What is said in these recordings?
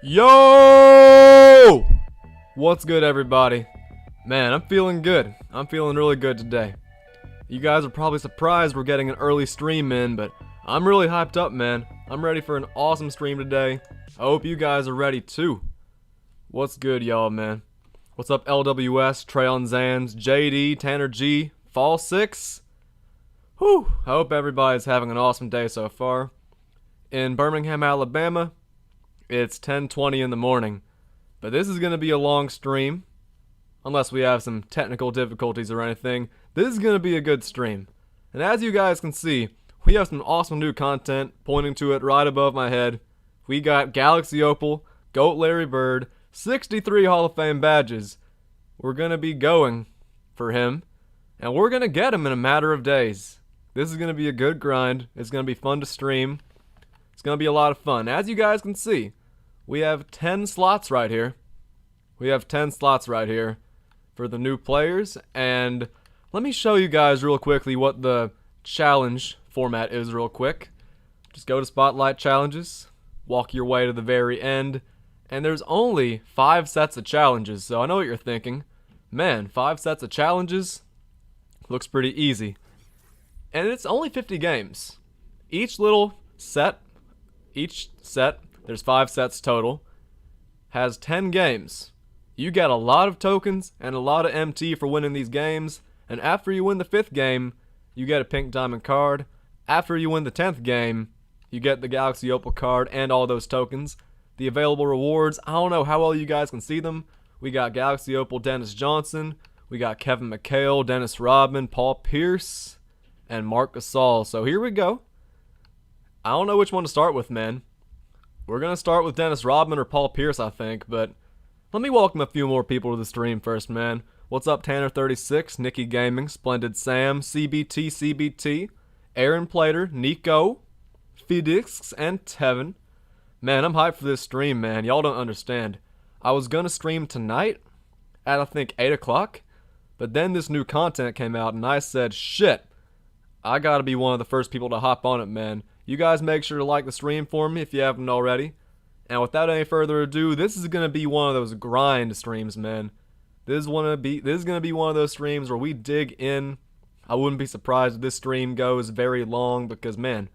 Yo! What's good, everybody? Man, I'm feeling good. I'm feeling really good today. You guys are probably surprised we're getting an early stream in, but I'm really hyped up, man. I'm ready for an awesome stream today. I hope you guys are ready too. What's good, y'all, man? What's up, LWS, Trayon Zans, JD, Tanner G, Fall 6? Whew! I hope everybody's having an awesome day so far. In Birmingham, Alabama, it's 10:20 in the morning, but this is going to be a long stream, unless we have some technical difficulties or anything. This is going to be a good stream, and as you guys can see, we have some awesome new content pointing to it right above my head. We got Galaxy Opal, GOAT Larry Bird, 63 Hall of Fame badges. We're going to be going for him, and we're going to get him in a matter of days. This is going to be a good grind. It's going to be fun to stream. It's going to be a lot of fun. As you guys can see, we have 10 slots right here. We have 10 slots right here for the new players. And let me show you guys real quickly what the challenge format is real quick. Just go to Spotlight Challenges, walk your way to the very end, and there's only 5 sets of challenges. So I know what you're thinking. Man, 5 sets of challenges? Looks pretty easy. And it's only 50 games. Each set, there's 5 sets total, has 10 games. You get a lot of tokens and a lot of MT for winning these games, and after you win the 5th game, you get a pink diamond card. After you win the 10th game, you get the Galaxy Opal card and all those tokens. The available rewards, I don't know how well you guys can see them. We got Galaxy Opal Dennis Johnson, we got Kevin McHale, Dennis Rodman, Paul Pierce, and Marc Gasol. So here we go. I don't know which one to start with, man. We're going to start with Dennis Rodman or Paul Pierce, I think, but let me welcome a few more people to the stream first, man. What's up, Tanner36, Nikki Gaming, Splendid Sam, CBT, Aaron Plater, Nico, Felix, and Tevin. Man, I'm hyped for this stream, man. Y'all don't understand. I was going to stream tonight at, I think, 8 o'clock, but then this new content came out, and I said, shit, I got to be one of the first people to hop on it, man. You guys make sure to like the stream for me if you haven't already. And without any further ado, this is going to be one of those grind streams, man. This is going to be one of those streams where we dig in. I wouldn't be surprised if this stream goes very long because, man,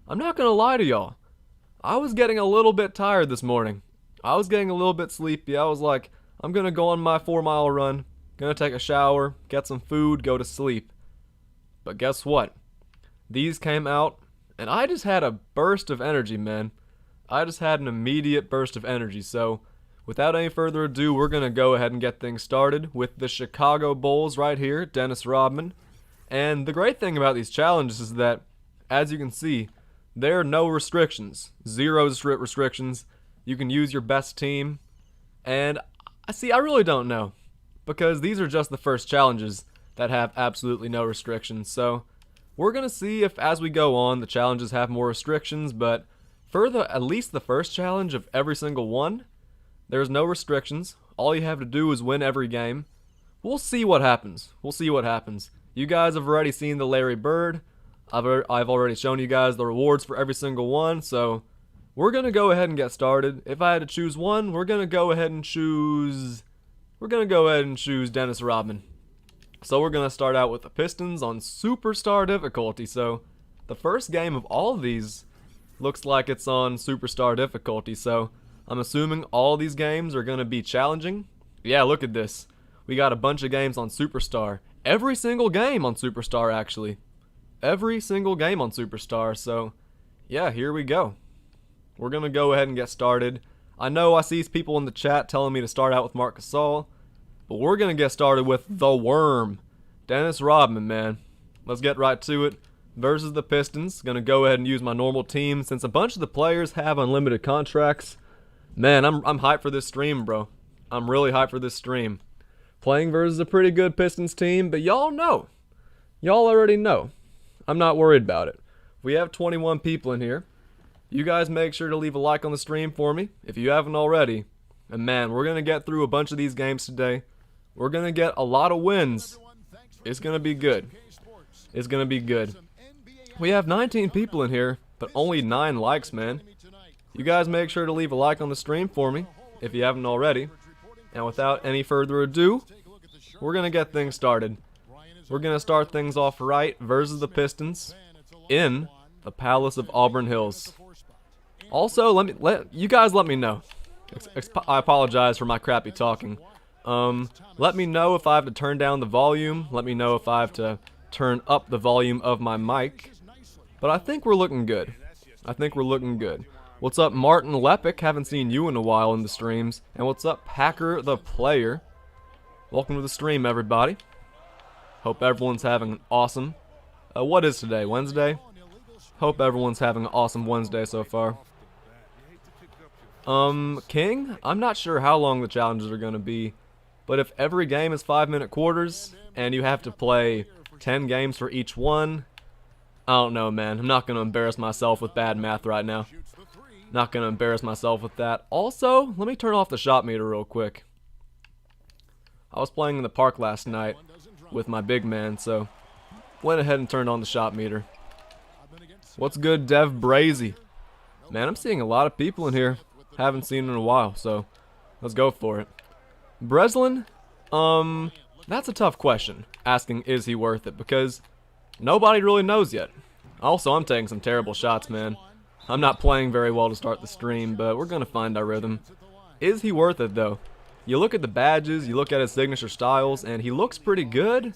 I'm not going to lie to y'all. I was getting a little bit tired this morning. I was getting a little bit sleepy. I was like, I'm going to go on my 4-mile run, going to take a shower, get some food, go to sleep. But guess what? These came out, and I just had a burst of energy, man. I just had an immediate burst of energy. So, without any further ado, we're going to go ahead and get things started with the Chicago Bulls right here, Dennis Rodman. And the great thing about these challenges is that, as you can see, there are no restrictions. 0 restrictions. You can use your best team. And, I really don't know. Because these are just the first challenges that have absolutely no restrictions. So, we're going to see if, as we go on, the challenges have more restrictions, but for at least the first challenge of every single one, there's no restrictions. All you have to do is win every game. We'll see what happens. We'll see what happens. You guys have already seen the Larry Bird. I've already shown you guys the rewards for every single one, so we're going to go ahead and get started. If I had to choose one, we're going to go ahead and choose Dennis Rodman. So we're going to start out with the Pistons on Superstar difficulty. So the first game of all of these looks like it's on Superstar difficulty. So I'm assuming all these games are going to be challenging. Yeah, look at this. We got a bunch of games on Superstar. Every single game on Superstar, actually. Every single game on Superstar. So yeah, here we go. We're going to go ahead and get started. I know I see people in the chat telling me to start out with Marc Gasol. But we're going to get started with the Worm, Dennis Rodman, man. Let's get right to it. Versus the Pistons. Going to go ahead and use my normal team since a bunch of the players have unlimited contracts. Man, I'm hyped for this stream, bro. I'm really hyped for this stream. Playing versus a pretty good Pistons team, but y'all know. Y'all already know. I'm not worried about it. We have 21 people in here. You guys make sure to leave a like on the stream for me if you haven't already. And man, we're going to get through a bunch of these games today. We're going to get a lot of wins. It's going to be good. It's going to be good. We have 19 people in here, but only 9 likes, man. You guys make sure to leave a like on the stream for me, if you haven't already. And without any further ado, we're going to get things started. We're going to start things off right versus the Pistons in the Palace of Auburn Hills. Also, let me know. I apologize for my crappy talking. Let me know if I have to turn down the volume. Let me know if I have to turn up the volume of my mic. But I think we're looking good. What's up, Martin Lepic? Haven't seen you in a while in the streams. And what's up, Packer the Player? Welcome to the stream, everybody. Hope everyone's having an awesome... what is today? Wednesday? Hope everyone's having an awesome Wednesday so far. King? I'm not sure how long the challenges are going to be. But if every game is 5-minute quarters, and you have to play 10 games for each one... I don't know, man. I'm not going to embarrass myself with bad math right now. Not going to embarrass myself with that. Also, let me turn off the shot meter real quick. I was playing in the park last night with my big man, so went ahead and turned on the shot meter. What's good, Dev Brazy? Man, I'm seeing a lot of people in here. Haven't seen in a while, so let's go for it. Breslin, that's a tough question, asking is he worth it, because nobody really knows yet. Also, I'm taking some terrible shots, man. I'm not playing very well to start the stream, but we're going to find our rhythm. Is he worth it, though? You look at the badges, you look at his signature styles, and he looks pretty good.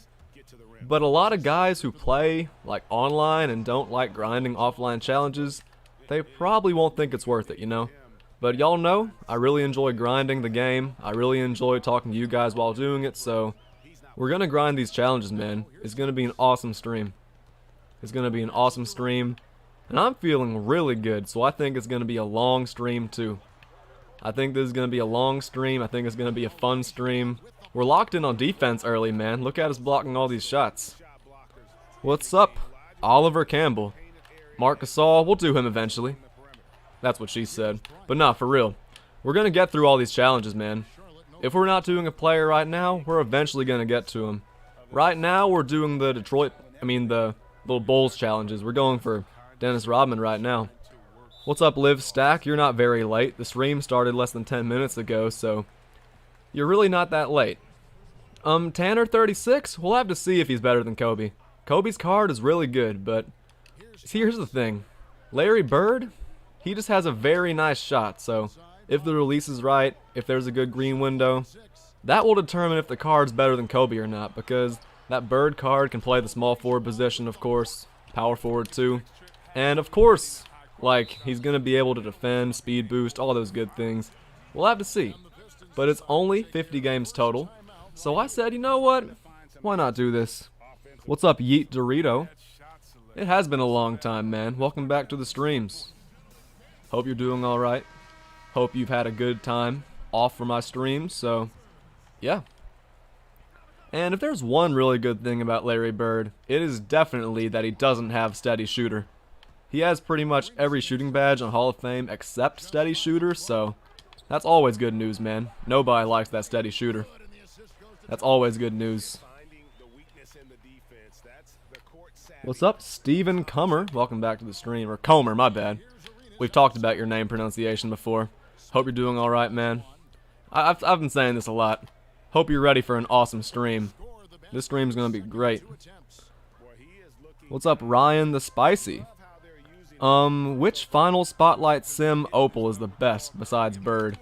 But a lot of guys who play, like, online and don't like grinding offline challenges, they probably won't think it's worth it, you know? But y'all know, I really enjoy grinding the game. I really enjoy talking to you guys while doing it, so we're going to grind these challenges, man. It's going to be an awesome stream. And I'm feeling really good, so I think it's going to be a long stream, too. I think this is going to be a long stream. I think it's going to be a fun stream. We're locked in on defense early, man. Look at us blocking all these shots. What's up, Oliver Campbell? Marc Gasol, we'll do him eventually. That's what she said. But nah, for real. We're going to get through all these challenges, man. If we're not doing a player right now, we're eventually going to get to him. Right now, we're doing the the little Bulls challenges. We're going for Dennis Rodman right now. What's up, Liv Stack? You're not very late. The stream started less than 10 minutes ago, so you're really not that late. Tanner36? We'll have to see if he's better than Kobe. Kobe's card is really good, but see, here's the thing. Larry Bird, he just has a very nice shot, so if the release is right, if there's a good green window, that will determine if the card's better than Kobe or not, because that Bird card can play the small forward position, of course, power forward too, and of course, like, he's going to be able to defend, speed boost, all those good things. We'll have to see. But it's only 50 games total. So I said, you know what? Why not do this? What's up, Yeet Dorito? It has been a long time, man. Welcome back to the streams. Hope you're doing alright. Hope you've had a good time off from my streams, so yeah. And if there's one really good thing about Larry Bird, it is definitely that he doesn't have steady shooter. He has pretty much every shooting badge on Hall of Fame except steady shooter, so that's always good news, man. Nobody likes that steady shooter. That's always good news. What's up, Steven Comer? Welcome back to the stream. Or Comer, my bad. We've talked about your name pronunciation before. Hope you're doing alright, man. I've been saying this a lot. Hope you're ready for an awesome stream. This stream's gonna be great. What's up, Ryan the Spicy? Which final spotlight sim Opal is the best besides Bird?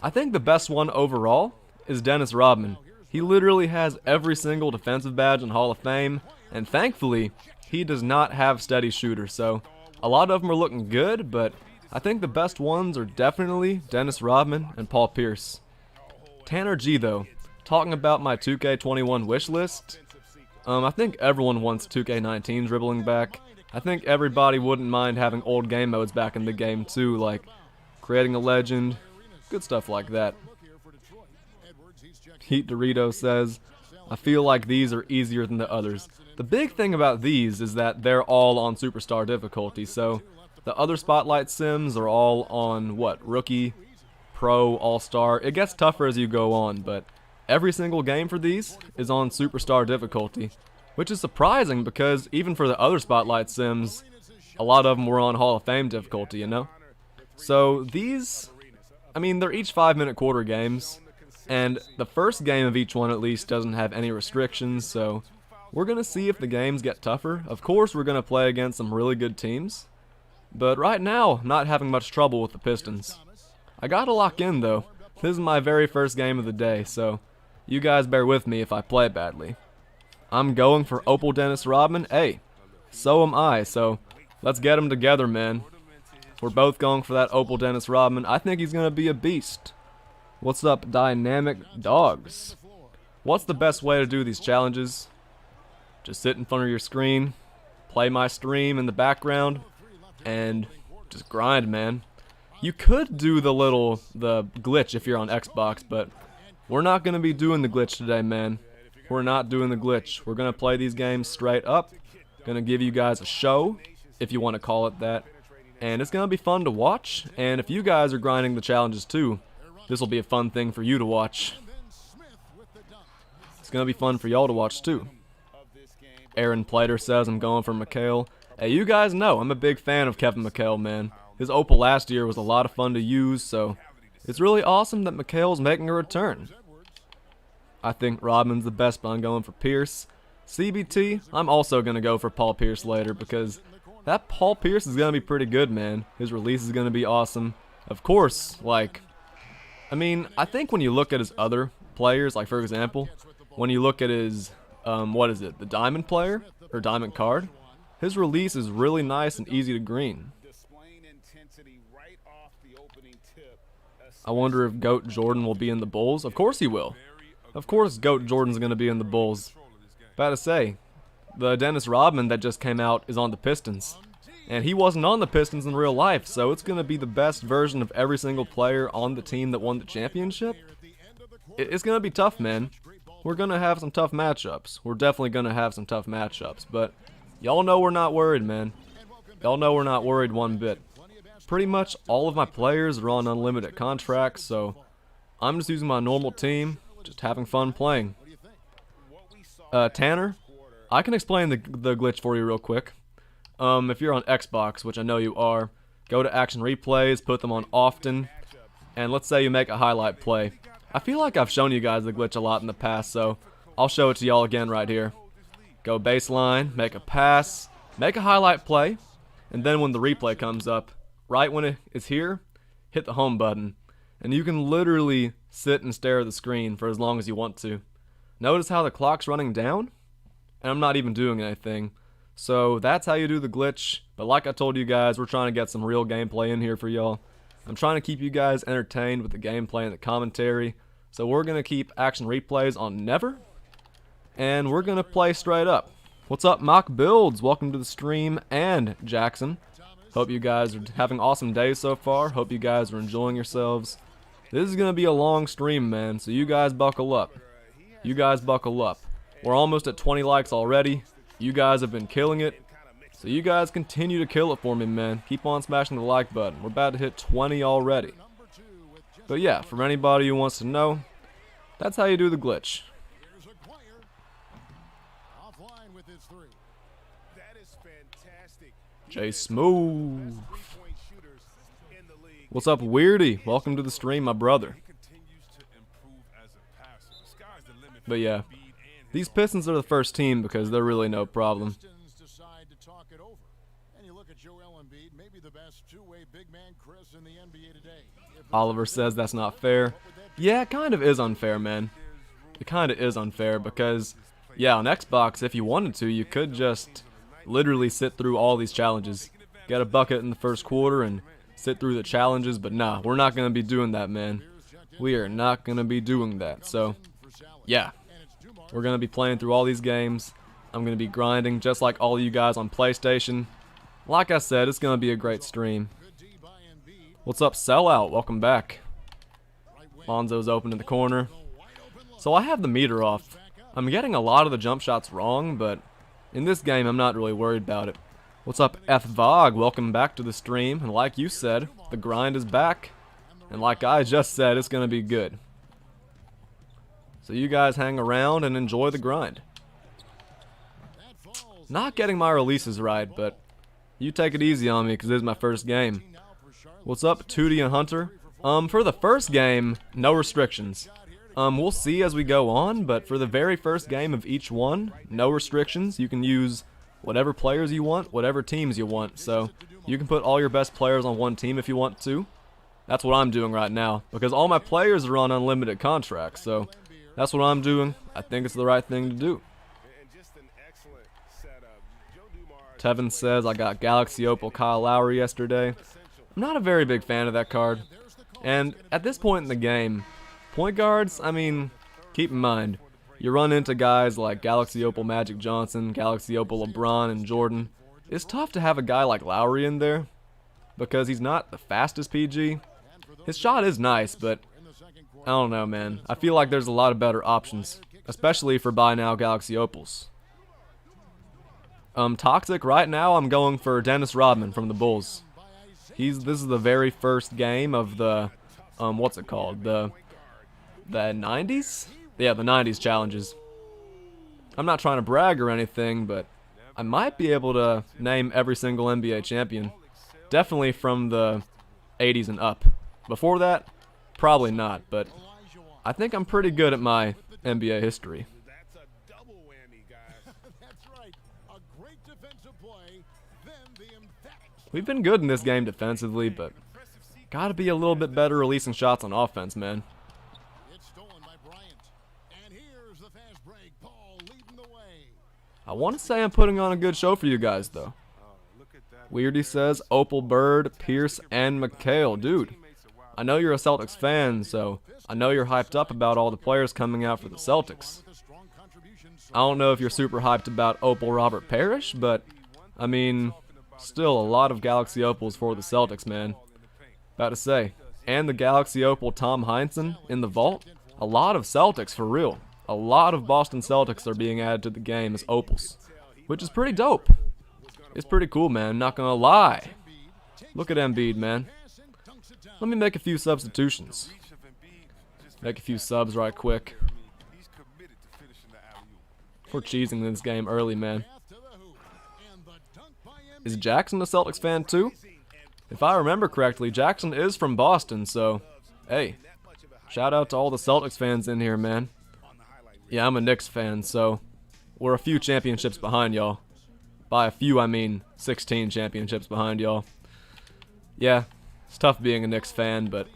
I think the best one overall is Dennis Rodman. He literally has every single defensive badge in Hall of Fame, and thankfully, he does not have steady shooter, so a lot of them are looking good, but I think the best ones are definitely Dennis Rodman and Paul Pierce. Tanner G, though, talking about my 2K21 wish list, I think everyone wants 2K19 dribbling back. I think everybody wouldn't mind having old game modes back in the game too, like creating a legend, good stuff like that. Heat Dorito says, I feel like these are easier than the others. The big thing about these is that they're all on Superstar difficulty, so the other Spotlight Sims are all on, Rookie, Pro, All-Star. It gets tougher as you go on, but every single game for these is on Superstar difficulty. Which is surprising because even for the other Spotlight Sims, a lot of them were on Hall of Fame difficulty, you know? So these, I mean, they're each 5-minute quarter games, and the first game of each one at least doesn't have any restrictions, so we're going to see if the games get tougher. Of course, we're going to play against some really good teams, but right now, I'm not having much trouble with the Pistons. I gotta lock in though. This is my very first game of the day, so you guys bear with me if I play badly. I'm going for Opal Dennis Rodman. Hey, so am I, so let's get them together, man. We're both going for that Opal Dennis Rodman. I think he's going to be a beast. What's up, dynamic dogs? What's the best way to do these challenges? Just sit in front of your screen, play my stream in the background, and just grind, man. You could do the glitch if you're on Xbox, but we're not going to be doing the glitch today, man. We're not doing the glitch. We're going to play these games straight up. Going to give you guys a show, if you want to call it that. And it's going to be fun to watch. And if you guys are grinding the challenges too, this will be a fun thing for you to watch. It's going to be fun for y'all to watch too. Aaron Plater says I'm going for McHale. Hey, you guys know I'm a big fan of Kevin McHale, man. His Opal last year was a lot of fun to use, so it's really awesome that McHale's making a return. I think Rodman's the best, but I'm going for Pierce. CBT, I'm also going to go for Paul Pierce later because that Paul Pierce is going to be pretty good, man. His release is going to be awesome. Of course, I think when you look at his other players, like for example, when you look at his, the diamond player, or diamond card, his release is really nice and easy to green. I wonder if GOAT Jordan will be in the Bulls. Of course he will. Of course GOAT Jordan's going to be in the Bulls. About to say, the Dennis Rodman that just came out is on the Pistons. And he wasn't on the Pistons in real life, so it's going to be the best version of every single player on the team that won the championship. It's going to be tough, man. We're going to have some tough matchups. We're definitely going to have some tough matchups, but y'all know we're not worried, man. Y'all know we're not worried one bit. Pretty much all of my players are on unlimited contracts, so I'm just using my normal team, just having fun playing. Tanner, I can explain the glitch for you real quick. If you're on Xbox, which I know you are, go to action replays, put them on often, and let's say you make a highlight play. I feel like I've shown you guys the glitch a lot in the past, so I'll show it to y'all again right here. Go baseline, make a pass, make a highlight play, and then when the replay comes up, right when it is here, hit the home button, and you can literally sit and stare at the screen for as long as you want to. Notice how the clock's running down? And I'm not even doing anything. So that's how you do the glitch, but like I told you guys, we're trying to get some real gameplay in here for y'all. I'm trying to keep you guys entertained with the gameplay and the commentary, so we're going to keep action replays on never, and we're going to play straight up. What's up, Mock Builds? Welcome to the stream, and Jackson. Hope you guys are having awesome days so far. Hope you guys are enjoying yourselves. This is going to be a long stream, man, so you guys buckle up. You guys buckle up. We're almost at 20 likes already. You guys have been killing it. So you guys continue to kill it for me, man. Keep on smashing the like button. We're about to hit 20 already. But yeah, for anybody who wants to know, that's how you do the glitch. Jay Smooth. What's up, Weirdy? Welcome to the stream, my brother. But yeah, these Pistons are the first team because they're really no problem. Oliver says that's not fair. Yeah, it kind of is unfair, man. It kind of is unfair because, yeah, on Xbox, if you wanted to, you could just literally sit through all these challenges. Get a bucket in the first quarter and sit through the challenges, but nah, we're not going to be doing that, man. We are not going to be doing that. So, yeah, we're going to be playing through all these games. I'm going to be grinding just like all of you guys on PlayStation. Like I said, it's going to be a great stream. What's up, Sellout? Welcome back. Lonzo's open in the corner. So I have the meter off. I'm getting a lot of the jump shots wrong, but in this game, I'm not really worried about it. What's up, FVOG? Welcome back to the stream. And like you said, the grind is back. And like I just said, it's going to be good. So you guys hang around and enjoy the grind. Not getting my releases right, but you take it easy on me because this is my first game. What's up, Tootie and Hunter? For the first game, no restrictions. We'll see as we go on, but for the very first game of each one, no restrictions. You can use whatever players you want, whatever teams you want. So you can put all your best players on one team if you want to. That's what I'm doing right now, because all my players are on unlimited contracts, so that's what I'm doing. I think it's the right thing to do. Tevin says, I got Galaxy Opal Kyle Lowry yesterday. I'm not a very big fan of that card. And at this point in the game, point guards, I mean, keep in mind, you run into guys like Galaxy Opal Magic Johnson, Galaxy Opal LeBron, and Jordan. It's tough to have a guy like Lowry in there, because he's not the fastest PG. His shot is nice, but I don't know, man. I feel like there's a lot of better options, especially for buy now Galaxy Opals. Toxic, right now I'm going for Dennis Rodman from the Bulls. This is the very first game of the, what's it called? The 90s? Yeah, the 90s challenges. I'm not trying to brag or anything, but I might be able to name every single NBA champion. Definitely from the 80s and up. Before that, probably not, but I think I'm pretty good at my NBA history. We've been good in this game defensively, but gotta be a little bit better releasing shots on offense, man. I want to say I'm putting on a good show for you guys, though. Weirdy says, Opal, Bird, Pierce, and McHale. Dude, I know you're a Celtics fan, so I know you're hyped up about all the players coming out for the Celtics. I don't know if you're super hyped about Opal Robert Parrish, but, I mean, still a lot of Galaxy Opals for the Celtics, man. About to say. And the Galaxy Opal Tom Heinsohn in the vault. A lot of Celtics, for real. A lot of Boston Celtics are being added to the game as Opals, which is pretty dope. It's pretty cool, man. Not gonna lie. Look at Embiid, man. Let me make a few substitutions. Make a few subs right quick. We're cheesing this game early, man. Is Jackson a Celtics fan too? If I remember correctly, Jackson is from Boston, so hey, shout out to all the Celtics fans in here, man. Yeah, I'm a Knicks fan, so we're a few championships behind y'all. By a few, I mean 16 championships behind y'all. Yeah, it's tough being a Knicks fan, but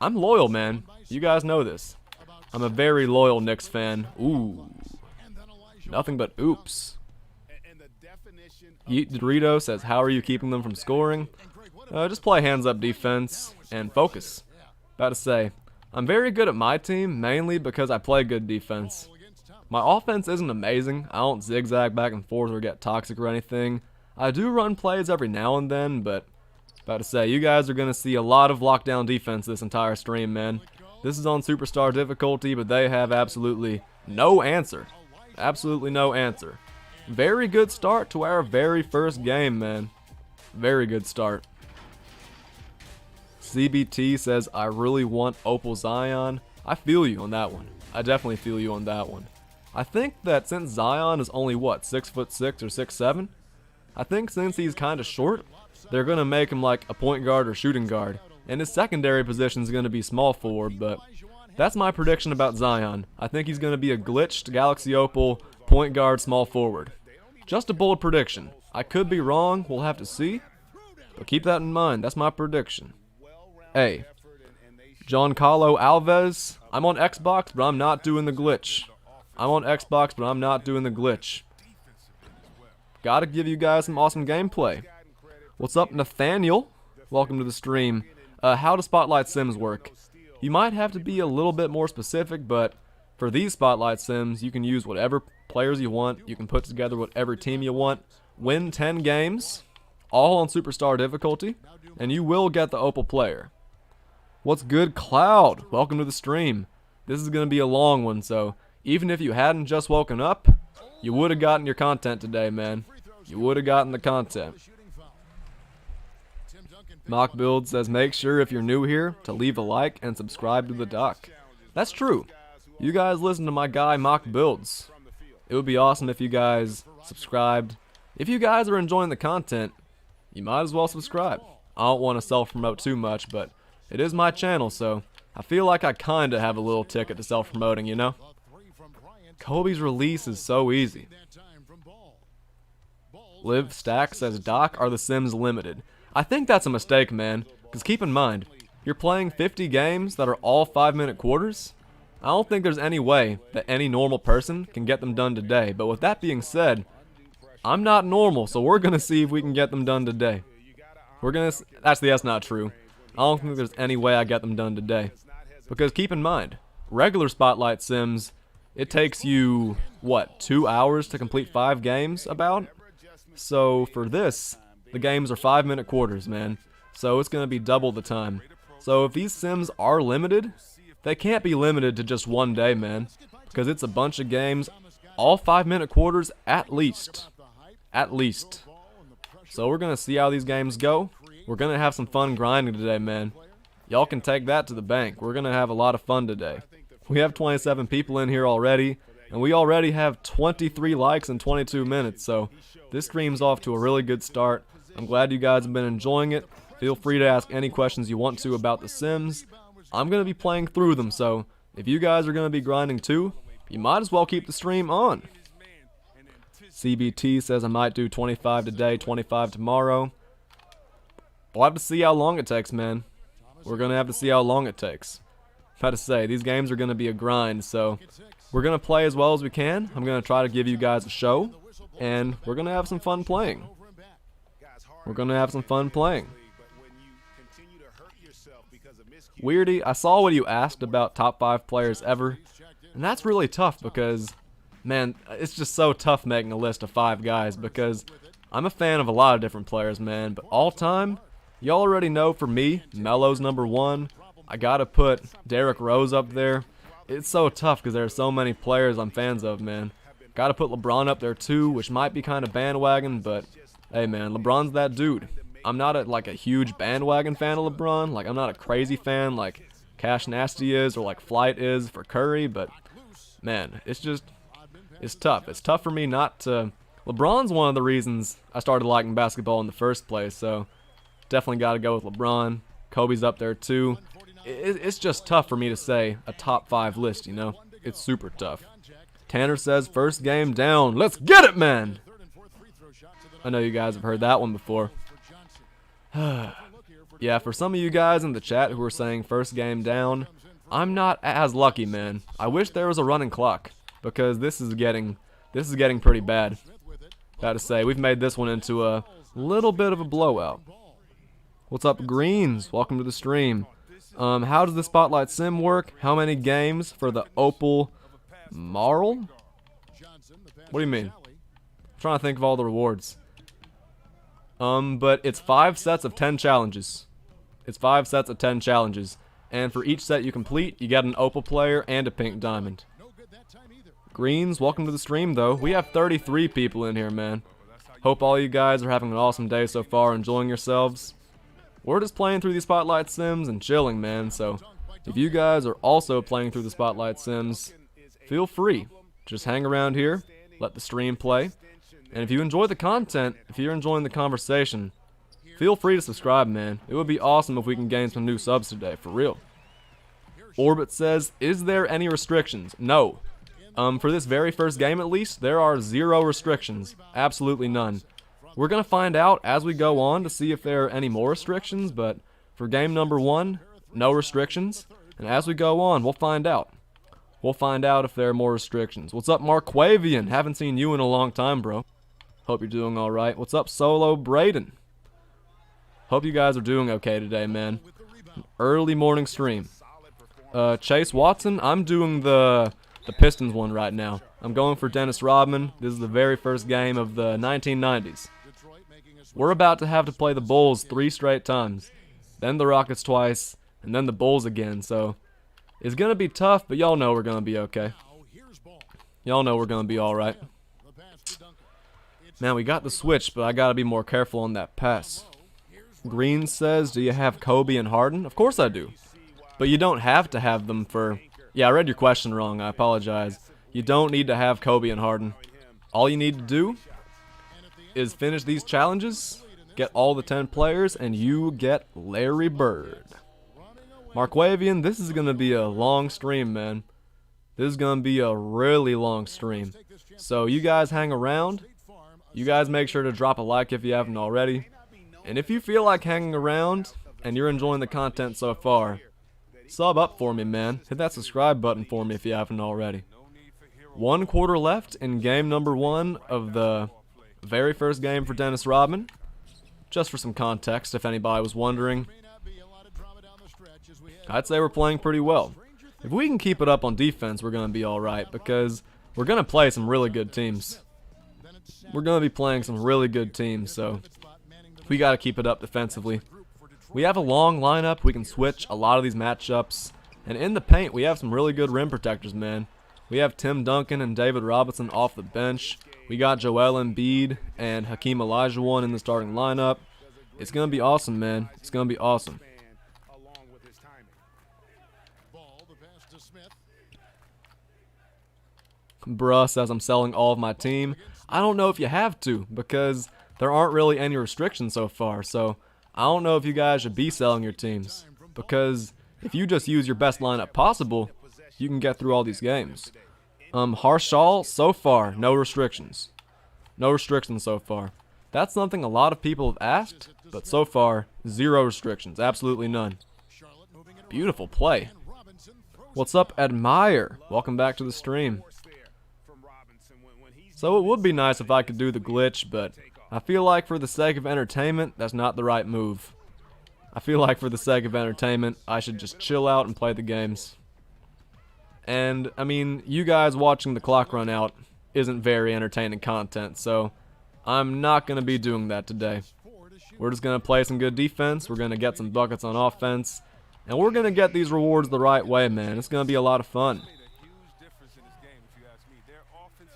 I'm loyal, man. You guys know this. I'm a very loyal Knicks fan. Ooh. Nothing but oops. Yeet Dorito says, how are you keeping them from scoring? Just play hands-up defense and focus. About to say, I'm very good at my team, mainly because I play good defense. My offense isn't amazing. I don't zigzag back and forth or get toxic or anything. I do run plays every now and then, but about to say, you guys are going to see a lot of lockdown defense this entire stream, man. This is on Superstar difficulty, but they have absolutely no answer. Absolutely no answer. Very good start to our very first game, man. Very good start. CBT says, I really want Opal Zion. I feel you on that one. I definitely feel you on that one. I think that since Zion is only, what, 6'6" or 6'7", I think since he's kind of short, they're going to make him like a point guard or shooting guard. And his secondary position is going to be small forward, but that's my prediction about Zion. I think he's going to be a glitched Galaxy Opal point guard small forward. Just a bold prediction. I could be wrong, we'll have to see. But keep that in mind, that's my prediction. Hey, Giancarlo Alves, I'm on Xbox, but I'm not doing the glitch. I'm on Xbox, but I'm not doing the glitch. Gotta give you guys some awesome gameplay. What's up, Nathaniel? Welcome to the stream. How do Spotlight Sims work? You might have to be a little bit more specific, but for these Spotlight Sims, you can use whatever players you want. You can put together whatever team you want. Win 10 games, all on Superstar difficulty, and you will get the Opal player. What's good, Cloud? Welcome to the stream. This is going to be a long one, so even if you hadn't just woken up, you would have gotten your content today, man. You would have gotten the content. Mock Build says, make sure if you're new here to leave a like and subscribe to the doc. That's true. You guys listen to my guy Mock Builds. It would be awesome if you guys subscribed. If you guys are enjoying the content, you might as well subscribe. I don't want to self-promote too much, but it is my channel, so I feel like I kinda have a little ticket to self-promoting, you know? Kobe's release is so easy. Liv Stack says, Doc, are the Sims limited? I think that's a mistake, man, because keep in mind, you're playing 50 games that are all 5-minute quarters? I don't think there's any way that any normal person can get them done today, but with that being said, I'm not normal, so we're gonna see if we can get them done today. Actually, that's not true. I don't think there's any way I get them done today. Because keep in mind, regular Spotlight Sims, it takes you, what, 2 hours to complete 5 games, about? So, for this, the games are 5-minute quarters, man. So it's gonna be double the time. So if these Sims are limited, they can't be limited to just one day, man. Because it's a bunch of games, all 5-minute quarters at least. At least. So we're gonna see how these games go. We're gonna have some fun grinding today, man. Y'all can take that to the bank. We're gonna have a lot of fun today. We have 27 people in here already, and we already have 23 likes in 22 minutes, so this stream's off to a really good start. I'm glad you guys have been enjoying it. Feel free to ask any questions you want to about The Sims. I'm gonna be playing through them, so if you guys are gonna be grinding too, you might as well keep the stream on. CBT says I might do 25 today, 25 tomorrow. We'll have to see how long it takes, man. We're gonna have to see how long it takes. About to say, these games are gonna be a grind, so we're gonna play as well as we can. I'm gonna try to give you guys a show, and we're gonna have some fun playing. We're gonna have some fun playing. Weirdy, I saw what you asked about top 5 players ever, and that's really tough because, man, it's just so tough making a list of 5 guys because I'm a fan of a lot of different players, man, but all time, y'all already know for me, Melo's number 1. I gotta put Derrick Rose up there. It's so tough because there are so many players I'm fans of, man. Gotta put LeBron up there too, which might be kind of bandwagon, but hey, man, LeBron's that dude. I'm not a huge bandwagon fan of LeBron. Like, I'm not a crazy fan like Cash Nasty is or like Flight is for Curry, but man, it's tough. It's tough for me not to. LeBron's one of the reasons I started liking basketball in the first place, so definitely got to go with LeBron. Kobe's up there too. It's just tough for me to say a top 5 list, you know? It's super tough. Tanner says, first game down. Let's get it, man! I know you guys have heard that one before. Yeah, for some of you guys in the chat who are saying first game down, I'm not as lucky, man. I wish there was a running clock, because this is getting pretty bad. Gotta say, we've made this one into a little bit of a blowout. What's up, Greens? Welcome to the stream. How does the Spotlight Sim work? How many games for the Opal Marl? What do you mean? I'm trying to think of all the rewards. But it's 5 sets of 10 challenges. It's 5 sets of 10 challenges. And for each set you complete, you get an Opal player and a pink diamond. Greens, welcome to the stream, though. We have 33 people in here, man. Hope all you guys are having an awesome day so far, enjoying yourselves. We're just playing through these Spotlight Sims and chilling, man. So if you guys are also playing through the Spotlight Sims, feel free. Just hang around here, let the stream play. And if you enjoy the content, if you're enjoying the conversation, feel free to subscribe, man. It would be awesome if we can gain some new subs today, for real. Orbit says, is there any restrictions? No. For this very first game at least, there are 0 restrictions. Absolutely none. We're going to find out as we go on to see if there are any more restrictions, but for game number 1, no restrictions. And as we go on, we'll find out. We'll find out if there are more restrictions. What's up, Marquavian? Haven't seen you in a long time, bro. Hope you're doing alright. What's up, Solo Braden? Hope you guys are doing okay today, man. An early morning stream. Chase Watson, I'm doing the Pistons one right now. I'm going for Dennis Rodman. This is the very first game of the 1990s. We're about to have to play the Bulls 3 straight times. Then the Rockets twice, and then the Bulls again, so it's going to be tough, but y'all know we're going to be okay. Y'all know we're going to be alright. Man, we got the switch, but I got to be more careful on that pass. Green says, do you have Kobe and Harden? Of course I do. But you don't have to have them for... Yeah, I read your question wrong. I apologize. You don't need to have Kobe and Harden. All you need to do is finish these challenges, Get all the 10 players, and you get Larry Bird. Marquavian, this is going to be a long stream, man. This is going to be a really long stream. So you guys hang around. You guys make sure to drop a like if you haven't already. And if you feel like hanging around and you're enjoying the content so far, sub up for me, man. Hit that subscribe button for me if you haven't already. 1 quarter left in game number 1 of the very first game for Dennis Rodman. Just for some context, if anybody was wondering. I'd say we're playing pretty well. If we can keep it up on defense, we're going to be alright, because we're going to play some really good teams. We're going to be playing some really good teams, so we got to keep it up defensively. We have a long lineup. We can switch a lot of these matchups. And in the paint, we have some really good rim protectors, man. We have Tim Duncan and David Robinson off the bench. We got Joel Embiid and Hakeem Olajuwon in the starting lineup. It's going to be awesome, man. It's going to be awesome. Bruh says I'm selling all of my team. I don't know if you have to, because there aren't really any restrictions so far. So I don't know if you guys should be selling your teams, because if you just use your best lineup possible, you can get through all these games. Harshal, so far, no restrictions. No restrictions so far. That's something a lot of people have asked, but so far, 0 restrictions. Absolutely none. Beautiful play. What's up, Admire? Welcome back to the stream. So it would be nice if I could do the glitch, but I feel like for the sake of entertainment, that's not the right move. I feel like for the sake of entertainment, I should just chill out and play the games. And, I mean, you guys watching the clock run out isn't very entertaining content, so I'm not going to be doing that today. We're just going to play some good defense, we're going to get some buckets on offense, and we're going to get these rewards the right way, man. It's going to be a lot of fun.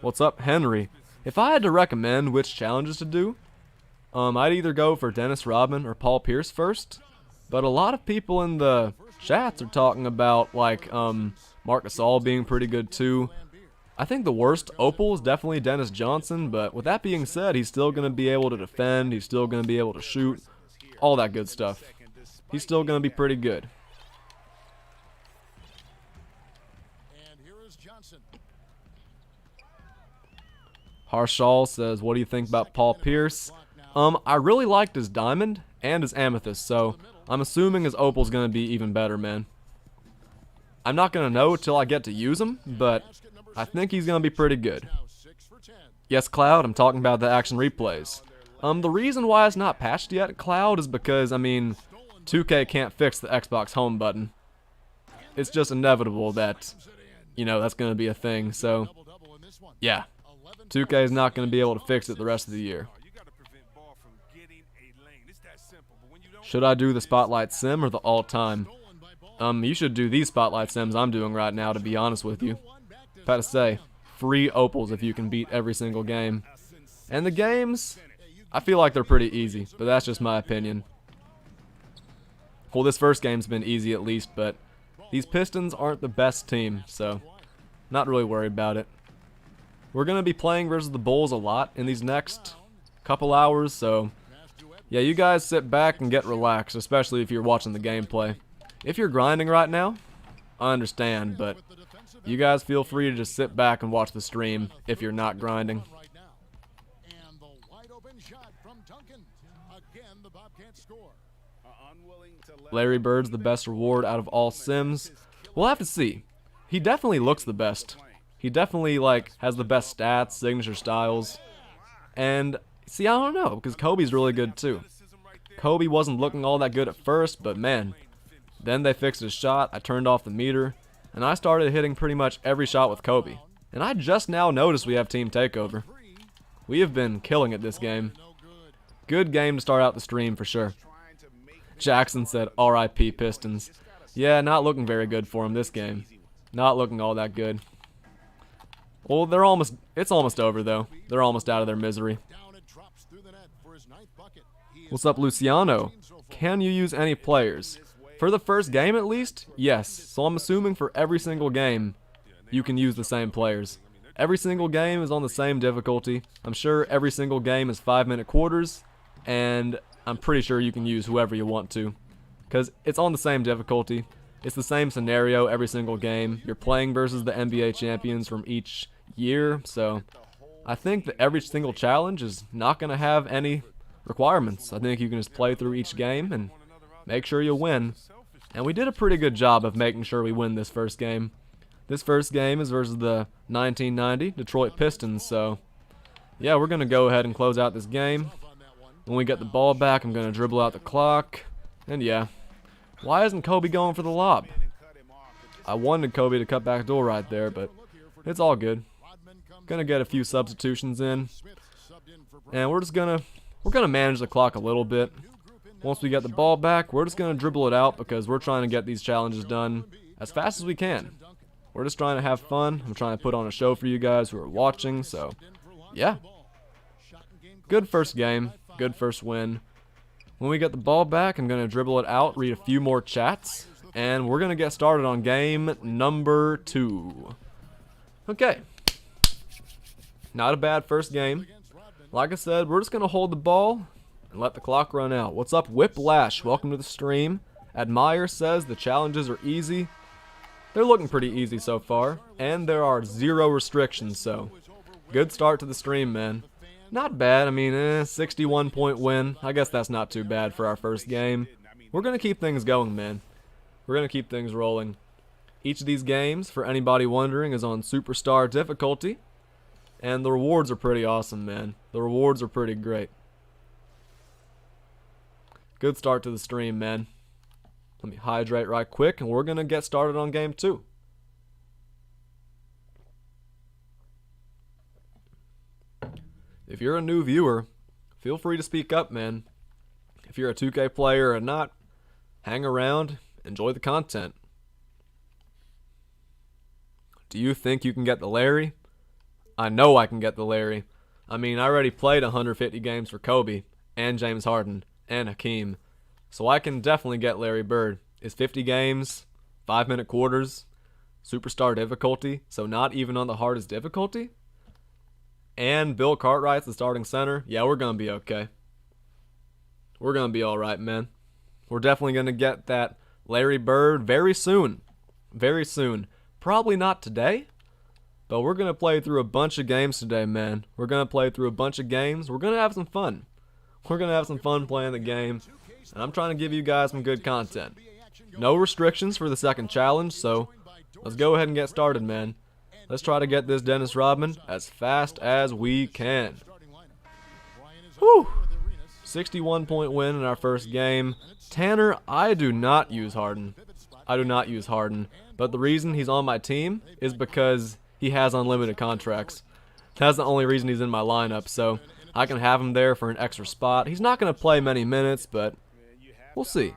What's up, Henry? If I had to recommend which challenges to do, I'd either go for Dennis Rodman or Paul Pierce first, but a lot of people in the chats are talking about, like, Marc Gasol being pretty good too. I think the worst Opal is definitely Dennis Johnson, but with that being said, he's still going to be able to defend, he's still going to be able to shoot, all that good stuff. He's still going to be pretty good. Harshal says, what do you think about Paul Pierce? I really liked his diamond and his amethyst, so I'm assuming his opal's going to be even better, man. I'm not going to know until I get to use him, but I think he's going to be pretty good. Yes, Cloud, I'm talking about the action replays. The reason why it's not patched yet, Cloud, is because, I mean, 2K can't fix the Xbox home button. It's just inevitable that, you know, that's going to be a thing, so, yeah. 2K is not going to be able to fix it the rest of the year. Should I do the Spotlight Sim or the all-time? You should do these Spotlight Sims I'm doing right now, to be honest with you. About to say, free opals if you can beat every single game. And the games, I feel like they're pretty easy, but that's just my opinion. Well, this first game's been easy at least, but these Pistons aren't the best team, so not really worried about it. We're going to be playing versus the Bulls a lot in these next couple hours, so yeah, you guys sit back and get relaxed, especially if you're watching the gameplay. If you're grinding right now, I understand, but you guys feel free to just sit back and watch the stream if you're not grinding. Larry Bird's the best reward out of all Sims. We'll have to see. He definitely looks the best. He definitely, like, has the best stats, signature styles. And, see, I don't know, because Kobe's really good too. Kobe wasn't looking all that good at first, but man, then they fixed his shot, I turned off the meter, and I started hitting pretty much every shot with Kobe. And I just now noticed we have team takeover. We have been killing it this game. Good game to start out the stream for sure. Jackson said, RIP Pistons. Yeah, not looking very good for him this game. Not looking all that good. Well, it's almost over though. They're almost out of their misery. What's up, Luciano? Can you use any players? For the first game at least? Yes. So I'm assuming for every single game, you can use the same players. Every single game is on the same difficulty. I'm sure every single game is 5-minute quarters. And I'm pretty sure you can use whoever you want to, because it's on the same difficulty. It's the same scenario every single game. You're playing versus the NBA champions from each year, so I think that every single challenge is not going to have any requirements. I think you can just play through each game and make sure you win. And we did a pretty good job of making sure we win this first game. This first game is versus the 1990 Detroit Pistons, so yeah, we're going to go ahead and close out this game. When we get the ball back, I'm going to dribble out the clock. And yeah, why isn't Kobe going for the lob? I wanted Kobe to cut back door right there, but it's all good. Gonna get a few substitutions in, and we're gonna manage the clock a little bit. Once we get the ball back, we're just gonna dribble it out because we're trying to get these challenges done as fast as we can. We're just trying to have fun. I'm trying to put on a show for you guys who are watching, so yeah. Good first game, good first win. When we get the ball back, I'm gonna dribble it out, read a few more chats, and we're gonna get started on game number 2. Okay. Not a bad first game. Like I said, we're just going to hold the ball and let the clock run out. What's up, Whiplash? Welcome to the stream. Admire says the challenges are easy. They're looking pretty easy so far, and there are 0 restrictions, so good start to the stream, man. Not bad. I mean, 61 point win. I guess that's not too bad for our first game. We're going to keep things going, man. We're going to keep things rolling. Each of these games, for anybody wondering, is on Superstar difficulty. And the rewards are pretty awesome, man. The rewards are pretty great. Good start to the stream, man. Let me hydrate right quick, and we're going to get started on game 2. If you're a new viewer, feel free to speak up, man. If you're a 2K player or not, hang around, enjoy the content. Do you think you can get the Larry? I know I can get the Larry. I mean, I already played 150 games for Kobe, and James Harden, and Hakeem. So I can definitely get Larry Bird. It's 50 games, 5-minute quarters, Superstar difficulty, so not even on the hardest difficulty. And Bill Cartwright's the starting center. Yeah, we're going to be okay. We're going to be alright, man. We're definitely going to get that Larry Bird very soon. Very soon. Probably not today. But we're going to play through a bunch of games today, man. We're going to play through a bunch of games. We're going to have some fun. We're going to have some fun playing the game. And I'm trying to give you guys some good content. No restrictions for the second challenge, so let's go ahead and get started, man. Let's try to get this Dennis Rodman as fast as we can. Whew! 61 point win in our first game. Tanner, I do not use Harden. I do not use Harden. But the reason he's on my team is because he has unlimited contracts. That's the only reason he's in my lineup, so I can have him there for an extra spot. He's not going to play many minutes, but we'll see.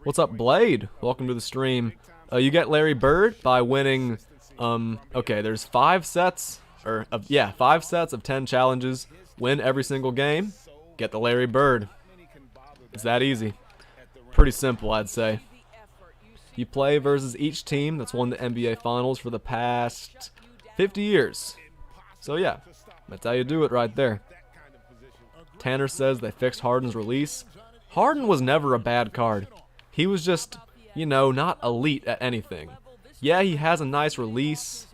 What's up, Blade? Welcome to the stream. You get Larry Bird by winning, okay, there's 5 sets, or, 5 sets of 10 challenges. Win every single game, get the Larry Bird. It's that easy. Pretty simple, I'd say. You play versus each team that's won the NBA Finals for the past 50 years. So yeah, that's how you do it right there. Tanner says they fixed Harden's release. Harden was never a bad card. He was just, you know, not elite at anything. Yeah, he has a nice release.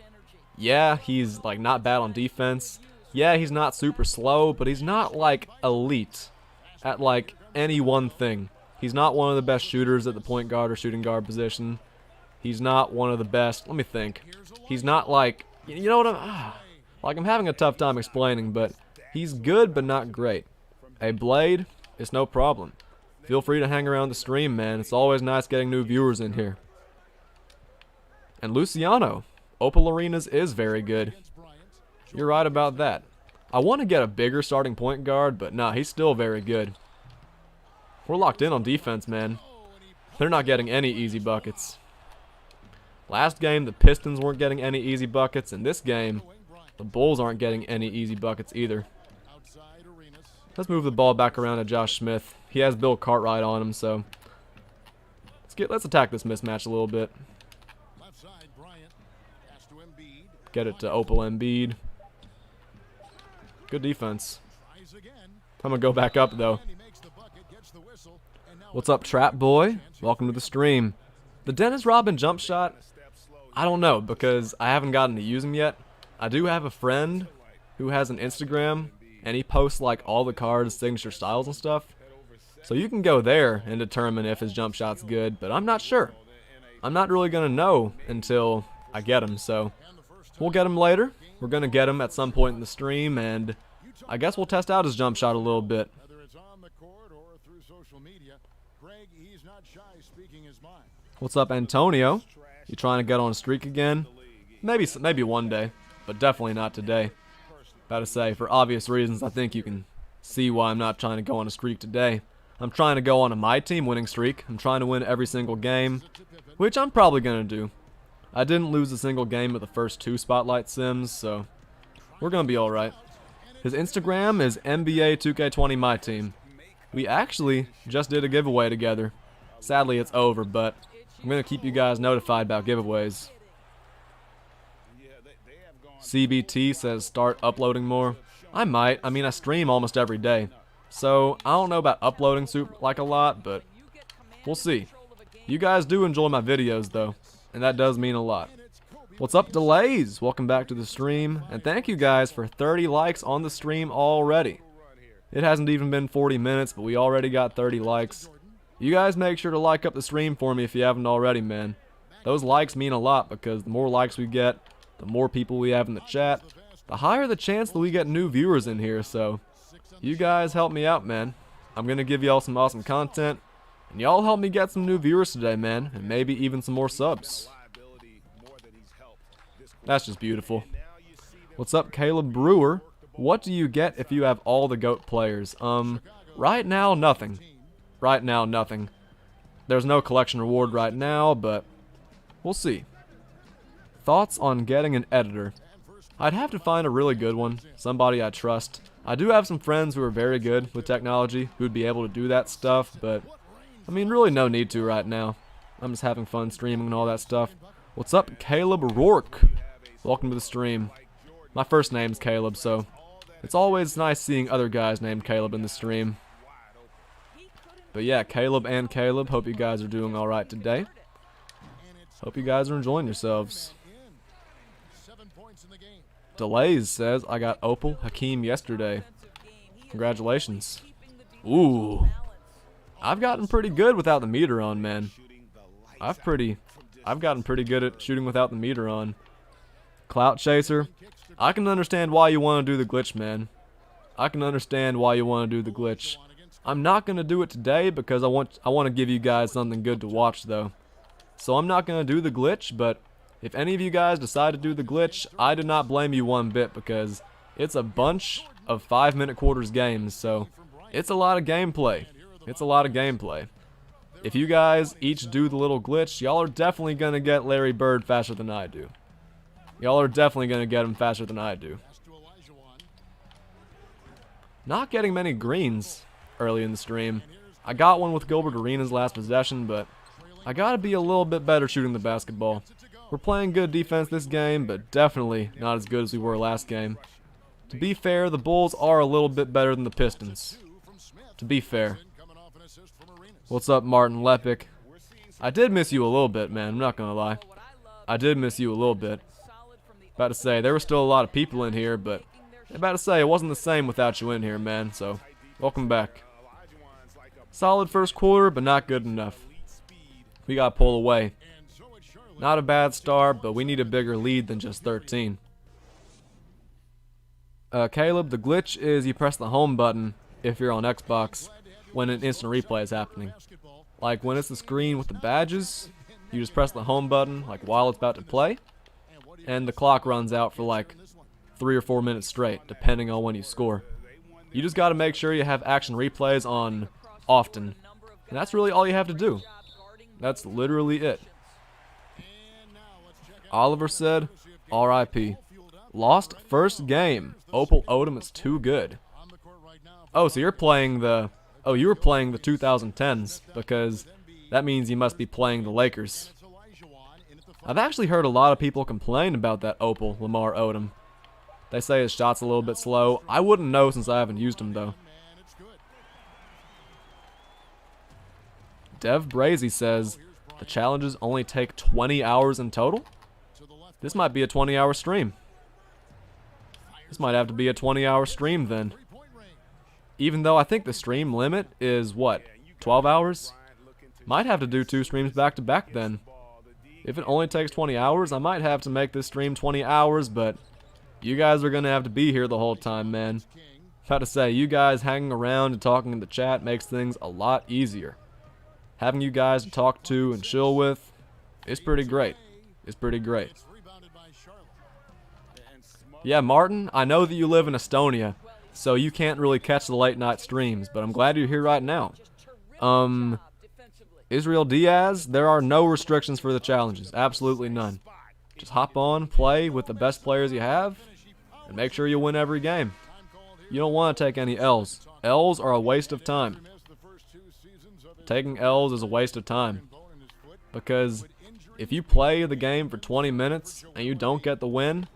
Yeah, he's like not bad on defense. Yeah, he's not super slow, but he's not like elite at like any one thing. He's not one of the best shooters at the point guard or shooting guard position. He's not one of the best. Let me think. He's not like, you know what I'm having a tough time explaining, but he's good but not great. Hey, Blade, it's no problem. Feel free to hang around the stream, man. It's always nice getting new viewers in here. And Luciano, Opal Arenas is very good. You're right about that. I want to get a bigger starting point guard, but nah, he's still very good. We're locked in on defense, man. They're not getting any easy buckets. Last game, the Pistons weren't getting any easy buckets. In this game, the Bulls aren't getting any easy buckets either. Let's move the ball back around to Josh Smith. He has Bill Cartwright on him, so let's attack this mismatch a little bit. Get it to Opal Embiid. Good defense. I'm going to go back up, though. What's up, Trap Boy? Welcome to the stream. The Dennis Rodman jump shot, I don't know, because I haven't gotten to use him yet. I do have a friend who has an Instagram, and he posts like all the cards, signature styles and stuff. So you can go there and determine if his jump shot's good, but I'm not sure. I'm not really going to know until I get him, so we'll get him later. We're going to get him at some point in the stream, and I guess we'll test out his jump shot a little bit. What's up, Antonio? You trying to get on a streak again? Maybe one day, but definitely not today. About to say, for obvious reasons, I think you can see why I'm not trying to go on a streak today. I'm trying to go on a MyTeam winning streak. I'm trying to win every single game, which I'm probably going to do. I didn't lose a single game of the first 2 Spotlight Sims, so we're going to be alright. His Instagram is NBA 2K20 MyTeam. We actually just did a giveaway together. Sadly, it's over, but I'm going to keep you guys notified about giveaways. CBT says start uploading more. I might. I mean, I stream almost every day. So, I don't know about uploading like a lot, but we'll see. You guys do enjoy my videos, though, and that does mean a lot. What's up, Delays? Welcome back to the stream, and thank you guys for 30 likes on the stream already. It hasn't even been 40 minutes, but we already got 30 likes. You guys make sure to like up the stream for me if you haven't already, man. Those likes mean a lot because the more likes we get, the more people we have in the chat, the higher the chance that we get new viewers in here, so you guys help me out, man. I'm going to give y'all some awesome content, and y'all help me get some new viewers today, man, and maybe even some more subs. That's just beautiful. What's up, Caleb Brewer? What do you get if you have all the GOAT players? Right now, nothing. Right now, nothing. There's no collection reward right now, but we'll see. Thoughts on getting an editor? I'd have to find a really good one, somebody I trust. I do have some friends who are very good with technology who'd be able to do that stuff, but I mean, really no need to right now. I'm just having fun streaming and all that stuff. What's up, Caleb Rourke? Welcome to the stream. My first name's Caleb, so it's always nice seeing other guys named Caleb in the stream. But yeah, Caleb and Caleb, hope you guys are doing alright today. Hope you guys are enjoying yourselves. Delays says, I got Opal Hakeem yesterday. Congratulations. Ooh. I've gotten pretty good without the meter on, man. I've gotten pretty good at shooting without the meter on. Clout Chaser. I can understand why you want to do the glitch, man. I can understand why you want to do the glitch. I'm not going to do it today because I want to give you guys something good to watch, though. So I'm not going to do the glitch, but if any of you guys decide to do the glitch, I do not blame you one bit because it's a bunch of 5-minute quarters games, so it's a lot of gameplay. It's a lot of gameplay. If you guys each do the little glitch, y'all are definitely going to get Larry Bird faster than I do. Y'all are definitely going to get him faster than I do. Not getting many greens early in the stream. I got one with Gilbert Arenas last possession, but I gotta be a little bit better shooting the basketball. We're playing good defense this game, but definitely not as good as we were last game. To be fair, the Bulls are a little bit better than the Pistons. To be fair. What's up, Martin Lepic? I did miss you a little bit, man. I'm not gonna lie. I did miss you a little bit. About to say, there were still a lot of people in here, but about to say, it wasn't the same without you in here, man, so welcome back. Solid first quarter, but not good enough. We gotta pull away. Not a bad start, but we need a bigger lead than just 13. Caleb, the glitch is you press the home button if you're on Xbox when an instant replay is happening. Like when it's the screen with the badges, you just press the home button like while it's about to play, and the clock runs out for like 3 or 4 minutes straight, depending on when you score. You just gotta make sure you have action replays on often. And that's really all you have to do. That's literally it. Oliver said, RIP. Lost first game. Opal Odom is too good. Oh, so you're playing the... Oh, you were playing the 2010s, because that means you must be playing the Lakers. I've actually heard a lot of people complain about that Opal Lamar Odom. They say his shot's a little bit slow. I wouldn't know since I haven't used him, though. Dev Brazy says the challenges only take 20 hours in total. This might be a 20-hour stream. This might have to be a 20-hour stream then. Even though I think the stream limit is, what, 12 hours? Might have to do 2 streams back to back then. If it only takes 20 hours, I might have to make this stream 20 hours, but you guys are going to have to be here the whole time, man. About to say, you guys hanging around and talking in the chat makes things a lot easier. Having you guys to talk to and chill with is pretty great. It's pretty great. Yeah, Martin, I know that you live in Estonia, so you can't really catch the late night streams, but I'm glad you're here right now. Israel Diaz, there are no restrictions for the challenges. Absolutely none. Just hop on, play with the best players you have, and make sure you win every game. You don't want to take any L's. L's are a waste of time. Taking L's is a waste of time. Because if you play the game for 20 minutes and you don't get the win,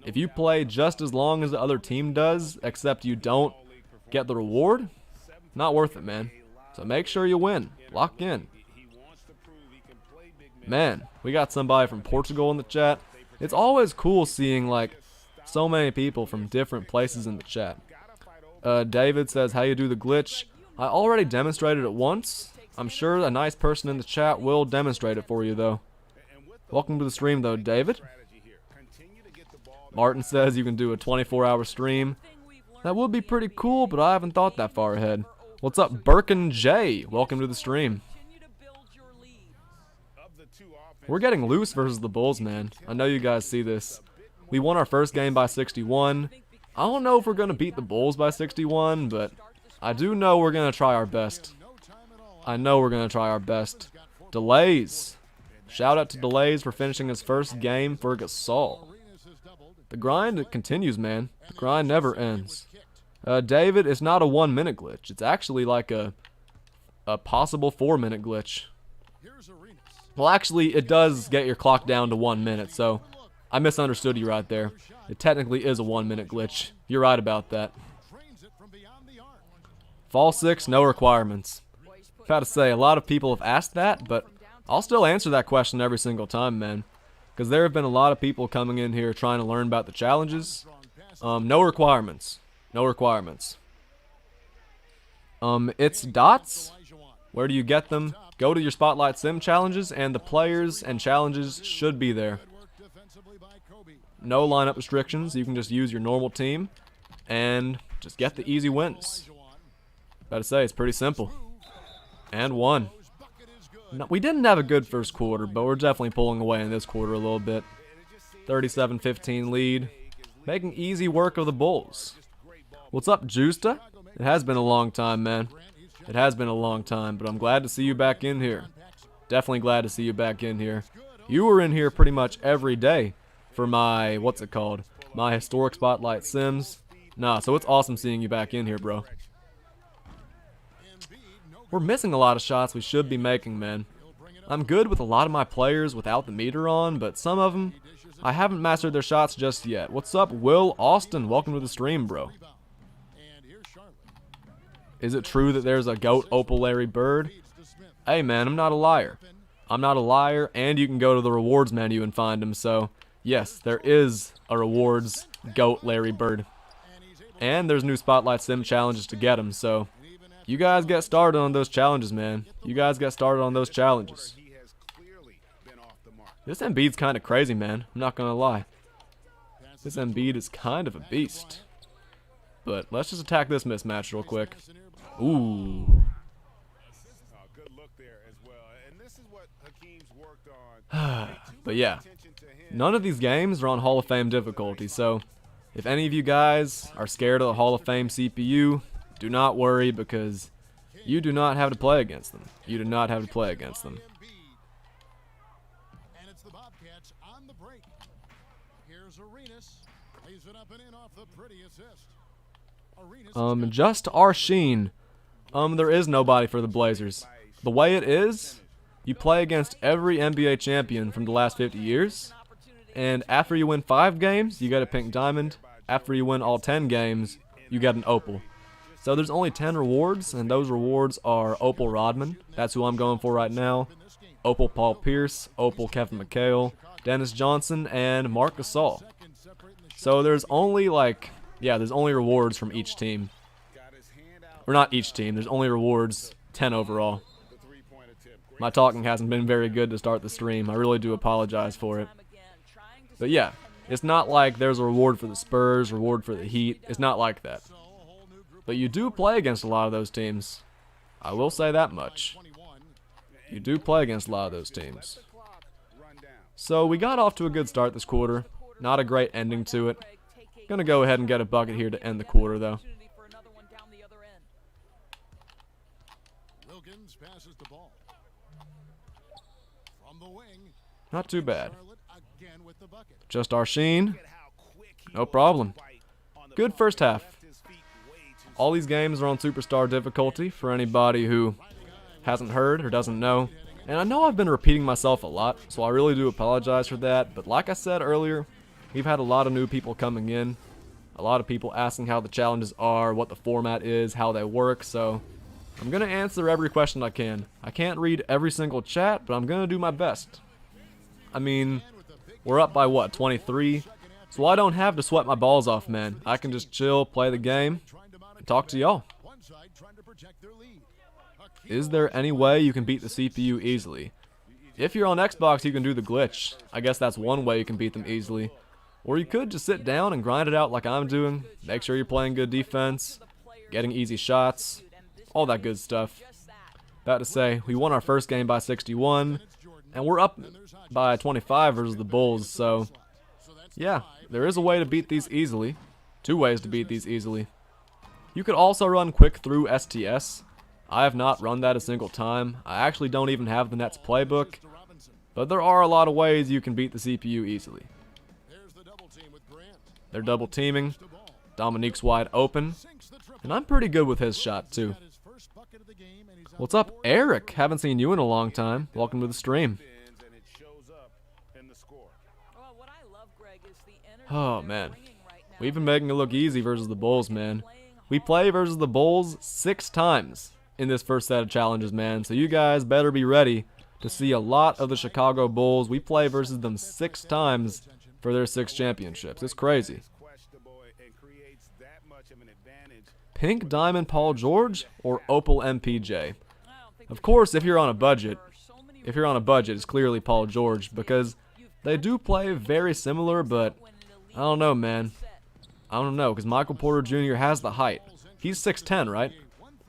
if you play just as long as the other team does, except you don't get the reward, not worth it, man. So make sure you win. Lock in. Man, we got somebody from Portugal in the chat. It's always cool seeing, like, so many people from different places in the chat. David says, how you do the glitch? I already demonstrated it once. I'm sure a nice person in the chat will demonstrate it for you, though. Welcome to the stream, though, David. Martin says you can do a 24-hour stream. That would be pretty cool, but I haven't thought that far ahead. What's up, Birkin J? Welcome to the stream. We're getting loose versus the Bulls, man. I know you guys see this. We won our first game by 61. I don't know if we're going to beat the Bulls by 61, but I do know we're going to try our best. I know we're going to try our best. Delays. Shout out to Delays for finishing his first game for Gasol. The grind continues, man. The grind never ends. David, it's not a 1-minute glitch. It's actually like a possible 4-minute glitch. Well, actually, it does get your clock down to 1 minute, so I misunderstood you right there. It technically is a 1-minute glitch. You're right about that. Fall 6, no requirements. Gotta say, a lot of people have asked that, but I'll still answer that question every single time, man. Because there have been a lot of people coming in here trying to learn about the challenges. No requirements. No requirements. It's dots. Where do you get them? Go to your Spotlight Sim challenges, and the players and challenges should be there. No lineup restrictions. You can just use your normal team and just get the easy wins. Gotta say, it's pretty simple. And won. No, we didn't have a good first quarter, but we're definitely pulling away in this quarter a little bit. 37-15 lead. Making easy work of the Bulls. What's up, Justa? It has been a long time, man. It has been a long time, but I'm glad to see you back in here. Definitely glad to see you back in here. You were in here pretty much every day for my, what's it called? My Historic Spotlight Sims. Nah, so it's awesome seeing you back in here, bro. We're missing a lot of shots we should be making, man. I'm good with a lot of my players without the meter on, but some of them, I haven't mastered their shots just yet. What's up, Will Austin? Welcome to the stream, bro. Is it true that there's a GOAT Opal Larry Bird? Hey, man, I'm not a liar. I'm not a liar, and you can go to the rewards menu and find him, so yes, there is a rewards GOAT Larry Bird. And there's new Spotlight Sim challenges to get him, so you guys get started on those challenges, man. You guys get started on those challenges. This Embiid's kind of crazy, man. I'm not gonna lie. This Embiid is kind of a beast. But let's just attack this mismatch real quick. Ooh. But yeah, none of these games are on Hall of Fame difficulty, so if any of you guys are scared of the Hall of Fame CPU, do not worry, because you do not have to play against them. You do not have to play against them. Just Arsheen. There is nobody for the Blazers. The way it is, you play against every NBA champion from the last 50 years, and after you win 5 games, you get a pink diamond. After you win all 10 games, you get an opal. So there's only 10 rewards, and those rewards are Opal Rodman. That's who I'm going for right now. Opal Paul Pierce, Opal Kevin McHale, Dennis Johnson, and Marc Gasol. So there's only there's only rewards from each team. Or not each team, there's only rewards, 10 overall. My talking hasn't been very good to start the stream. I really do apologize for it. But yeah, it's not like there's a reward for the Spurs, reward for the Heat. It's not like that. But you do play against a lot of those teams. I will say that much. You do play against a lot of those teams. So we got off to a good start this quarter. Not a great ending to it. Gonna go ahead and get a bucket here to end the quarter though. Not too bad. Just Arsene. No problem. Good first half. All these games are on Superstar difficulty for anybody who hasn't heard or doesn't know. And I know I've been repeating myself a lot, so I really do apologize for that. But like I said earlier, we've had a lot of new people coming in. A lot of people asking how the challenges are, what the format is, how they work. So I'm going to answer every question I can. I can't read every single chat, but I'm going to do my best. I mean, we're up by what, 23? So I don't have to sweat my balls off, man. I can just chill, play the game, and talk to y'all. Is there any way you can beat the CPU easily? If you're on Xbox, you can do the glitch. I guess that's one way you can beat them easily. Or you could just sit down and grind it out like I'm doing. Make sure you're playing good defense, getting easy shots, all that good stuff. About to say, we won our first game by 61, and we're up by 25 versus the Bulls, so yeah, there is a way to beat these easily. 2 ways to beat these easily. You could also run quick through STS. I have not run that a single time. I actually don't even have the Nets playbook, but there are a lot of ways you can beat the CPU easily. They're double teaming. Dominique's wide open, and I'm pretty good with his shot too. What's up, Eric? Haven't seen you in a long time. Welcome to the stream. Oh man, we've been making it look easy versus the Bulls, man. We play versus the Bulls 6 times in this first set of challenges, man. So you guys better be ready to see a lot of the Chicago Bulls. We play versus them 6 times for their 6 championships. It's crazy. Pink Diamond Paul George or Opal MPJ? Of course, if you're on a budget, it's clearly Paul George because they do play very similar, but I don't know, man. I don't know, because Michael Porter Jr. has the height. He's 6'10", right?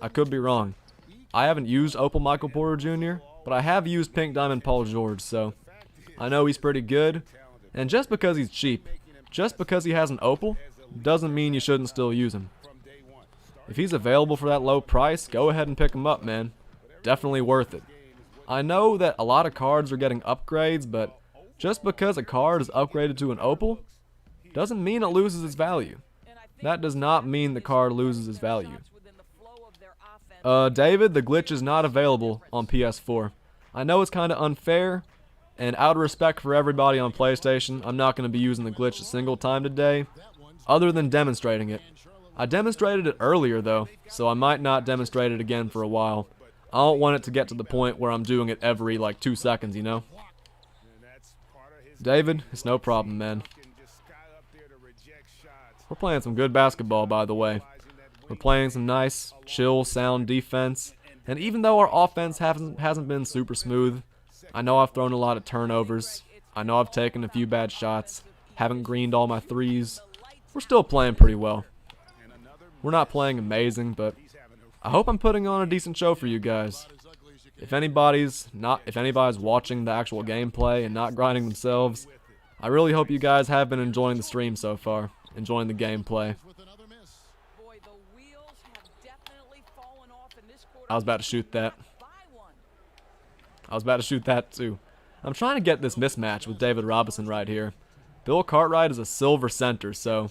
I could be wrong. I haven't used Opal Michael Porter Jr., but I have used Pink Diamond Paul George, so I know he's pretty good. And just because he's cheap, just because he has an Opal, doesn't mean you shouldn't still use him. If he's available for that low price, go ahead and pick him up, man. Definitely worth it. I know that a lot of cards are getting upgrades, but just because a card is upgraded to an Opal, doesn't mean it loses its value. That does not mean the card loses its value. David, the glitch is not available on PS4. I know it's kind of unfair, and out of respect for everybody on PlayStation, I'm not going to be using the glitch a single time today, other than demonstrating it. I demonstrated it earlier though, so I might not demonstrate it again for a while. I don't want it to get to the point where I'm doing it every 2 seconds, you know? David, it's no problem, man. We're playing some good basketball, by the way. We're playing some nice, chill, sound defense. And even though our offense hasn't been super smooth, I know I've thrown a lot of turnovers. I know I've taken a few bad shots. Haven't greened all my threes. We're still playing pretty well. We're not playing amazing, but I hope I'm putting on a decent show for you guys. If anybody's watching the actual gameplay and not grinding themselves, I really hope you guys have been enjoying the stream so far, enjoying the gameplay. I was about to shoot that. I was about to shoot that too. I'm trying to get this mismatch with David Robinson right here. Bill Cartwright is a silver center, so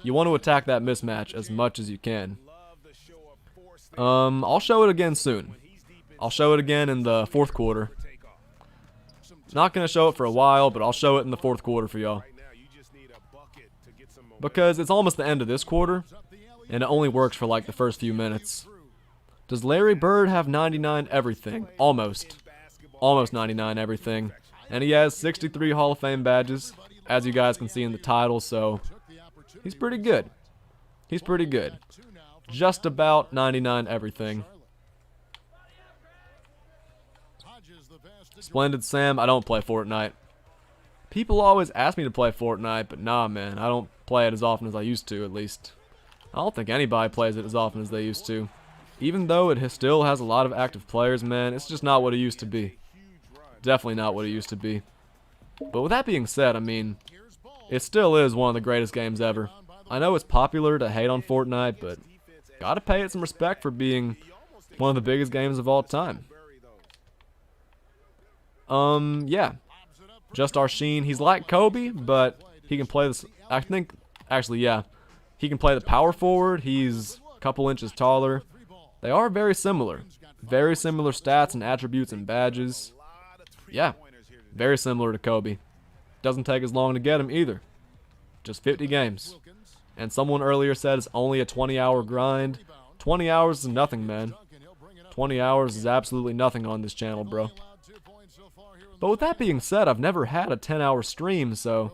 you want to attack that mismatch as much as you can. I'll show it again soon. I'll show it again in the 4th quarter. Not going to show it for a while, but I'll show it in the 4th quarter for y'all. Because it's almost the end of this quarter, and it only works for like the first few minutes. Does Larry Bird have 99 everything? Almost. Almost 99 everything. And he has 63 Hall of Fame badges, as you guys can see in the title, so he's pretty good. He's pretty good. Just about 99 everything. Splendid Sam, I don't play Fortnite. People always ask me to play Fortnite, but nah, man, I don't play it as often as I used to, at least. I don't think anybody plays it as often as they used to. Even though it still has a lot of active players, man, it's just not what it used to be. Definitely not what it used to be. But with that being said, I mean, it still is one of the greatest games ever. I know it's popular to hate on Fortnite, but gotta pay it some respect for being one of the biggest games of all time. Yeah. Just our Sheen. He's like Kobe, but he can play this. I think, actually, yeah. He can play the power forward. He's a couple inches taller. They are very similar. Very similar stats and attributes and badges. Yeah. Very similar to Kobe. Doesn't take as long to get him either. Just 50 games. And someone earlier said it's only a 20-hour grind. 20 hours is nothing, man. 20 hours is absolutely nothing on this channel, bro. But with that being said, I've never had a 10-hour stream, so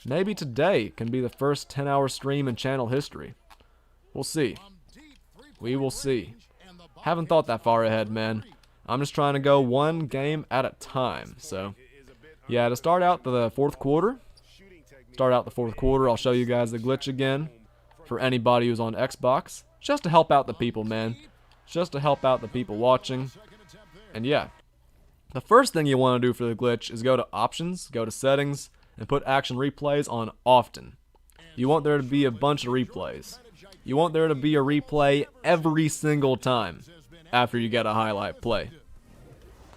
maybe today can be the first 10-hour stream in channel history. We'll see. We will see. Haven't thought that far ahead, man. I'm just trying to go one game at a time, so yeah, to start out the fourth quarter, I'll show you guys the glitch again for anybody who's on Xbox, just to help out the people, man. Just to help out the people watching. And yeah, the first thing you want to do for the glitch is go to options, go to settings, and put action replays on often. You want there to be a bunch of replays. You want there to be a replay every single time after you get a highlight play.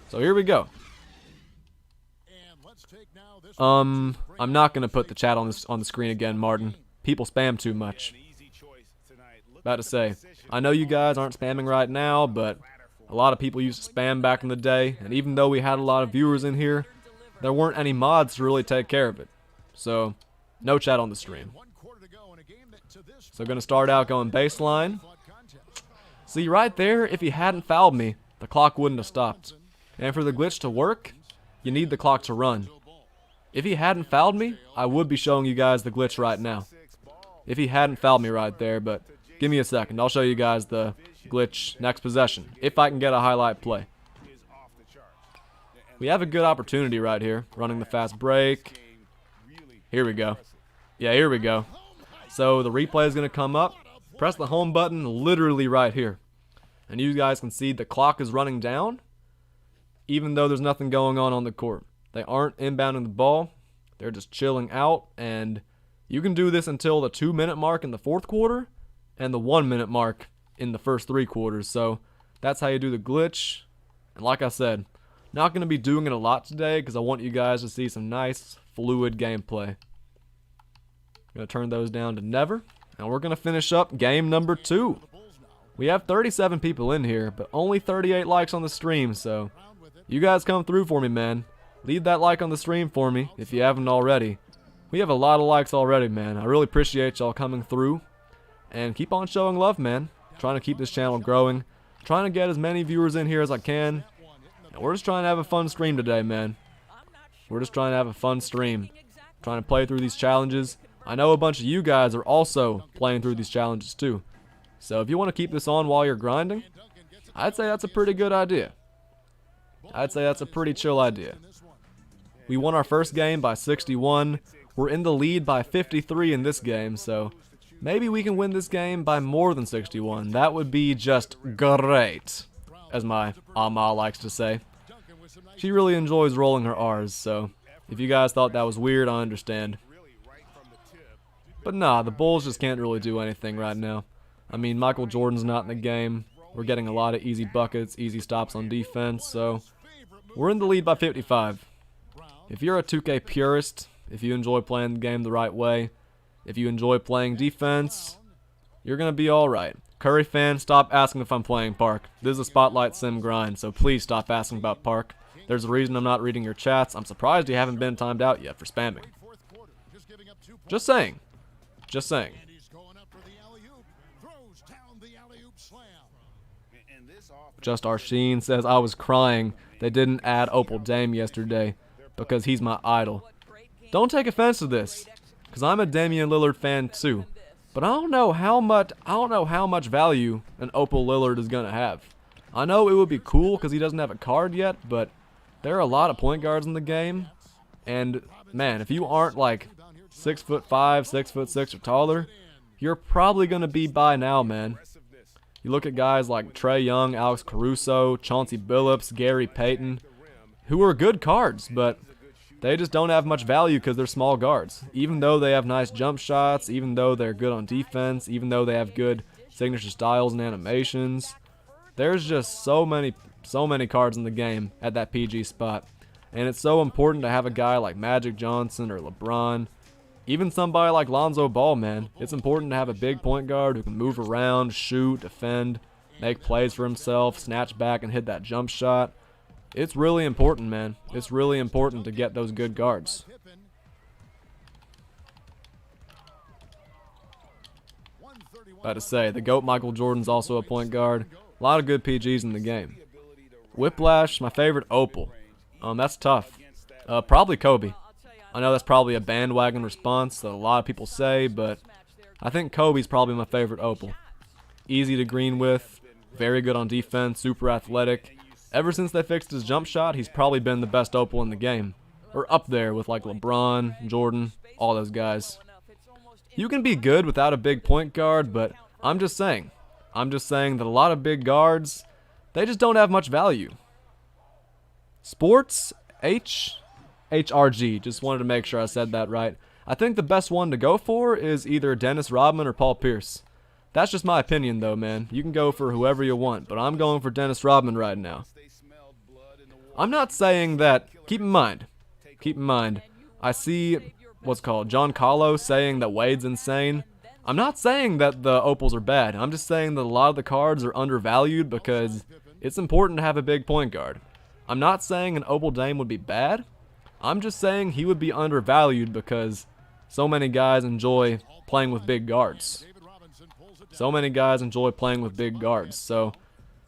So here we go. I'm not gonna put the chat on the screen again, Martin. People spam too much. About to say, I know you guys aren't spamming right now, but a lot of people used to spam back in the day, and even though we had a lot of viewers in here, there weren't any mods to really take care of it. So, no chat on the stream. So gonna start out going baseline. See right there, if he hadn't fouled me, the clock wouldn't have stopped. And for the glitch to work, you need the clock to run. If he hadn't fouled me, I would be showing you guys the glitch right now. If he hadn't fouled me right there, but give me a second. I'll show you guys the glitch next possession, if I can get a highlight play. We have a good opportunity right here, running the fast break. Here we go. Yeah, here we go. So the replay is going to come up. Press the home button literally right here. And you guys can see the clock is running down, even though there's nothing going on the court. They aren't inbounding the ball. They're just chilling out. And you can do this until the 2-minute mark in the fourth quarter and the 1-minute mark in the first 3 quarters. So that's how you do the glitch. And like I said, not going to be doing it a lot today because I want you guys to see some nice, fluid gameplay. I'm going to turn those down to never. And we're going to finish up game number 2. We have 37 people in here, but only 38 likes on the stream. So you guys come through for me, man. Leave that like on the stream for me if you haven't already. We have a lot of likes already, man. I really appreciate y'all coming through. And keep on showing love, man. Trying to keep this channel growing. Trying to get as many viewers in here as I can. And we're just trying to have a fun stream today, man. We're just trying to have a fun stream. Trying to play through these challenges. I know a bunch of you guys are also playing through these challenges too. So if you want to keep this on while you're grinding, I'd say that's a pretty good idea. I'd say that's a pretty chill idea. We won our first game by 61. We're in the lead by 53 in this game, so maybe we can win this game by more than 61. That would be just great, as my Ama likes to say. She really enjoys rolling her R's, so if you guys thought that was weird, I understand. But nah, the Bulls just can't really do anything right now. I mean, Michael Jordan's not in the game. We're getting a lot of easy buckets, easy stops on defense, so we're in the lead by 55. If you're a 2K purist, if you enjoy playing the game the right way, if you enjoy playing defense, you're going to be alright. Curry fan, stop asking if I'm playing Park. This is a Spotlight Sim grind, so please stop asking about Park. There's a reason I'm not reading your chats. I'm surprised you haven't been timed out yet for spamming. Just saying. Just saying. Just Arsheen says, I was crying they didn't add Opal Dame yesterday because he's my idol. Don't take offense to this, because I'm a Damian Lillard fan too. But I don't know how much value an Opal Lillard is gonna have. I know it would be cool because he doesn't have a card yet, but there are a lot of point guards in the game, and man, if you aren't like 6'5", 6'6" or taller, you're probably gonna be by now, man. You look at guys like Trae Young, Alex Caruso, Chauncey Billups, Gary Payton, who are good cards, but they just don't have much value because they're small guards. Even though they have nice jump shots, even though they're good on defense, even though they have good signature styles and animations, there's just so many cards in the game at that PG spot. And it's so important to have a guy like Magic Johnson or LeBron, even somebody like Lonzo Ball, man. It's important to have a big point guard who can move around, shoot, defend, make plays for himself, snatch back and hit that jump shot. It's really important, man. It's really important to get those good guards. About to say, the GOAT Michael Jordan's also a point guard. A lot of good PGs in the game. Whiplash, my favorite Opal. That's tough. Probably Kobe. I know that's probably a bandwagon response that a lot of people say, but I think Kobe's probably my favorite Opal. Easy to green with, very good on defense, super athletic. Ever since they fixed his jump shot, he's probably been the best Opal in the game. Or up there with like LeBron, Jordan, all those guys. You can be good without a big point guard, but I'm just saying that a lot of big guards, they just don't have much value. Sports, HRG, just wanted to make sure I said that right. I think the best one to go for is either Dennis Rodman or Paul Pierce. That's just my opinion though, man. You can go for whoever you want, but I'm going for Dennis Rodman right now. I'm not saying that, keep in mind, I see what's called John Kahlo saying that Wade's insane. I'm not saying that the Opals are bad. I'm just saying that a lot of the cards are undervalued because it's important to have a big point guard. I'm not saying an Opal Dame would be bad. I'm just saying he would be undervalued because so many guys enjoy playing with big guards. So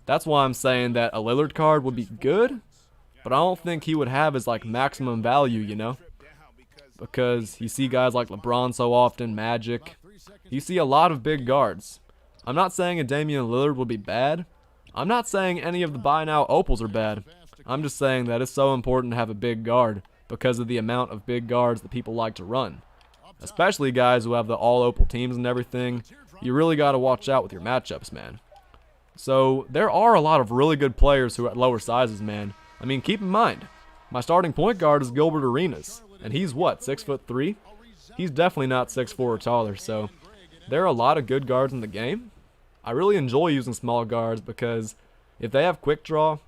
that's why I'm saying that a Lillard card would be good, but I don't think he would have his like maximum value, you know? Because you see guys like LeBron so often, Magic. You see a lot of big guards. I'm not saying a Damian Lillard would be bad. I'm not saying any of the buy now Opals are bad. I'm just saying that it's so important to have a big guard because of the amount of big guards that people like to run. Especially guys who have the all Opal teams and everything. You really got to watch out with your matchups, man. So there are a lot of really good players who are at lower sizes, man. I mean, keep in mind, my starting point guard is Gilbert Arenas, and he's what, 6'3"? He's definitely not 6'4" or taller, so there are a lot of good guards in the game. I really enjoy using small guards because if they have quick draw,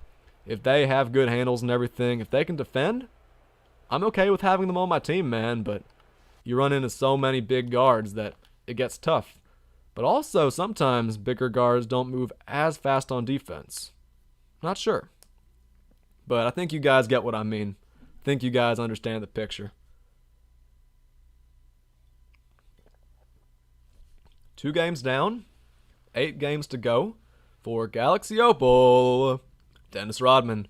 if they have good handles and everything, if they can defend, I'm okay with having them on my team, man, but you run into so many big guards that it gets tough. But also, sometimes bigger guards don't move as fast on defense. Not sure. But I think you guys get what I mean. I think you guys understand the picture. 2 games down, 8 games to go for Galaxy Opal Dennis Rodman.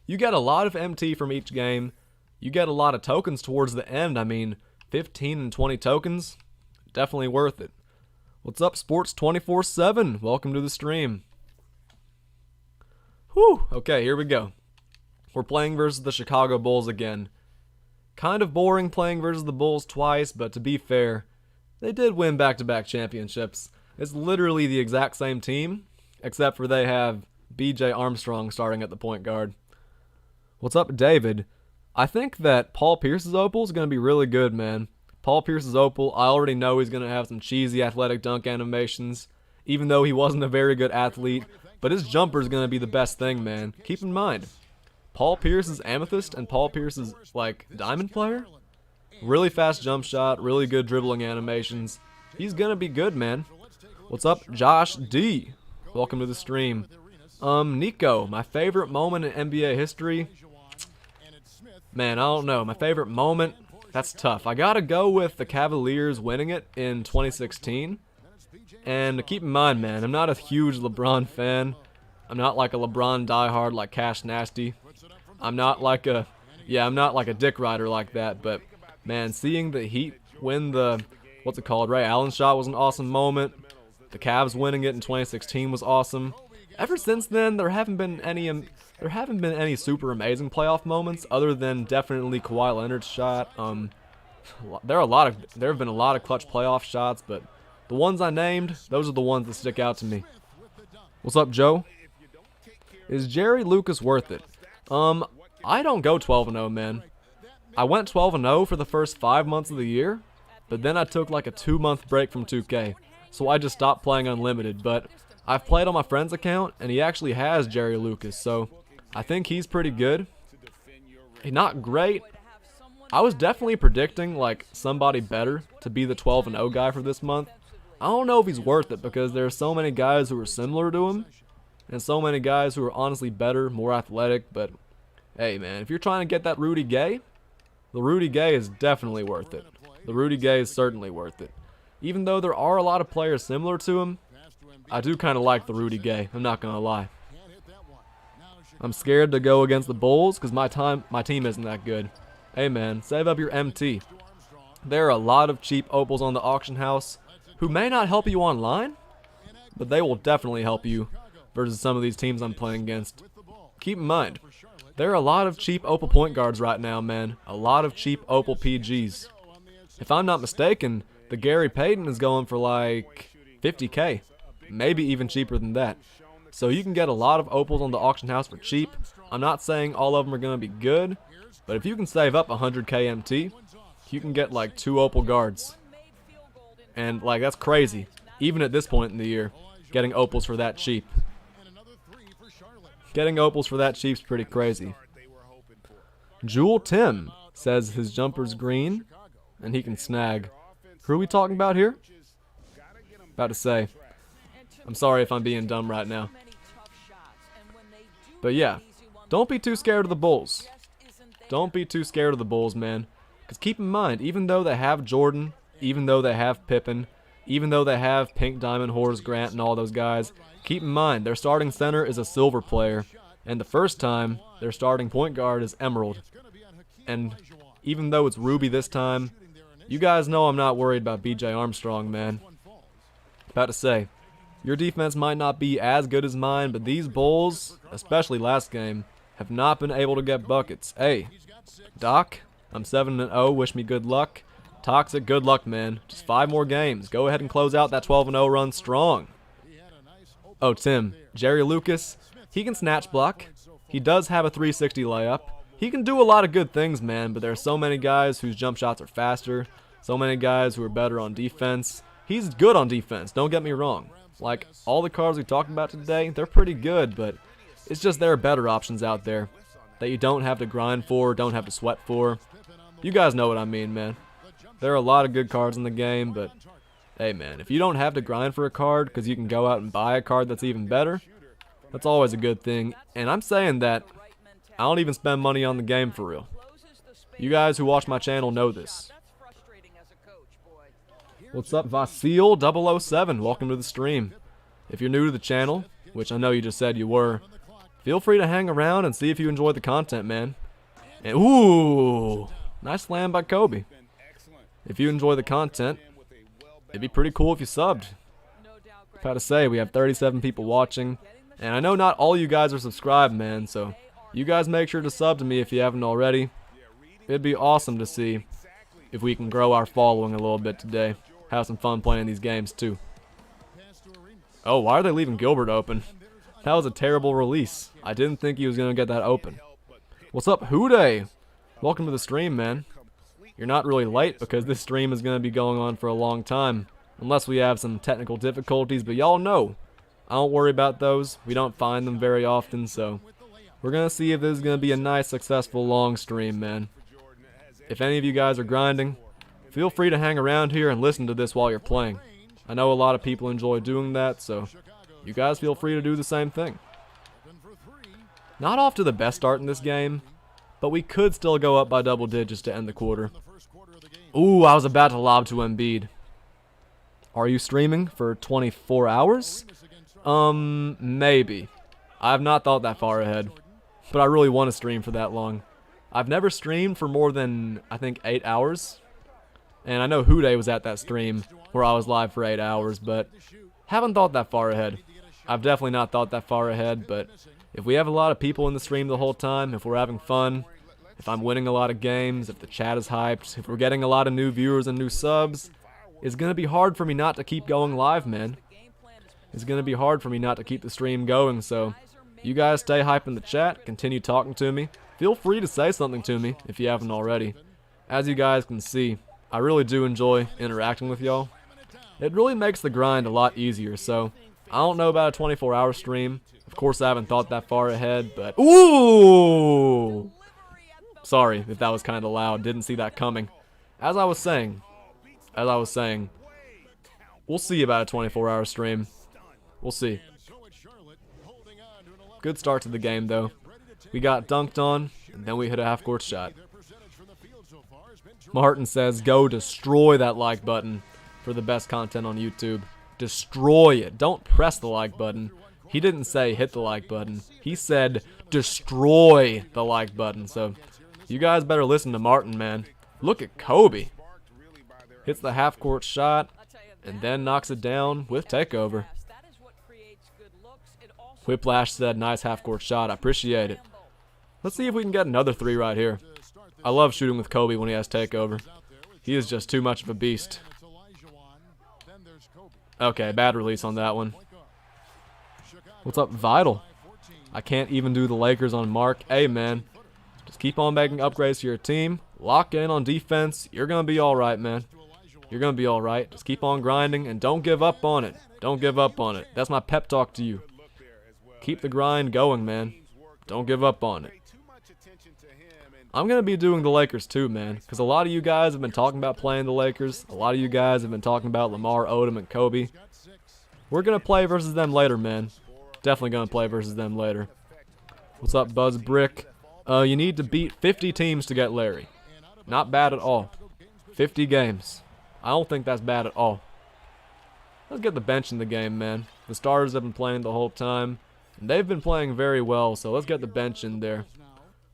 You get a lot of MT from each game. You get a lot of tokens towards the end. I mean, 15 and 20 tokens, definitely worth it. What's up, Sports 24/7? Welcome to the stream. Whew, okay, here we go. We're playing versus the Chicago Bulls again. Kind of boring playing versus the Bulls twice, but to be fair, they did win back-to-back championships. It's literally the exact same team, except for they have BJ Armstrong starting at the point guard. What's up, David? I think that Paul Pierce's Opal is going to be really good, man. Paul Pierce's Opal, I already know he's going to have some cheesy athletic dunk animations, even though he wasn't a very good athlete, but his jumper is going to be the best thing, man. Keep in mind, Paul Pierce's Amethyst and Paul Pierce's, like, Diamond player, really fast jump shot, really good dribbling animations. He's going to be good, man. What's up, Josh D? Welcome to the stream. Nico, my favorite moment in NBA history? Man, I don't know. My favorite moment? That's tough. I gotta go with the Cavaliers winning it in 2016. And keep in mind, man, I'm not a huge LeBron fan. I'm not like a LeBron diehard like Cash Nasty. I'm not like a dick rider like that, but man, seeing the Heat win the, Ray Allen shot was an awesome moment. The Cavs winning it in 2016 was awesome. Ever since then, there haven't been any super amazing playoff moments other than definitely Kawhi Leonard's shot. There have been a lot of clutch playoff shots, but the ones I named, those are the ones that stick out to me. What's up, Joe? Is Jerry Lucas worth it? I don't go 12-0, man. I went 12-0 for the first 5 months of the year, but then I took like a 2-month break from 2K, so I just stopped playing Unlimited, but I've played on my friend's account, and he actually has Jerry Lucas, so I think he's pretty good. He's not great. I was definitely predicting like somebody better to be the 12-0 guy for this month. I don't know if he's worth it because there are so many guys who are similar to him, and so many guys who are honestly better, more athletic, but hey man, if you're trying to get that Rudy Gay, the Rudy Gay is definitely worth it. The Rudy Gay is certainly worth it. Even though there are a lot of players similar to him, I do kind of like the Rudy Gay, I'm not going to lie. I'm scared to go against the Bulls because my team isn't that good. Hey man, save up your MT. There are a lot of cheap opals on the auction house who may not help you online, but they will definitely help you versus some of these teams I'm playing against. Keep in mind, there are a lot of cheap opal point guards right now, man. A lot of cheap opal PGs. If I'm not mistaken, the Gary Payton is going for like 50K, maybe even cheaper than that. So you can get a lot of opals on the auction house for cheap. I'm not saying all of them are going to be good, but if you can save up 100K MT, you can get like 2 opal guards. And like that's crazy, even at this point in the year, getting opals for that cheap. Getting opals for that cheap's pretty crazy. Jewel Tim says his jumper's green, and he can snag. Who are we talking about here? About to say. I'm sorry if I'm being dumb right now. But yeah, don't be too scared of the Bulls. Don't be too scared of the Bulls, man. Because keep in mind, even though they have Jordan, even though they have Pippen, even though they have Pink Diamond, Horace Grant, and all those guys, keep in mind their starting center is a silver player, and the first time their starting point guard is Emerald. And even though it's Ruby this time, you guys know I'm not worried about BJ Armstrong, man. About to say, your defense might not be as good as mine, but these Bulls, especially last game, have not been able to get buckets. Hey, Doc, I'm 7-0, wish me good luck. Toxic, good luck, man. Just 5 more games. Go ahead and close out that 12-0 run strong. Oh, Tim, Jerry Lucas, he can snatch block. He does have a 360 layup. He can do a lot of good things, man, but there are so many guys whose jump shots are faster, so many guys who are better on defense. He's good on defense, don't get me wrong. Like, all the cards we talked about today, they're pretty good, but it's just there are better options out there that you don't have to grind for, don't have to sweat for. You guys know what I mean, man. There are a lot of good cards in the game, but hey, man, if you don't have to grind for a card because you can go out and buy a card that's even better, that's always a good thing. And I'm saying that I don't even spend money on the game for real. You guys who watch my channel know this. What's up, Vasil007? Welcome to the stream. If you're new to the channel, which I know you just said you were, feel free to hang around and see if you enjoy the content, man. And ooh, nice slam by Kobe. If you enjoy the content, it'd be pretty cool if you subbed. About to say, we have 37 people watching, and I know not all you guys are subscribed, man, so you guys make sure to sub to me if you haven't already. It'd be awesome to see if we can grow our following a little bit today. Have some fun playing these games, too. Oh, why are they leaving Gilbert open? That was a terrible release. I didn't think he was going to get that open. What's up, Houday? Welcome to the stream, man. You're not really late because this stream is going to be going on for a long time. Unless we have some technical difficulties, but y'all know. I don't worry about those. We don't find them very often, so we're going to see if this is going to be a nice, successful, long stream, man. If any of you guys are grinding, feel free to hang around here and listen to this while you're playing. I know a lot of people enjoy doing that, so you guys feel free to do the same thing. Not off to the best start in this game, but we could still go up by double digits to end the quarter. Ooh, I was about to lob to Embiid. Are you streaming for 24 hours? Maybe. I've not thought that far ahead, but I really want to stream for that long. I've never streamed for more than, I think, 8 hours. And I know Houday was at that stream where I was live for 8 hours, but haven't thought that far ahead. I've definitely not thought that far ahead, but if we have a lot of people in the stream the whole time, if we're having fun, if I'm winning a lot of games, if the chat is hyped, if we're getting a lot of new viewers and new subs, it's going to be hard for me not to keep going live, man. It's going to be hard for me not to keep the stream going, so you guys stay hype in the chat, continue talking to me. Feel free to say something to me if you haven't already. As you guys can see, I really do enjoy interacting with y'all. It really makes the grind a lot easier, so I don't know about a 24-hour stream. Of course, I haven't thought that far ahead, but... Ooh! Sorry if that was kind of loud. Didn't see that coming. As I was saying, we'll see about a 24-hour stream. We'll see. Good start to the game, though. We got dunked on, and then we hit a half-court shot. Martin says, go destroy that like button for the best content on YouTube. Destroy it. Don't press the like button. He didn't say hit the like button. He said destroy the like button. So you guys better listen to Martin, man. Look at Kobe. Hits the half-court shot and then knocks it down with takeover. Whiplash said, nice half-court shot. I appreciate it. Let's see if we can get another three right here. I love shooting with Kobe when he has takeover. He is just too much of a beast. Okay, bad release on that one. What's up, Vital? I can't even do the Lakers on Mark. Hey, man. Just keep on making upgrades to your team. Lock in on defense. You're going to be alright, man. You're going to be alright. Just keep on grinding and don't give up on it. Don't give up on it. That's my pep talk to you. Keep the grind going, man. Don't give up on it. I'm going to be doing the Lakers too, man, because a lot of you guys have been talking about playing the Lakers. A lot of you guys have been talking about Lamar Odom and Kobe. We're going to play versus them later, man. Definitely going to play versus them later. What's up, Buzz Brick? You need to beat 50 teams to get Larry. Not bad at all. 50 games. I don't think that's bad at all. Let's get the bench in the game, man. The starters have been playing the whole time, and they've been playing very well, so let's get the bench in there.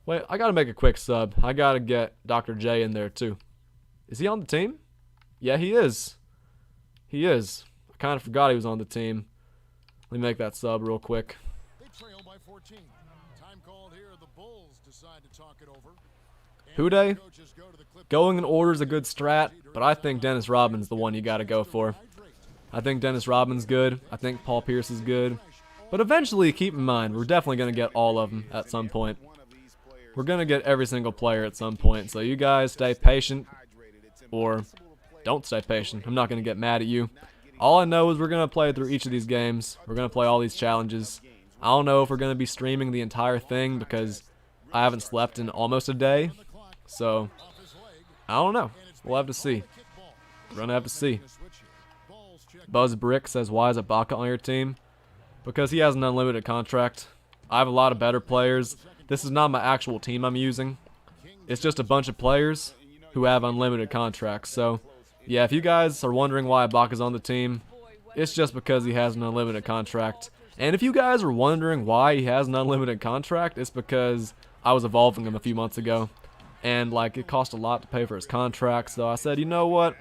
Wait, I gotta make a quick sub. I gotta get Dr. J in there too. Is he on the team? Yeah, he is. He is. I kind of forgot he was on the team. Let me make that sub real quick. Houday? Going in order is a good strat, but I think Dennis Rodman's the one you gotta go for. I think Dennis Rodman's good. I think Paul Pierce is good. But eventually, keep in mind, we're definitely gonna get all of them at some point. We're going to get every single player at some point, so you guys stay patient, or don't stay patient. I'm not going to get mad at you. All I know is we're going to play through each of these games. We're going to play all these challenges. I don't know if we're going to be streaming the entire thing because I haven't slept in almost a day, so I don't know. We'll have to see. We're going to have to see. Buzz Brick says, why is Ibaka on your team? Because he has an unlimited contract. I have a lot of better players. This is not my actual team I'm using. It's just a bunch of players who have unlimited contracts. So, yeah, if you guys are wondering why Ibaka's on the team, it's just because he has an unlimited contract. And if you guys are wondering why he has an unlimited contract, it's because I was evolving him a few months ago. And, like, it cost a lot to pay for his contract. So I said, you know what?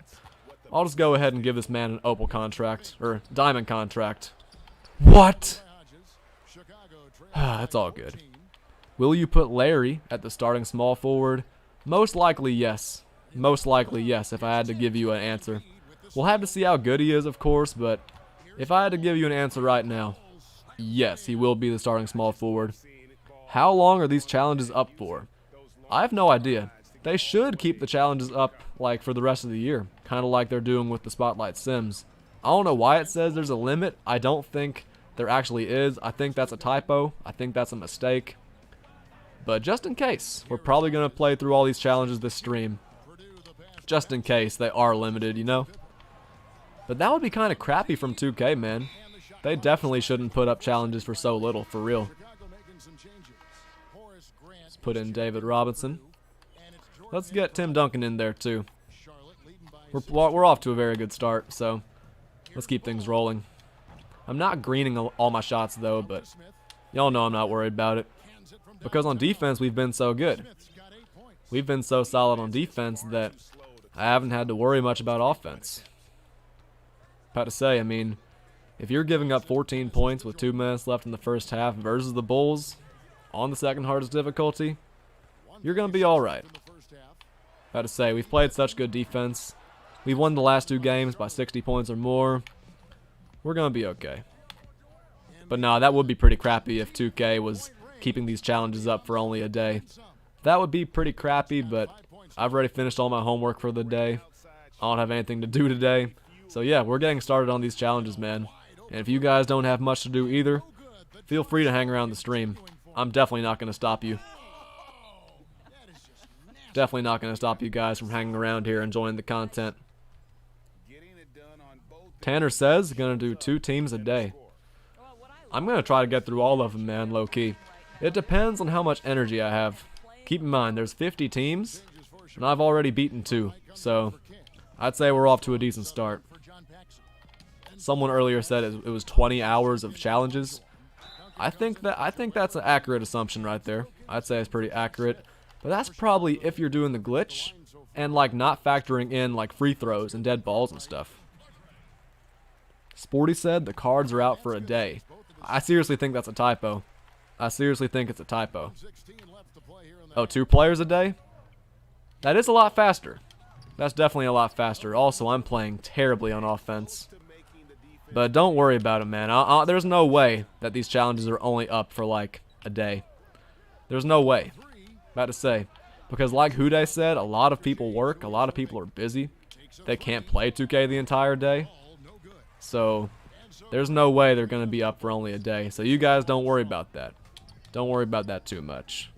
I'll just go ahead and give this man an Opal contract, or Diamond contract. What? That's all good. Will you put Larry at the starting small forward? Most likely, yes. Most likely, yes, if I had to give you an answer. We'll have to see how good he is, of course, but if I had to give you an answer right now, yes, he will be the starting small forward. How long are these challenges up for? I have no idea. They should keep the challenges up, like, for the rest of the year, kind of like they're doing with the Spotlight Sims. I don't know why it says there's a limit. I don't think there actually is. I think that's a typo. I think that's a mistake. But just in case, we're probably going to play through all these challenges this stream. Just in case they are limited, you know? But that would be kind of crappy from 2K, man. They definitely shouldn't put up challenges for so little, for real. Let's put in David Robinson. Let's get Tim Duncan in there, too. We're off to a very good start, so Let's keep things rolling. I'm not greening all my shots though, but y'all know I'm not worried about it. Because on defense, we've been so good. We've been so solid on defense that I haven't had to worry much about offense. About to say, I mean, if you're giving up 14 points with 2 minutes left in the first half versus the Bulls on the second hardest difficulty, you're going to be alright. About to say, we've played such good defense. We've won the last 2 games by 60 points or more. We're going to be okay. But nah, that would be pretty crappy if 2K was keeping these challenges up for only a day. That would be pretty crappy, but I've already finished all my homework for the day. I don't have anything to do today. So yeah, we're getting started on these challenges, man. And if you guys don't have much to do either, feel free to hang around the stream. I'm definitely not going to stop you. Definitely not going to stop you guys from hanging around here enjoying the content. Tanner says going to do 2 teams a day. I'm going to try to get through all of them, man, low-key. It depends on how much energy I have. Keep in mind, there's 50 teams, and I've already beaten 2, so I'd say we're off to a decent start. Someone earlier said it was 20 hours of challenges. I think that's an accurate assumption right there. I'd say it's pretty accurate, but that's probably if you're doing the glitch and like not factoring in like free throws and dead balls and stuff. Sporty said the cards are out for a day. I seriously think that's a typo. I seriously think it's a typo. Oh, 2 players a day? That is a lot faster. That's definitely a lot faster. Also, I'm playing terribly on offense. But don't worry about it, man. There's no way that these challenges are only up for like a day. There's no way. About to say. Because like Hude said, a lot of people work. A lot of people are busy. They can't play 2K the entire day. So there's no way they're going to be up for only a day. So you guys don't worry about that. Don't worry about that too much.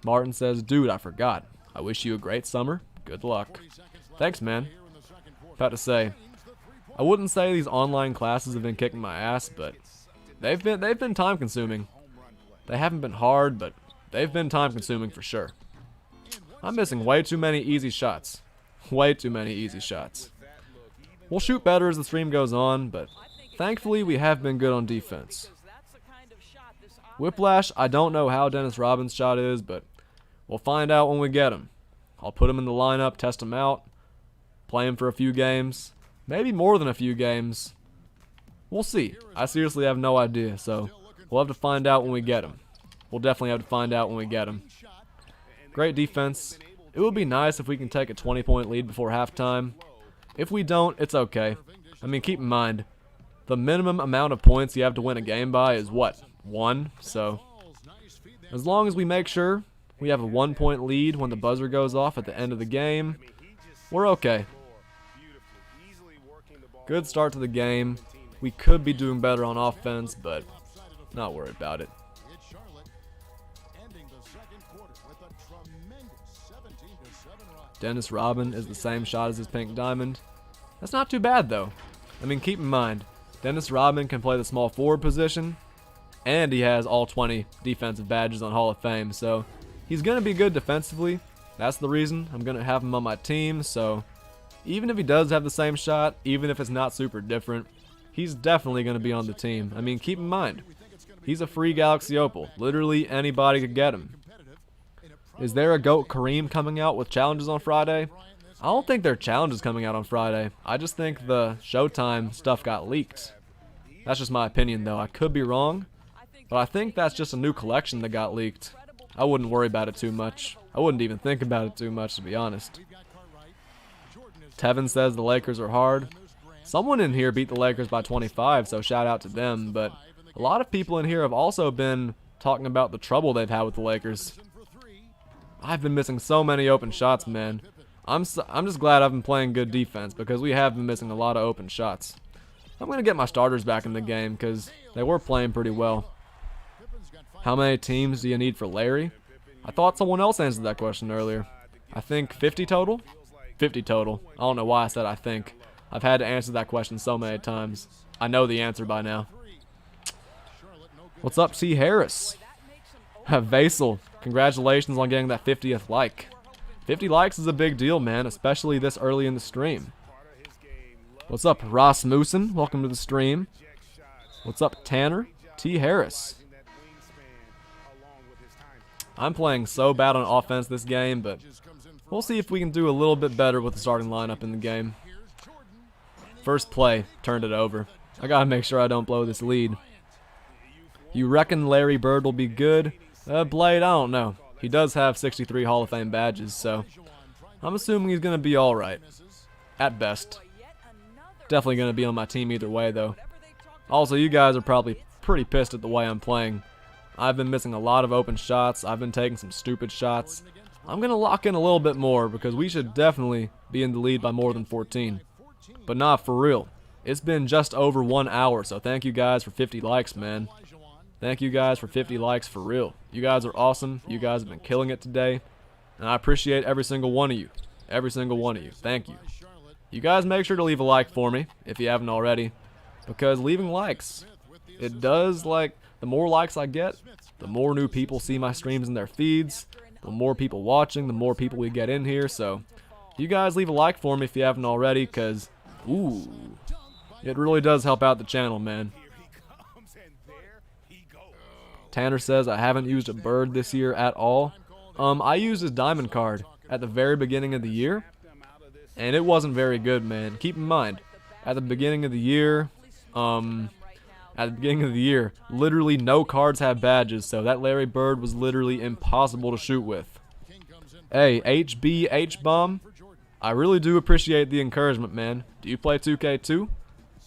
Martin says, dude, I forgot. I wish you a great summer. Good luck. Thanks, man. About to say, I wouldn't say these online classes have been kicking my ass, but they've been time consuming. They haven't been hard, but they've been time consuming for sure. I'm missing way too many easy shots. Way too many easy shots. We'll shoot better as the stream goes on, but thankfully we have been good on defense. Whiplash, I don't know how Dennis Rodman's shot is, but we'll find out when we get him. I'll put him in the lineup, test him out, play him for a few games, maybe more than a few games. We'll see. I seriously have no idea, so we'll have to find out when we get him. We'll definitely have to find out when we get him. Great defense. It would be nice if we can take a 20-point lead before halftime. If we don't, it's okay. I mean, keep in mind, the minimum amount of points you have to win a game by is what? 1? So, as long as we make sure we have a 1-point lead when the buzzer goes off at the end of the game, we're okay. Good start to the game. We could be doing better on offense, but not worried about it. Dennis Rodman is the same shot as his pink diamond. That's not too bad, though. I mean, keep in mind, Dennis Rodman can play the small forward position, and he has all 20 defensive badges on Hall of Fame, so he's going to be good defensively. That's the reason I'm going to have him on my team, so even if he does have the same shot, even if it's not super different, he's definitely going to be on the team. I mean, keep in mind, he's a free Galaxy Opal. Literally anybody could get him. Is there a GOAT Kareem coming out with challenges on Friday? I don't think there are challenges coming out on Friday. I just think the Showtime stuff got leaked. That's just my opinion, though. I could be wrong, but I think that's just a new collection that got leaked. I wouldn't worry about it too much. I wouldn't even think about it too much, to be honest. Tevin says the Lakers are hard. Someone in here beat the Lakers by 25, so shout out to them, but a lot of people in here have also been talking about the trouble they've had with the Lakers. I've been missing so many open shots, man. I'm just glad I've been playing good defense because we have been missing a lot of open shots. I'm going to get my starters back in the game because they were playing pretty well. How many teams do you need for Larry? I thought someone else answered that question earlier. I think 50 total? 50 total. I don't know why I said I think. I've had to answer that question so many times. I know the answer by now. What's up, T. Harris? Vasel, congratulations on getting that 50th like. 50 likes is a big deal, man, especially this early in the stream. What's up, Rasmussen? Welcome to the stream. What's up, Tanner? T. Harris. I'm playing so bad on offense this game, but we'll see if we can do a little bit better with the starting lineup in the game. First play, turned it over. I gotta make sure I don't blow this lead. You reckon Larry Bird will be good? Blade, I don't know. He does have 63 Hall of Fame badges, so I'm assuming he's gonna be alright. At best. Definitely gonna be on my team either way, though. Also, you guys are probably pretty pissed at the way I'm playing. I've been missing a lot of open shots. I've been taking some stupid shots. I'm gonna lock in a little bit more because we should definitely be in the lead by more than 14. But nah, for real. It's been just over 1 hour, so thank you guys for 50 likes, man. Thank you guys for 50 likes for real. You guys are awesome. You guys have been killing it today. And I appreciate every single one of you. Every single one of you. Thank you. You guys make sure to leave a like for me if you haven't already. Because leaving likes, it does, like, the more likes I get, the more new people see my streams in their feeds. The more people watching, the more people we get in here. So, you guys leave a like for me if you haven't already, because, ooh, it really does help out the channel, man. Tanner says I haven't used a bird this year at all. I used his diamond card at the very beginning of the year, and it wasn't very good, man. Keep in mind, at the beginning of the year, literally no cards have badges, so that Larry Bird was literally impossible to shoot with. Hey, HB H-Bomb, I really do appreciate the encouragement, man. Do you play 2K2?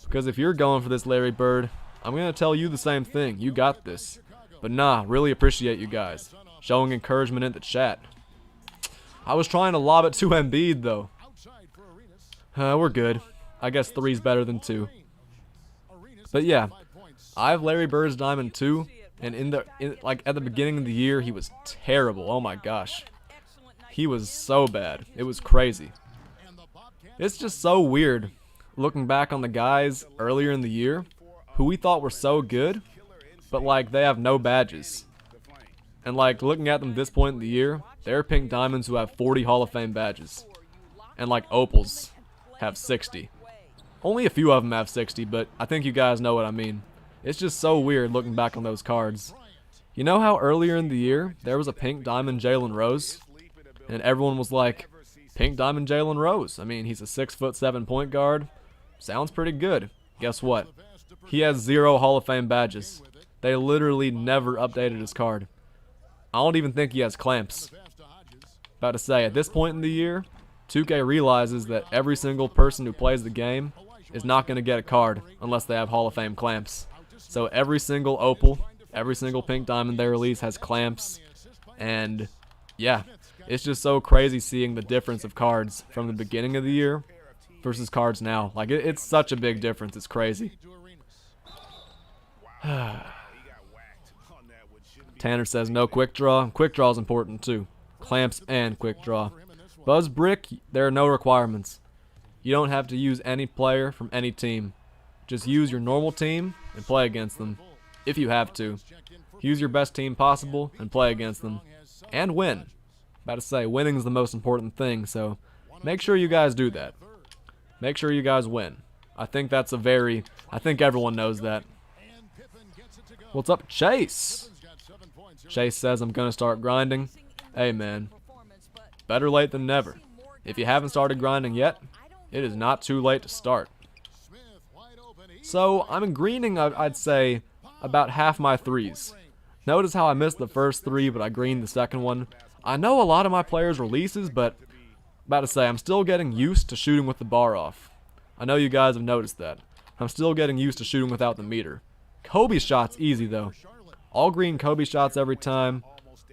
Because if you're going for this Larry Bird, I'm going to tell you the same thing. You got this. But nah, really appreciate you guys showing encouragement in the chat. I was trying to lob it to Embiid, though. We're good. I guess 3's better than 2. But yeah, I have Larry Bird's Diamond 2, and like at the beginning of the year, he was terrible. Oh my gosh. He was so bad. It was crazy. It's just so weird looking back on the guys earlier in the year who we thought were so good, but like they have no badges. And like looking at them this point in the year, they're pink diamonds who have 40 Hall of Fame badges. And like opals have 60. Only a few of them have 60, but I think you guys know what I mean. It's just so weird looking back on those cards. You know how earlier in the year, there was a pink diamond Jalen Rose? And everyone was like, pink diamond Jalen Rose. I mean, he's a 6'7" point guard. Sounds pretty good. Guess what? He has 0 Hall of Fame badges. They literally never updated his card. I don't even think he has clamps. About to say, at this point in the year, 2K realizes that every single person who plays the game is not going to get a card unless they have Hall of Fame clamps. So every single opal, every single pink diamond they release has clamps. And yeah, it's just so crazy seeing the difference of cards from the beginning of the year versus cards now. Like, it's such a big difference. It's crazy. Tanner says no quick draw. Quick draw is important too. Clamps and quick draw. Buzz Brick, there are no requirements. You don't have to use any player from any team. Just use your normal team and play against them. If you have to. Use your best team possible and play against them. And win. About to say, winning is the most important thing, so make sure you guys do that. Make sure you guys win. I think everyone knows that. What's up, Chase? Chase says I'm going to start grinding. Hey, man. Better late than never. If you haven't started grinding yet, it is not too late to start. So, I'm greening, I'd say, about half my 3s. Notice how I missed the first 3, but I greened the second one. I know a lot of my players' releases, but about to say, I'm still getting used to shooting with the bar off. I know you guys have noticed that. I'm still getting used to shooting without the meter. Kobe shots easy, though. I'll green Kobe shots every time.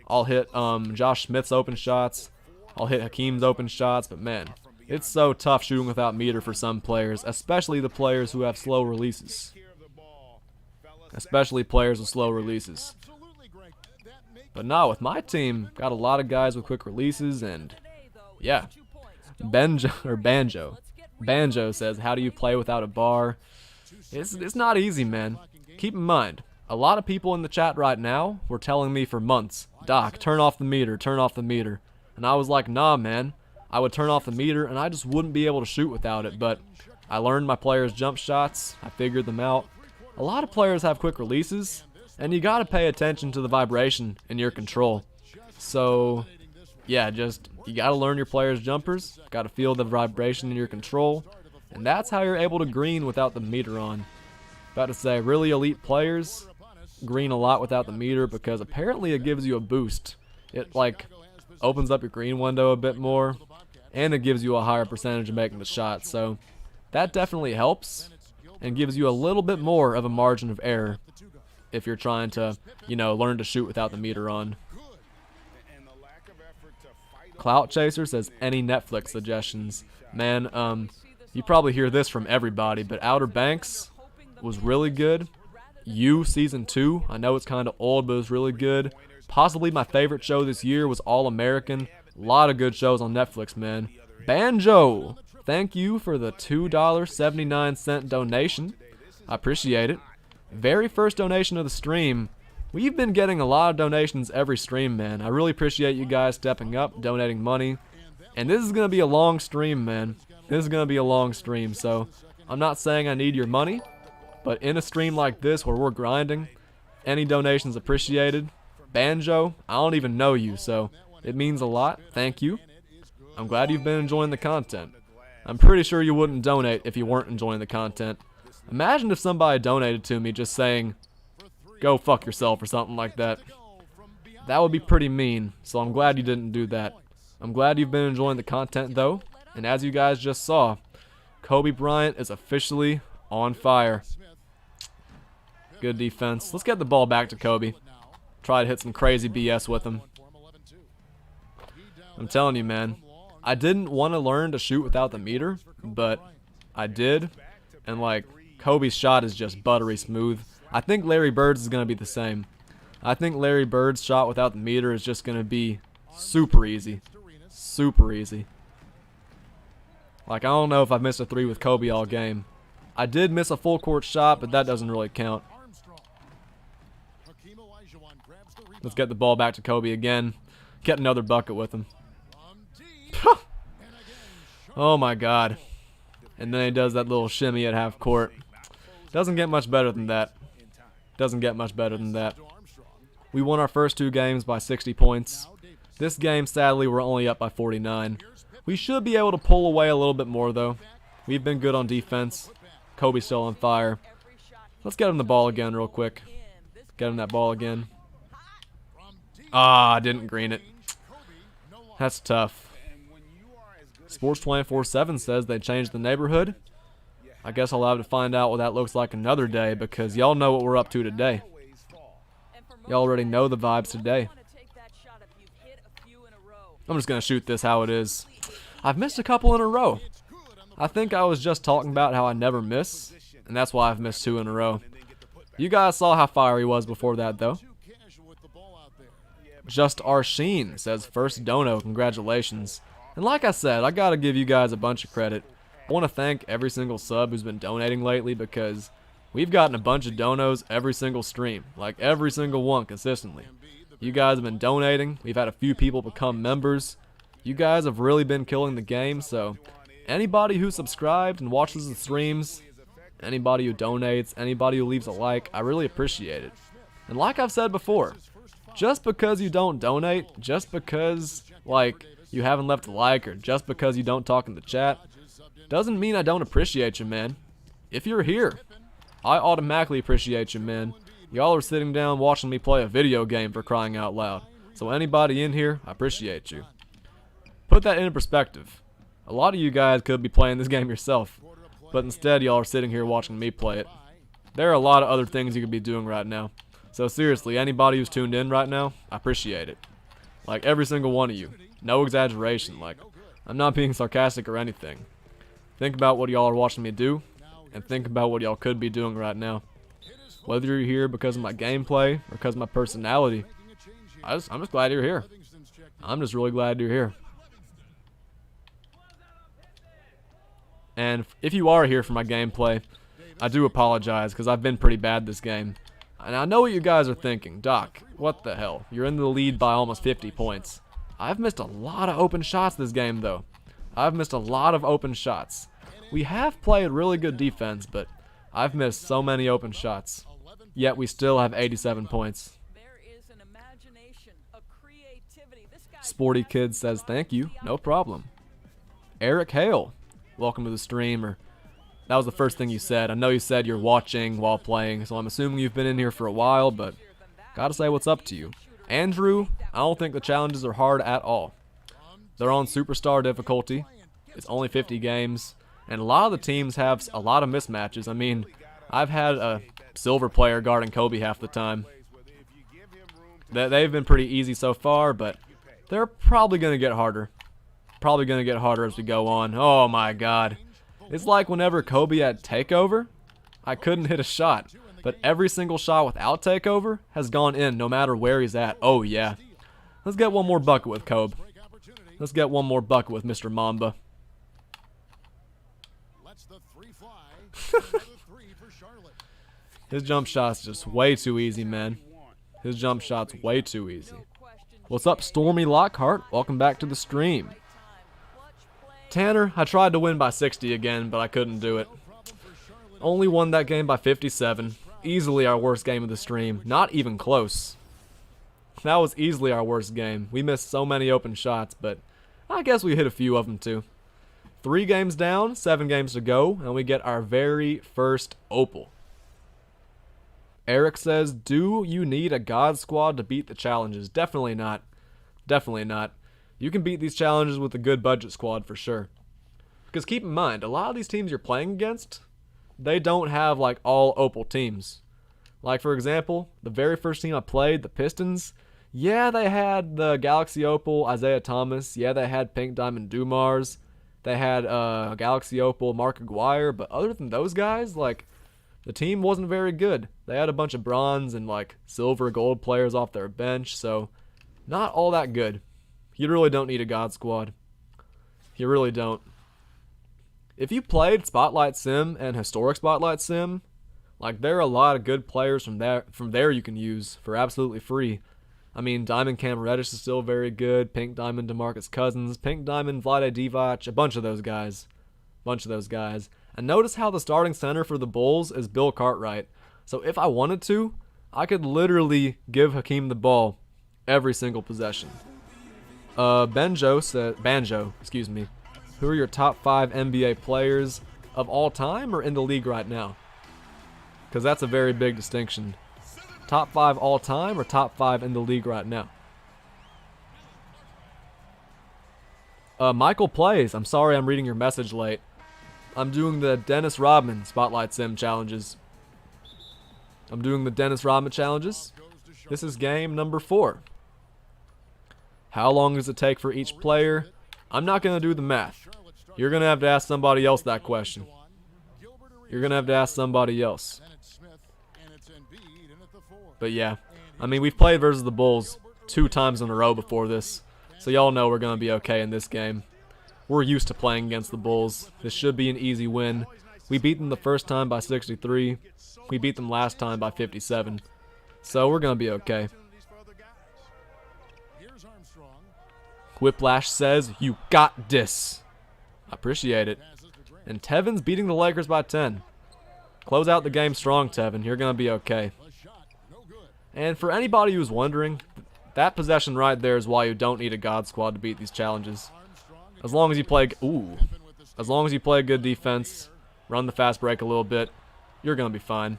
I'll hit Josh Smith's open shots. I'll hit Hakeem's open shots, but man, it's so tough shooting without meter for some players, especially the players who have slow releases. Especially players with slow releases. But nah, with my team, got a lot of guys with quick releases, and yeah. Banjo says, how do you play without a bar? It's not easy, man. Keep in mind, a lot of people in the chat right now were telling me for months, Doc, turn off the meter, turn off the meter. And I was like, nah, man. I would turn off the meter and I just wouldn't be able to shoot without it. But I learned my players' jump shots. I figured them out. A lot of players have quick releases, and you got to pay attention to the vibration in your control. So, yeah, you got to learn your players' jumpers. Got to feel the vibration in your control, and that's how you're able to green without the meter on. About to say, really elite players green a lot without the meter because apparently it gives you a boost. It like opens up your green window a bit more, and it gives you a higher percentage of making the shot. So that definitely helps and gives you a little bit more of a margin of error if you're trying to, learn to shoot without the meter on. Clout Chaser says, any Netflix suggestions? Man, you probably hear this from everybody, but Outer Banks was really good. You Season 2, I know it's kind of old, but it was really good. Possibly my favorite show this year was All American. A lot of good shows on Netflix, man. Banjo, thank you for the $2.79 donation. I appreciate it. Very first donation of the stream. We've been getting a lot of donations every stream, man. I really appreciate you guys stepping up, donating money. And this is going to be a long stream, man. This is going to be a long stream, so I'm not saying I need your money. But in a stream like this where we're grinding, any donations appreciated. Banjo, I don't even know you, so it means a lot. Thank you. I'm glad you've been enjoying the content. I'm pretty sure you wouldn't donate if you weren't enjoying the content. Imagine if somebody donated to me just saying, go fuck yourself or something like that. That would be pretty mean, so I'm glad you didn't do that. I'm glad you've been enjoying the content though, and as you guys just saw, Kobe Bryant is officially on fire. Good defense. Let's get the ball back to Kobe. Try to hit some crazy BS with him. I'm telling you, man. I didn't want to learn to shoot without the meter, but I did. And, Kobe's shot is just buttery smooth. I think Larry Bird's is going to be the same. I think Larry Bird's shot without the meter is just going to be super easy. Super easy. I don't know if I've missed a three with Kobe all game. I did miss a full court shot, but that doesn't really count. Let's get the ball back to Kobe again. Get another bucket with him. Oh my god. And then he does that little shimmy at half court. Doesn't get much better than that. Doesn't get much better than that. We won our first two games by 60 points. This game, sadly, we're only up by 49. We should be able to pull away a little bit more, though. We've been good on defense. Kobe's still on fire. Let's get him the ball again real quick. Get him that ball again. Ah, I didn't green it. That's tough. Sports 24/7 says they changed the neighborhood. I guess I'll have to find out what that looks like another day because y'all know what we're up to today. Y'all already know the vibes today. I'm just going to shoot this how it is. I've missed a couple in a row. I think I was just talking about how I never miss, and that's why I've missed two in a row. You guys saw how fire he was before that, though. Just Arsheen says, first dono, congratulations. And like I said, I gotta give you guys a bunch of credit. I want to thank every single sub who's been donating lately because we've gotten a bunch of donos every single stream. Every single one consistently. You guys have been donating. We've had a few people become members. You guys have really been killing the game, so anybody who subscribed and watches the streams, anybody who donates, anybody who leaves a like, I really appreciate it. And like I've said before, just because you don't donate, just because, you haven't left a like, or just because you don't talk in the chat, doesn't mean I don't appreciate you, man. If you're here, I automatically appreciate you, man. Y'all are sitting down watching me play a video game, for crying out loud. So anybody in here, I appreciate you. Put that into perspective. A lot of you guys could be playing this game yourself, but instead y'all are sitting here watching me play it. There are a lot of other things you could be doing right now. So seriously, anybody who's tuned in right now, I appreciate it. Every single one of you. No exaggeration. I'm not being sarcastic or anything. Think about what y'all are watching me do, and think about what y'all could be doing right now. Whether you're here because of my gameplay or because of my personality, I'm just glad you're here. I'm just really glad you're here. And if you are here for my gameplay, I do apologize because I've been pretty bad this game. And I know what you guys are thinking. Doc, what the hell? You're in the lead by almost 50 points. I've missed a lot of open shots this game, though. I've missed a lot of open shots. We have played really good defense, but I've missed so many open shots. Yet we still have 87 points. Sporty Kid says thank you, no problem. Eric Hale, welcome to the stream. Or that was the first thing you said. I know you said you're watching while playing, so I'm assuming you've been in here for a while, but gotta say what's up to you. Andrew, I don't think the challenges are hard at all. They're on superstar difficulty. It's only 50 games, and a lot of the teams have a lot of mismatches. I mean, I've had a silver player guarding Kobe half the time. They've been pretty easy so far, but they're probably going to get harder. Probably going to get harder as we go on. Oh my god. It's like whenever Kobe had takeover, I couldn't hit a shot. But every single shot without takeover has gone in no matter where he's at. Oh yeah. Let's get one more bucket with Kobe. Let's get one more bucket with Mr. Mamba. His jump shot's just way too easy, man. His jump shot's way too easy. What's up, Stormy Lockhart? Welcome back to the stream. Tanner, I tried to win by 60 again, but I couldn't do it. Only won that game by 57. Easily our worst game of the stream. Not even close. That was easily our worst game. We missed so many open shots, but I guess we hit a few of them too. 3 games down, 7 games to go, and we get our very first Opal. Eric says, do you need a God Squad to beat the challenges? Definitely not. Definitely not. You can beat these challenges with a good budget squad for sure. Because keep in mind, a lot of these teams you're playing against, they don't have like all Opal teams. Like for example, the very first team I played, the Pistons, yeah, they had the Galaxy Opal, Isaiah Thomas. Yeah, they had Pink Diamond Dumars. They had Galaxy Opal, Mark Aguirre. But other than those guys, like, the team wasn't very good. They had a bunch of bronze and like silver, gold players off their bench, so not all that good. You really don't need a God Squad. You really don't. If you played Spotlight Sim and Historic Spotlight Sim, like there are a lot of good players from there you can use for absolutely free. I mean, Diamond Cam Reddish is still very good. Pink Diamond DeMarcus Cousins, Pink Diamond Vlade Divac, a bunch of those guys. And notice how the starting center for the Bulls is Bill Cartwright. So if I wanted to, I could literally give Hakeem the ball every single possession. Banjo, excuse me. Who are your top 5 NBA players of all time or in the league right now? Because that's a very big distinction. Top 5 all time or top 5 in the league right now? Michael Plays, I'm sorry I'm reading your message late. I'm doing the Dennis Rodman Spotlight Sim challenges. This is game number 4. How long does it take for each player? I'm not going to do the math. You're going to have to ask somebody else that question. But yeah, I mean, we've played versus the Bulls 2 times in a row before this, so y'all know we're going to be okay in this game. We're used to playing against the Bulls. This should be an easy win. We beat them the first time by 63. We beat them last time by 57. So we're going to be okay. Whiplash says, you got this. I appreciate it. And Tevin's beating the Lakers by 10. Close out the game strong, Tevin. You're going to be okay. And for anybody who's wondering, that possession right there is why you don't need a God Squad to beat these challenges. As long as you play good defense, run the fast break a little bit, you're going to be fine.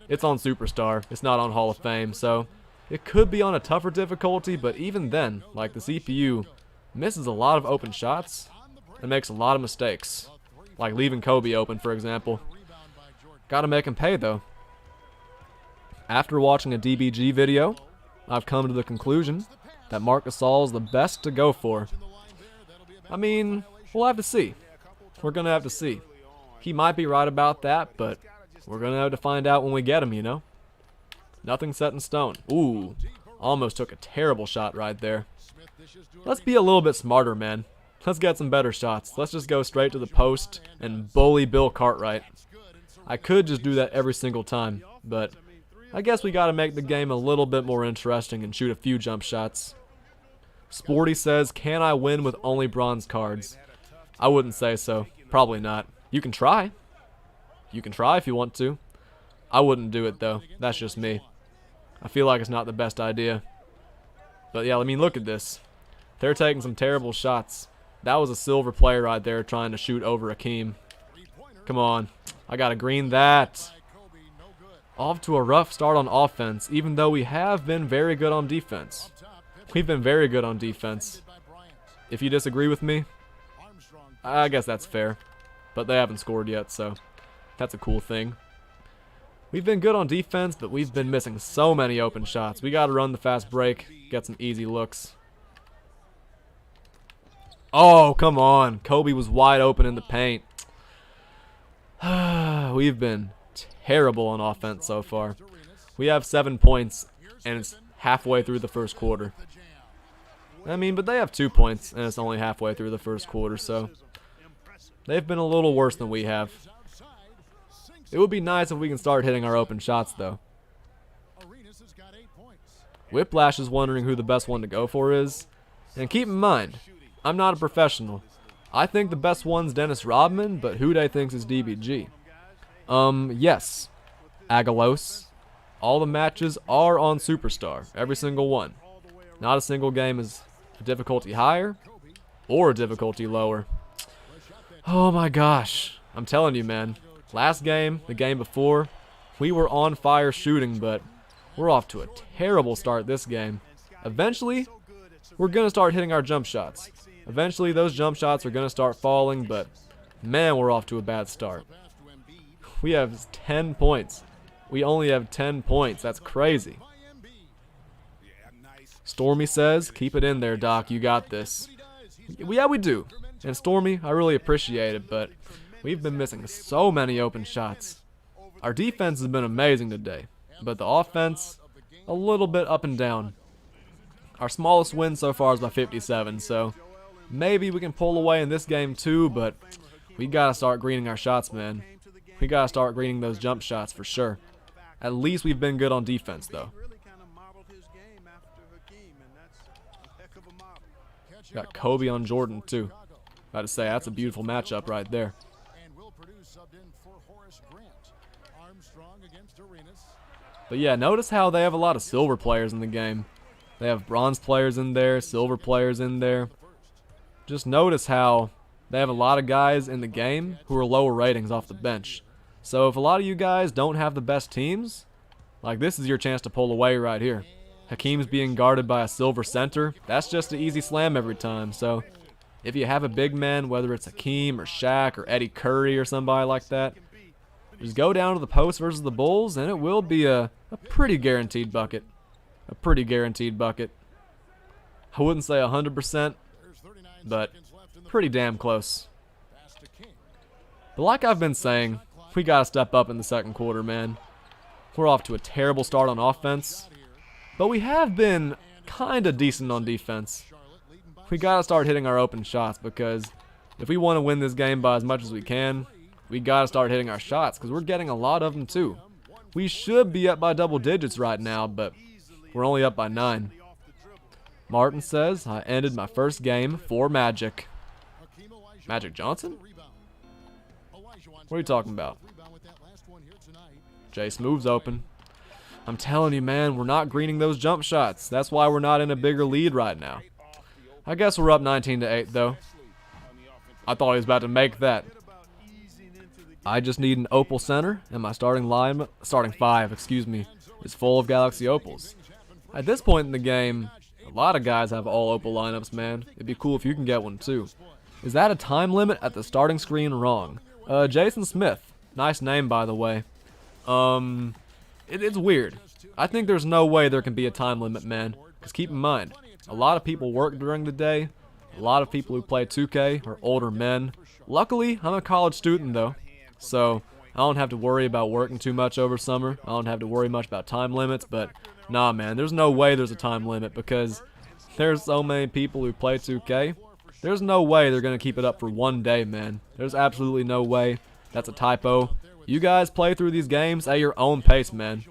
It's on Superstar. It's not on Hall of Fame, so it could be on a tougher difficulty, but even then, like the CPU misses a lot of open shots and makes a lot of mistakes. Like leaving Kobe open, for example. Gotta make him pay, though. After watching a DBG video, I've come to the conclusion that Marc Gasol is the best to go for. I mean, we'll have to see. We're going to have to see. He might be right about that, but we're going to have to find out when we get him, you know? Nothing set in stone. Ooh, almost took a terrible shot right there. Let's be a little bit smarter, man. Let's get some better shots. Let's just go straight to the post and bully Bill Cartwright. I could just do that every single time, but I guess we got to make the game a little bit more interesting and shoot a few jump shots. Sporty says, can I win with only bronze cards? I wouldn't say so. Probably not. You can try. You can try if you want to. I wouldn't do it, though. That's just me. I feel like it's not the best idea. But yeah, I mean, look at this. They're taking some terrible shots. That was a silver player right there trying to shoot over Akeem. Come on. I gotta green that. Off to a rough start on offense, even though we have been very good on defense. We've been very good on defense. If you disagree with me, I guess that's fair. But they haven't scored yet, so that's a cool thing. We've been good on defense, but we've been missing so many open shots. We got to run the fast break, get some easy looks. Oh, come on. Kobe was wide open in the paint. We've been terrible on offense so far. We have 7 points, and it's halfway through the first quarter. I mean, but they have 2 points, and it's only halfway through the first quarter, so they've been a little worse than we have. It would be nice if we can start hitting our open shots, though. Whiplash is wondering who the best one to go for is. And keep in mind, I'm not a professional. I think the best one's Dennis Rodman, but who they thinks is DBG. Yes. Agalos. All the matches are on Superstar. Every single one. Not a single game is a difficulty higher or a difficulty lower. Oh my gosh. I'm telling you, man. Last game, the game before, we were on fire shooting, but we're off to a terrible start this game. Eventually, we're going to start hitting our jump shots. Eventually, those jump shots are going to start falling, but man, we're off to a bad start. We have 10 points. We only have 10 points. That's crazy. Stormy says, keep it in there, Doc. You got this. Yeah, we do. And Stormy, I really appreciate it, but we've been missing so many open shots. Our defense has been amazing today, but the offense, a little bit up and down. Our smallest win so far is by 57, so maybe we can pull away in this game too, but we gotta start greening our shots, man. We gotta start greening those jump shots for sure. At least we've been good on defense, though. Got Kobe on Jordan, too. About to say, that's a beautiful matchup right there. But yeah, notice how they have a lot of silver players in the game. They have bronze players in there, silver players in there. Just notice how they have a lot of guys in the game who are lower ratings off the bench. So if a lot of you guys don't have the best teams, like this is your chance to pull away right here. Hakeem's being guarded by a silver center. That's just an easy slam every time. So if you have a big man, whether it's Hakeem or Shaq or Eddie Curry or somebody like that, just go down to the post versus the Bulls, and it will be a pretty guaranteed bucket. A pretty guaranteed bucket. I wouldn't say 100%, but pretty damn close. But like I've been saying, we got to step up in the second quarter, man. We're off to a terrible start on offense, but we have been kind of decent on defense. We got to start hitting our open shots, because if we want to win this game by as much as we can, we got to start hitting our shots, because we're getting a lot of them too. We should be up by double digits right now, but we're only up by 9. Martin says, I ended my first game for Magic. Magic Johnson? What are you talking about? Jace moves open. I'm telling you, man, we're not greening those jump shots. That's why we're not in a bigger lead right now. I guess we're up 19-8, though. I thought he was about to make that. I just need an Opal center, and my starting 5, is full of Galaxy Opals. At this point in the game, a lot of guys have all Opal lineups, man. It'd be cool if you can get one, too. Is that a time limit at the starting screen? Wrong. Jason Smith. Nice name, by the way. It's weird. I think there's no way there can be a time limit, man. Because keep in mind, a lot of people work during the day. A lot of people who play 2K are older men. Luckily, I'm a college student, though. So, I don't have to worry about working too much over summer. I don't have to worry much about time limits, but nah, man, there's no way there's a time limit, because there's so many people who play 2K. There's no way they're going to keep it up for one day, man. There's absolutely no way. That's a typo. You guys play through these games at your own pace, man.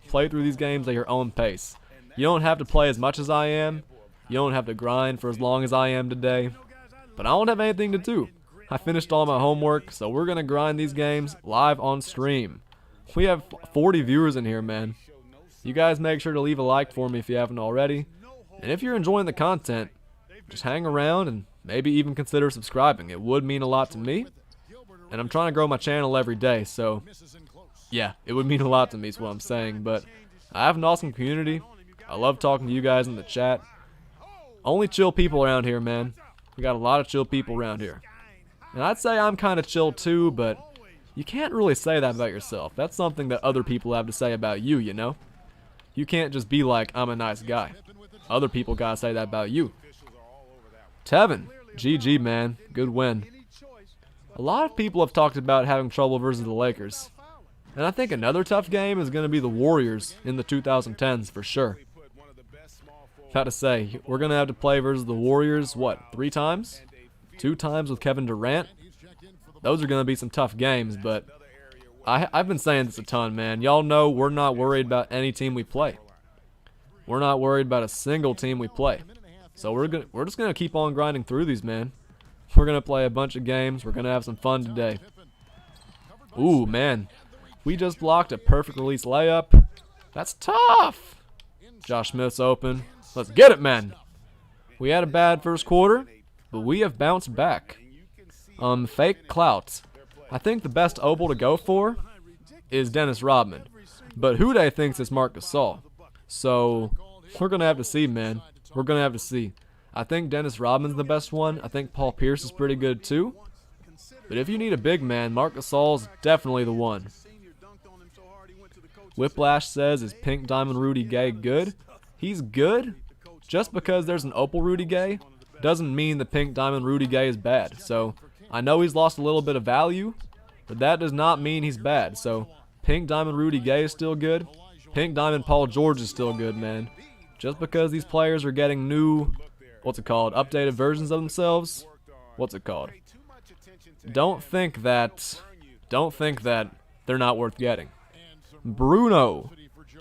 Play through these games at your own pace. You don't have to play as much as I am. You don't have to grind for as long as I am today. But I don't have anything to do. I finished all my homework, so we're gonna grind these games live on stream. We have 40 viewers in here, man. You guys make sure to leave a like for me if you haven't already. And if you're enjoying the content, just hang around and maybe even consider subscribing. It would mean a lot to me. And I'm trying to grow my channel every day, so yeah, it would mean a lot to me is what I'm saying. But I have an awesome community. I love talking to you guys in the chat. Only chill people around here, man. We got a lot of chill people around here. And I'd say I'm kind of chill too, but you can't really say that about yourself. That's something that other people have to say about you, you know? You can't just be like, I'm a nice guy. Other people gotta say that about you. Tevin, GG, man. Good win. A lot of people have talked about having trouble versus the Lakers. And I think another tough game is going to be the Warriors in the 2010s for sure. About to say, we're going to have to play versus the Warriors, what, 3 times? 2 times with Kevin Durant? Those are going to be some tough games, but I've been saying this a ton, man. Y'all know we're not worried about any team we play. We're not worried about a single team we play. So we're just going to keep on grinding through these, man. We're going to play a bunch of games. We're going to have some fun today. Ooh, man. We just blocked a perfect release layup. That's tough. Josh Smith's open. Let's get it, man. We had a bad first quarter, but we have bounced back. Fake clout. I think the best Opal to go for is Dennis Rodman. But Houday thinks it's Marc Gasol. So we're going to have to see, man. We're going to have to see. I think Dennis Rodman's the best one. I think Paul Pierce is pretty good too. But if you need a big man, Marc Gasol's definitely the one. Whiplash says, is Pink Diamond Rudy Gay good? He's good. Just because there's an Opal Rudy Gay doesn't mean the Pink Diamond Rudy Gay is bad. So I know he's lost a little bit of value, but that does not mean he's bad. So Pink Diamond Rudy Gay is still good. Pink Diamond Paul George is still good, man. Just because these players are getting new, updated versions of themselves, don't think that they're not worth getting. Bruno,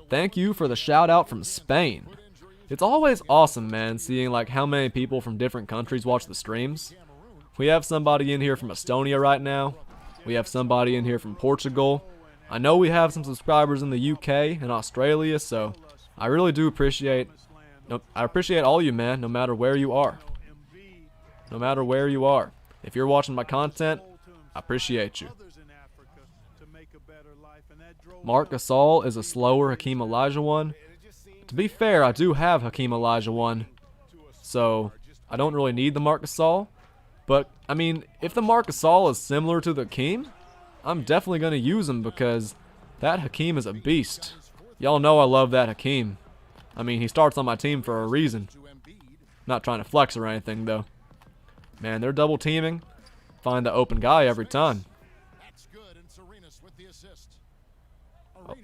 thank you for the shout out from Spain. It's always awesome, man, seeing like how many people from different countries watch the streams. We have somebody in here from Estonia right now. We have somebody in here from Portugal. I know we have some subscribers in the UK and Australia, so I really do appreciate all you, man, no matter where you are. No matter where you are. If you're watching my content, I appreciate you. Marc Gasol is a slower Hakeem Olajuwon. To be fair, I do have Hakeem Olajuwon, so I don't really need the Marc Gasol. But, I mean, if the Marc Gasol is similar to the Hakeem, I'm definitely going to use him because that Hakeem is a beast. Y'all know I love that Hakeem. I mean, he starts on my team for a reason. Not trying to flex or anything, though. Man, they're double teaming. Find the open guy every time.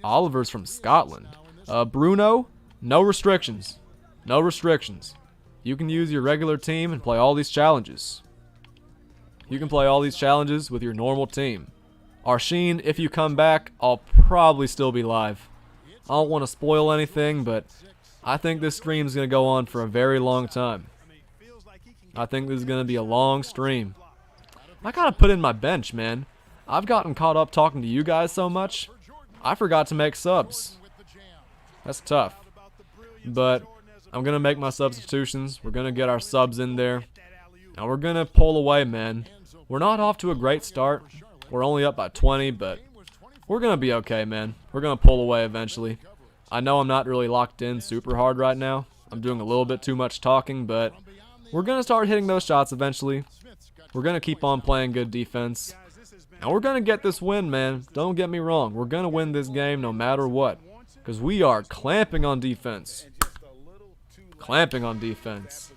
Oliver's from Scotland. Bruno, no restrictions. No restrictions. You can use your regular team and play all these challenges. You can play all these challenges with your normal team. Arshin, if you come back, I'll probably still be live. I don't want to spoil anything, but I think this stream is going to go on for a very long time. I think this is going to be a long stream. I gotta put in my bench, man. I've gotten caught up talking to you guys so much, I forgot to make subs. That's tough. But I'm going to make my substitutions. We're going to get our subs in there. And we're going to pull away, man. We're not off to a great start. We're only up by 20, but we're going to be okay, man. We're going to pull away eventually. I know I'm not really locked in super hard right now. I'm doing a little bit too much talking, but we're going to start hitting those shots eventually. We're going to keep on playing good defense. And we're going to get this win, man. Don't get me wrong. We're going to win this game no matter what. Because we are clamping on defense. Clamping on defense.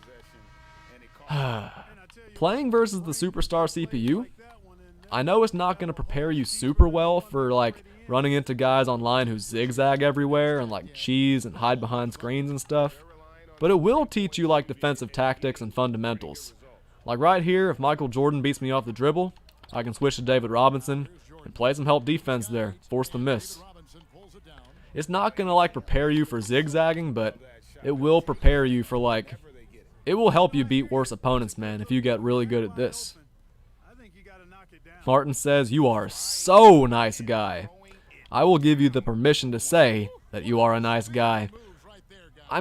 Playing versus the Superstar CPU, I know it's not going to prepare you super well for like running into guys online who zigzag everywhere and like cheese and hide behind screens and stuff. But it will teach you like defensive tactics and fundamentals. Like right here, if Michael Jordan beats me off the dribble, I can switch to David Robinson and play some help defense there, force the miss. It's not going to like prepare you for zigzagging, but it will prepare you for like, it will help you beat worse opponents, man, if you get really good at this. Martin says, "You are so nice guy. I will give you the permission to say that you are a nice guy." I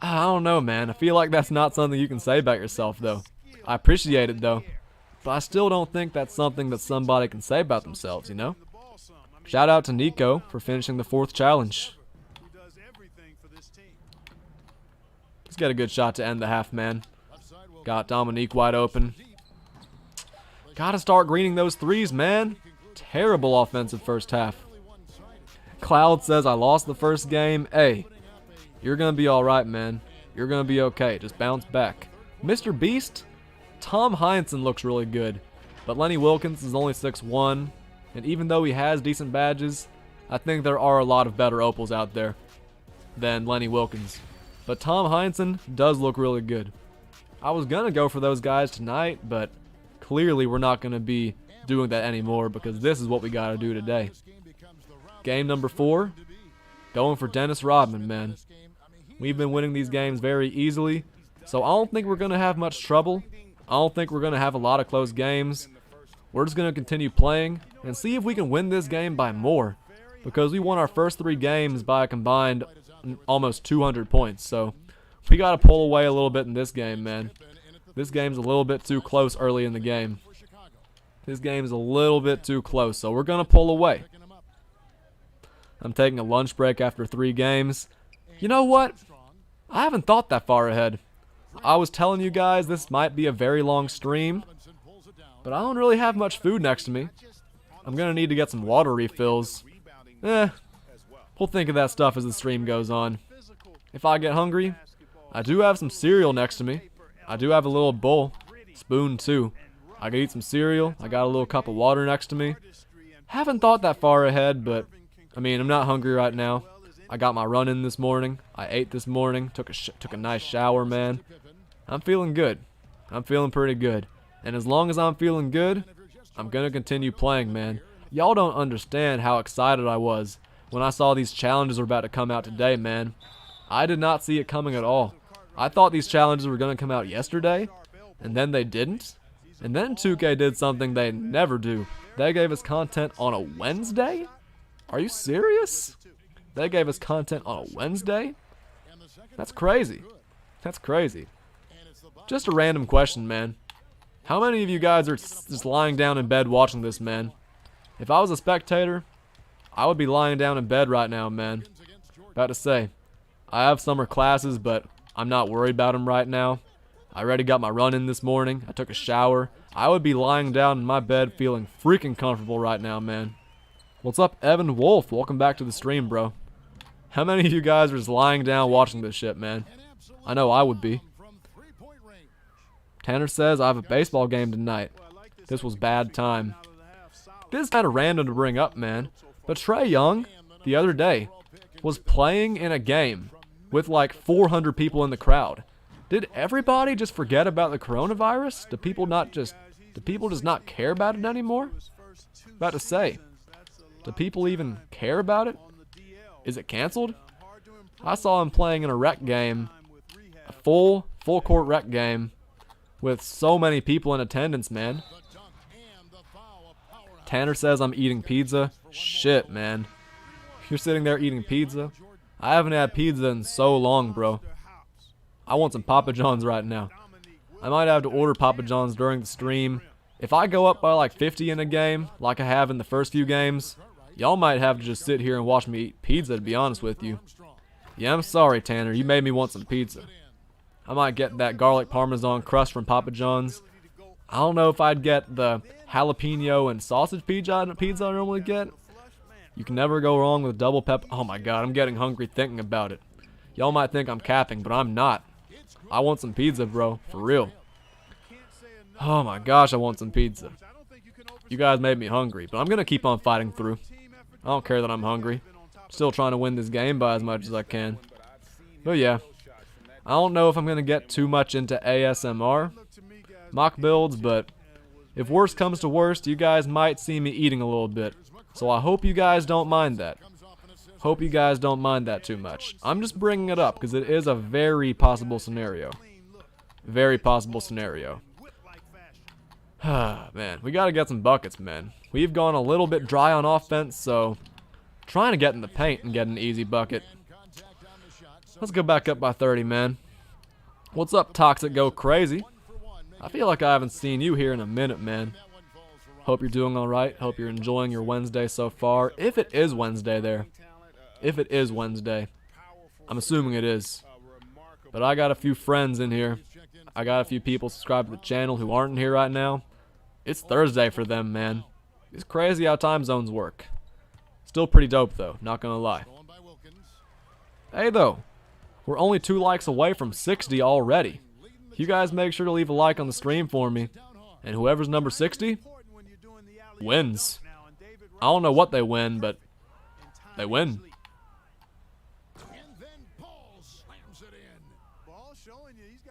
don't know, man. I feel like that's not something you can say about yourself, though. I appreciate it, though. But I still don't think that's something that somebody can say about themselves, you know? Shout out to Nico for finishing the 4th challenge. Let's get a good shot to end the half, man. Got Dominique wide open. Gotta start greening those threes, man. Terrible offensive first half. Cloud says, "I lost the first game." Hey, you're gonna be alright, man. You're gonna be okay. Just bounce back. Mr. Beast? Tom Heinsohn looks really good. But Lenny Wilkins is only 6'1". And even though he has decent badges, I think there are a lot of better Opals out there than Lenny Wilkins. But Tom Heinsohn does look really good. I was gonna go for those guys tonight, but clearly we're not gonna be doing that anymore because this is what we gotta do today. Game number 4, going for Dennis Rodman, man. We've been winning these games very easily, so I don't think we're gonna have much trouble. I don't think we're gonna have a lot of close games. We're just gonna continue playing and see if we can win this game by more, because we won our first 3 games by a combined almost 200 points, so we gotta pull away a little bit in this game, man. This game's a little bit too close early in the game. This game's a little bit too close, so we're gonna pull away. I'm taking a lunch break after 3 games. You know what? I haven't thought that far ahead. I was telling you guys this might be a very long stream, but I don't really have much food next to me. I'm gonna need to get some water refills. We'll think of that stuff as the stream goes on. If I get hungry, I do have some cereal next to me. I do have a little bowl, spoon too. I can eat some cereal. I got a little cup of water next to me. Haven't thought that far ahead, but I mean, I'm not hungry right now. I got my run in this morning. I ate this morning. Took a nice shower, man. I'm feeling good. I'm feeling pretty good. And as long as I'm feeling good, I'm gonna continue playing, man. Y'all don't understand how excited I was when I saw these challenges were about to come out today, man. I did not see it coming at all. I thought these challenges were gonna come out yesterday, and then they didn't. And then 2K did something they never do. They gave us content on a Wednesday? Are you serious? They gave us content on a Wednesday? That's crazy. That's crazy. Just a random question, man. How many of you guys are just lying down in bed watching this, man? If I was a spectator, I would be lying down in bed right now, man. About to say, I have summer classes, but I'm not worried about them right now. I already got my run in this morning. I took a shower. I would be lying down in my bed feeling freaking comfortable right now, man. What's up, Evan Wolf? Welcome back to the stream, bro. How many of you guys are just lying down watching this shit, man? I know I would be. Tanner says, I have a baseball game tonight. This was bad time. This is kind of random to bring up, man. But Trae Young, the other day, was playing in a game with like 400 people in the crowd. Did everybody just forget about the coronavirus? Do people just not care about it anymore? About to say, do people even care about it? Is it canceled? I saw him playing in a rec game, a full court rec game, with so many people in attendance, man. Tanner says I'm eating pizza. Shit, man. You're sitting there eating pizza? I haven't had pizza in so long, bro. I want some Papa John's right now. I might have to order Papa John's during the stream. If I go up by like 50 in a game, like I have in the first few games, y'all might have to just sit here and watch me eat pizza, to be honest with you. Yeah, I'm sorry, Tanner. You made me want some pizza. I might get that garlic parmesan crust from Papa John's. I don't know if I'd get the jalapeno and sausage pizza I normally get. You can never go wrong with double pepper. Oh my god, I'm getting hungry thinking about it. Y'all might think I'm capping, but I'm not. I want some pizza, bro. For real. Oh my gosh, I want some pizza. You guys made me hungry, but I'm going to keep on fighting through. I don't care that I'm hungry. Still trying to win this game by as much as I can. But yeah. I don't know if I'm going to get too much into ASMR mock builds, but if worst comes to worst, you guys might see me eating a little bit. So I hope you guys don't mind that. Hope you guys don't mind that too much. I'm just bringing it up because it is a very possible scenario. Very possible scenario. Man, we got to get some buckets, man. We've gone a little bit dry on offense, so trying to get in the paint and get an easy bucket. Let's go back up by 30, man. What's up, Toxic Go Crazy? I feel like I haven't seen you here in a minute, man. Hope you're doing alright. Hope you're enjoying your Wednesday so far. If it is Wednesday there. If it is Wednesday. I'm assuming it is. But I got a few friends in here. I got a few people subscribed to the channel who aren't in here right now. It's Thursday for them, man. It's crazy how time zones work. Still pretty dope, though. Not gonna lie. Hey, though. We're only 2 likes away from 60 already. You guys make sure to leave a like on the stream for me. And whoever's number 60 wins. I don't know what they win, but they win.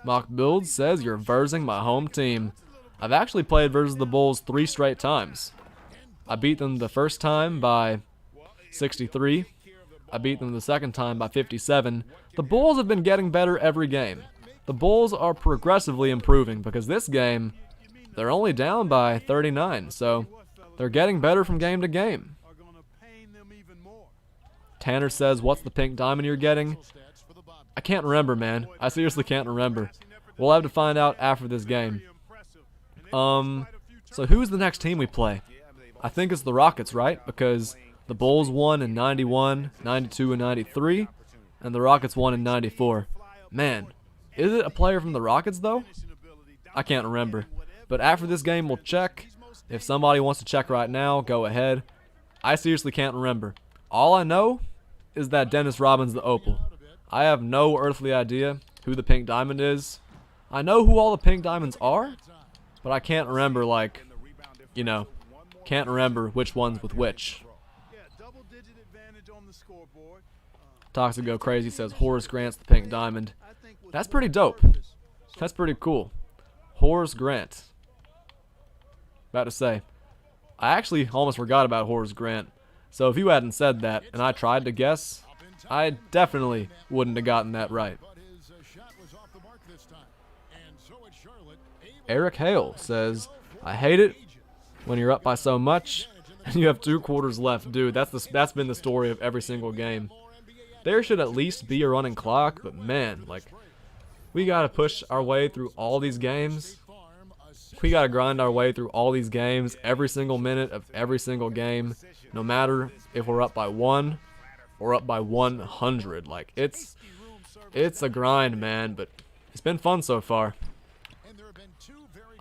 Mock Build says you're versing my home team. I've actually played versus the Bulls 3 straight times. I beat them the first time by 63. I beat them the second time by 57. The Bulls have been getting better every game. The Bulls are progressively improving because this game, they're only down by 39, so they're getting better from game to game. Tanner says, what's the pink diamond you're getting? I can't remember, man. I seriously can't remember. We'll have to find out after this game. So who's the next team we play? I think it's the Rockets, right? Because the Bulls won in 91, 92, and 93, and the Rockets won in 94. Man, is it a player from the Rockets, though? I can't remember. But after this game, we'll check. If somebody wants to check right now, go ahead. I seriously can't remember. All I know is that Dennis Rodman's the Opal. I have no earthly idea who the pink diamond is. I know who all the pink diamonds are, but I can't remember, like, you know, can't remember which one's with which. Toxic Go Crazy says Horace Grant's the pink diamond. That's pretty dope. That's pretty cool. Horace Grant. About to say, I actually almost forgot about Horace Grant. So if you hadn't said that and I tried to guess, I definitely wouldn't have gotten that right. Eric Hale says, I hate it when you're up by so much and you have 2 quarters left. Dude, that's been the story of every single game. There should at least be a running clock, but man, like, we gotta push our way through all these games. We gotta grind our way through all these games, every single minute of every single game, no matter if we're up by 1 or up by 100. Like, it's a grind, man, but it's been fun so far.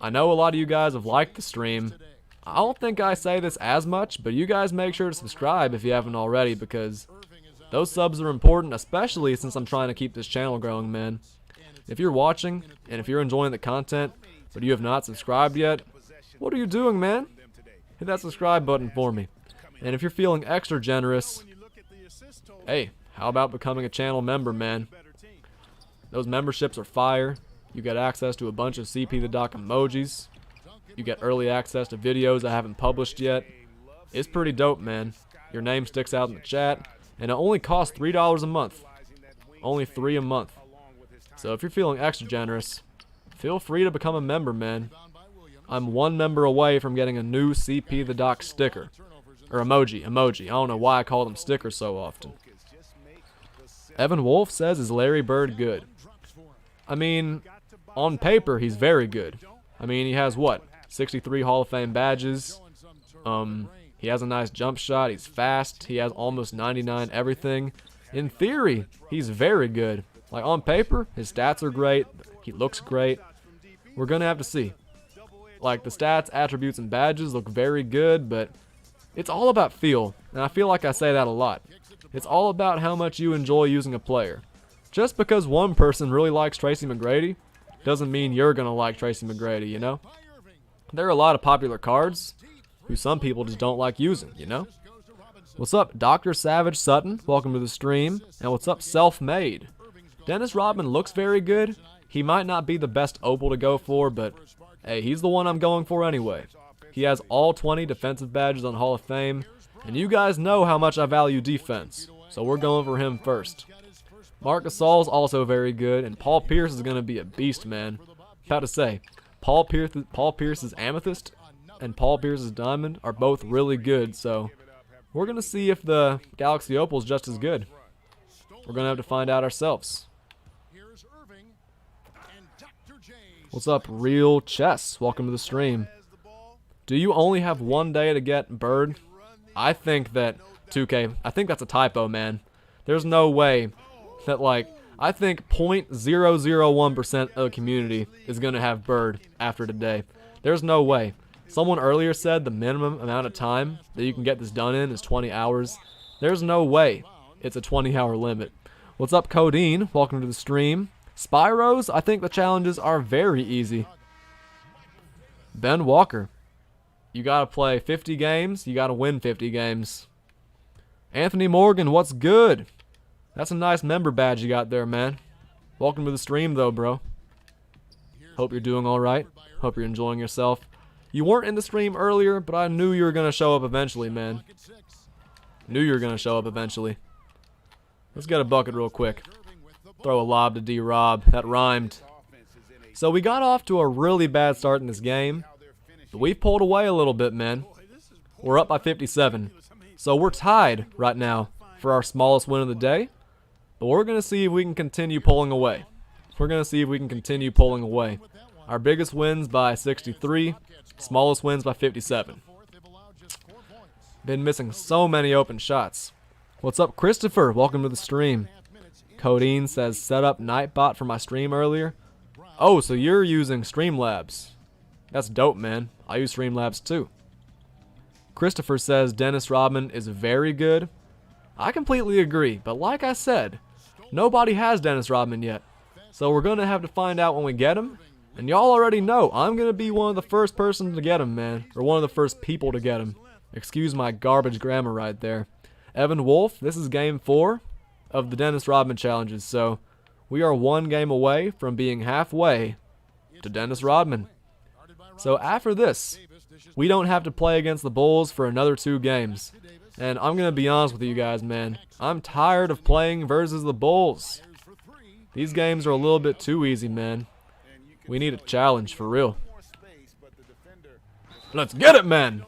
I know a lot of you guys have liked the stream. I don't think I say this as much, but you guys make sure to subscribe if you haven't already, because those subs are important, especially since I'm trying to keep this channel growing, man. If you're watching, and if you're enjoying the content, but you have not subscribed yet, what are you doing, man? Hit that subscribe button for me. And if you're feeling extra generous, hey, how about becoming a channel member, man? Those memberships are fire. You get access to a bunch of CP the Doc emojis. You get early access to videos I haven't published yet. It's pretty dope, man. Your name sticks out in the chat, and it only costs $3 a month. Only $3 a month. So if you're feeling extra generous, feel free to become a member, man. I'm 1 member away from getting a new CP the Doc sticker. Or emoji. I don't know why I call them stickers so often. Evan Wolf says, is Larry Bird good? I mean, on paper, he's very good. I mean, he has, what, 63 Hall of Fame badges. He has a nice jump shot. He's fast. He has almost 99 everything. In theory, he's very good. Like, on paper, his stats are great. He looks great. We're going to have to see. Like, the stats, attributes, and badges look very good, but it's all about feel. And I feel like I say that a lot. It's all about how much you enjoy using a player. Just because one person really likes Tracy McGrady doesn't mean you're going to like Tracy McGrady, you know? There are a lot of popular cards who some people just don't like using, you know? What's up, Dr. Savage Sutton? Welcome to the stream. And what's up, Self-Made? Dennis Rodman looks very good. He might not be the best Opal to go for, but hey, he's the one I'm going for anyway. He has all 20 defensive badges on Hall of Fame, and you guys know how much I value defense, so we're going for him first. Marc Gasol's also very good, and Paul Pierce is going to be a beast, man. About to say, Paul Pierce's Amethyst and Paul Pierce's Diamond are both really good, so we're going to see if the Galaxy Opal is just as good. We're going to have to find out ourselves. What's up, Real Chess? Welcome to the stream. Do you only have 1 day to get Bird? I think that 2K, I think that's a typo, man. There's no way that, like, I think 0.001% of the community is going to have Bird after today. There's no way. Someone earlier said the minimum amount of time that you can get this done in is 20 hours. There's no way it's a 20-hour limit. What's up, Codeine? Welcome to the stream. Spyros, I think the challenges are very easy. Ben Walker. You got to play 50 games. You got to win 50 games. Anthony Morgan, what's good? That's a nice member badge you got there, man. Welcome to the stream, though, bro. Hope you're doing all right. Hope you're enjoying yourself. You weren't in the stream earlier, but I knew you were going to show up eventually, man. Knew you were going to show up eventually. Let's get a bucket real quick. Throw a lob to D-Rob. That rhymed. So we got off to a really bad start in this game, but we've pulled away a little bit, man. We're up by 57. So we're tied right now for our smallest win of the day, but we're going to see if we can continue pulling away. We're going to see if we can continue pulling away. Our biggest wins by 63, smallest wins by 57. Been missing so many open shots. What's up, Christopher? Welcome to the stream. Codeine says, set up Nightbot for my stream earlier. Oh, so you're using Streamlabs. That's dope, man. I use Streamlabs too. Christopher says Dennis Rodman is very good. I completely agree, but like I said, nobody has Dennis Rodman yet. So we're going to have to find out when we get him. And y'all already know I'm going to be one of the first person to get him, man. Or one of the first people to get him. Excuse my garbage grammar right there. Evan Wolf, this is game 4 of the Dennis Rodman challenges. So we are 1 game away from being halfway to Dennis Rodman. So after this, we don't have to play against the Bulls for another 2 games. And I'm going to be honest with you guys, man. I'm tired of playing versus the Bulls. These games are a little bit too easy, man. We need a challenge for real. Let's get it, man.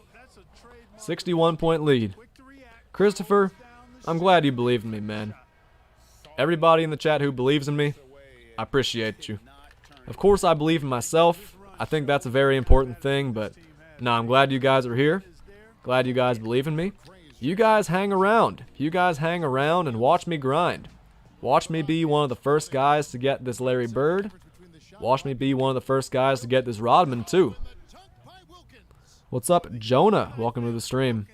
61-point lead. Christopher, I'm glad you believe in me, man. Everybody in the chat who believes in me, I appreciate you. Of course, I believe in myself. I think that's a very important thing, but no, I'm glad you guys are here. Glad you guys believe in me. You guys hang around. You guys hang around and watch me grind. Watch me be one of the first guys to get this Larry Bird. Watch me be one of the first guys to get this Rodman, too. What's up, Jonah? Welcome to the stream.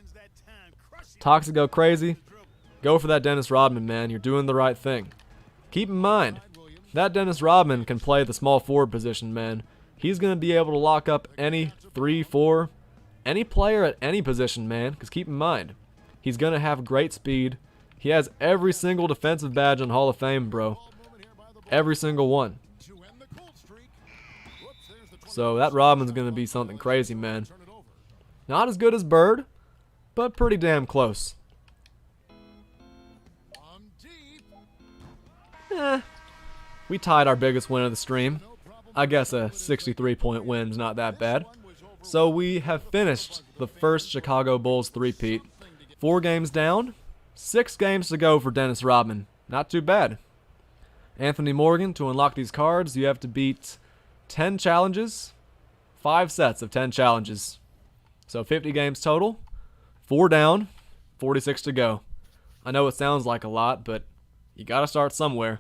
Toxic go crazy. Go for that Dennis Rodman, man. You're doing the right thing. Keep in mind, that Dennis Rodman can play the small forward position, man. He's going to be able to lock up any 3-4, any player at any position, man. Because keep in mind, he's going to have great speed. He has every single defensive badge on Hall of Fame, bro. Every single one. So that Rodman's going to be something crazy, man. Not as good as Bird, but pretty damn close. We tied our biggest win of the stream. I guess a 63-point win's not that bad. So we have finished the first Chicago Bulls three-peat. 4 games down, 6 games to go for Dennis Rodman. Not too bad. Anthony Morgan, to unlock these cards, you have to beat 10 challenges, 5 sets of 10 challenges. So 50 games total, 4 down, 46 to go. I know it sounds like a lot, but you gotta start somewhere.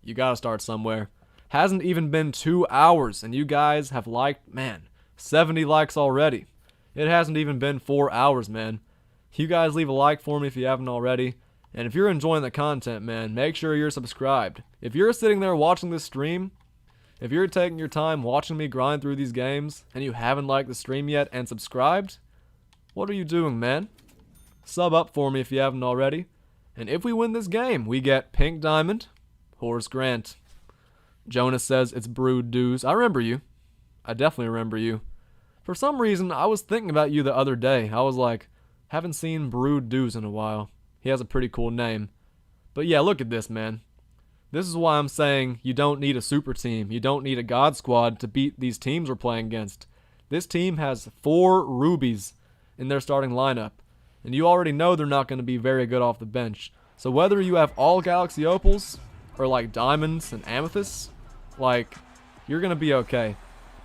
You gotta start somewhere. Hasn't even been 2 hours, and you guys have liked, man, 70 likes already. It hasn't even been 4 hours, man. You guys leave a like for me if you haven't already. And if you're enjoying the content, man, make sure you're subscribed. If you're sitting there watching this stream, if you're taking your time watching me grind through these games, and you haven't liked the stream yet and subscribed, what are you doing, man? Sub up for me if you haven't already. And if we win this game, we get Pink Diamond, Horace Grant. Jonas says it's Brood Dues. I remember you. I definitely remember you. For some reason, I was thinking about you the other day. I was like, haven't seen Brood Dues in a while. He has a pretty cool name. But yeah, look at this, man. This is why I'm saying you don't need a super team. You don't need a god squad to beat these teams we're playing against. This team has 4 rubies in their starting lineup, and you already know they're not going to be very good off the bench. So whether you have all Galaxy Opals or like diamonds and amethysts, like, you're going to be okay.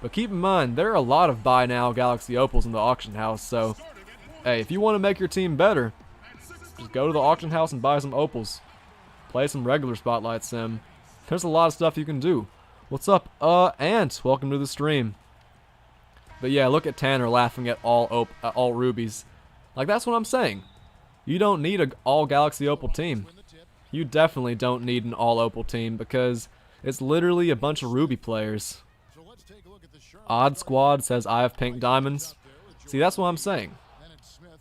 But keep in mind, there are a lot of buy now Galaxy Opals in the auction house, so hey, if you want to make your team better, just go to the auction house and buy some Opals. Play some regular Spotlight Sim. There's a lot of stuff you can do. What's up, Ant? Welcome to the stream. But yeah, look at Tanner laughing at all rubies. Like, that's what I'm saying. You don't need an all Galaxy Opal team. You definitely don't need an all Opal team because it's literally a bunch of ruby players. Odd Squad says I have pink diamonds. See, that's what I'm saying.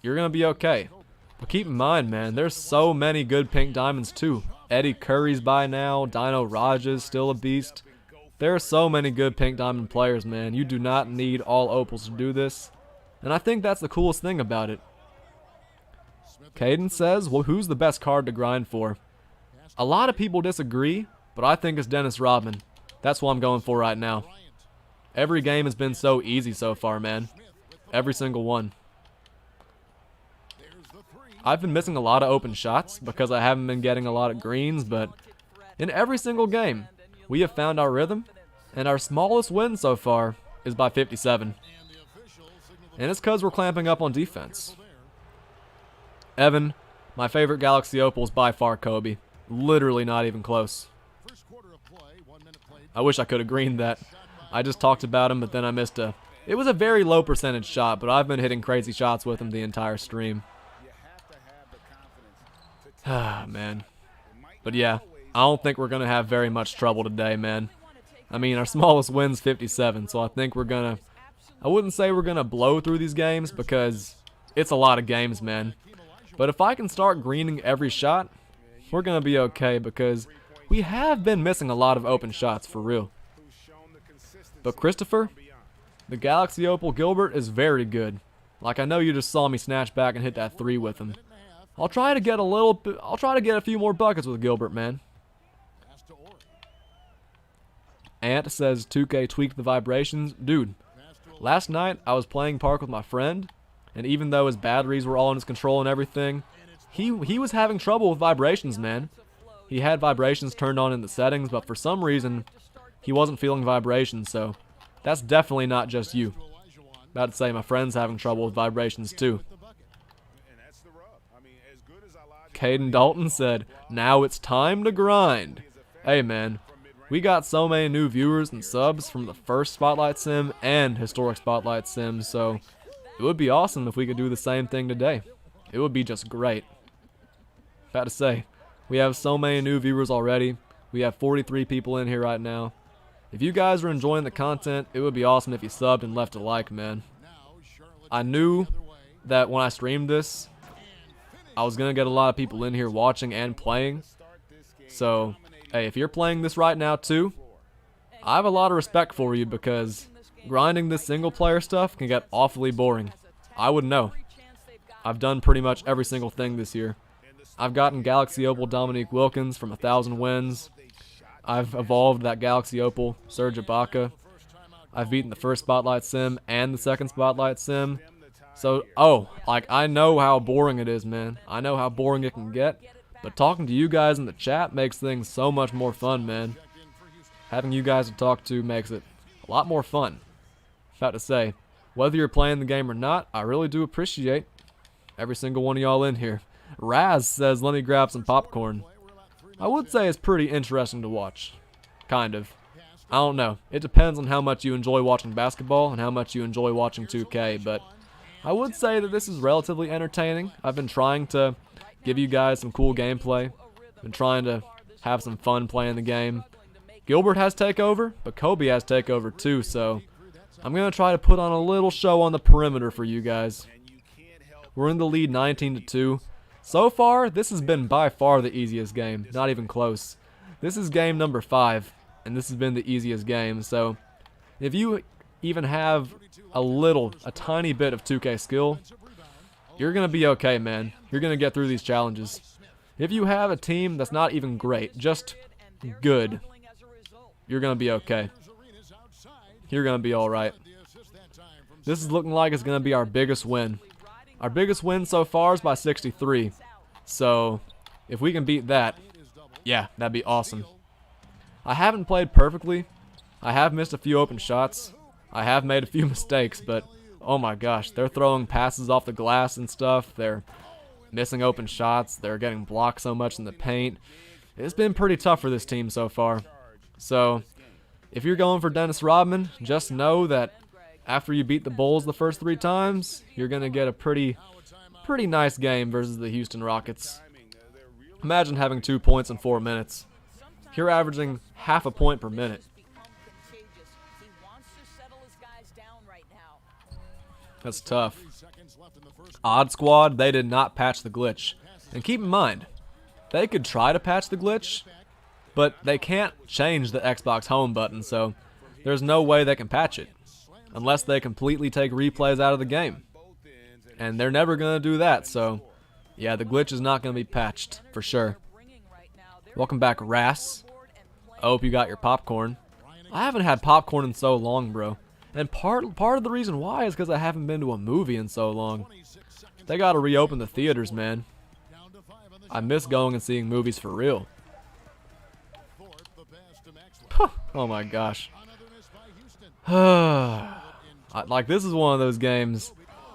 You're gonna be okay. But keep in mind, man, there's so many good pink diamonds too. Eddie Curry's by now. Dino Raj's still a beast. There are so many good pink diamond players, man. You do not need all Opals to do this. And I think that's the coolest thing about it. Caden says, well, who's the best card to grind for? A lot of people disagree, but I think it's Dennis Rodman. That's what I'm going for right now. Every game has been so easy so far, man. Every single one. I've been missing a lot of open shots because I haven't been getting a lot of greens, but in every single game, we have found our rhythm, and our smallest win so far is by 57. And it's because we're clamping up on defense. Evan, my favorite Galaxy Opal is by far Kobe. Literally not even close. I wish I could have greened that. I just talked about him, but then I missed a... It was a very low percentage shot, but I've been hitting crazy shots with him the entire stream. Ah, man. But yeah, I don't think we're going to have very much trouble today, man. I mean, our smallest win's 57, so I think we're going to... I wouldn't say we're going to blow through these games because it's a lot of games, man. But if I can start greening every shot, we're going to be okay because we have been missing a lot of open shots, for real. But Christopher, the Galaxy Opal Gilbert is very good. Like, I know you just saw me snatch back and hit that 3 with him. I'll try to get a few more buckets with Gilbert, man. Ant says 2K tweaked the vibrations. Dude, last night I was playing Park with my friend, and even though his batteries were all in his control and everything, he was having trouble with vibrations, man. He had vibrations turned on in the settings, but for some reason, he wasn't feeling vibrations, so that's definitely not just you. About to say, my friend's having trouble with vibrations too. Caden Dalton said, now it's time to grind. Hey man, we got so many new viewers and subs from the first Spotlight Sim and Historic Spotlight Sim, so it would be awesome if we could do the same thing today. It would be just great. About to say, we have so many new viewers already. We have 43 people in here right now. If you guys are enjoying the content, it would be awesome if you subbed and left a like, man. I knew that when I streamed this, I was going to get a lot of people in here watching and playing. So, hey, if you're playing this right now too, I have a lot of respect for you because grinding this single player stuff can get awfully boring. I would know. I've done pretty much every single thing this year. I've gotten Galaxy Opal Dominique Wilkins from 1,000 wins. I've evolved that Galaxy Opal Serge Ibaka. I've beaten the first Spotlight Sim and the second Spotlight Sim. So, like, I know how boring it is, man. I know how boring it can get. But talking to you guys in the chat makes things so much more fun, man. Having you guys to talk to makes it a lot more fun. About to say, whether you're playing the game or not, I really do appreciate every single one of y'all in here. Raz says, let me grab some popcorn. I would say it's pretty interesting to watch. Kind of. I don't know. It depends on how much you enjoy watching basketball and how much you enjoy watching 2K, but I would say that this is relatively entertaining. I've been trying to give you guys some cool gameplay. Been trying to have some fun playing the game. Gilbert has takeover, but Kobe has takeover too, so I'm going to try to put on a little show on the perimeter for you guys. We're in the lead 19-2. So far, this has been by far the easiest game. Not even close. This is game number 5, and this has been the easiest game. So, if you even have a tiny bit of 2K skill, you're going to be okay, man. You're going to get through these challenges. If you have a team that's not even great, just good. You're going to be okay. You're going to be alright. This is looking like it's going to be our biggest win. Our biggest win so far is by 63. So, if we can beat that, yeah, that'd be awesome. I haven't played perfectly. I have missed a few open shots. I have made a few mistakes, but oh my gosh, they're throwing passes off the glass and stuff. They're missing open shots. They're getting blocked so much in the paint. It's been pretty tough for this team so far. So, if you're going for Dennis Rodman, just know that after you beat the Bulls the first 3 times, you're going to get a pretty nice game versus the Houston Rockets. Imagine having 2 points in 4 minutes. You're averaging half a point per minute. That's tough. Odd Squad, they did not patch the glitch. And keep in mind, they could try to patch the glitch, but they can't change the Xbox home button, so there's no way they can patch it. Unless they completely take replays out of the game. And they're never going to do that, so yeah, the glitch is not going to be patched, for sure. Welcome back, Ras. I hope you got your popcorn. I haven't had popcorn in so long, bro. And part of the reason why is because I haven't been to a movie in so long. They got to reopen the theaters, man. I miss going and seeing movies for real. Oh my gosh. Like, this is one of those games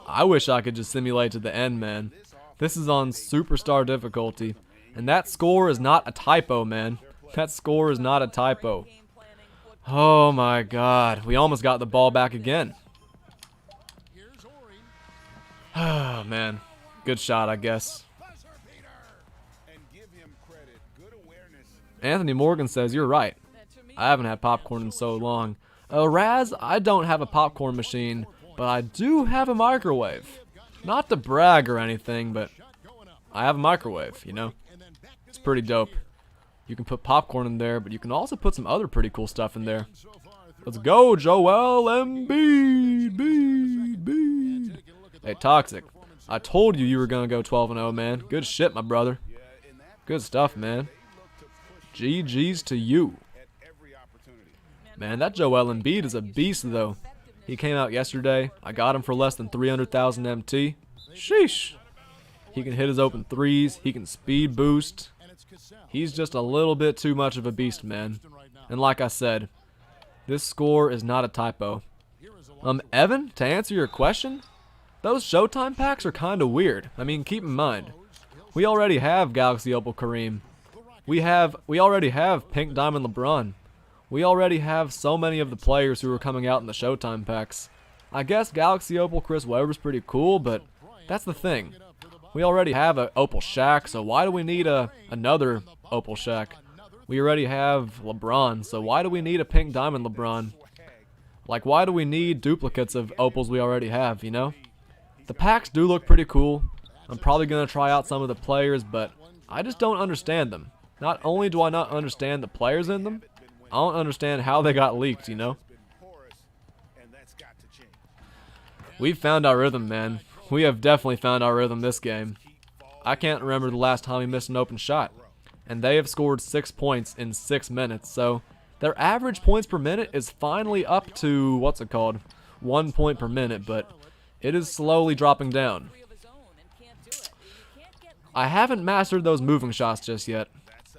I wish I could just simulate to the end, man. This is on superstar difficulty. And that score is not a typo, man. That score is not a typo. Oh my god. We almost got the ball back again. Oh, man. Good shot, I guess. Anthony Morgan says, you're right. I haven't had popcorn in so long. Raz, I don't have a popcorn machine, but I do have a microwave. Not to brag or anything, but I have a microwave, you know? It's pretty dope. You can put popcorn in there, but you can also put some other pretty cool stuff in there. Let's go, Joel Embiid. Hey, Toxic. I told you were going to go 12-0, man. Good shit, my brother. Good stuff, man. GG's to you. Man, that Joel Embiid is a beast, though. He came out yesterday. I got him for less than 300,000 MT. Sheesh. He can hit his open threes. He can speed boost. He's just a little bit too much of a beast, man. And like I said, this score is not a typo. Evan, to answer your question, those Showtime packs are kind of weird. I mean, keep in mind, we already have Galaxy Opal Kareem. We already have Pink Diamond LeBron. We already have so many of the players who are coming out in the Showtime packs. I guess Galaxy Opal Chris Webber's pretty cool, but that's the thing. We already have an Opal Shaq, so why do we need another Opal Shaq? We already have LeBron, so why do we need a Pink Diamond LeBron? Like, why do we need duplicates of Opals we already have, you know? The packs do look pretty cool. I'm probably going to try out some of the players, but I just don't understand them. Not only do I not understand the players in them, I don't understand how they got leaked, you know? We've found our rhythm, man. We have definitely found our rhythm this game. I can't remember the last time we missed an open shot. And they have scored 6 points in 6 minutes, so their average points per minute is finally up to, 1 point per minute, but it is slowly dropping down. I haven't mastered those moving shots just yet.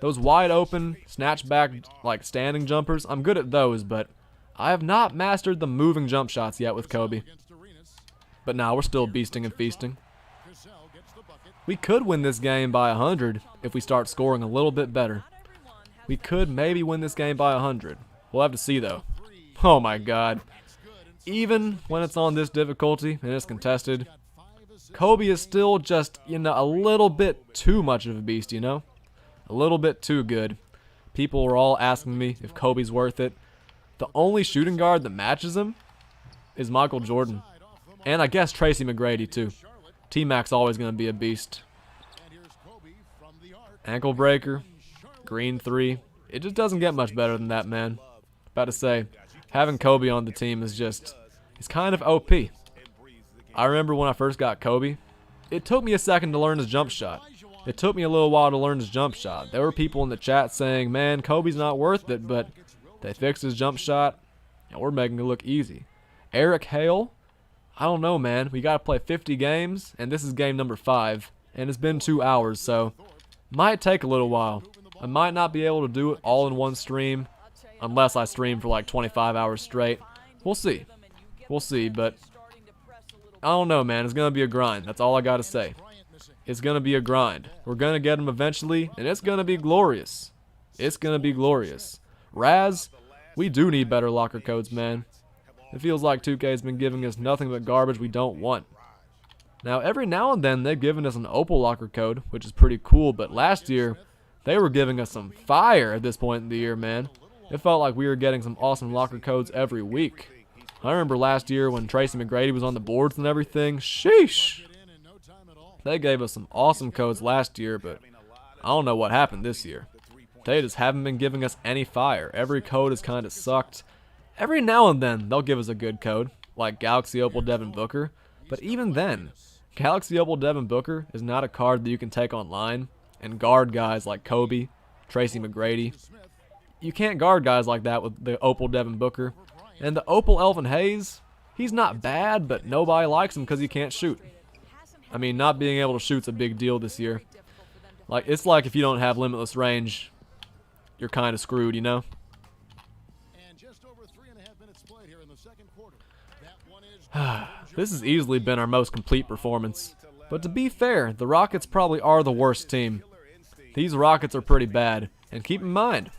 Those wide open, snatch back, like standing jumpers, I'm good at those, but I have not mastered the moving jump shots yet with Kobe. But now we're still beasting and feasting. We could win this game by 100 if we start scoring a little bit better. We could maybe win this game by 100. We'll have to see, though. Oh my god. Even when it's on this difficulty and it's contested, Kobe is still just, you know, a little bit too much of a beast, you know? A little bit too good. People were all asking me if Kobe's worth it. The only shooting guard that matches him is Michael Jordan. And I guess Tracy McGrady, too. T-Mac's always going to be a beast. Ankle breaker. Green 3. It just doesn't get much better than that, man. About to say, having Kobe on the team is just, it's kind of OP. I remember when I first got Kobe, it took me a second to learn his jump shot. It took me a little while to learn his jump shot. There were people in the chat saying, man, Kobe's not worth it, but they fixed his jump shot, and we're making it look easy. Eric Hale, I don't know, man. We got to play 50 games, and this is game number 5, and it's been 2 hours, so might take a little while. I might not be able to do it all in one stream, unless I stream for like 25 hours straight. We'll see. We'll see, but I don't know, man. It's going to be a grind. That's all I got to say. It's going to be a grind. We're going to get him eventually, and it's going to be glorious. It's going to be glorious. Raz, we do need better locker codes, man. It feels like 2K's been giving us nothing but garbage we don't want. Now, every now and then, they've given us an Opal locker code, which is pretty cool, but last year, they were giving us some fire at this point in the year, man. It felt like we were getting some awesome locker codes every week. I remember last year when Tracy McGrady was on the boards and everything. Sheesh! They gave us some awesome codes last year, but I don't know what happened this year. They just haven't been giving us any fire. Every code has kind of sucked. Every now and then, they'll give us a good code, like Galaxy Opal Devin Booker. But even then, Galaxy Opal Devin Booker is not a card that you can take online and guard guys like Kobe, Tracy McGrady. You can't guard guys like that with the Opal Devin Booker. And the Opal Elvin Hayes, he's not bad, but nobody likes him because he can't shoot. I mean, not being able to shoot's a big deal this year. Like, it's like if you don't have limitless range, you're kind of screwed, you know? This has easily been our most complete performance. But to be fair, the Rockets probably are the worst team. These Rockets are pretty bad. And keep in mind,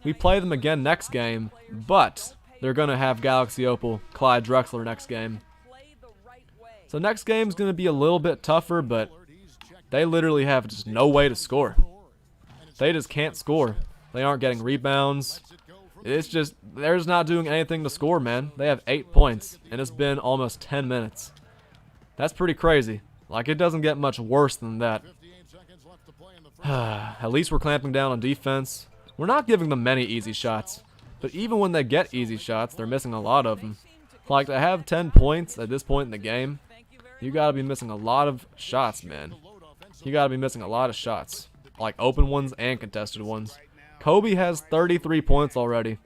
we play them again next game, but they're going to have Galaxy Opal Clyde Drexler next game. So next game's going to be a little bit tougher, but they literally have just no way to score. They just can't score. They aren't getting rebounds. It's just, they're just not doing anything to score, man. They have 8 points, and it's been almost 10 minutes. That's pretty crazy. Like, it doesn't get much worse than that. At least we're clamping down on defense. We're not giving them many easy shots, but even when they get easy shots, they're missing a lot of them. Like, to have 10 points at this point in the game, you gotta be missing a lot of shots, man. You gotta be missing a lot of shots. Like, open ones and contested ones. Kobe has 33 points already.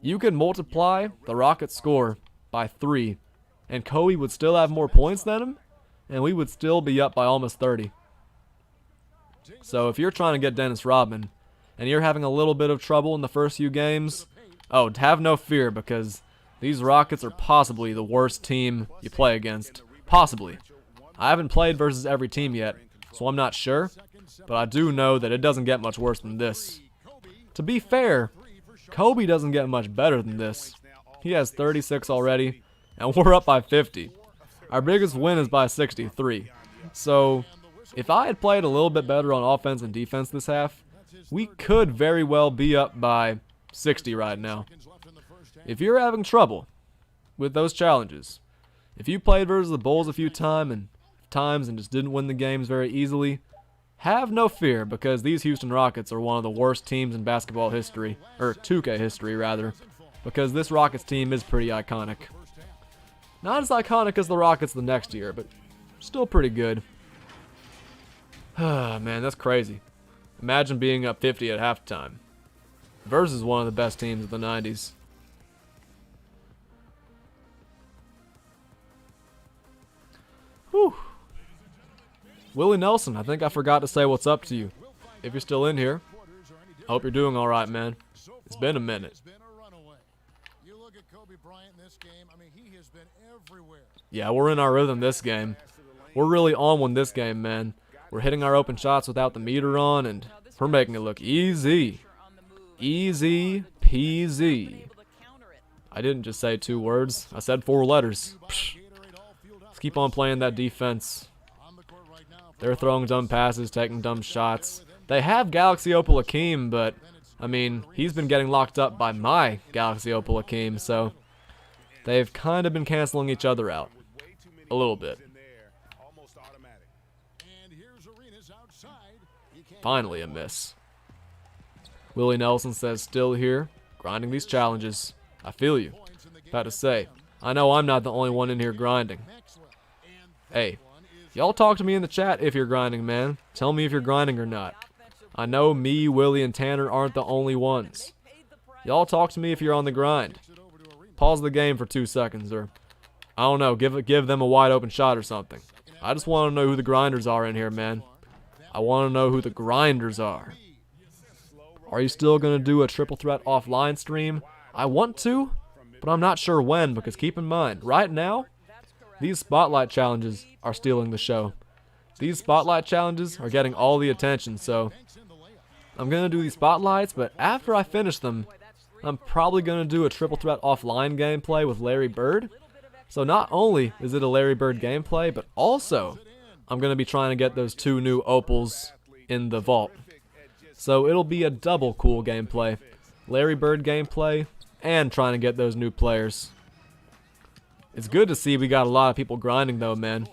You could multiply the Rockets' score by 3, and Kobe would still have more points than him, and we would still be up by almost 30. So if you're trying to get Dennis Rodman, and you're having a little bit of trouble in the first few games, oh, have no fear, because these Rockets are possibly the worst team you play against. Possibly. I haven't played versus every team yet, so I'm not sure, but I do know that it doesn't get much worse than this. To be fair, Kobe doesn't get much better than this. He has 36 already, and we're up by 50. Our biggest win is by 63. So, if I had played a little bit better on offense and defense this half, we could very well be up by 60 right now. If you're having trouble with those challenges, if you played versus the Bulls a few times and just didn't win the games very easily, have no fear, because these Houston Rockets are one of the worst teams in basketball history, or 2K history rather, because this Rockets team is pretty iconic. Not as iconic as the Rockets the next year, but still pretty good. Man, that's crazy. Imagine being up 50 at halftime versus one of the best teams of the 90s. Whew. Willie Nelson, I think I forgot to say what's up to you. If you're still in here, I hope you're doing alright, man. It's been a minute. Yeah, we're in our rhythm this game. We're really on one this game, man. We're hitting our open shots without the meter on, and we're making it look easy. Easy peasy. I didn't just say 2 words. I said 4 letters. Psh. Let's keep on playing that defense. They're throwing dumb passes, taking dumb shots. They have Galaxy Opal Akeem, but, I mean, he's been getting locked up by my Galaxy Opal Akeem, so they've kind of been canceling each other out. A little bit. Finally a miss. Willie Nelson says, still here, grinding these challenges. I feel you. About to say, I know I'm not the only one in here grinding. Hey, Y'all talk to me in the chat if you're grinding, man. Tell me if you're grinding or not. I know me, Willie, and Tanner aren't the only ones. Y'all talk to me if you're on the grind. Pause the game for 2 seconds, or I don't know, give them a wide open shot or something. I just want to know who the grinders are in here, man. I want to know who the grinders are. Are you still going to do a triple threat offline stream? I want to, but I'm not sure when, because keep in mind, right now, these spotlight challenges are stealing the show. These spotlight challenges are getting all the attention, so I'm going to do these spotlights, but after I finish them, I'm probably going to do a triple threat offline gameplay with Larry Bird. So not only is it a Larry Bird gameplay, but also I'm going to be trying to get those 2 new opals in the vault. So it'll be a double cool gameplay. Larry Bird gameplay and trying to get those new players. It's good to see we got a lot of people grinding though, man.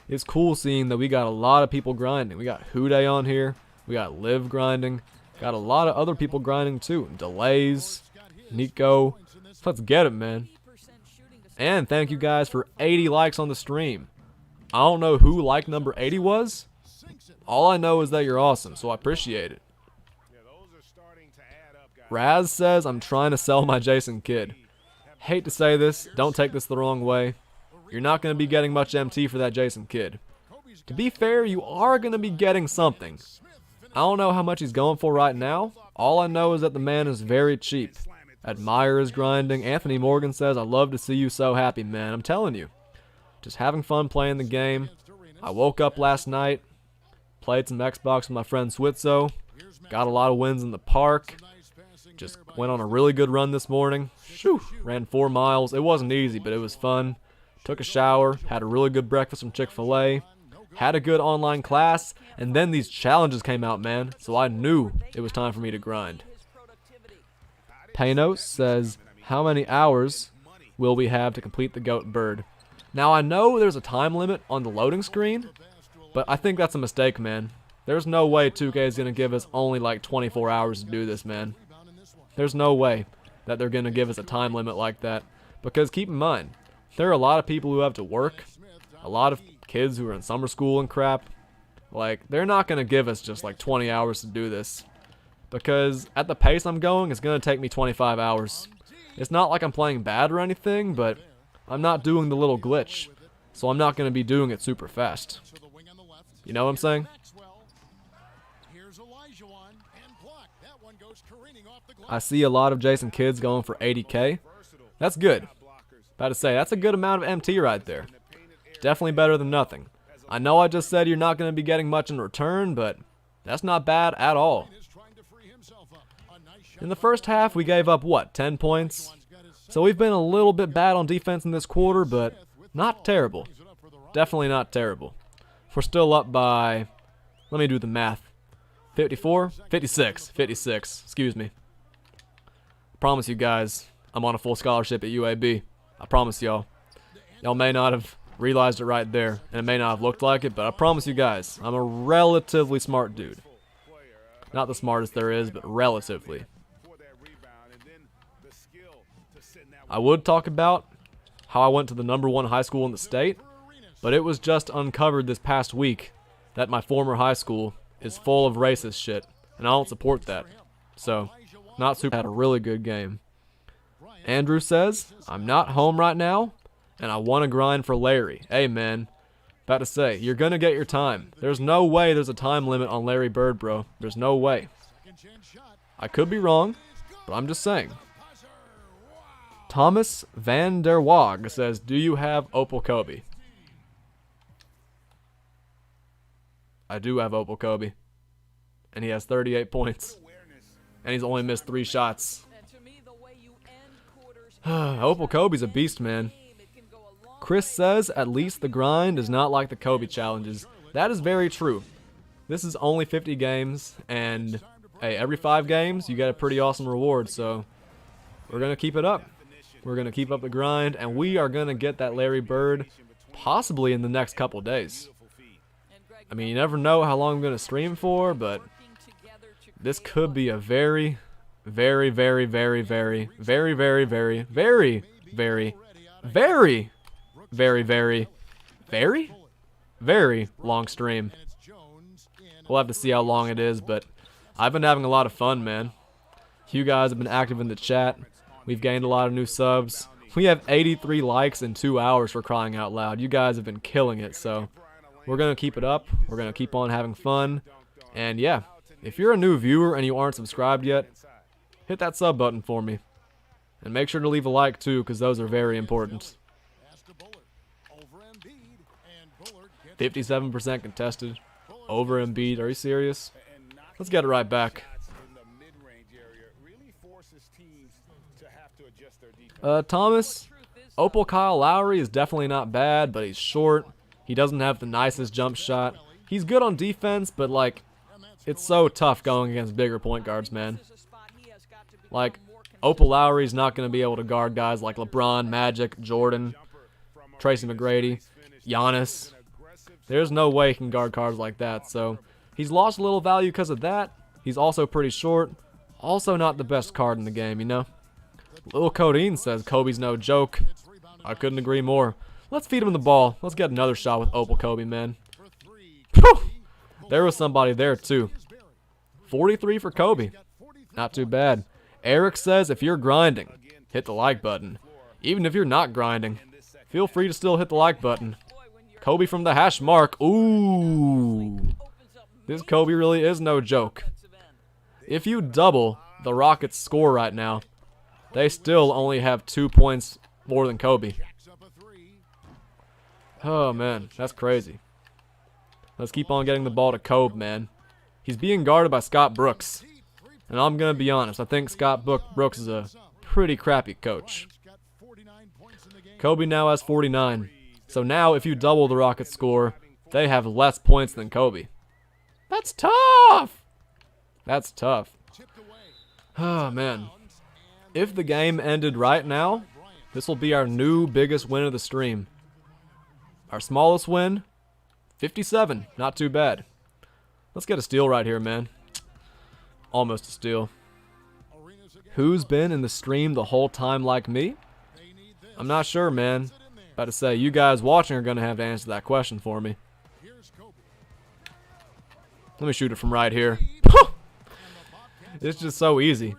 It's cool seeing that we got a lot of people grinding. We got Houday on here. We got Liv grinding. Got a lot of other people grinding too. Delays, Nico. Let's get it, man. And thank you guys for 80 likes on the stream. I don't know who like number 80 was. All I know is that you're awesome, so I appreciate it. Raz says, I'm trying to sell my Jason Kidd. Hate to say this, don't take this the wrong way. You're not going to be getting much MT for that Jason Kidd. To be fair, you are going to be getting something. I don't know how much he's going for right now. All I know is that the man is very cheap. Admire is grinding. Anthony Morgan says, I love to see you so happy, man. I'm telling you. Just having fun playing the game. I woke up last night, played some Xbox with my friend Switzo. Got a lot of wins in the park. Just went on a really good run this morning. Shoo, ran 4 miles. It wasn't easy, but it was fun. Took a shower, had a really good breakfast from Chick-fil-A, had a good online class, and then these challenges came out, man. So I knew it was time for me to grind. Panos says, how many hours will we have to complete the GOAT bird? Now I know there's a time limit on the loading screen, but I think that's a mistake, man. There's no way 2K is going to give us only like 24 hours to do this, man. There's no way that they're going to give us a time limit like that. Because keep in mind, there are a lot of people who have to work. A lot of kids who are in summer school and crap. Like, they're not going to give us just like 20 hours to do this. Because at the pace I'm going, it's going to take me 25 hours. It's not like I'm playing bad or anything, but I'm not doing the little glitch. So I'm not going to be doing it super fast. You know what I'm saying? I see a lot of Jason Kidds going for 80K. That's good. About to say, that's a good amount of MT right there. Definitely better than nothing. I know I just said you're not going to be getting much in return, but that's not bad at all. In the first half, we gave up, what, 10 points? So we've been a little bit bad on defense in this quarter, but not terrible. Definitely not terrible. We're still up by, let me do the math. 54? 56. 56. Excuse me. I promise you guys, I'm on a full scholarship at UAB. I promise y'all. Y'all may not have realized it right there, and it may not have looked like it, but I promise you guys, I'm a relatively smart dude. Not the smartest there is, but relatively. I would talk about how I went to the #1 high school in the state, but it was just uncovered this past week that my former high school is full of racist shit, and I don't support that. So, not super. Had a really good game. Andrew says, I'm not home right now, and I want to grind for Larry. Hey, man. About to say, you're going to get your time. There's no way there's a time limit on Larry Bird, bro. There's no way. I could be wrong, but I'm just saying. Thomas Van der Waag says, do you have Opal Kobe? I do have Opal Kobe. And he has 38 points. And he's only missed 3 shots. Opal Kobe's a beast, man. Chris says, at least the grind is not like the Kobe challenges. That is very true. This is only 50 games, and hey, every 5 games, you get a pretty awesome reward, so we're going to keep it up. We're going to keep up the grind, and we are going to get that Larry Bird possibly in the next couple days. I mean, you never know how long I'm going to stream for, but this could be a very, very, very, very, very, very, very, very, very, very, very, very, very, very, very long stream. We'll have to see how long it is, but I've been having a lot of fun, man. You guys have been active in the chat. We've gained a lot of new subs. We have 83 likes in 2 hours, for crying out loud. You guys have been killing it, so we're going to keep it up. We're going to keep on having fun. And yeah, if you're a new viewer and you aren't subscribed yet, hit that sub button for me. And make sure to leave a like too, because those are very important. 57% contested. Over Embiid. Are you serious? Let's get it right back. Thomas, Opal Kyle Lowry is definitely not bad, but he's short. He doesn't have the nicest jump shot. He's good on defense, but like, it's so tough going against bigger point guards, man. Like, Opal Lowry's not going to be able to guard guys like LeBron, Magic, Jordan, Tracy McGrady, Giannis. There's no way he can guard cards like that, so he's lost a little value because of that. He's also pretty short. Also not the best card in the game, you know? Lil Codeine says Kobe's no joke. I couldn't agree more. Let's feed him the ball. Let's get another shot with Opal Kobe, man. Whew! There was somebody there, too. 43 for Kobe. Not too bad. Eric says if you're grinding, hit the like button. Even if you're not grinding, feel free to still hit the like button. Kobe from the hash mark. Ooh. This Kobe really is no joke. If you double the Rockets' score right now, they still only have 2 points more than Kobe. Oh, man. That's crazy. Let's keep on getting the ball to Kobe, man. He's being guarded by Scott Brooks. And I'm going to be honest. I think Scott Brooks is a pretty crappy coach. Kobe now has 49. So now if you double the Rockets' score, they have less points than Kobe. That's tough! That's tough. Oh, man. If the game ended right now, this will be our new biggest win of the stream. Our smallest win, 57. Not too bad. Let's get a steal right here, man. Almost a steal. Who's been in the stream the whole time like me? I'm not sure, man. About to say, you guys watching are going to have to answer that question for me. Let me shoot it from right here. It's just so easy.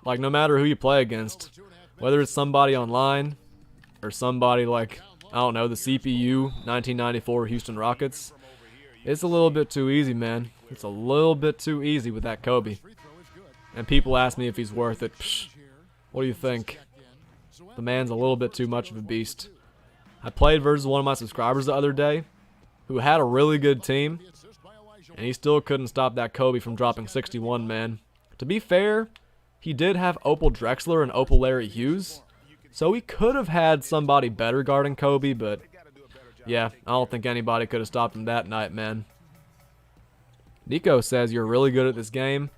Like, no matter who you play against, whether it's somebody online or somebody like, I don't know, the CPU 1994 Houston Rockets, it's a little bit too easy, man. It's a little bit too easy with that Kobe. And people ask me if he's worth it. Psh, what do you think? The man's a little bit too much of a beast. I played versus one of my subscribers the other day who had a really good team, and he still couldn't stop that Kobe from dropping 61, man. To be fair, he did have Opal Drexler and Opal Larry Hughes, so he could have had somebody better guarding Kobe, but yeah, I don't think anybody could have stopped him that night, man. Nico says you're really good at this game.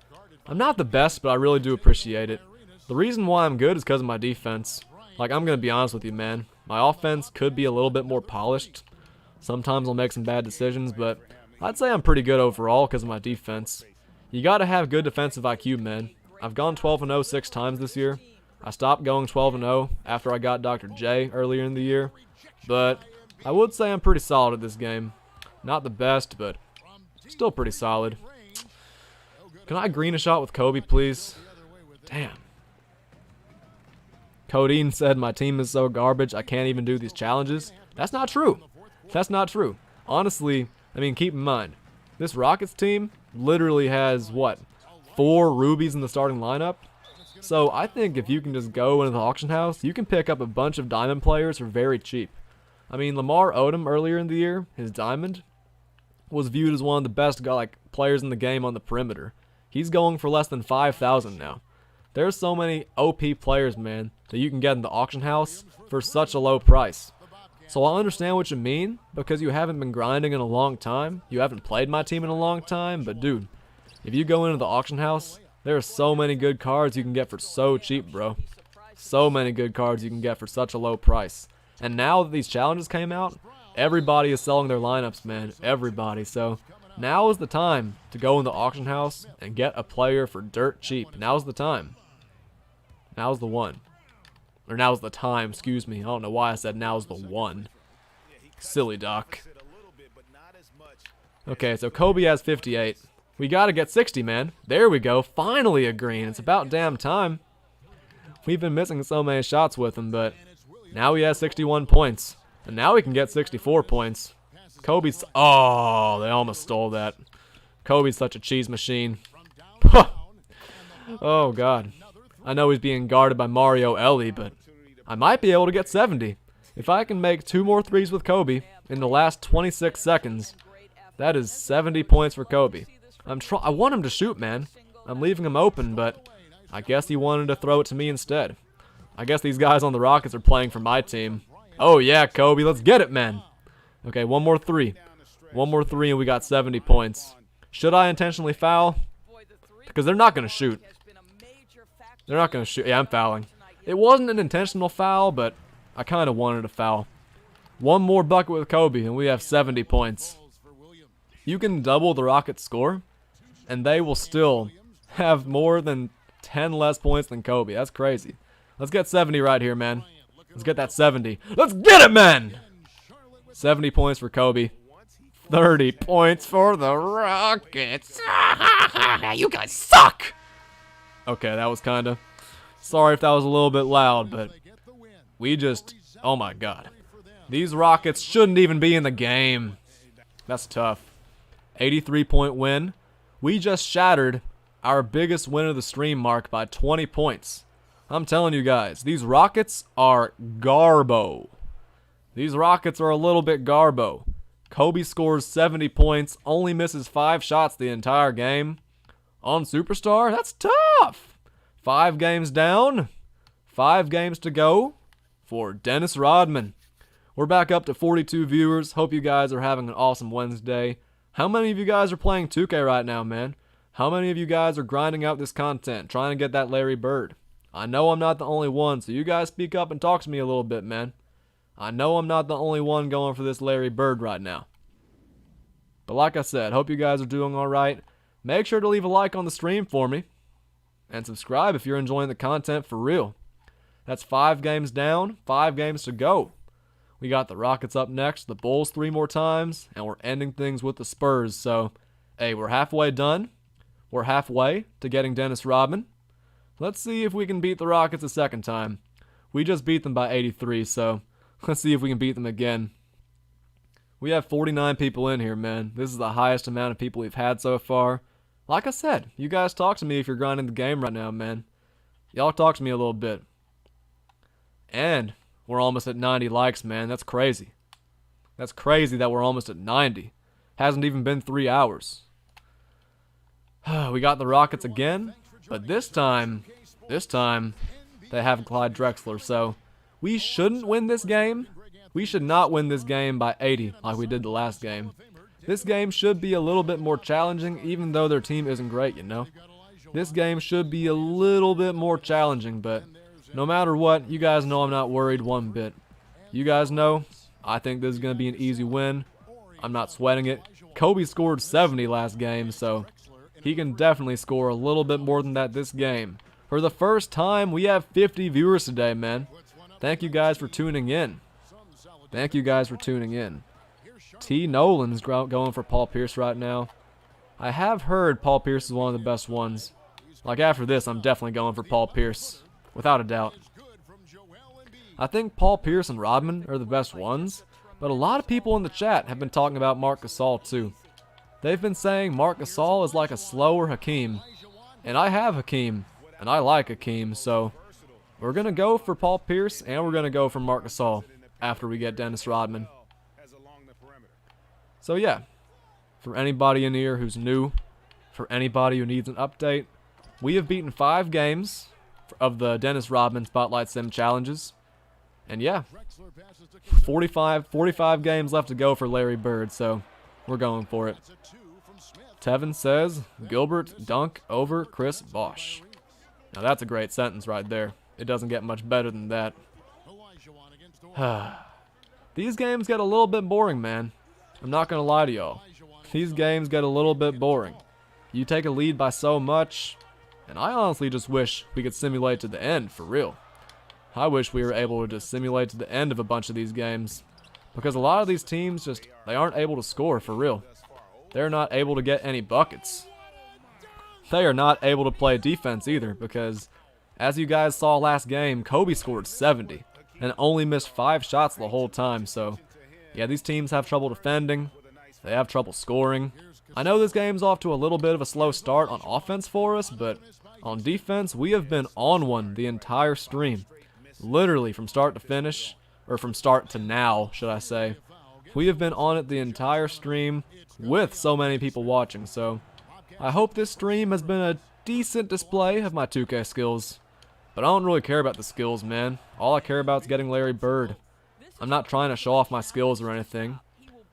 I'm not the best, but I really do appreciate it. The reason why I'm good is because of my defense. Like, I'm going to be honest with you, man. My offense could be a little bit more polished. Sometimes I'll make some bad decisions, but I'd say I'm pretty good overall because of my defense. You got to have good defensive IQ, man. I've gone 12-0 6 times this year. I stopped going 12-0 after I got Dr. J earlier in the year. But I would say I'm pretty solid at this game. Not the best, but still pretty solid. Can I green a shot with Kobe, please? Damn. Codeine said my team is so garbage I can't even do these challenges. That's not true. That's not true. Honestly, I mean, keep in mind, this Rockets team literally has, what, 4 rubies in the starting lineup? So I think if you can just go into the auction house, you can pick up a bunch of diamond players for very cheap. I mean, Lamar Odom earlier in the year, his diamond, was viewed as one of the best players in the game on the perimeter. He's going for less than 5,000 now. There's so many OP players, man, that you can get in the auction house for such a low price. So I understand what you mean, because you haven't been grinding in a long time. You haven't played my team in a long time, but dude, if you go into the auction house, there are so many good cards you can get for so cheap, bro. So many good cards you can get for such a low price. And now that these challenges came out, everybody is selling their lineups, man. Everybody. So now is the time to go in the auction house and get a player for dirt cheap. Now's the time. Now's the one. Or now's the time, excuse me. I don't know why I said now's the one. Silly Doc. Okay, so Kobe has 58. We got to get 60, man. There we go. Finally a green. It's about damn time. We've been missing so many shots with him, but now he has 61 points. And now we can get 64 points. Kobe's... Oh, they almost stole that. Kobe's such a cheese machine. Oh, God. I know he's being guarded by Mario Ellie, but I might be able to get 70. If I can make 2 more threes with Kobe in the last 26 seconds, that is 70 points for Kobe. I want him to shoot, man. I'm leaving him open, but I guess he wanted to throw it to me instead. I guess these guys on the Rockets are playing for my team. Oh, yeah, Kobe. Let's get it, man. Okay, one more three. One more three, and we got 70 points. Should I intentionally foul? Because they're not going to shoot. They're not going to shoot. Yeah, I'm fouling. It wasn't an intentional foul, but I kind of wanted a foul. One more bucket with Kobe, and we have 70 points. You can double the Rockets' score, and they will still have more than 10 less points than Kobe. That's crazy. Let's get 70 right here, man. Let's get that 70. Let's get it, man! 70 points for Kobe. 30 points for the Rockets. You guys suck! Okay, that was kind of... Sorry if that was a little bit loud, but we just... Oh, my God. These Rockets shouldn't even be in the game. That's tough. 83-point win. We just shattered our biggest win of the stream mark by 20 points. I'm telling you guys, these Rockets are garbo. These Rockets are a little bit garbo. Kobe scores 70 points, only misses 5 shots the entire game. On Superstar, that's tough. 5 games down. 5 games to go for Dennis Rodman. We're back up to 42 viewers. Hope you guys are having an awesome Wednesday. How many of you guys are playing 2K right now, man? How many of you guys are grinding out this content, trying to get that Larry Bird? I know I'm not the only one, so you guys speak up and talk to me a little bit, man. I know I'm not the only one going for this Larry Bird right now. But like I said, hope you guys are doing alright. Make sure to leave a like on the stream for me. And subscribe if you're enjoying the content for real. That's 5 games down, 5 games to go. We got the Rockets up next, the Bulls 3 more times, and we're ending things with the Spurs. So, hey, we're halfway done. We're halfway to getting Dennis Rodman. Let's see if we can beat the Rockets a second time. We just beat them by 83, so let's see if we can beat them again. We have 49 people in here, man. This is the highest amount of people we've had so far. Like I said, you guys talk to me if you're grinding the game right now, man. Y'all talk to me a little bit. And we're almost at 90 likes, man. That's crazy. That's crazy that we're almost at 90. Hasn't even been 3 hours. We got the Rockets again, but this time, they have Clyde Drexler, so we shouldn't win this game. We should not win this game by 80 like we did the last game. This game should be a little bit more challenging, even though their team isn't great, you know? This game should be a little bit more challenging, but no matter what, you guys know I'm not worried one bit. You guys know, I think this is going to be an easy win. I'm not sweating it. Kobe scored 70 last game, so he can definitely score a little bit more than that this game. For the first time, we have 50 viewers today, man. Thank you guys for tuning in. Thank you guys for tuning in. T. Nolan's going for Paul Pierce right now. I have heard Paul Pierce is one of the best ones. Like after this, I'm definitely going for Paul Pierce. Without a doubt. I think Paul Pierce and Rodman are the best ones, but a lot of people in the chat have been talking about Marc Gasol too. They've been saying Marc Gasol is like a slower Hakeem. And I have Hakeem, and I like Hakeem, so we're going to go for Paul Pierce, and we're going to go for Marc Gasol after we get Dennis Rodman. So yeah, for anybody in here who's new, for anybody who needs an update, we have beaten 5 games of the Dennis Rodman Spotlight Sim challenges. And yeah, 45 games left to go for Larry Bird, so we're going for it. Tevin says, Gilbert dunk over Chris Bosh. Now that's a great sentence right there. It doesn't get much better than that. These games get a little bit boring, man. I'm not going to lie to y'all. These games get a little bit boring. You take a lead by so much, and I honestly just wish we could simulate to the end, for real. I wish we were able to just simulate to the end of a bunch of these games. Because a lot of these teams just, they aren't able to score, for real. they're not able to get any buckets. They are not able to play defense either because, as you guys saw last game, Kobe scored 70 and only missed 5 shots the whole time. So, yeah, these teams have trouble defending. They have trouble scoring. I know this game's off to a little bit of a slow start on offense for us, but on defense, we have been on one the entire stream. Literally from start to finish, or from start to now, should I say. We have been on it the entire stream with so many people watching, so I hope this stream has been a decent display of my 2K skills. But I don't really care about the skills, man. All I care about is getting Larry Bird. I'm not trying to show off my skills or anything.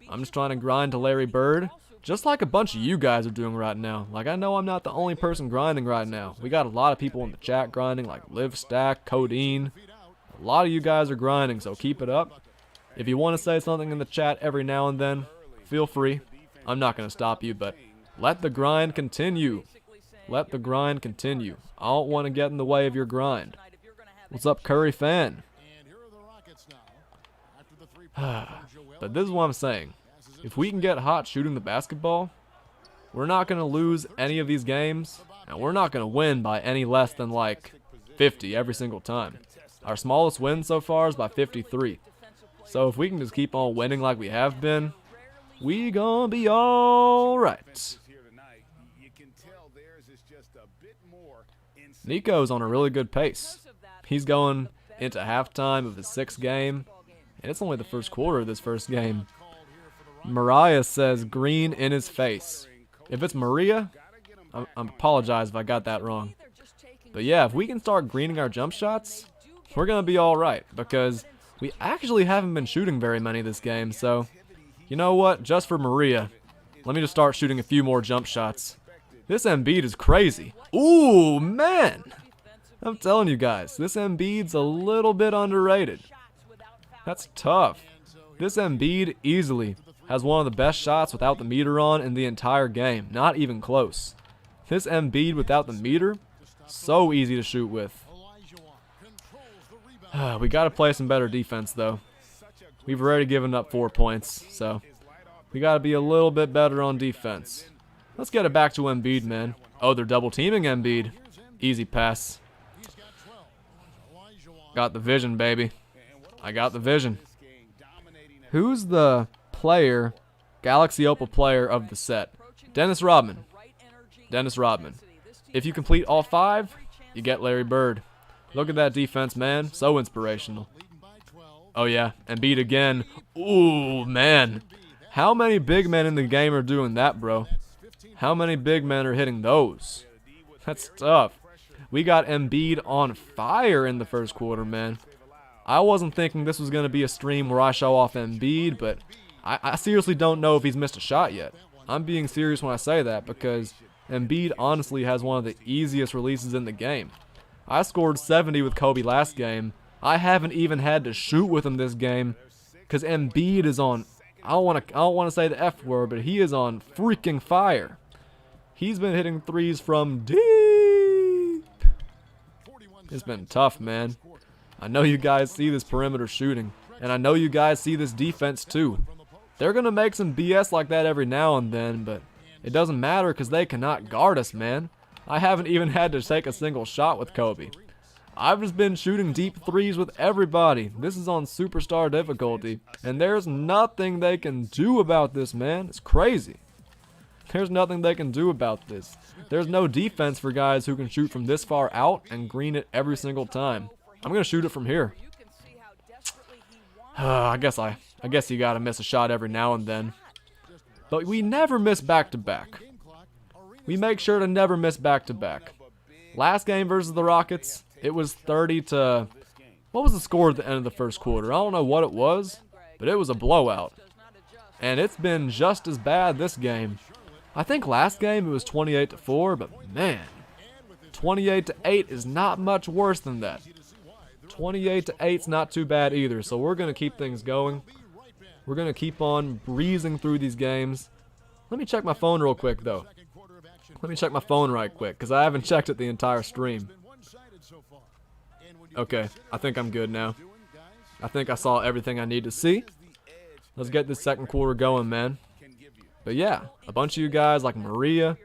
I'm just trying to grind to Larry Bird, just like a bunch of you guys are doing right now. Like, I know I'm not the only person grinding right now. We got a lot of people in the chat grinding, like LiveStack, Codeine. A lot of you guys are grinding, so keep it up. If you want to say something in the chat every now and then, feel free. I'm not going to stop you, but let the grind continue. Let the grind continue. I don't want to get in the way of your grind. What's up, Curry fan? But this is what I'm saying. If we can get hot shooting the basketball, we're not going to lose any of these games, and we're not going to win by any less than like 50 every single time. Our smallest win so far is by 53. So if we can just keep on winning like we have been, we gonna be alright. Nico's on a really good pace. He's going into halftime of his 6th game, and it's only the first quarter of this first game. Mariah says green in his face. If it's Maria, I apologize if I got that wrong. But yeah, if we can start greening our jump shots, we're gonna be alright, because we actually haven't been shooting very many this game, so you know what? Just for Maria, let me just start shooting a few more jump shots. This Embiid is crazy. Ooh, man! I'm telling you guys, this Embiid's a little bit underrated. That's tough. This Embiid easily has one of the best shots without the meter on in the entire game. Not even close. This Embiid without the meter, so easy to shoot with. We got to play some better defense, though. We've already given up 4 points, so we got to be a little bit better on defense. Let's get it back to Embiid, man. Oh, they're double teaming Embiid. Easy pass. Got the vision, baby. I got the vision. Who's the player, Galaxy Opal player of the set? Dennis Rodman. Dennis Rodman. If you complete all 5, you get Larry Bird. Look at that defense, man. So inspirational. Oh, yeah. Embiid again. Ooh, man. How many big men in the game are doing that, bro? How many big men are hitting those? That's tough. We got Embiid on fire in the first quarter, man. I wasn't thinking this was going to be a stream where I show off Embiid, but I seriously don't know if he's missed a shot yet. I'm being serious when I say that, because Embiid honestly has one of the easiest releases in the game. I scored 70 with Kobe last game. I haven't even had to shoot with him this game because Embiid is on, I don't want to say the F word, but he is on freaking fire. He's been hitting threes from deep. It's been tough, man. I know you guys see this perimeter shooting, and I know you guys see this defense too. They're going to make some BS like that every now and then, but it doesn't matter because they cannot guard us, man. I haven't even had to take a single shot with Kobe. I've just been shooting deep threes with everybody. This is on superstar difficulty, and there's nothing they can do about this, man. It's crazy. There's nothing they can do about this. There's no defense for guys who can shoot from this far out and green it every single time. I'm going to shoot it from here. I guess you got to miss a shot every now and then. But we never miss back-to-back. We make sure to never miss back-to-back. Last game versus the Rockets, it was 30 to... What was the score at the end of the first quarter? I don't know what it was, but it was a blowout. And it's been just as bad this game. I think last game it was 28-4, but man, 28-8 is not much worse than that. 28-8's not too bad either, so we're going to keep things going. We're going to keep on breezing through these games. Let me check my phone real quick, though. Let me check my phone right quick, because I haven't checked it the entire stream. Okay, I think I'm good now. I think I saw everything I need to see. Let's get this second quarter going, man. But yeah, a bunch of you guys like Maria,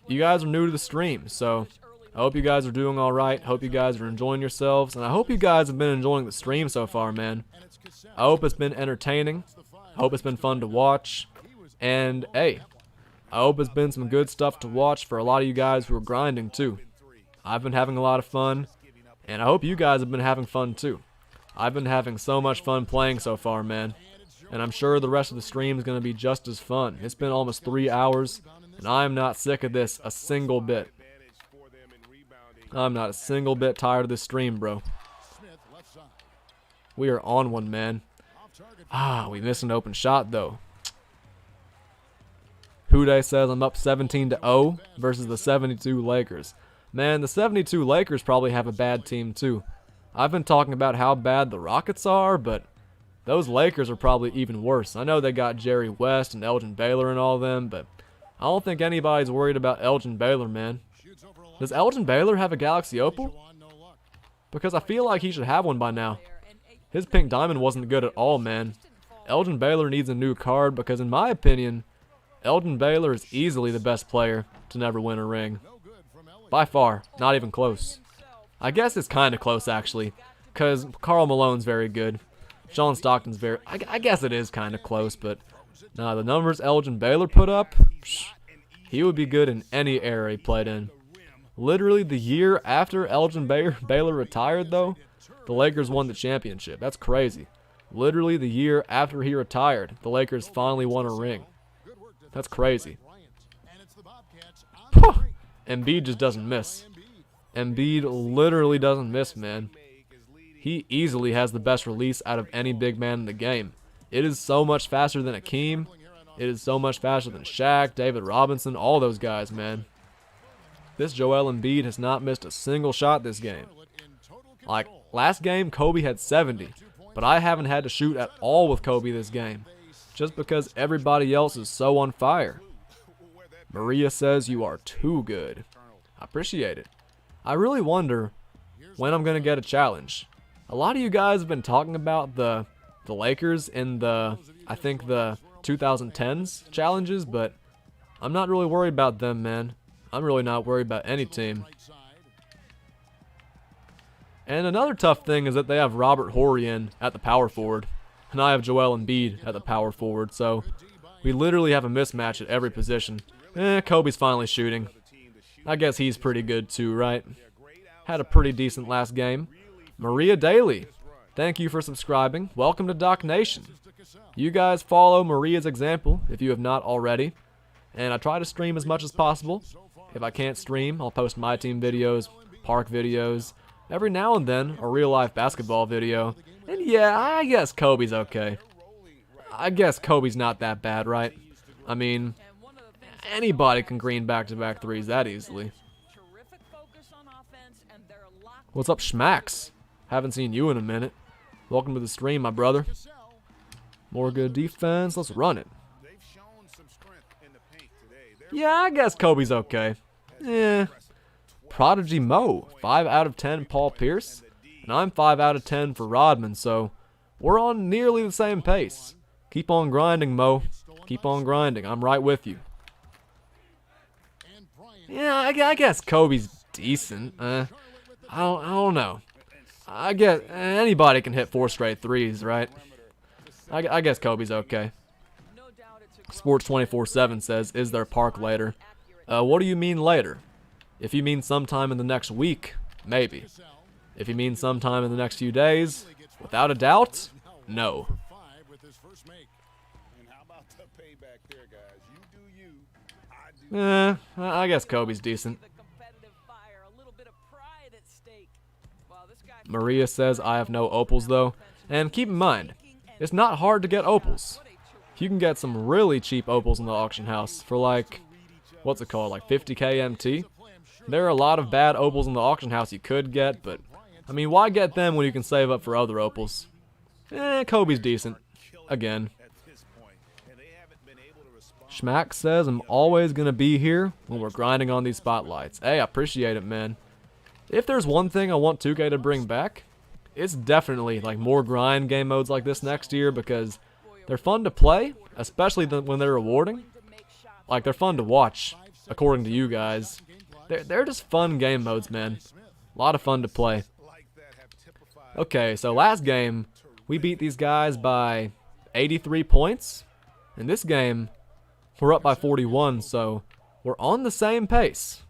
you guys are new to the stream, so I hope you guys are doing alright. Hope you guys are enjoying yourselves, and I hope you guys have been enjoying the stream so far, man. I hope it's been entertaining. I hope it's been fun to watch. And hey, I hope it's been some good stuff to watch for a lot of you guys who are grinding too. I've been having a lot of fun, and I hope you guys have been having fun too. I've been having so much fun playing so far, man. And I'm sure the rest of the stream is going to be just as fun. It's been almost 3 hours, and I'm not sick of this a single bit. I'm not a single bit tired of this stream, bro. We are on one, man. We missed an open shot, though. Hude says I'm up 17-0 versus the 72 Lakers. Man, the 72 Lakers probably have a bad team, too. I've been talking about how bad the Rockets are, but those Lakers are probably even worse. I know they got Jerry West and Elgin Baylor and all them, but I don't think anybody's worried about Elgin Baylor, man. Does Elgin Baylor have a Galaxy Opal? Because I feel like he should have one by now. His pink diamond wasn't good at all, man. Elgin Baylor needs a new card because, in my opinion, Elgin Baylor is easily the best player to never win a ring. By far, not even close. I guess it's kind of close, actually, because Karl Malone's very good. Sean Stockton's very... I guess it is kind of close, but nah, the numbers Elgin Baylor put up, he would be good in any era he played in. Literally the year after Elgin Baylor retired, though, the Lakers won the championship. That's crazy. Literally the year after he retired, the Lakers finally won a ring. That's crazy. Embiid just doesn't miss. Embiid literally doesn't miss, man. He easily has the best release out of any big man in the game. It is so much faster than Akeem. It is so much faster than Shaq, David Robinson, all those guys, man. This Joel Embiid has not missed a single shot this game. Like, last game, Kobe had 70, but I haven't had to shoot at all with Kobe this game, just because everybody else is so on fire. Maria says you are too good. I appreciate it. I really wonder when I'm going to get a challenge. A lot of you guys have been talking about the Lakers in I think the 2010s challenges, but I'm not really worried about them, man. I'm really not worried about any team. And another tough thing is that they have Robert Horry in at the power forward, and I have Joel Embiid at the power forward, so we literally have a mismatch at every position. Kobe's finally shooting. I guess he's pretty good too, right? Had a pretty decent last game. Maria Daly, thank you for subscribing. Welcome to Doc Nation. You guys follow Maria's example if you have not already, and I try to stream as much as possible. If I can't stream, I'll post MyTeam videos, park videos, every now and then a real-life basketball video. And yeah, I guess Kobe's okay. I guess Kobe's not that bad, right? I mean, anybody can green back-to-back threes that easily. What's up, Schmax? Haven't seen you in a minute. Welcome to the stream, my brother. More good defense. Let's run it. Yeah, I guess Kobe's okay. Prodigy Mo, 5 out of 10 Paul Pierce, and I'm 5 out of 10 for Rodman, so we're on nearly the same pace. Keep on grinding, Mo. Keep on grinding. I'm right with you. Yeah, I guess Kobe's decent. I don't know. I guess anybody can hit 4 straight threes, right? I guess Kobe's okay. Sports 24/7 says, is there park later? What do you mean later? If you mean sometime in the next week, maybe. If you mean sometime in the next few days, without a doubt, no. I guess Kobe's decent. Maria says I have no opals though, and keep in mind, it's not hard to get opals. You can get some really cheap opals in the auction house for like, what's it called, like 50k MT? There are a lot of bad opals in the auction house you could get, but I mean, why get them when you can save up for other opals? Kobe's decent. Again. Schmack says I'm always going to be here when we're grinding on these spotlights. Hey, I appreciate it, man. If there's one thing I want 2K to bring back, it's definitely like more grind game modes like this next year because they're fun to play, especially when they're rewarding. Like, they're fun to watch, according to you guys. They're just fun game modes, man. A lot of fun to play. Okay, so last game, we beat these guys by 83 points. In this game, we're up by 41, so we're on the same pace.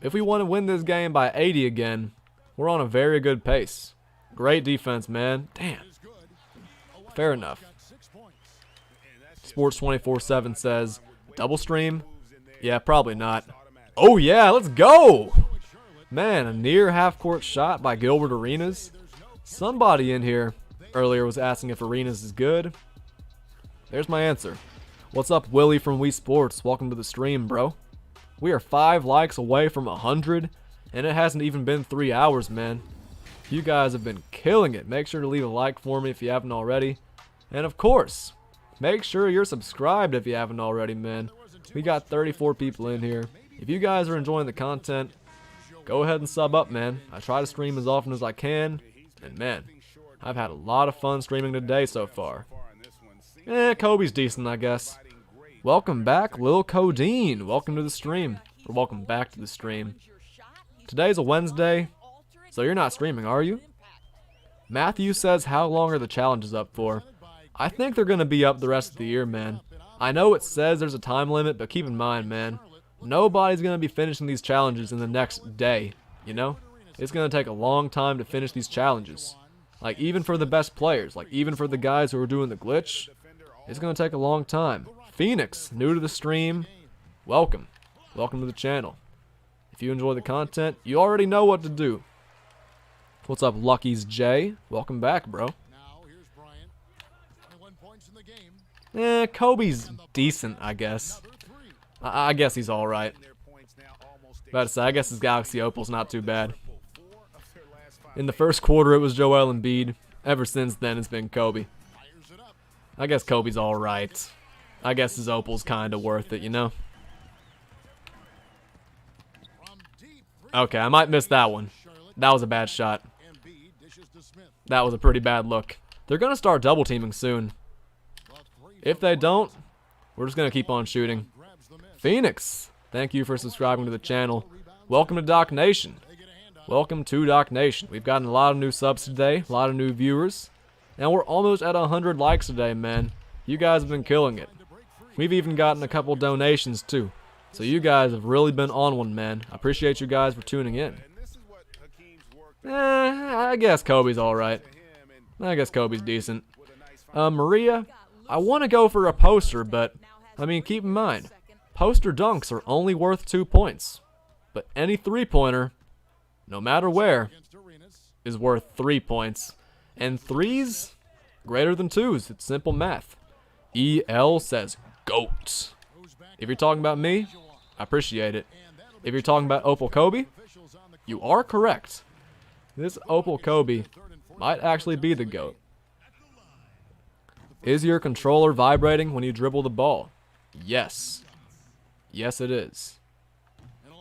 If we want to win this game by 80 again, we're on a very good pace. Great defense, man. Damn. Fair enough. Sports 24/7 says, double stream? Yeah, probably not. Oh yeah, let's go! Man, a near half-court shot by Gilbert Arenas. Somebody in here earlier was asking if Arenas is good. There's my answer. What's up, Willie from Wii Sports? Welcome to the stream, bro. We are 5 likes away from 100, and it hasn't even been 3 hours, man. You guys have been killing it. Make sure to leave a like for me if you haven't already. And of course, make sure you're subscribed if you haven't already, man. We got 34 people in here. If you guys are enjoying the content, go ahead and sub up, man. I try to stream as often as I can, and man, I've had a lot of fun streaming today so far. Kobe's decent, I guess. Welcome back, Lil Codeine. Welcome to the stream. Or welcome back to the stream. Today's a Wednesday, so you're not streaming, are you? Matthew says, how long are the challenges up for? I think they're going to be up the rest of the year, man. I know it says there's a time limit, but keep in mind, man, nobody's going to be finishing these challenges in the next day, you know? It's going to take a long time to finish these challenges. Like, even for the best players, like, even for the guys who are doing the glitch, it's going to take a long time. Phoenix, new to the stream, welcome. Welcome to the channel. If you enjoy the content, you already know what to do. What's up, Lucky's J? Welcome back, bro. Kobe's decent, I guess. I guess he's alright. About to say, I guess his Galaxy Opal's not too bad. In the first quarter, it was Joel Embiid. Ever since then, it's been Kobe. I guess Kobe's alright. I guess his Opal's kind of worth it, you know? Okay, I might miss that one. That was a bad shot. That was a pretty bad look. They're going to start double teaming soon. If they don't, we're just going to keep on shooting. Phoenix, thank you for subscribing to the channel. Welcome to Doc Nation. Welcome to Doc Nation. We've gotten a lot of new subs today, a lot of new viewers, and we're almost at 100 likes today, man. You guys have been killing it. We've even gotten a couple donations too. So you guys have really been on one, man. I appreciate you guys for tuning in. I guess Kobe's alright. I guess Kobe's decent. Maria, I want to go for a poster, but, I mean, keep in mind, poster dunks are only worth 2 points. But any 3-pointer, no matter where, is worth 3 points. And 3s, greater than 2s. It's simple math. EL says, GOAT. If you're talking about me, I appreciate it. If you're talking about Opal Kobe, you are correct. This Opal Kobe might actually be the GOAT. Is your controller vibrating when you dribble the ball? Yes. Yes, it is.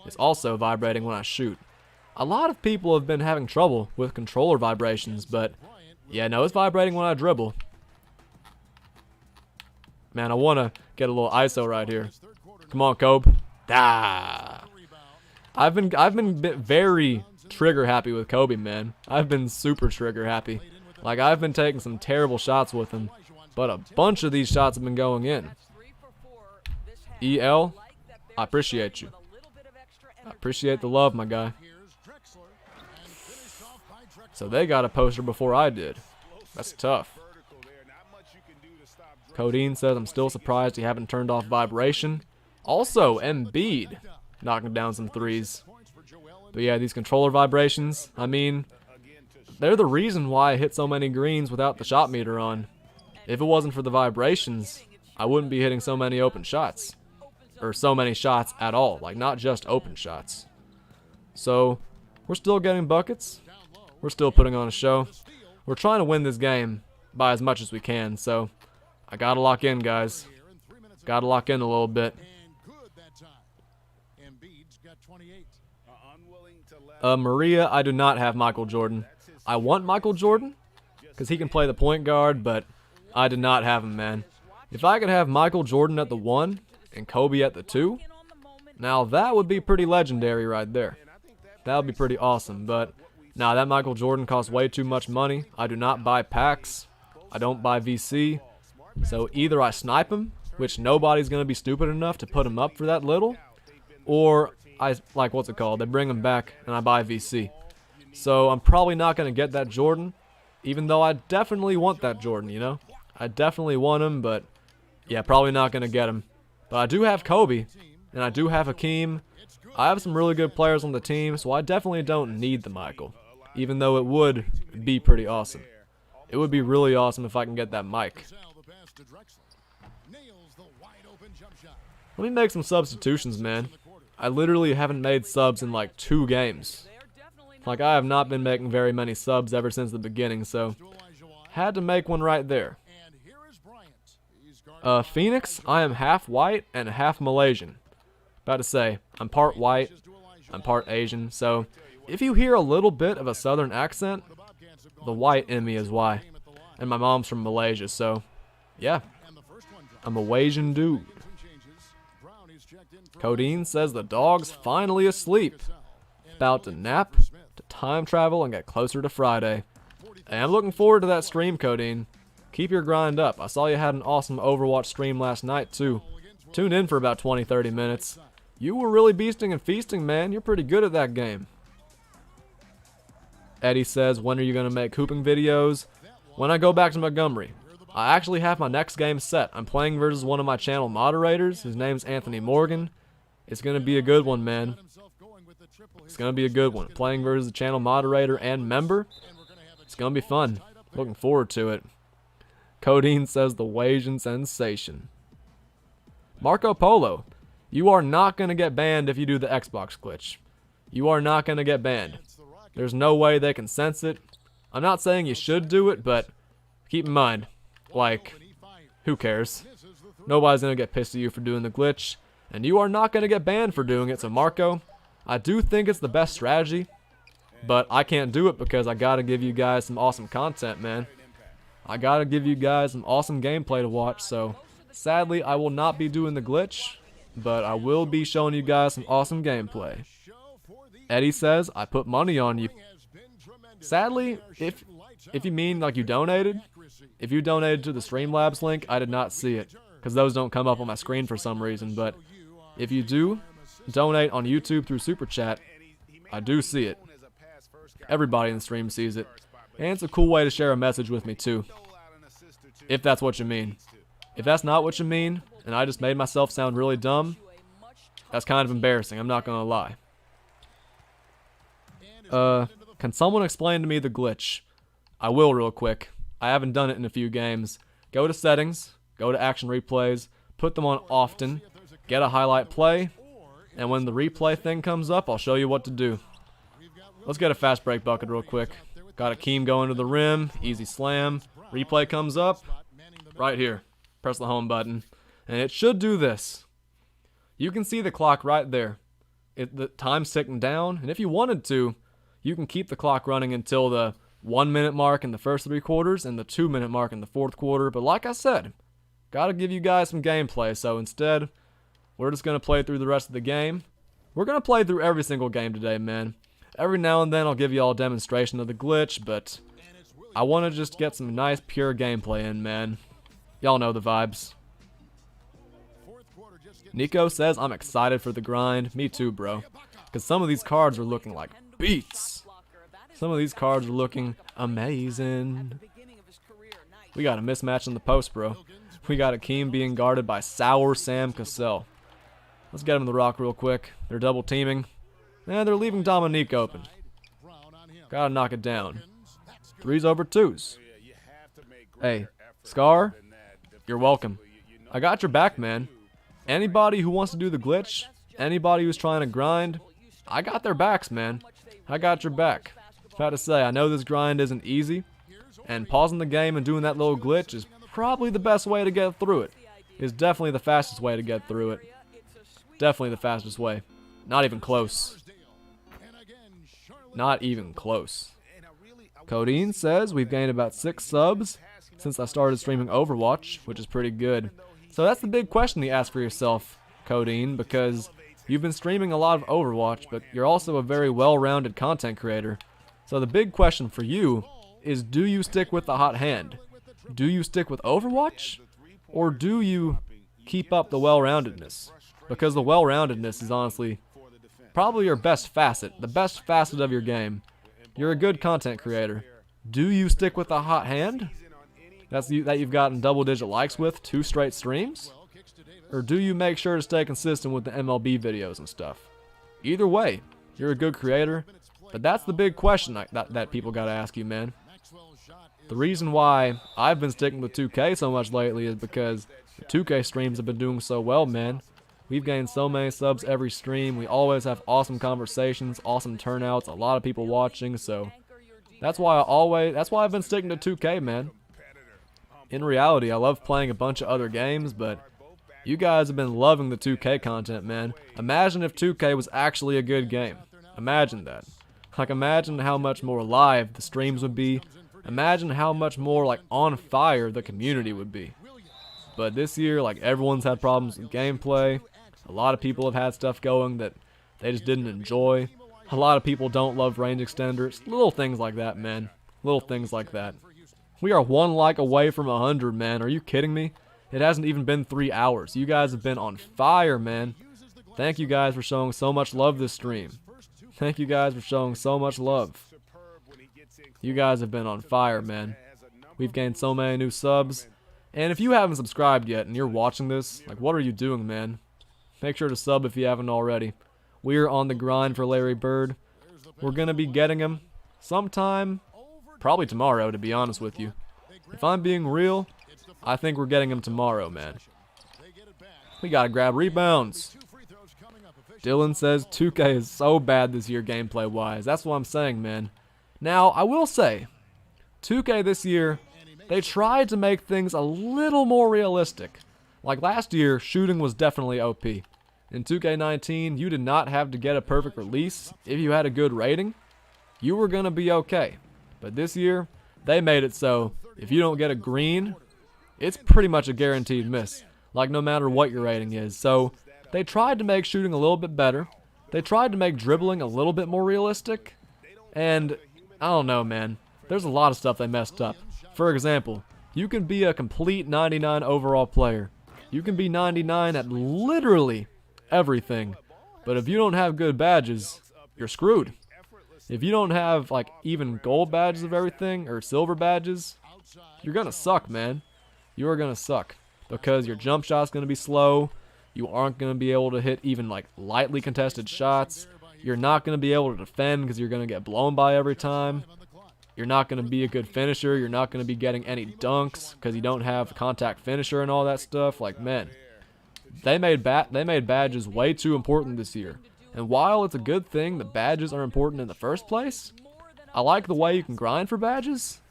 It's also vibrating when I shoot. A lot of people have been having trouble with controller vibrations, but yeah, no, it's vibrating when I dribble. Man, I want to get a little ISO right here. Come on, Kobe. Ah. I've been very trigger happy with Kobe, man. I've been super trigger happy. Like, I've been taking some terrible shots with him, but a bunch of these shots have been going in. EL, I appreciate you. I appreciate the love, my guy. So they got a poster before I did. That's tough. Codeine says, I'm still surprised you haven't turned off vibration. Also, Embiid knocking down some threes. But yeah, these controller vibrations, I mean, they're the reason why I hit so many greens without the shot meter on. If it wasn't for the vibrations, I wouldn't be hitting so many open shots. Or so many shots at all, like not just open shots. So, we're still getting buckets. We're still putting on a show. We're trying to win this game by as much as we can, so I gotta lock in, guys. Gotta lock in a little bit. Maria, I do not have Michael Jordan. I want Michael Jordan, because he can play the point guard, but I did not have him, man. If I could have Michael Jordan at the 1 and Kobe at the 2. Now that would be pretty legendary right there. That would be pretty awesome, but nah, that Michael Jordan costs way too much money. I do not buy packs. I don't buy VC. So either I snipe him, which nobody's going to be stupid enough to put him up for that little, or I, like, what's it called? They bring him back and I buy VC. So I'm probably not going to get that Jordan, even though I definitely want that Jordan, you know? I definitely want him, but yeah, probably not going to get him. But I do have Kobe, and I do have Hakeem. I have some really good players on the team, so I definitely don't need the Michael, even though it would be pretty awesome. It would be really awesome if I can get that Mike. Let me make some substitutions, man. I literally haven't made subs in like 2 games. Like, I have not been making very many subs ever since the beginning, so had to make one right there. Phoenix, I am half white and half Malaysian. About to say, I'm part white, I'm part Asian, so if you hear a little bit of a southern accent, the white in me is why. And my mom's from Malaysia, so yeah, I'm a Malaysian dude. Codeine says the dog's finally asleep. About to nap, to time travel, and get closer to Friday. Hey, I'm looking forward to that stream, Codeine. Keep your grind up. I saw you had an awesome Overwatch stream last night, too. Tuned in for about 20-30 minutes. You were really beasting and feasting, man. You're pretty good at that game. Eddie says, when are you going to make hooping videos? When I go back to Montgomery. I actually have my next game set. I'm playing versus one of my channel moderators. His name's Anthony Morgan. It's going to be a good one, man. It's going to be a good one. Playing versus the channel moderator and member. It's going to be fun. Looking forward to it. Codeine says the Wasian sensation. Marco Polo. You are not going to get banned if you do the Xbox glitch. You are not going to get banned. There's no way they can sense it. I'm not saying you should do it, but keep in mind, like, who cares? Nobody's going to get pissed at you for doing the glitch, and you are not going to get banned for doing it. So Marco, I do think it's the best strategy, but I can't do it because I got to give you guys some awesome content, man. I got to give you guys some awesome gameplay to watch, so sadly I will not be doing the glitch, but I will be showing you guys some awesome gameplay. Eddie says, I put money on you. Sadly, if you mean like you donated, if you donated to the Streamlabs link, I did not see it, because those don't come up on my screen for some reason, but if you do donate on YouTube through Super Chat, I do see it. Everybody in the stream sees it, and it's a cool way to share a message with me too, if that's what you mean. If that's not what you mean, and I just made myself sound really dumb, that's kind of embarrassing, I'm not gonna lie. Can someone explain to me the glitch? I will real quick. I haven't done it in a few games. Go to settings, go to action replays, put them on often, get a highlight play, and when the replay thing comes up, I'll show you what to do. Let's get a fast break bucket real quick. Got Akeem going to the rim, easy slam, replay comes up, right here. Press the home button, and it should do this. You can see the clock right there. The time's ticking down, and if you wanted to, you can keep the clock running until the 1 minute mark in the first 3 quarters and the 2 minute mark in the 4th quarter. But like I said, gotta give you guys some gameplay. So instead, we're just gonna play through the rest of the game. We're gonna play through every single game today, man. Every now and then I'll give you all a demonstration of the glitch, but I want to just get some nice pure gameplay in, man. Y'all know the vibes. Nico says I'm excited for the grind. Me too, bro. Because some of these cards are looking like beats. Some of these cards are looking amazing. We got a mismatch in the post, bro. We got Akeem being guarded by Sour Sam Cassell. Let's get him in the rock real quick. They're double teaming. And they're leaving Dominique open. Gotta knock it down. 3s over 2s. Hey, Scar, you're welcome. I got your back, man. Anybody who wants to do the glitch, anybody who's trying to grind, I got their backs, man. I got your back. About to say, I know this grind isn't easy, and pausing the game and doing that little glitch is probably the best way to get through it. It's definitely the fastest way to get through it. Definitely the fastest way. Not even close. Not even close. Codeine says we've gained about 6 subs since I started streaming Overwatch, which is pretty good. So that's the big question you ask for yourself. Codeine, because you've been streaming a lot of Overwatch, but you're also a very well-rounded content creator. So the big question for you is, do you stick with the hot hand? Do you stick with Overwatch? Or do you keep up the well-roundedness? Because the well-roundedness is honestly probably your best facet, the best facet of your game. You're a good content creator. Do you stick with the hot hand? That you've gotten double-digit likes with 2 straight streams? Or do you make sure to stay consistent with the MLB videos and stuff? Either way, you're a good creator, but that's the big question that people gotta ask you, man. The reason why I've been sticking with 2K so much lately is because the 2K streams have been doing so well, man. We've gained so many subs every stream. We always have awesome conversations, awesome turnouts, a lot of people watching, so that's why I've been sticking to 2K, man. In reality, I love playing a bunch of other games, but you guys have been loving the 2K content, man. Imagine if 2K was actually a good game. Imagine that. Like, imagine how much more live the streams would be. Imagine how much more, like, on fire the community would be. But this year, like, everyone's had problems with gameplay. A lot of people have had stuff going that they just didn't enjoy. A lot of people don't love range extenders. Little things like that, man. Little things like that. We are 1 like away from 100, man. Are you kidding me? It hasn't even been 3 hours. You guys have been on fire, man. Thank you guys for showing so much love this stream. Thank you guys for showing so much love. You guys have been on fire, man. We've gained so many new subs. And if you haven't subscribed yet and you're watching this, like, what are you doing, man? Make sure to sub if you haven't already. We're on the grind for Larry Bird. We're going to be getting him sometime, probably tomorrow, to be honest with you. If I'm being real, I think we're getting him tomorrow, man. We got to grab rebounds. Dylan says 2K is so bad this year gameplay-wise. That's what I'm saying, man. Now, I will say, 2K this year, they tried to make things a little more realistic. Like last year, shooting was definitely OP. In 2K19, you did not have to get a perfect release. If you had a good rating, you were going to be okay. But this year, they made it so if you don't get a green, it's pretty much a guaranteed miss. Like, no matter what your rating is. So they tried to make shooting a little bit better. They tried to make dribbling a little bit more realistic. And I don't know, man. There's a lot of stuff they messed up. For example, you can be a complete 99 overall player. You can be 99 at literally everything. But if you don't have good badges, you're screwed. If you don't have, like, even gold badges of everything, or silver badges, you're gonna suck, man. You are gonna suck. Because your jump shot's gonna be slow. You aren't gonna be able to hit even, like, lightly contested shots. You're not gonna be able to defend because you're gonna get blown by every time. You're not going to be a good finisher. You're not going to be getting any dunks because you don't have contact finisher and all that stuff. Like, man, they made badges way too important this year. And while it's a good thing that badges are important in the first place, I like the way you can grind for badges,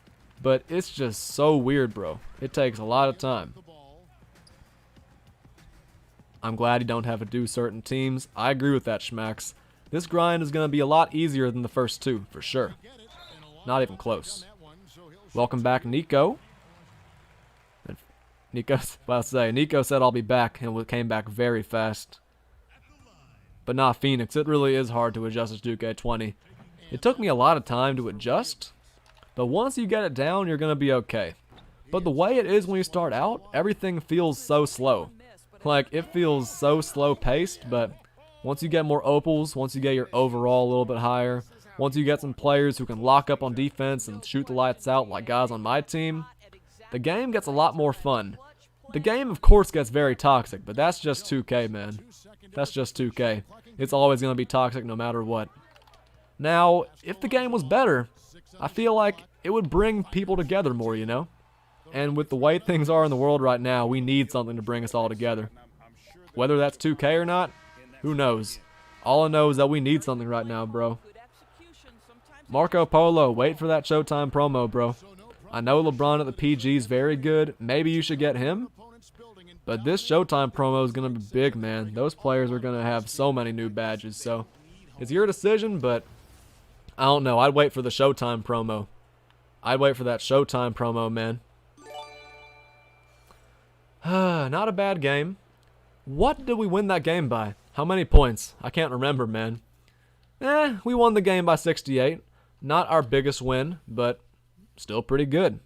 but it's just so weird, bro. It takes a lot of time. I'm glad you don't have to do certain teams. I agree with that, Schmax. This grind is going to be a lot easier than the first 2, for sure. Not even close. Welcome back, Nico. Nico said I'll be back and came back very fast. But not Phoenix. It really is hard to adjust to 2K20. It took me a lot of time to adjust, but once you get it down, you're going to be okay. But the way it is when you start out, everything feels so slow. Like, it feels so slow-paced, but once you get more opals, once you get your overall a little bit higher, once you get some players who can lock up on defense and shoot the lights out like guys on my team, the game gets a lot more fun. The game, of course, gets very toxic, but that's just 2K, man. That's just 2K. It's always going to be toxic no matter what. Now, if the game was better, I feel like it would bring people together more, you know? And with the way things are in the world right now, we need something to bring us all together. Whether that's 2K or not, who knows? All I know is that we need something right now, bro. Marco Polo, wait for that Showtime promo, bro. I know LeBron at the PG is very good. Maybe you should get him. But this Showtime promo is going to be big, man. Those players are going to have so many new badges. So it's your decision, but I don't know. I'd wait for the Showtime promo. I'd wait for that Showtime promo, man. Not a bad game. What did we win that game by? How many points? I can't remember, man. We won the game by 68. Not our biggest win, but still pretty good.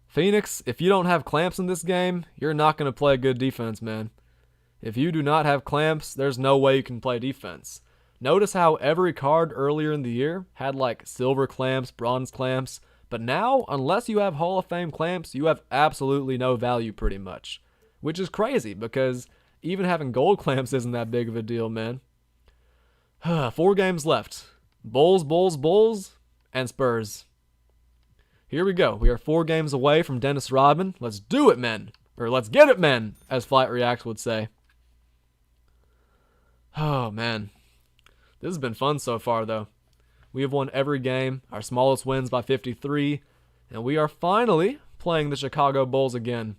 Phoenix, if you don't have clamps in this game, you're not going to play good defense, man. If you do not have clamps, there's no way you can play defense. Notice how every card earlier in the year had like silver clamps, bronze clamps, but now, unless you have Hall of Fame clamps, you have absolutely no value pretty much. Which is crazy, because even having gold clamps isn't that big of a deal, man. 4 games left. Bulls, Bulls, Bulls, and Spurs. Here we go. We are 4 games away from Dennis Rodman. Let's do it, men. Or let's get it, men, as Flight Reacts would say. Oh, man. This has been fun so far, though. We have won every game. Our smallest wins by 53. And we are finally playing the Chicago Bulls again.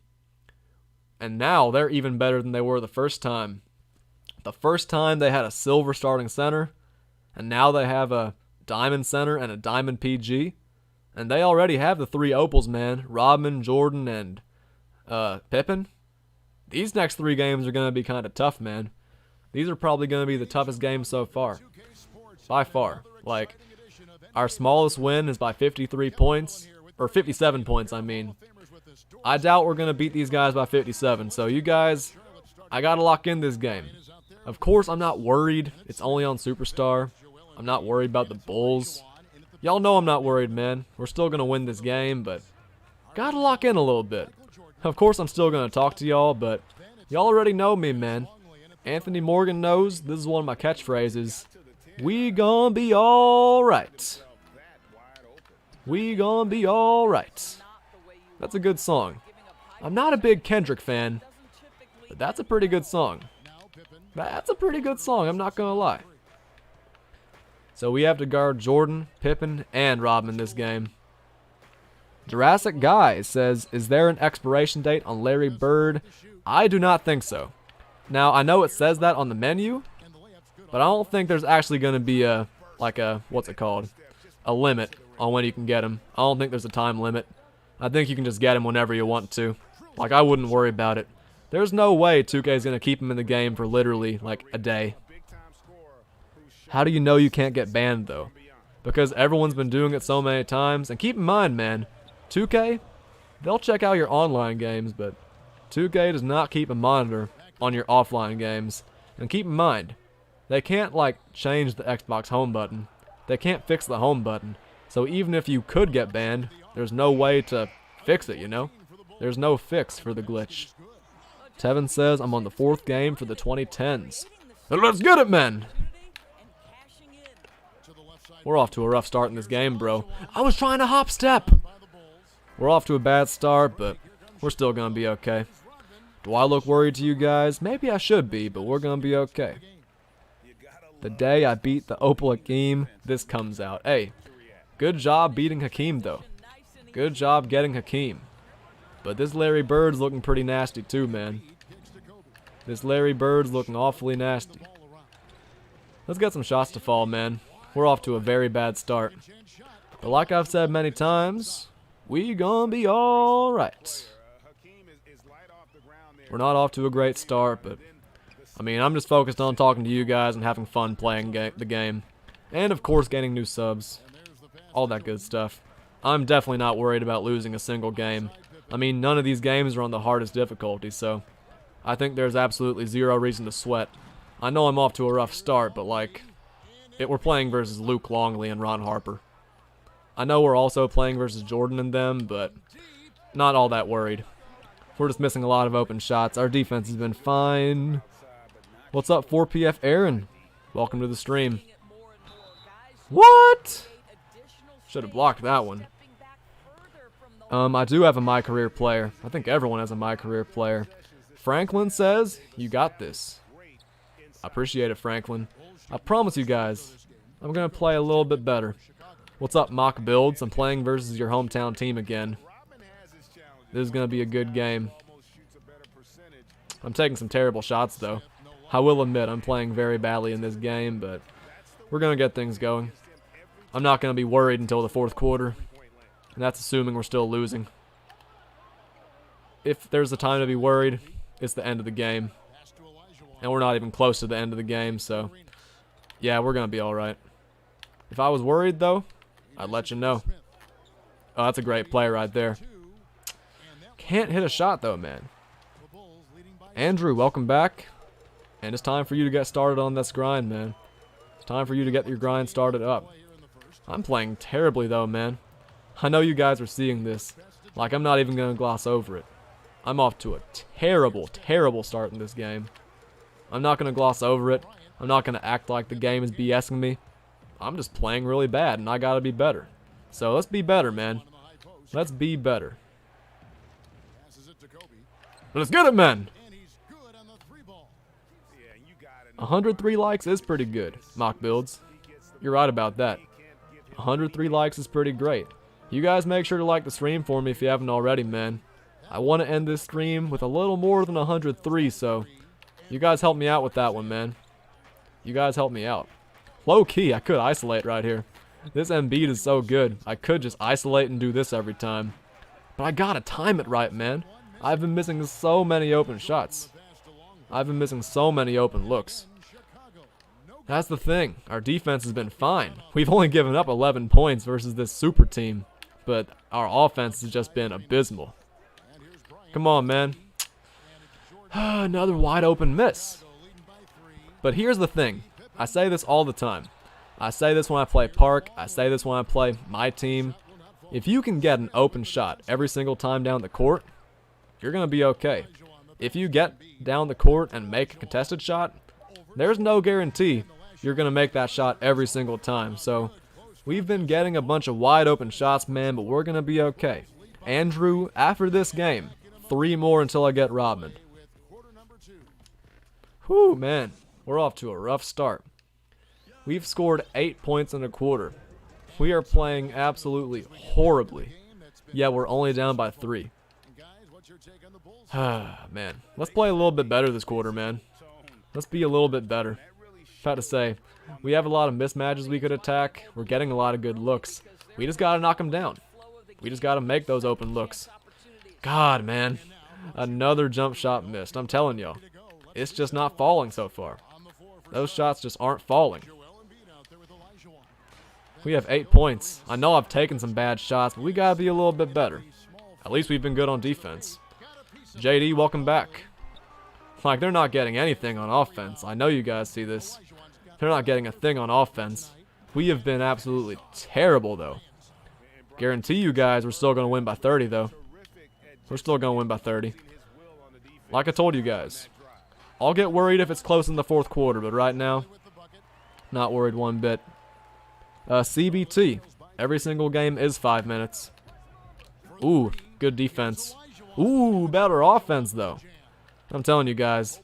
And now they're even better than they were the first time. The first time they had a silver starting center. And now they have a diamond center and a diamond PG. And they already have the 3 opals, man. Rodman, Jordan, and Pippen. These next 3 games are going to be kind of tough, man. These are probably going to be the toughest games so far. By far. Like, our smallest win is by 53 points. Or 57 points, I mean. I doubt we're going to beat these guys by 57. So you guys, I got to lock in this game. Of course, I'm not worried. It's only on Superstar. I'm not worried about the Bulls. Y'all know I'm not worried, man. We're still going to win this game, but got to lock in a little bit. Of course, I'm still going to talk to y'all, but y'all already know me, man. Anthony Morgan knows this is one of my catchphrases. We gonna be alright. We gonna be alright. That's a good song. I'm not a big Kendrick fan, but that's a pretty good song. That's a pretty good song, I'm not gonna lie. So we have to guard Jordan, Pippen, and Rodman this game. Jurassic Guy says, is there an expiration date on Larry Bird? I do not think so. Now, I know it says that on the menu, but I don't think there's actually going to be a limit on when you can get him. I don't think there's a time limit. I think you can just get him whenever you want to. Like, I wouldn't worry about it. There's no way 2K is going to keep him in the game for literally, like, a day. How do you know you can't get banned, though? Because everyone's been doing it so many times. And keep in mind, man, 2K, they'll check out your online games, but 2K does not keep a monitor on your offline games. And keep in mind, they can't, like, change the Xbox home button. They can't fix the home button. So even if you could get banned, there's no way to fix it, you know? There's no fix for the glitch. Tevin says, I'm on the 4th game for the 2010s. Let's get it, men! We're off to a rough start in this game, bro. I was trying to hop step! We're off to a bad start, but we're still gonna be okay. Do I look worried to you guys? Maybe I should be, but we're gonna be okay. The day I beat the Opal Hakeem, this comes out. Hey, good job beating Hakeem, though. Good job getting Hakeem. But this Larry Bird's looking pretty nasty, too, man. This Larry Bird's looking awfully nasty. Let's get some shots to fall, man. We're off to a very bad start. But like I've said many times, we gonna be alright. We're not off to a great start, but I mean, I'm just focused on talking to you guys and having fun playing the game. And of course, gaining new subs. All that good stuff. I'm definitely not worried about losing a single game. I mean, none of these games are on the hardest difficulty, so I think there's absolutely zero reason to sweat. I know I'm off to a rough start, but like, we're playing versus Luke Longley and Ron Harper. I know we're also playing versus Jordan and them, but not all that worried. We're just missing a lot of open shots. Our defense has been fine. What's up, 4PF Aaron? Welcome to the stream. What? Should have blocked that one. I do have a My Career player. I think everyone has a My Career player. Franklin says, you got this. I appreciate it, Franklin. I promise you guys, I'm going to play a little bit better. What's up, Mock Builds? I'm playing versus your hometown team again. This is going to be a good game. I'm taking some terrible shots, though. I will admit, I'm playing very badly in this game, but we're going to get things going. I'm not going to be worried until the 4th quarter, and that's assuming we're still losing. If there's a time to be worried, it's the end of the game. And we're not even close to the end of the game, so yeah, we're going to be alright. If I was worried, though, I'd let you know. Oh, that's a great play right there. Can't hit a shot, though, man. Andrew, welcome back. And it's time for you to get started on this grind, man. It's time for you to get your grind started up. I'm playing terribly, though, man. I know you guys are seeing this. Like, I'm not even going to gloss over it. I'm off to a terrible, terrible start in this game. I'm not going to gloss over it. I'm not going to act like the game is BSing me. I'm just playing really bad, and I got to be better. So let's be better, man. Let's be better. Let's get it, man. 103 likes is pretty good, Mock Builds. You're right about that. 103 likes is pretty great. You guys make sure to like the stream for me if you haven't already, man. I want to end this stream with a little more than 103, so you guys help me out with that one, man. You guys help me out. Low key, I could isolate right here. This Embiid is so good. I could just isolate and do this every time. But I gotta time it right, man. I've been missing so many open shots. I've been missing so many open looks. That's the thing. Our defense has been fine. We've only given up 11 points versus this super team. But our offense has just been abysmal. Come on, man. Another wide open miss. But here's the thing. I say this all the time. I say this when I play Park. I say this when I play my team. If you can get an open shot every single time down the court, you're going to be okay. If you get down the court and make a contested shot, there's no guarantee you're going to make that shot every single time. So we've been getting a bunch of wide open shots, man, but we're going to be okay. Andrew, after this game, 3 more until I get Rodman. Whew, man. We're off to a rough start. We've scored 8 points in a quarter. We are playing absolutely horribly. Yeah, we're only down by 3. Man, let's play a little bit better this quarter, man. Let's be a little bit better. About to say, we have a lot of mismatches we could attack. We're getting a lot of good looks. We just got to knock them down. We just got to make those open looks. God, man. Another jump shot missed. I'm telling y'all. It's just not falling so far. Those shots just aren't falling. We have 8 points. I know I've taken some bad shots, but we got to be a little bit better. At least we've been good on defense. JD, welcome back. Like, they're not getting anything on offense. I know you guys see this. They're not getting a thing on offense. We have been absolutely terrible, though. Guarantee you guys we're still going to win by 30, though. We're still going to win by 30. Like I told you guys. I'll get worried if it's close in the 4th quarter, but right now, not worried one bit. CBT. Every single game is 5 minutes. Ooh, good defense. Ooh, better offense, though. I'm telling you guys,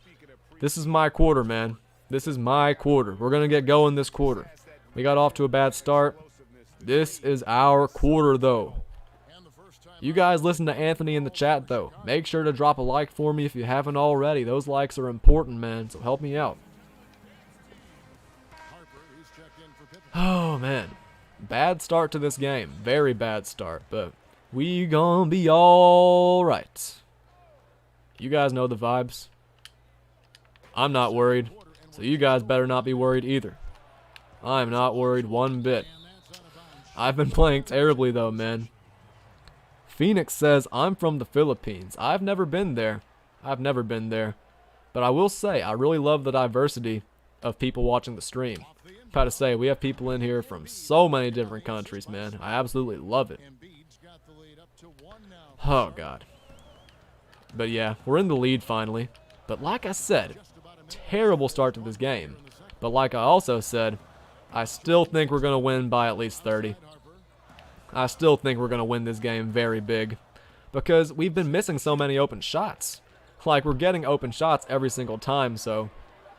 this is my quarter, man. This is my quarter. We're going to get going this quarter. We got off to a bad start. This is our quarter, though. You guys listen to Anthony in the chat, though. Make sure to drop a like for me if you haven't already. Those likes are important, man, so help me out. Oh, man. Bad start to this game. Very bad start, but we gonna be all right. You guys know the vibes. I'm not worried, so you guys better not be worried either. I'm not worried one bit. I've been playing terribly, though, man. Phoenix says, I'm from the Philippines. I've never been there. I've never been there. But I will say, I really love the diversity of people watching the stream. I'm about to say, we have people in here from so many different countries, man. I absolutely love it. Oh, God. But yeah, we're in the lead finally. But like I said, terrible start to this game. But like I also said, I still think we're going to win by at least 30. I still think we're going to win this game very big. Because we've been missing so many open shots. Like, we're getting open shots every single time, so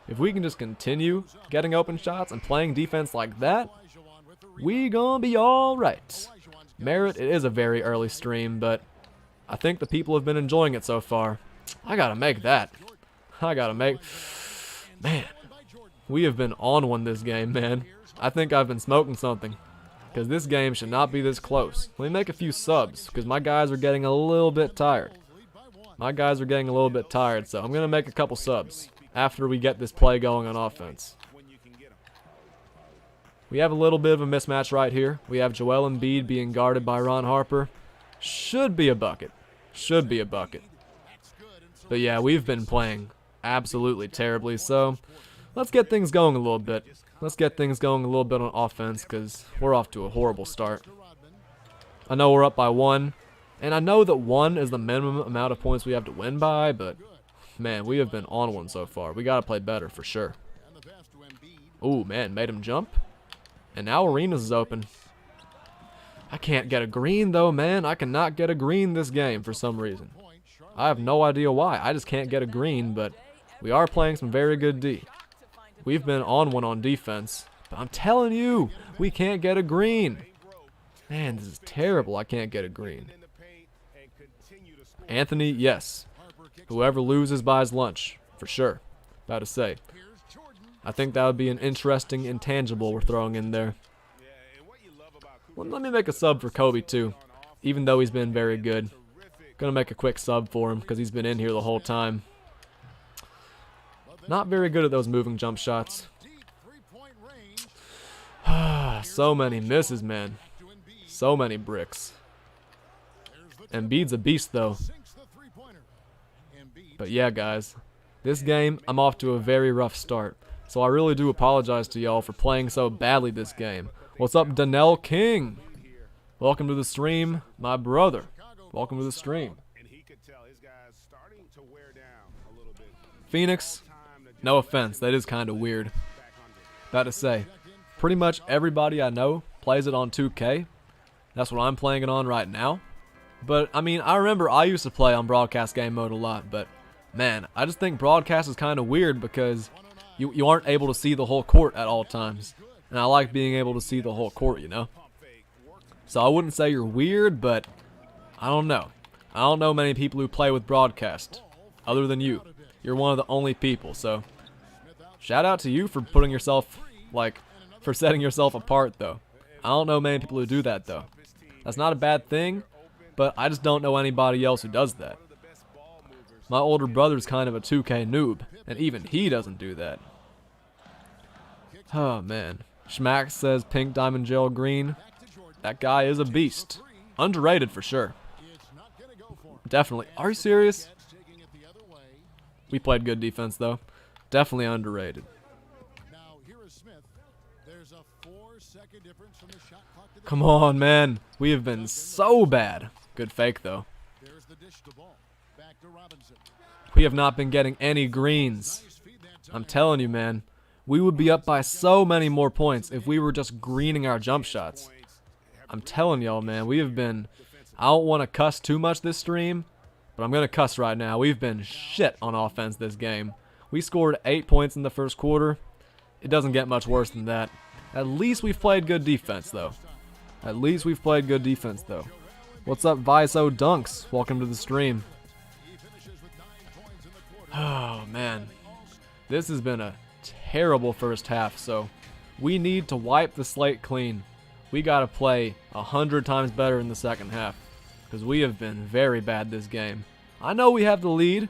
if we can just continue getting open shots and playing defense like that, we gonna be alright. Merit, it is a very early stream, but I think the people have been enjoying it so far. I gotta make that. Man, we have been on one this game, man. I think I've been smoking something. Because this game should not be this close. Let me make a few subs, because my guys are getting a little bit tired. My guys are getting a little bit tired, so I'm going to make a couple subs after we get this play going on offense. We have a little bit of a mismatch right here. We have Joel Embiid being guarded by Ron Harper. Should be a bucket. Should be a bucket. But yeah, we've been playing absolutely terribly, so let's get things going a little bit. Let's get things going a little bit on offense because we're off to a horrible start. I know we're up by 1, and I know that 1 is the minimum amount of points we have to win by, but man, we have been on one so far. We got to play better for sure. Ooh, man, made him jump. And now Arenas is open. I can't get a green though, man. I cannot get a green this game for some reason. I have no idea why. I just can't get a green, but we are playing some very good D. We've been on one on defense, but I'm telling you, we can't get a green. Man, this is terrible. I can't get a green. Anthony, yes. Whoever loses buys lunch, for sure. About to say. I think that would be an interesting intangible we're throwing in there. Well, let me make a sub for Kobe too, even though he's been very good. Gonna make a quick sub for him because he's been in here the whole time. Not very good at those moving jump shots. So many misses, man. So many bricks. Embiid's a beast though. But yeah, guys, this game I'm off to a very rough start. So I really do apologize to y'all for playing so badly this game. What's up, Donnell King? Welcome to the stream, my brother. Welcome to the stream. Phoenix, no offense, that is kind of weird. About to say, pretty much everybody I know plays it on 2K. That's what I'm playing it on right now. But, I mean, I remember I used to play on broadcast game mode a lot, but man, I just think broadcast is kind of weird because you aren't able to see the whole court at all times. And I like being able to see the whole court, you know? So I wouldn't say you're weird, but I don't know. I don't know many people who play with broadcast, other than you. You're one of the only people, so shout out to you for putting yourself, for setting yourself apart, though. I don't know many people who do that, though. That's not a bad thing, but I just don't know anybody else who does that. My older brother's kind of a 2K noob, and even he doesn't do that. Oh, man. Schmack says pink, diamond, gel, green. That guy is a beast. Underrated for sure. Definitely. Are you serious? We played good defense, though. Definitely underrated. Come on, man. We have been so bad. Good fake, though. We have not been getting any greens. I'm telling you, man. We would be up by so many more points if we were just greening our jump shots. I'm telling y'all, man. We have been... I don't want to cuss too much this stream, but I'm going to cuss right now. We've been shit on offense this game. We scored 8 points in the first quarter. It doesn't get much worse than that. At least we've played good defense, though. At least we've played good defense, though. What's up, Viso Dunks? Welcome to the stream. Oh, man. This has been a terrible first half, so we need to wipe the slate clean. We got to play 100 times better in the second half because we have been very bad this game. I know we have the lead,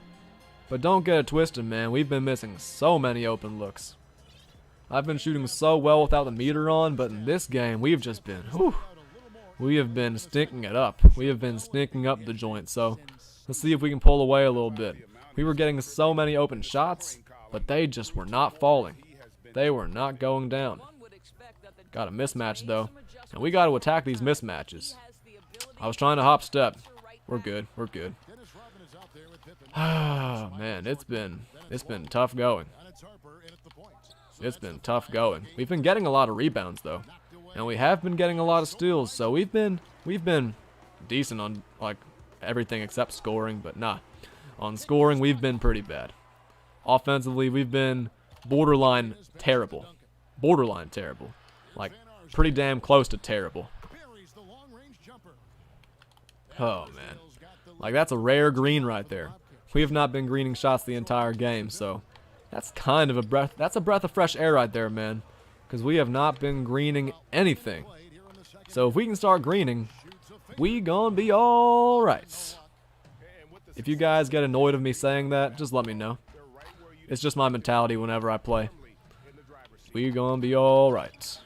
but don't get it twisted, man. We've been missing so many open looks. I've been shooting so well without the meter on, but in this game, we've just been, we have been stinking it up. We have been stinking up the joint, so let's see if we can pull away a little bit. We were getting so many open shots, but they just were not falling. They were not going down. Got a mismatch, though, and we got to attack these mismatches. I was trying to hop step. We're good. We're good. Oh, man, it's been tough going. It's been tough going. We've been getting a lot of rebounds, though, and we have been getting a lot of steals, so we've been decent on, everything except scoring, but nah. On scoring, we've been pretty bad. Offensively, we've been borderline terrible. Borderline terrible. Pretty damn close to terrible. Oh, man. That's a rare green right there. We have not been greening shots the entire game, so that's kind of a breath. That's a breath of fresh air right there, man. Because we have not been greening anything. So if we can start greening, we gonna be all right. If you guys get annoyed of me saying that, just let me know. It's just my mentality whenever I play. We gonna be alright.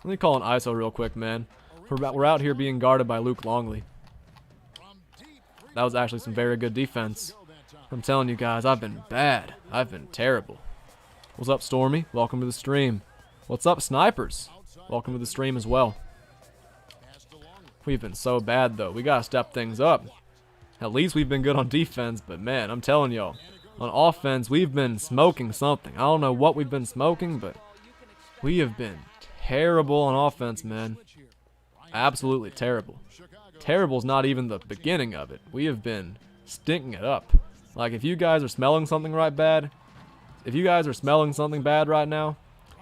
Let me call an ISO real quick, man. We're out here being guarded by Luke Longley. That was actually some very good defense. I'm telling you guys, I've been bad. I've been terrible. What's up, Stormy? Welcome to the stream. What's up, Snipers? Welcome to the stream as well. We've been so bad, though. We gotta step things up. At least we've been good on defense, but man, I'm telling y'all, on offense, we've been smoking something. I don't know what we've been smoking, but we have been terrible on offense, man. Absolutely terrible. Terrible's not even the beginning of it. We have been stinking it up. Like, if you guys are smelling something bad right now,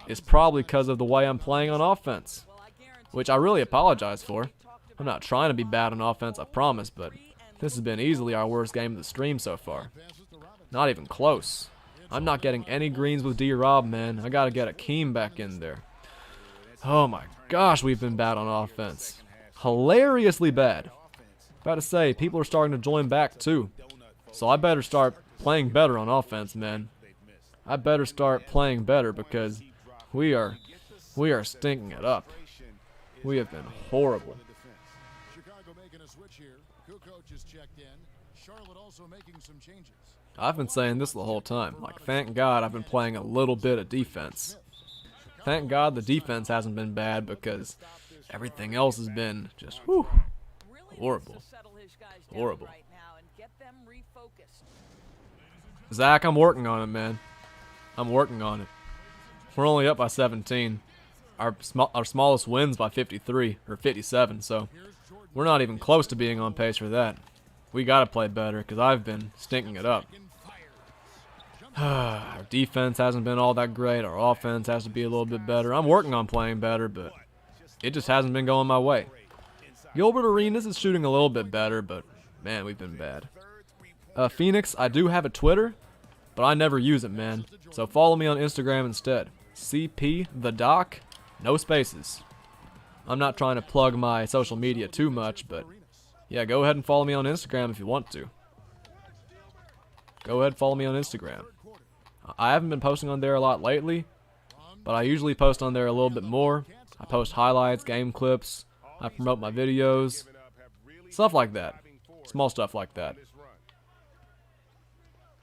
it's probably because of the way I'm playing on offense, which I really apologize for. I'm not trying to be bad on offense, I promise, but this has been easily our worst game of the stream so far. Not even close. I'm not getting any greens with D-Rob, man. I gotta get Akeem back in there. Oh my gosh, we've been bad on offense. Hilariously bad. About to say, people are starting to join back too. So I better start playing better on offense, man. I better start playing better because we are stinking it up. We have been horrible. I've been saying this the whole time. Like, thank God I've been playing a little bit of defense. Thank God the defense hasn't been bad because everything else has been just, whew, horrible. Horrible. Zach, I'm working on it, man. I'm working on it. We're only up by 17. Our smallest win's by 53 or 57, so we're not even close to being on pace for that. We gotta play better because I've been stinking it up. Our defense hasn't been all that great. Our offense has to be a little bit better. I'm working on playing better, but it just hasn't been going my way. Gilbert Arenas is shooting a little bit better, but man, we've been bad. Phoenix, I do have a Twitter, but I never use it, man. So follow me on Instagram instead. CP the Doc, no spaces. I'm not trying to plug my social media too much, but yeah, go ahead and follow me on Instagram if you want to. Go ahead and follow me on Instagram. I haven't been posting on there a lot lately, but I usually post on there a little bit more. I post highlights, game clips, I promote my videos, stuff like that. Small stuff like that.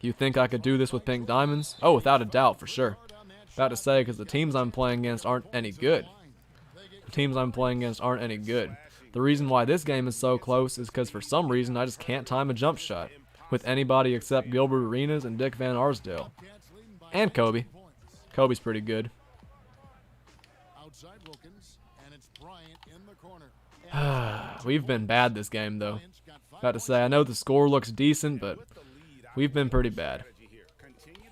You think I could do this with pink diamonds? Oh, without a doubt, for sure. About to say, because the teams I'm playing against aren't any good. The teams I'm playing against aren't any good. The reason why this game is so close is because for some reason I just can't time a jump shot with anybody except Gilbert Arenas and Dick Van Arsdale. And Kobe. Kobe's pretty good. We've been bad this game, though. About to say, I know the score looks decent, but we've been pretty bad.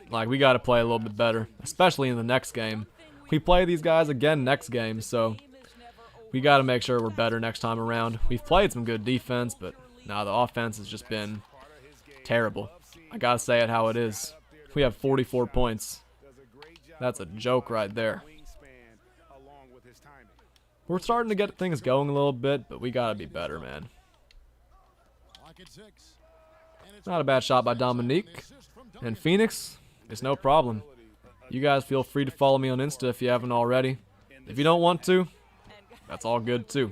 Like, we got to play a little bit better, especially in the next game. We play these guys again next game, so we got to make sure we're better next time around. We've played some good defense, but now the offense has just been terrible. I got to say it how it is. We have 44 points. That's a joke right there. We're starting to get things going a little bit, but we got to be better, man. Not a bad shot by Dominique. And Phoenix, it's no problem. You guys feel free to follow me on Insta if you haven't already. If you don't want to, that's all good too.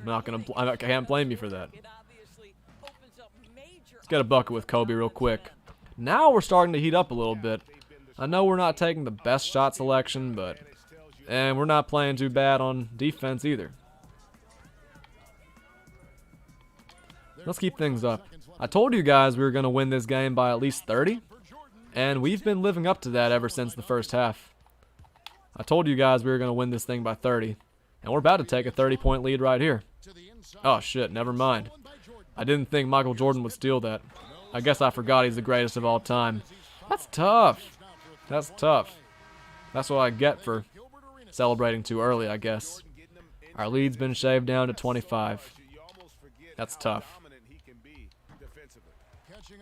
I can't blame you for that. Let's get a bucket with Kobe real quick. Now we're starting to heat up a little bit. I know we're not taking the best shot selection, and we're not playing too bad on defense either. Let's keep things up. I told you guys we were going to win this game by at least 30, and we've been living up to that ever since the first half. I told you guys we were going to win this thing by 30, and we're about to take a 30-point lead right here. Oh shit, never mind. I didn't think Michael Jordan would steal that. I guess I forgot he's the greatest of all time. That's tough. That's tough. That's what I get for celebrating too early, I guess. Our lead's been shaved down to 25. That's tough.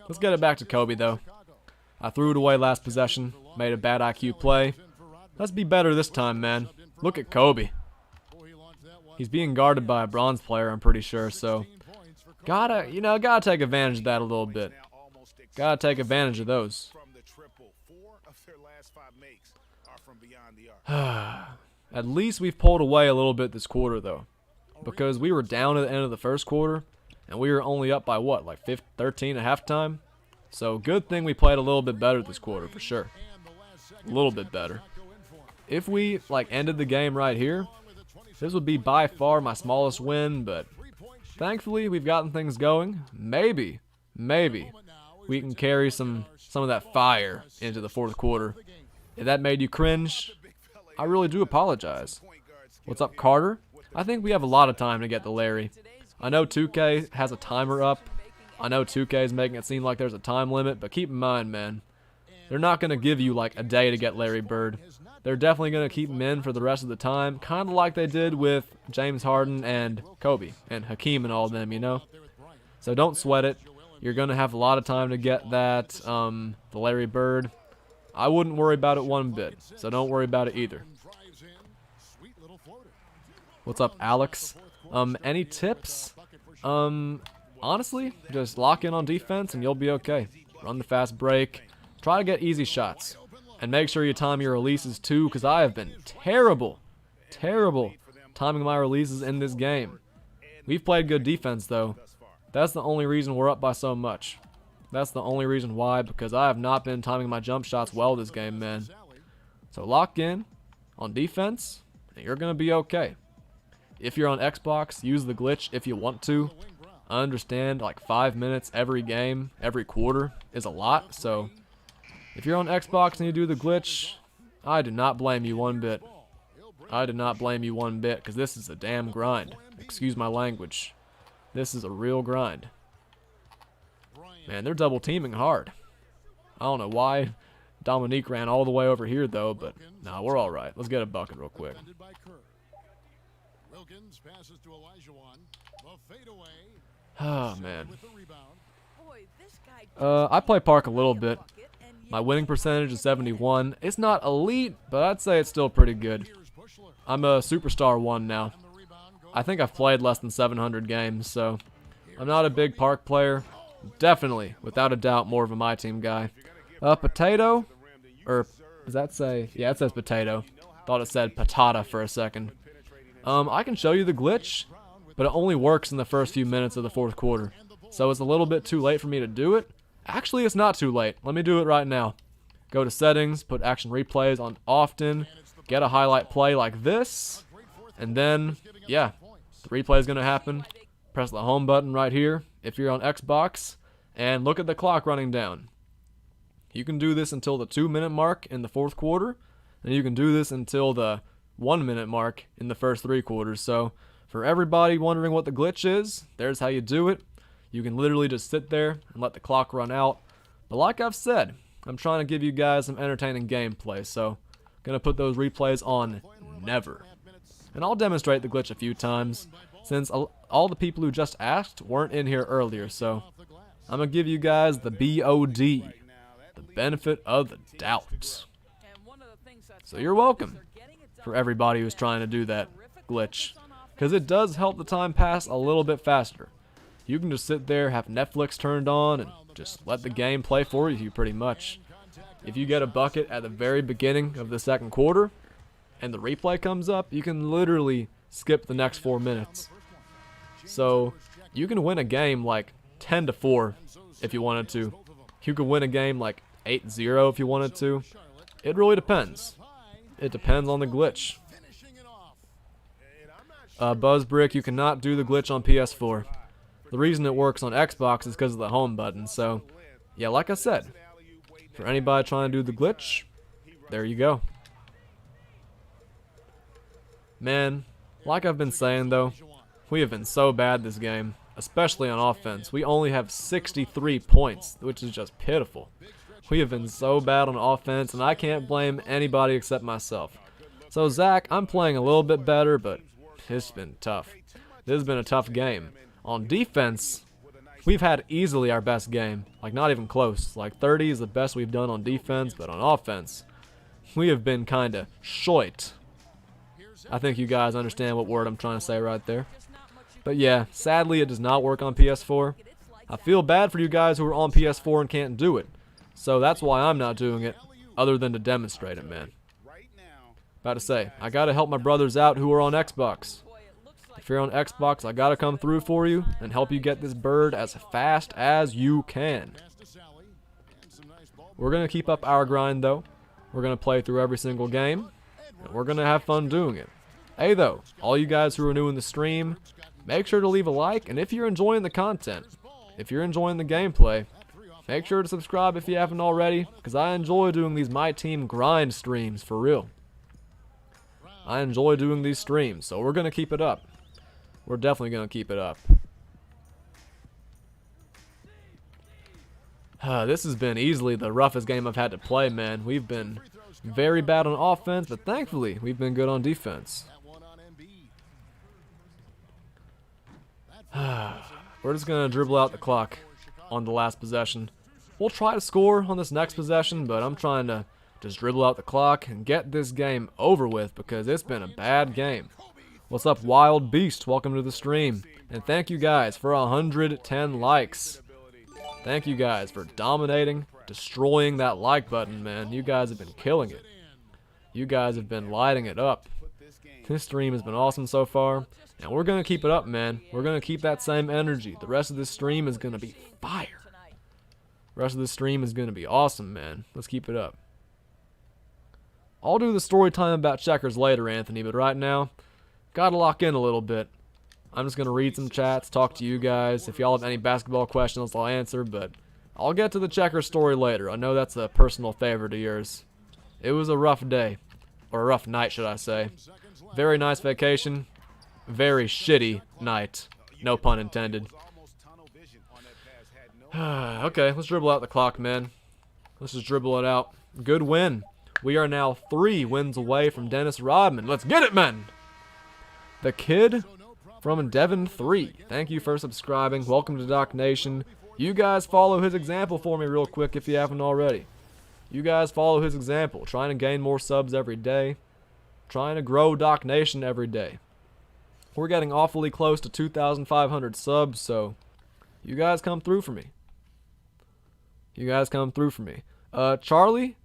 Let's get it back to Kobe, though. I threw it away last possession, made a bad IQ play. Let's be better this time, man. Look at Kobe. He's being guarded by a bronze player, I'm pretty sure, so gotta take advantage of that a little bit. Gotta take advantage of those. At least we've pulled away a little bit this quarter, though, because we were down at the end of the first quarter, and we were only up by what, like 13 at halftime? So good thing we played a little bit better this quarter, for sure. A little bit better. If we, like, ended the game right here, this would be by far my smallest win, but thankfully we've gotten things going. Maybe we can carry some of that fire into the fourth quarter. If that made you cringe, I really do apologize. What's up, Carter? I think we have a lot of time to get the Larry. I know 2K has a timer up. I know 2K is making it seem like there's a time limit, but keep in mind, man, they're not going to give you like a day to get Larry Bird. They're definitely going to keep him in for the rest of the time, kind of like they did with James Harden and Kobe and Hakeem and all of them, you know? So don't sweat it. You're going to have a lot of time to get that, the Larry Bird. I wouldn't worry about it one bit, so don't worry about it either. What's up, Alex? Any tips? Honestly, just lock in on defense and you'll be okay. Run the fast break. Try to get easy shots. And make sure you time your releases too, because I have been terrible timing my releases in this game. We've played good defense, though. That's the only reason we're up by so much. That's the only reason why, because I have not been timing my jump shots well this game, man. So lock in on defense, and you're going to be okay. If you're on Xbox, use the glitch if you want to. I understand, like 5 minutes every game, every quarter is a lot, so if you're on Xbox and you do the glitch, I do not blame you one bit. I do not blame you one bit, because this is a damn grind. Excuse my language. This is a real grind. Man, they're double teaming hard. I don't know why Dominique ran all the way over here, though, but nah, we're all right. Let's get a bucket real quick. Oh, man. I play Park a little bit. My winning percentage is 71. It's not elite, but I'd say it's still pretty good. I'm a Superstar 1 now. I think I've played less than 700 games, so I'm not a big Park player. Definitely, without a doubt, more of a MyTeam guy. Potato? Or does that say? Yeah, it says potato. Thought it said patata for a second. I can show you the glitch, but it only works in the first few minutes of the fourth quarter. So it's a little bit too late for me to do it. Actually, it's not too late. Let me do it right now. Go to settings, put action replays on often, get a highlight play like this, and then, yeah, the replay is going to happen. Press the home button right here if you're on Xbox, and look at the clock running down. You can do this until the 2-minute mark in the fourth quarter, and you can do this until the 1-minute mark in the first 3 quarters. So for everybody wondering what the glitch is, there's how you do it. You can literally just sit there and let the clock run out. But like I've said, I'm trying to give you guys some entertaining gameplay, so I'm going to put those replays on never. And I'll demonstrate the glitch a few times, since all the people who just asked weren't in here earlier, so I'm going to give you guys the BOD, the benefit of the doubt. So you're welcome for everybody who's trying to do that glitch, because it does help the time pass a little bit faster. You can just sit there, have Netflix turned on, and just let the game play for you pretty much. If you get a bucket at the very beginning of the second quarter, and the replay comes up, you can literally skip the next 4 minutes. So you can win a game like 10-4 if you wanted to. You could win a game like 8-0 if you wanted to. It really depends. It depends on the glitch. Buzzbrick, you cannot do the glitch on PS4. The reason it works on Xbox is because of the home button, so yeah, like I said, for anybody trying to do the glitch, there you go. Man, like I've been saying though, we have been so bad this game, especially on offense. We only have 63 points, which is just pitiful. We have been so bad on offense, and I can't blame anybody except myself. So Zach, I'm playing a little bit better, but it's been tough. This has been a tough game. On defense, we've had easily our best game. Like, not even close. Like, 30 is the best we've done on defense, but on offense, we have been kind of short. I think you guys understand what word I'm trying to say right there. But yeah, sadly, it does not work on PS4. I feel bad for you guys who are on PS4 and can't do it. So that's why I'm not doing it, other than to demonstrate it, man. About to say, I gotta help my brothers out who are on Xbox. If you're on Xbox, I gotta come through for you and help you get this bird as fast as you can. We're gonna keep up our grind though. We're gonna play through every single game, and we're gonna have fun doing it. Hey though, all you guys who are new in the stream, make sure to leave a like, and if you're enjoying the content, if you're enjoying the gameplay, make sure to subscribe if you haven't already, because I enjoy doing these MyTeam grind streams, for real. I enjoy doing these streams, so we're gonna keep it up. We're definitely gonna keep it up. This has been easily the roughest game I've had to play, man. We've been very bad on offense, but thankfully, we've been good on defense. We're just going to dribble out the clock on the last possession. We'll try to score on this next possession, but I'm trying to just dribble out the clock and get this game over with because it's been a bad game. What's up, Wild Beast? Welcome to the stream. And thank you guys for 110 likes. Thank you guys for dominating, destroying that like button, man. You guys have been killing it. You guys have been lighting it up. This stream has been awesome so far, and we're going to keep it up, man. We're going to keep that same energy. The rest of this stream is going to be fire. The rest of this stream is going to be awesome, man. Let's keep it up. I'll do the story time about checkers later, Anthony, but right now, gotta lock in a little bit. I'm just going to read some chats, talk to you guys. If y'all have any basketball questions, I'll answer, but I'll get to the checker story later. I know that's a personal favorite of yours. It was a rough day, or a rough night, should I say. Very nice vacation, very shitty night. No pun intended. Okay, let's dribble out the clock, man. Let's just dribble it out. Good win. We are now 3 wins away from Dennis Rodman. Let's get it, man! The kid from Devon 3. Thank you for subscribing. Welcome to Doc Nation. You guys follow his example for me real quick if you haven't already. You guys follow his example. Trying to gain more subs every day. Trying to grow Doc Nation every day. We're getting awfully close to 2,500 subs, so you guys come through for me. You guys come through for me. Charlie,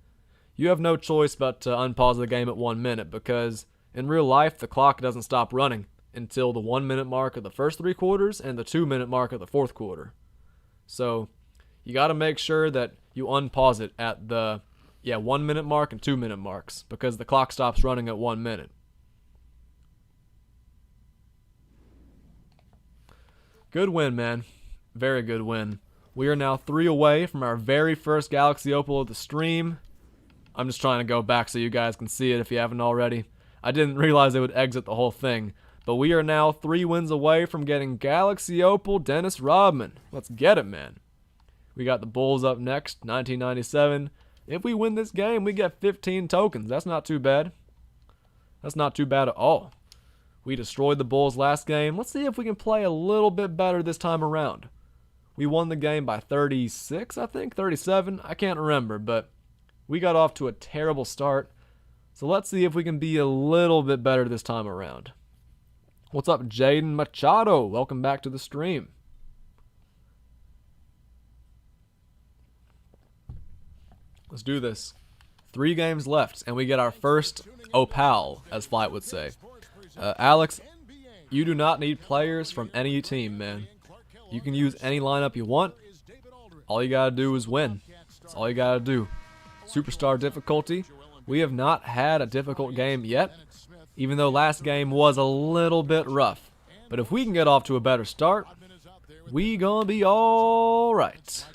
you have no choice but to unpause the game at 1 minute because in real life the clock doesn't stop running until the 1 minute mark of the first 3 quarters and the 2 minute mark of the 4th quarter. So you got to make sure that you unpause it at the 1 minute mark and 2 minute marks because the clock stops running at 1 minute. Good win, man. Very good win. We are now 3 away from our very first Galaxy Opal of the stream. I'm just trying to go back so you guys can see it if you haven't already. I didn't realize they would exit the whole thing. But we are now 3 wins away from getting Galaxy Opal Dennis Rodman. Let's get it, man. We got the Bulls up next, 1997. If we win this game, we get 15 tokens. That's not too bad. That's not too bad at all. We destroyed the Bulls last game. Let's see if we can play a little bit better this time around. We won the game by 36, I think, 37. I can't remember, but we got off to a terrible start. So let's see if we can be a little bit better this time around. What's up, Jaden Machado? Welcome back to the stream. Let's do this. 3 games left, and we get our first Opal, as Flight would say. Alex, you do not need players from any team, man. You can use any lineup you want. All you gotta do is win. That's all you gotta do. Superstar difficulty. We have not had a difficult game yet, even though last game was a little bit rough. But if we can get off to a better start, we gonna be alright.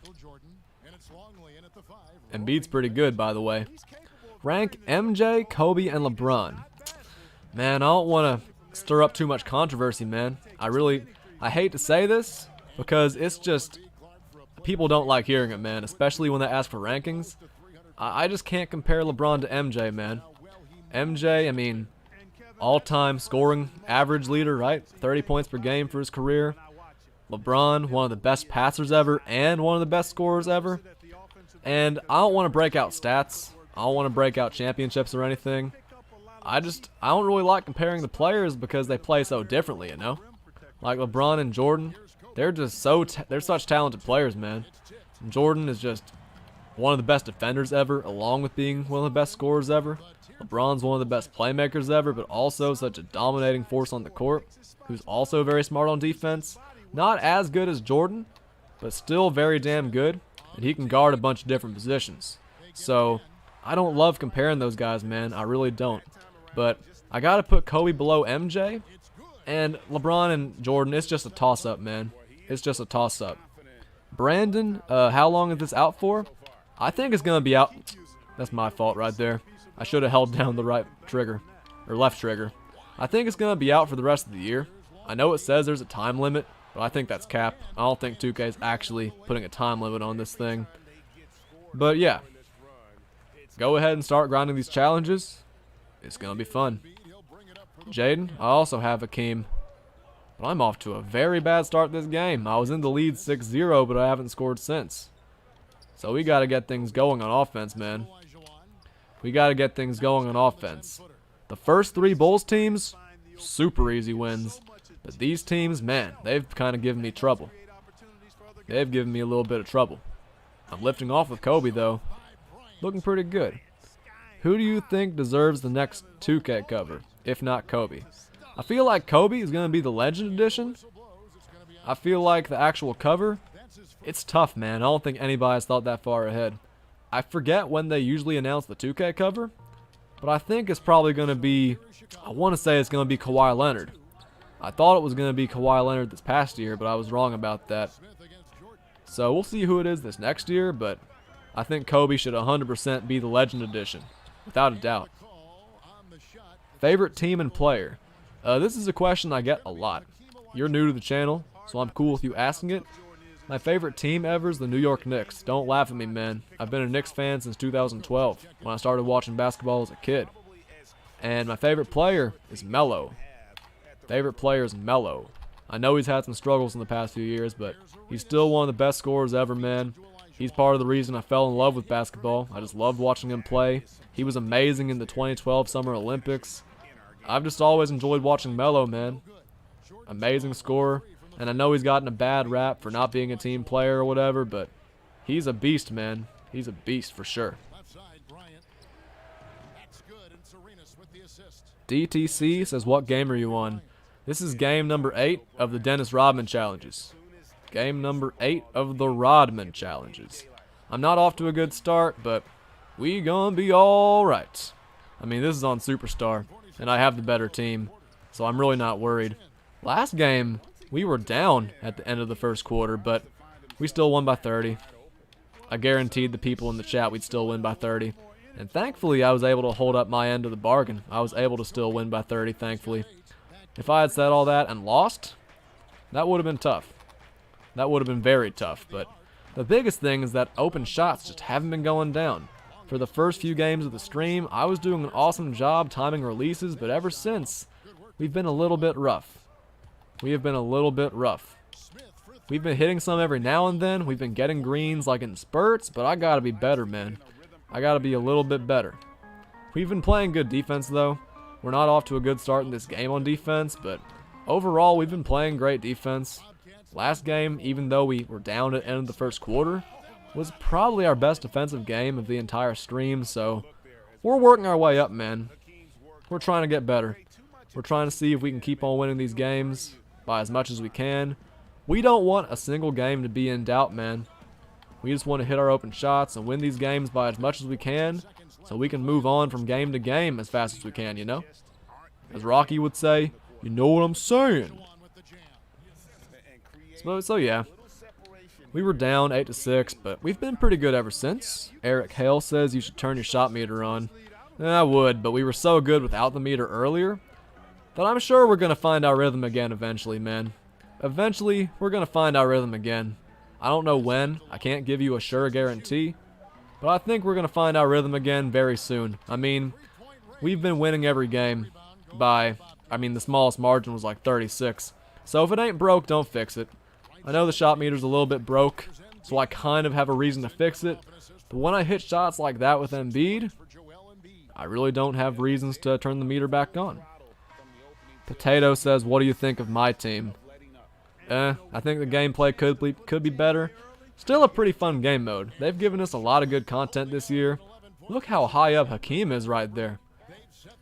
Embiid's pretty good, by the way. Rank MJ, Kobe, and LeBron. Man, I don't want to stir up too much controversy, man. I hate to say this, because it's just, people don't like hearing it, man, especially when they ask for rankings. I just can't compare LeBron to MJ, man. MJ, I mean, all-time scoring average leader, right? 30 points per game for his career. LeBron, one of the best passers ever and one of the best scorers ever. And I don't want to break out stats. I don't want to break out championships or anything. I don't really like comparing the players because they play so differently, you know? Like LeBron and Jordan, they're just they're such talented players, man. Jordan is just one of the best defenders ever, along with being one of the best scorers ever. LeBron's one of the best playmakers ever, but also such a dominating force on the court, who's also very smart on defense. Not as good as Jordan, but still very damn good, and he can guard a bunch of different positions. So, I don't love comparing those guys, man. I really don't. But I gotta put Kobe below MJ, and LeBron and Jordan, it's just a toss-up, man. It's just a toss-up. Brandon, how long is this out for? I think it's gonna be out. That's my fault right there. I should have held down the right trigger, or left trigger. I think it's gonna be out for the rest of the year. I know it says there's a time limit, but I think that's cap. I don't think 2K is actually putting a time limit on this thing. But yeah, go ahead and start grinding these challenges. It's gonna be fun. Jaden, I also have Akeem. But I'm off to a very bad start this game. I was in the lead 6-0, but I haven't scored since. So we got to get things going on offense, man. We got to get things going on offense. The first 3 Bulls teams, super easy wins. But these teams, man, they've kind of given me trouble. They've given me a little bit of trouble. I'm lifting off with Kobe, though. Looking pretty good. Who do you think deserves the next 2K cover, if not Kobe? I feel like Kobe is going to be the Legend Edition. I feel like the actual cover, it's tough, man. I don't think anybody's thought that far ahead. I forget when they usually announce the 2K cover, but I think it's probably going to be, I want to say it's going to be Kawhi Leonard. I thought it was going to be Kawhi Leonard this past year, but I was wrong about that. So we'll see who it is this next year, but I think Kobe should 100% be the Legend Edition, without a doubt. Favorite team and player? This is a question I get a lot. You're new to the channel, so I'm cool with you asking it. My favorite team ever is the New York Knicks. Don't laugh at me, man. I've been a Knicks fan since 2012, when I started watching basketball as a kid. And my favorite player is Melo. Favorite player is Melo. I know he's had some struggles in the past few years, but he's still one of the best scorers ever, man. He's part of the reason I fell in love with basketball. I just loved watching him play. He was amazing in the 2012 Summer Olympics. I've just always enjoyed watching Melo, man. Amazing scorer. And I know he's gotten a bad rap for not being a team player or whatever, but he's a beast, man. He's a beast for sure. DTC says, what game are you on? This is game number 8 of the Dennis Rodman challenges. Game number 8 of the Rodman challenges. I'm not off to a good start, but we gonna be alright. I mean, this is on Superstar, and I have the better team, so I'm really not worried. Last game, we were down at the end of the first quarter, but we still won by 30. I guaranteed the people in the chat we'd still win by 30. And thankfully, I was able to hold up my end of the bargain. I was able to still win by 30, thankfully. If I had said all that and lost, that would have been tough. That would have been very tough, but the biggest thing is that open shots just haven't been going down. For the first few games of the stream, I was doing an awesome job timing releases, but ever since, we've been a little bit rough. We have been a little bit rough. We've been hitting some every now and then. We've been getting greens like in spurts, but I gotta be better, man. I gotta be a little bit better. We've been playing good defense, though. We're not off to a good start in this game on defense, but overall, we've been playing great defense. Last game, even though we were down at the end of the first quarter, was probably our best defensive game of the entire stream, so we're working our way up, man. We're trying to get better. We're trying to see if we can keep on winning these games by as much as we can. We don't want a single game to be in doubt, man. We just want to hit our open shots and win these games by as much as we can so we can move on from game to game as fast as we can, you know? As Rocky would say, you know what I'm saying? So yeah. We were down 8-6, but we've been pretty good ever since. Eric Hale says you should turn your shot meter on. I would, but we were so good without the meter earlier that I'm sure we're going to find our rhythm again eventually, man. Eventually, we're going to find our rhythm again. I don't know when. I can't give you a sure guarantee. But I think we're going to find our rhythm again very soon. I mean, we've been winning every game by, the smallest margin was like 36. So if it ain't broke, don't fix it. I know the shot meter's a little bit broke, so I kind of have a reason to fix it. But when I hit shots like that with Embiid, I really don't have reasons to turn the meter back on. Potato says, what do you think of my team? I think the gameplay could be better. Still a pretty fun game mode. They've given us a lot of good content this year. Look how high up Hakeem is right there.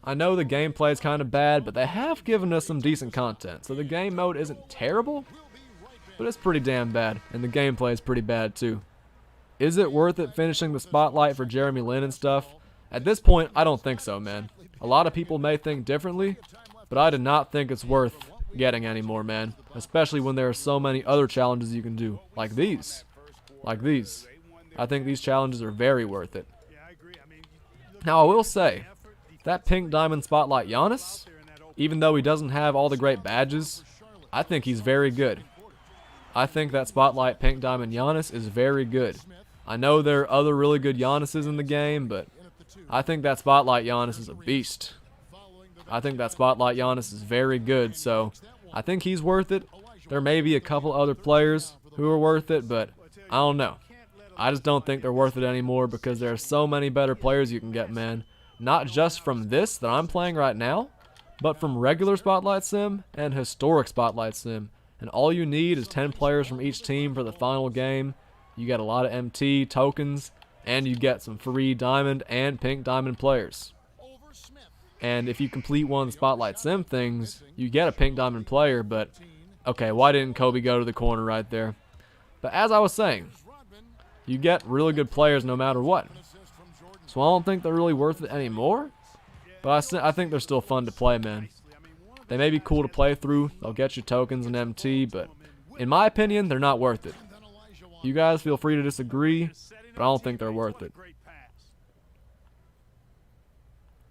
I know the gameplay is kind of bad, but they have given us some decent content. So the game mode isn't terrible, but it's pretty damn bad. And the gameplay is pretty bad too. Is it worth it finishing the spotlight for Jeremy Lin and stuff? At this point, I don't think so, man. A lot of people may think differently, but I do not think it's worth getting anymore, man. Especially when there are so many other challenges you can do. Like these. Like these. I think these challenges are very worth it. Now, I will say, that pink diamond spotlight Giannis, even though he doesn't have all the great badges, I think he's very good. I think that spotlight pink diamond Giannis is very good. I know there are other really good Giannis's in the game, but I think that spotlight Giannis is a beast. I think that spotlight Giannis is very good, so I think he's worth it. There may be a couple other players who are worth it, but I don't know. I just don't think they're worth it anymore because there are so many better players you can get, man. Not just from this that I'm playing right now, but from regular Spotlight Sim and historic Spotlight Sim. And all you need is 10 players from each team for the final game. You get a lot of MT tokens, and you get some free diamond and pink diamond players. And if you complete one of the Spotlight Sim things, you get a pink diamond player, but okay, why didn't Kobe go to the corner right there? But as I was saying, you get really good players no matter what. So I don't think they're really worth it anymore, but I think they're still fun to play, man. They may be cool to play through, they'll get you tokens and MT, but in my opinion, they're not worth it. You guys feel free to disagree, but I don't think they're worth it.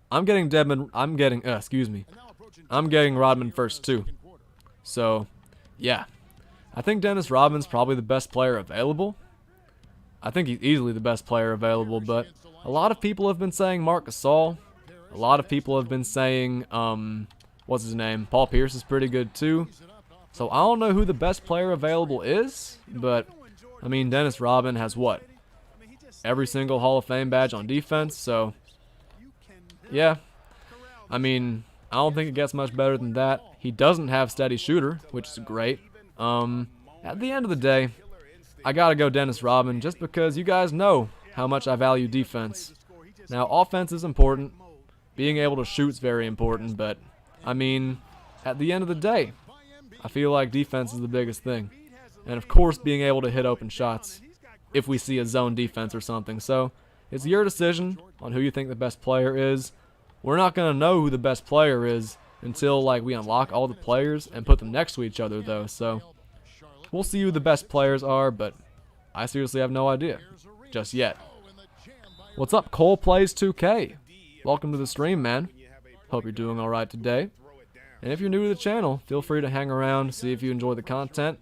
I'm getting Rodman first too. So, yeah. I think Dennis Rodman's probably the best player available. I think he's easily the best player available, but a lot of people have been saying Marc Gasol. A lot of people have been saying, what's his name? Paul Pierce is pretty good too. So I don't know who the best player available is, but I mean, Dennis Rodman has what? Every single Hall of Fame badge on defense, so yeah. I mean, I don't think it gets much better than that. He doesn't have steady shooter, which is great. At the end of the day, I gotta go Dennis Rodman just because you guys know how much I value defense. Now, offense is important. Being able to shoot's very important, but I mean, at the end of the day, I feel like defense is the biggest thing. And of course, being able to hit open shots if we see a zone defense or something. So, it's your decision on who you think the best player is. We're not gonna know who the best player is until like we unlock all the players and put them next to each other though. So, we'll see who the best players are, but I seriously have no idea. Just yet. What's up, Cole Plays 2K? Welcome to the stream, man. Hope you're doing alright today. And if you're new to the channel, feel free to hang around, see if you enjoy the content,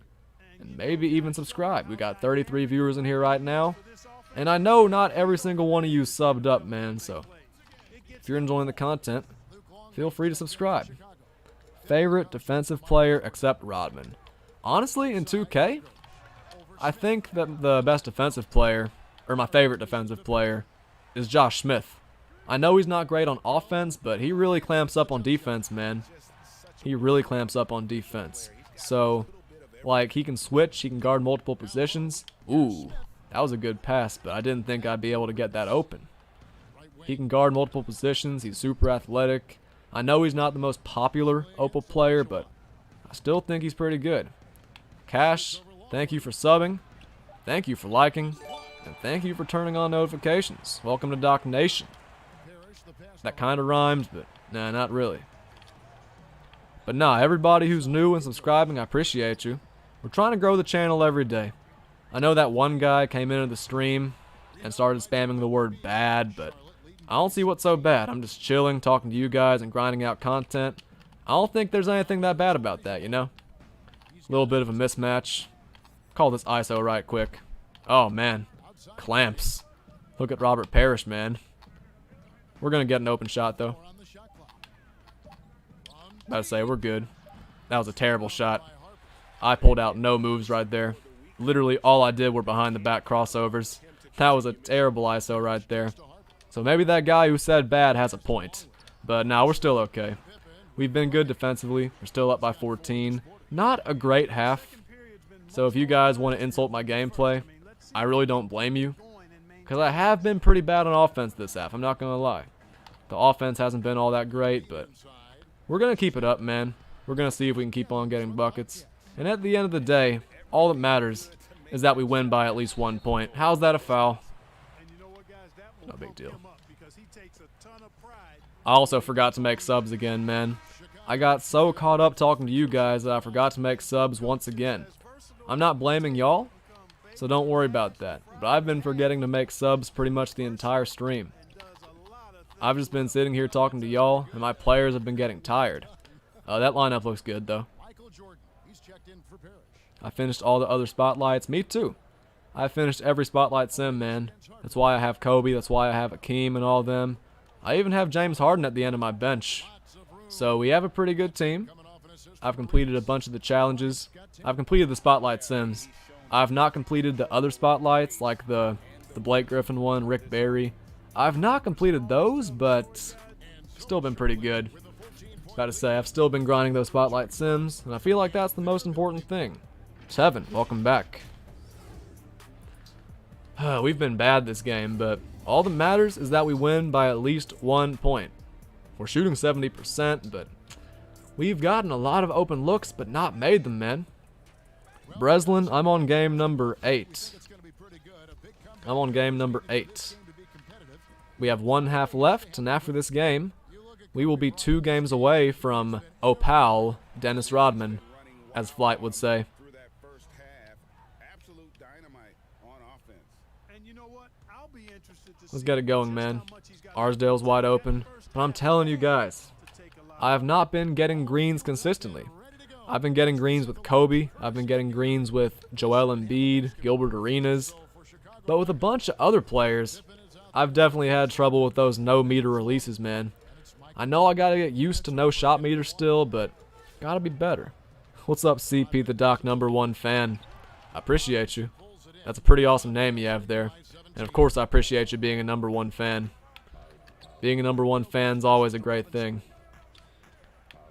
and maybe even subscribe. We got 33 viewers in here right now. And I know not every single one of you subbed up, man, so if you're enjoying the content, feel free to subscribe. Favorite defensive player except Rodman? Honestly, in 2K, I think that the best defensive player, or my favorite defensive player, is Josh Smith. I know he's not great on offense, but he really clamps up on defense, man. He really clamps up on defense. So, like, he can switch, he can guard multiple positions. Ooh, that was a good pass, but I didn't think I'd be able to get that open. He can guard multiple positions, he's super athletic. I know he's not the most popular Opal player, but I still think he's pretty good. Cash, thank you for subbing, thank you for liking, and thank you for turning on notifications. Welcome to Doc Nation. That kind of rhymes, but nah, not really. But nah, everybody who's new and subscribing, I appreciate you. We're trying to grow the channel every day. I know that one guy came into the stream and started spamming the word bad, but I don't see what's so bad. I'm just chilling, talking to you guys, and grinding out content. I don't think there's anything that bad about that, you know? A little bit of a mismatch. Call this ISO right quick. Oh, man. Clamps. Look at Robert Parrish, man. We're going to get an open shot, though. About to say, we're good. That was a terrible shot. I pulled out no moves right there. Literally, all I did were behind the back crossovers. That was a terrible ISO right there. So maybe that guy who said bad has a point. But nah, we're still okay. We've been good defensively. We're still up by 14. Not a great half. So if you guys want to insult my gameplay, I really don't blame you. Because I have been pretty bad on offense this half, I'm not going to lie. The offense hasn't been all that great, but we're going to keep it up, man. We're going to see if we can keep on getting buckets. And at the end of the day, all that matters is that we win by at least 1 point. How's that a foul? No big deal. I also forgot to make subs again, man. I got so caught up talking to you guys that I forgot to make subs once again. I'm not blaming y'all, so don't worry about that. But I've been forgetting to make subs pretty much the entire stream. I've just been sitting here talking to y'all, and my players have been getting tired. That lineup looks good, though. I finished all the other spotlights. Me too. I finished every spotlight sim, man. That's why I have Kobe. That's why I have Akeem and all of them. I even have James Harden at the end of my bench. So we have a pretty good team. I've completed a bunch of the challenges. I've completed the spotlight sims. I've not completed the other spotlights like the Blake Griffin one, Rick Barry. I've not completed those, but still been pretty good. Gotta say, I've still been grinding those spotlight sims, and I feel like that's the most important thing. Tevin, welcome back. We've been bad this game, but all that matters is that we win by at least 1 point. We're shooting 70%, but we've gotten a lot of open looks, but not made them, man. Breslin, I'm on game number 8. I'm on game number 8. We have 1 half left, and after this game, we will be 2 games away from Opal Dennis Rodman, as Flight would say. Let's get it going, man. Arsdale's wide open. But I'm telling you guys, I have not been getting greens consistently. I've been getting greens with Kobe. I've been getting greens with Joel Embiid, Gilbert Arenas. But with a bunch of other players, I've definitely had trouble with those no meter releases, man. I know I gotta get used to no shot meter still, but gotta be better. What's up, CP the Doc #1 fan? I appreciate you. That's a pretty awesome name you have there. And of course I appreciate you being a #1 fan. Being a #1 fan's always a great thing.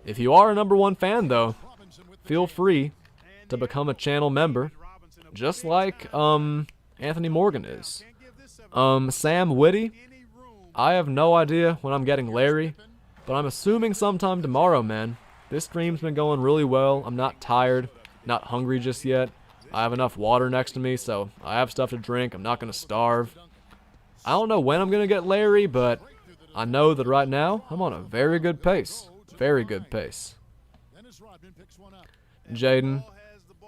If you are a #1 fan though, feel free to become a channel member, just like Anthony Morgan is. Sam Whitty, I have no idea when I'm getting Larry, but I'm assuming sometime tomorrow, man. This stream's been going really well. I'm not tired, not hungry just yet. I have enough water next to me, so I have stuff to drink. I'm not going to starve. I don't know when I'm going to get Larry, but I know that right now I'm on a very good pace. Very good pace. Jaden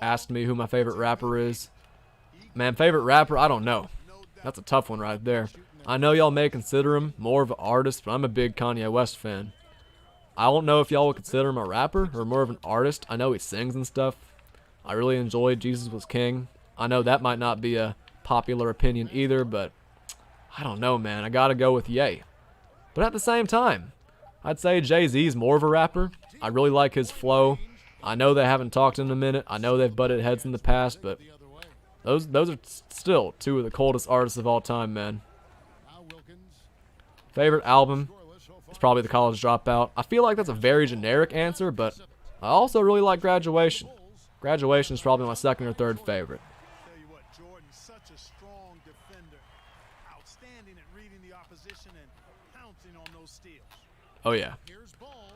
asked me who my favorite rapper is. Man, favorite rapper? I don't know. That's a tough one right there. I know y'all may consider him more of an artist, but I'm a big Kanye West fan. I don't know if y'all would consider him a rapper or more of an artist. I know he sings and stuff. I really enjoyed Jesus Was King. I know that might not be a popular opinion either, but I don't know, man. I gotta go with Ye. But at the same time, I'd say Jay-Z's more of a rapper. I really like his flow. I know they haven't talked in a minute. I know they've butted heads in the past, but those are still 2 of the coldest artists of all time, man. Favorite album is probably The College Dropout. I feel like that's a very generic answer, but I also really like Graduation. Graduation is probably my 2nd or 3rd favorite. Oh yeah.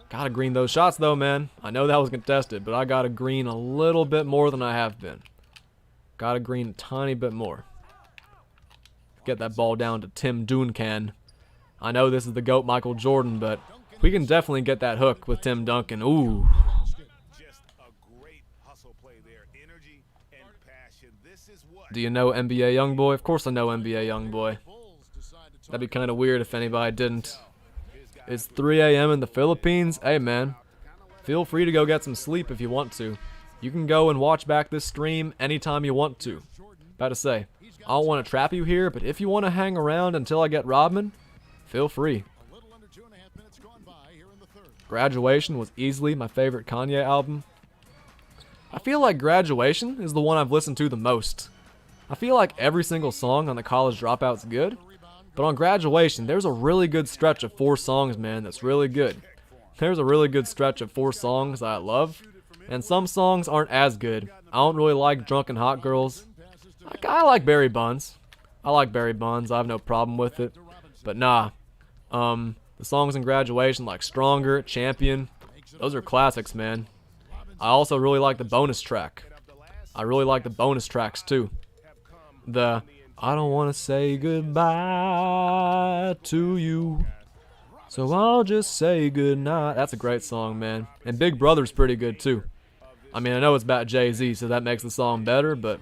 Gotta green those shots though, man. I know that was contested, but I gotta green a little bit more than I have been. Gotta green a tiny bit more. Get that ball down to Tim Duncan. I know this is the GOAT Michael Jordan, but we can definitely get that hook with Tim Duncan. Ooh. Do you know NBA Youngboy? Of course I know NBA Youngboy. That'd be kind of weird if anybody didn't. It's 3 a.m. in the Philippines. Hey, man. Feel free to go get some sleep if you want to. You can go and watch back this stream anytime you want to. About to say, I don't want to trap you here, but if you want to hang around until I get Rodman, feel free. Graduation was easily my favorite Kanye album. I feel like Graduation is the one I've listened to the most. I feel like every single song on The College Dropout's good, but on Graduation, there's a really good stretch of 4 songs, man, that's really good. There's a really good stretch of 4 songs that I love, and some songs aren't as good, I don't really like Drunken Hot Girls. I like Barry Bonds. I like Barry Bonds. I have no problem with it. But nah. The songs in Graduation like Stronger, Champion, those are classics, man. I also really like the bonus track. I really like the bonus tracks too. The I don't want to say goodbye to you, so I'll just say goodnight. That's a great song, man. And Big Brother's pretty good too. I mean, I know it's about Jay-Z, so that makes the song better, but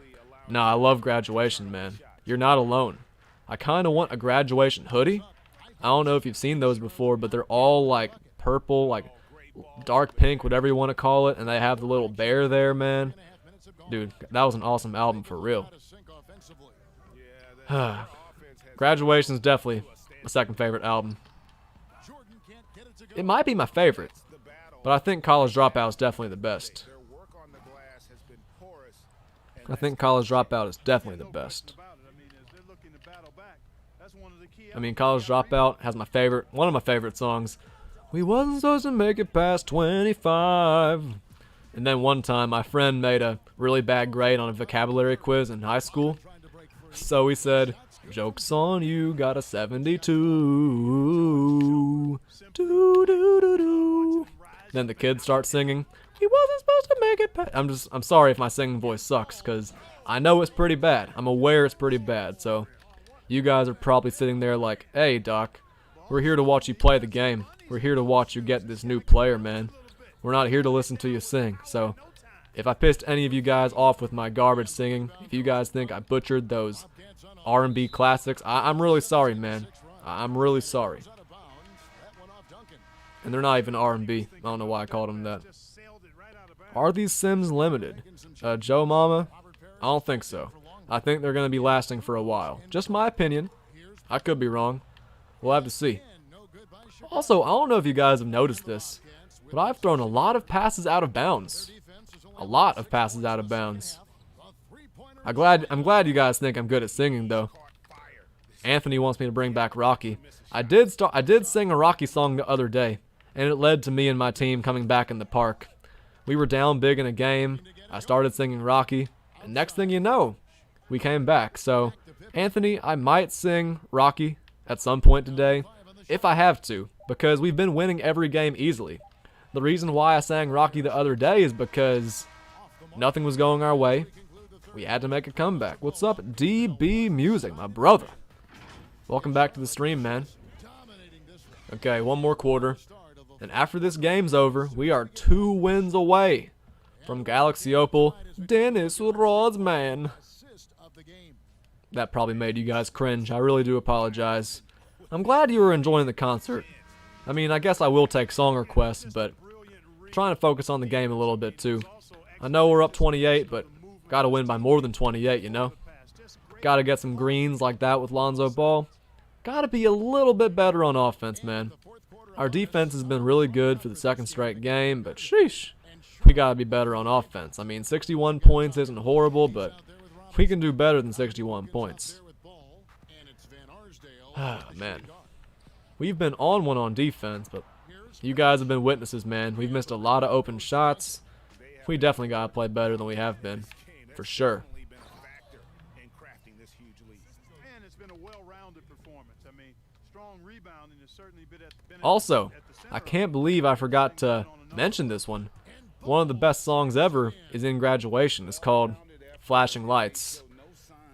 nah, I love Graduation, man. You're not alone. I kind of want a Graduation hoodie. I don't know if you've seen those before, but they're all like purple, like dark pink, whatever you want to call it, and they have the little bear there, man. Dude, that was an awesome album for real. Graduation's definitely my second favorite album. It might be my favorite, but I think College Dropout is definitely the best. I think College Dropout is definitely the best. I mean, College Dropout has one of my favorite songs. We wasn't supposed to make it past 25. And then one time, my friend made a really bad grade on a vocabulary quiz in high school. So he said, "Joke's on you, got a 72. Do, do, do, do." Then the kids start singing, "We wasn't supposed to make it past." I'm sorry if my singing voice sucks, because I know it's pretty bad. I'm aware it's pretty bad, so you guys are probably sitting there like, "Hey, Doc, we're here to watch you play the game. We're here to watch you get this new player, man. We're not here to listen to you sing." So if I pissed any of you guys off with my garbage singing, if you guys think I butchered those R&B classics, I'm really sorry, man. I'm really sorry. And they're not even R&B. I don't know why I called them that. Are these Sims limited? Joe Mama? I don't think so. I think they're going to be lasting for a while. Just my opinion. I could be wrong. We'll have to see. Also, I don't know if you guys have noticed this, but I've thrown a lot of passes out of bounds. A lot of passes out of bounds. I'm glad you guys think I'm good at singing, though. Anthony wants me to bring back Rocky. I did sing a Rocky song the other day, and it led to me and my team coming back in the park. We were down big in a game. I started singing Rocky, and next thing you know, we came back. So, Anthony, I might sing Rocky at some point today, if I have to, because we've been winning every game easily. The reason why I sang Rocky the other day is because nothing was going our way. We had to make a comeback. What's up, DB Music, my brother? Welcome back to the stream, man. Okay, one more quarter. And after this game's over, we are 2 wins away from Galaxy Opal Dennis Rodman. That probably made you guys cringe. I really do apologize. I'm glad you were enjoying the concert. I mean, I guess I will take song requests, but I'm trying to focus on the game a little bit too. I know we're up 28, but gotta win by more than 28, you know? Gotta get some greens like that with Lonzo Ball. Gotta be a little bit better on offense, man. Our defense has been really good for the second straight game, but sheesh, we gotta be better on offense. I mean, 61 points isn't horrible, but we can do better than 61 points. Man. We've been on one on defense, but you guys have been witnesses, man. We've missed a lot of open shots. We definitely gotta play better than we have been, for sure. Also, I can't believe I forgot to mention this one. One of the best songs ever is in Graduation. It's called Flashing Lights.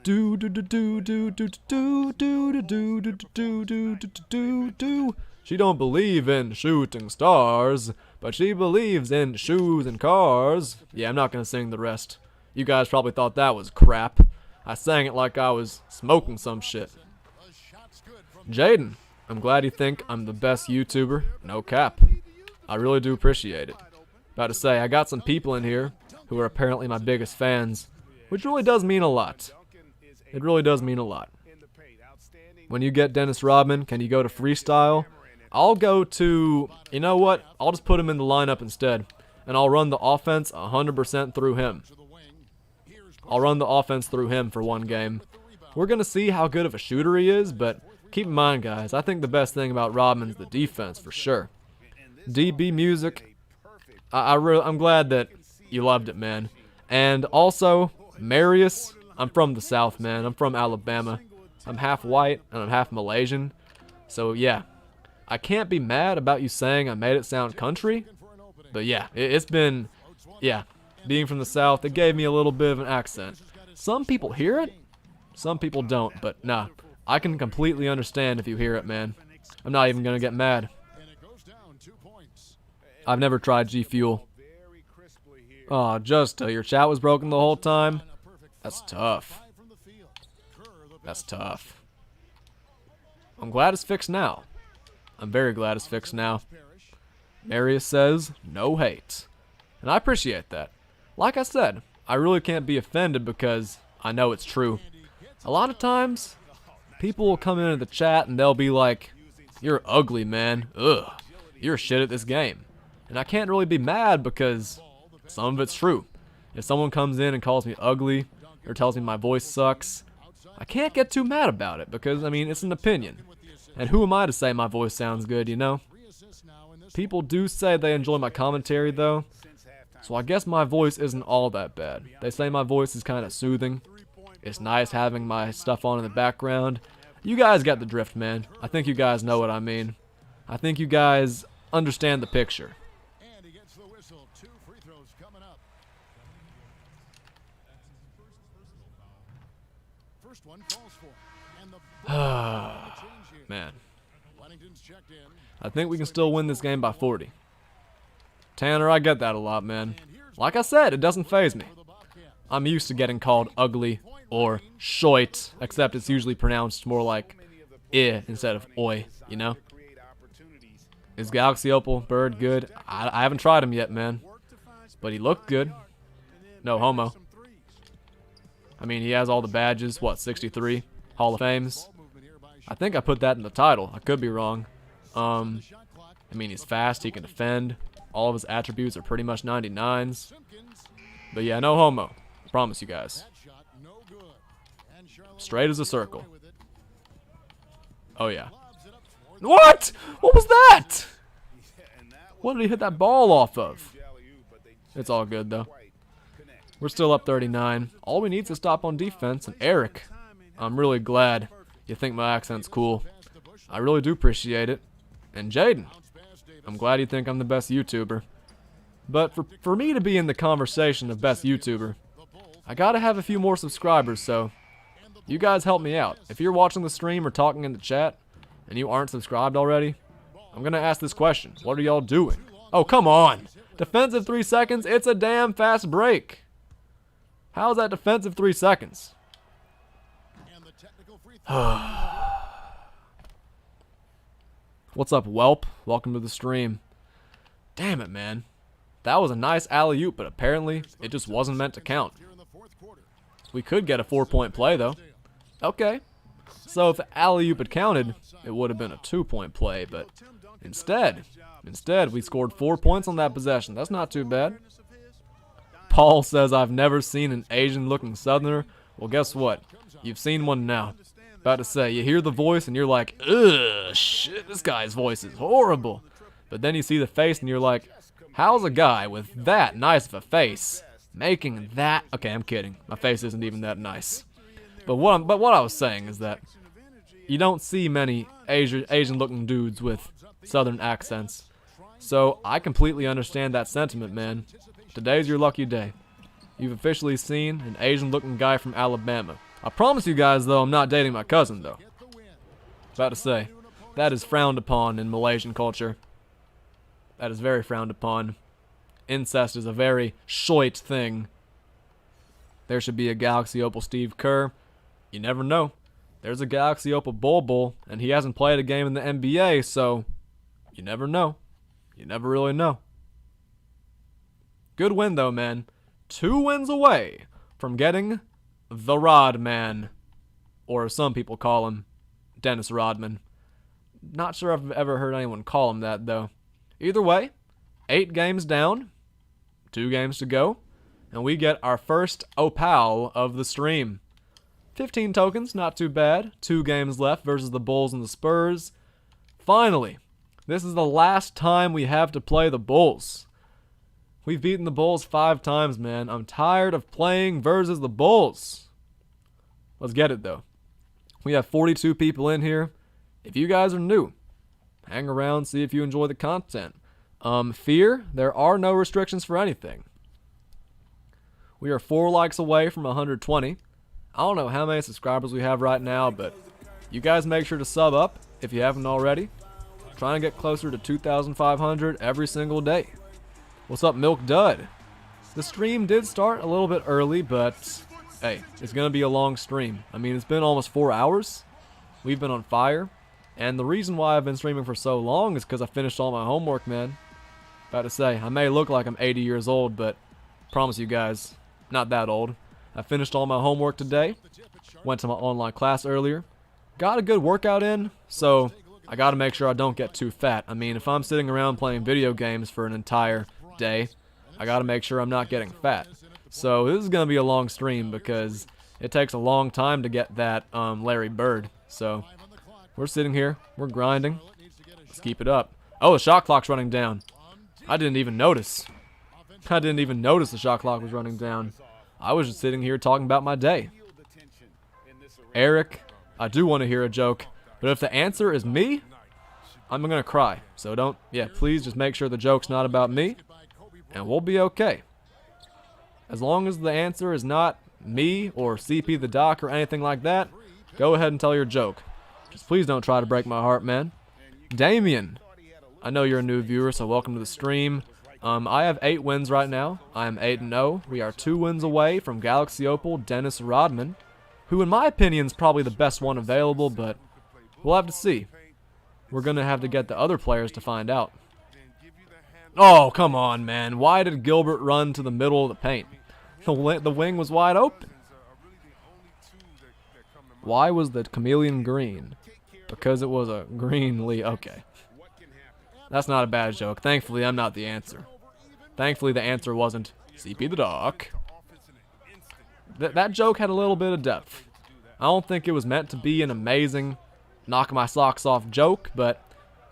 Do do do do do do do do do do do do do do. She don't believe in shooting stars, but she believes in shoes and cars. Yeah, I'm not gonna sing the rest. You guys probably thought that was crap. I sang it like I was smoking some shit. Jaden, I'm glad you think I'm the best YouTuber. No cap. I really do appreciate it. About to say, I got some people in here who are apparently my biggest fans, which really does mean a lot. It really does mean a lot. When you get Dennis Rodman, can you go to freestyle? I'll go to, you know what? I'll just put him in the lineup instead, and I'll run the offense 100% through him. I'll run the offense through him for one game. We're going to see how good of a shooter he is, but keep in mind, guys, I think the best thing about Rodman is the defense, for sure. DB Music, I'm glad that you loved it, man. And also, Marius, I'm from the South, man. I'm from Alabama. I'm half white and I'm half Malaysian. So yeah, I can't be mad about you saying I made it sound country. But yeah, it's been, yeah, being from the South, it gave me a little bit of an accent. Some people hear it, some people don't, but nah, I can completely understand if you hear it, man. I'm not even gonna get mad. I've never tried G Fuel. Oh, Justo, your chat was broken the whole time? That's tough. That's tough. I'm glad it's fixed now. I'm very glad it's fixed now. Marius says, no hate. And I appreciate that. Like I said, I really can't be offended because I know it's true. A lot of times, people will come into the chat and they'll be like, you're ugly, man. Ugh. You're shit at this game. And I can't really be mad because some of it's true. If someone comes in and calls me ugly or tells me my voice sucks, I can't get too mad about it because, I mean, it's an opinion. And who am I to say my voice sounds good, you know? People do say they enjoy my commentary, though, so I guess my voice isn't all that bad. They say my voice is kind of soothing. It's nice having my stuff on in the background. You guys got the drift, man. I think you guys know what I mean. I think you guys understand the picture. Man. I think we can still win this game by 40. Tanner, I get that a lot, man. Like I said, it doesn't faze me. I'm used to getting called ugly or shoit, except it's usually pronounced more like I instead of oi, you know? Is Galaxy Opal Bird good? I haven't tried him yet, man. But he looked good. No homo. I mean, he has all the badges, what, 63 Hall of Fames? I think I put that in the title. I could be wrong. I mean, he's fast, he can defend. All of his attributes are pretty much 99s. But yeah, no homo. I promise you guys. Straight as a circle. Oh yeah. What? What was that? What did he hit that ball off of? It's all good though. We're still up 39. All we need is to stop on defense. And Eric, I'm really glad you think my accent's cool. I really do appreciate it. And Jaden, I'm glad you think I'm the best YouTuber. But for me to be in the conversation of best YouTuber, I gotta have a few more subscribers, so you guys help me out. If you're watching the stream or talking in the chat, and you aren't subscribed already, I'm gonna ask this question. What are y'all doing? Oh, come on! Defensive 3 seconds? It's a damn fast break! How is that defensive 3 seconds? What's up, Whelp? Welcome to the stream. Damn it, man. That was a nice alley-oop, but apparently it just wasn't meant to count. We could get a 4-point play, though. Okay. So if the alley-oop had counted, it would have been a 2-point play, but instead we scored 4 points on that possession. That's not too bad. Paul says, I've never seen an Asian-looking Southerner. Well, guess what? You've seen one now. About to say, you hear the voice and you're like, ugh, shit, this guy's voice is horrible. But then you see the face and you're like, how's a guy with that nice of a face making that? Okay, I'm kidding. My face isn't even that nice. But what I was saying is that you don't see many Asian-looking dudes with Southern accents. So I completely understand that sentiment, man. Today's your lucky day. You've officially seen an Asian-looking guy from Alabama. I promise you guys, though, I'm not dating my cousin, though. About to say, that is frowned upon in Malaysian culture. That is very frowned upon. Incest is a very shoit thing. There should be a Galaxy Opal Steve Kerr. You never know. There's a Galaxy Opal Bol, and he hasn't played a game in the NBA, so you never know. You never really know. Good win, though, man. 2 wins away from getting the Rodman, or as some people call him, Dennis Rodman. Not sure I've ever heard anyone call him that, though. Either way, 8 games down, 2 games to go, and we get our first Opal of the stream. 15 tokens, not too bad. 2 games left versus the Bulls and the Spurs. Finally, this is the last time we have to play the Bulls. We've beaten the Bulls 5 times, man. I'm tired of playing versus the Bulls. Let's get it, though. We have 42 people in here. If you guys are new, hang around, see if you enjoy the content. Fear, there are no restrictions for anything. We are 4 likes away from 120. I don't know how many subscribers we have right now, but you guys make sure to sub up if you haven't already. Trying to get closer to 2,500 every single day. What's up, Milk Dud? The stream did start a little bit early, but hey, it's going to be a long stream. I mean, it's been almost 4 hours. We've been on fire. And the reason why I've been streaming for so long is because I finished all my homework, man. About to say, I may look like I'm 80 years old, but I promise you guys, not that old. I finished all my homework today. Went to my online class earlier. Got a good workout in, so I got to make sure I don't get too fat. I mean, if I'm sitting around playing video games for an entire day, I gotta make sure I'm not getting fat. So this is gonna be a long stream because it takes a long time to get that Larry Bird. So we're sitting here, we're grinding. Let's keep it up. Oh, the shot clock's running down. I didn't even notice. I didn't even notice the shot clock was running down. I was just sitting here talking about my day. Eric, I do want to hear a joke, but if the answer is me, I'm gonna cry. So please just make sure the joke's not about me. And we'll be okay. As long as the answer is not me or CP the Doc or anything like that, go ahead and tell your joke. Just please don't try to break my heart, man. Damien, I know you're a new viewer, so welcome to the stream. I have 8 wins right now. I am 8-0. We are 2 wins away from Galaxy Opal Dennis Rodman, who in my opinion is probably the best one available, but we'll have to see. We're going to have to get the other players to find out. Oh, come on, man. Why did Gilbert run to the middle of the paint? The wing was wide open. Why was the chameleon green? Because it was a green leaf. Okay. That's not a bad joke. Thankfully, I'm not the answer. Thankfully, the answer wasn't CP the Doc. That joke had a little bit of depth. I don't think it was meant to be an amazing knock my socks off joke, but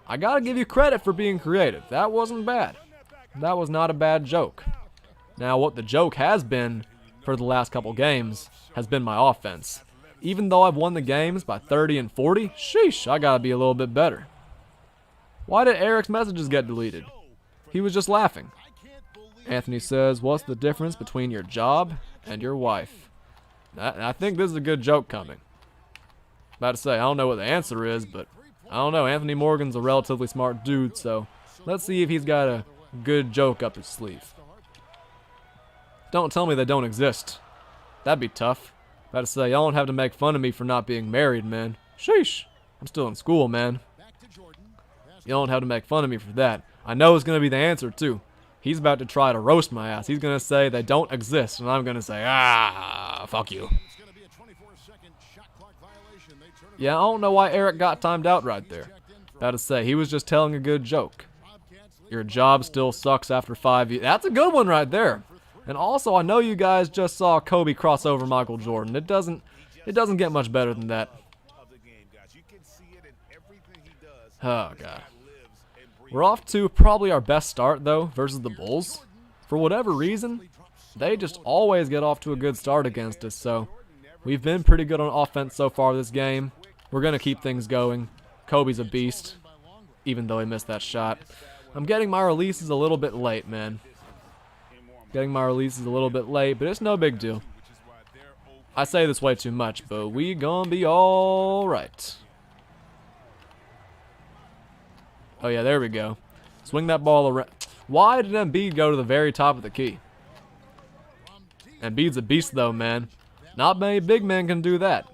I gotta give you credit for being creative. That wasn't bad. That was not a bad joke. Now, what the joke has been for the last couple games has been my offense. Even though I've won the games by 30 and 40, sheesh, I gotta be a little bit better. Why did Eric's messages get deleted? He was just laughing. Anthony says, what's the difference between your job and your wife? I think this is a good joke coming. About to say, I don't know what the answer is, but I don't know. Anthony Morgan's a relatively smart dude, so let's see if he's got a good joke up his sleeve. Don't tell me they don't exist. That'd be tough. About to say, y'all don't have to make fun of me for not being married, man. Sheesh. I'm still in school, man. You don't have to make fun of me for that. I know it's going to be the answer, too. He's about to try to roast my ass. He's going to say they don't exist, and I'm going to say, fuck you. Yeah, I don't know why Eric got timed out right there. About to say, he was just telling a good joke. Your job still sucks after 5 years. That's a good one right there. And also, I know you guys just saw Kobe cross over Michael Jordan. It doesn't get much better than that. Oh, God. We're off to probably our best start, though, versus the Bulls. For whatever reason, they just always get off to a good start against us, so we've been pretty good on offense so far this game. We're going to keep things going. Kobe's a beast, even though he missed that shot. I'm getting my releases a little bit late, man. Getting my releases a little bit late, but it's no big deal. I say this way too much, but we gonna be alright. Oh yeah, there we go. Swing that ball around. Why did Embiid go to the very top of the key? Embiid's a beast though, man. Not many big men can do that.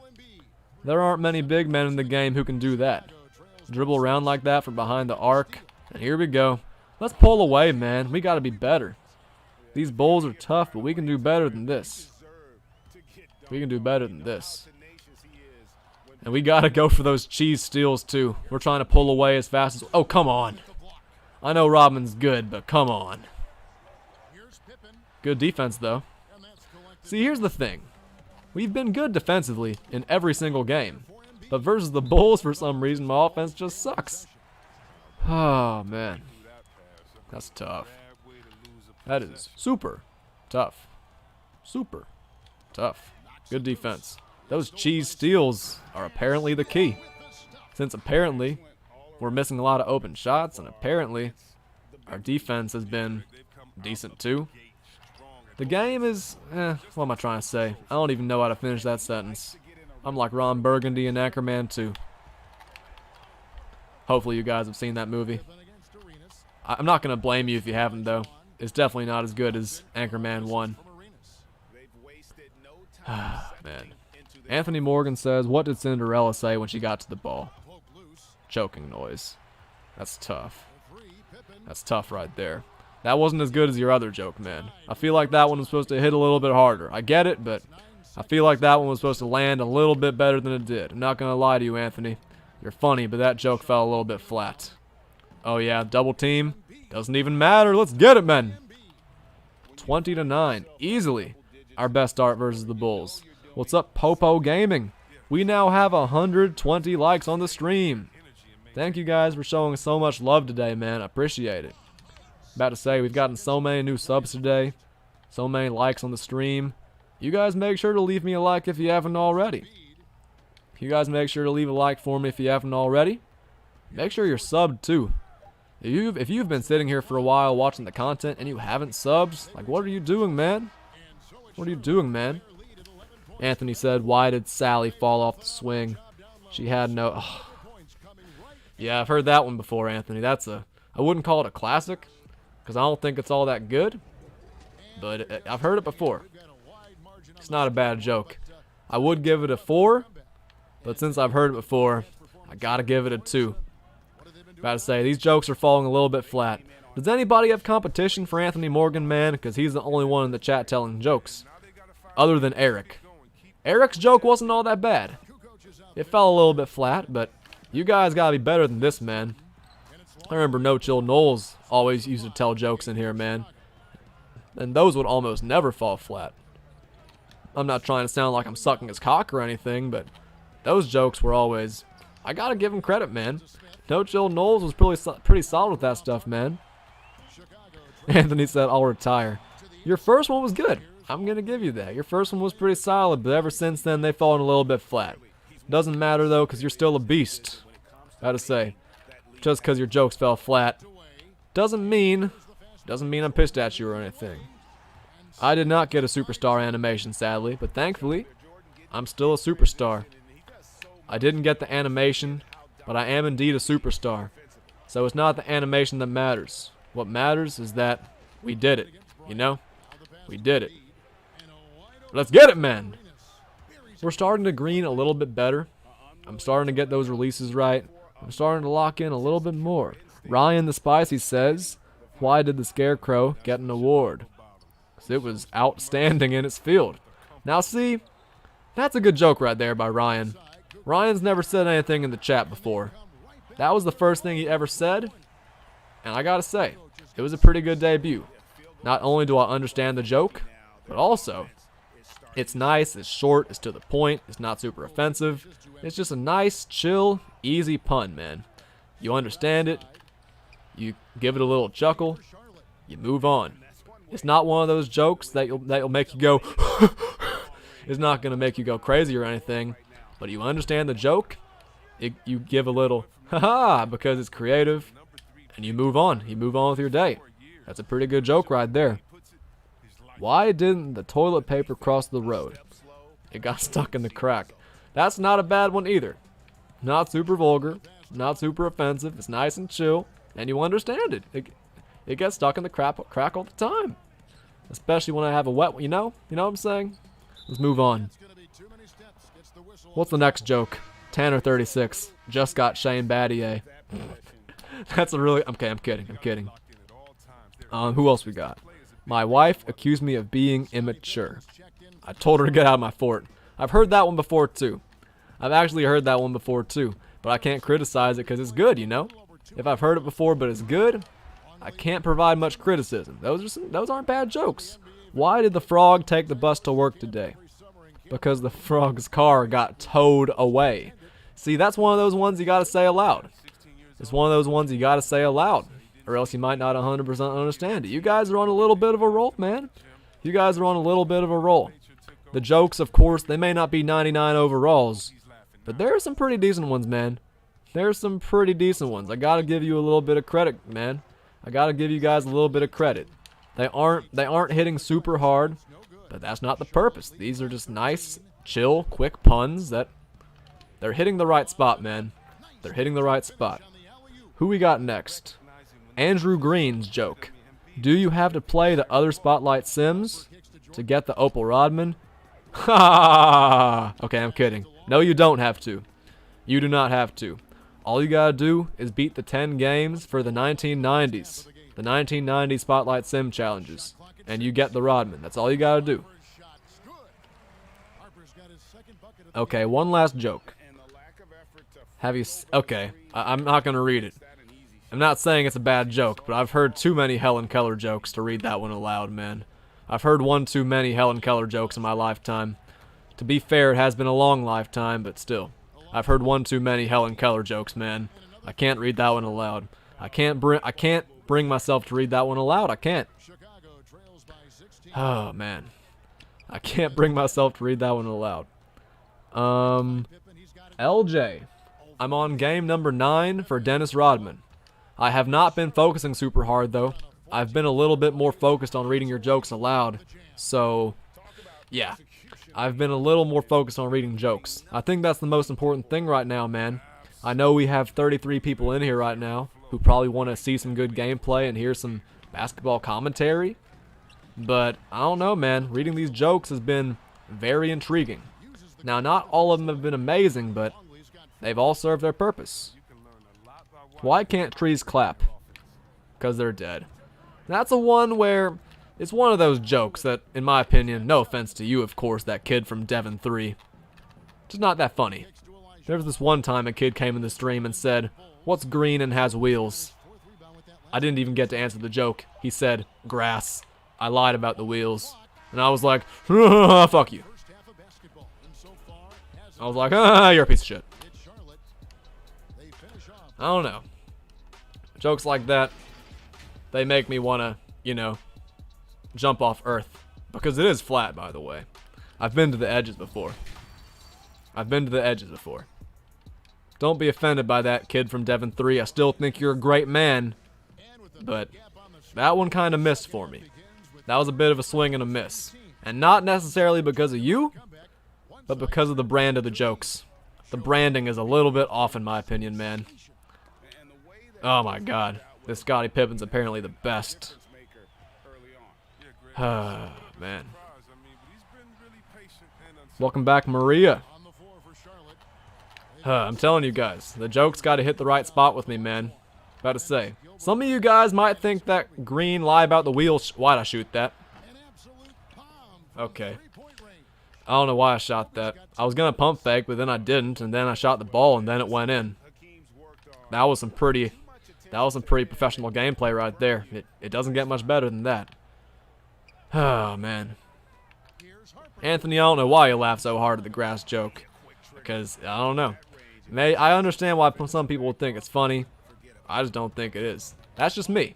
There aren't many big men in the game who can do that. Dribble around like that from behind the arc. And here we go. Let's pull away, man. We gotta be better. These Bulls are tough, but we can do better than this. We can do better than this. And we gotta go for those cheese steals, too. We're trying to pull away as fast as... Oh, come on. I know Rodman's good, but come on. Good defense, though. See, here's the thing. We've been good defensively in every single game. But versus the Bulls, for some reason, my offense just sucks. Oh, man. That's tough. That is super tough. Super tough. Good defense. Those cheese steals are apparently the key. Since apparently we're missing a lot of open shots, and apparently our defense has been decent too. The game is, what am I trying to say? I don't even know how to finish that sentence. I'm like Ron Burgundy in Anchorman 2. Hopefully you guys have seen that movie. I'm not going to blame you if you haven't, though. It's definitely not as good as Anchorman 1. Man. Anthony Morgan says, what did Cinderella say when she got to the ball? Choking noise. That's tough. That's tough right there. That wasn't as good as your other joke, man. I feel like that one was supposed to hit a little bit harder. I get it, but I feel like that one was supposed to land a little bit better than it did. I'm not going to lie to you, Anthony. You're funny, but that joke fell a little bit flat. Oh yeah, double team. Doesn't even matter. Let's get it, men. 20-9. Easily our best start versus the Bulls. What's up, Popo Gaming? We now have 120 likes on the stream. Thank you guys for showing so much love today, man. I appreciate it. About to say, we've gotten so many new subs today. So many likes on the stream. You guys make sure to leave me a like if you haven't already. You guys make sure to leave a like for me if you haven't already. Make sure you're subbed too. If you've been sitting here for a while watching the content and you haven't subbed, like, what are you doing, man? What are you doing, man? Anthony said, why did Sally fall off the swing? She had no... Oh. Yeah, I've heard that one before, Anthony. I wouldn't call it a classic, because I don't think it's all that good. But I've heard it before. It's not a bad joke. I would give it a 4, but since I've heard it before, I gotta give it a 2. About to say, these jokes are falling a little bit flat. Does anybody have competition for Anthony Morgan, man? Because he's the only one in the chat telling jokes. Other than Eric. Eric's joke wasn't all that bad. It fell a little bit flat, but you guys gotta be better than this, man. I remember No Chill Knowles always used to tell jokes in here, man. And those would almost never fall flat. I'm not trying to sound like I'm sucking his cock or anything, but those jokes were always... I gotta give him credit, man. No Chill Knowles was pretty solid with that stuff, man. Anthony said, I'll retire. Your first one was good. I'm gonna give you that. Your first one was pretty solid, but ever since then, they've fallen a little bit flat. Doesn't matter, though, because you're still a beast. Gotta say. Just because your jokes fell flat doesn't mean I'm pissed at you or anything. I did not get a superstar animation, sadly, but thankfully, I'm still a superstar. I didn't get the animation, but I am indeed a superstar. So it's not the animation that matters. What matters is that we did it, you know? We did it. Let's get it, man! We're starting to green a little bit better. I'm starting to get those releases right. I'm starting to lock in a little bit more. Ryan the Spicy says, why did the Scarecrow get an award? Because it was outstanding in its field. Now see, that's a good joke right there by Ryan. Ryan's never said anything in the chat before. That was the first thing he ever said. And I gotta say, it was a pretty good debut. Not only do I understand the joke, but also, it's nice, it's short, it's to the point, it's not super offensive. It's just a nice, chill, easy pun, man. You understand it, you give it a little chuckle, you move on. It's not one of those jokes that'll make you go, it's not going to make you go crazy or anything, but you understand the joke, you give a little, haha, because it's creative, and you move on with your day. That's a pretty good joke right there. Why didn't the toilet paper cross the road? It got stuck in the crack. That's not a bad one either. Not super vulgar, not super offensive. It's nice and chill, and you understand it. It gets stuck in the crack all the time. Especially when I have a wet one, you know? You know what I'm saying? Let's move on. What's the next joke? Tanner 36 just got Shane Battier. That's a really... Okay, I'm kidding. Who else we got? My wife accused me of being immature. I told her to get out of my fort. I've heard that one before too. I've actually heard that one before too. But I can't criticize it because it's good, you know? If I've heard it before but it's good, I can't provide much criticism. Those aren't bad jokes. Why did the frog take the bus to work today? Because the frog's car got towed away. See, that's one of those ones you gotta say aloud. It's one of those ones you gotta say aloud. or else you might not 100% understand it. You guys are on a little bit of a roll, man. You guys are on a little bit of a roll. The jokes, of course, they may not be 99 overalls, but there are some pretty decent ones, man. There's some pretty decent ones. I gotta give you a little bit of credit, man. I gotta give you guys a little bit of credit. They aren't hitting super hard, but that's not the purpose. These are just nice, chill, quick puns that they're hitting the right spot, man. They're hitting the right spot. Who we got next? Andrew Green's joke. Do you have to play the other Spotlight Sims to get the Opal Rodman? Ha! Okay, I'm kidding. No, you don't have to. You do not have to. All you gotta do is beat the 10 games for the 1990s. The 1990 Spotlight Sim challenges. And you get the Rodman. That's all you gotta do. Okay, one last joke. Okay, I'm not gonna read it. I'm not saying it's a bad joke, but I've heard too many Helen Keller jokes to read that one aloud, man. I've heard one too many Helen Keller jokes in my lifetime. To be fair, it has been a long lifetime, but still. I've heard one too many Helen Keller jokes, man. I can't read that one aloud. I can't bring myself to read that one aloud. I can't. Oh, man. I can't bring myself to read that one aloud. LJ. I'm on game number 9 for Dennis Rodman. I have not been focusing super hard, though. I've been a little bit more focused on reading your jokes aloud. So, yeah. I've been a little more focused on reading jokes. I think that's the most important thing right now, man. I know we have 33 people in here right now who probably want to see some good gameplay and hear some basketball commentary. But, I don't know, man. Reading these jokes has been very intriguing. Now, not all of them have been amazing, but they've all served their purpose. Why can't trees clap? Because they're dead. That's a one where it's one of those jokes that, in my opinion, no offense to you, of course, that kid from Devon 3, just not that funny. There was this one time a kid came in the stream and said, "What's green and has wheels?" I didn't even get to answer the joke. He said, "Grass." I lied about the wheels. And I was like, fuck you. I was like, you're a piece of shit. I don't know. Jokes like that, they make me want to, you know, jump off Earth. Because it is flat, by the way. I've been to the edges before. Don't be offended by that, kid from Devon 3. I still think you're a great man. But that one kind of missed for me. That was a bit of a swing and a miss. And not necessarily because of you, but because of the brand of the jokes. The branding is a little bit off in my opinion, man. Oh my god. This Scottie Pippen's apparently the best. Man. Welcome back, Maria. I'm telling you guys, the jokes gotta hit the right spot with me, man. About to say. Some of you guys might think that green lie about the wheels. Why'd I shoot that? Okay. I don't know why I shot that. I was gonna pump fake, but then I didn't, and then I shot the ball, and then it went in. That was some pretty professional gameplay right there. It doesn't get much better than that. Oh, man. Anthony, I don't know why you laugh so hard at the grass joke. Because, I don't know. I understand why some people would think it's funny. I just don't think it is. That's just me.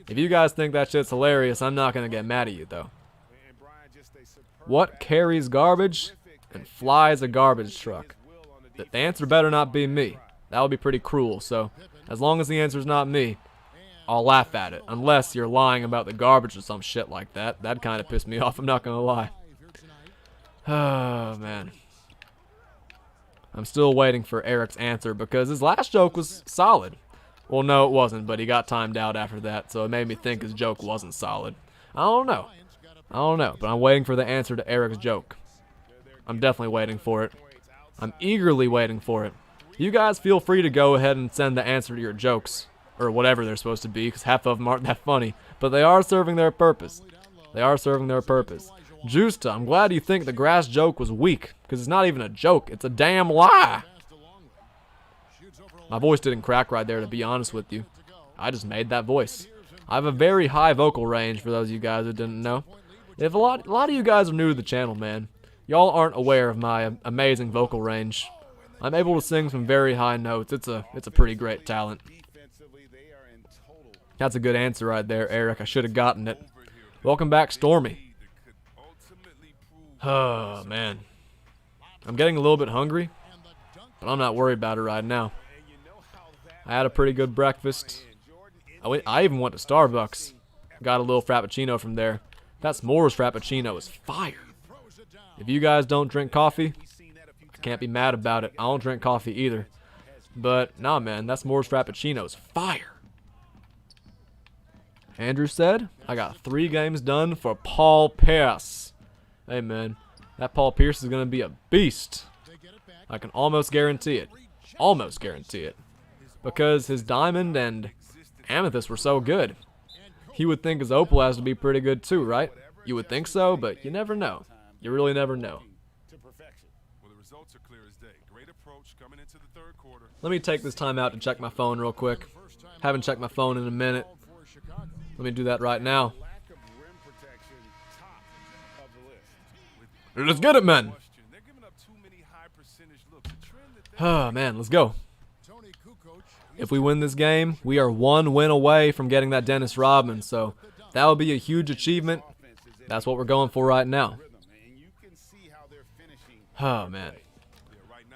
If you guys think that shit's hilarious, I'm not going to get mad at you, though. What carries garbage and flies a garbage truck? The answer better not be me. That would be pretty cruel, so as long as the answer's not me, I'll laugh at it. Unless you're lying about the garbage or some shit like that. That'd kind of piss me off, I'm not going to lie. Oh, man. I'm still waiting for Eric's answer because his last joke was solid. Well, no, it wasn't, but he got timed out after that, so it made me think his joke wasn't solid. I don't know, but I'm waiting for the answer to Eric's joke. I'm definitely waiting for it. I'm eagerly waiting for it. You guys feel free to go ahead and send the answer to your jokes, or whatever they're supposed to be, because half of them aren't that funny, but they are serving their purpose. Justa, I'm glad you think the grass joke was weak, because it's not even a joke, it's a damn lie. My voice didn't crack right there, to be honest with you. I just made that voice. I have a very high vocal range, for those of you guys who didn't know. If a lot of you guys are new to the channel, man, y'all aren't aware of my amazing vocal range. I'm able to sing some very high notes. It's a pretty great talent. That's a good answer right there, Eric. I should have gotten it. Welcome back, Stormy. Oh, man. I'm getting a little bit hungry, but I'm not worried about it right now. I had a pretty good breakfast. I even went to Starbucks. Got a little Frappuccino from there. That s'mores Frappuccino is fire. If you guys don't drink coffee, I can't be mad about it. I don't drink coffee either. But, nah, man, that s'mores Frappuccino is fire. Andrew said, I got 3 games done for Paul Pierce. Hey, man, that Paul Pierce is going to be a beast. I can almost guarantee it. Almost guarantee it. Because his diamond and amethyst were so good. You would think his opal has to be pretty good too, right? You would think so, but you never know. You really never know. Let me take this time out to check my phone real quick. Haven't checked my phone in a minute. Let me do that right now. Let's get it, man. Oh, man, let's go. If we win this game, we are 1 win away from getting that Dennis Rodman, so that would be a huge achievement. That's what we're going for right now. Oh, man.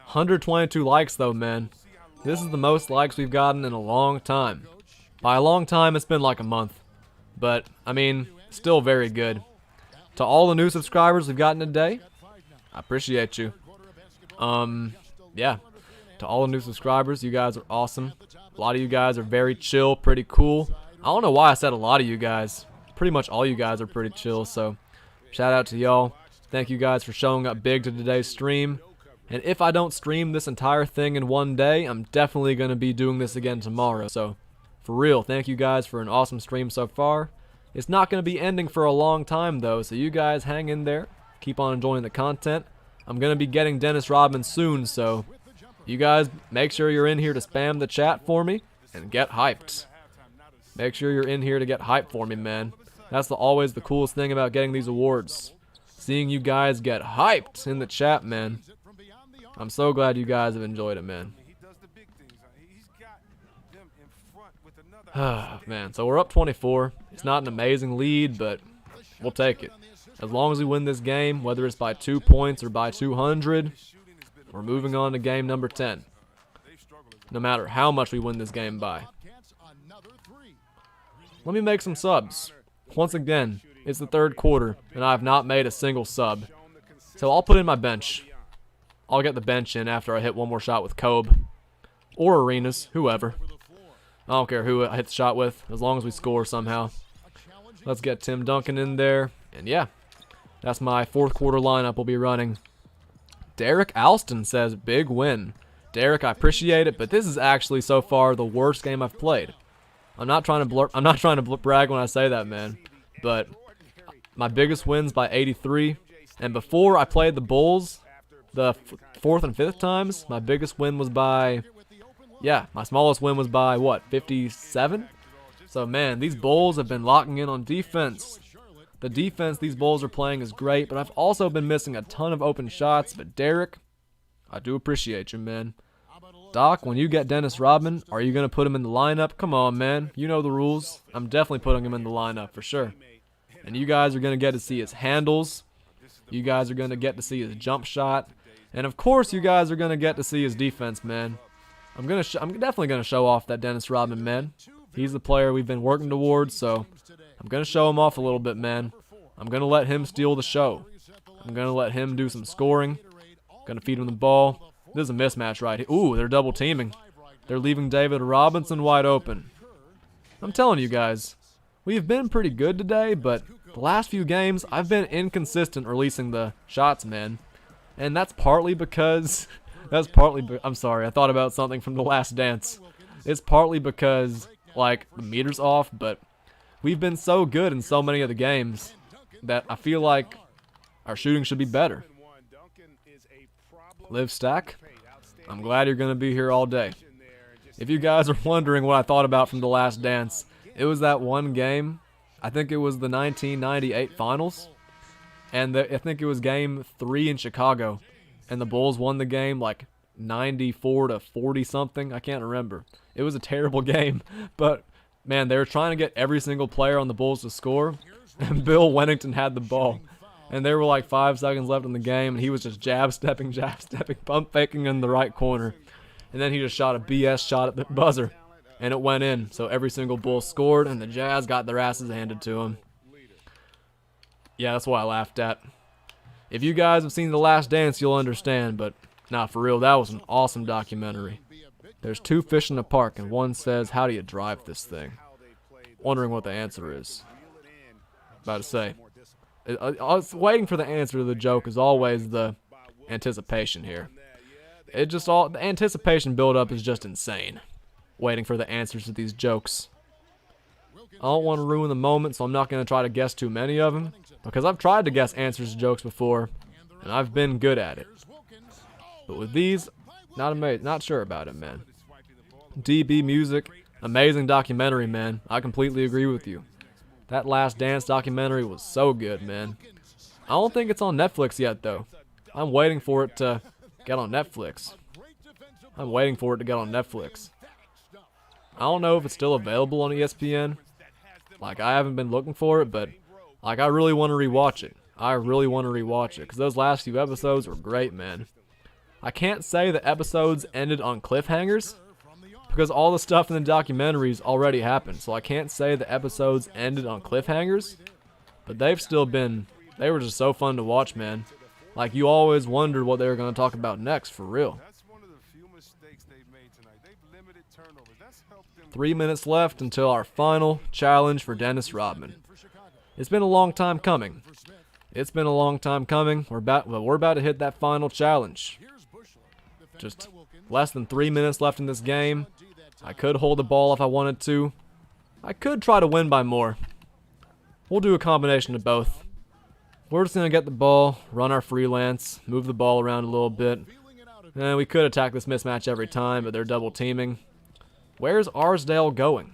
122 likes, though, man. This is the most likes we've gotten in a long time. By a long time, it's been like a month. But, I mean, still very good. To all the new subscribers we've gotten today, I appreciate you. Yeah. To all the new subscribers, you guys are awesome. A lot of you guys are very chill, pretty cool. I don't know why I said a lot of you guys. Pretty much all you guys are pretty chill, so shout out to y'all. Thank you guys for showing up big to today's stream. And if I don't stream this entire thing in one day, I'm definitely going to be doing this again tomorrow. So, for real, thank you guys for an awesome stream so far. It's not going to be ending for a long time, though, so you guys hang in there. Keep on enjoying the content. I'm going to be getting Dennis Rodman soon, so you guys make sure you're in here to spam the chat for me and get hyped. Make sure you're in here to get hyped for me, man. That's always the coolest thing about getting these awards. Seeing you guys get hyped in the chat, man. I'm so glad you guys have enjoyed it, man. Man, so we're up 24. It's not an amazing lead, but we'll take it. As long as we win this game, whether it's by 2 points or by 200, we're moving on to game number 10. No matter how much we win this game by. Let me make some subs. Once again, it's the 3rd quarter, and I have not made a single sub. So I'll put in my bench. I'll get the bench in after I hit one more shot with Kobe. Or Arenas, whoever. I don't care who I hit the shot with, as long as we score somehow. Let's get Tim Duncan in there. And yeah, that's my 4th quarter lineup we'll be running. Derek Alston says, big win. Derek, I appreciate it, but this is actually so far the worst game I've played. I'm not trying to brag when I say that, man. But my biggest win's by 83. And before I played the Bulls, the 4th and 5th times, my biggest win was by, yeah, my smallest win was by, what, 57? So, man, these Bulls have been locking in on defense. The defense these Bulls are playing is great, but I've also been missing a ton of open shots. But, Derek, I do appreciate you, man. Doc, when you get Dennis Rodman, are you going to put him in the lineup? Come on, man. You know the rules. I'm definitely putting him in the lineup for sure. And you guys are going to get to see his handles. You guys are going to get to see his jump shot. And, of course, you guys are going to get to see his defense, man. I'm definitely going to show off that Dennis Rodman, man. He's the player we've been working towards, so I'm going to show him off a little bit, man. I'm going to let him steal the show. I'm going to let him do some scoring. Going to feed him the ball. This is a mismatch right here. Ooh, they're double teaming. They're leaving David Robinson wide open. I'm telling you guys, we've been pretty good today, but the last few games, I've been inconsistent releasing the shots, man. And that's partly because... I'm sorry, I thought about something from The Last Dance. It's partly because, like, the meter's off, but we've been so good in so many of the games that I feel like our shooting should be better. Live Stack, I'm glad you're going to be here all day. If you guys are wondering what I thought about from The Last Dance, it was that one game. I think it was the 1998 finals. And I think it was game 3 in Chicago. And the Bulls won the game like 94 to 40 something. I can't remember. It was a terrible game. But Man, they were trying to get every single player on the Bulls to score, and Bill Wennington had the ball. And there were like 5 seconds left in the game, and he was just jab stepping, pump faking in the right corner. And then he just shot a BS shot at the buzzer, and it went in. So every single Bull scored, and the Jazz got their asses handed to them. Yeah, that's what I laughed at. If you guys have seen The Last Dance, you'll understand, but nah, for real, that was an awesome documentary. There's 2 fish in the park, and one says, "How do you drive this thing?" Wondering what the answer is. About to say. I was waiting for the answer to the joke, as always, the anticipation here. The anticipation build-up is just insane. Waiting for the answers to these jokes. I don't want to ruin the moment, so I'm not going to try to guess too many of them, because I've tried to guess answers to jokes before, and I've been good at it. But with these, not sure about it, man. DB Music, amazing documentary, man. I completely agree with you. That Last Dance documentary was so good, man. I don't think it's on Netflix yet, though. I'm waiting for it to get on Netflix. I don't know if it's still available on ESPN. Like, I haven't been looking for it, but like, I really want to rewatch it. Because those last few episodes were great, man. I can't say the episodes ended on cliffhangers, because all the stuff in the documentaries already happened. So I can't say the episodes ended on cliffhangers, but they were just so fun to watch, man. Like, you always wondered what they were going to talk about next, for real. 3 minutes left until our final challenge for Dennis Rodman. It's been a long time coming. We're about to hit that final challenge. Just less than 3 minutes left in this game. I could hold the ball if I wanted to. I could try to win by more. We'll do a combination of both. We're just going to get the ball, run our freelance, move the ball around a little bit. And we could attack this mismatch every time, but they're double teaming. Where's Arsdale going?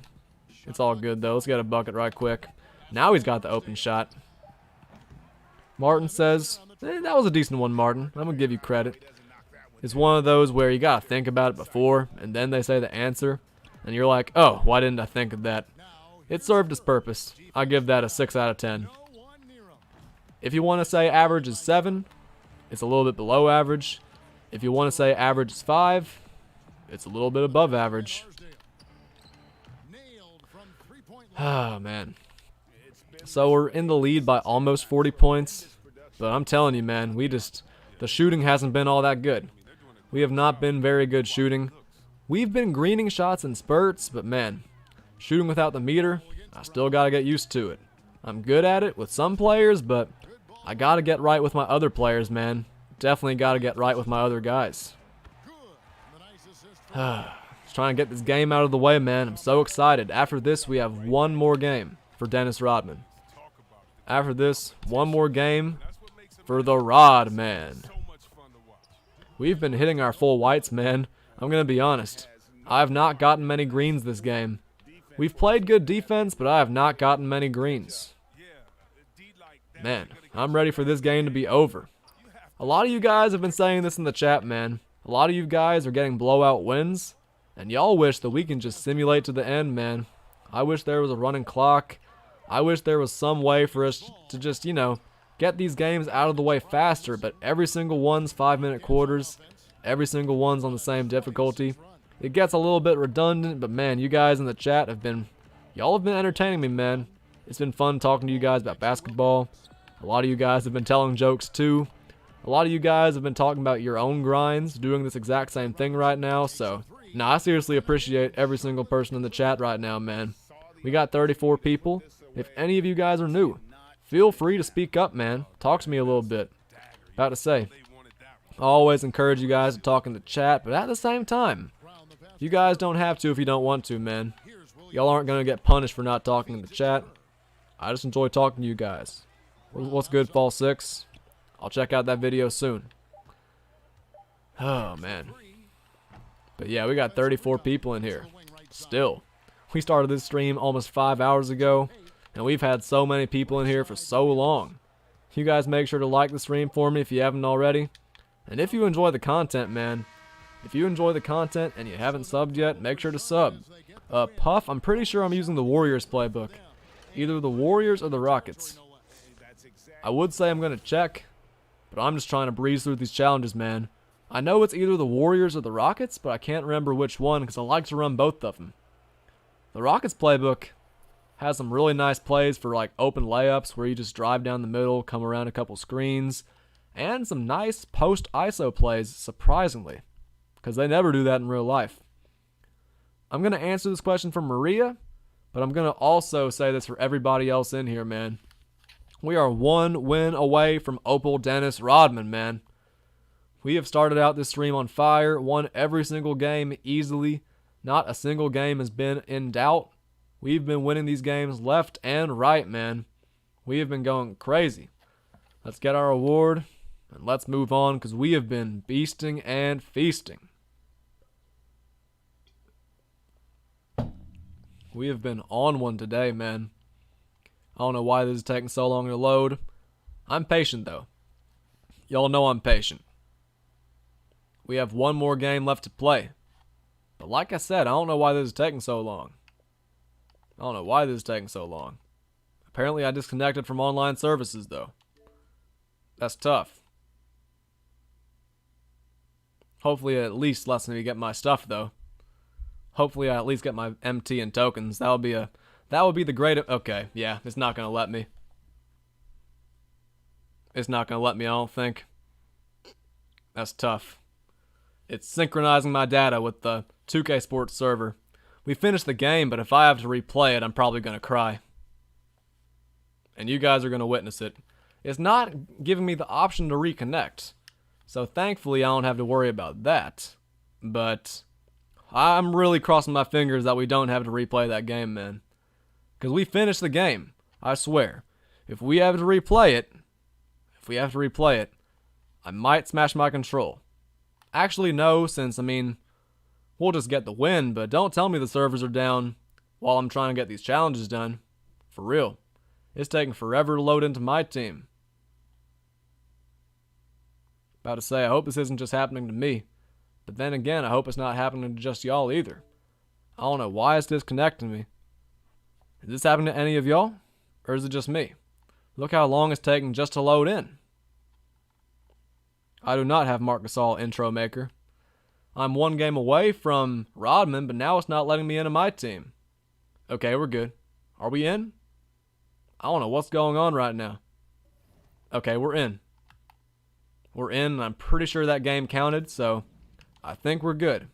It's all good, though. Let's get a bucket right quick. Now he's got the open shot. Martin says, that was a decent one, Martin. I'm going to give you credit. It's one of those where you got to think about it before, and then they say the answer, and you're like, oh, why didn't I think of that? It served its purpose. I give that a 6 out of 10. If you want to say average is 7, it's a little bit below average. If you want to say average is 5, it's a little bit above average. Oh, man. So we're in the lead by almost 40 points, but I'm telling you, man, the shooting hasn't been all that good. We have not been very good shooting. We've been greening shots in spurts, but man, shooting without the meter, I still got to get used to it. I'm good at it with some players, but I got to get right with my other players, man. Definitely got to get right with my other guys. Just trying to get this game out of the way, man. I'm so excited. After this, we have one more game for Dennis Rodman. After this, one more game for the Rodman. We've been hitting our full whites, man. I'm going to be honest. I have not gotten many greens this game. We've played good defense, but I have not gotten many greens. Man, I'm ready for this game to be over. A lot of you guys have been saying this in the chat, man. A lot of you guys are getting blowout wins, and y'all wish that we can just simulate to the end, man. I wish there was a running clock. I wish there was some way for us to just, get these games out of the way faster, but every single one's 5-minute quarters. Every single one's on the same difficulty. It gets a little bit redundant, but man, you guys in the chat y'all have been entertaining me, man. It's been fun talking to you guys about basketball. A lot of you guys have been telling jokes too. A lot of you guys have been talking about your own grinds, doing this exact same thing right now, so I seriously appreciate every single person in the chat right now, man. We got 34 people. If any of you guys are new, feel free to speak up, man. Talk to me a little bit. About to say, I always encourage you guys to talk in the chat, but at the same time, you guys don't have to if you don't want to, man. Y'all aren't going to get punished for not talking in the chat. I just enjoy talking to you guys. What's good, Fall 6? I'll check out that video soon. Oh, man. But yeah, we got 34 people in here. Still. We started this stream almost 5 hours ago, and we've had so many people in here for so long. You guys make sure to like the stream for me if you haven't already. And if you enjoy the content, man, If you enjoy the content and you haven't subbed yet, make sure to sub. Puff, I'm pretty sure I'm using the Warriors playbook. Either the Warriors or the Rockets. I would say I'm going to check, but I'm just trying to breeze through these challenges, man. I know it's either the Warriors or the Rockets, but I can't remember which one because I like to run both of them. The Rockets playbook has some really nice plays for like open layups where you just drive down the middle, come around a couple screens, and some nice post ISO plays, surprisingly, because they never do that in real life. I'm going to answer this question from Maria, but I'm going to also say this for everybody else in here, man. We are one win away from Opal Dennis Rodman, man. We have started out this stream on fire, won every single game easily. Not a single game has been in doubt. We've been winning these games left and right, man. We have been going crazy. Let's get our award, and let's move on, because we have been beasting and feasting. We have been on one today, man. I don't know why this is taking so long to load. I'm patient, though. Y'all know I'm patient. We have one more game left to play. But like I said, I don't know why this is taking so long. Apparently I disconnected from online services, though. That's tough. Hopefully it at least lets me get my stuff, though. Hopefully I at least get my MT and tokens. That would be the great... Okay, yeah, it's not going to let me. I don't think. That's tough. It's synchronizing my data with the 2K Sports server. We finished the game, but if I have to replay it, I'm probably going to cry. And you guys are going to witness it. It's not giving me the option to reconnect. So thankfully, I don't have to worry about that. But I'm really crossing my fingers that we don't have to replay that game, man. Because we finished the game. I swear. If we have to replay it, I might smash my control. Actually, no, since, we'll just get the win, but don't tell me the servers are down while I'm trying to get these challenges done. For real. It's taking forever to load into my team. About to say, I hope this isn't just happening to me. But then again, I hope it's not happening to just y'all either. I don't know why it's disconnecting me. Is this happening to any of y'all? Or is it just me? Look how long it's taking just to load in. I do not have Marc Gasol intro maker. I'm one game away from Rodman, but now it's not letting me into my team. Okay, we're good. Are we in? I don't know what's going on right now. Okay, we're in. And I'm pretty sure that game counted, so I think we're good.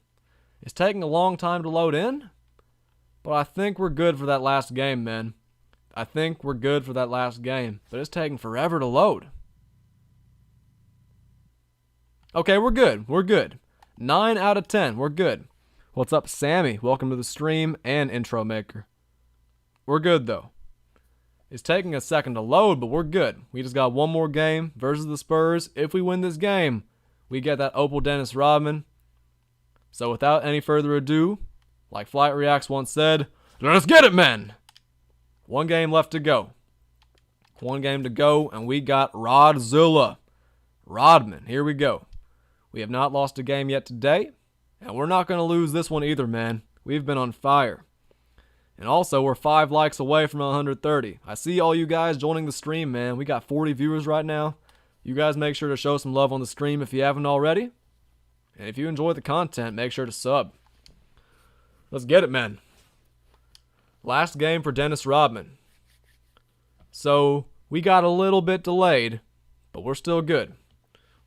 It's taking a long time to load in, but I think we're good for that last game, man. But it's taking forever to load. Okay, we're good. 9 out of 10, we're good. What's up, Sammy? Welcome to the stream and intro maker. We're good, though. It's taking a second to load, but we're good. We just got one more game versus the Spurs. If we win this game, we get that Opal Dennis Rodman. So without any further ado, like Flight Reacts once said, let's get it, men! One game left to go. And we got Rodzilla. Rodman, here we go. We have not lost a game yet today, and we're not going to lose this one either, man. We've been on fire. And also, we're 5 likes away from 130. I see all you guys joining the stream, man. We got 40 viewers right now. You guys make sure to show some love on the stream if you haven't already. And if you enjoy the content, make sure to sub. Let's get it, man. Last game for Dennis Rodman. So, we got a little bit delayed, but we're still good.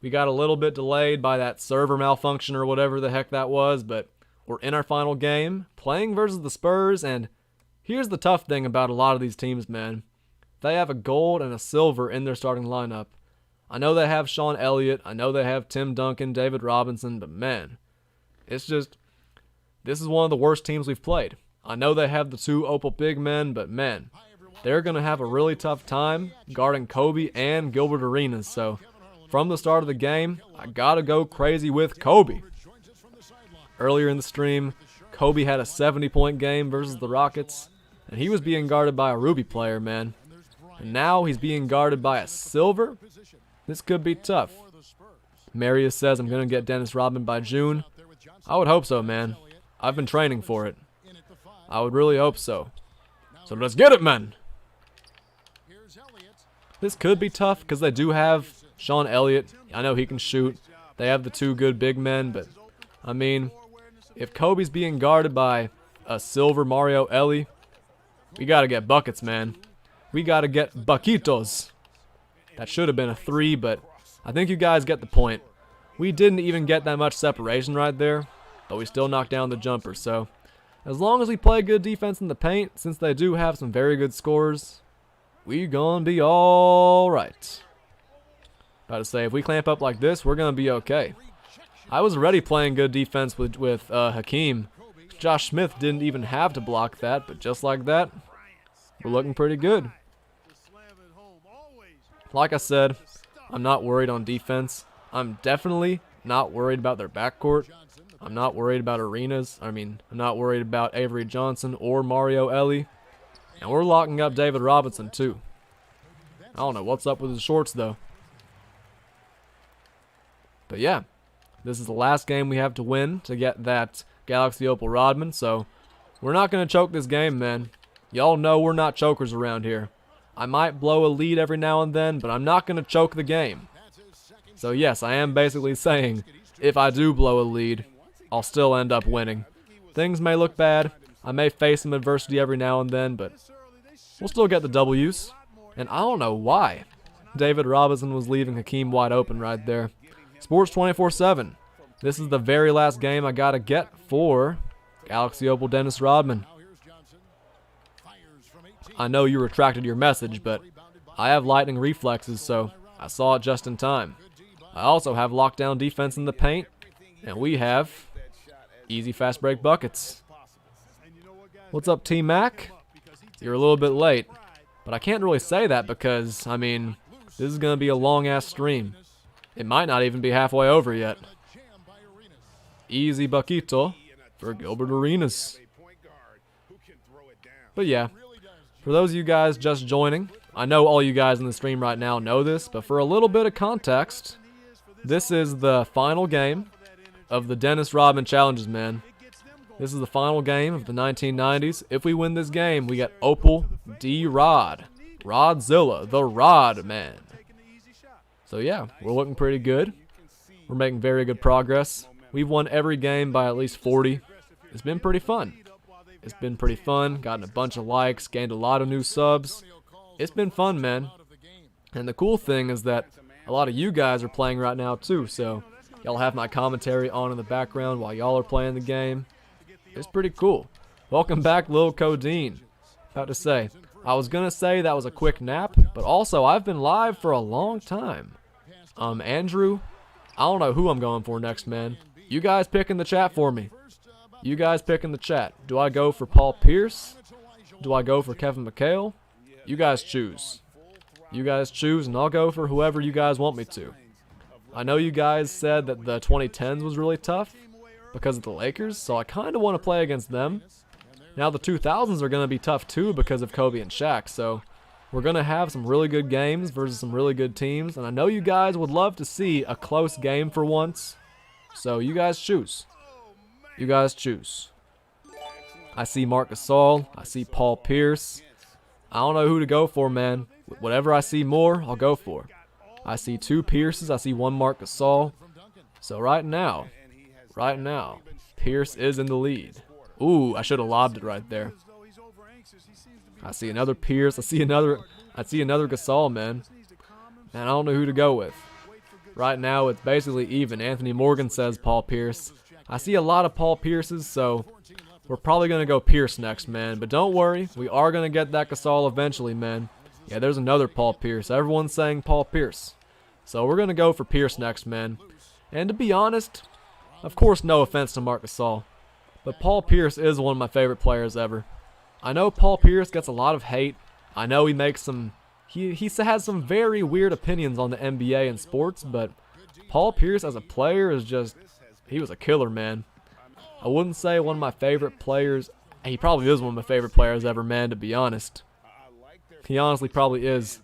We got a little bit delayed by that server malfunction or whatever the heck that was, but we're in our final game, playing versus the Spurs, and here's the tough thing about a lot of these teams, man. They have a gold and a silver in their starting lineup. I know they have Sean Elliott, I know they have Tim Duncan, David Robinson, but man, it's just, this is one of the worst teams we've played. I know they have the 2 Opal big men, but man, they're going to have a really tough time guarding Kobe and Gilbert Arenas, so from the start of the game, I gotta go crazy with Kobe. Earlier in the stream, Kobe had a 70-point game versus the Rockets, and he was being guarded by a Ruby player, man. And now he's being guarded by a Silver. This could be tough. Marius says I'm gonna get Dennis Rodman by June. I would hope so, man. I've been training for it. I would really hope so. So let's get it, man. This could be tough because they do have Sean Elliott. I know he can shoot. They have the two good big men, but I mean, if Kobe's being guarded by a silver Mario Ellie, we gotta get buckets, man. We gotta get buckitos. That should have been a 3, but I think you guys get the point. We didn't even get that much separation right there, but we still knocked down the jumper. So as long as we play good defense in the paint, since they do have some very good scorers, we gonna be all right. About to say, if we clamp up like this, we're gonna be okay. I was already playing good defense with Hakeem. Josh Smith didn't even have to block that, but just like that, we're looking pretty good. Like I said, I'm not worried on defense. I'm definitely not worried about their backcourt. I'm not worried about arenas. I'm not worried about Avery Johnson or Mario Ellie. And we're locking up David Robinson too. I don't know what's up with his shorts though. But yeah, this is the last game we have to win to get that Galaxy Opal Rodman. So we're not going to choke this game, man. Y'all know we're not chokers around here. I might blow a lead every now and then, but I'm not going to choke the game. So yes, I am basically saying, if I do blow a lead, I'll still end up winning. Things may look bad. I may face some adversity every now and then, but we'll still get the W's. And I don't know why David Robinson was leaving Hakeem wide open right there. Sports 24/7. This is the very last game I got to get for Galaxy Opal Dennis Rodman. I know you retracted your message, but I have lightning reflexes, so I saw it just in time. I also have lockdown defense in the paint, and we have easy fast break buckets. What's up, T-Mac? You're a little bit late, but I can't really say that because, this is going to be a long-ass stream. It might not even be halfway over yet. Easy buckito for Gilbert Arenas. But yeah, for those of you guys just joining, I know all you guys in the stream right now know this, but for a little bit of context, this is the final game of the Dennis Rodman Challenges, man. This is the final game of the 1990s. If we win this game, we get Opal D-Rod. Rodzilla, the Rod Man. So yeah, we're looking pretty good. We're making very good progress. We've won every game by at least 40. It's been pretty fun. It's been pretty fun. Gotten a bunch of likes, gained a lot of new subs. It's been fun, man. And the cool thing is that a lot of you guys are playing right now too, so y'all have my commentary on in the background while y'all are playing the game. It's pretty cool. Welcome back, Lil Codeine. About to say, I was gonna say that was a quick nap, but also I've been live for a long time. Andrew, I don't know who I'm going for next, man. You guys pick in the chat for me. You guys pick in the chat. Do I go for Paul Pierce? Do I go for Kevin McHale? You guys choose. You guys choose, and I'll go for whoever you guys want me to. I know you guys said that the 2010s was really tough because of the Lakers, so I kind of want to play against them. Now the 2000s are going to be tough too because of Kobe and Shaq, so we're going to have some really good games versus some really good teams, and I know you guys would love to see a close game for once, so you guys choose. You guys choose. I see Marc Gasol. I see Paul Pierce. I don't know who to go for, man. Whatever I see more, I'll go for. I see 2 Pierces. I see 1 Marc Gasol. So right now, Pierce is in the lead. Ooh, I should have lobbed it right there. I see another Pierce. I see another Gasol, man. And I don't know who to go with. Right now, it's basically even. Anthony Morgan says Paul Pierce. I see a lot of Paul Pierces, so we're probably going to go Pierce next, man. But don't worry, we are going to get that Gasol eventually, man. Yeah, there's another Paul Pierce. Everyone's saying Paul Pierce. So we're going to go for Pierce next, man. And to be honest, of course, no offense to Marc Gasol, but Paul Pierce is one of my favorite players ever. I know Paul Pierce gets a lot of hate. I know he makes some... He has some very weird opinions on the NBA and sports, but Paul Pierce as a player is just... He was a killer, man. I wouldn't say one of my favorite players. He probably is one of my favorite players ever, man, to be honest. He honestly probably is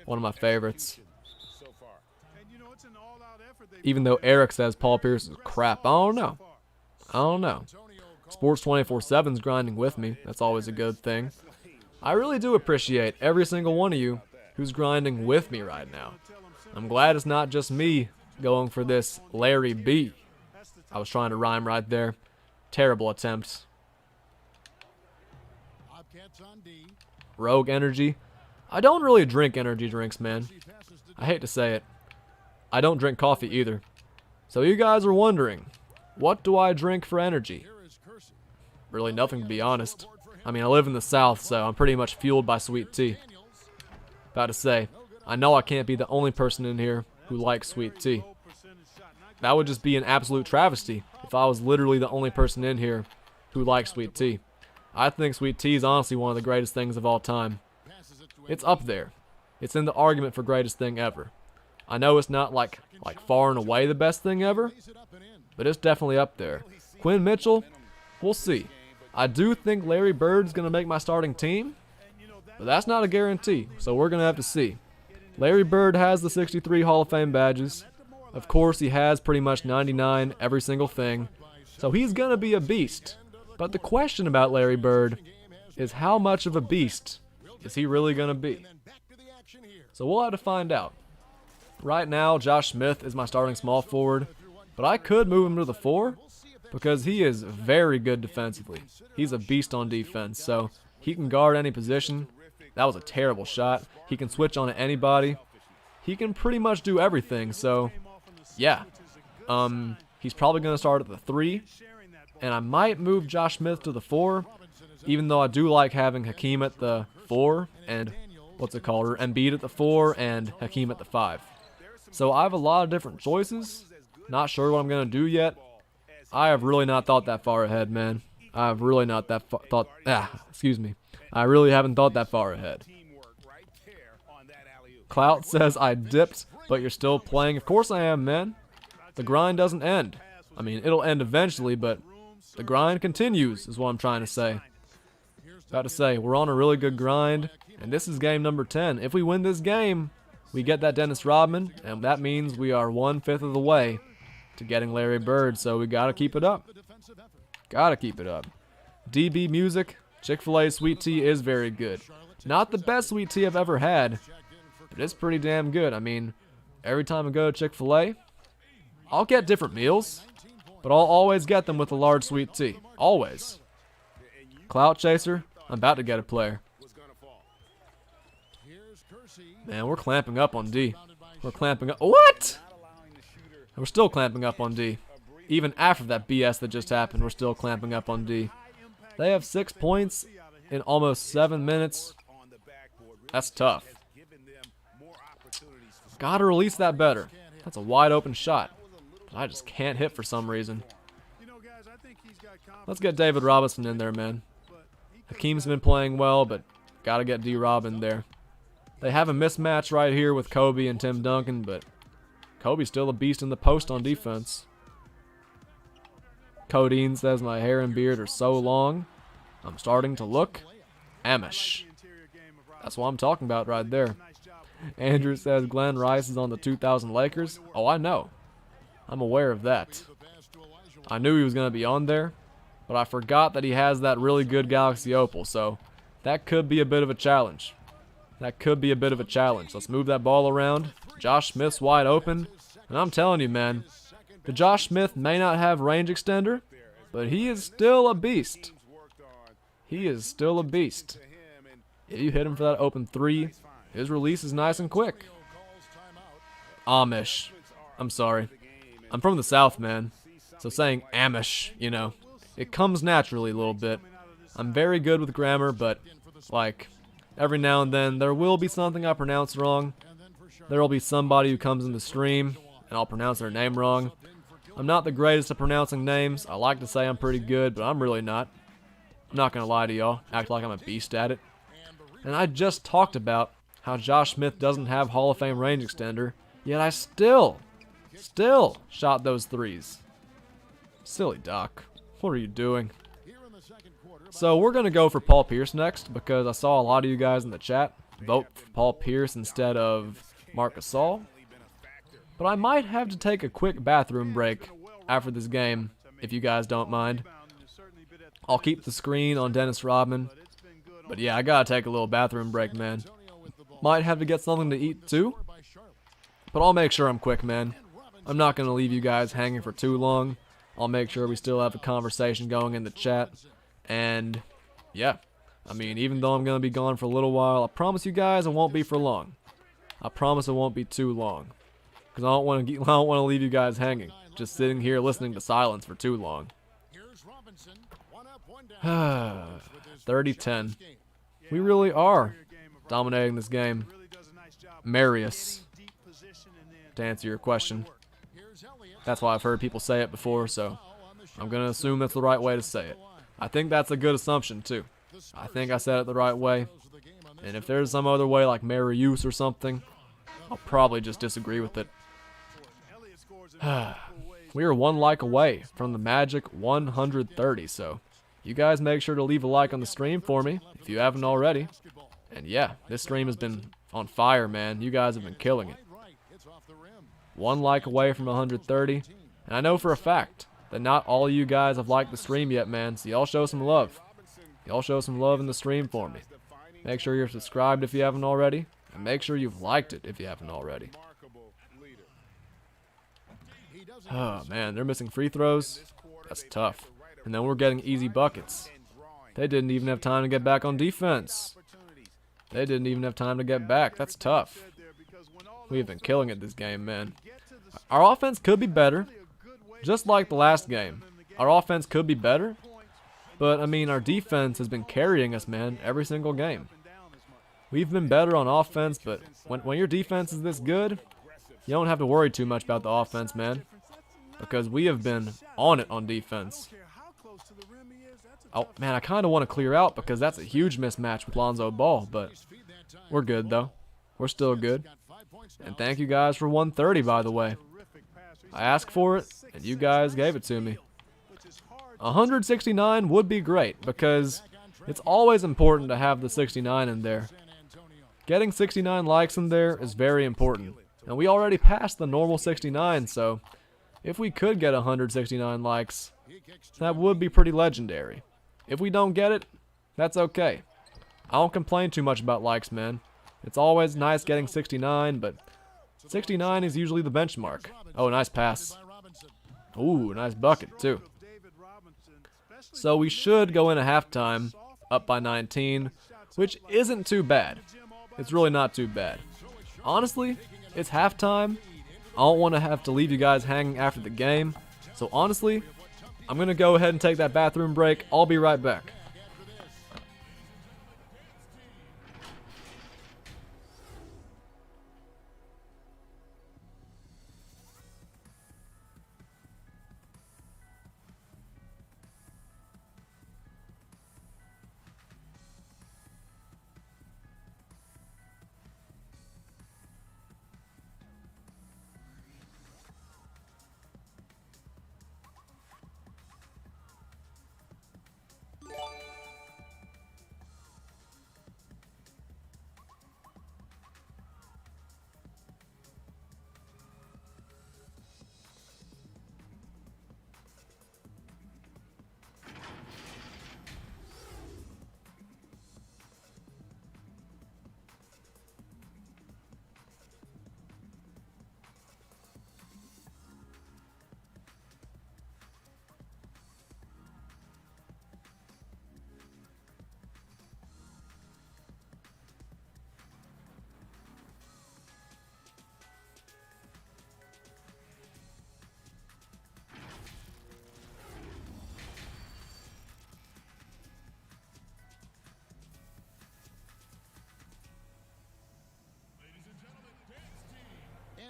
one of my favorites. Even though Eric says Paul Pierce is crap. I don't know. I don't know. Sports 24/7's grinding with me. That's always a good thing. I really do appreciate every single one of you who's grinding with me right now. I'm glad it's not just me going for this Larry B. I was trying to rhyme right there. Terrible attempt. Rogue energy. I don't really drink energy drinks, man. I hate to say it. I don't drink coffee either. So you guys are wondering, what do I drink for energy? Really nothing, to be honest. I mean, I live in the South, so I'm pretty much fueled by sweet tea. About to say, I know I can't be the only person in here who likes sweet tea. That would just be an absolute travesty if I was literally the only person in here who likes sweet tea. I think sweet tea is honestly one of the greatest things of all time. It's up there. It's in the argument for greatest thing ever. I know it's not like far and away the best thing ever, but it's definitely up there. Quinn Mitchell, we'll see. I do think Larry Bird's going to make my starting team, but that's not a guarantee, so we're going to have to see. Larry Bird has the 63 Hall of Fame badges. Of course, he has pretty much 99 every single thing, so he's going to be a beast. But the question about Larry Bird is how much of a beast is he really going to be? So we'll have to find out. Right now, Josh Smith is my starting small forward, but I could move him to the 4 because he is very good defensively. He's a beast on defense, so he can guard any position. That was a terrible shot. He can switch on to anybody. He can pretty much do everything, so yeah. He's probably going to start at the 3, and I might move Josh Smith to the 4, even though I do like having Hakeem at the 4 and Embiid at the 4 and Hakeem at the 5. So I have a lot of different choices. Not sure what I'm going to do yet. I have really not thought that far ahead, man. I have really not that I really haven't thought that far ahead. Clout says I dipped, but you're still playing. Of course I am, man. The grind doesn't end. I mean, it'll end eventually, but the grind continues, is what I'm trying to say. About to say, we're on a really good grind, and this is game number 10. If we win this game, we get that Dennis Rodman, and that means we are 1/5 of the way to getting Larry Bird, so we gotta keep it up. Gotta keep it up. DB Music, Chick-fil-A sweet tea is very good. Not the best sweet tea I've ever had, but it's pretty damn good. I mean, every time I go to Chick-fil-A, I'll get different meals, but I'll always get them with a large sweet tea. Always. Clout Chaser, I'm about to get a player. Man, we're clamping up on D. We're clamping up. What? We're still clamping up on D. Even after that BS that just happened, we're still clamping up on D. They have 6 points in almost 7 minutes. That's tough. Gotta release that better. That's a wide open shot. But I just can't hit for some reason. Let's get David Robinson in there, man. Hakeem's been playing well, but gotta get D-Rob in there. They have a mismatch right here with Kobe and Tim Duncan, but Kobe's still a beast in the post on defense. Codeine says my hair and beard are so long, I'm starting to look Amish. That's what I'm talking about right there. Andrew says Glenn Rice is on the 2000 Lakers. Oh, I know. I'm aware of that. I knew he was going to be on there, but I forgot that he has that really good Galaxy Opal, so that could be a bit of a challenge. That could be a bit of a challenge. Let's move that ball around. Josh Smith's wide open, and I'm telling you, man, the Josh Smith may not have range extender, but he is still a beast. He is still a beast. If you hit him for that open 3, his release is nice and quick. Amish. I'm sorry. I'm from the South, man. So saying Amish, you know, it comes naturally a little bit. I'm very good with grammar, but, like, every now and then there will be something I pronounce wrong. There will be somebody who comes in the stream, and I'll pronounce their name wrong. I'm not the greatest at pronouncing names. I like to say I'm pretty good, but I'm really not. I'm not going to lie to y'all. Act like I'm a beast at it. And I just talked about how Josh Smith doesn't have Hall of Fame range extender, yet I still shot those 3s. Silly Doc. What are you doing? So we're going to go for Paul Pierce next, because I saw a lot of you guys in the chat vote for Paul Pierce instead of Marc Gasol. But I might have to take a quick bathroom break after this game if you guys don't mind. I'll keep the screen on Dennis Rodman. But yeah, I gotta take a little bathroom break, man. Might have to get something to eat too. But I'll make sure I'm quick, man. I'm not gonna leave you guys hanging for too long. I'll make sure we still have a conversation going in the chat. And yeah, I mean, even though I'm gonna be gone for a little while, I promise you guys it won't be for long. I promise it won't be too long. Because I don't want to leave you guys hanging, just sitting here listening to silence for too long. 30-10. We really are dominating this game. Marius, to answer your question. That's why I've heard people say it before, so I'm going to assume that's the right way to say it. I think that's a good assumption, too. I think I said it the right way. And if there's some other way, like Marius or something, I'll probably just disagree with it. We are one like away from the magic 130, so you guys make sure to leave a like on the stream for me if you haven't already. And yeah, this stream has been on fire, man. You guys have been killing it. One like away from 130, and I know for a fact that not all of you guys have liked the stream yet, man, so y'all show some love. Y'all show some love in the stream for me. Make sure you're subscribed if you haven't already, and make sure you've liked it if you haven't already. Oh, man, they're missing free throws. That's tough. And then we're getting easy buckets. They didn't even have time to get back on defense. They didn't even have time to get back. That's tough. We've been killing it this game, man. Our offense could be better. Just like the last game. Our offense could be better. But, I mean, our defense has been carrying us, man, every single game. We've been better on offense, but when your defense is this good, you don't have to worry too much about the offense, man. Because we have been on it on defense. Oh, man, I kind of want to clear out because that's a huge mismatch with Lonzo Ball, but we're good, though. We're still good. And thank you guys for 130, by the way. I asked for it, and you guys gave it to me. 169 would be great because it's always important to have the 69 in there. Getting 69 likes in there is very important. And we already passed the normal 69, so if we could get 169 likes, that would be pretty legendary. If we don't get it, that's okay. I don't complain too much about likes, man. It's always nice getting 69, but 69 is usually the benchmark. Oh, nice pass. Ooh, nice bucket, too. So we should go in at halftime, up by 19, which isn't too bad. It's really not too bad. Honestly, it's halftime. I don't want to have to leave you guys hanging after the game. So honestly, I'm going to go ahead and take that bathroom break. I'll be right back.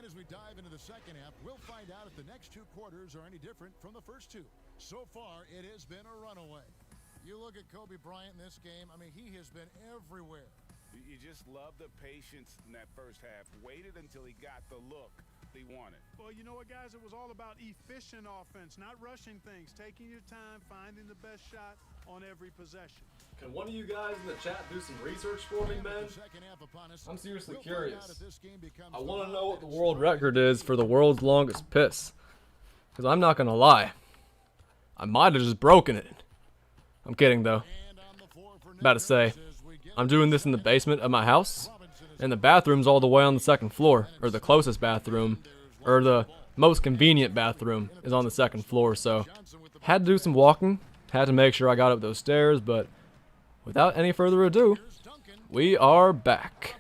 And as we dive into the second half, we'll find out if the next two quarters are any different from the first two. So far, it has been a runaway. You look at Kobe Bryant in this game, I mean, he has been everywhere. You just love the patience in that first half. Waited until he got the look he wanted. Well, you know what, guys? It was all about efficient offense, not rushing things, taking your time, finding the best shot on every possession. Can one of you guys in the chat do some research for me, man? I'm seriously curious. I want to know what the world record is for the world's longest piss. Because I'm not going to lie. I might have just broken it. I'm kidding though. About to say, I'm doing this in the basement of my house, and the bathroom's all the way on the second floor, or the closest bathroom, or the most convenient bathroom is on the second floor, so had to do some walking, had to make sure I got up those stairs, but without any further ado, we are back.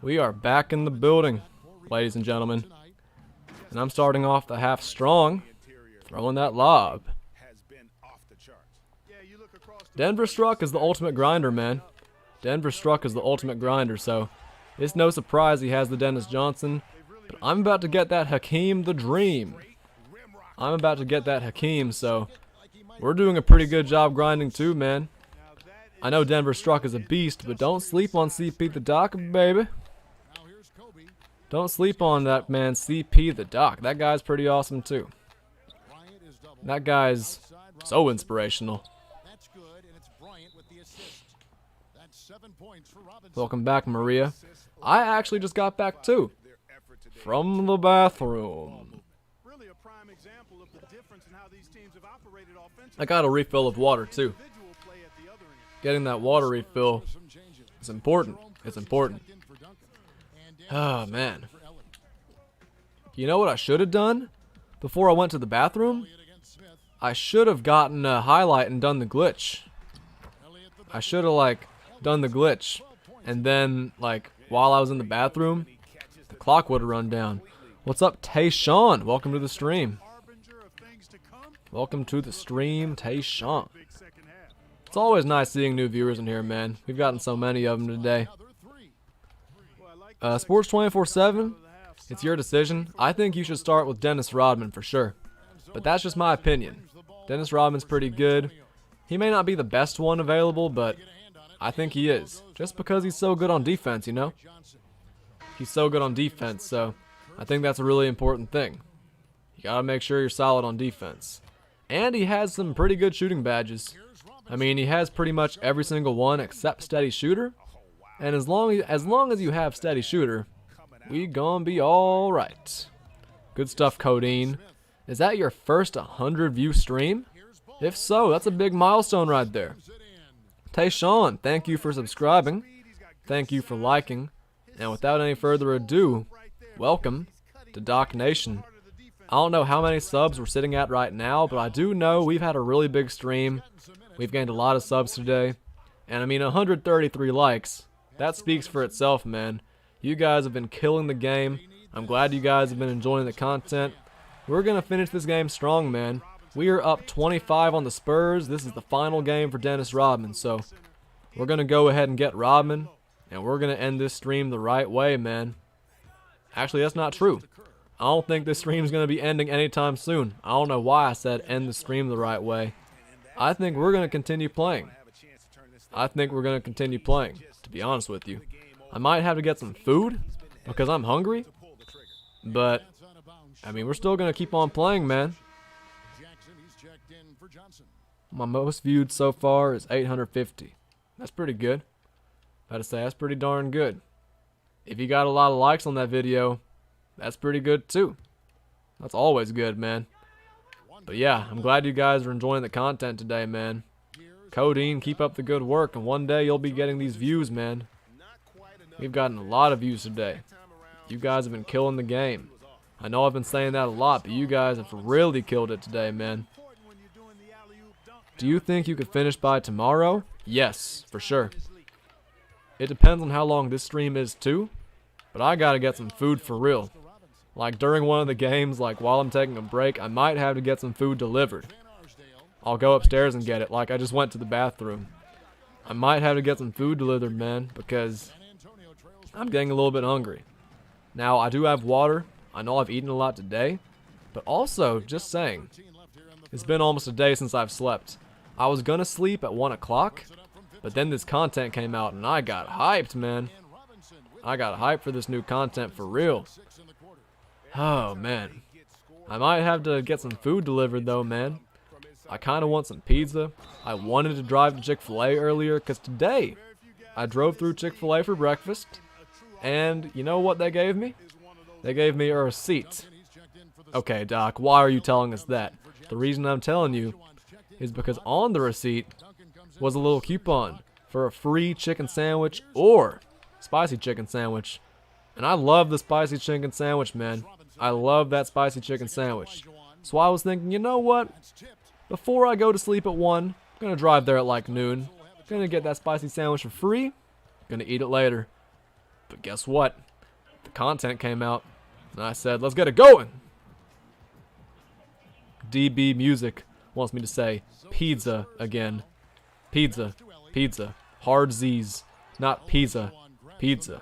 We are back in the building, ladies and gentlemen. And I'm starting off the half strong, throwing that lob. Denver Struck is the ultimate grinder, man. Denver Struck is the ultimate grinder, so it's no surprise he has the Dennis Johnson. But I'm about to get that Hakeem the Dream. I'm about to get that Hakeem, so we're doing a pretty good job grinding too, man. I know Denver Struck is a beast, but don't sleep on CP the Doc, baby. Don't sleep on that man, CP the Doc. That guy's pretty awesome too. That guy's so inspirational. Welcome back, Maria. I actually just got back too. From the bathroom. I got a refill of water too. Getting that water refill is important. It's important. Oh, man. You know what I should have done before I went to the bathroom? I should have gotten a highlight and done the glitch. I should have, like, done the glitch. And then, like, while I was in the bathroom, the clock would have run down. What's up, Tayshawn? Welcome to the stream. Welcome to the stream, Tayshawn. It's always nice seeing new viewers in here, man. We've gotten so many of them today. Sports 24/7, it's your decision. I think you should start with Dennis Rodman for sure. But that's just my opinion. Dennis Rodman's pretty good. He may not be the best one available, but I think he is. Just because he's so good on defense, you know? He's so good on defense, so I think that's a really important thing. You gotta make sure you're solid on defense. And he has some pretty good shooting badges. I mean, he has pretty much every single one except steady shooter. And as long as you have steady shooter, we gonna be all right. Good stuff, Codeine. Is that your first 100 view stream? If so, that's a big milestone right there. Tayshawn, thank you for subscribing. Thank you for liking. And without any further ado, welcome to Doc Nation. I don't know how many subs we're sitting at right now, but I do know we've had a really big stream. We've gained a lot of subs today. And I mean, 133 likes. That speaks for itself, man. You guys have been killing the game. I'm glad you guys have been enjoying the content. We're going to finish this game strong, man. We are up 25 on the Spurs. This is the final game for Dennis Rodman. So we're going to go ahead and get Rodman. And we're going to end this stream the right way, man. Actually, that's not true. I don't think this stream's going to be ending anytime soon. I don't know why I said end the stream the right way. I think we're going to continue playing. I think we're going to continue playing, to be honest with you. I might have to get some food because I'm hungry. But, I mean, we're still going to keep on playing, man. My most viewed so far is 850. That's pretty good. Gotta say, that's pretty darn good. If you got a lot of likes on that video, that's pretty good too. That's always good, man. But yeah, I'm glad you guys are enjoying the content today, man. Codeine, keep up the good work, and one day you'll be getting these views, man. We've gotten a lot of views today. You guys have been killing the game. I know I've been saying that a lot, but you guys have really killed it today, man. Do you think you could finish by tomorrow? Yes, for sure. It depends on how long this stream is too, but I gotta get some food for real. Like during one of the games, like while I'm taking a break, I might have to get some food delivered. I'll go upstairs and get it, like I just went to the bathroom. I might have to get some food delivered, man, because I'm getting a little bit hungry. Now, I do have water. I know I've eaten a lot today, but also, just saying, it's been almost a day since I've slept. I was gonna sleep at 1 o'clock, but then this content came out and I got hyped, man. I got hyped for this new content for real. Oh, man. I might have to get some food delivered though, man. I kind of want some pizza. I wanted to drive to Chick-fil-A earlier because today I drove through Chick-fil-A for breakfast. And you know what they gave me? They gave me a receipt. Okay, Doc, why are you telling us that? The reason I'm telling you is because on the receipt was a little coupon for a free chicken sandwich or spicy chicken sandwich. And I love the spicy chicken sandwich, man. I love that spicy chicken sandwich. So I was thinking, you know what? Before I go to sleep at 1, I'm going to drive there at like noon. Going to get that spicy sandwich for free. Going to eat it later. But guess what? The content came out. And I said, let's get it going. DB Music wants me to say pizza again. Pizza. Pizza. Hard Z's. Not pizza. Pizza.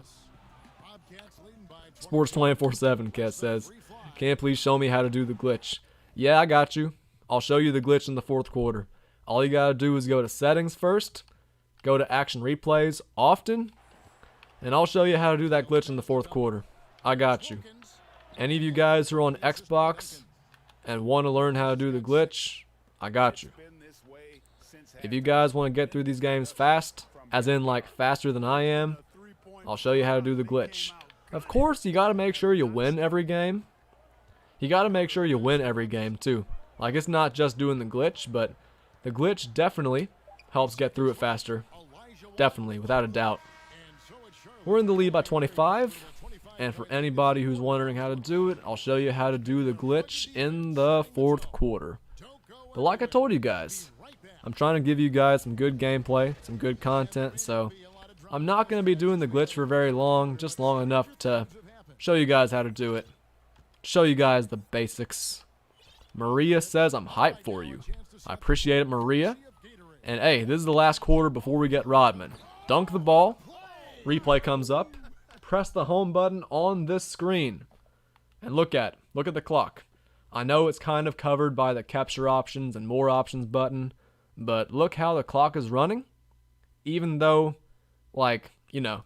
Sports 24/7, Ket says. Can you please show me how to do the glitch? Yeah, I got you. I'll show you the glitch in the 4th quarter. All you gotta do is go to settings first. Go to action replays often. And I'll show you how to do that glitch in the 4th quarter. I got you. Any of you guys who are on Xbox and want to learn how to do the glitch, I got you. If you guys want to get through these games fast, as in like faster than I am, I'll show you how to do the glitch. Of course, you got to make sure you win every game. You got to make sure you win every game too. Like, it's not just doing the glitch, but the glitch definitely helps get through it faster. Definitely, without a doubt. We're in the lead by 25. And for anybody who's wondering how to do it, I'll show you how to do the glitch in the 4th quarter. But like I told you guys, I'm trying to give you guys some good gameplay, some good content, so I'm not going to be doing the glitch for very long, just long enough to show you guys how to do it. Show you guys the basics. Maria says I'm hyped for you. I appreciate it, Maria. And hey, this is the last quarter before we get Rodman. Dunk the ball. Replay comes up. Press the home button on this screen. And look at the clock. I know it's kind of covered by the capture options and more options button, but look how the clock is running. Even though, like, you know,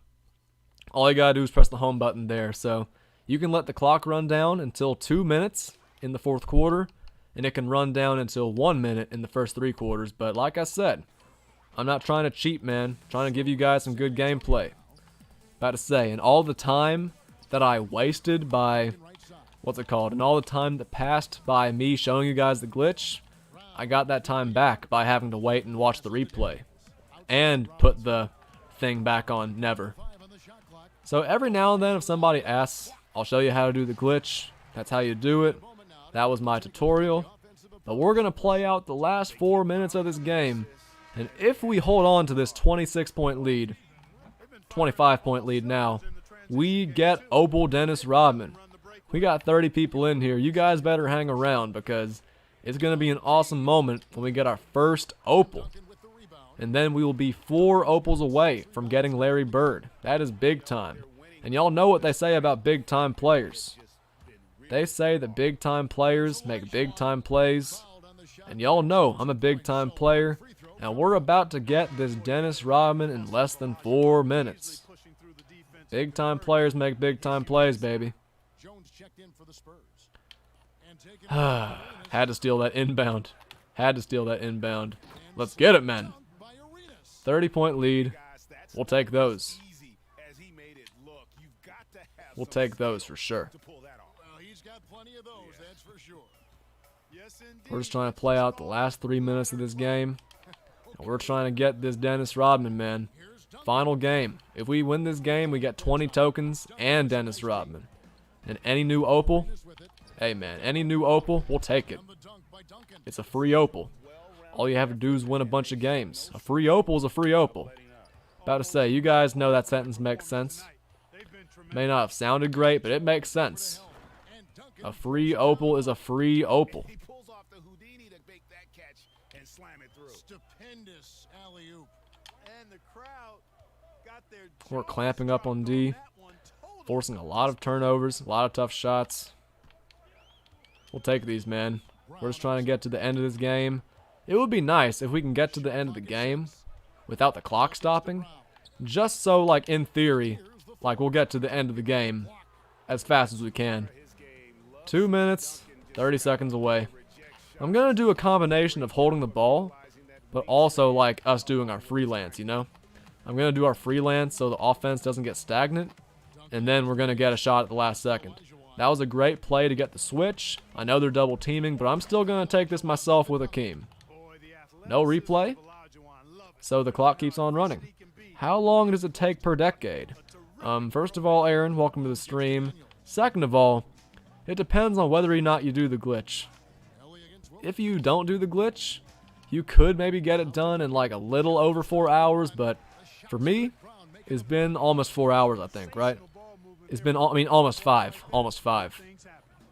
all you gotta do is press the home button there. So you can let the clock run down until 2 minutes in the 4th quarter, and it can run down until 1 minute in the first 3 quarters. But like I said, I'm not trying to cheat, man. I'm trying to give you guys some good gameplay. About to say, and all the time that I wasted by, and all the time that passed by me showing you guys the glitch, I got that time back by having to wait and watch the replay. And put the thing back on never. So every now and then if somebody asks, I'll show you how to do the glitch. That's how you do it. That was my tutorial. But we're going to play out the last 4 minutes of this game. And if we hold on to this 26-point lead, 25-point lead now, we get Opal Dennis Rodman. We got 30 people in here. You guys better hang around because it's going to be an awesome moment when we get our first Opal. And then we will be 4 Opals away from getting Larry Bird. That is big time. And y'all know what they say about big time players. They say that big time players make big time plays. And y'all know I'm a big time player. And we're about to get this Dennis Rodman in less than 4 minutes. Big time players make big time plays, baby. Had to steal that inbound. Had to steal that inbound. Let's get it, men. 30-point lead. We'll take those. We'll take those for sure. We're just trying to play out the last 3 minutes of this game. We're trying to get this Dennis Rodman, man. Final game. If we win this game, we get 20 tokens and Dennis Rodman. And any new Opal, hey man, any new Opal, we'll take it. It's a free Opal. All you have to do is win a bunch of games. A free Opal is a free Opal. About to say, you guys know that sentence makes sense. May not have sounded great, but it makes sense. A free Opal is a free Opal. We're clamping up on D, forcing a lot of turnovers, a lot of tough shots. We'll take these, man. We're just trying to get to the end of this game. It would be nice if we can get to the end of the game without the clock stopping. Just so, like, in theory, like, we'll get to the end of the game as fast as we can. 2 minutes, 30 seconds away. I'm going to do a combination of holding the ball, but also, like, us doing our freelance, you know? I'm going to do our freelance so the offense doesn't get stagnant, and then we're going to get a shot at the last second. That was a great play to get the switch. I know they're double teaming, but I'm still going to take this myself with Akeem. No replay. So the clock keeps on running. How long does it take per decade? First of all, Aaron, welcome to the stream. Second of all, it depends on whether or not you do the glitch. If you don't do the glitch, you could maybe get it done in like a little over 4 hours, but for me, it's been almost 4 hours, I think, right? It's been, almost five.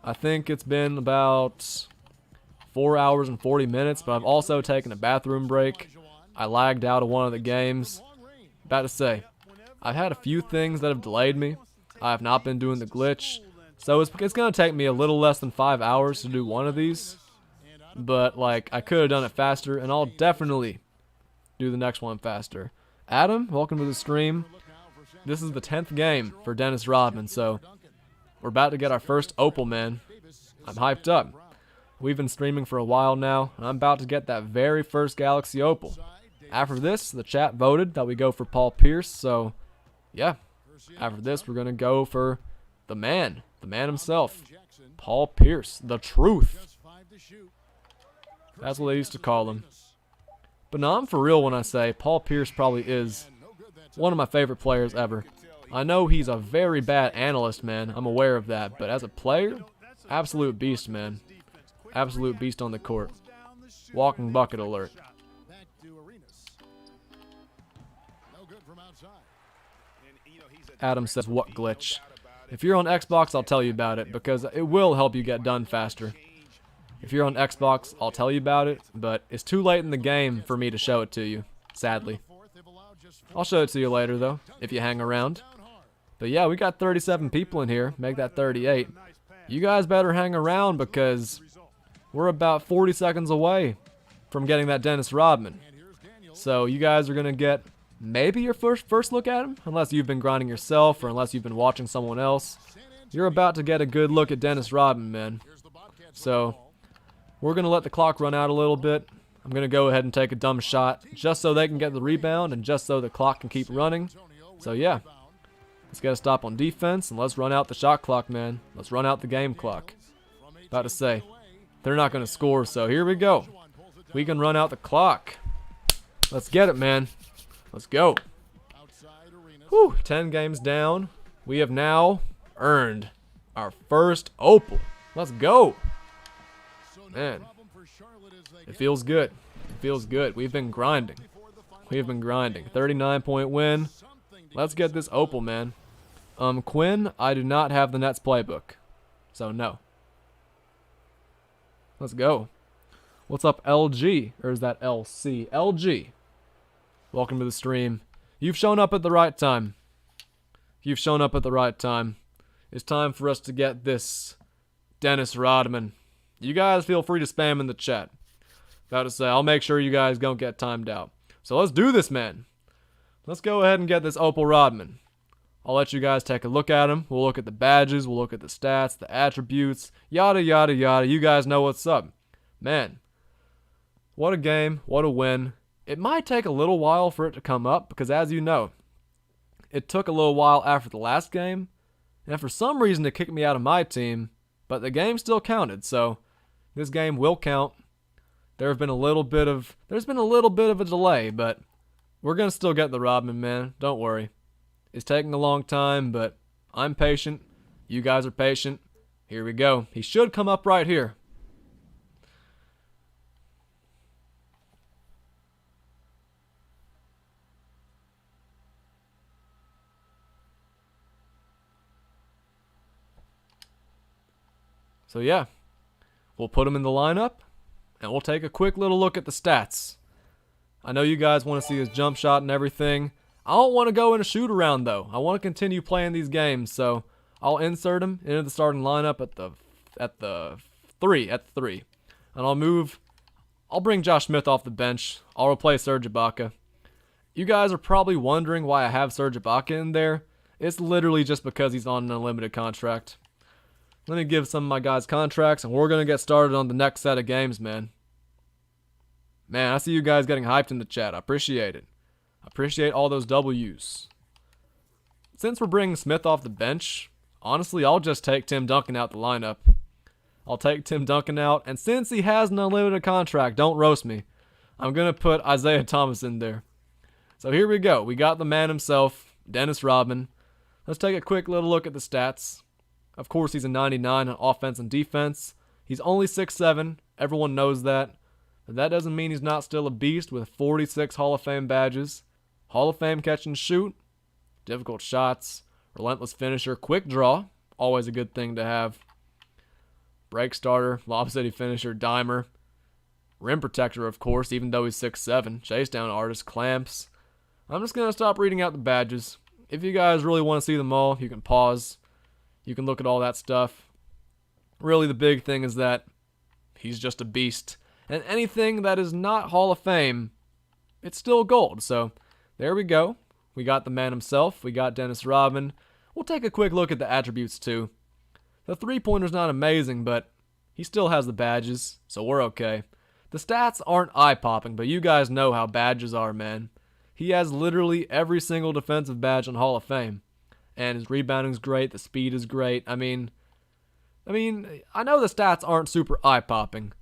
I think it's been about 4 hours and 40 minutes, but I've also taken a bathroom break. I lagged out of one of the games. About to say, I've had a few things that have delayed me. I have not been doing the glitch, so it's going to take me a little less than 5 hours to do one of these. But, like, I could have done it faster, and I'll definitely do the next one faster. Adam, welcome to the stream. This is the 10th game for Dennis Rodman, so we're about to get our first Opal, man. I'm hyped up. We've been streaming for a while now, and I'm about to get that very first Galaxy Opal. After this, the chat voted that we go for Paul Pierce, so yeah. After this, we're going to go for the man himself, Paul Pierce, the truth. That's what they used to call him. But no, I'm for real when I say Paul Pierce probably is one of my favorite players ever. I know he's a very bad analyst, man. I'm aware of that. But as a player, absolute beast, man. Absolute beast on the court. Walking bucket alert. Adam says, what glitch? If you're on Xbox, I'll tell you about it, because it will help you get done faster. If you're on Xbox, I'll tell you about it, but it's too late in the game for me to show it to you, sadly. I'll show it to you later, though, if you hang around. But yeah, we got 37 people in here. Make that 38. You guys better hang around, because we're about 40 seconds away from getting that Dennis Rodman. So you guys are going to get maybe your first look at him, unless you've been grinding yourself or unless you've been watching someone else. You're about to get a good look at Dennis Rodman, man. So we're going to let the clock run out a little bit. I'm going to go ahead and take a dumb shot just so they can get the rebound and just so the clock can keep running. So yeah, let's get a stop on defense and let's run out the shot clock, man. Let's run out the game clock. About to say, they're not going to score, so here we go. We can run out the clock. Let's get it, man. Let's go. Whew, 10 games down. We have now earned our first Opal. Let's go. Man, it feels good. It feels good. We've been grinding. We have been grinding. 39-point win. Let's get this Opal, man. Quinn, I do not have the Nets playbook, so no. Let's go. What's up, LG? Or is that LC? LG. Welcome to the stream. You've shown up at the right time. You've shown up at the right time. It's time for us to get this Dennis Rodman. You guys feel free to spam in the chat. About to say, I'll make sure you guys don't get timed out. So let's do this, man. Let's go ahead and get this Opal Rodman. I'll let you guys take a look at him. We'll look at the badges. We'll look at the stats, the attributes, yada, yada, yada. You guys know what's up. Man, what a game. What a win. It might take a little while for it to come up because, as you know, it took a little while after the last game. And for some reason, it kicked me out of my team. But the game still counted, so this game will count. There's been a little bit of a delay, but we're going to still get the Rodman, man. Don't worry. It's taking a long time, but I'm patient. You guys are patient. Here we go. He should come up right here. So yeah, we'll put him in the lineup, and we'll take a quick little look at the stats. I know you guys want to see his jump shot and everything. I don't want to go in a shoot around though. I want to continue playing these games, so I'll insert him into the starting lineup at the three, and I'll bring Josh Smith off the bench. I'll replace Serge Ibaka. You guys are probably wondering why I have Serge Ibaka in there. It's literally just because he's on an unlimited contract. Let me give some of my guys contracts, and we're going to get started on the next set of games, man. Man, I see you guys getting hyped in the chat. I appreciate it. I appreciate all those W's. Since we're bringing Smith off the bench, Honestly, I'll just take Tim Duncan out the lineup. I'll take Tim Duncan out, and since he has an unlimited contract, don't roast me, I'm going to put Isaiah Thomas in there. So here we go. We got the man himself, Dennis Rodman. Let's take a quick little look at the stats. Of course, he's a 99 on offense and defense. He's only 6'7". Everyone knows that. But that doesn't mean he's not still a beast with 46 Hall of Fame badges. Hall of Fame catch and shoot. Difficult shots. Relentless finisher. Quick draw. Always a good thing to have. Break starter. Lob city finisher. Dimer. Rim protector, of course, even though he's 6'7". Chase down artist. Clamps. I'm just going to stop reading out the badges. If you guys really want to see them all, you can pause. You can look at all that stuff. Really, the big thing is that he's just a beast. And anything that is not Hall of Fame, it's still gold. So, there we go. We got the man himself. We got Dennis Rodman. We'll take a quick look at the attributes, too. The three-pointer's not amazing, but he still has the badges, so we're okay. The stats aren't eye-popping, but you guys know how badges are, man. He has literally every single defensive badge on Hall of Fame. And his rebounding's great, the speed is great. I mean, I know the stats aren't super eye-popping,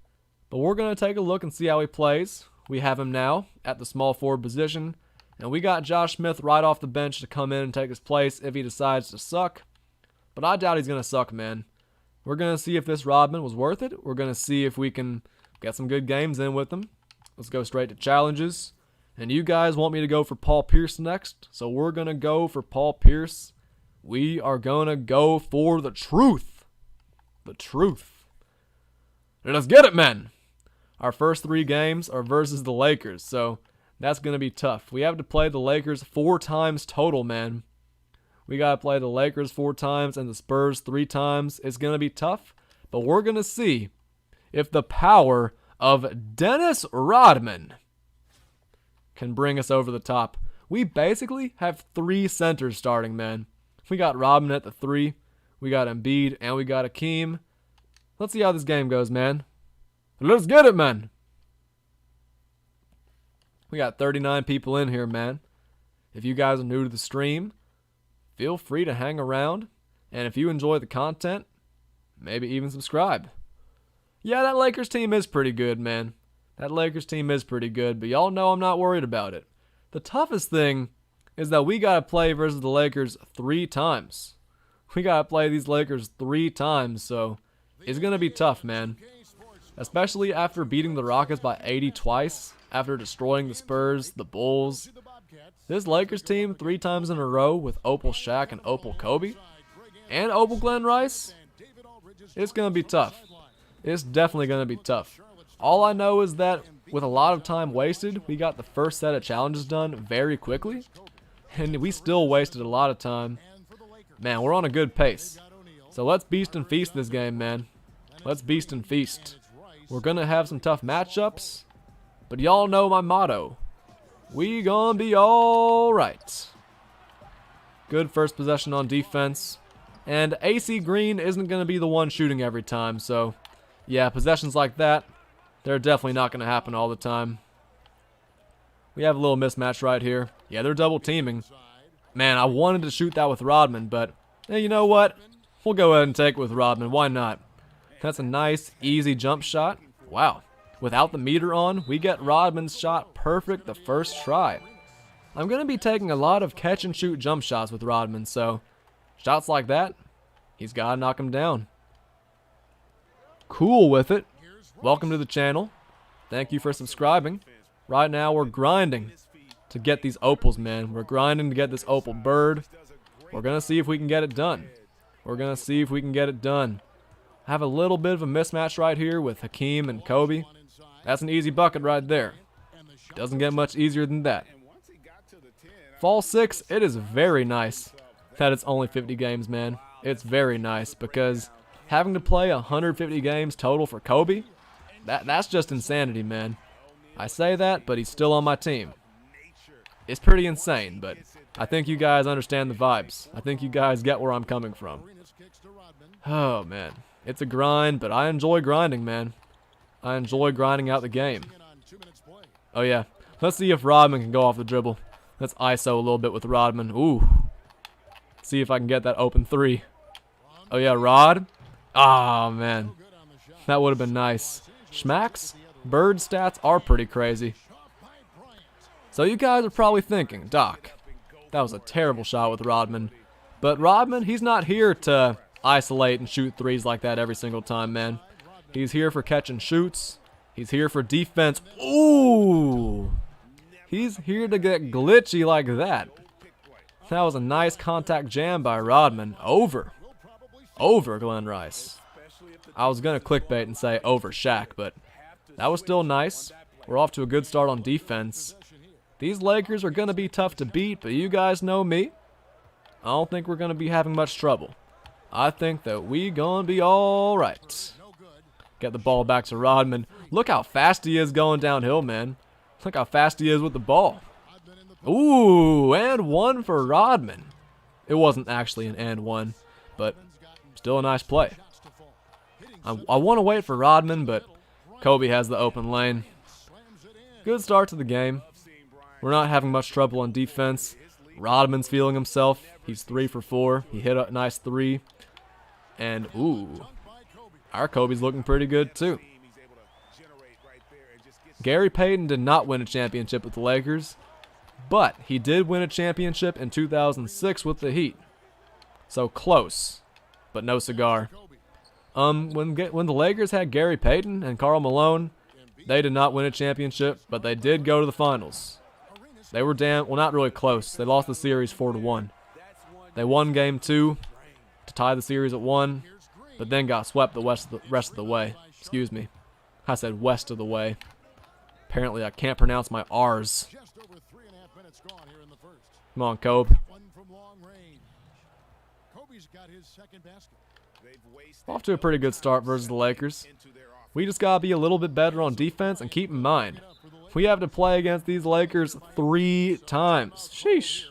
but we're going to take a look and see how he plays. We have him now at the small forward position, and we got Josh Smith right off the bench to come in and take his place if he decides to suck. But I doubt he's going to suck, man. We're going to see if this Rodman was worth it. We're going to see if we can get some good games in with him. Let's go straight to challenges. And you guys want me to go for Paul Pierce next, so we're going to go for Paul Pierce. We are going to go for the truth. The truth. Let's get it, men. Our first 3 games are versus the Lakers, so that's going to be tough. We have to play the Lakers 4 times total, man. We got to play the Lakers 4 times and the Spurs 3 times. It's going to be tough, but we're going to see if the power of Dennis Rodman can bring us over the top. We basically have 3 centers starting, man. We got Rodman at the 3. We got Embiid, and we got Hakeem. Let's see how this game goes, man. Let's get it, man. We got 39 people in here, man. If you guys are new to the stream, feel free to hang around. And if you enjoy the content, maybe even subscribe. Yeah, that Lakers team is pretty good, man. That Lakers team is pretty good, but y'all know I'm not worried about it. The toughest thing is that we got to play versus the Lakers 3 times. We got to play these Lakers 3 times, so it's going to be tough, man. Especially after beating the Rockets by 80 twice, after destroying the Spurs, the Bulls. This Lakers team 3 times in a row with Opal Shaq and Opal Kobe, and Opal Glenn Rice, it's going to be tough. It's definitely going to be tough. All I know is that with a lot of time wasted, we got the first set of challenges done very quickly, and we still wasted a lot of time. Man, we're on a good pace. So let's beast and feast this game, man. Let's beast and feast. We're going to have some tough matchups, but y'all know my motto. We gonna be alright. Good first possession on defense. And AC Green isn't going to be the one shooting every time, so yeah, possessions like that, they're definitely not going to happen all the time. We have a little mismatch right here. Yeah, they're double teaming. Man, I wanted to shoot that with Rodman, but hey, you know what? We'll go ahead and take it with Rodman. Why not? That's a nice, easy jump shot. Wow. Without the meter on, we get Rodman's shot perfect the first try. I'm going to be taking a lot of catch and shoot jump shots with Rodman, so shots like that, he's got to knock them down. Cool with it. Welcome to the channel. Thank you for subscribing. Right now we're grinding to get these opals, man. We're grinding to get this opal bird. We're going to see if we can get it done. We're going to see if we can get it done. I have a little bit of a mismatch right here with Hakeem and Kobe. That's an easy bucket right there. Doesn't get much easier than that. Fall 6, it is very nice that it's only 50 games, man. It's very nice because having to play 150 games total for Kobe, that's just insanity, man. I say that, but he's still on my team. It's pretty insane, but I think you guys understand the vibes. I think you guys get where I'm coming from. Oh, man. It's a grind, but I enjoy grinding, man. I enjoy grinding out the game. Oh, yeah. Let's see if Rodman can go off the dribble. Let's ISO a little bit with Rodman. Ooh. See if I can get that open 3. Oh, yeah, Rod. Ah, man. That would have been nice. Schmack's bird stats are pretty crazy. So you guys are probably thinking, Doc, that was a terrible shot with Rodman. But Rodman, he's not here to isolate and shoot threes like that every single time, man. He's here for catch and shoots. He's here for defense. Ooh! He's here to get glitchy like that. That was a nice contact jam by Rodman. Over Glenn Rice. I was going to clickbait and say over Shaq, but that was still nice. We're off to a good start on defense. These Lakers are going to be tough to beat, but you guys know me. I don't think we're going to be having much trouble. I think that we going to be all right. Get the ball back to Rodman. Look how fast he is going downhill, man. Look how fast he is with the ball. Ooh, and one for Rodman. It wasn't actually an and one, but still a nice play. I want to wait for Rodman, but Kobe has the open lane. Good start to the game. We're not having much trouble on defense. Rodman's feeling himself. He's 3 for 4. He hit a nice 3. And, ooh, our Kobe's looking pretty good, too. Gary Payton did not win a championship with the Lakers, but he did win a championship in 2006 with the Heat. So close, but no cigar. When the Lakers had Gary Payton and Karl Malone, they did not win a championship, but they did go to the finals. They were not really close. They lost the series 4-1. They won game 2 to tie the series at 1, but then got swept the rest of the way. Excuse me. I said west of the way. Apparently I can't pronounce my R's. Come on, Kobe. Off to a pretty good start versus the Lakers. We just gotta be a little bit better on defense, and keep in mind, we have to play against these Lakers 3 times. Sheesh.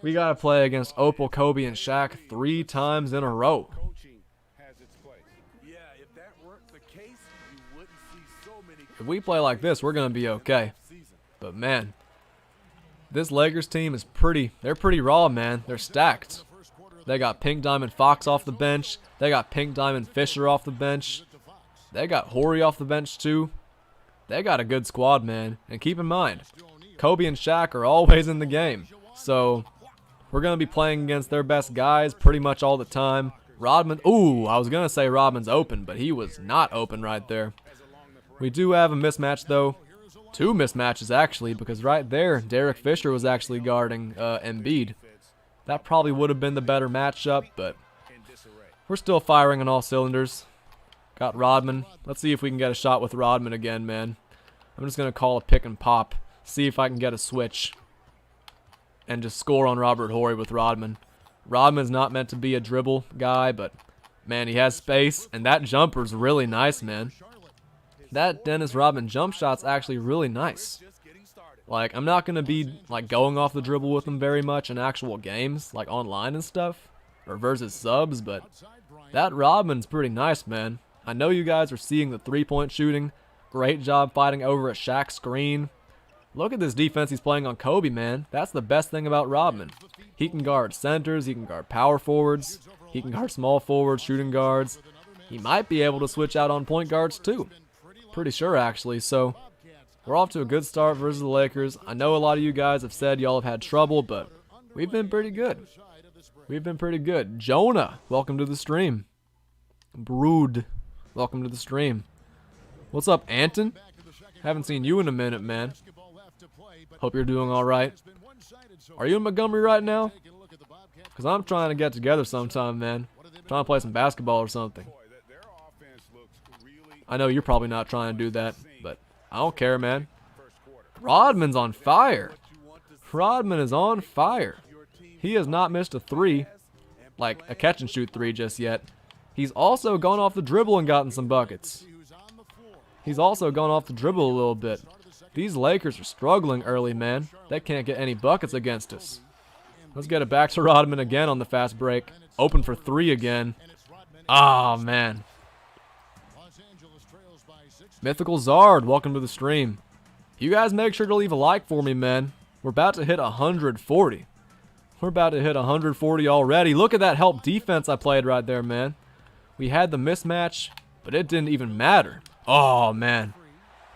We gotta play against Opal, Kobe, and Shaq 3 times in a row. If we play like this, we're gonna be okay. But man, this Lakers team is they're pretty raw, man. They're stacked. They got Pink Diamond Fox off the bench. They got Pink Diamond Fisher off the bench. They got Horry off the bench too. They got a good squad, man. And keep in mind, Kobe and Shaq are always in the game. So we're going to be playing against their best guys pretty much all the time. Rodman, ooh, I was going to say Rodman's open, but he was not open right there. We do have a mismatch though. 2 mismatches actually, because right there, Derek Fisher was actually guarding Embiid. That probably would have been the better matchup, but we're still firing on all cylinders. Got Rodman. Let's see if we can get a shot with Rodman again, man. I'm just going to call a pick and pop. See if I can get a switch. And just score on Robert Horry with Rodman. Rodman's not meant to be a dribble guy, but man, he has space. And that jumper's really nice, man. That Dennis Rodman jump shot's actually really nice. Like, I'm not going to be like going off the dribble with him very much in actual games, like online and stuff, or versus subs, but that Rodman's pretty nice, man. I know you guys are seeing the 3-point shooting. Great job fighting over a Shaq screen. Look at this defense he's playing on Kobe, man. That's the best thing about Rodman. He can guard centers, he can guard power forwards, he can guard small forwards, shooting guards. He might be able to switch out on point guards too. Pretty sure, actually. So we're off to a good start versus the Lakers. I know a lot of you guys have said y'all have had trouble, but we've been pretty good. We've been pretty good. Jonah, welcome to the stream. Brood, welcome to the stream. What's up, Anton? Haven't seen you in a minute, man. Hope you're doing all right. Are you in Montgomery right now? Because I'm trying to get together sometime, man. I'm trying to play some basketball or something. I know you're probably not trying to do that, but I don't care, man. Rodman's on fire. Rodman is on fire. He has not missed a 3, like a catch and shoot 3 just yet. He's also gone off the dribble and gotten some buckets. He's also gone off the dribble a little bit. These Lakers are struggling early, man. They can't get any buckets against us. Let's get it back to Rodman again on the fast break. Open for 3 again. Ah, man. Mythical Zard, welcome to the stream. You guys make sure to leave a like for me, man. We're about to hit 140. We're about to hit 140 already. Look at that help defense I played right there, man. We had the mismatch, but it didn't even matter. Oh, man.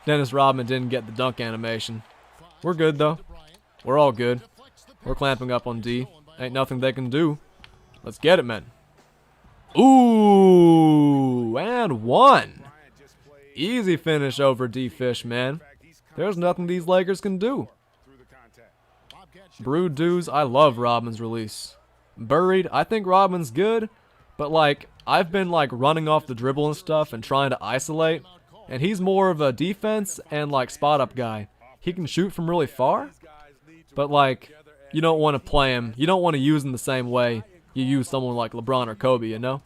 Dennis Rodman didn't get the dunk animation. We're good, though. We're all good. We're clamping up on D. Ain't nothing they can do. Let's get it, man. Ooh, and one. Easy finish over D-Fish, man. There's nothing these Lakers can do. Brood Dews, I love Rodman's release. Buried, I think Rodman's good, but like, I've been like running off the dribble and stuff and trying to isolate, and he's more of a defense and like spot up guy. He can shoot from really far, but like, you don't want to play him, you don't want to use him the same way you use someone like LeBron or Kobe, you know?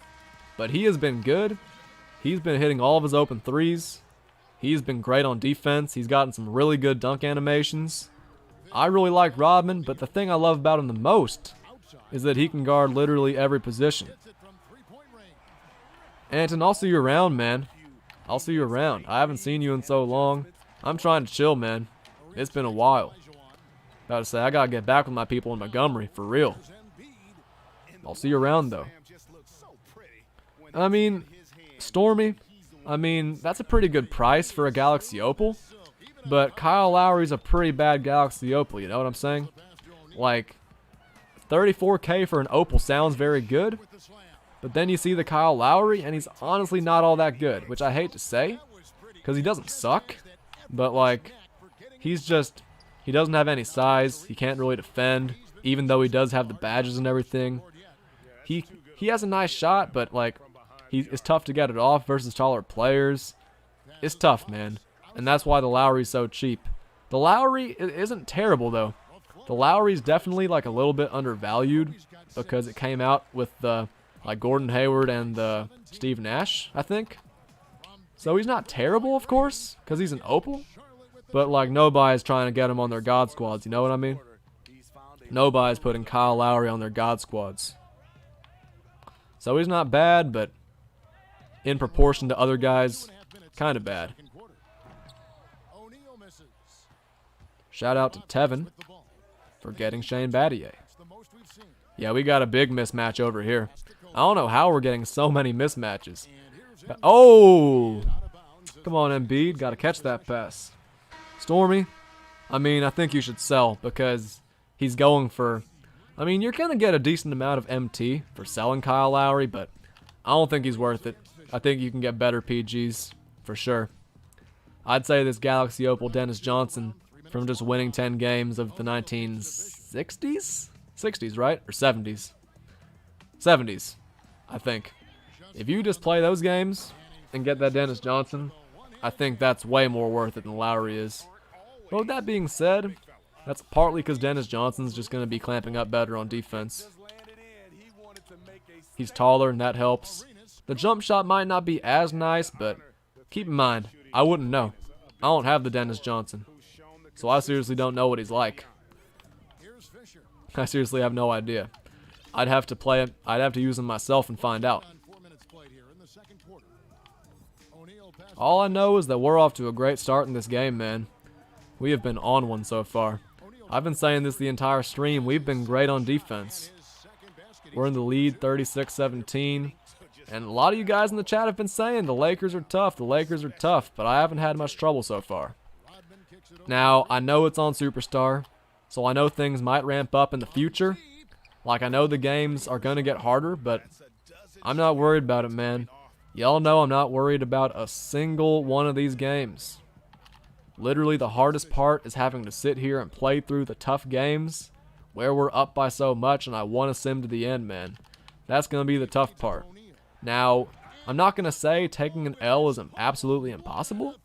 But he has been good. He's been hitting all of his open threes. He's been great on defense. He's gotten some really good dunk animations. I really like Rodman, but the thing I love about him the most is that he can guard literally every position. Anton, I'll see you around, man. I'll see you around. I haven't seen you in so long. I'm trying to chill, man. It's been a while. About to say, I gotta get back with my people in Montgomery, for real. I'll see you around, though. I mean, Stormy, I mean, that's a pretty good price for a Galaxy Opal. But Kyle Lowry's a pretty bad Galaxy Opal, you know what I'm saying? Like, 34K for an Opal sounds very good. But then you see the Kyle Lowry, and he's honestly not all that good. Which I hate to say, because he doesn't suck. But, like, he's just, he doesn't have any size. He can't really defend, even though he does have the badges and everything. He has a nice shot, but, like, it's tough to get it off versus taller players. It's tough, man. And that's why the Lowry's so cheap. The Lowry isn't terrible, though. The Lowry's definitely, like, a little bit undervalued because it came out with the, like, Gordon Hayward and Steve Nash, I think. So he's not terrible, of course, because he's an Opal. But, like, nobody's trying to get him on their God squads, you know what I mean? Nobody's putting Kyle Lowry on their God squads. So he's not bad, but in proportion to other guys, kind of bad. Shout out to Tevin for getting Shane Battier. Yeah, we got a big mismatch over here. I don't know how we're getting so many mismatches. Oh! Come on, Embiid. Got to catch that pass. Stormy, I mean, I think you should sell because he's going for... I mean, you're going to get a decent amount of MT for selling Kyle Lowry, but I don't think he's worth it. I think you can get better PGs, for sure. I'd say this Galaxy Opal Dennis Johnson from just winning 10 games of the 1960s? 60s, right? Or 70s? 70s, I think. If you just play those games and get that Dennis Johnson, I think that's way more worth it than Lowry is. But with that being said, that's partly because Dennis Johnson's just going to be clamping up better on defense. He's taller and that helps. The jump shot might not be as nice, but keep in mind, I wouldn't know. I don't have the Dennis Johnson. So I seriously don't know what he's like. I seriously have no idea. I'd have to play it. I'd have to use him myself and find out. All I know is that we're off to a great start in this game, man. We have been on one so far. I've been saying this the entire stream. We've been great on defense. We're in the lead 36-17. And a lot of you guys in the chat have been saying the Lakers are tough. The Lakers are tough. But I haven't had much trouble so far. Now, I know it's on Superstar, so I know things might ramp up in the future. Like, I know the games are going to get harder, but I'm not worried about it, man. Y'all know I'm not worried about a single one of these games. Literally, the hardest part is having to sit here and play through the tough games where we're up by so much and I want to sim to the end, man. That's going to be the tough part. Now, I'm not going to say taking an L is absolutely impossible,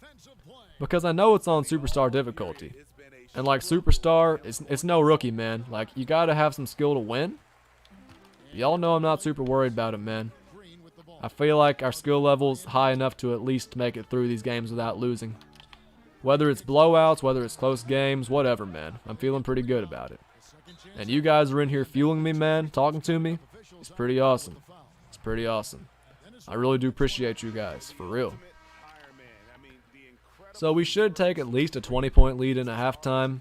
because I know it's on Superstar difficulty. And like Superstar, it's no rookie, man. Like, you got to have some skill to win. Y'all know I'm not super worried about it, man. I feel like our skill level's high enough to at least make it through these games without losing. Whether it's blowouts, whether it's close games, whatever, man. I'm feeling pretty good about it. And you guys are in here fueling me, man, talking to me. It's pretty awesome. It's pretty awesome. I really do appreciate you guys, for real. So we should take at least a 20-point lead in a halftime. And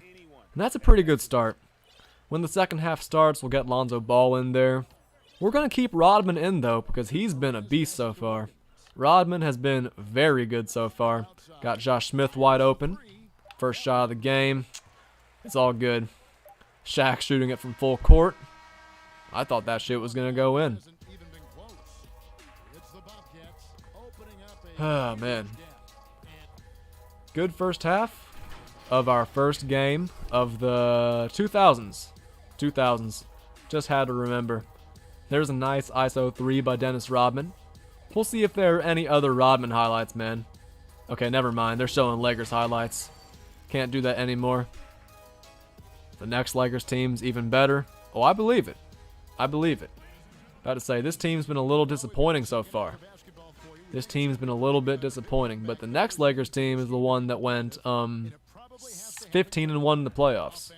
that's a pretty good start. When the second half starts, we'll get Lonzo Ball in there. We're going to keep Rodman in, though, because he's been a beast so far. Rodman has been very good so far. Got Josh Smith wide open. First shot of the game. It's all good. Shaq shooting it from full court. I thought that shit was going to go in. Oh, man. Good first half of our first game of the 2000s. 2000s. Just had to remember. There's a nice ISO 3 by Dennis Rodman. We'll see if there are any other Rodman highlights, man. Okay, never mind. They're showing Lakers highlights. Can't do that anymore. The next Lakers team's even better. Oh, I believe it. I believe it. About to say, this team's been a little disappointing so far. This team's been a little bit disappointing, but the next Lakers team is the one that went 15-1 in the playoffs.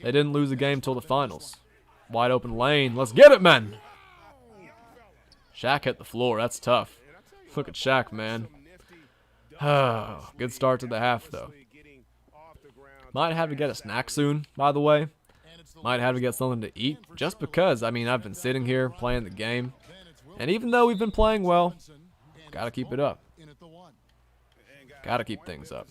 They didn't lose a game till the finals. Wide open lane. Let's get it, man. Shaq hit the floor. That's tough. Look at Shaq, man. Good start to the half, though. Might have to get a snack soon, by the way. Might have to get something to eat, just because, I mean, I've been sitting here playing the game. And even though we've been playing well, gotta keep it up. Gotta keep things up.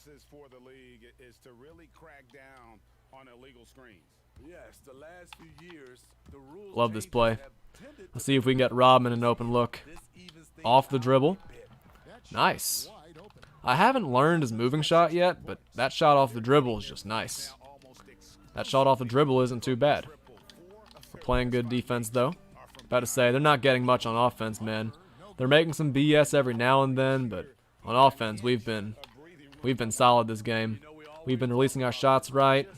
Love this play. Let's see if we can get Rodman an open look. Off the dribble. Nice. I haven't learned his moving shot yet, but that shot off the dribble is just nice. That shot off the dribble isn't too bad. We're playing good defense, though. About to say, they're not getting much on offense, man. They're making some BS every now and then, but on offense, we've been solid this game. We've been releasing our shots right,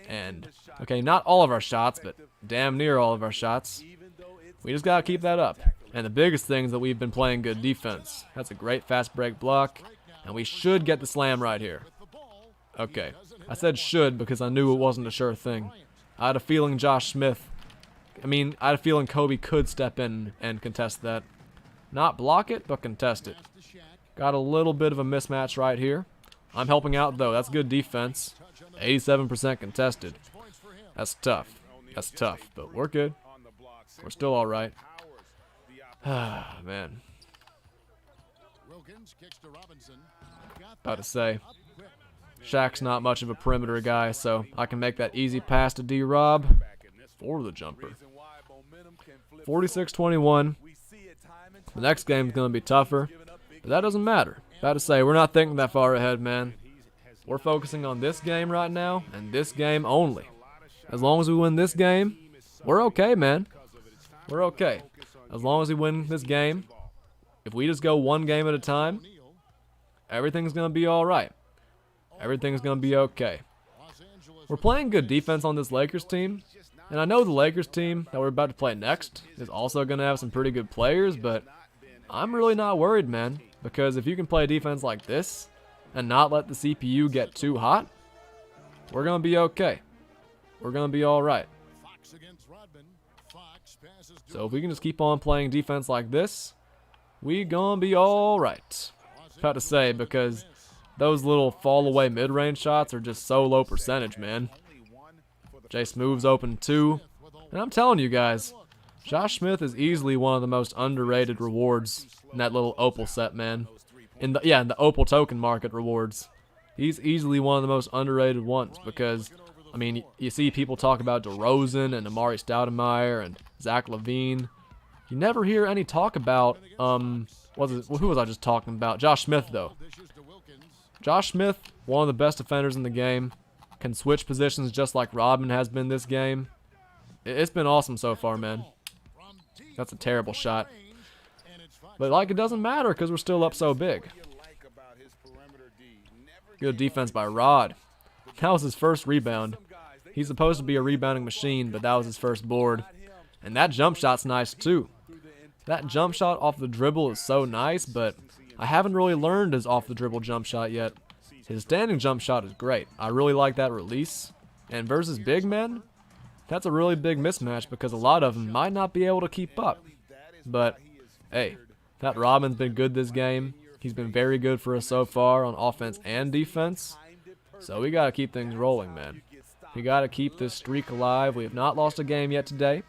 and, okay, not all of our shots, but damn near all of our shots. We just gotta keep that up. And the biggest thing is that we've been playing good defense. That's a great fast break block, and we should get the slam right here. Okay, I said should because I knew it wasn't a sure thing. I had a feeling I had a feeling Kobe could step in and contest that. Not block it, but contest it. Got a little bit of a mismatch right here. I'm helping out, though. That's good defense. 87% contested. That's tough. That's tough, but we're good. We're still all right. Man. About to say, Shaq's not much of a perimeter guy, so I can make that easy pass to D-Rob for the jumper. 46-21. The next game's going to be tougher, but that doesn't matter. About to say, we're not thinking that far ahead, man. We're focusing on this game right now, and this game only. As long as we win this game, we're okay, man. We're okay. As long as we win this game, if we just go one game at a time, everything's going to be all right. Everything's going to be okay. We're playing good defense on this Lakers team, and I know the Lakers team that we're about to play next is also going to have some pretty good players, but I'm really not worried, man, because if you can play defense like this and not let the CPU get too hot, we're going to be okay. We're going to be all right. So if we can just keep on playing defense like this, we gonna be all right. About to say, because those little fall away mid-range shots are just so low percentage, man. Jay Smooth's open too, and I'm telling you guys, Josh Smith is easily one of the most underrated rewards in that little Opal set, man. In the Opal token market rewards, he's easily one of the most underrated ones because, I mean, you see people talk about DeRozan and Amari Stoudemire and Zach LaVine. You never hear any talk about, who was I just talking about? Josh Smith, though. Josh Smith, one of the best defenders in the game, can switch positions just like Rodman has been this game. It's been awesome so far, man. That's a terrible shot. But, like, it doesn't matter because we're still up so big. Good defense by Rod. That was his first rebound. He's supposed to be a rebounding machine, but that was his first board. And that jump shot's nice, too. That jump shot off the dribble is so nice, but I haven't really learned his off-the-dribble jump shot yet. His standing jump shot is great. I really like that release. And versus big men, that's a really big mismatch because a lot of them might not be able to keep up. But, hey, that Rodman's been good this game. He's been very good for us so far on offense and defense. So we got to keep things rolling, man. We got to keep this streak alive. We have not lost a game yet today.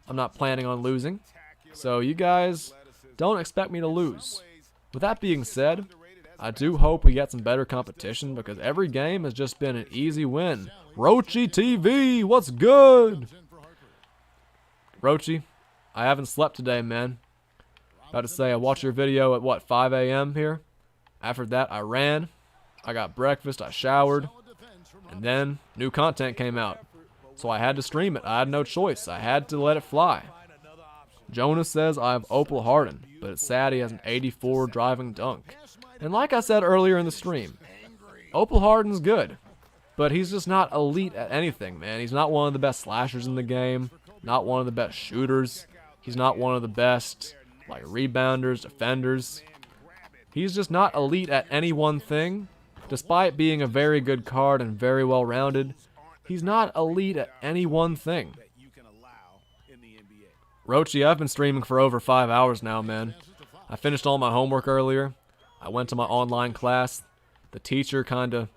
I'm not planning on losing. So you guys don't expect me to lose. With that being said, I do hope we get some better competition because every game has just been an easy win. Roachy TV, what's good? Roachy, I haven't slept today, man. About to say I watched your video at what, 5 a.m. here? After that, I ran. I got breakfast, I showered, and then new content came out. So I had to stream it. I had no choice. I had to let it fly. Jonas says I have Opal Harden, but it's sad he has an 84 driving dunk. And like I said earlier in the stream, Opal Harden's good, but he's just not elite at anything, man. He's not one of the best slashers in the game, not one of the best shooters. He's not one of the best rebounders, defenders. He's just not elite at any one thing. Despite being a very good card and very well rounded, he's not elite at any one thing. Roachy, I've been streaming for over 5 hours now, man. I finished all my homework earlier. I went to my online class. The teacher kinda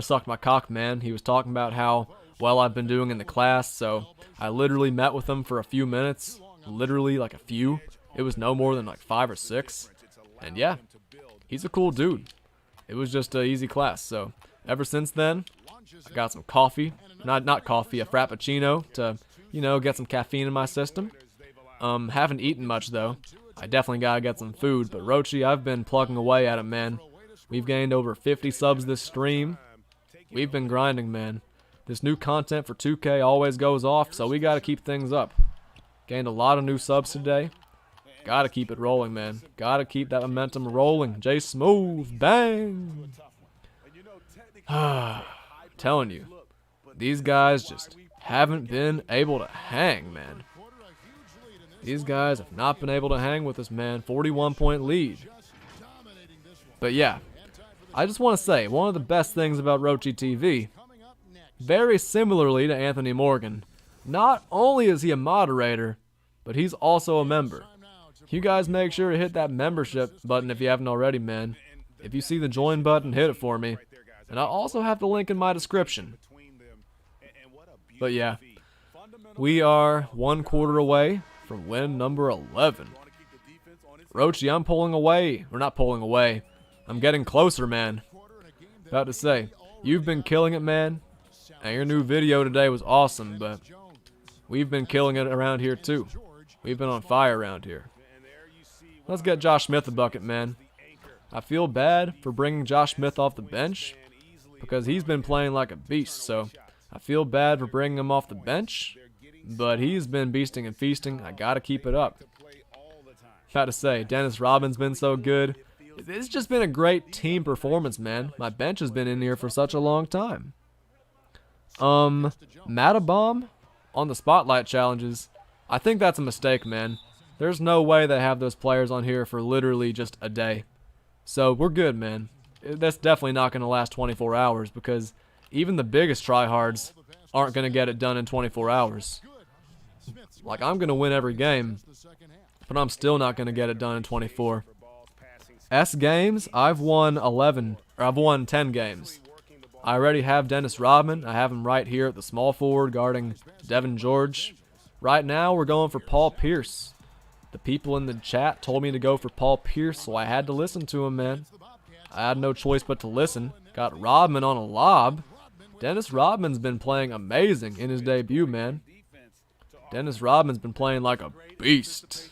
sucked my cock, man. He was talking about how well I've been doing in the class, so I literally met with him for a few minutes. Literally, like a few. It was no more than like 5 or 6. And yeah, he's a cool dude. It was just an easy class, so ever since then, I got some coffee. Not coffee, a frappuccino to, get some caffeine in my system. Haven't eaten much, though. I definitely gotta get some food, but Roachy, I've been plugging away at it, man. We've gained over 50 subs this stream. We've been grinding, man. This new content for 2K always goes off, so we gotta keep things up. Gained a lot of new subs today. Gotta keep it rolling, man. Gotta keep that momentum rolling. J Smooth, bang! Telling you, these guys just haven't been able to hang, man. These guys have not been able to hang with us, man. 41-point lead. But yeah, I just want to say, one of the best things about Roachy TV, very similarly to Anthony Morgan, not only is he a moderator, but he's also a member. You guys make sure to hit that membership button if you haven't already, man. If you see the join button, hit it for me. And I'll also have the link in my description. But yeah, we are 1 quarter away from win number 11. Roachy, I'm pulling away. Or not pulling away. I'm getting closer, man. About to say, you've been killing it, man. And your new video today was awesome, but we've been killing it around here too. We've been on fire around here. Let's get Josh Smith a bucket, man. I feel bad for bringing Josh Smith off the bench because he's been playing like a beast, so I feel bad for bringing him off the bench, but he's been beasting and feasting. I gotta keep it up. About to say, Dennis Rodman's been so good. It's just been a great team performance, man. My bench has been in here for such a long time. Matabomb on the spotlight challenges. I think that's a mistake, man. There's no way they have those players on here for literally just a day. So we're good, man. That's definitely not going to last 24 hours because even the biggest tryhards aren't going to get it done in 24 hours. Like, I'm going to win every game, but I'm still not going to get it done in 24. S games, I've won 10 games. I already have Dennis Rodman. I have him right here at the small forward guarding Devin George. Right now, we're going for Paul Pierce. The people in the chat told me to go for Paul Pierce, so I had to listen to him, man. I had no choice but to listen. Got Rodman on a lob. Dennis Rodman's been playing amazing in his debut, man. Dennis Rodman's been playing like a beast.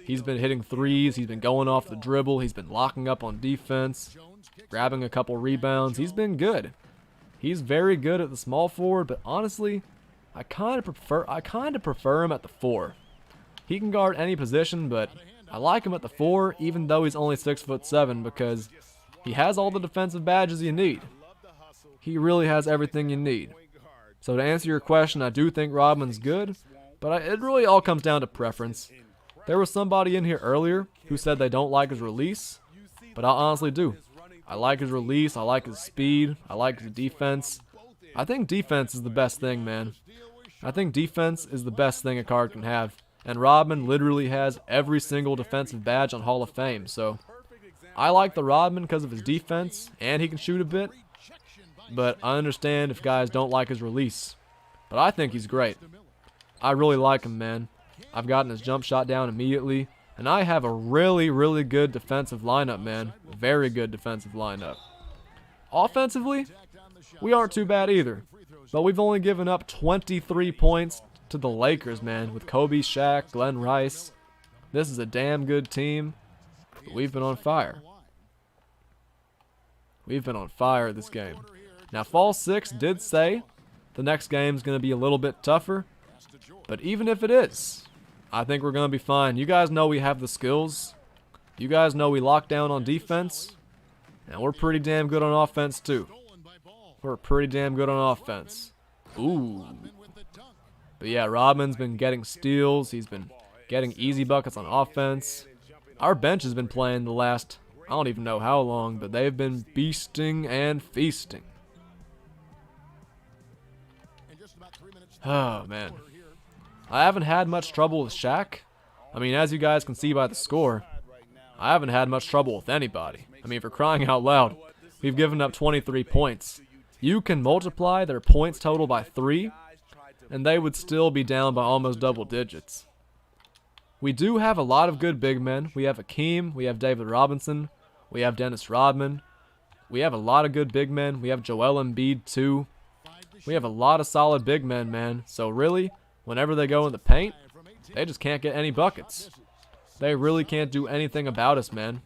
He's been hitting threes. He's been going off the dribble. He's been locking up on defense, grabbing a couple rebounds. He's been good. He's very good at the small forward, but honestly, I kind of prefer him at the 4. He can guard any position, but I like him at the 4, even though he's only 6'7", because he has all the defensive badges you need. He really has everything you need. So to answer your question, I do think Rodman's good, but it really all comes down to preference. There was somebody in here earlier who said they don't like his release, but I honestly do. I like his release, I like his speed, I like his defense. I think defense is the best thing, man. I think defense is the best thing a card can have. And Rodman literally has every single defensive badge on Hall of Fame, so I like the Rodman because of his defense, and he can shoot a bit. but I understand if guys don't like his release. But I think he's great. I really like him, man. I've gotten his jump shot down immediately, and I have a really, really good defensive lineup, man. Very good defensive lineup. Offensively, we aren't too bad either, but we've only given up 23 points to the Lakers, man, with Kobe, Shaq, Glenn Rice. This is a damn good team. But we've been on fire. We've been on fire this game. Now, Fall 6 did say the next game's going to be a little bit tougher, but even if it is, I think we're going to be fine. You guys know we have the skills. You guys know we lock down on defense, and we're pretty damn good on offense too. We're pretty damn good on offense. Ooh. But yeah, Rodman's been getting steals. He's been getting easy buckets on offense. Our bench has been playing the last, I don't even know how long, but they've been beasting and feasting. Oh, man. I haven't had much trouble with Shaq. I mean, as you guys can see by the score, I haven't had much trouble with anybody. I mean, for crying out loud, we've given up 23 points. You can multiply their points total by 3, and they would still be down by almost double digits. We do have a lot of good big men. We have Akeem, we have David Robinson, we have Dennis Rodman. We have a lot of good big men. We have Joel Embiid too. We have a lot of solid big men, man. So really, whenever they go in the paint, they just can't get any buckets. They really can't do anything about us, man.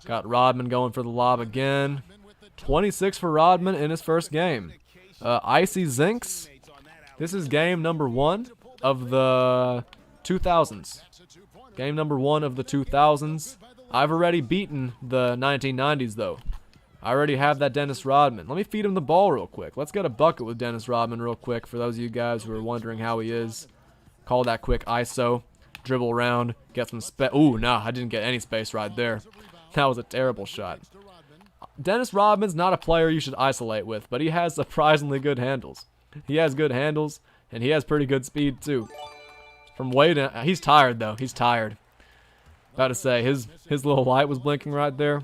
Got Rodman going for the lob again. 26 for Rodman in his first game. Icy Zinks. This is game number 1 of the 2000s. Game number 1 of the 2000s. I've already beaten the 1990s, though. I already have that Dennis Rodman. Let me feed him the ball real quick. Let's get a bucket with Dennis Rodman real quick for those of you guys who are wondering how he is. Call that quick ISO. Dribble around. Get some space. Ooh, nah, I didn't get any space right there. That was a terrible shot. Dennis Rodman's not a player you should isolate with, but he has surprisingly good handles. He has good handles, and he has pretty good speed, too. From way down. He's tired, though. He's tired. About to say, his little light was blinking right there.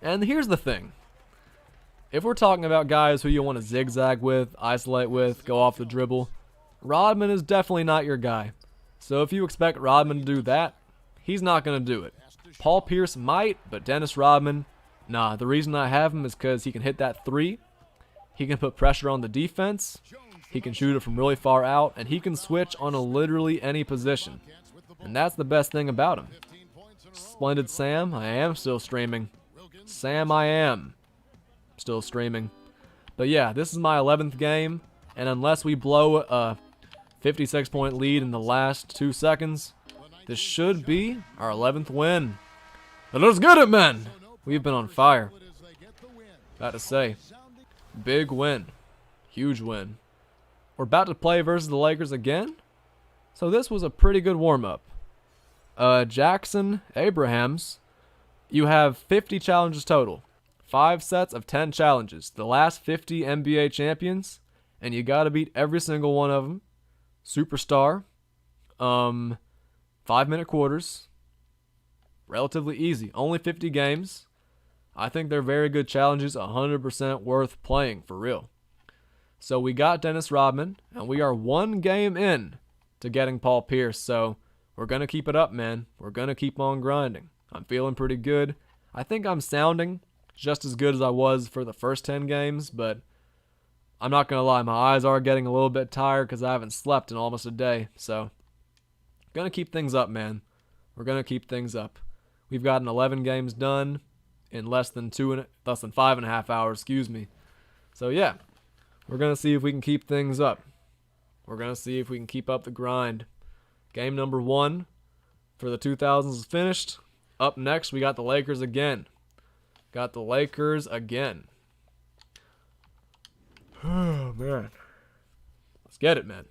And here's the thing. If we're talking about guys who you want to zigzag with, isolate with, go off the dribble, Rodman is definitely not your guy. So if you expect Rodman to do that, he's not going to do it. Paul Pierce might, but Dennis Rodman, nah. The reason I have him is because he can hit that 3. He can put pressure on the defense. He can shoot it from really far out, and he can switch on literally any position. And that's the best thing about him. Splendid Sam, I am still streaming. Sam, I am still streaming. But yeah, this is my 11th game, and unless we blow a 56-point lead in the last 2 seconds, this should be our 11th win. And let's get it, man! We've been on fire. About to say, big win. Huge win. We're about to play versus the Lakers again. So this was a pretty good warm-up. Jackson Abrahams, you have 50 challenges total. 5 sets of 10 challenges. The last 50 NBA champions, and you got to beat every single one of them. Superstar. 5-minute quarters. Relatively easy. Only 50 games. I think they're very good challenges. 100% worth playing, for real. So we got Dennis Rodman, and we are 1 game in to getting Paul Pierce. So we're going to keep it up, man. We're going to keep on grinding. I'm feeling pretty good. I think I'm sounding just as good as I was for the first 10 games, but I'm not going to lie. My eyes are getting a little bit tired because I haven't slept in almost a day. So going to keep things up, man. We're going to keep things up. We've gotten 11 games done in less than 5.5 hours, excuse me. So yeah, we're going to see if we can keep things up. We're going to see if we can keep up the grind. Game number 1 for the 2000s is finished. Up next, we got the Lakers again. Got the Lakers again. Oh, man. Let's get it, man.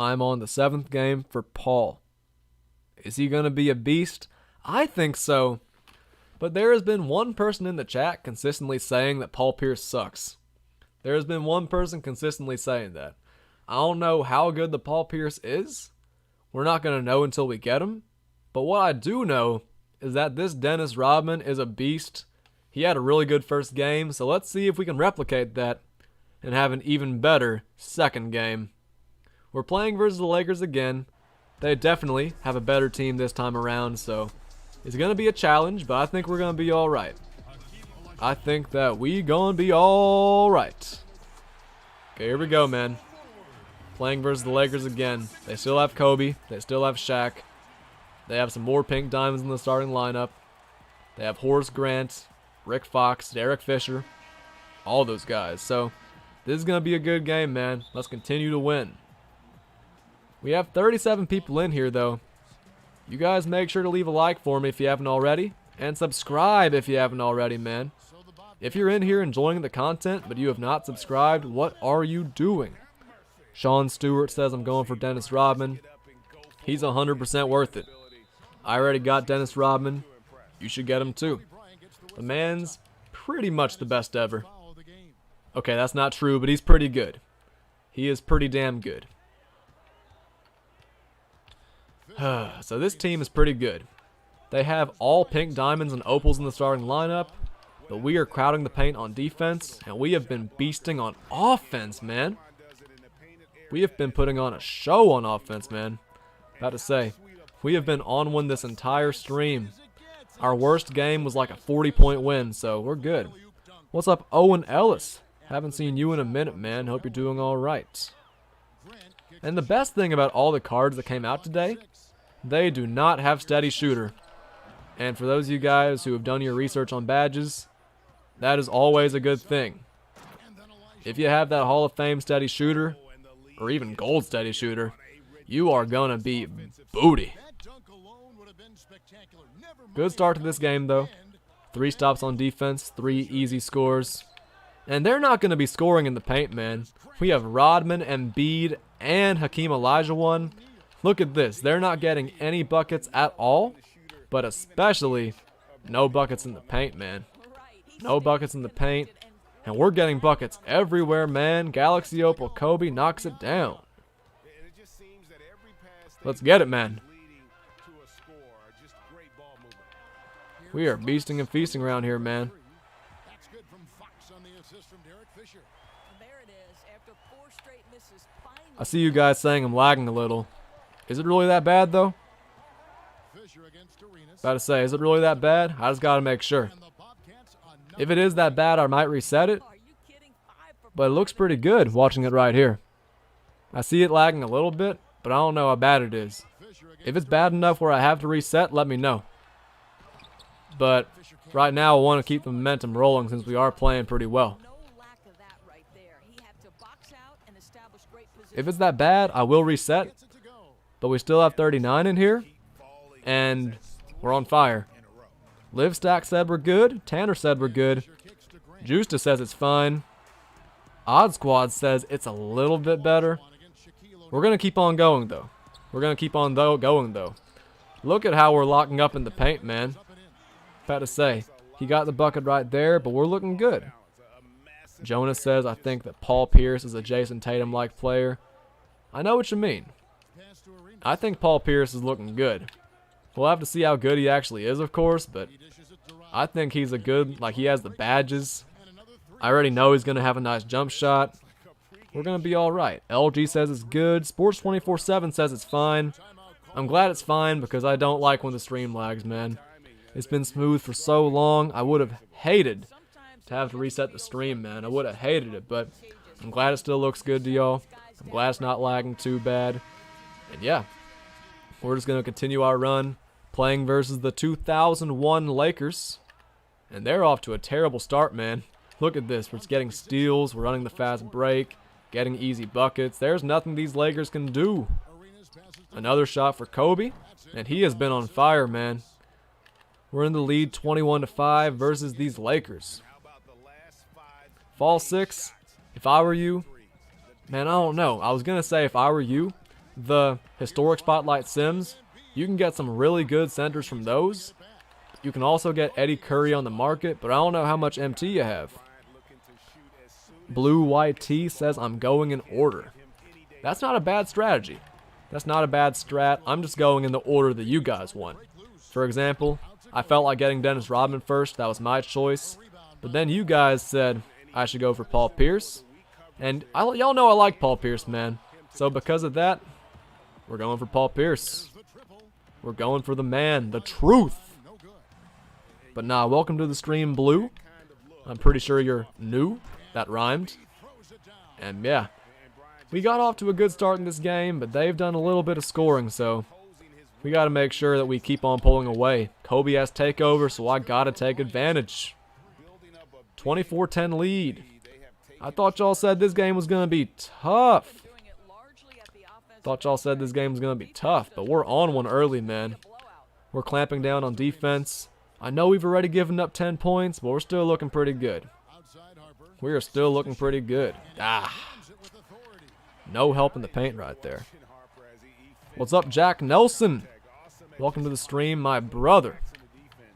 I'm on the 7th game for Paul. Is he going to be a beast? I think so. But there has been one person in the chat consistently saying that Paul Pierce sucks. There has been one person consistently saying that. I don't know how good the Paul Pierce is. We're not going to know until we get him. But what I do know is that this Dennis Rodman is a beast. He had a really good first game, so let's see if we can replicate that and have an even better second game. We're playing versus the Lakers again. They definitely have a better team this time around, so it's going to be a challenge, but I think we're going to be alright. I think that we going to be alright. Okay, here we go, man. Playing versus the Lakers again. They still have Kobe. They still have Shaq. They have some more pink diamonds in the starting lineup. They have Horace Grant, Rick Fox, Derek Fisher. All those guys. So, this is going to be a good game, man. Let's continue to win. We have 37 people in here, though. You guys make sure to leave a like for me if you haven't already. And subscribe if you haven't already, man. If you're in here enjoying the content, but you have not subscribed, what are you doing? Sean Stewart says I'm going for Dennis Rodman. He's 100% worth it. I already got Dennis Rodman. You should get him too. The man's pretty much the best ever. Okay, that's not true, but he's pretty good. He is pretty damn good. So this team is pretty good. They have all pink diamonds and opals in the starting lineup, but we are crowding the paint on defense, and we have been beasting on offense, man. We have been putting on a show on offense, man. About to say, we have been on one this entire stream. Our worst game was like a 40-point win, so we're good. What's up, Owen Ellis? Haven't seen you in a minute, man. Hope you're doing all right. And the best thing about all the cards that came out today, they do not have steady shooter. And for those of you guys who have done your research on badges, that is always a good thing. If you have that Hall of Fame steady shooter, or even gold steady shooter, you are going to be booty. Good start to this game, though. 3 stops on defense, 3 easy scores. And they're not going to be scoring in the paint, man. We have Rodman, Embiid, and Hakeem Olajuwon. Look at this. They're not getting any buckets at all, but especially no buckets in the paint, man. No buckets in the paint. And we're getting buckets everywhere, man. Galaxy Opal Kobe knocks it down. Let's get it, man. We are beasting and feasting around here, man. I see you guys saying I'm lagging a little. Is it really that bad, though? About to say, is it really that bad? I just gotta make sure. If it is that bad, I might reset it. But it looks pretty good watching it right here. I see it lagging a little bit, but I don't know how bad it is. If it's bad enough where I have to reset, let me know. But right now, I want to keep the momentum rolling since we are playing pretty well. If it's that bad, I will reset. But we still have 39 in here. And we're on fire. Livestack said we're good. Tanner said we're good. Justa says it's fine. Odd Squad says it's a little bit better. We're going to keep on going, though. We're going to keep on going, though. Look at how we're locking up in the paint, man. About to say, he got the bucket right there, but we're looking good. Jonas says, I think that Paul Pierce is a Jason Tatum-like player. I know what you mean. I think Paul Pierce is looking good. We'll have to see how good he actually is, of course, but I think he's a good, like he has the badges. I already know he's going to have a nice jump shot. We're going to be alright. LG says it's good. Sports 24/7 says it's fine. I'm glad it's fine because I don't like when the stream lags, man. It's been smooth for so long. I would have hated to have to reset the stream, man. I would have hated it, but I'm glad it still looks good to y'all. I'm glad it's not lagging too bad. And yeah, we're just going to continue our run playing versus the 2001 Lakers. And they're off to a terrible start, man. Look at this. We're just getting steals. We're running the fast break. Getting easy buckets. There's nothing these Lakers can do. Another shot for Kobe. And he has been on fire, man. We're in the lead 21-5 versus these Lakers. Fall 6. If I were you, man, I don't know. I was going to say if I were you, the Historic Spotlight Sims, you can get some really good centers from those. You can also get Eddie Curry on the market, but I don't know how much MT you have. Blue White T says I'm going in order. That's not a bad strategy. That's not a bad strat. I'm just going in the order that you guys want. For example, I felt like getting Dennis Rodman first. That was my choice. But then you guys said I should go for Paul Pierce. And y'all know I like Paul Pierce, man. So because of that, we're going for Paul Pierce. We're going for the man, the truth. But nah, welcome to the stream, Blue. I'm pretty sure you're new. That rhymed. And yeah, we got off to a good start in this game, but they've done a little bit of scoring, so we got to make sure that we keep on pulling away. Kobe has takeover, so I got to take advantage. 24-10 lead. I thought y'all said this game was going to be tough. Thought y'all said this game was going to be tough, but we're on one early, man. We're clamping down on defense. I know we've already given up 10 points, but we're still looking pretty good. We are still looking pretty good. No help in the paint right there. What's up, Jack Nelson? Welcome to the stream, my brother.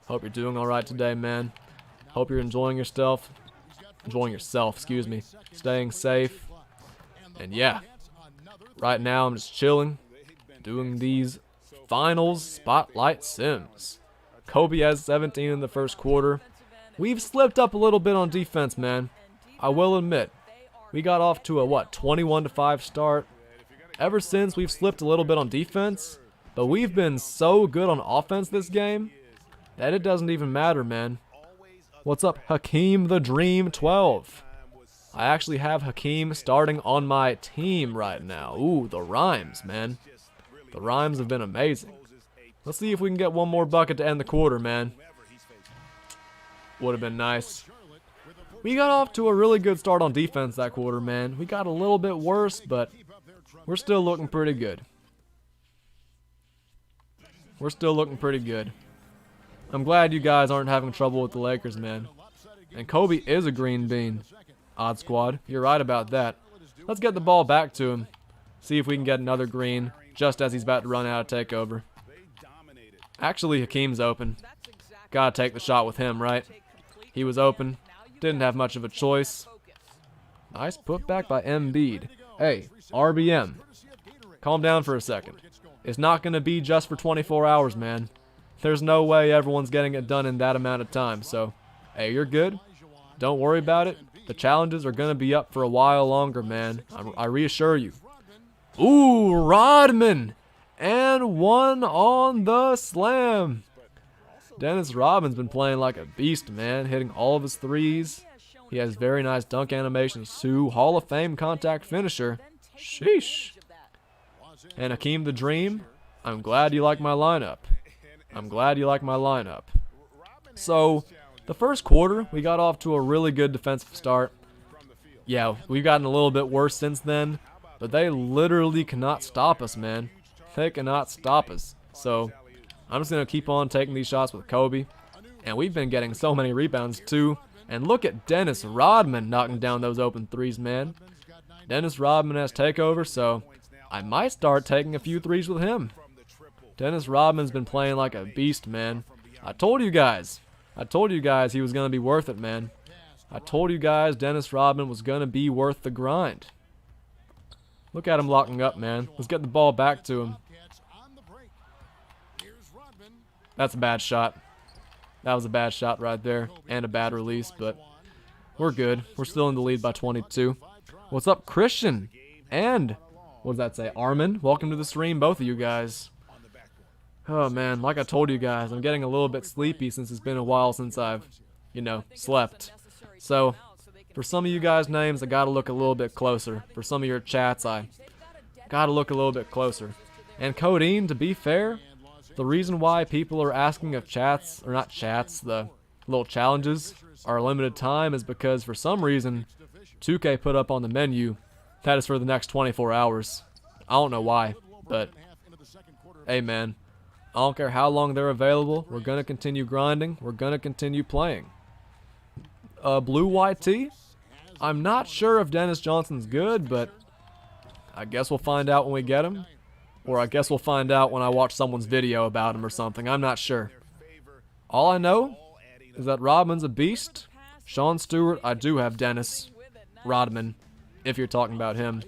Hope you're doing all right today, man. Hope you're enjoying yourself. Excuse me. Staying safe. And yeah, right now I'm just chilling, doing these finals spotlight sims. Kobe has 17 in the first quarter. We've slipped up a little bit on defense, man. I will admit. We got off to a, 21-5 start. Ever since, we've slipped a little bit on defense. But we've been so good on offense this game that it doesn't even matter, man. What's up, Hakeem the Dream 12? I actually have Hakeem starting on my team right now. Ooh, the rhymes, man. The rhymes have been amazing. Let's see if we can get one more bucket to end the quarter, man. Would have been nice. We got off to a really good start on defense that quarter, man. We got a little bit worse, but we're still looking pretty good. We're still looking pretty good. I'm glad you guys aren't having trouble with the Lakers, man. And Kobe is a green bean. Odd squad. You're right about that. Let's get the ball back to him. See if we can get another green just as he's about to run out of takeover. Actually, Hakeem's open. Gotta take the shot with him, right? He was open. Didn't have much of a choice. Nice putback by Embiid. Hey, RBM. Calm down for a second. It's not going to be just for 24 hours, man. There's no way everyone's getting it done in that amount of time, so, hey, you're good. Don't worry about it. The challenges are going to be up for a while longer, man. I reassure you. Ooh, Rodman! And one on the slam. Dennis Rodman's been playing like a beast, man, hitting all of his threes. He has very nice dunk animations too. Hall of Fame contact finisher. Sheesh. And Hakeem the Dream, I'm glad you like my lineup. I'm glad you like my lineup. So, the first quarter, we got off to a really good defensive start. Yeah, we've gotten a little bit worse since then, but they literally cannot stop us, man. They cannot stop us. So, I'm just going to keep on taking these shots with Kobe. And we've been getting so many rebounds too. And look at Dennis Rodman knocking down those open threes, man. Dennis Rodman has takeover, so I might start taking a few threes with him. Dennis Rodman's been playing like a beast, man. I told you guys he was going to be worth it, man. I told you guys Dennis Rodman was going to be worth the grind. Look at him locking up, man. Let's get the ball back to him. That's a bad shot. That was a bad shot right there. And a bad release, but we're good. We're still in the lead by 22. What's up, Christian? And, what does that say? Armin? Welcome to the stream, both of you guys. Oh, man. Like I told you guys, I'm getting a little bit sleepy since it's been a while since I've, slept. So, for some of you guys' names, I gotta look a little bit closer. For some of your chats, I gotta look a little bit closer. And Codeine, to be fair, the reason why people are asking if chats, or not chats, the little challenges are limited time is because for some reason 2K put up on the menu that is for the next 24 hours. I don't know why, but hey, man, I don't care how long they're available. We're gonna continue grinding. We're gonna continue playing. Blue YT, I'm not sure if Dennis Johnson's good, but I guess we'll find out when we get him. Or I guess we'll find out when I watch someone's video about him or something. I'm not sure. All I know is that Rodman's a beast. Sean Stewart, I do have Dennis Rodman, if you're talking about him.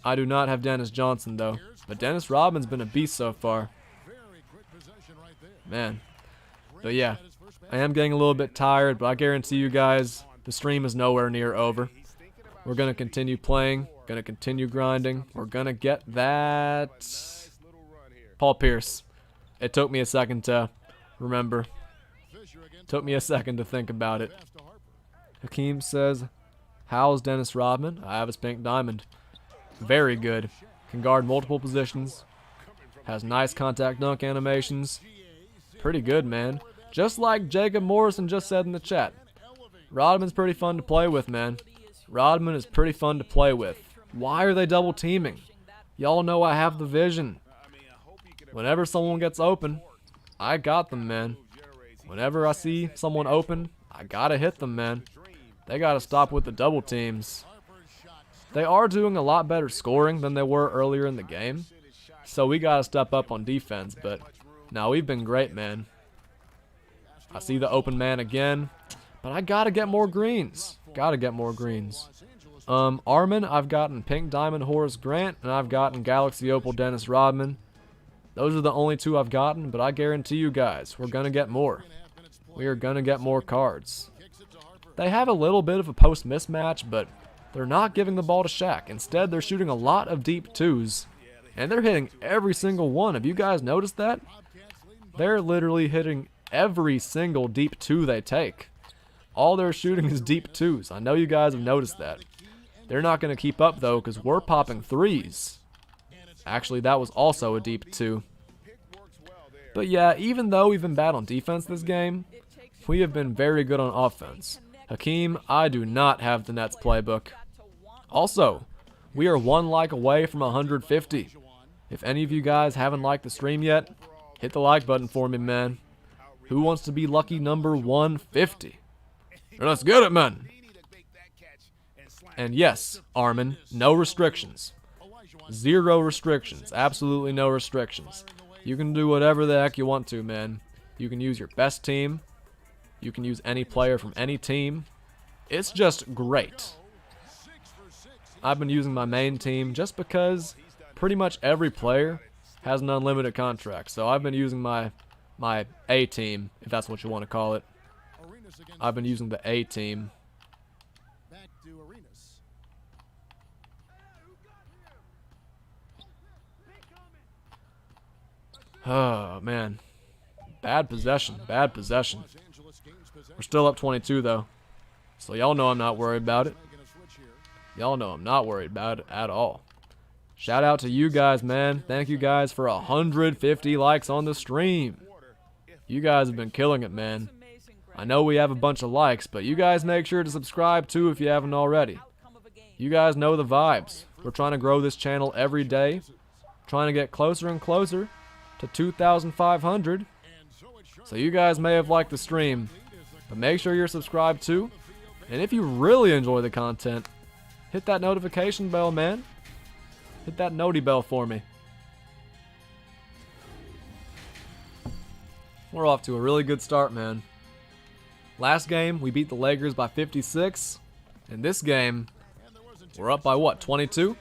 I do not have Dennis Johnson, though. But Dennis Rodman's been a beast so far. Man. But yeah, I am getting a little bit tired, but I guarantee you guys, the stream is nowhere near over. We're going to continue playing, going to continue grinding. We're going to get that Paul Pierce. It took me a second to remember. Took me a second to think about it. Hakeem says, how's Dennis Rodman? I have his pink diamond. Very good. Can guard multiple positions. Has nice contact dunk animations. Pretty good, man. Just like Jacob Morrison just said in the chat. Rodman's pretty fun to play with, man. Rodman is pretty fun to play with. Why are they double teaming? Y'all know I have the vision. Whenever someone gets open, I got them, man. Whenever I see someone open, I gotta hit them, man. They gotta stop with the double teams. They are doing a lot better scoring than they were earlier in the game. So we gotta step up on defense, but no, we've been great, man. I see the open man again, but I gotta get more greens. Gotta get more greens. Armin, I've gotten Pink Diamond Horace Grant, and I've gotten Galaxy Opal Dennis Rodman. Those are the only two I've gotten, but I guarantee you guys, we're gonna get more. We are gonna get more cards. They have a little bit of a post mismatch, but they're not giving the ball to Shaq. Instead, they're shooting a lot of deep twos, and they're hitting every single one. Have you guys noticed that? They're literally hitting every single deep two they take. All they're shooting is deep twos. I know you guys have noticed that. They're not going to keep up, though, because we're popping threes. Actually, that was also a deep two. But yeah, even though we've been bad on defense this game, we have been very good on offense. Hakeem, I do not have the Nets playbook. Also, we are one like away from 150. If any of you guys haven't liked the stream yet, hit the like button for me, man. Who wants to be lucky number 150? Let's get it, man. And yes, Armin, no restrictions. 0 restrictions. Absolutely no restrictions. You can do whatever the heck you want to, man. You can use your best team. You can use any player from any team. It's just great. I've been using my main team just because pretty much every player has an unlimited contract. So I've been using my A team, if that's what you want to call it. I've been using the A team. Oh, man. Bad possession. Bad possession. We're still up 22, though. So y'all know I'm not worried about it. Y'all know I'm not worried about it at all. Shout out to you guys, man. Thank you guys for 150 likes on the stream. You guys have been killing it, man. I know we have a bunch of likes, but you guys make sure to subscribe too if you haven't already. You guys know the vibes. We're trying to grow this channel every day. Trying to get closer and closer to 2,500. So you guys may have liked the stream, but make sure you're subscribed too. And if you really enjoy the content, hit that notification bell, man. Hit that noti bell for me. We're off to a really good start, man. Last game, we beat the Lakers by 56. In this game, we're up by what, 22?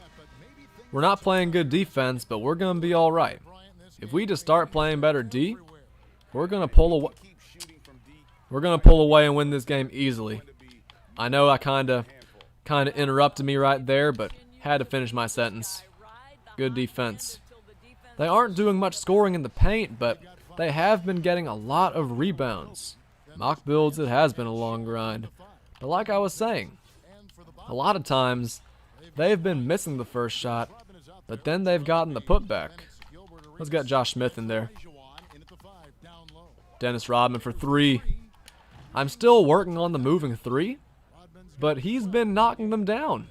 We're not playing good defense, but we're going to be all right. If we just start playing better D, we're going to pull away. We're going to pull away and win this game easily. I know I kind of interrupted me right there, but had to finish my sentence. Good defense. They aren't doing much scoring in the paint, but they have been getting a lot of rebounds. Mock builds, it has been a long grind. But like I was saying, a lot of times they've been missing the first shot, but then they've gotten the putback. Let's get Josh Smith in there. Dennis Rodman for 3. I'm still working on the moving 3, but he's been knocking them down.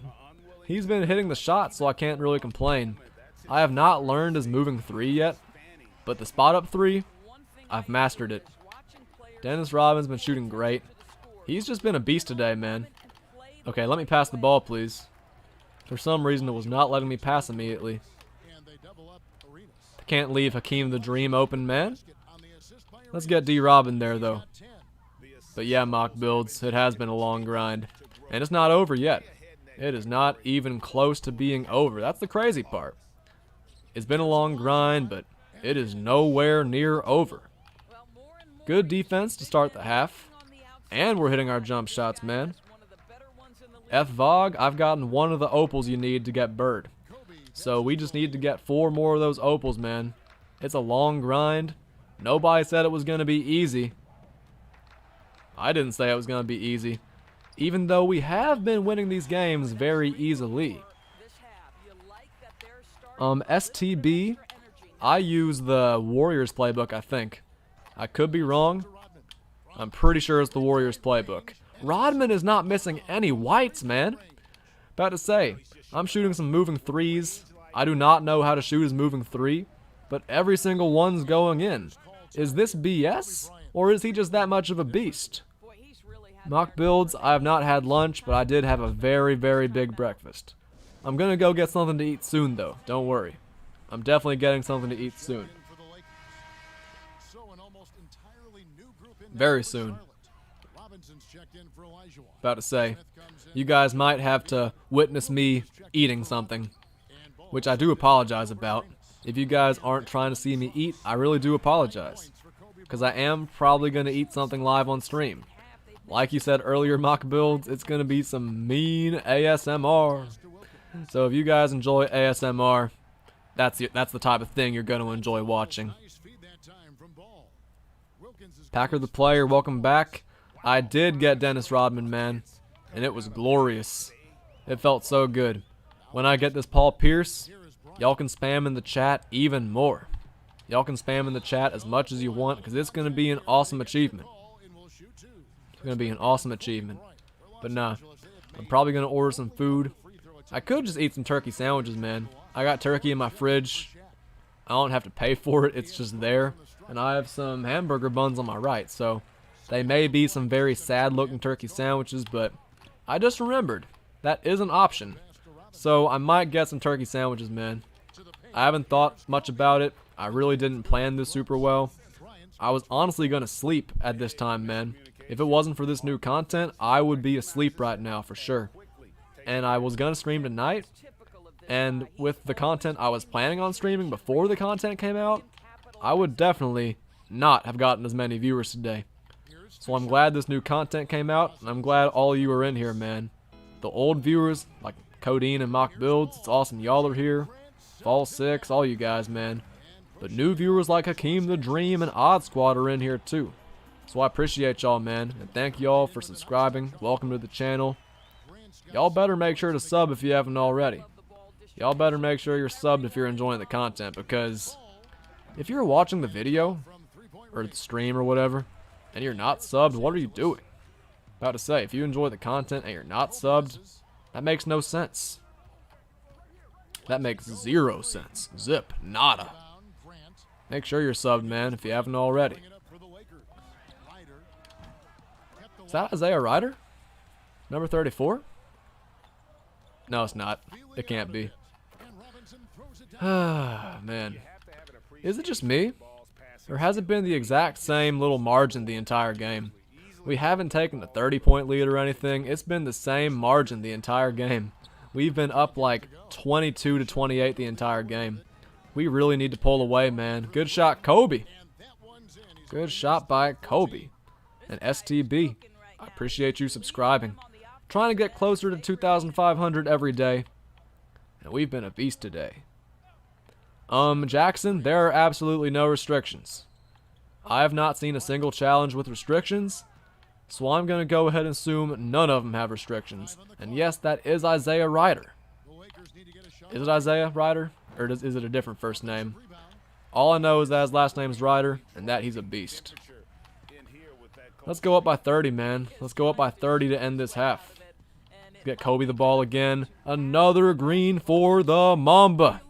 He's been hitting the shots, so I can't really complain. I have not learned his moving 3 yet, but the spot up 3, I've mastered it. Dennis Rodman's been shooting great. He's just been a beast today, man. Okay, let me pass the ball, please. For some reason, it was not letting me pass immediately. Can't leave Hakeem the Dream open, man. Let's get D-Rob in there, though. But yeah, mock builds, it has been a long grind. And it's not over yet. It is not even close to being over. That's the crazy part. It's been a long grind, but it is nowhere near over. Good defense to start the half. And we're hitting our jump shots, man. F-Vog, I've gotten one of the opals you need to get Bird. So we just need to get 4 more of those opals, man. It's a long grind. Nobody said it was going to be easy. I didn't say it was going to be easy. Even though we have been winning these games very easily. STB, I use the Warriors playbook, I think. I could be wrong. I'm pretty sure it's the Warriors playbook. Rodman is not missing any whites, man. About to say, I'm shooting some moving threes. I do not know how to shoot his moving three, but every single one's going in. Is this BS, or is he just that much of a beast? Mock builds, I have not had lunch, but I did have a very, very big breakfast. I'm gonna go get something to eat soon, though. Don't worry. I'm definitely getting something to eat soon. Very soon. About to say, you guys might have to witness me eating something, which I do apologize about. If you guys aren't trying to see me eat, I really do apologize, because I am probably going to eat something live on stream. Like you said earlier, Mock Builds, it's going to be some mean ASMR. So if you guys enjoy ASMR, that's the type of thing you're going to enjoy watching. Packer the player, welcome back. I did get Dennis Rodman, man, and it was glorious. It felt so good. When I get this Paul Pierce, y'all can spam in the chat even more. Y'all can spam in the chat as much as you want, because it's going to be an awesome achievement. It's going to be an awesome achievement. But nah, I'm probably going to order some food. I could just eat some turkey sandwiches, man. I got turkey in my fridge. I don't have to pay for it. It's just there. And I have some hamburger buns on my right, so they may be some very sad-looking turkey sandwiches, but I just remembered that is an option. So I might get some turkey sandwiches, man. I haven't thought much about it. I really didn't plan this super well. I was honestly going to sleep at this time, man. If it wasn't for this new content, I would be asleep right now for sure. And I was going to stream tonight, and with the content I was planning on streaming before the content came out, I would definitely not have gotten as many viewers today. So I'm glad this new content came out, and I'm glad all of you are in here, man. The old viewers, like Codeine and Mock Builds, it's awesome y'all are here. Fall 6, all you guys, man. But new viewers like Hakeem the Dream and Odd Squad are in here too. So I appreciate y'all, man, and thank y'all for subscribing. Welcome to the channel. Y'all better make sure to sub if you haven't already. Y'all better make sure you're subbed if you're enjoying the content, because if you're watching the video, or the stream or whatever, and you're not subbed, what are you doing? About to say, if you enjoy the content and you're not subbed, that makes no sense. That makes 0 sense. Zip. Nada. Make sure you're subbed, man, if you haven't already. Is that Isaiah Ryder? Number 34? No, it's not. It can't be. Man. Is it just me? Or has it been the exact same little margin the entire game? We haven't taken a 30-point lead or anything. It's been the same margin the entire game. We've been up like 22-28 the entire game. We really need to pull away, man. Good shot, Kobe. Good shot by Kobe. And STB, I appreciate you subscribing. Trying to get closer to 2,500 every day. And we've been a beast today. Jackson, there are absolutely no restrictions. I have not seen a single challenge with restrictions, so I'm going to go ahead and assume none of them have restrictions. And yes, that is Isaiah Ryder. Is it Isaiah Ryder, or is it a different first name? All I know is that his last name is Ryder, and that he's a beast. Let's go up by 30, man. Let's go up by 30 to end this half. Get Kobe the ball again. Another green for the Mamba.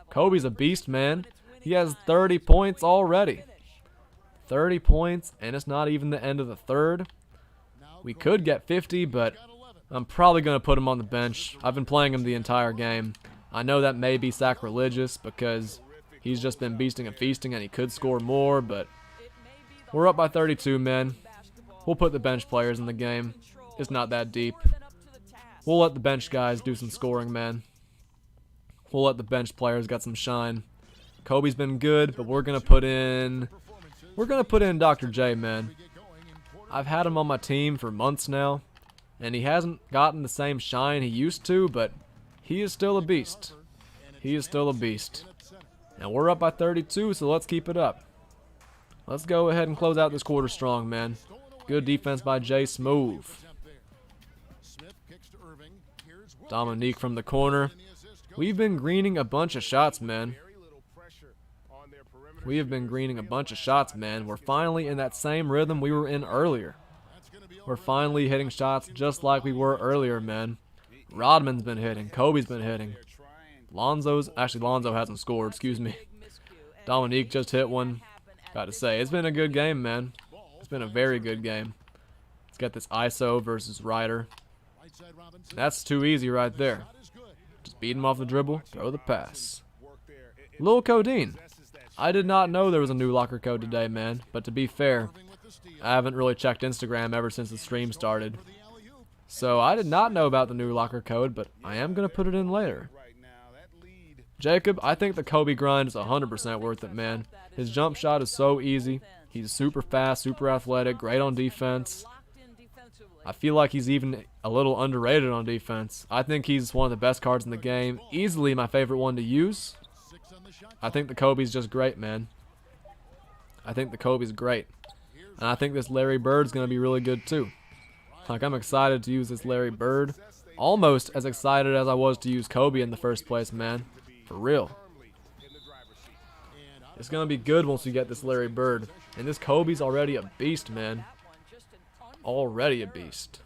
Kobe's a beast, man. He has 30 points already. 30 points, and it's not even the end of the third. We could get 50, but I'm probably going to put him on the bench. I've been playing him the entire game. I know that may be sacrilegious because he's just been beasting and feasting and he could score more, but we're up by 32, man. We'll put the bench players in the game. It's not that deep. We'll let the bench guys do some scoring, man. We'll let the bench players get some shine. Kobe's been good, but we're gonna put in Dr. J, man. I've had him on my team for months now, and he hasn't gotten the same shine he used to, but he is still a beast. He is still a beast. And we're up by 32, so let's keep it up. Let's go ahead and close out this quarter strong, man. Good defense by Jay Smooth. Dominique from the corner. We've been greening a bunch of shots, man. We have been greening a bunch of shots, man. We're finally in that same rhythm we were in earlier. We're finally hitting shots just like we were earlier, man. Rodman's been hitting. Kobe's been hitting. Lonzo hasn't scored, excuse me. Dominique just hit one. Got to say, it's been a good game, man. It's been a very good game. Let's get this ISO versus Ryder. That's too easy right there. Just beat him off the dribble, throw the pass. Lil Codeine. I did not know there was a new locker code today, man. But to be fair, I haven't really checked Instagram ever since the stream started. So I did not know about the new locker code, but I am going to put it in later. Jacob, I think the Kobe grind is 100% worth it, man. His jump shot is so easy. He's super fast, super athletic, great on defense. I feel like he's even a little underrated on defense. I think he's one of the best cards in the game. Easily my favorite one to use. I think the Kobe's just great, man. I think the Kobe's great. And I think this Larry Bird's going to be really good too. Like, I'm excited to use this Larry Bird. Almost as excited as I was to use Kobe in the first place, man. For real. It's going to be good once we get this Larry Bird. And this Kobe's already a beast, man. Already a beast.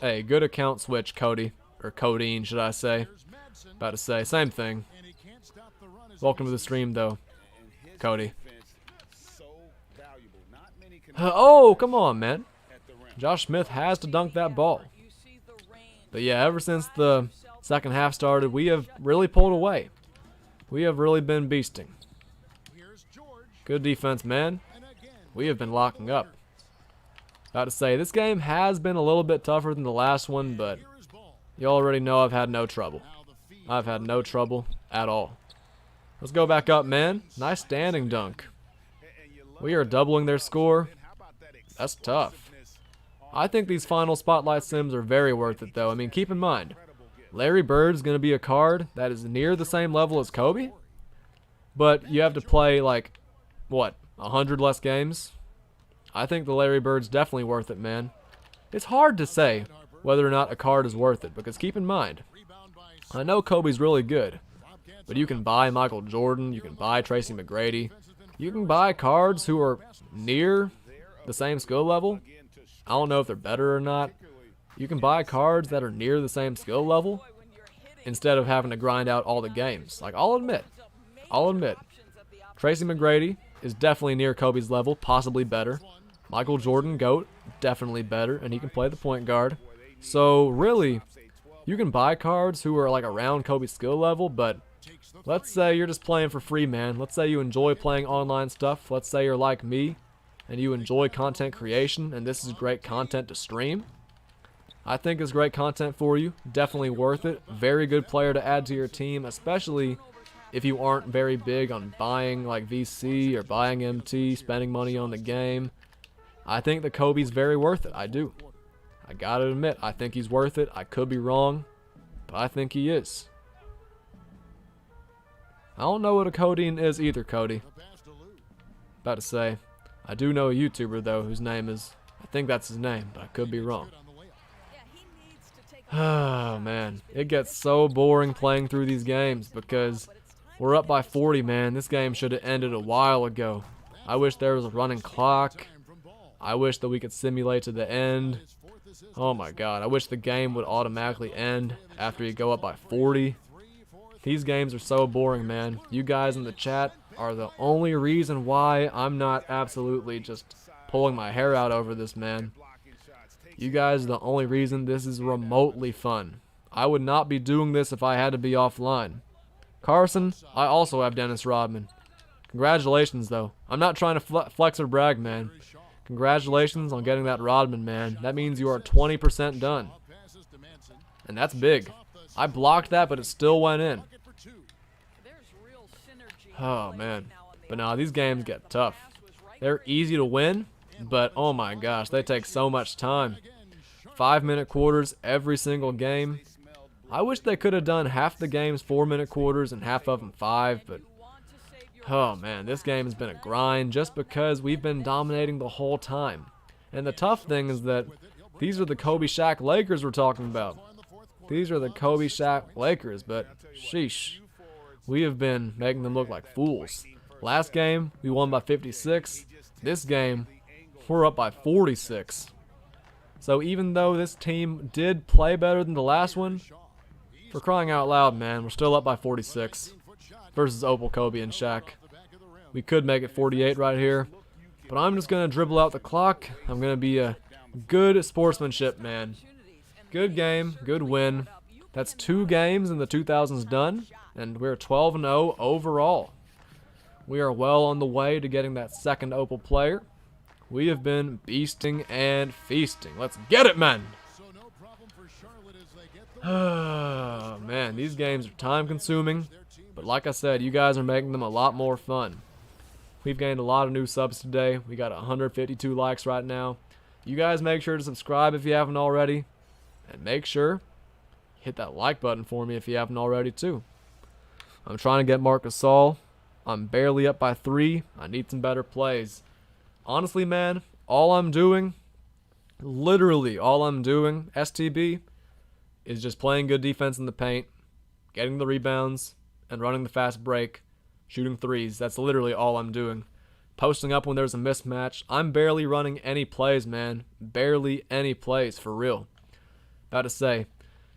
Hey, good account switch, Cody. Or Codeine, should I say. About to say, same thing. Welcome to the stream, though, Cody. Oh, come on, man. Josh Smith has to dunk that ball. But yeah, ever since the second half started, we have really pulled away. We have really been beasting. Good defense, man. We have been locking up. About to say, this game has been a little bit tougher than the last one, but you already know I've had no trouble. I've had no trouble at all. Let's go back up, man. Nice standing dunk. We are doubling their score. That's tough. I think these final spotlight sims are very worth it, though. I mean, keep in mind, Larry Bird's going to be a card that is near the same level as Kobe, but you have to play, like, what, 100 less games? I think the Larry Bird's definitely worth it, man. It's hard to say whether or not a card is worth it, because keep in mind, I know Kobe's really good, but you can buy Michael Jordan, you can buy Tracy McGrady, you can buy cards who are near the same skill level. I don't know if they're better or not. You can buy cards that are near the same skill level instead of having to grind out all the games. Like, I'll admit, Tracy McGrady is definitely near Kobe's level, possibly better. Michael Jordan, GOAT, definitely better, and he can play the point guard. So, really, you can buy cards who are, like, around Kobe's skill level, but let's say you're just playing for free, man. Let's say you enjoy playing online stuff. Let's say you're like me, and you enjoy content creation, and this is great content to stream. I think it's great content for you. Definitely worth it. Very good player to add to your team, especially if you aren't very big on buying like VC or buying MT, spending money on the game. I think the Kobe's very worth it. I do. I gotta admit, I think he's worth it. I could be wrong, but I think he is. I don't know what a Codeine is either, Cody. About to say, I do know a YouTuber, though, whose name is, I think that's his name, but I could be wrong. Oh, man. It gets so boring playing through these games because we're up by 40, man. This game should have ended a while ago. I wish there was a running clock. I wish that we could simulate to the end. Oh, my God. I wish the game would automatically end after you go up by 40. These games are so boring, man. You guys in the chat are the only reason why I'm not absolutely just pulling my hair out over this, man. You guys are the only reason this is remotely fun. I would not be doing this if I had to be offline. Carson, I also have Dennis Rodman. Congratulations, though. I'm not trying to flex or brag, man. Congratulations on getting that Rodman, man. That means you are 20% done. And that's big. I blocked that, but it still went in. Oh, man. But nah, these games get tough. They're easy to win, but oh my gosh, they take so much time. 5-minute quarters every single game. I wish they could have done half the games 4-minute quarters and half of them 5, but oh man, this game has been a grind just because we've been dominating the whole time. And the tough thing is that these are the Kobe Shaq Lakers we're talking about. These are the Kobe Shaq Lakers, but sheesh, we have been making them look like fools. Last game, we won by 56. This game, we're up by 46. So even though this team did play better than the last one, for crying out loud, man, we're still up by 46 versus Opal, Kobe, and Shaq. We could make it 48 right here, but I'm just going to dribble out the clock. I'm going to be a good sportsmanship, man. Good game, good win. That's 2 games in the 2000s done, and we're 12-0 overall. We are well on the way to getting that second Opal player. We have been beasting and feasting. Let's get it, man! Oh, man, these games are time-consuming, but like I said, you guys are making them a lot more fun. We've gained a lot of new subs today. We got 152 likes right now. You guys make sure to subscribe if you haven't already, and make sure hit that like button for me if you haven't already too. I'm trying to get Marc Gasol. I'm barely up by 3. I need some better plays. Honestly, man, all I'm doing, literally all I'm doing, STB, is just playing good defense in the paint, getting the rebounds, and running the fast break, shooting threes. That's literally all I'm doing. Posting up when there's a mismatch. I'm barely running any plays, man. Barely any plays, for real. About to say,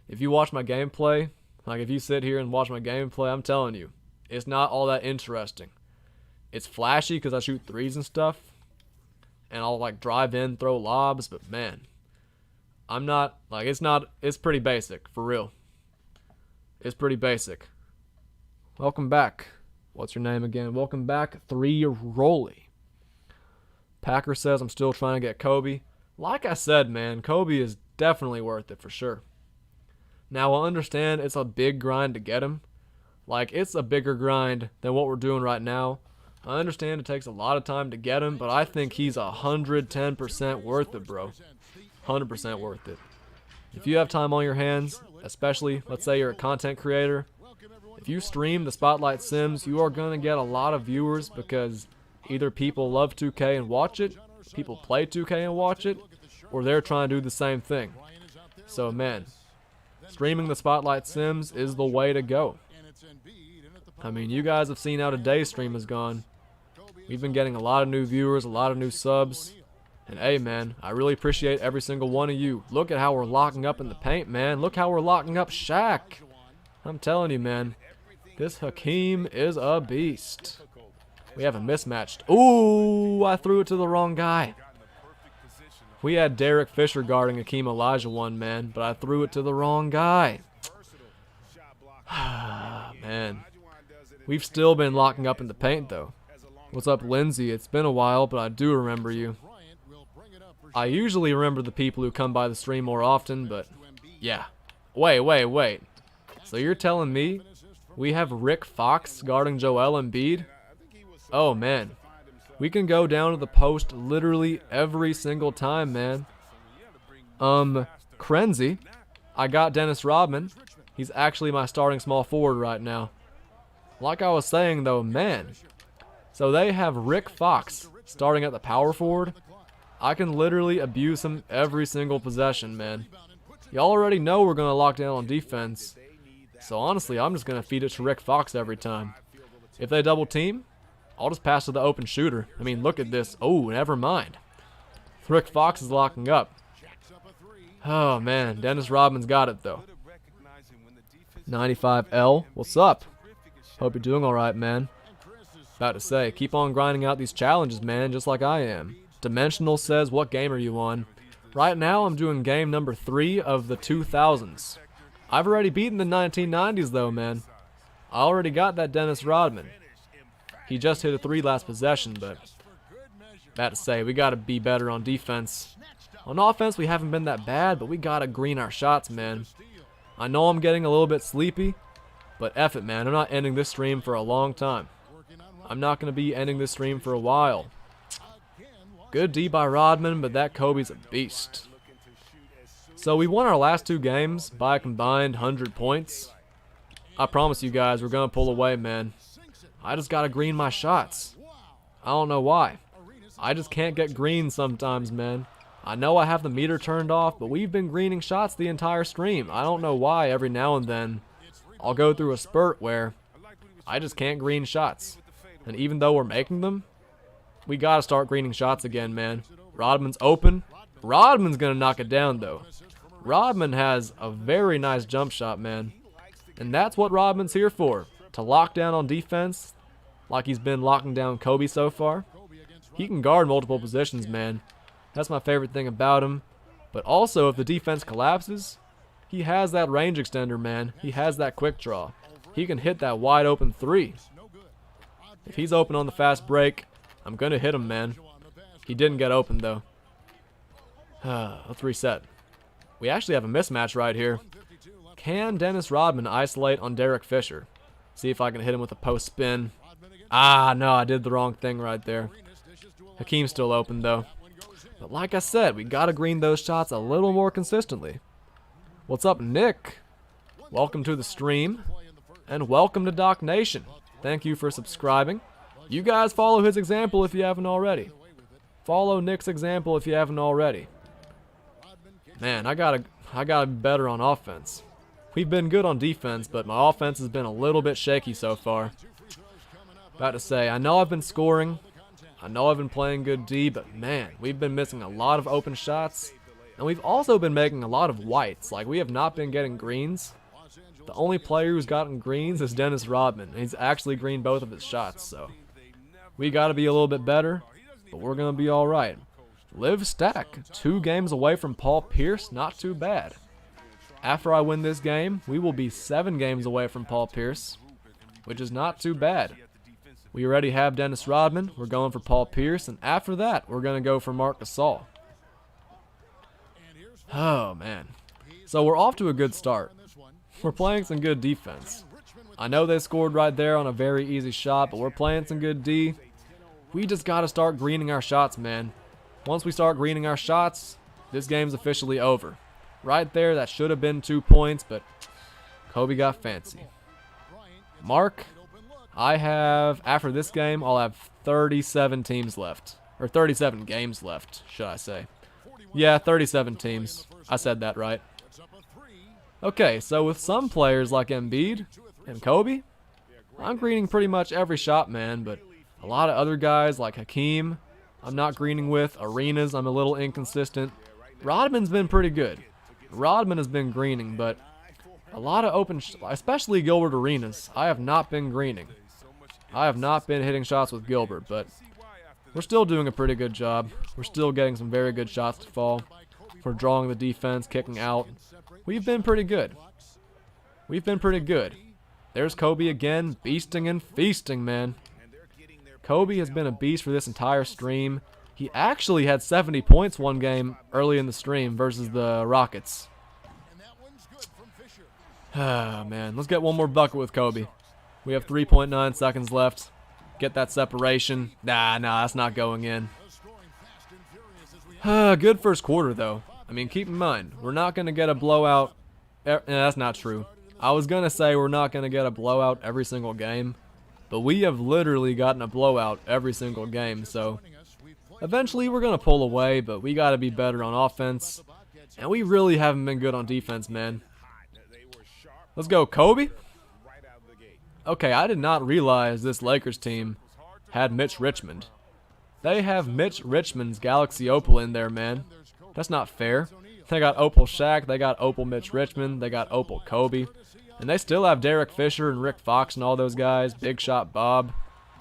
if you watch my gameplay, like if you sit here and watch my gameplay, I'm telling you, it's not all that interesting. It's flashy because I shoot threes and stuff, and I'll like drive in, throw lobs, but man, I'm not, like, it's pretty basic, for real. It's pretty basic. Welcome back. What's your name again? Welcome back, 3-Rolly. Packer says I'm still trying to get Kobe. Like I said, man, Kobe is definitely worth it for sure. Now, I understand it's a big grind to get him. Like, it's a bigger grind than what we're doing right now. I understand it takes a lot of time to get him, but I think he's 110% worth it, bro. 100% worth it. If you have time on your hands, especially, let's say you're a content creator, if you stream the Spotlight Sims, you are going to get a lot of viewers because either people love 2K and watch it, people play 2K and watch it, or they're trying to do the same thing. So, man, streaming the Spotlight Sims is the way to go. I mean, you guys have seen how today's stream has gone. We've been getting a lot of new viewers, a lot of new subs. And hey, man, I really appreciate every single one of you. Look at how we're locking up in the paint, man. Look how we're locking up Shaq. I'm telling you, man, this Hakeem is a beast. We have a mismatched. Ooh, I threw it to the wrong guy. We had Derek Fisher guarding Hakeem Olajuwon, man, but I threw it to the wrong guy. Man, we've still been locking up in the paint, though. What's up, Lindsay? It's been a while, but I do remember you. I usually remember the people who come by the stream more often, but yeah. Wait. So you're telling me we have Rick Fox guarding Joel Embiid? Oh, man. We can go down to the post literally every single time, man. Krenzy, I got Dennis Rodman. He's actually my starting small forward right now. Like I was saying, though, man. So they have Rick Fox starting at the power forward. I can literally abuse him every single possession, man. Y'all already know we're going to lock down on defense. So honestly, I'm just going to feed it to Rick Fox every time. If they double team, I'll just pass to the open shooter. I mean, look at this. Oh, never mind. Rick Fox is locking up. Oh, man. Dennis Rodman's got it, though. 95L, what's up? Hope you're doing alright, man. About to say, keep on grinding out these challenges, man, just like I am. Dimensional says, what game are you on? Right now, I'm doing game number 3 of the 2000s. I've already beaten the 1990s, though, man. I already got that Dennis Rodman. He just hit a 3 last possession, but About to say, we got to be better on defense. On offense, we haven't been that bad, but we got to green our shots, man. I know I'm getting a little bit sleepy, but F it, man. I'm not ending this stream for a long time. I'm not going to be ending this stream for a while. Good D by Rodman, but that Kobe's a beast. So we won our last 2 games by a combined 100 points. I promise you guys, we're going to pull away, man. I just got to green my shots. I don't know why. I just can't get green sometimes, man. I know I have the meter turned off, but we've been greening shots the entire stream. I don't know why every now and then I'll go through a spurt where I just can't green shots. And even though we're making them, we got to start greening shots again, man. Rodman's open. Rodman's going to knock it down, though. Rodman has a very nice jump shot, man. And that's what Rodman's here for. To lock down on defense, like he's been locking down Kobe so far. He can guard multiple positions, man. That's my favorite thing about him. But also, if the defense collapses, he has that range extender, man. He has that quick draw. He can hit that wide open 3. If he's open on the fast break, I'm going to hit him, man. He didn't get open, though. Let's reset. We actually have a mismatch right here. Can Dennis Rodman isolate on Derek Fisher? See if I can hit him with a post spin. Ah, no, I did the wrong thing right there. Hakeem's still open, though. But like I said, we got to green those shots a little more consistently. What's up, Nick? Welcome to the stream. And welcome to Doc Nation. Thank you for subscribing. You guys follow his example if you haven't already. Follow Nick's example if you haven't already. Man, I gotta be better on offense. We've been good on defense, but my offense has been a little bit shaky so far. About to say, I know I've been scoring. I know I've been playing good D, but man, we've been missing a lot of open shots. And we've also been making a lot of whites. Like, we have not been getting greens. The only player who's gotten greens is Dennis Rodman. He's actually greened both of his shots, so we got to be a little bit better, but we're going to be all right. Live stack, 2 games away from Paul Pierce, not too bad. After I win this game, we will be 7 games away from Paul Pierce, which is not too bad. We already have Dennis Rodman, we're going for Paul Pierce, and after that, we're going to go for Marc Gasol. Oh, man. So we're off to a good start. We're playing some good defense. I know they scored right there on a very easy shot, but we're playing some good D. We just got to start greening our shots, man. Once we start greening our shots, this game's officially over. Right there, that should have been 2 points, but Kobe got fancy. Mark, I have, after this game, I'll have 37 teams left. Or 37 games left, should I say. Yeah, 37 teams. I said that right. Okay, so with some players like Embiid and Kobe, I'm greening pretty much every shot, man, but a lot of other guys like Hakeem, I'm not greening with. Arenas, I'm a little inconsistent. Rodman's been pretty good. Rodman has been greening, but a lot of open, especially Gilbert Arenas, I have not been greening. I have not been hitting shots with Gilbert, but we're still doing a pretty good job. We're still getting some very good shots to fall. We're drawing the defense, kicking out. We've been pretty good. We've been pretty good. There's Kobe again, beasting and feasting, man. Kobe has been a beast for this entire stream. He actually had 70 points one game early in the stream versus the Rockets. Ah, man. Let's get one more bucket with Kobe. We have 3.9 seconds left. Get that separation. Nah, that's not going in. Good first quarter, though. I mean, keep in mind, we're not going to get a blowout. That's not true. I was going to say we're not going to get a blowout every single game, but we have literally gotten a blowout every single game, so eventually we're going to pull away, but we got to be better on offense, and we really haven't been good on defense, man. Let's go, Kobe. Okay, I did not realize this Lakers team had Mitch Richmond. They have Mitch Richmond's Galaxy Opal in there, man. That's not fair. They got Opal Shaq, they got Opal Mitch Richmond, they got Opal Kobe. And they still have Derek Fisher and Rick Fox and all those guys, Big Shot Bob.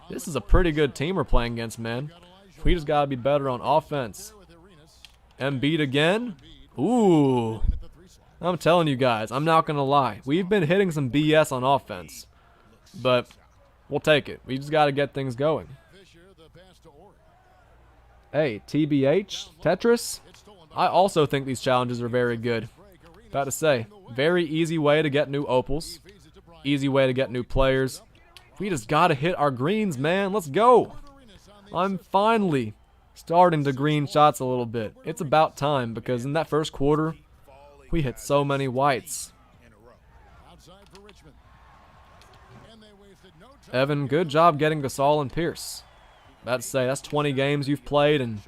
This is a pretty good team we're playing against, man. We just got to be better on offense. Embiid again? Ooh. I'm telling you guys, I'm not going to lie. We've been hitting some BS on offense. But we'll take it. We just got to get things going. Hey, TBH, Tetris. I also think these challenges are very good. About to say, very easy way to get new opals. Easy way to get new players. We just gotta hit our greens, man. Let's go. I'm finally starting to green shots a little bit. It's about time because in that first quarter, we hit so many whites. Evan, good job getting Gasol and Pierce. About to say, that's 20 games you've played, and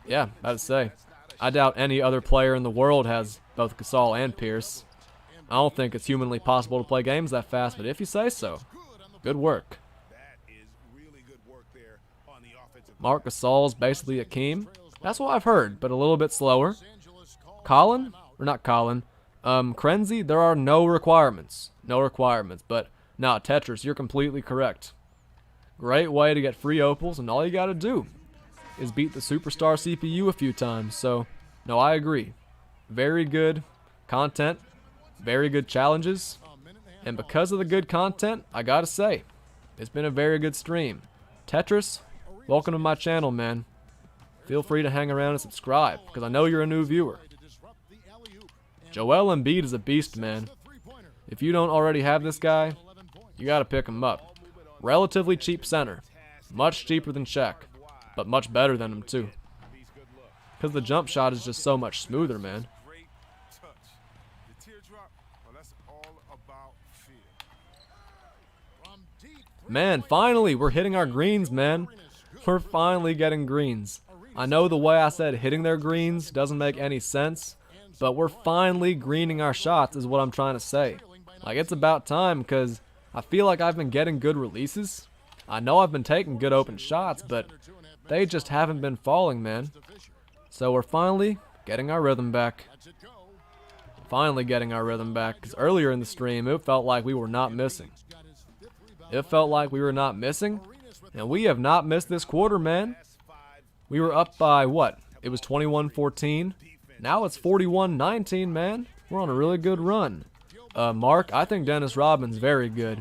yeah, about to say, I doubt any other player in the world has both Gasol and Pierce. I don't think it's humanly possible to play games that fast, but if you say so, good work. Marc Gasol's basically a Keem. That's what I've heard, but a little bit slower. Colin? Or not Colin. Krenzy, there are no requirements. No requirements, but nah, Tetris, you're completely correct. Great way to get free opals, and all you gotta do is beat the superstar CPU a few times. So, no, I agree. Very good content, very good challenges, and because of the good content, I gotta say, it's been a very good stream. Tetris, welcome to my channel, man. Feel free to hang around and subscribe, because I know you're a new viewer. Joel Embiid is a beast, man. If you don't already have this guy, you gotta pick him up. Relatively cheap center. Much cheaper than Shaq, but much better than him too. Because the jump shot is just so much smoother, man. Man, finally, we're hitting our greens, man. We're finally getting greens. I know the way I said hitting their greens doesn't make any sense, but we're finally greening our shots is what I'm trying to say. Like, it's about time, because I feel like I've been getting good releases. I know I've been taking good open shots, but they just haven't been falling, man. So we're finally getting our rhythm back. Finally getting our rhythm back, because earlier in the stream, it felt like we were not missing. It felt like we were not missing, and we have not missed this quarter, man. We were up by, what? It was 21-14. Now it's 41-19, man. We're on a really good run. Mark, I think Dennis Rodman's very good.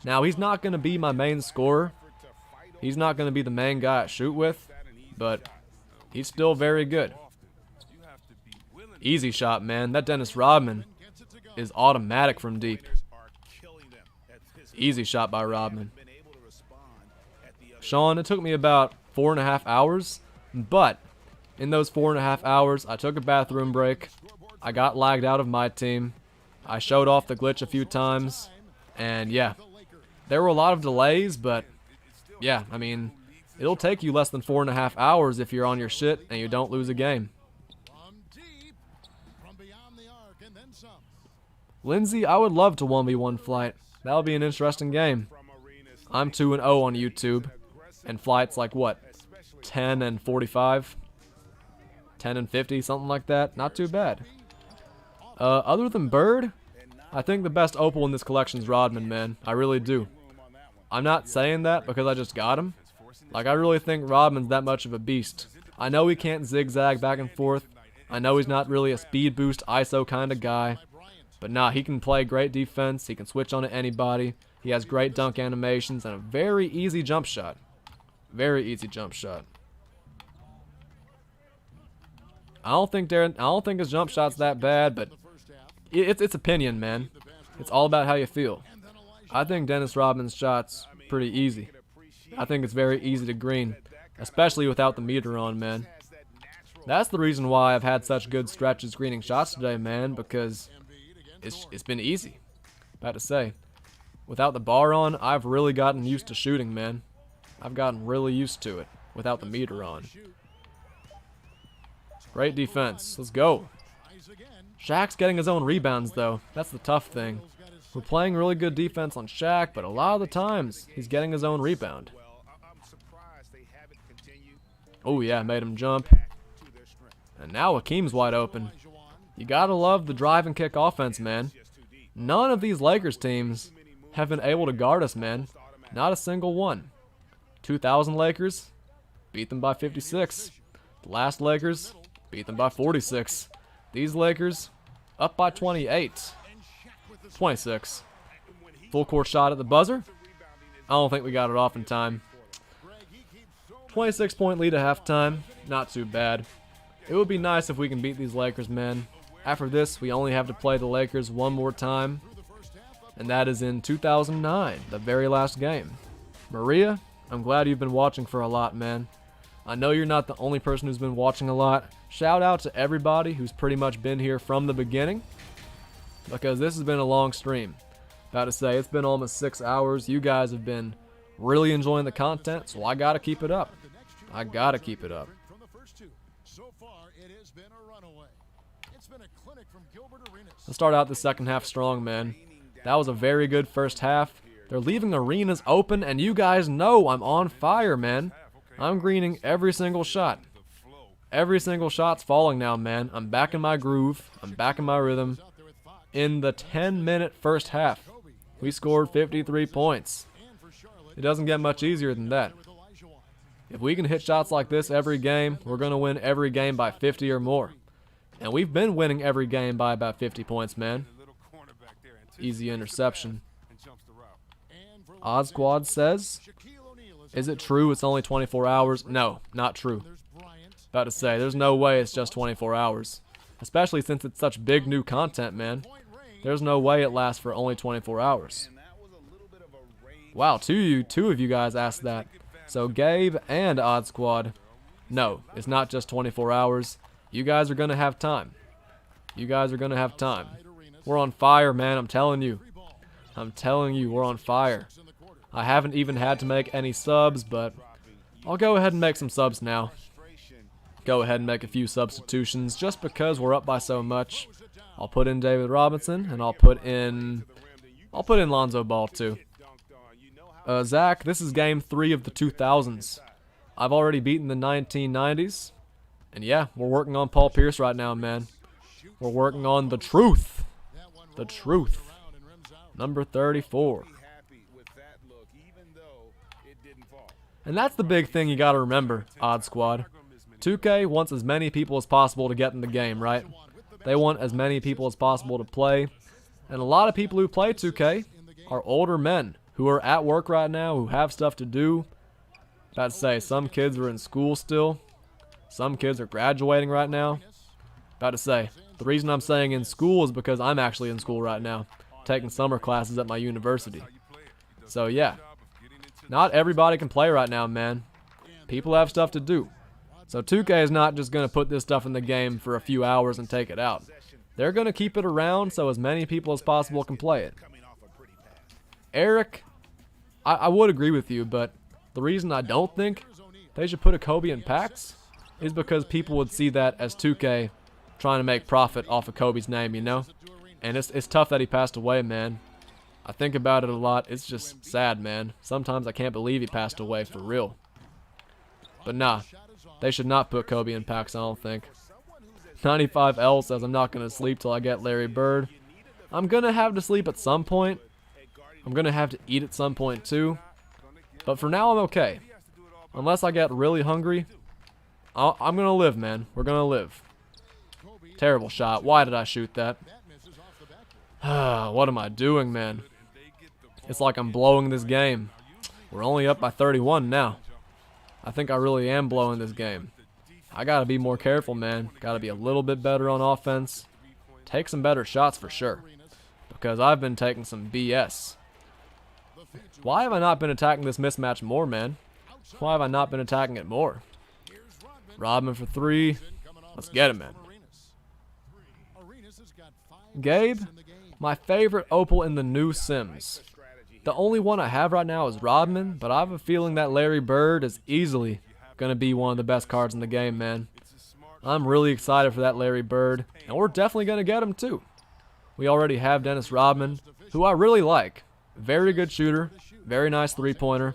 Now, he's not going to be my main scorer. He's not going to be the main guy I shoot with, but he's still very good. Easy shot, man. That Dennis Rodman is automatic from deep. Easy shot by Rodman. Sean, it took me about 4.5 hours, but in those 4.5 hours, I took a bathroom break. I got lagged out of MyTeam. I showed off the glitch a few times, and yeah, there were a lot of delays, but yeah, I mean, it'll take you less than 4.5 hours if you're on your shit and you don't lose a game. Lindsay, I would love to 1v1 Flight. That would be an interesting game. I'm 2-0 on YouTube, and Flight's like what, 10-45, 10-50, something like that. Not too bad. Other than Bird, I think the best opal in this collection is Rodman, man. I really do. I'm not saying that because I just got him. Like, I really think Rodman's that much of a beast. I know he can't zigzag back and forth. I know he's not really a speed boost ISO kind of guy. But nah, he can play great defense. He can switch on to anybody. He has great dunk animations and a very easy jump shot. Very easy jump shot. I don't think his jump shot's that bad, but it's opinion, man. It's all about how you feel. I think Dennis Rodman's shot's pretty easy. I think it's very easy to green, especially without the meter on, man. That's the reason why I've had such good stretches greening shots today, man, because it's been easy. About to say, without the bar on, I've really gotten used to shooting, man. I've gotten really used to it without the meter on. Great defense. Let's go. Shaq's getting his own rebounds, though. That's the tough thing. We're playing really good defense on Shaq, but a lot of the times, he's getting his own rebound. Oh, yeah, made him jump. And now Hakeem's wide open. You gotta love the drive and kick offense, man. None of these Lakers teams have been able to guard us, man. Not a single one. 2000 Lakers, beat them by 56. The last Lakers, beat them by 46. These Lakers, up by 28. 26. Full court shot at the buzzer. I don't think we got it off in time. 26-point lead at halftime. Not too bad. It would be nice if we can beat these Lakers, man. After this, we only have to play the Lakers one more time, and that is in 2009, the very last game. Maria, I'm glad you've been watching for a lot, man. I know you're not the only person who's been watching a lot. Shout out to everybody who's pretty much been here from the beginning, because this has been a long stream. About to say, it's been almost 6 hours. You guys have been really enjoying the content, so I gotta keep it up. I gotta keep it up. Let's start out the second half strong, man. That was a very good first half. They're leaving arenas open, and you guys know I'm on fire, man. I'm greening every single shot. Every single shot's falling now, man. I'm back in my groove. I'm back in my rhythm. In the 10-minute first half, we scored 53 points. It doesn't get much easier than that. If we can hit shots like this every game, we're going to win every game by 50 or more. And we've been winning every game by about 50 points, man. Easy interception. Odd Squad says, is it true it's only 24 hours? No, not true. About to say, there's no way it's just 24 hours. Especially since it's such big new content, man. There's no way it lasts for only 24 hours. Wow, two of you guys asked that. So Gabe and Odd Squad, no, it's not just 24 hours. You guys are going to have time. You guys are going to have time. We're on fire, man, I'm telling you. I'm telling you, we're on fire. I haven't even had to make any subs, but I'll go ahead and make some subs now. Go ahead and make a few substitutions just because we're up by so much. I'll put in David Robinson, and I'll put in Lonzo Ball too. Zach, this is game 3 of the 2000s. I've already beaten the 1990s. And yeah, we're working on Paul Pierce right now, man. We're working on the truth. The truth. Number 34. And that's the big thing you gotta remember, Odd Squad. 2K wants as many people as possible to get in the game, right? They want as many people as possible to play. And a lot of people who play 2K are older men who are at work right now, who have stuff to do. About to say, some kids are in school still. Some kids are graduating right now. About to say, the reason I'm saying in school is because I'm actually in school right now, taking summer classes at my university. So yeah, not everybody can play right now, man. People have stuff to do. So 2K is not just going to put this stuff in the game for a few hours and take it out. They're going to keep it around so as many people as possible can play it. Eric, I would agree with you, but the reason I don't think they should put a Kobe in packs is because people would see that as 2K trying to make profit off of Kobe's name, you know? And it's tough that he passed away, man. I think about it a lot. It's just sad, man. Sometimes I can't believe he passed away for real. But nah, they should not put Kobe in packs, I don't think. 95L says I'm not going to sleep till I get Larry Bird. I'm going to have to sleep at some point. I'm going to have to eat at some point too. But for now, I'm okay. Unless I get really hungry, I'm going to live, man. We're going to live. Terrible shot. Why did I shoot that? What am I doing, man? It's like I'm blowing this game. We're only up by 31 now. I think I really am blowing this game. I got to be more careful, man. Got to be a little bit better on offense. Take some better shots for sure. Because I've been taking some BS. Why have I not been attacking this mismatch more, man? Why have I not been attacking it more? Rodman for 3. Let's get it, man. Gabe, my favorite Opal in the new Sims. The only one I have right now is Rodman, but I have a feeling that Larry Bird is easily going to be one of the best cards in the game, man. I'm really excited for that Larry Bird, and we're definitely going to get him too. We already have Dennis Rodman, who I really like. Very good shooter, very nice three-pointer.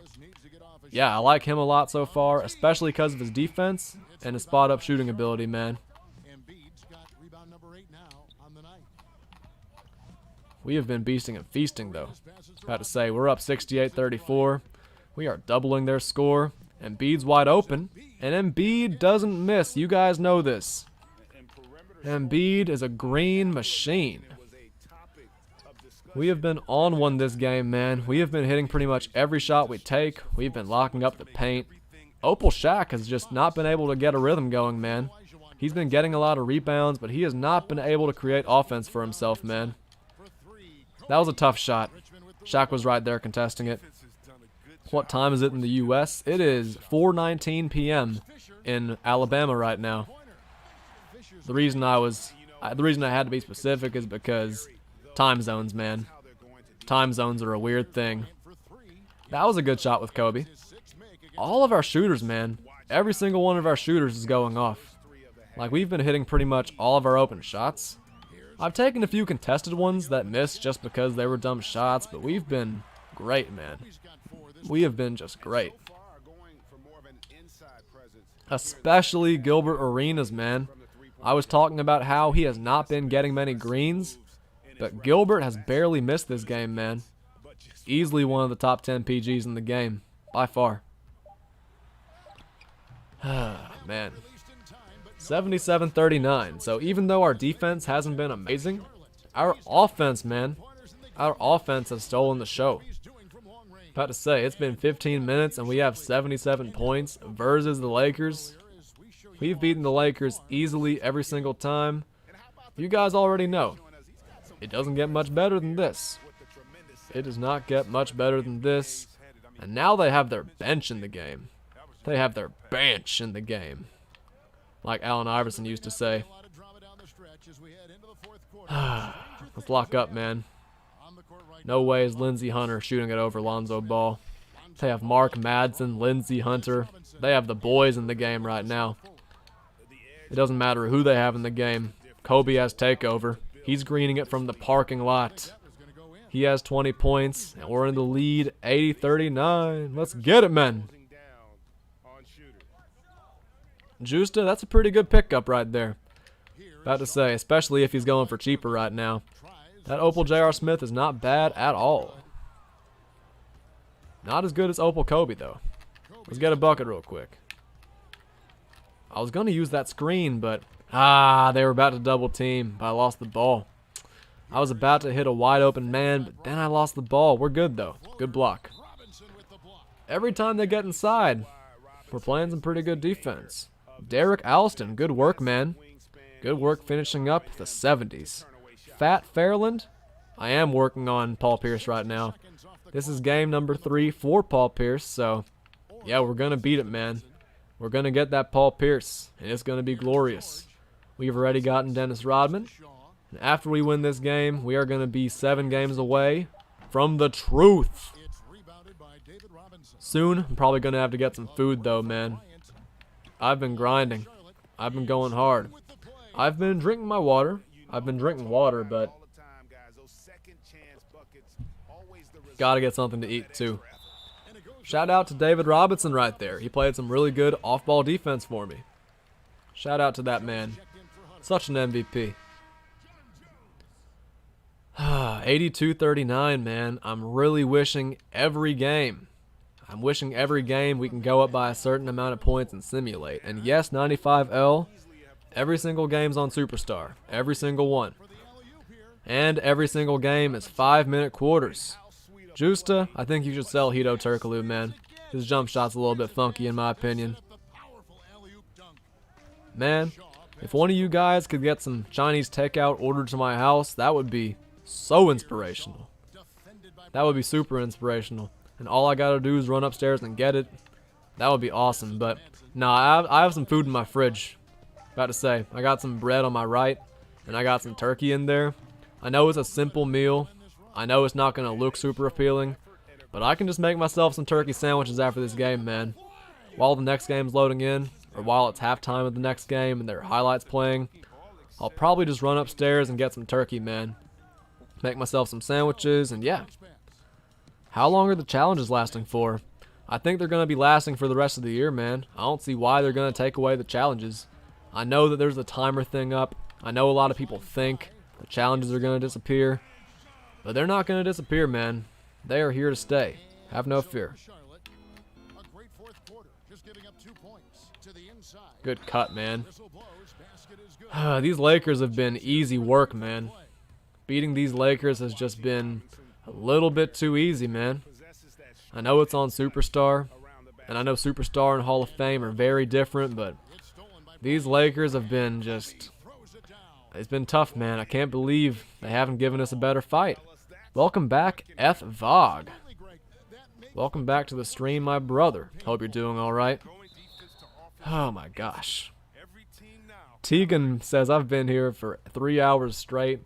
Yeah, I like him a lot so far, especially because of his defense and his spot-up shooting ability, man. We have been beasting and feasting, though. About to say, we're up 68-34. We are doubling their score. Embiid's wide open, and Embiid doesn't miss. You guys know this. Embiid is a green machine. We have been on one this game, man. We have been hitting pretty much every shot we take. We've been locking up the paint Opal Shaq has just not been able to get a rhythm going, man. He's been getting a lot of rebounds, but he has not been able to create offense for himself, man. That was a tough shot. Shaq was right there contesting it. What time is it in the U.S.? It is 4:19 p.m. in Alabama right now. The reason I had to be specific is because time zones, man. Time zones are a weird thing. That was a good shot with Kobe. All of our shooters, man. Every single one of our shooters is going off. Like, we've been hitting pretty much all of our open shots. I've taken a few contested ones that missed just because they were dumb shots, but we've been great, man. We have been just great. Especially Gilbert Arenas, man. I was talking about how he has not been getting many greens, but Gilbert has barely missed this game, man. Easily one of the top 10 PGs in the game, by far. Man. 77-39. So even though our defense hasn't been amazing, our offense, man, our offense has stolen the show. About to say, it's been 15 minutes and we have 77 points versus the Lakers. We've beaten the Lakers easily every single time. You guys already know. It doesn't get much better than this. It does not get much better than this. And now they have their bench in the game. They have their bench in the game. Like Allen Iverson used to say. Let's lock up, man. No way is Lindsey Hunter shooting it over Lonzo Ball. They have Mark Madsen, Lindsey Hunter. They have the boys in the game right now. It doesn't matter who they have in the game. Kobe has takeover. He's greening it from the parking lot. He has 20 points, and we're in the lead, 80-39. Let's get it, man. Justa, that's a pretty good pickup right there. About to say, especially if he's going for cheaper right now. That Opal J.R. Smith is not bad at all. Not as good as Opal Kobe, though. Let's get a bucket real quick. I was going to use that screen, but... they were about to double team, but I lost the ball. I was about to hit a wide open man, but then I lost the ball. We're good, though. Good block. Every time they get inside, we're playing some pretty good defense. Derek Alston, good work, man. Good work finishing up the 70s. Fat Fairland, I am working on Paul Pierce right now. This is game number 3 for Paul Pierce, so yeah, we're going to beat it, man. We're going to get that Paul Pierce, and it's going to be glorious. We've already gotten Dennis Rodman, and after we win this game, we are going to be 7 games away from the truth. Soon, I'm probably going to have to get some food, though, man. I've been grinding. I've been going hard. I've been drinking my water. I've been drinking water, but gotta get something to eat, too. Shout out to David Robinson right there. He played some really good off-ball defense for me. Shout out to that man. Such an MVP. 82-39, man. I'm really wishing every game we can go up by a certain amount of points and simulate. And yes, 95L, every single game's on Superstar. Every single one. And every single game is 5-minute quarters. Justa, I think you should sell Hito Turkoglu, man. His jump shot's a little bit funky in my opinion. Man, if one of you guys could get some Chinese takeout ordered to my house, that would be so inspirational. That would be super inspirational. And all I gotta do is run upstairs and get it. That would be awesome. But, nah, I have some food in my fridge. About to say, I got some bread on my right, and I got some turkey in there. I know it's a simple meal. I know it's not gonna look super appealing. But I can just make myself some turkey sandwiches after this game, man. While the next game's loading in, or while it's halftime of the next game and there are highlights playing, I'll probably just run upstairs and get some turkey, man. Make myself some sandwiches, and yeah. How long are the challenges lasting for? I think they're going to be lasting for the rest of the year, man. I don't see why they're going to take away the challenges. I know that there's a timer thing up. I know a lot of people think the challenges are going to disappear. But they're not going to disappear, man. They are here to stay. Have no fear. Good cut, man. These Lakers have been easy work, man. Beating these Lakers has just been a little bit too easy, man. I know it's on Superstar, And I know Superstar and Hall of Fame are very different, but these Lakers have been just... It's been tough, man. I can't believe they haven't given us a better fight. Welcome back, F. Vog. Welcome back to the stream, my brother. Hope you're doing alright. Oh my gosh. Tegan says, I've been here for 3 hours straight.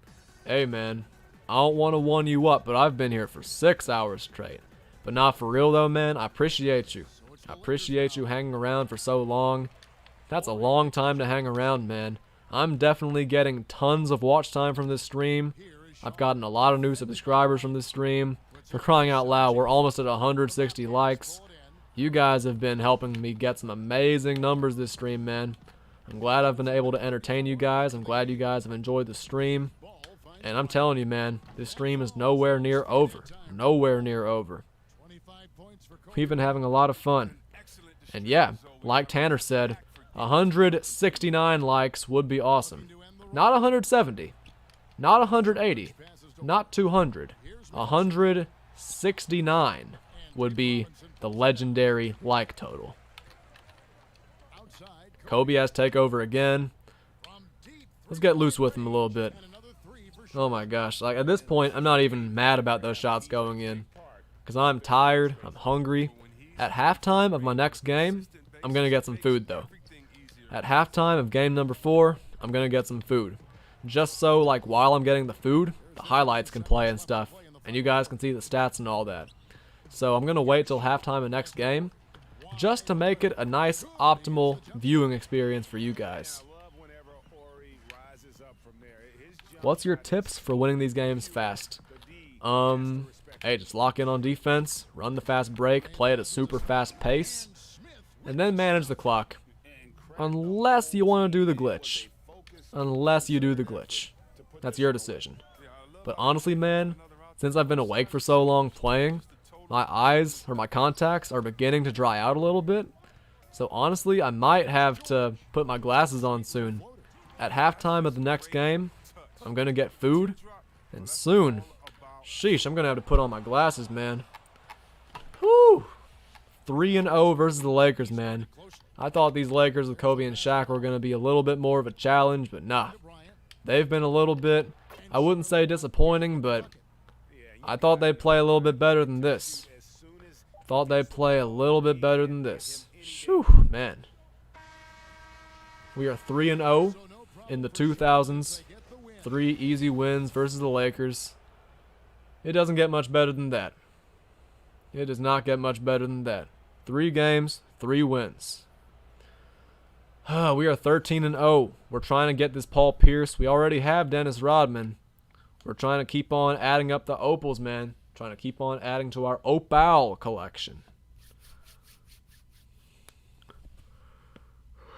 Hey man, I don't want to one you up, but I've been here for 6 hours straight. But not for real though, man. I appreciate you. I appreciate you hanging around for so long. That's a long time to hang around, man. I'm definitely getting tons of watch time from this stream. I've gotten a lot of new subscribers from this stream. For crying out loud, we're almost at 160 likes. You guys have been helping me get some amazing numbers this stream, man. I'm glad I've been able to entertain you guys. I'm glad you guys have enjoyed the stream. And I'm telling you, man, this stream is nowhere near over. Nowhere near over. We've been having a lot of fun. And yeah, like Tanner said, 169 likes would be awesome. Not 170. Not 180. Not 200. 169 would be the legendary like total. Kobe has takeover again. Let's get loose with him a little bit. Oh my gosh. Like at this point, I'm not even mad about those shots going in. Because I'm tired. I'm hungry. At halftime of my next game, I'm going to get some food though. At halftime of game number 4, I'm going to get some food. Just so like while I'm getting the food, the highlights can play and stuff. And you guys can see the stats and all that. So I'm going to wait till halftime of next game. Just to make it a nice, optimal viewing experience for you guys. What's your tips for winning these games fast? Hey, just lock in on defense, run the fast break, play at a super fast pace, and then manage the clock. Unless you want to do the glitch. Unless you do the glitch. That's your decision. But honestly, man, since I've been awake for so long playing, my eyes, or my contacts, are beginning to dry out a little bit. So honestly, I might have to put my glasses on soon. At halftime of the next game, I'm going to get food. And soon, sheesh, I'm going to have to put on my glasses, man. Whew. 3-0 versus the Lakers, man. I thought these Lakers with Kobe and Shaq were going to be a little bit more of a challenge, but nah. They've been a little bit, I wouldn't say disappointing, but I thought they'd play a little bit better than this. Thought they'd play a little bit better than this. Shoo, man. We are 3-0 in the 2000s. 3 easy wins versus the Lakers. It doesn't get much better than that. It does not get much better than that. 3 games, 3 wins. We are 13-0. We're trying to get this Paul Pierce. We already have Dennis Rodman. We're trying to keep on adding up the opals, man. Trying to keep on adding to our opal collection.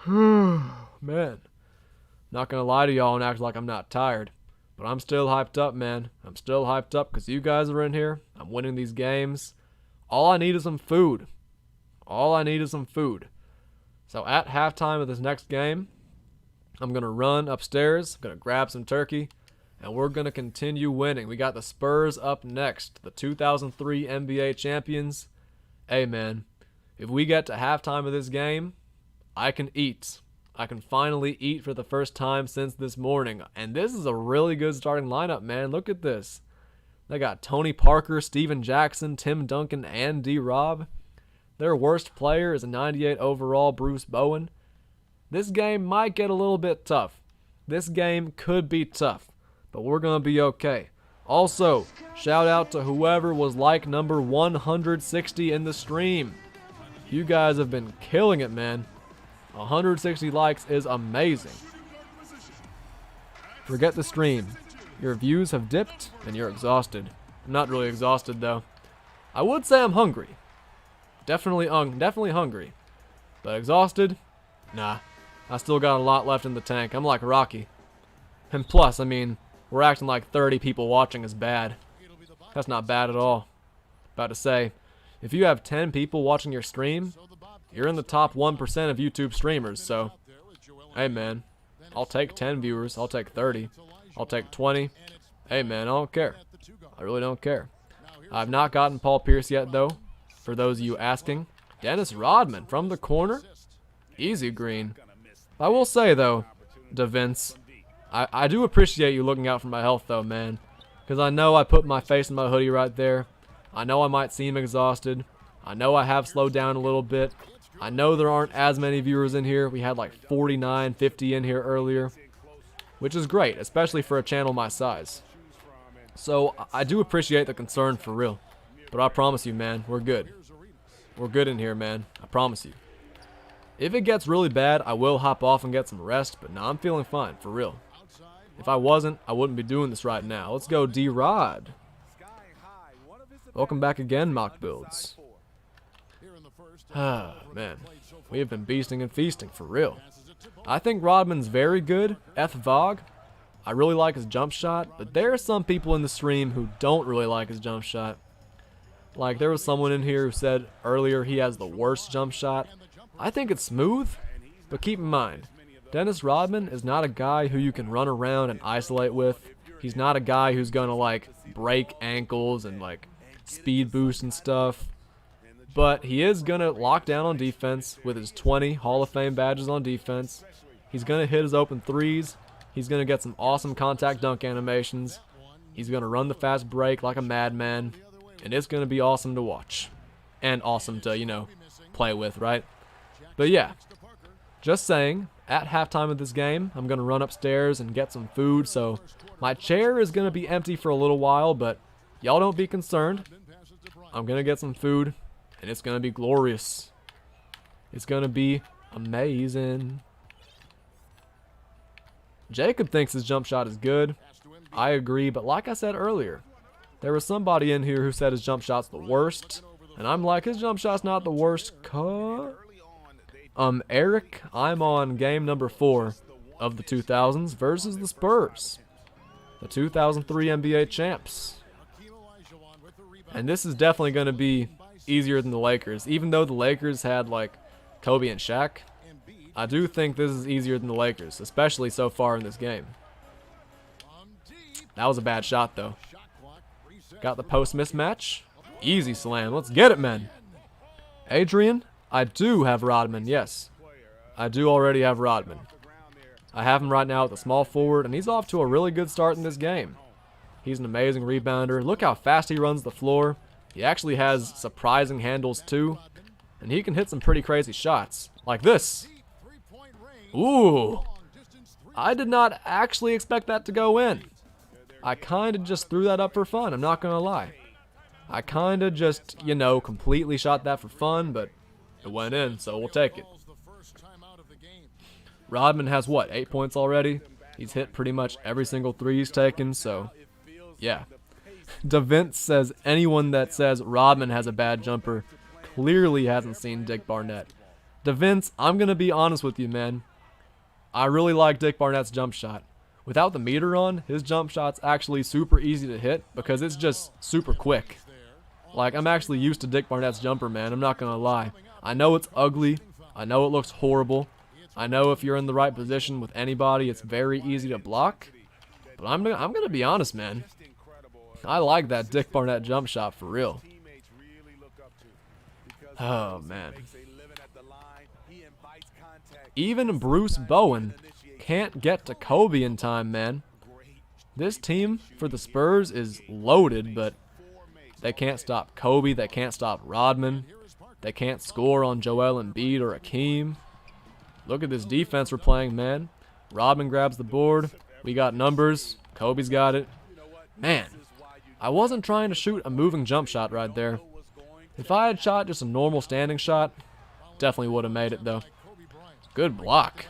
Man. Not going to lie to y'all and act like I'm not tired. But I'm still hyped up, man. I'm still hyped up because you guys are in here. I'm winning these games. All I need is some food. All I need is some food. So at halftime of this next game, I'm going to run upstairs. I'm going to grab some turkey. And we're going to continue winning. We got the Spurs up next. The 2003 NBA champions. Hey, man. If we get to halftime of this game, I can eat. I can finally eat for the first time since this morning. And this is a really good starting lineup, man. Look at this. They got Tony Parker, Steven Jackson, Tim Duncan, and D-Rob. Their worst player is a 98 overall Bruce Bowen. This game might get a little bit tough. This game could be tough. But we're going to be okay. Also, shout out to whoever was like number 160 in the stream. You guys have been killing it, man. 160 likes is amazing. Forget the stream. Your views have dipped and you're exhausted. I'm not really exhausted though. I would say I'm hungry. Definitely hungry. But exhausted? Nah. I still got a lot left in the tank. I'm like Rocky. And plus, I mean, we're acting like 30 people watching is bad. That's not bad at all. About to say, if you have 10 people watching your stream, you're in the top 1% of YouTube streamers, so, hey man, I'll take 10 viewers, I'll take 30, I'll take 20. Hey man, I don't care. I really don't care. I've not gotten Paul Pierce yet though, for those of you asking. Dennis Rodman from the corner. Easy green. I will say, though, DeVince, I do appreciate you looking out for my health, though, man. Because I know I put my face in my hoodie right there. I know I might seem exhausted. I know I have slowed down a little bit. I know there aren't as many viewers in here. We had like 49, 50 in here earlier, which is great, especially for a channel my size. So I do appreciate the concern for real. But I promise you, man, we're good. We're good in here, man. I promise you. If it gets really bad, I will hop off and get some rest, but now I'm feeling fine, for real. If I wasn't, I wouldn't be doing this right now. Let's go D-Rod. Welcome back again, Mock Builds. Ah, man. We have been beasting and feasting, for real. I think Rodman's very good, F-Vog. I really like his jump shot, but there are some people in the stream who don't really like his jump shot. Like, there was someone in here who said earlier he has the worst jump shot. I think it's smooth, but keep in mind, Dennis Rodman is not a guy who you can run around and isolate with. He's not a guy who's gonna, like, break ankles and, like, speed boost and stuff. But he is gonna lock down on defense with his 20 Hall of Fame badges on defense. He's gonna hit his open threes. He's gonna get some awesome contact dunk animations. He's gonna run the fast break like a madman. And it's gonna be awesome to watch. And awesome to, you know, play with, right? But yeah, just saying, at halftime of this game, I'm going to run upstairs and get some food, so my chair is going to be empty for a little while, but y'all don't be concerned. I'm going to get some food, and it's going to be glorious. It's going to be amazing. Jacob thinks his jump shot is good. I agree, but like I said earlier, there was somebody in here who said his jump shot's the worst, and I'm like, his jump shot's not the worst. Eric, I'm on game number 4 of the 2000s versus the Spurs, the 2003 NBA champs. And this is definitely going to be easier than the Lakers. Even though the Lakers had, like, Kobe and Shaq, I do think this is easier than the Lakers, especially so far in this game. That was a bad shot, though. Got the post mismatch. Easy slam. Let's get it, man. Adrian, I do have Rodman, yes. I do already have Rodman. I have him right now at the small forward, and he's off to a really good start in this game. He's an amazing rebounder. Look how fast he runs the floor. He actually has surprising handles, too. And he can hit some pretty crazy shots. Like this. Ooh. I did not actually expect that to go in. I kind of just threw that up for fun, I'm not going to lie. I kind of just, you know, completely shot that for fun, but it went in, so we'll take it. Rodman has, what, 8 points already? He's hit pretty much every single three he's taken, so, yeah. DeVince says anyone that says Rodman has a bad jumper clearly hasn't seen Dick Barnett. DeVince, I'm going to be honest with you, man. I really like Dick Barnett's jump shot. Without the meter on, his jump shot's actually super easy to hit because it's just super quick. Like, I'm actually used to Dick Barnett's jumper, man. I'm not going to lie. I know it's ugly. I know it looks horrible. I know if you're in the right position with anybody, it's very easy to block. But I'm going to be honest, man. I like that Dick Barnett jump shot for real. Oh, man. Even Bruce Bowen can't get to Kobe in time, man. This team for the Spurs is loaded, but they can't stop Kobe. They can't stop Rodman. They can't score on Joel Embiid or Hakeem. Look at this defense we're playing, man. Rodman grabs the board. We got numbers. Kobe's got it. Man, I wasn't trying to shoot a moving jump shot right there. If I had shot just a normal standing shot, definitely would have made it, though. Good block.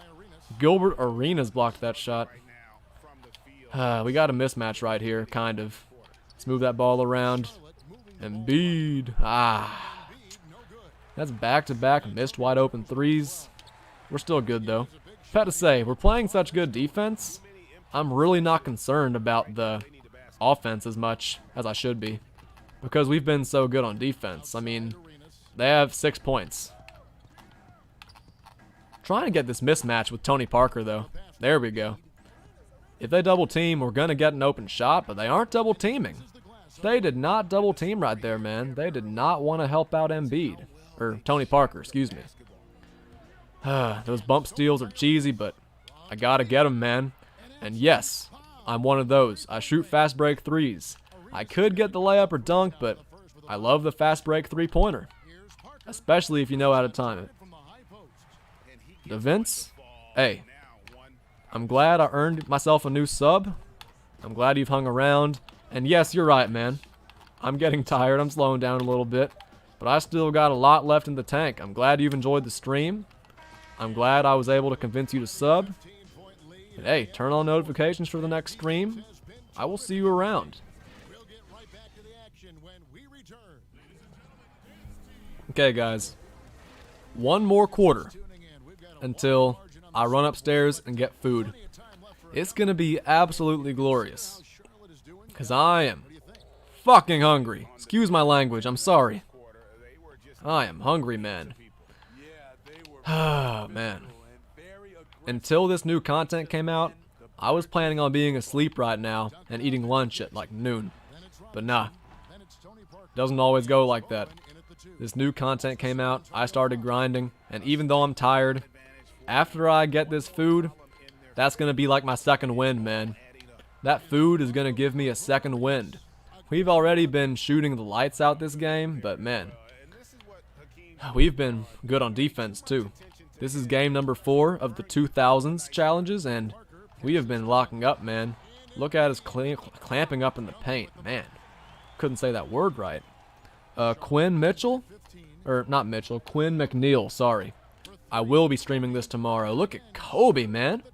Gilbert Arenas blocked that shot. We got a mismatch right here, kind of. Let's move that ball around. Embiid. That's back-to-back missed wide open threes. We're still good, though. Had to say, we're playing such good defense, I'm really not concerned about the offense as much as I should be. Because we've been so good on defense. I mean, they have 6 points. Trying to get this mismatch with Tony Parker, though. There we go. If they double team, we're going to get an open shot, but they aren't double teaming. They did not double team right there, man. They did not want to help out Embiid. Or Tony Parker, excuse me. Those bump steals are cheesy, but I gotta get them, man. And yes, I'm one of those. I shoot fast break threes. I could get the layup or dunk, but I love the fast break three-pointer. Especially if you know how to time it. The Vince, hey, I'm glad I earned myself a new sub. I'm glad you've hung around. And yes, you're right, man. I'm getting tired. I'm slowing down a little bit. But I still got a lot left in the tank. I'm glad you've enjoyed the stream. I'm glad I was able to convince you to sub. And hey, turn on notifications for the next stream. I will see you around. Okay, guys. One more quarter until I run upstairs and get food. It's gonna be absolutely glorious. Because I am fucking hungry. Excuse my language, I'm sorry. I am hungry, man. Ah, man. Until this new content came out, I was planning on being asleep right now and eating lunch at like noon. But nah. Doesn't always go like that. This new content came out, I started grinding, and even though I'm tired, after I get this food, that's gonna be like my second wind, man. That food is gonna give me a second wind. We've already been shooting the lights out this game, but man, we've been good on defense too. This is game number 4 of the 2000s challenges, and we have been locking up, man. Look at us clamping up in the paint, man. Couldn't say that word right. Quinn Mitchell? Or not Mitchell, Quinn McNeil, sorry. I will be streaming this tomorrow. Look at Kobe, man.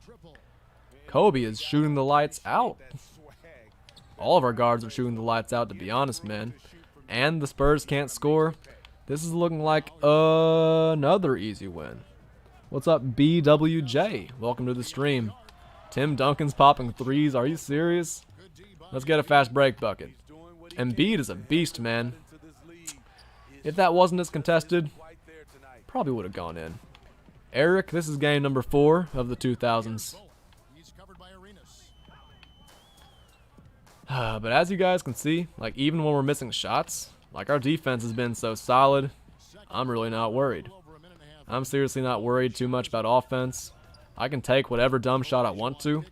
Kobe is shooting the lights out. All of our guards are shooting the lights out, to be honest, man. And the Spurs can't score. This is looking like another easy win. What's up, BWJ? Welcome to the stream. Tim Duncan's popping threes. Are you serious? Let's get a fast break bucket. Embiid is a beast, man. If that wasn't as contested, probably would have gone in. Eric, this is game number 4 of the 2000s. But as you guys can see, like even when we're missing shots, like our defense has been so solid, I'm really not worried. I'm seriously not worried too much about offense. I can take whatever dumb shot I want to,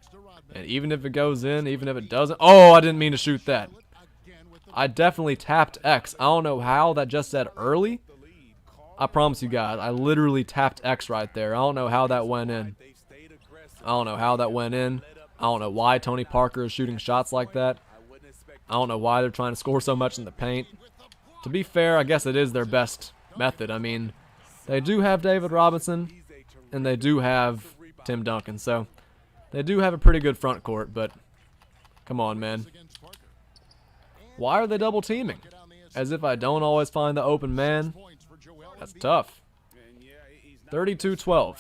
and even if it goes in, even if it doesn't, oh, I didn't mean to shoot that. I definitely tapped X. I don't know how that just said early. I promise you guys, I literally tapped X right there. I don't know how that went in. I don't know how that went in. I don't know why Tony Parker is shooting shots like that. I don't know why they're trying to score so much in the paint. To be fair, I guess it is their best method. I mean, they do have David Robinson, and they do have Tim Duncan, so they do have a pretty good front court, but come on, man. Why are they double teaming? As if I don't always find the open man. That's tough. 32-12.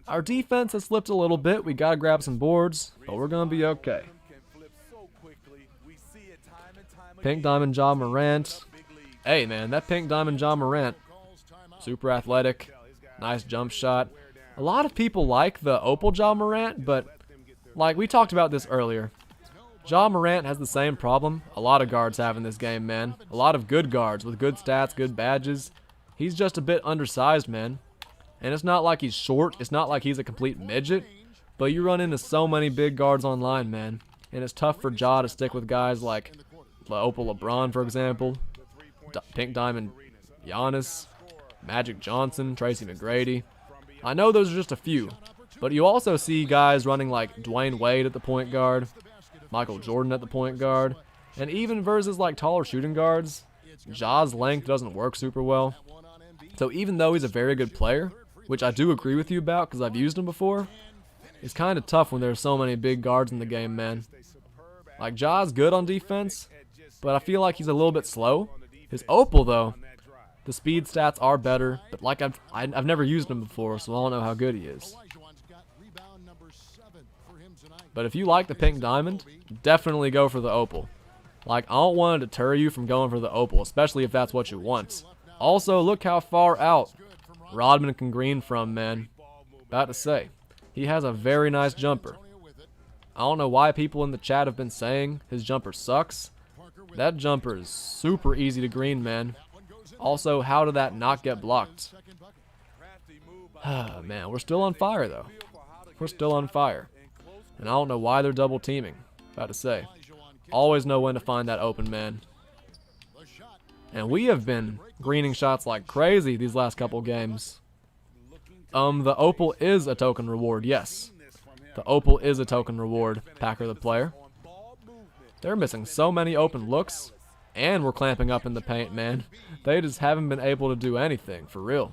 Our defense has slipped a little bit. We gotta grab some boards, but we're gonna be okay. Pink Diamond Ja Morant. Hey, man, that Pink Diamond Ja Morant. Super athletic. Nice jump shot. A lot of people like the Opal Ja Morant, but like we talked about this earlier. Ja Morant has the same problem a lot of guards have in this game, man. A lot of good guards with good stats, good badges. He's just a bit undersized, man. And it's not like he's short. It's not like he's a complete midget. But you run into so many big guards online, man. And it's tough for Ja to stick with guys like Opal LeBron, for example. Pink Diamond Giannis. Magic Johnson. Tracy McGrady. I know those are just a few. But you also see guys running like Dwayne Wade at the point guard. Michael Jordan at the point guard. And even versus like taller shooting guards, Ja's length doesn't work super well. So even though he's a very good player, which I do agree with you about because I've used him before, it's kind of tough when there's so many big guards in the game, man. Like Ja's good on defense, but I feel like he's a little bit slow. His Opal though, the speed stats are better, but like I've never used him before, so I don't know how good he is. But if you like the Pink Diamond, definitely go for the Opal. Like, I don't want to deter you from going for the Opal, especially if that's what you want. Also, look how far out Rodman can green from, man. About to say, he has a very nice jumper. I don't know why people in the chat have been saying his jumper sucks. That jumper is super easy to green, man. Also, how did that not get blocked? Man, we're still on fire, though. We're still on fire. And I don't know why they're double teaming. About to say. Always know when to find that open man. And we have been greening shots like crazy these last couple games. The Opal is a token reward, yes. The Opal is a token reward, Packer the player. They're missing so many open looks, and we're clamping up in the paint, man. They just haven't been able to do anything, for real.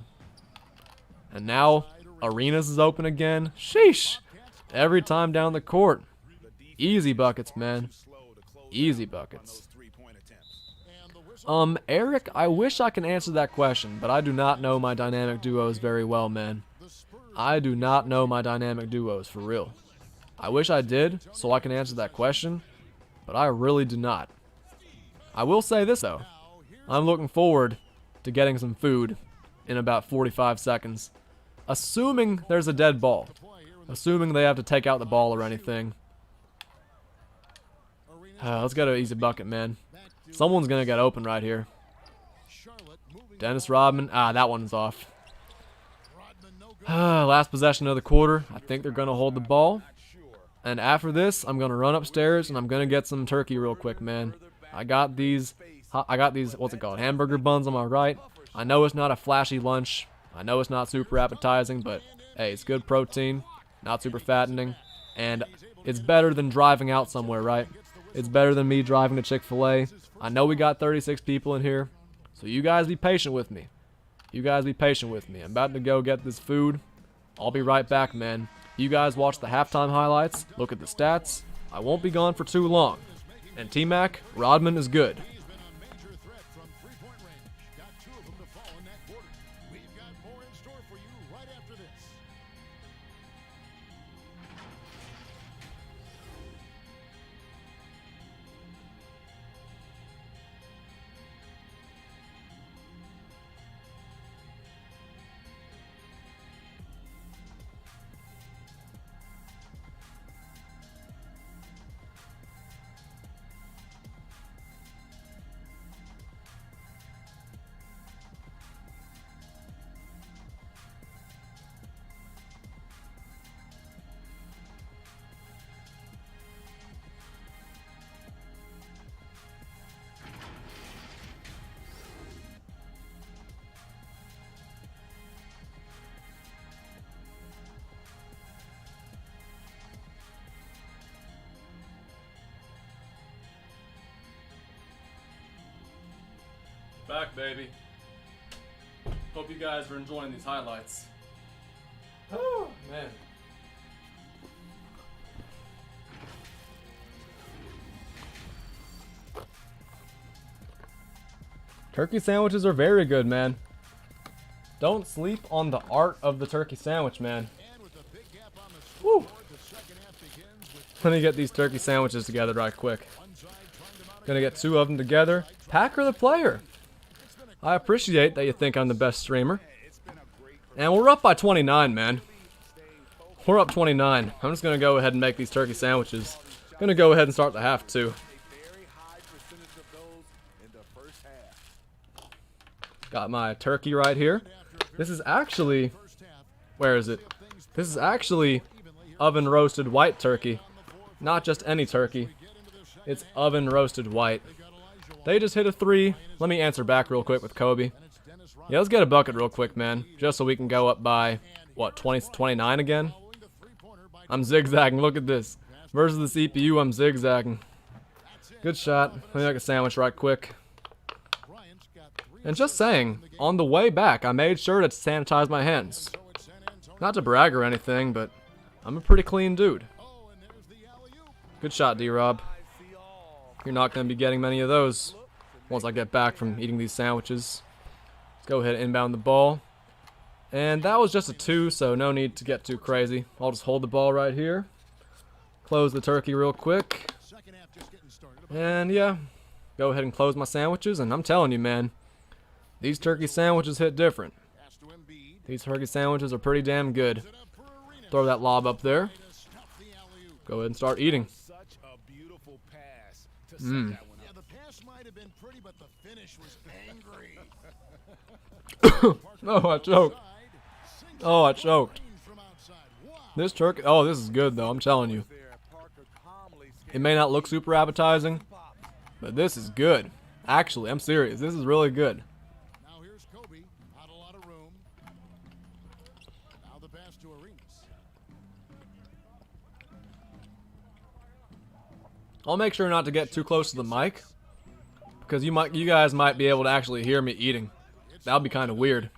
And now, Arenas is open again. Sheesh! Every time down the court. Easy buckets, man. Easy buckets. Eric, I wish I can answer that question, but I do not know my dynamic duos very well, man. I do not know my dynamic duos, for real. I wish I did, so I can answer that question, but I really do not. I will say this, though. I'm looking forward to getting some food in about 45 seconds. Assuming there's a dead ball. Assuming they have to take out the ball or anything. Let's get an easy bucket, man. Someone's going to get open right here. Dennis Rodman. That one's off. Last possession of the quarter. I think they're going to hold the ball. And after this, I'm going to run upstairs and I'm going to get some turkey real quick, man. I got these, what's it called? Hamburger buns on my right. I know it's not a flashy lunch. I know it's not super appetizing, but hey, it's good protein. Not super fattening. And it's better than driving out somewhere, right? It's better than me driving to Chick-fil-A. I know we got 36 people in here, so you guys be patient with me. You guys be patient with me. I'm about to go get this food. I'll be right back, man. You guys watch the halftime highlights, look at the stats. I won't be gone for too long. And T-Mac, Rodman is good. Back, baby. Hope you guys are enjoying these highlights. Oh, man. Turkey sandwiches are very good, man. Don't sleep on the art of the turkey sandwich, man. Woo. Let me get these turkey sandwiches together right quick. Gonna get 2 of them together. Packer the player. I appreciate that you think I'm the best streamer. And we're up by 29, man. We're up 29. I'm just gonna go ahead and make these turkey sandwiches. Gonna go ahead and start the half, too. Got my turkey right here. This is actually... Where is it? This is actually oven roasted white turkey. Not just any turkey. It's oven roasted white. They just hit a 3. Let me answer back real quick with Kobe. Yeah, let's get a bucket real quick, man. Just so we can go up by, what, 29 again? I'm zigzagging. Look at this. Versus the CPU, I'm zigzagging. Good shot. Let me make a sandwich right quick. And just saying, on the way back, I made sure to sanitize my hands. Not to brag or anything, but I'm a pretty clean dude. Good shot, D-Rob. You're not going to be getting many of those once I get back from eating these sandwiches. Let's go ahead and inbound the ball. And that was just a 2, so no need to get too crazy. I'll just hold the ball right here. Close the turkey real quick. And yeah, go ahead and close my sandwiches. And I'm telling you, man, these turkey sandwiches hit different. These turkey sandwiches are pretty damn good. Throw that lob up there. Go ahead and start eating. finish was angry. Oh, I choked. Oh, I choked. This turkey. Oh, this is good though. I'm telling you. It may not look super appetizing, but this is good. Actually, I'm serious. This is really good. Now here's Kobe. Not a lot of room. Now the pass to Arenas. I'll make sure not to get too close to the mic, because you guys might be able to actually hear me eating. That would be kind of weird.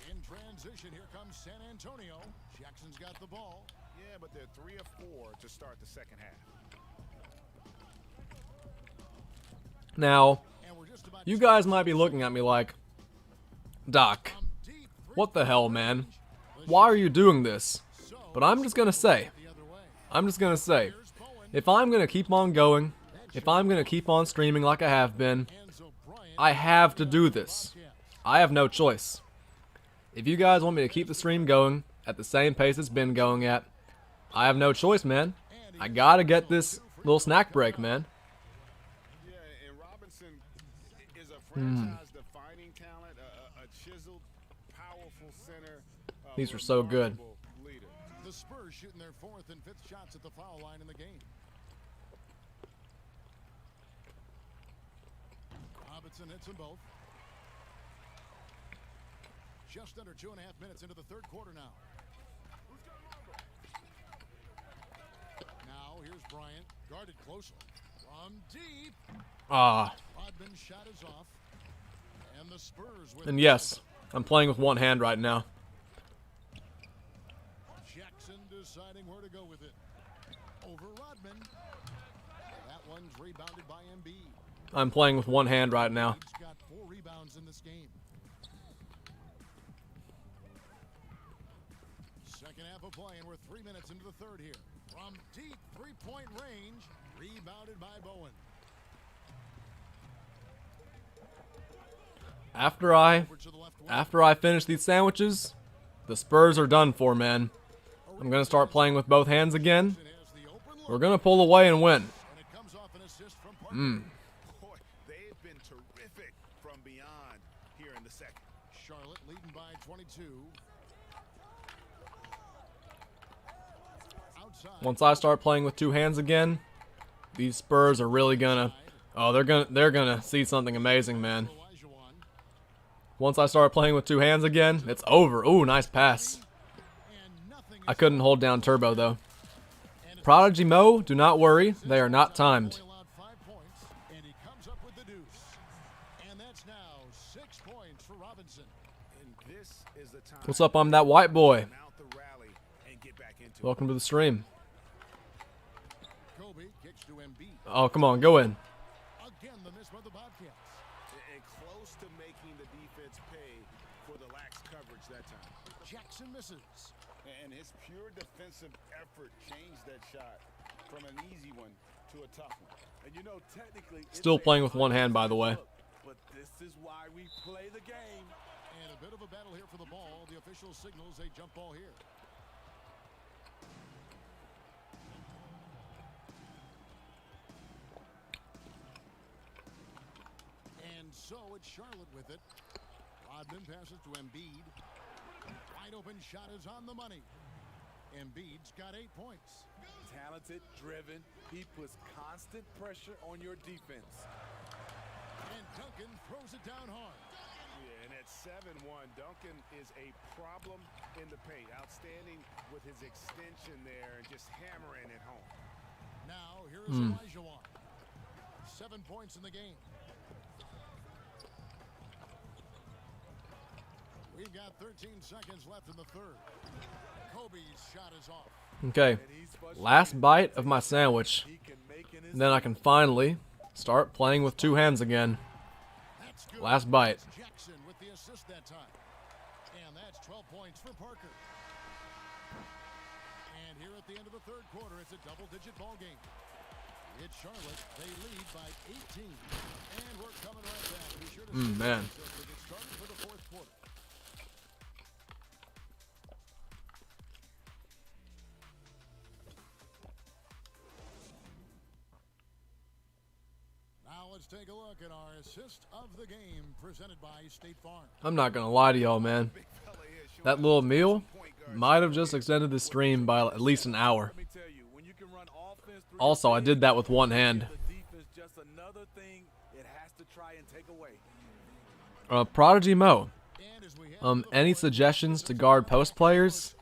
In transition, here comes San Antonio. Jackson's got the ball. Yeah, but they're 3 of 4 to start the second half. Now, And we're just about you guys might be looking at me like, Doc, deep. what the hell, man? Why are you doing this? But I'm just gonna say, if I'm gonna keep on going, if I'm gonna keep on streaming like I have been, I have to do this. I have no choice. If you guys want me to keep the stream going at the same pace it's been going at, I have no choice, man. I gotta get this little snack break, man. Yeah, and Robinson is a franchise-defining talent, a chiseled, powerful center. These are so good. Leader. The Spurs shooting their 4th and 5th shots at the foul line in the game. Robinson hits them both. Just under 2.5 minutes into the third quarter now. Now here's Bryant, guarded closely. From deep, Ah, Rodman shot is off. And the Spurs with and yes, I'm playing with one hand right now. Jackson deciding where to go with it. Over Rodman. That one's rebounded by Embiid. I'm playing with one hand right now. He's got 4 rebounds in this game. Second half of play, and we're 3 minutes into the third here. From deep 3-point range, rebounded by Bowen. After I Over to the left wing. finish these sandwiches, the Spurs are done for, man. I'm gonna start playing with both hands again. It has the open look, We're gonna pull away and win. and it comes off an assist from Parker. Boy, they've been terrific from beyond here in the second. Charlotte leading by 22. Outside. Once I start playing with two hands again, these Spurs are really gonna. Oh, they're gonna see something amazing, man. Olajuwon. Once I start playing with two hands again, it's over. Ooh, nice pass. And nothing I couldn't hold down turbo though. Prodigy Mo, do not worry, they are not timed. only allowed 5 points, and he comes up with the deuce. And that's now 6 points for Robinson. And this is the time What's up? I'm that white boy. to mount the rally and get back into it. Welcome to the stream. Kobe kicks to Embiid. Oh, come on, go in. Again, the miss by the Bobcats. And close to making the defense pay for the lax coverage that time. Jackson misses. And his pure defensive effort changed that shot from an easy one to a tough one. And you know, technically, it's Still a playing with one hand, by the way. look, but this is why we play the game. And a bit of a battle here for the ball. The official signals a jump ball here. And so it's Charlotte with it. Rodman passes to Embiid. Wide open shot is on the money. Embiid's got 8 points. Talented, driven, he puts constant pressure on your defense. And Duncan throws it down hard. Yeah, and at 7-1, Duncan is a problem in the paint. Outstanding with his extension there and just hammering it home. Now here is Olajuwon. 7 points in the game. We've got 13 seconds left in the third. Kobe's shot is off. Okay, last bite of my sandwich, He can make in his and then I can finally start playing with two hands again. That's good. Last bite. Jackson with the assist that time. And that's 12 points for Parker. And here at the end of the third quarter, it's a double-digit ball game. It's Charlotte. They lead by 18. And we're coming right back. Be sure to Man. to get started for the fourth quarter. Now let's Let's take a look at our assist of the game presented by State Farm. I'm not going to lie to y'all, man. That little meal might have just extended the stream by at least an hour. Also, I did that with one hand. Prodigy Mo. Any suggestions to guard post players?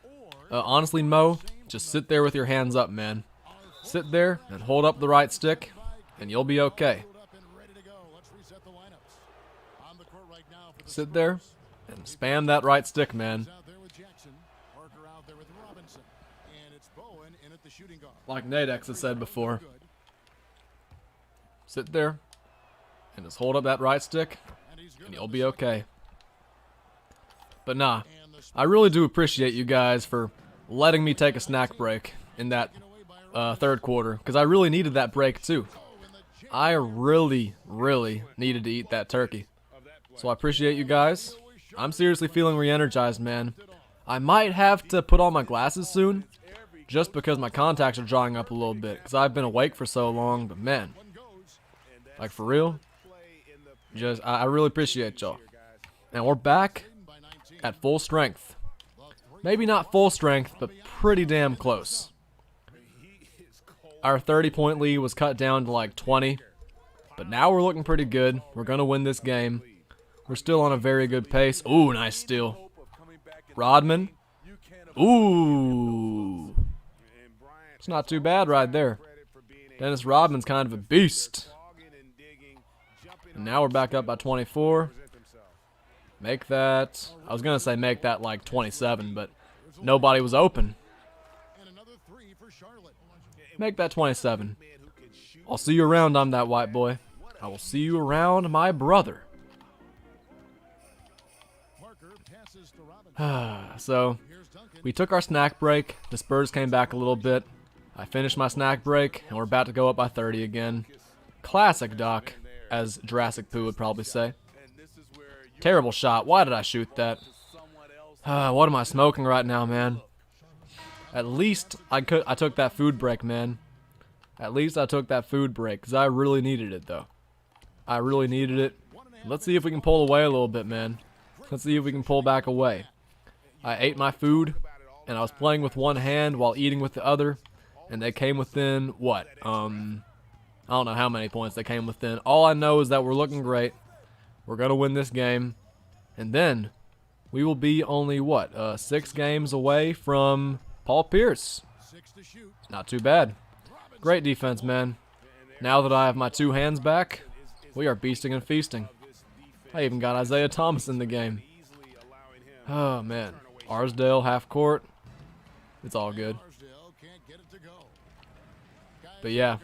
Honestly, Mo, just sit there with your hands up, man. Sit there and hold up the right stick, and you'll be okay. Sit there and spam that right stick, man. Like Nadex has said before. Sit there and just hold up that right stick, and you'll be okay. But nah, I really do appreciate you guys for letting me take a snack break in that third quarter, because I really needed that break too. I really needed to eat that turkey. So I appreciate you guys. I'm seriously feeling re-energized, man. I might have to put on my glasses soon, just because my contacts are drying up a little bit, because I've been awake for so long. But man, like for real, I really appreciate y'all. And we're back at full strength. Maybe not full strength, but pretty damn close. Our 30-point lead was cut down to like 20, but now we're looking pretty good. We're going to win this game. We're still on a very good pace. Ooh, nice steal. Rodman. Ooh. It's not too bad right there. Dennis Rodman's kind of a beast. And now we're back up by 24. Make that, I was going to say make that like 27, but nobody was open. Make that 27. I'll see you around, I'm that white boy. I will see you around, my brother. So, we took our snack break. The Spurs came back a little bit. I finished my snack break, and we're about to go up by 30 again. Classic, Doc, as Jurassic Poo would probably say. Terrible shot. Why did I shoot that? What am I smoking right now, man? At least I took that food break, man. At least I took that food break, because I really needed it, though. I really needed it. Let's see if we can pull away a little bit, man. Let's see if we can pull back away. I ate my food, and I was playing with one hand while eating with the other, and they came within, what? I don't know how many points they came within. All I know is that we're looking great. We're going to win this game, and then we will be only, what, 6 games away from Paul Pierce. Not too bad. Great defense, man. Now that I have my 2 hands back, we are beasting and feasting. I even got Isaiah Thomas in the game. Oh, man. Arsdale, half court. It's all good. But yeah,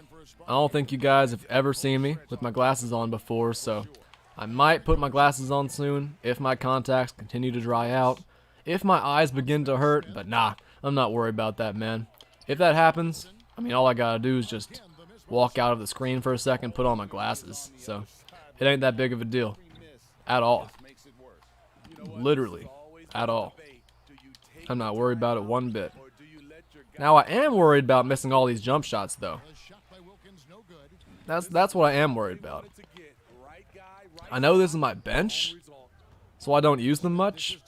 I don't think you guys have ever seen me with my glasses on before, so I might put my glasses on soon if my contacts continue to dry out, if my eyes begin to hurt, but nah, I'm not worried about that, man. If that happens, I mean, all I gotta do is just walk out of the screen for a second, put on my glasses, so it ain't that big of a deal. At all. Literally. At all. I'm not worried about it one bit. Now, I am worried about missing all these jump shots, though. That's what I am worried about. I know this is my bench, so I don't use them much.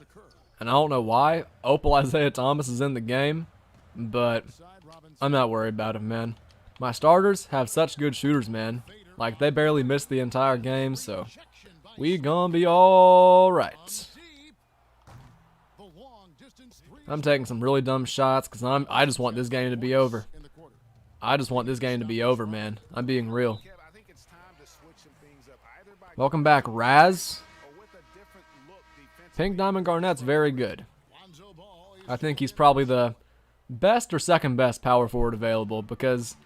And I don't know why. Opal Isaiah Thomas is in the game, but I'm not worried about him, man. My starters have such good shooters, man. Like, they barely missed the entire game, so we gonna be alright. I'm taking some really dumb shots because I just want this game to be over. I just want this game to be over, man. I'm being real. Welcome back, Raz. Pink Diamond Garnett's very good. I think he's probably the best or second best power forward available because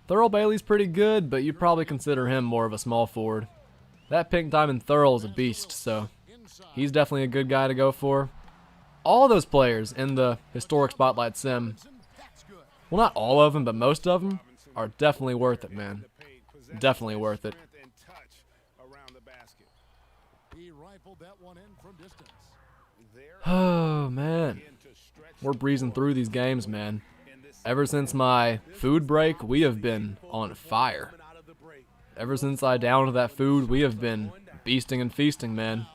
Thurl Bailey's pretty good, but you'd probably consider him more of a small forward. That Pink Diamond Thurl is a beast, so he's definitely a good guy to go for. All those players in the Historic Spotlight Sim, well, not all of them, but most of them, are definitely worth it, man. Definitely worth it. Oh, man. We're breezing through these games, man. Ever since my food break, we have been on fire. Ever since I downed that food, we have been beasting and feasting, man.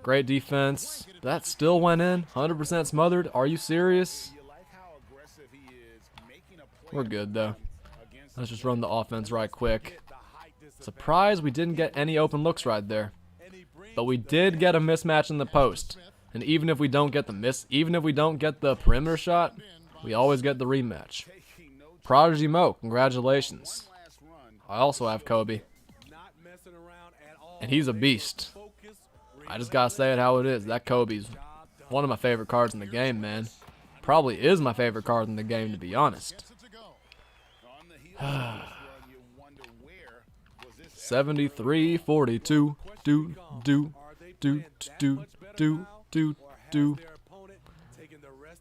Great defense. That still went in. 100% smothered. Are you serious? We're good, though. Let's just run the offense right quick. Surprised we didn't get any open looks right there. But we did get a mismatch in the post. And even if we don't get the perimeter shot, we always get the rematch. Prodigy Mo, congratulations. I also have Kobe. And he's a beast. I just gotta say it how it is. That Kobe's one of my favorite cards in the game, man. Probably is my favorite card in the game, to be honest. 73-42.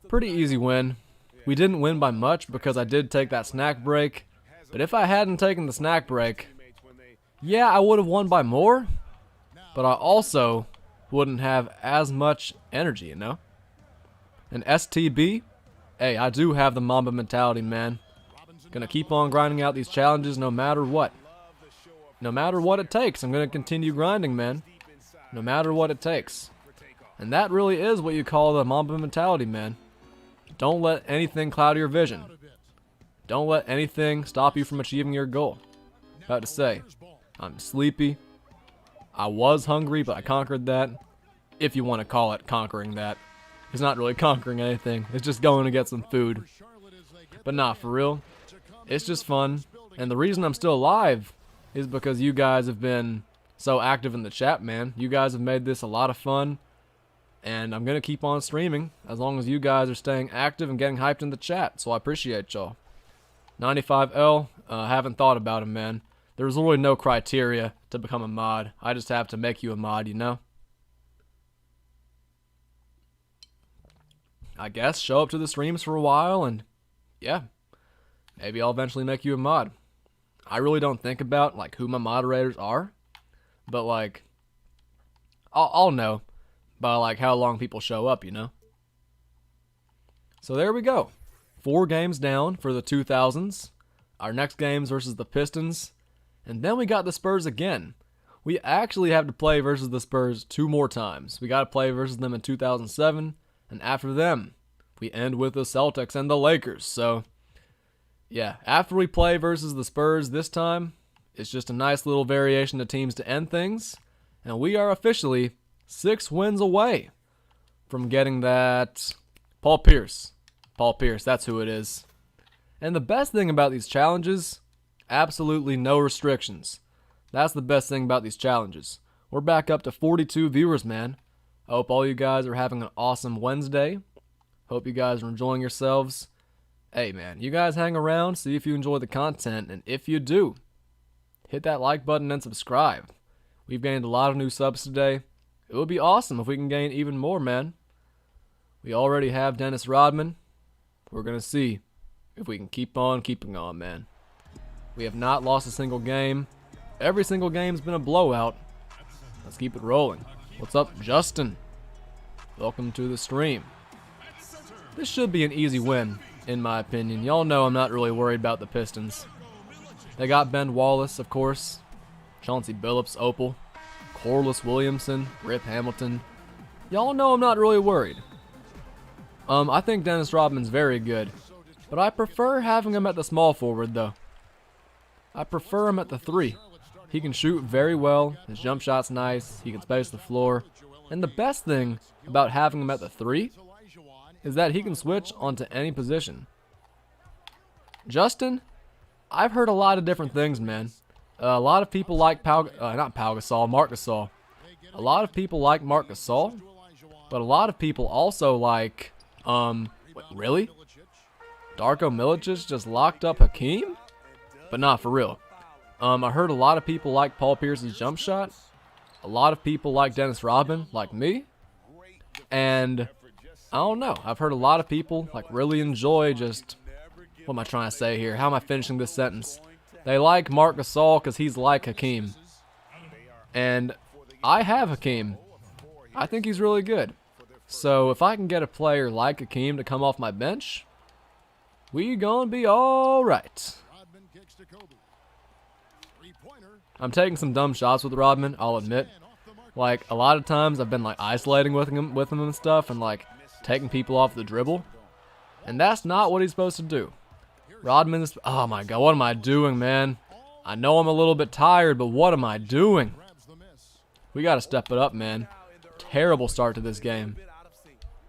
Pretty easy win. We didn't win by much because I did take that snack break. But if I hadn't taken the snack break, yeah, I would have won by more. But I also wouldn't have as much energy, you know? And STB, hey, I do have the Mamba mentality, man. Gonna keep on grinding out these challenges no matter what. No matter what it takes, I'm gonna continue grinding, man. No matter what it takes. And that really is what you call the Mamba mentality, man. Don't let anything cloud your vision. Don't let anything stop you from achieving your goal. About to say, I'm sleepy. I was hungry, but I conquered that. If you want to call it conquering that. It's not really conquering anything. It's just going to get some food. But nah, for real. It's just fun. And the reason I'm still alive is because you guys have been so active in the chat, man. You guys have made this a lot of fun. And I'm going to keep on streaming as long as you guys are staying active and getting hyped in the chat. So I appreciate y'all. 95L, haven't thought about him, man. There's really no criteria to become a mod. I just have to make you a mod, you know? I guess show up to the streams for a while and, yeah, maybe I'll eventually make you a mod. I really don't think about, like, who my moderators are. But, like, I'll know by, like, how long people show up, you know? So there we go. 4 games down for the 2000s. Our next game's versus the Pistons. And then we got the Spurs again. We actually have to play versus the Spurs 2 more times. We got to play versus them in 2007. And after them, we end with the Celtics and the Lakers. So, yeah, after we play versus the Spurs this time, it's just a nice little variation of teams to end things. And we are officially 6 wins away from getting that Paul Pierce. Paul Pierce, that's who it is. And the best thing about these challenges, absolutely no restrictions. That's the best thing about these challenges. We're back up to 42 viewers, man. I hope all you guys are having an awesome Wednesday. Hope you guys are enjoying yourselves. Hey, man, you guys hang around, see if you enjoy the content, and if you do, hit that like button and subscribe. We've gained a lot of new subs today. It would be awesome if we can gain even more, man. We already have Dennis Rodman. We're going to see if we can keep on keeping on, man. We have not lost a single game. Every single game's been a blowout. Let's keep it rolling. What's up, Justin? Welcome to the stream. This should be an easy win, in my opinion. Y'all know I'm not really worried about the Pistons. They got Ben Wallace, of course. Chauncey Billups, Opal. Corliss Williamson, Rip Hamilton. Y'all know I'm not really worried. I think Dennis Rodman's very good. But I prefer having him at the small forward, though. I prefer him at the 3. He can shoot very well. His jump shot's nice. He can space the floor. And the best thing about having him at the 3 is that he can switch onto any position. Justin, I've heard a lot of different things, man. A lot of people like Marc Gasol. A lot of people like Marc Gasol, but a lot of people also like, wait, really? Darko Milicic just locked up Hakeem? But not for real. I heard a lot of people like Paul Pierce's jump shot. A lot of people like Dennis Rodman, like me. And I don't know. I've heard a lot of people like really enjoy just, what am I trying to say here? How am I finishing this sentence? They like Marc Gasol because he's like Hakeem. And I have Hakeem. I think he's really good. So if I can get a player like Hakeem to come off my bench, we gonna be alright. I'm taking some dumb shots with Rodman, I'll admit. Like, a lot of times I've been, like, isolating with him and stuff and, like, taking people off the dribble. And that's not what he's supposed to do. Rodman's... Oh, my God. What am I doing, man? I know I'm a little bit tired, but what am I doing? We got to step it up, man. Terrible start to this game.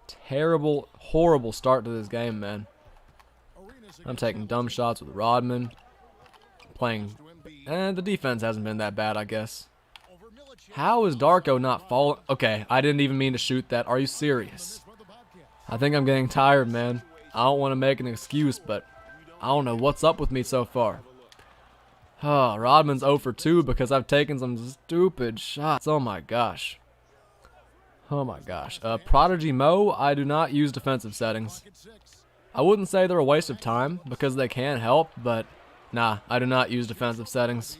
Terrible, horrible start to this game, man. I'm taking dumb shots with Rodman. Playing... And the defense hasn't been that bad, I guess. How is Darko not falling? Okay, I didn't even mean to shoot that. Are you serious? I think I'm getting tired, man. I don't want to make an excuse, but I don't know what's up with me so far. Oh, Rodman's 0 for 2 because I've taken some stupid shots. Oh my gosh. Oh my gosh. Prodigy Mo, I do not use defensive settings. I wouldn't say they're a waste of time because they can help, but nah, I do not use defensive settings.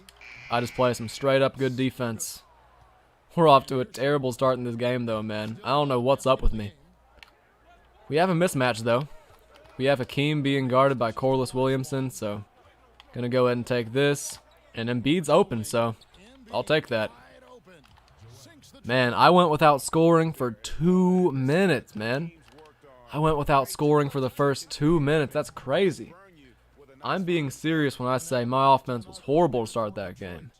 I just play some straight up good defense. We're off to a terrible start in this game though, man. I don't know what's up with me. We have a mismatch though. We have Hakeem being guarded by Corliss Williamson, so gonna go ahead and take this. And Embiid's open, so I'll take that. Man, I went without scoring for 2 minutes, man. I went without scoring for the first 2 minutes. That's crazy. I'm being serious when I say my offense was horrible to start that game.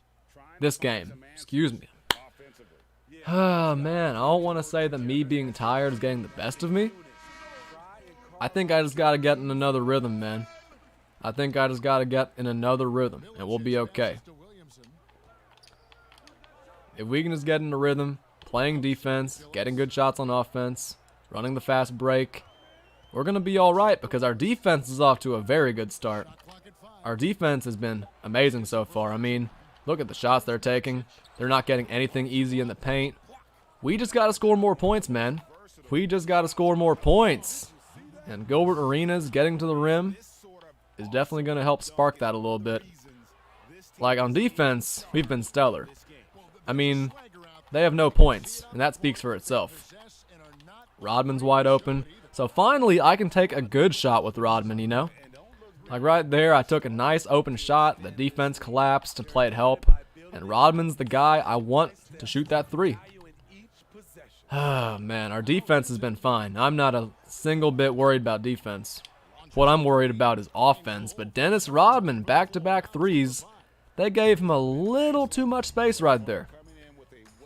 This game, excuse me. Oh, man, I don't want to say that me being tired is getting the best of me. I think I just got to get in another rhythm, man. I think I just got to get in another rhythm, and we'll be okay. If we can just get in a rhythm, playing defense, getting good shots on offense, running the fast break, we're going to be all right because our defense is off to a very good start. Our defense has been amazing so far. I mean, look at the shots they're taking. They're not getting anything easy in the paint. We just got to score more points, man. We just got to score more points. And Gilbert Arenas getting to the rim is definitely going to help spark that a little bit. Like, on defense, we've been stellar. I mean, they have no points, and that speaks for itself. Rodman's wide open. So finally, I can take a good shot with Rodman, you know? Like right there, I took a nice open shot. The defense collapsed to play it help. And Rodman's the guy I want to shoot that three. Oh, man, our defense has been fine. I'm not a single bit worried about defense. What I'm worried about is offense. But Dennis Rodman, back-to-back threes, they gave him a little too much space right there.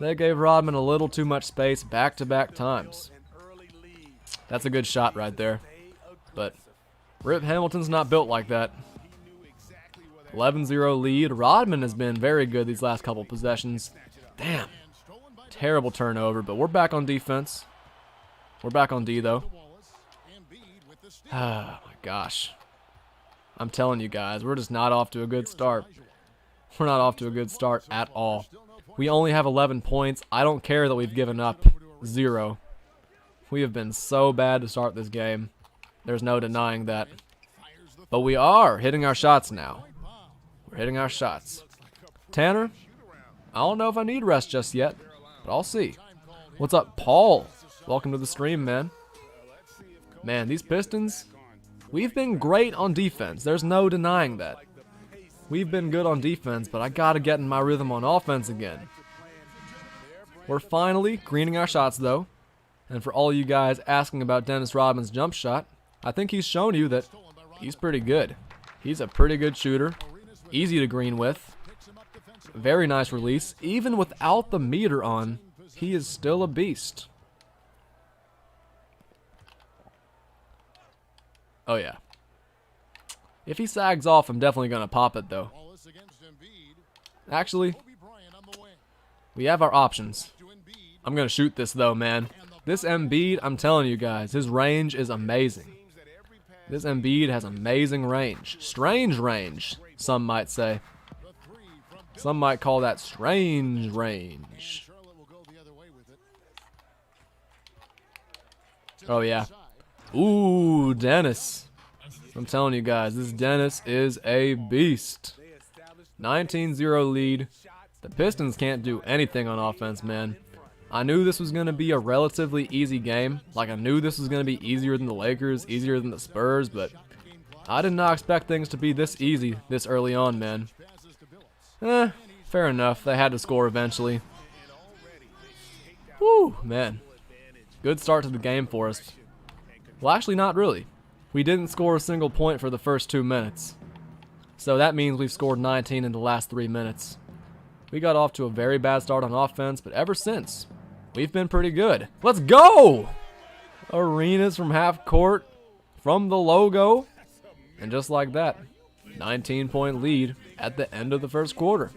They gave Rodman a little too much space back-to-back times. That's a good shot right there. But Rip Hamilton's not built like that. 11-0 lead. Rodman has been very good these last couple possessions. Damn. Terrible turnover, but we're back on defense. We're back on D, though. Oh, my gosh. I'm telling you guys, we're just not off to a good start. We're not off to a good start at all. We only have 11 points. I don't care that we've given up 0. We have been so bad to start this game. There's no denying that. But we are hitting our shots now. We're hitting our shots. Tanner, I don't know if I need rest just yet, but I'll see. What's up, Paul? Welcome to the stream, man. Man, these Pistons, we've been great on defense. There's no denying that. We've been good on defense, but I got to get in my rhythm on offense again. We're finally greening our shots, though. And for all you guys asking about Dennis Rodman's jump shot, I think he's shown you that he's pretty good. He's a pretty good shooter. Easy to green with. Very nice release. Even without the meter on, he is still a beast. Oh, yeah. If he sags off, I'm definitely going to pop it, though. Actually, we have our options. I'm going to shoot this, though, man. This Embiid, I'm telling you guys, his range is amazing. This Embiid has amazing range. Strange range, some might say. Some might call that strange range. Oh, yeah. Ooh, Dennis. I'm telling you guys, this Dennis is a beast. 19-0 lead. The Pistons can't do anything on offense, man. I knew this was going to be a relatively easy game. Like, I knew this was going to be easier than the Lakers, easier than the Spurs, but I did not expect things to be this easy this early on, man. Fair enough. They had to score eventually. Whew, man. Good start to the game for us. Well, actually, not really. We didn't score a single point for the first 2 minutes. So that means we've scored 19 in the last 3 minutes. We got off to a very bad start on offense, but ever since, we've been pretty good. Let's go! Arenas from half court, from the logo, and just like that, 19-point lead at the end of the first quarter.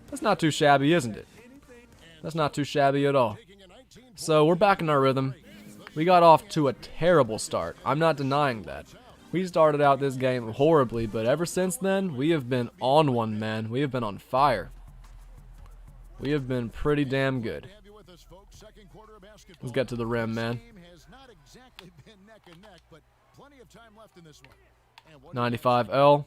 That's not too shabby, isn't it? That's not too shabby at all. So we're back in our rhythm. We got off to a terrible start. I'm not denying that. We started out this game horribly, but ever since then, we have been on one, man. We have been on fire. We have been pretty damn good. Let's get to the rim, man. 95L.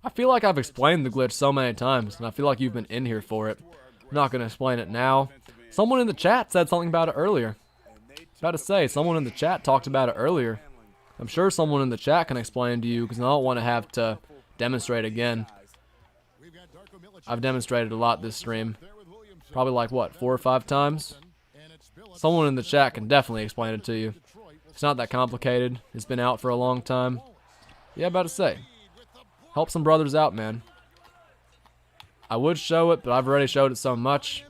I feel like I've explained the glitch so many times, and I feel like you've been in here for it. I'm not going to explain it now. Someone in the chat said something about it earlier. About to say, someone in the chat talked about it earlier. I'm sure someone in the chat can explain to you, because I don't want to have to demonstrate again. I've demonstrated a lot this stream. Probably like, what, 4 or 5 times? Someone in the chat can definitely explain it to you. It's not that complicated. It's been out for a long time. Yeah, about to say. Help some brothers out, man. I would show it, but I've already showed it so much.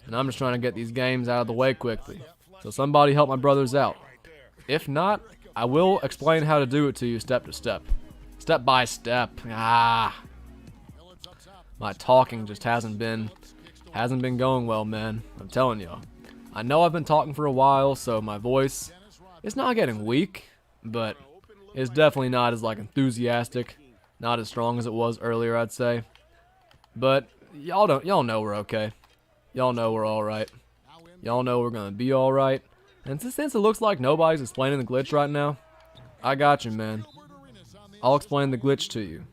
And I'm just trying to get these games out of the way quickly. So somebody help my brothers out. If not, I will explain how to do it to you step to step. Step by step. My talking just hasn't been going well, man. I'm telling y'all. I know I've been talking for a while, so my voice is not getting weak, but it's definitely not as like enthusiastic, not as strong as it was earlier, I'd say. But y'all know we're okay. Y'all know we're all right. Y'all know we're gonna be all right. And since it looks like nobody's explaining the glitch right now, I got you, man. I'll explain the glitch to you.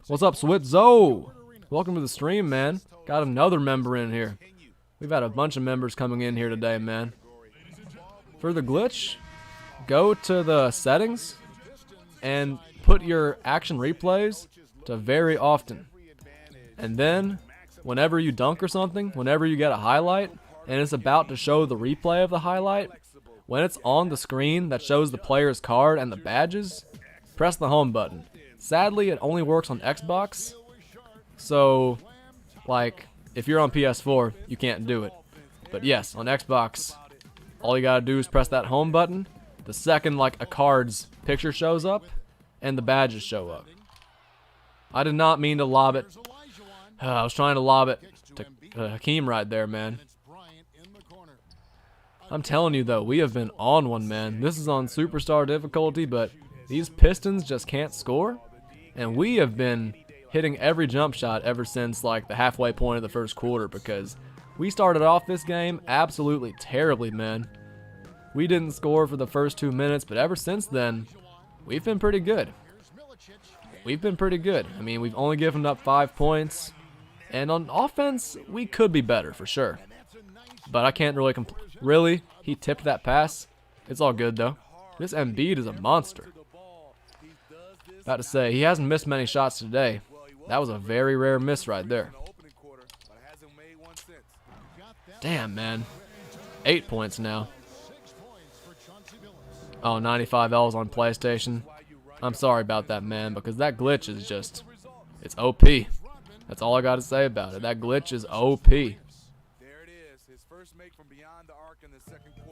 What's up, Switzo? Welcome to the stream, man. Got another member in here. We've had a bunch of members coming in here today, man. For the glitch, go to the settings and put your action replays to very often. And then, whenever you dunk or something, whenever you get a highlight, and it's about to show the replay of the highlight, when it's on the screen that shows the player's card and the badges, press the home button. Sadly, it only works on Xbox, so, like, if you're on PS4, you can't do it. But yes, on Xbox, all you gotta do is press that home button. The second, like, a card's picture shows up, and the badges show up. I did not mean to lob it. I was trying to lob it to Hakeem right there, man. I'm telling you, though, we have been on one, man. This is on Superstar difficulty, but these Pistons just can't score. And we have been hitting every jump shot ever since, like, the halfway point of the first quarter, because we started off this game absolutely terribly, man. We didn't score for the first 2 minutes, but ever since then, we've been pretty good. We've been pretty good. I mean, we've only given up 5 points. And on offense, we could be better, for sure. But I can't really complain. Really? He tipped that pass? It's all good, though. This Embiid is a monster. About to say, he hasn't missed many shots today. That was a very rare miss right there. Damn, man. 8 points now. Oh, 95L's on PlayStation. I'm sorry about that, man, because that glitch is just... It's OP. That's all I got to say about it. That glitch is OP.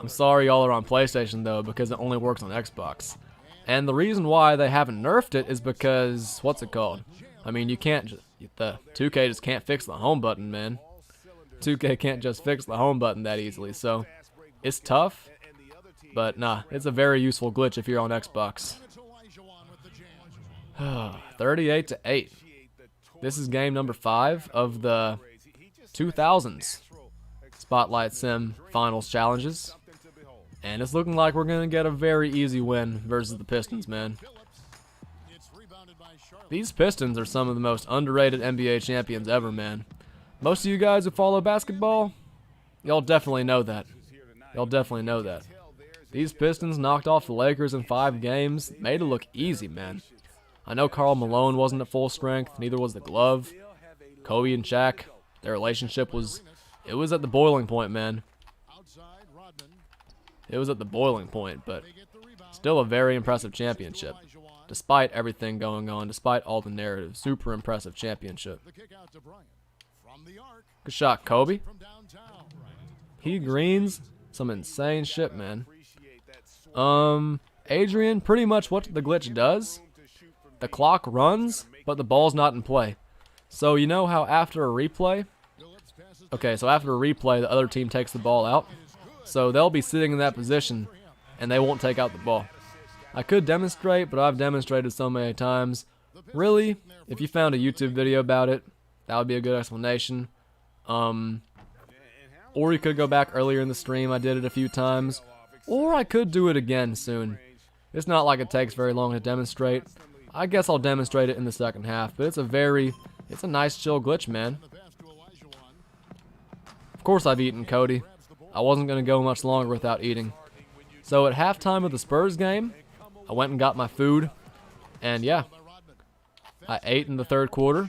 I'm sorry y'all are on PlayStation, though, because it only works on Xbox. And the reason why they haven't nerfed it is because... What's it called? I mean, you can't just... The 2K just can't fix the home button, man. 2K can't just fix the home button that easily, so... It's tough, but nah, it's a very useful glitch if you're on Xbox. 38-8. This is game number 5 of the 2000s Spotlight Sim Finals Challenges. And it's looking like we're going to get a very easy win versus the Pistons, man. These Pistons are some of the most underrated NBA champions ever, man. Most of you guys who follow basketball, y'all definitely know that. Y'all definitely know that. These Pistons knocked off the Lakers in 5 games, made it look easy, man. I know Karl Malone wasn't at full strength, neither was the glove. Kobe and Shaq, their relationship was at the boiling point, man. Outside, Rodman. It was at the boiling point, but still a very impressive championship. Despite everything going on, despite all the narrative, super impressive championship. The kick out to Bryant. From the arc, Good shot, Kobe. from downtown. He greens some insane shit, man. Adrian, pretty much what the glitch does, the clock runs, but the ball's not in play. So you know how after a replay, okay, so after a replay, the other team takes the ball out. So they'll be sitting in that position, and they won't take out the ball. I could demonstrate, but I've demonstrated so many times. Really, if you found a YouTube video about it, that would be a good explanation. Or you could go back earlier in the stream. I did it a few times. Or I could do it again soon. It's not like it takes very long to demonstrate. I guess I'll demonstrate it in the second half, but it's a nice chill glitch, man. Of course I've eaten, Cody. I wasn't going to go much longer without eating. So at halftime of the Spurs game, I went and got my food, and yeah, I ate in the third quarter.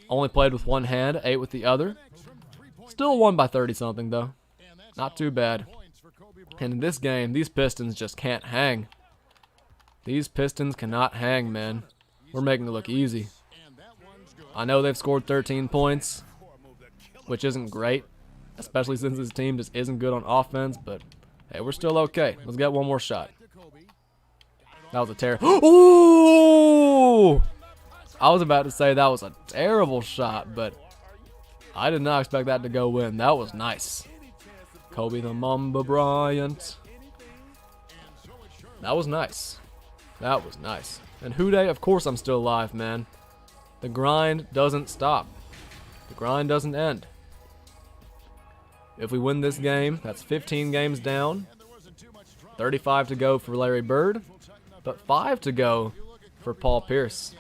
Only played with one hand, ate with the other. Still won by 30-something, though. Not too bad. And in this game, these Pistons just can't hang. These Pistons cannot hang, man. We're making it look easy. I know they've scored 13 points, which isn't great, especially since this team just isn't good on offense, but hey, we're still okay. Let's get one more shot. That was a terrible... Ooh! I was about to say that was a terrible shot, but I did not expect that to go in. That was nice. Kobe the Mamba Bryant. That was nice. That was nice. And Houday, of course I'm still alive, man. The grind doesn't stop. The grind doesn't end. If we win this game, that's 15 games down. 35 to go for Larry Bird, but 5 to go for Paul Pierce.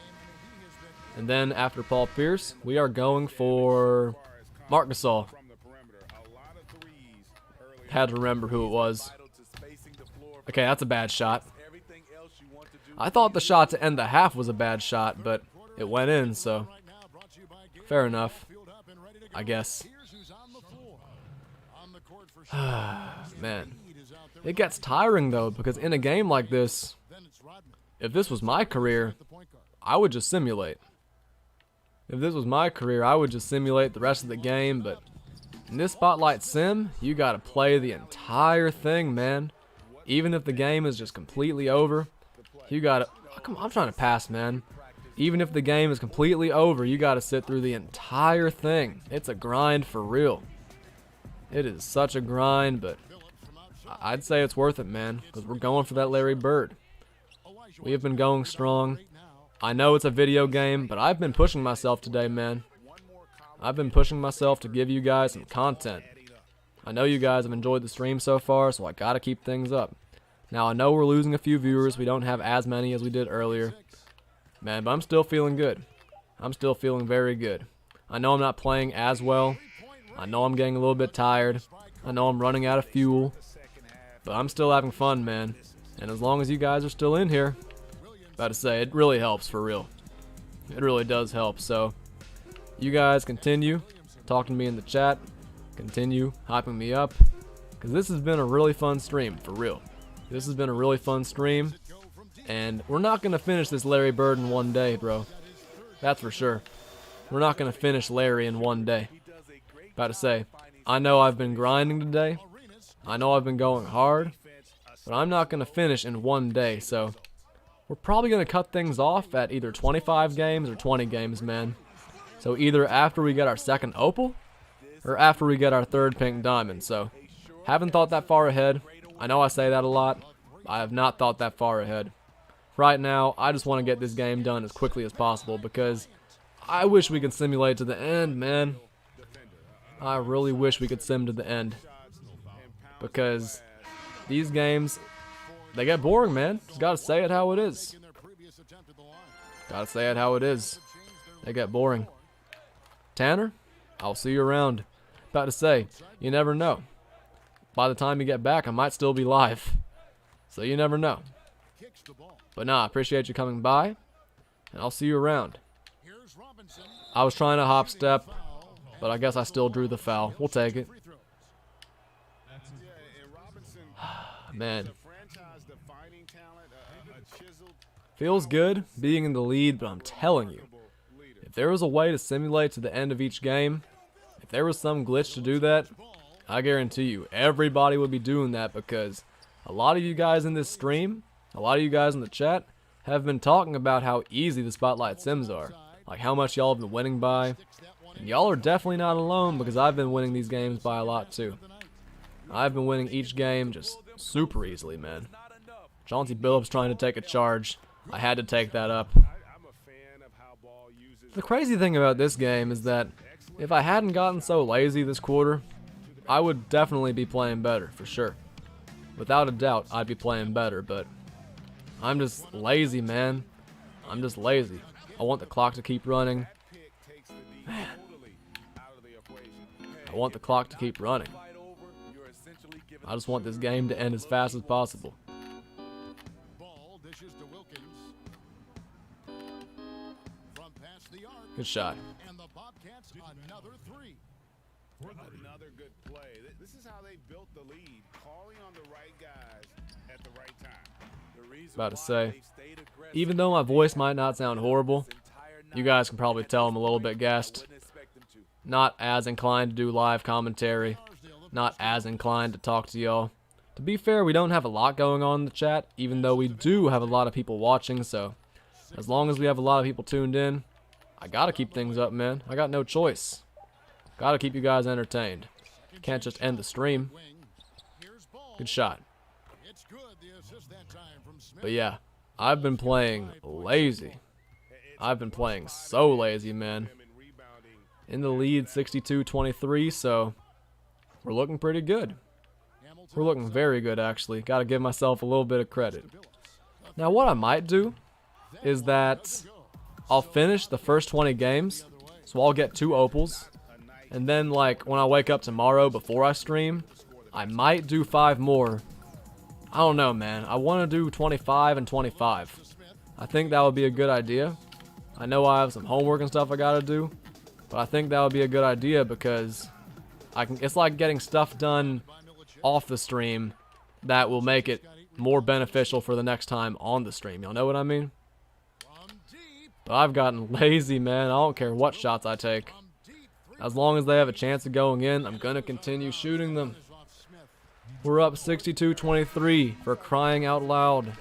And then after Paul Pierce, we are going for Marc Gasol. Had to remember who it was. Okay, that's a bad shot. I thought the shot to end the half was a bad shot, but it went in, so fair enough, I guess. Man, it gets tiring though, because in a game like this, if this was my career, I would just simulate. If this was my career, I would just simulate the rest of the game, but in this Spotlight Sim, you gotta play the entire thing, man. Even if the game is just completely over, you gotta... Oh, come on, I'm trying to pass, man. Even if the game is completely over, you gotta sit through the entire thing. It's a grind for real. It is such a grind, but I'd say it's worth it, man, because we're going for that Larry Bird. We have been going strong. I know it's a video game, but I've been pushing myself today, man. I've been pushing myself to give you guys some content. I know you guys have enjoyed the stream so far, so I gotta keep things up. Now, I know we're losing a few viewers. We don't have as many as we did earlier. Man, but I'm still feeling good. I'm still feeling very good. I know I'm not playing as well. I know I'm getting a little bit tired. I know I'm running out of fuel. But I'm still having fun, man. And as long as you guys are still in here, about to say, it really helps for real. It really does help. So, you guys continue talking to me in the chat. Continue hyping me up. Because this has been a really fun stream, for real. This has been a really fun stream. And we're not going to finish this Larry Bird in one day, bro. That's for sure. We're not going to finish Larry in one day. About to say, I know I've been grinding today. I know I've been going hard. But I'm not going to finish in one day, so we're probably going to cut things off at either 25 games or 20 games, man. So either after we get our second Opal, or after we get our third pink diamond. So, haven't thought that far ahead. I know I say that a lot. I have not thought that far ahead. Right now, I just want to get this game done as quickly as possible because I wish we could simulate to the end, man. I really wish we could sim to the end. Because these games, they get boring, man. Just gotta say it how it is. Gotta say it how it is. They get boring. Tanner, I'll see you around. About to say, you never know. By the time you get back, I might still be live. So you never know. But nah, I appreciate you coming by. And I'll see you around. I was trying to hop step, but I guess I still drew the foul. We'll take it. Man. Feels good being in the lead, but I'm telling you, if there was a way to simulate to the end of each game, if there was some glitch to do that, I guarantee you everybody would be doing that, because a lot of you guys in this stream, a lot of you guys in the chat, have been talking about how easy the Spotlight Sims are. Like how much y'all have been winning by. And y'all are definitely not alone, because I've been winning these games by a lot too. I've been winning each game just super easily, man. Chauncey Billups trying to take a charge. I had to take that up. The crazy thing about this game is that if I hadn't gotten so lazy this quarter, I would definitely be playing better, for sure. Without a doubt, I'd be playing better, but I'm just lazy, man. I'm just lazy. I want the clock to keep running. Man. I want the clock to keep running. I just want this game to end as fast as possible. Good shot. And the Bobcats another three. Another good play. This is how they built the lead, calling on the right guys at the right time. About to say, even though my voice might not sound horrible, you guys can probably tell I'm a little bit gassed. Not as inclined to do live commentary. Not as inclined to talk to y'all. To be fair, we don't have a lot going on in the chat, even though we do have a lot of people watching, so as long as we have a lot of people tuned in, I gotta keep things up, man. I got no choice. Gotta keep you guys entertained. Can't just end the stream. Good shot. But yeah, I've been playing lazy. I've been playing so lazy, man. In the lead 62-23, so we're looking pretty good. We're looking very good, actually. Gotta give myself a little bit of credit. Now, what I might do is that I'll finish the first 20 games, so I'll get 2 opals, and then like when I wake up tomorrow before I stream, I might do 5 more. I don't know, man. I want to do 25 and 25. I think that would be a good idea. I know I have some homework and stuff I gotta do, but I think that would be a good idea because it's like getting stuff done off the stream that will make it more beneficial for the next time on the stream. Y'all know what I mean? But I've gotten lazy, man. I don't care what shots I take. As long as they have a chance of going in, I'm going to continue shooting them. We're up 62-23 for crying out loud.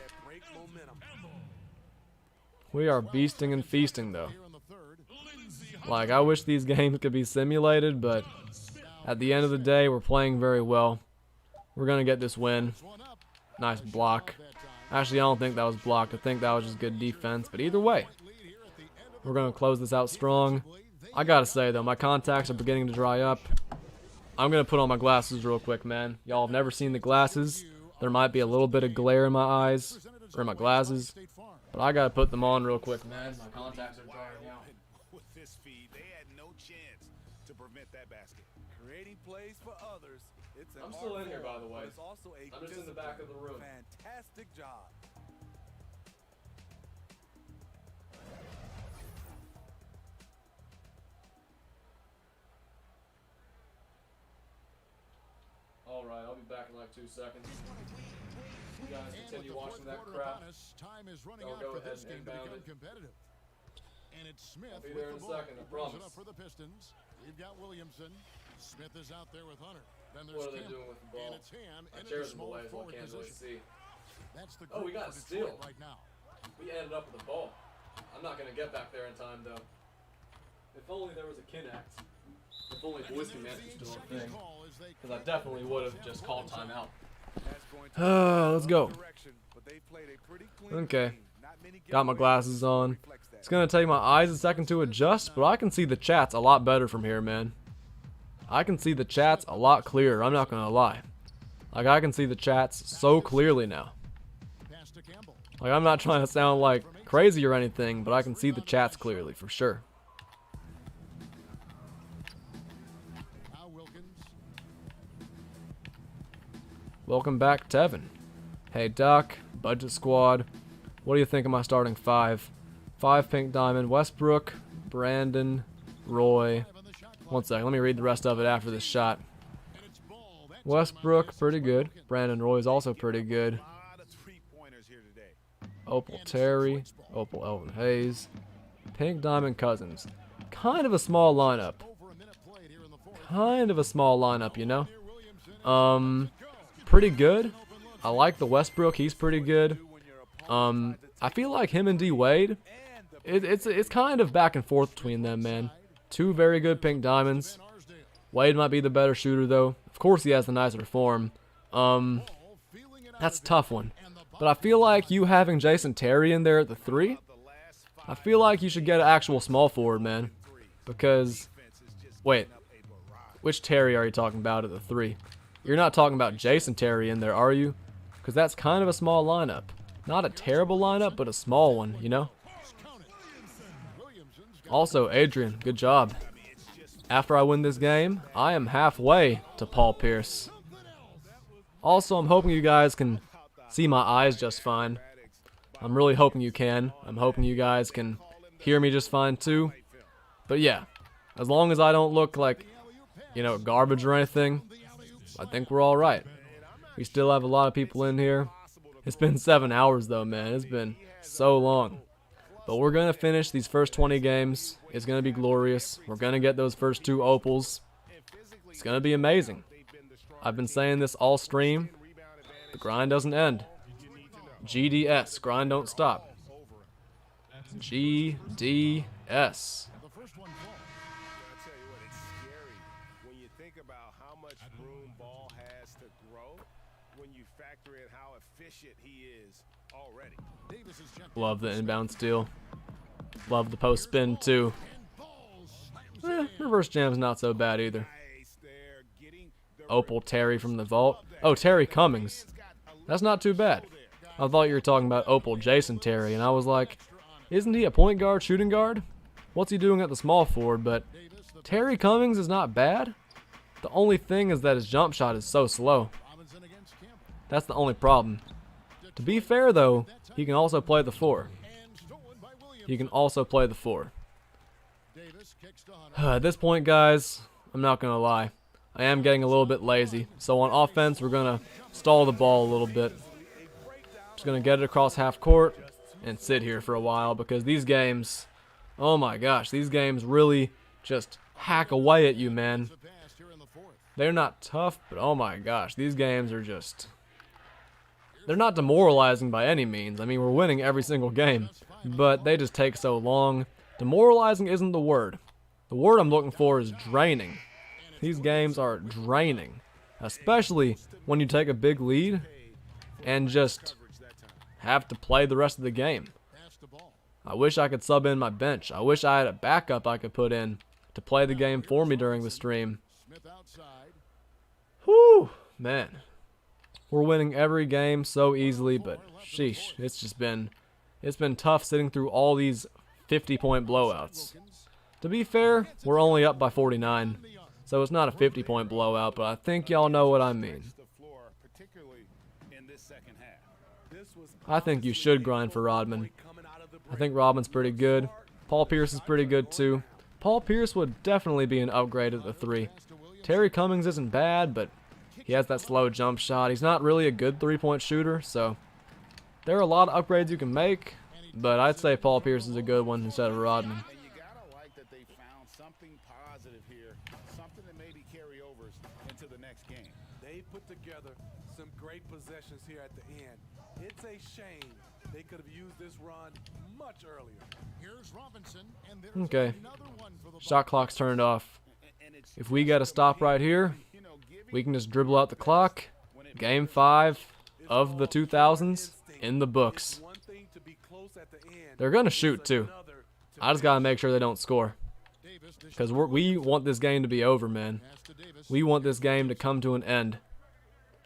We are beasting and feasting, though. Like, I wish these games could be simulated, but at the end of the day, we're playing very well. We're going to get this win. Nice block. Actually, I don't think that was blocked. I think that was just good defense. But either way, we're going to close this out strong. I got to say, though, my contacts are beginning to dry up. I'm going to put on my glasses real quick, man. Y'all have never seen the glasses. There might be a little bit of glare in my eyes, or in my glasses. But I got to put them on real quick, man. My contacts are drying out. With this speed, they had no chance to prevent that basket. Creating plays for others. It's an I'm still art in here, by form, the way. but it's also a I'm just in the back of the room. Fantastic job. Alright, I'll be back in like 2 seconds. You guys continue watching that crap. Time is running I'll out go for ahead this and game to inbound become it. competitive. And it's Smith I'll be with there the in a ball. second, I He brings it promise. up for the Pistons. We've got Williamson. Smith is out there with Hunter. Then there's What are they Campbell. doing with the ball? And it's Ham My into the chair's in the small way, so I forward can't really position. see. That's the Oh, we group got for a steal. Detroit right now. We ended up with the ball. I'm not going to get back there in time, though. If only there was a Kinect. If only voice commands were still a thing. Because I definitely would have just called timeout. Let's go. Okay. Got my glasses on. It's going to take my eyes a second to adjust, but I can see the chats a lot better from here, man. I can see the chats a lot clearer, I'm not going to lie. Like, I can see the chats so clearly now. Like, I'm not trying to sound like crazy or anything, but I can see the chats clearly, for sure. Welcome back, Tevin. Hey, Doc, Budget Squad. What do you think of my starting 5? 5 Pink Diamond, Westbrook, Brandon, Roy. One second, let me read the rest of it after this shot. Westbrook, pretty good. Brandon Roy is also pretty good. Opal Terry, Opal Elvin Hayes, Pink Diamond Cousins. Kind of a small lineup. Kind of a small lineup, you know? Pretty good. I like the Westbrook, he's pretty good. I feel like him and D Wade, it's kind of back and forth between them, man. Two very good Pink Diamonds. Wade might be the better shooter, though. Of course, he has the nicer form. That's a tough one. But I feel like you having Jason Terry in there at the 3, I feel like you should get an actual small forward, man. Because, wait, which Terry are you talking about at the 3? You're not talking about Jason Terry in there, are you? Because that's kind of a small lineup. Not a terrible lineup, but a small one, you know? Also, Adrian, good job. After I win this game, I am halfway to Paul Pierce. Also, I'm hoping you guys can see my eyes just fine. I'm really hoping you can. I'm hoping you guys can hear me just fine too. But yeah, as long as I don't look like, you know, garbage or anything, I think we're all right. We still have a lot of people in here. It's been 7 hours though, man. It's been so long. But we're going to finish these first 20 games. It's going to be glorious. We're going to get those first 2 opals. It's going to be amazing. I've been saying this all stream. The grind doesn't end. GDS, grind don't stop. GDS. Love the inbound steal. Love the post spin too. Reverse jam's not so bad either. Opal Terry from the vault. Oh, Terry Cummings. That's not too bad. I thought you were talking about Opal Jason Terry, and I was like, isn't he a point guard, shooting guard? What's he doing at the small forward? But Terry Cummings is not bad. The only thing is that his jump shot is so slow. That's the only problem. To be fair though, he can also play the 4. He can also play the 4. At this point, guys, I'm not going to lie. I am getting a little bit lazy. So on offense, we're going to stall the ball a little bit. Just going to get it across half court and sit here for a while because these games, oh my gosh, these games really just hack away at you, man. They're not tough, but oh my gosh, these games are just... They're not demoralizing by any means. I mean, we're winning every single game, but they just take so long. Demoralizing isn't the word. The word I'm looking for is draining. These games are draining, especially when you take a big lead and just have to play the rest of the game. I wish I could sub in my bench. I wish I had a backup I could put in to play the game for me during the stream. Whew, man. We're winning every game so easily, but sheesh, it's been tough sitting through all these 50-point blowouts. To be fair, we're only up by 49, so it's not a 50-point blowout, but I think y'all know what I mean. I think you should grind for Rodman. I think Rodman's pretty good. Paul Pierce is pretty good too. Paul Pierce would definitely be an upgrade at the 3. Terry Cummings isn't bad, but he has that slow jump shot. He's not really a good 3-point shooter, so there are a lot of upgrades you can make, but I'd say Paul Pierce is a good one instead of Rodman. You gotta like that they found something positive here, something that maybe carry overs into the next game. They put together some great possessions here at the end. It's a shame they could have used this run much earlier. Here's Robinson, and there's Okay, another one for the shot clock's turned off. If we get a stop right here, we can just dribble out the clock. Game 5 of the 2000s in the books. They're going to shoot too. I just got to make sure they don't score. Because we want this game to be over, man. We want this game to come to an end.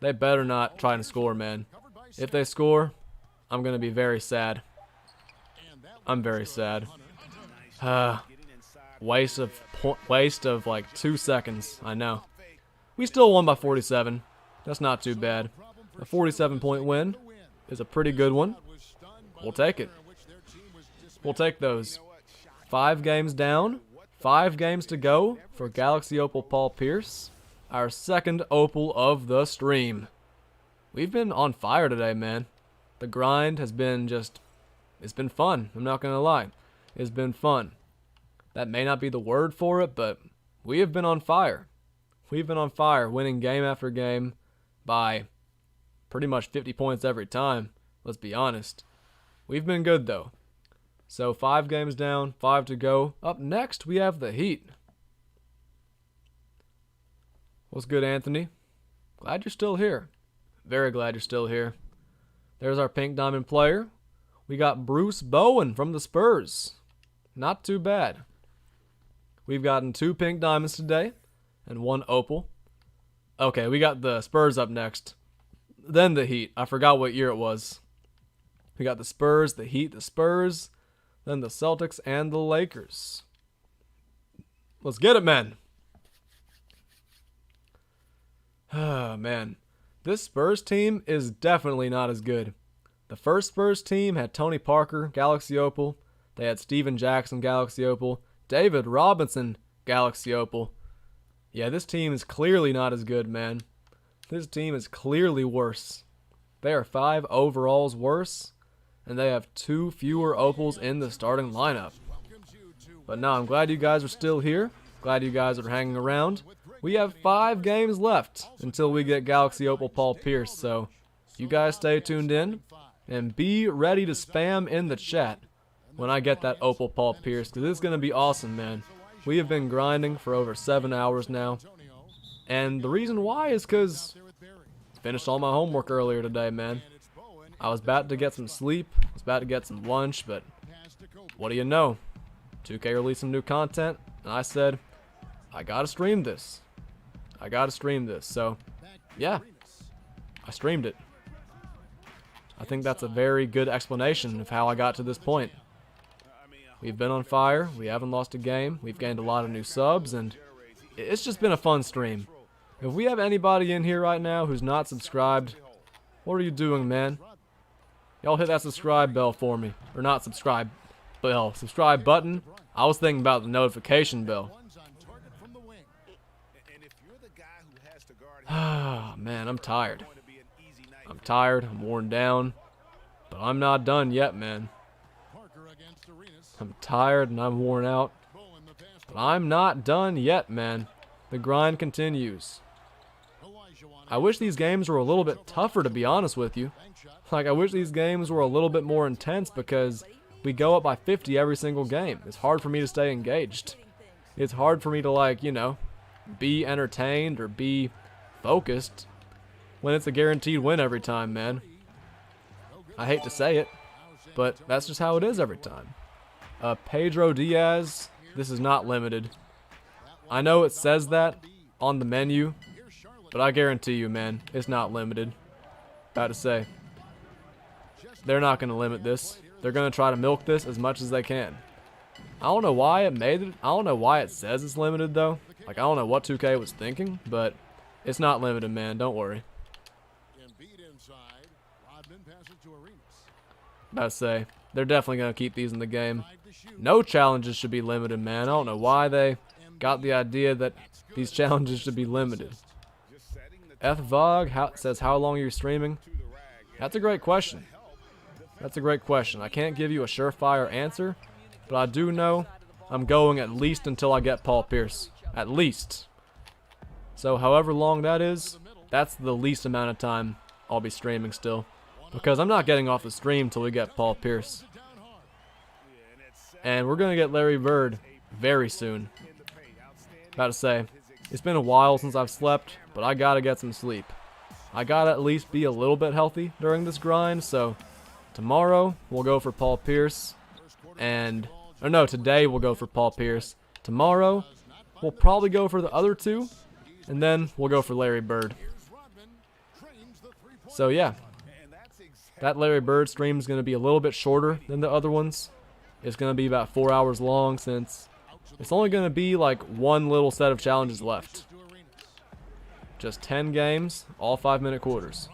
They better not try to score, man. If they score, I'm going to be very sad. I'm very sad. Waste of like 2 seconds, I know. We still won by 47. That's not too bad. A 47-point win is a pretty good one. We'll take it. We'll take those. 5 games down, 5 games to go for Galaxy Opal Paul Pierce, our second Opal of the stream. We've been on fire today, man. The grind has been it's been fun. I'm not going to lie. It's been fun. That may not be the word for it, but we have been on fire. We've been on fire, winning game after game by pretty much 50 points every time. Let's be honest. We've been good, though. So 5 games down, 5 to go. Up next, we have the Heat. What's good, Anthony? Glad you're still here. Very glad you're still here. There's our pink diamond player. We got Bruce Bowen from the Spurs. Not too bad. We've gotten 2 pink diamonds today and 1 opal. Okay, we got the Spurs up next. Then the Heat. I forgot what year it was. We got the Spurs, the Heat, the Spurs, then the Celtics, and the Lakers. Let's get it, man. Ah, man. This Spurs team is definitely not as good. The first Spurs team had Tony Parker, Galaxy Opal. They had Steven Jackson, Galaxy Opal. David Robinson, Galaxy Opal. Yeah, this team is clearly not as good, man. This team is clearly worse. They are 5 overalls worse, and they have 2 fewer opals in the starting lineup. But no, I'm glad you guys are still here. Glad you guys are hanging around. We have 5 games left until we get Galaxy Opal Paul Pierce, so you guys stay tuned in and be ready to spam in the chat when I get that Opal Paul Pierce, because it's going to be awesome, man. We have been grinding for over 7 hours now, and the reason why is because I finished all my homework earlier today, man. I was about to get some sleep, I was about to get some lunch, but what do you know? 2K released some new content, and I said, I gotta stream this. I gotta stream this. So, yeah, I streamed it. I think that's a very good explanation of how I got to this point. We've been on fire. We haven't lost a game. We've gained a lot of new subs, and it's just been a fun stream. If we have anybody in here right now who's not subscribed, what are you doing, man? Y'all hit that subscribe bell for me. Or not subscribe bell. Subscribe button. I was thinking about the notification bell. Ah, man, I'm tired. I'm tired. I'm worn down. But I'm not done yet, man. I'm tired and I'm worn out. But I'm not done yet, man. The grind continues. I wish these games were a little bit tougher, to be honest with you. Like, I wish these games were a little bit more intense because we go up by 50 every single game. It's hard for me to stay engaged. It's hard for me to, like, you know, be entertained or be focused when it's a guaranteed win every time, man. I hate to say it, but that's just how it is every time. Pedro Diaz, this is not limited. I know it says that on the menu, but I guarantee you, man, it's not limited. About to say, they're not going to limit this. They're going to try to milk this as much as they can. I don't know why it made it. I don't know why it says it's limited, though. Like, I don't know what 2K was thinking, but it's not limited, man. Don't worry. About to say, they're definitely going to keep these in the game. No challenges should be limited, man. I don't know why they got the idea that these challenges should be limited. FVOG says, how long are you streaming? That's a great question. That's a great question. I can't give you a surefire answer, but I do know I'm going at least until I get Paul Pierce. At least. So however long that is, that's the least amount of time I'll be streaming still. Because I'm not getting off the stream till we get Paul Pierce. And we're going to get Larry Bird very soon. About to say, it's been a while since I've slept, but I gotta get some sleep. I gotta at least be a little bit healthy during this grind, so tomorrow we'll go for Paul Pierce. Or no, today we'll go for Paul Pierce. Tomorrow we'll probably go for the other 2, and then we'll go for Larry Bird. So yeah, that Larry Bird stream is going to be a little bit shorter than the other ones. It's going to be about 4 hours long since it's only going to be like one little set of challenges left. Just 10 games, all 5-minute quarters.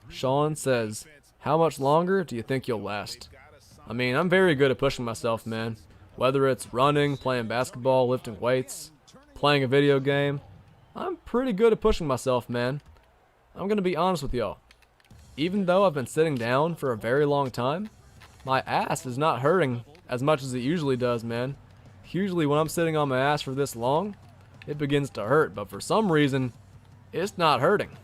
Sean says, How much longer do you think you'll last? I mean, I'm very good at pushing myself, man. Whether it's running, playing basketball, lifting weights, playing a video game, I'm pretty good at pushing myself, man. I'm gonna be honest with y'all. Even though I've been sitting down for a very long time, my ass is not hurting as much as it usually does, man. Usually when I'm sitting on my ass for this long, it begins to hurt, but for some reason, it's not hurting.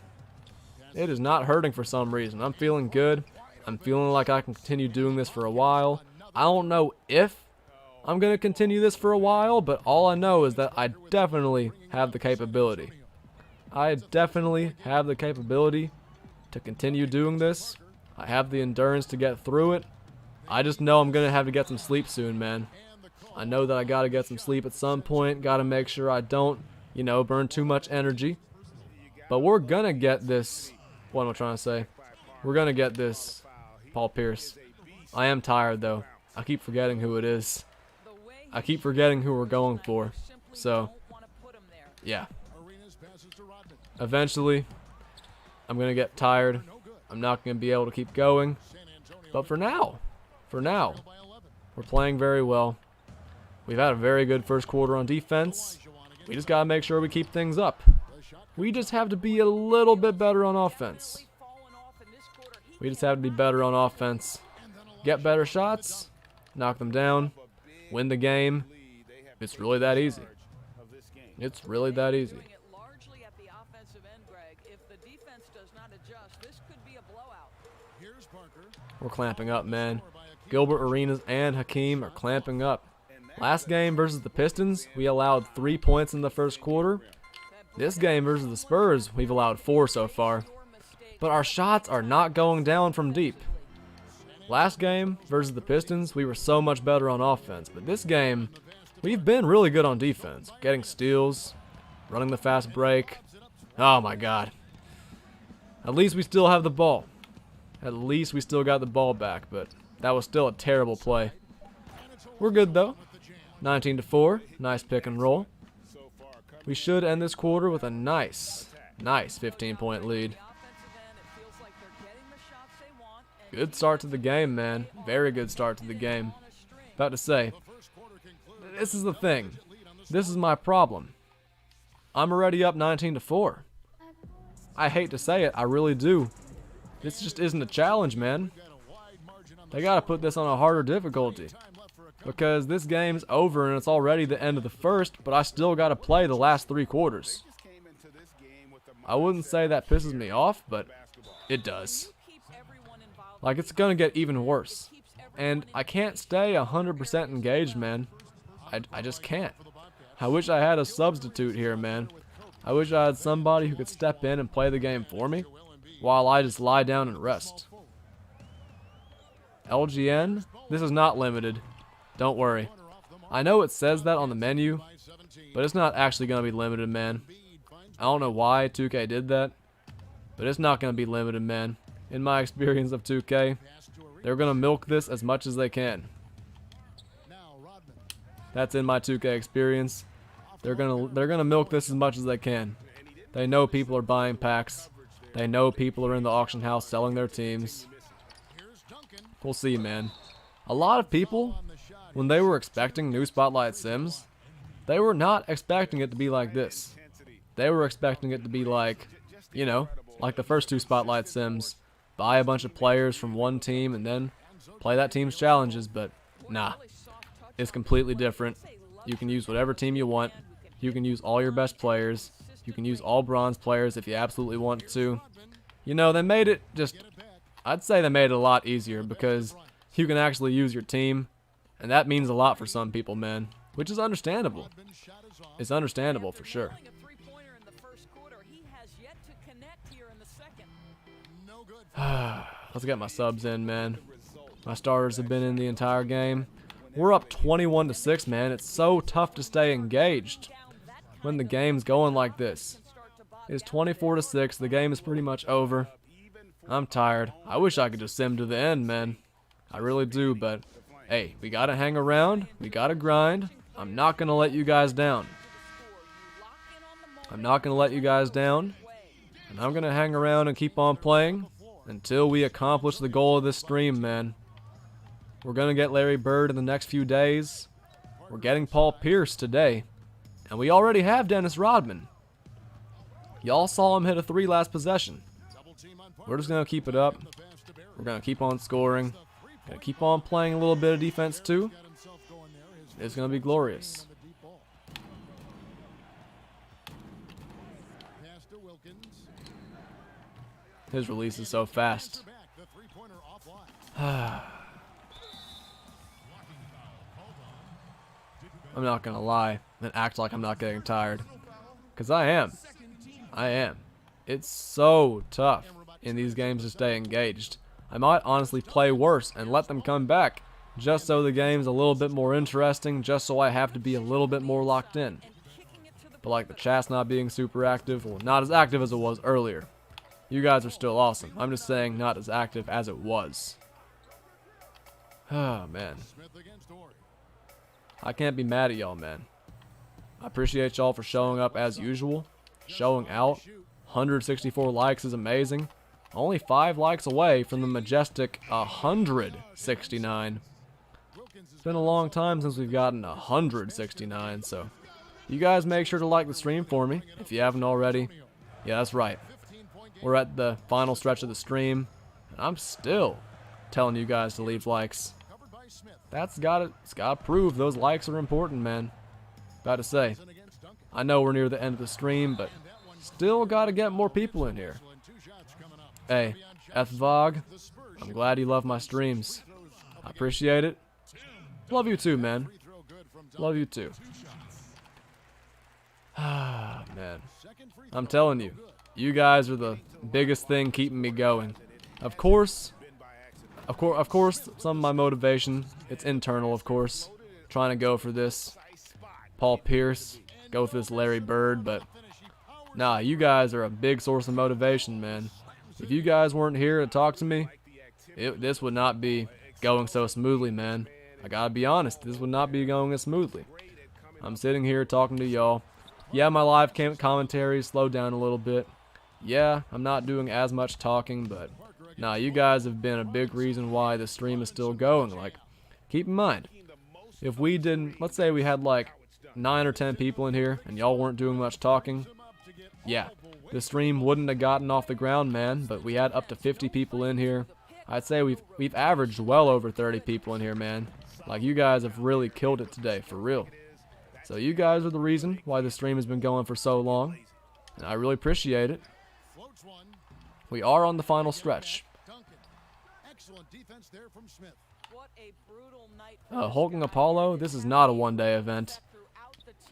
It is not hurting for some reason. I'm feeling good. I'm feeling like I can continue doing this for a while. I don't know if I'm going to continue this for a while, but all I know is that I definitely have the capability. I definitely have the capability to continue doing this. I have the endurance to get through it. I just know I'm going to have to get some sleep soon, man. I know that I got to get some sleep at some point. Got to make sure I don't, burn too much energy. But we're going to get this. What am I trying to say? We're going to get this Paul Pierce. I am tired, though. I keep forgetting who it is. I keep forgetting who we're going for. So, yeah. Eventually, I'm going to get tired. I'm not going to be able to keep going. But for now, we're playing very well. We've had a very good first quarter on defense. We just got to make sure we keep things up. We just have to be a little bit better on offense. We just have to be better on offense. Get better shots, knock them down, win the game. It's really that easy. It's really that easy. We're clamping up, man. Gilbert Arenas and Hakeem are clamping up. Last game versus the Pistons, we allowed 3 points in the first quarter. This game versus the Spurs, we've allowed 4 so far. But our shots are not going down from deep. Last game versus the Pistons, we were so much better on offense. But this game, we've been really good on defense. Getting steals, running the fast break. Oh my God. At least we still have the ball. At least we still got the ball back, but that was still a terrible play. We're good though. 19-4, nice pick and roll. We should end this quarter with a nice 15-point lead. Good start to the game, man. Very good start to the game. About to say, this is the thing. This is my problem. I'm already up 19-4. I hate to say it, I really do. This just isn't a challenge, man. They gotta put this on a harder difficulty. Because this game's over and it's already the end of the first, but I still gotta play the last 3 quarters. I wouldn't say that pisses me off, but it does. Like, it's gonna get even worse. And I can't stay 100% engaged, man. I just can't. I wish I had a substitute here, man. I wish I had somebody who could step in and play the game for me, while I just lie down and rest. LGN, this is not limited. Don't worry. I know it says that on the menu, but it's not actually going to be limited, man. I don't know why 2K did that, but it's not going to be limited, man. In my experience of 2K, they're going to milk this as much as they can. That's in my 2K experience. They're gonna milk this as much as they can. They know people are buying packs. They know people are in the auction house selling their teams. We'll see, man. A lot of people, when they were expecting new Spotlight Sims, they were not expecting it to be like this. They were expecting it to be like, like the first 2 Spotlight Sims. Buy a bunch of players from one team and then play that team's challenges, but nah. It's completely different. You can use whatever team you want. You can use all your best players. You can use all bronze players if you absolutely want to. They made it I'd say they made it a lot easier because you can actually use your team, and that means a lot for some people, man, which is understandable. It's understandable for sure. Let's get my subs in, man. My starters have been in the entire game. We're up 21-6, man. It's so tough to stay engaged when the game's going like this. It's 24-6. The game is pretty much over. I'm tired. I wish I could just sim to the end, man. I really do, but hey, we gotta hang around. We gotta grind. I'm not gonna let you guys down. I'm not gonna let you guys down. And I'm gonna hang around and keep on playing until we accomplish the goal of this stream, man. We're going to get Larry Bird in the next few days. We're getting Paul Pierce today. And we already have Dennis Rodman. Y'all saw him hit a 3 last possession. We're just going to keep it up. We're going to keep on scoring. Going to keep on playing a little bit of defense too. It's going to be glorious. His release is so fast. I'm not going to lie and act like I'm not getting tired. Because I am. I am. It's so tough in these games to stay engaged. I might honestly play worse and let them come back just so the game's a little bit more interesting, just so I have to be a little bit more locked in. But like the chat's not being super active, well, not as active as it was earlier. You guys are still awesome. I'm just saying not as active as it was. Oh, man. I can't be mad at y'all, man. I appreciate y'all for showing up as usual. Showing out. 164 likes is amazing. Only 5 likes away from the majestic 169. It's been a long time since we've gotten 169, so you guys make sure to like the stream for me if you haven't already. Yeah, that's right. We're at the final stretch of the stream, and I'm still telling you guys to leave likes. It's gotta prove those likes are important, man. About to say, I know we're near the end of the stream, but still gotta get more people in here. Hey, FVOG, I'm glad you love my streams. I appreciate it. Love you too, man. Love you too. Ah, man. I'm telling you, you guys are the biggest thing keeping me going. Of course, some of my motivation, it's internal, of course. Trying to go for this Paul Pierce, go for this Larry Bird, but nah, you guys are a big source of motivation, man. If you guys weren't here to talk to me, this would not be going so smoothly, man. I gotta be honest, this would not be going as smoothly. I'm sitting here talking to y'all. Yeah, my live commentary slowed down a little bit. Yeah, I'm not doing as much talking, but nah, you guys have been a big reason why the stream is still going. Like, keep in mind, if we didn't, let's say we had like 9 or 10 people in here and y'all weren't doing much talking, yeah, the stream wouldn't have gotten off the ground, man. But we had up to 50 people in here. I'd say we've averaged well over 30 people in here, man. Like, you guys have really killed it today, for real. So you guys are the reason why the stream has been going for so long, and I really appreciate it. We are on the final stretch. Hulking Apollo, this is not a one-day event.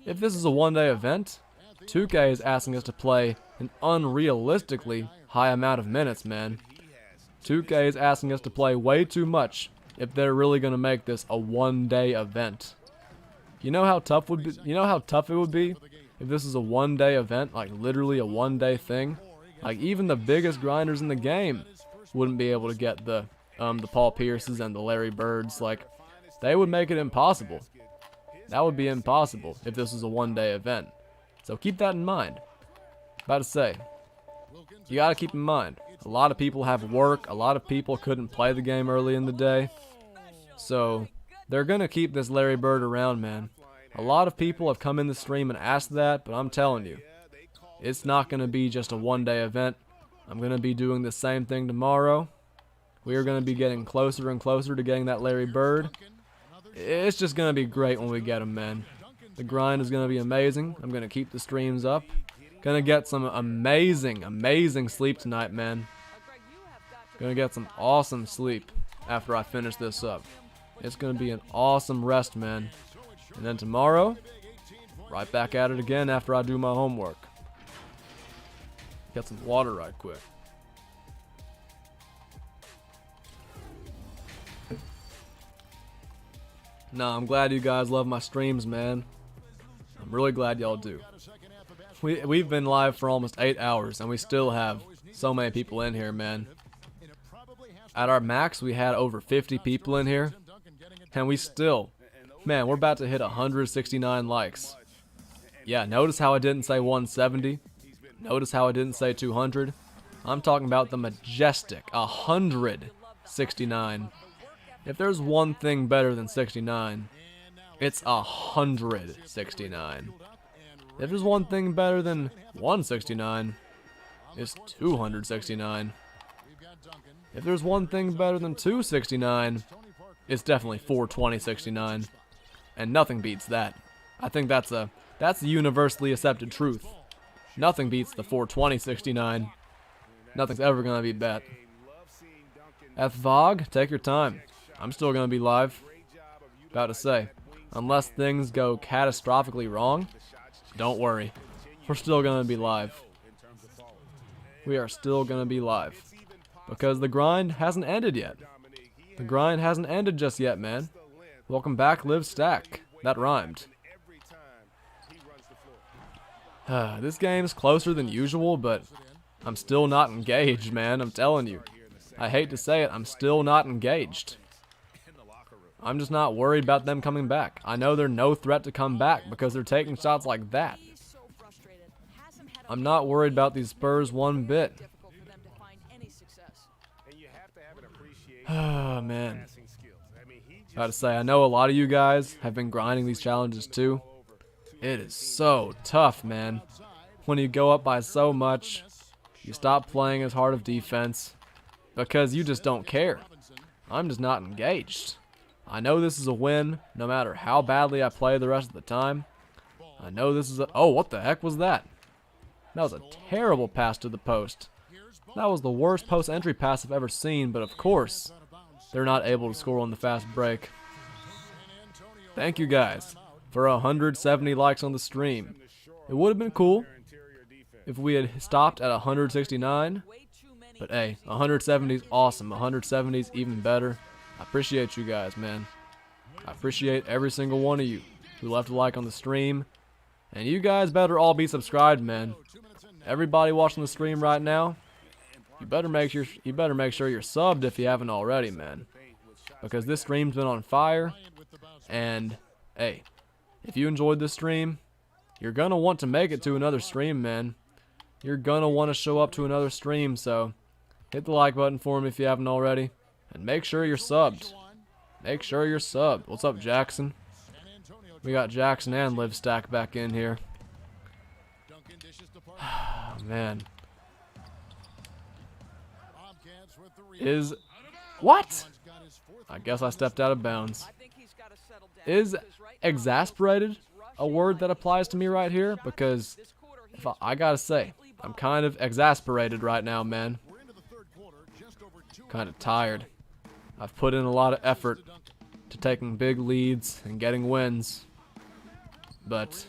If this is a one-day event, 2K is asking us to play an unrealistically high amount of minutes, man. 2K is asking us to play way too much if they're really going to make this a one-day event. You know how tough it would be if this is a one-day event, like literally a one-day thing? Like, even the biggest grinders in the game wouldn't be able to get the Paul Pierces and the Larry Birds. Like, they would make it impossible. That would be impossible if this was a one-day event. So keep that in mind. About to say, you gotta keep in mind, a lot of people have work, a lot of people couldn't play the game early in the day. So they're gonna keep this Larry Bird around, man. A lot of people have come in the stream and asked that, but I'm telling you, it's not gonna be just a one-day event. I'm gonna be doing the same thing tomorrow. We are gonna be getting closer and closer to getting that Larry Bird. It's just gonna be great when we get him, man. The grind is gonna be amazing. I'm gonna keep the streams up. Gonna get some amazing sleep tonight, man. Gonna get some awesome sleep after I finish this up. It's gonna be an awesome rest, man. And then tomorrow, right back at it again after I do my homework. Get some water right quick. Nah, I'm glad you guys love my streams, man. I'm really glad y'all do. We've been live for almost 8 hours, and we still have so many people in here, man. At our max, we had over 50 people in here, and we still, man, we're about to hit 169 likes. Yeah, notice how I didn't say 170. Notice how I didn't say 200. I'm talking about the majestic 169. If there's one thing better than 69, it's 169. If there's one thing better than 169, it's 269. If there's one thing better than 269, it's definitely 42069. And nothing beats that. I think that's the universally accepted truth. Nothing beats the 42069. Nothing's ever gonna beat that. Vog, take your time. I'm still gonna be live. About to say, unless things go catastrophically wrong, don't worry. We're still gonna be live. We are still gonna be live. Because the grind hasn't ended yet. The grind hasn't ended just yet, man. Welcome back, Live Stack. That rhymed. This game's closer than usual, but I'm still not engaged, man. I'm telling you. I hate to say it, I'm still not engaged. I'm just not worried about them coming back. I know they're no threat to come back because they're taking shots like that. I'm not worried about these Spurs one bit. Oh, man. About to say, I know a lot of you guys have been grinding these challenges too. It is so tough, man. When you go up by so much, you stop playing as hard of defense because you just don't care. I'm just not engaged. I know this is a win, no matter how badly I play the rest of the time. I know this is a... Oh, what the heck was that? That was a terrible pass to the post. That was the worst post entry pass I've ever seen, but of course, they're not able to score on the fast break. Thank you guys for 170 likes on the stream. It would have been cool if we had stopped at 169, but hey, 170 is awesome. 170 is even better. I appreciate you guys, man. I appreciate every single one of you who left a like on the stream, and you guys better all be subscribed, man. Everybody watching the stream right now, you better make sure you're subbed if you haven't already, man. Because this stream's been on fire, and hey, if you enjoyed this stream, you're gonna want to make it to another stream, man. You're gonna want to show up to another stream, so hit the like button for me if you haven't already, and make sure you're subbed. Make sure you're subbed. What's up, Jackson? We got Jackson and Live Stack back in here. Man. What? I guess I stepped out of bounds. Is exasperated a word that applies to me right here? Because if I gotta say, I'm kind of exasperated right now, man. Kind of tired. I've put in a lot of effort to taking big leads and getting wins. But,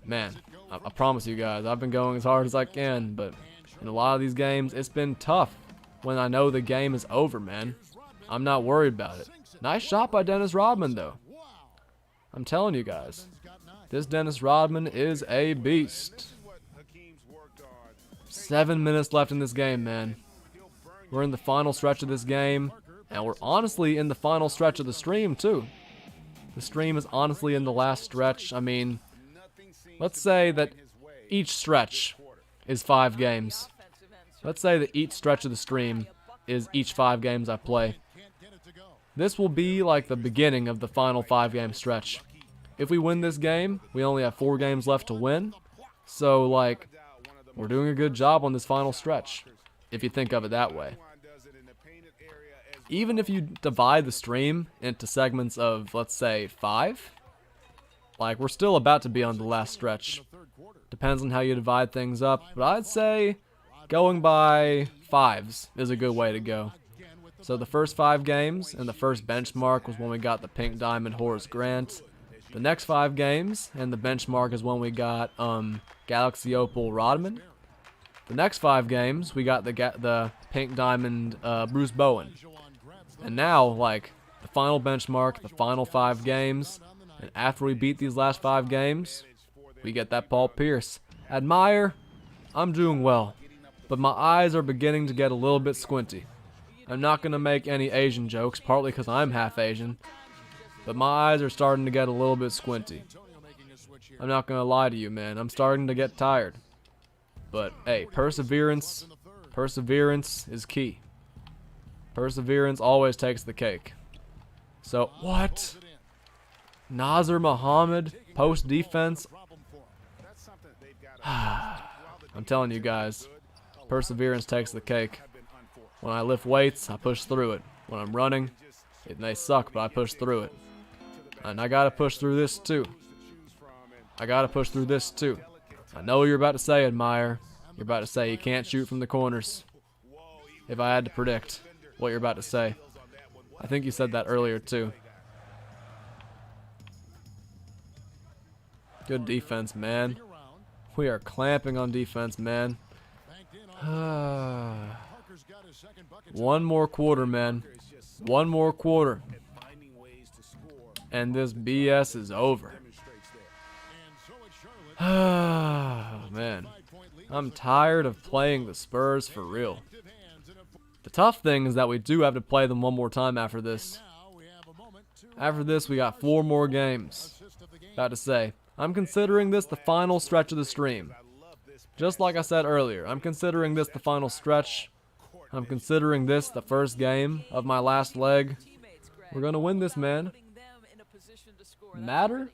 man, I promise you guys, I've been going as hard as I can, but in a lot of these games, it's been tough when I know the game is over, man. I'm not worried about it. Nice shot by Dennis Rodman, though. I'm telling you guys, this Dennis Rodman is a beast. 7 minutes left in this game, man. We're in the final stretch of this game, and we're honestly in the final stretch of the stream, too. The stream is honestly in the last stretch. I mean, let's say that each stretch is 5 games. Let's say that each stretch of the stream is each 5 games I play. This will be like the beginning of the final 5-game stretch. If we win this game, we only have 4 games left to win. So, like, we're doing a good job on this final stretch, if you think of it that way. Even if you divide the stream into segments of, let's say, 5, like, we're still about to be on the last stretch. Depends on how you divide things up, but I'd say going by 5s is a good way to go. So the first 5 games and the first benchmark was when we got the Pink Diamond Horace Grant. The next 5 games and the benchmark is when we got Galaxy Opal Rodman. The next 5 games we got the Pink Diamond Bruce Bowen. And now, like, the final benchmark, the final 5 games, and after we beat these last 5 games, we get that Paul Pierce. Admire, I'm doing well, but my eyes are beginning to get a little bit squinty. I'm not going to make any Asian jokes, partly because I'm half Asian, but my eyes are starting to get a little bit squinty. I'm not going to lie to you, man. I'm starting to get tired. But, hey, perseverance Perseverance is key. Perseverance always takes the cake. So, what? Nazar Muhammad, post defense. I'm telling you guys, perseverance takes the cake. When I lift weights, I push through it. When I'm running, it may suck, but I push through it. And I gotta push through this too. I gotta push through this too. I know what you're about to say, Admire. You're about to say you can't shoot from the corners. If I had to predict what you're about to say. I think you said that earlier too. Good defense, man. We are clamping on defense, man. One more quarter, man. One more quarter. And this BS is over. Man. I'm tired of playing the Spurs for real. The tough thing is that we do have to play them one more time after this. After this, we got 4 more games. About to say, I'm considering this the final stretch of the stream. Just like I said earlier, I'm considering this the final stretch. I'm considering this the first game of my last leg. We're gonna win this, man. Matter?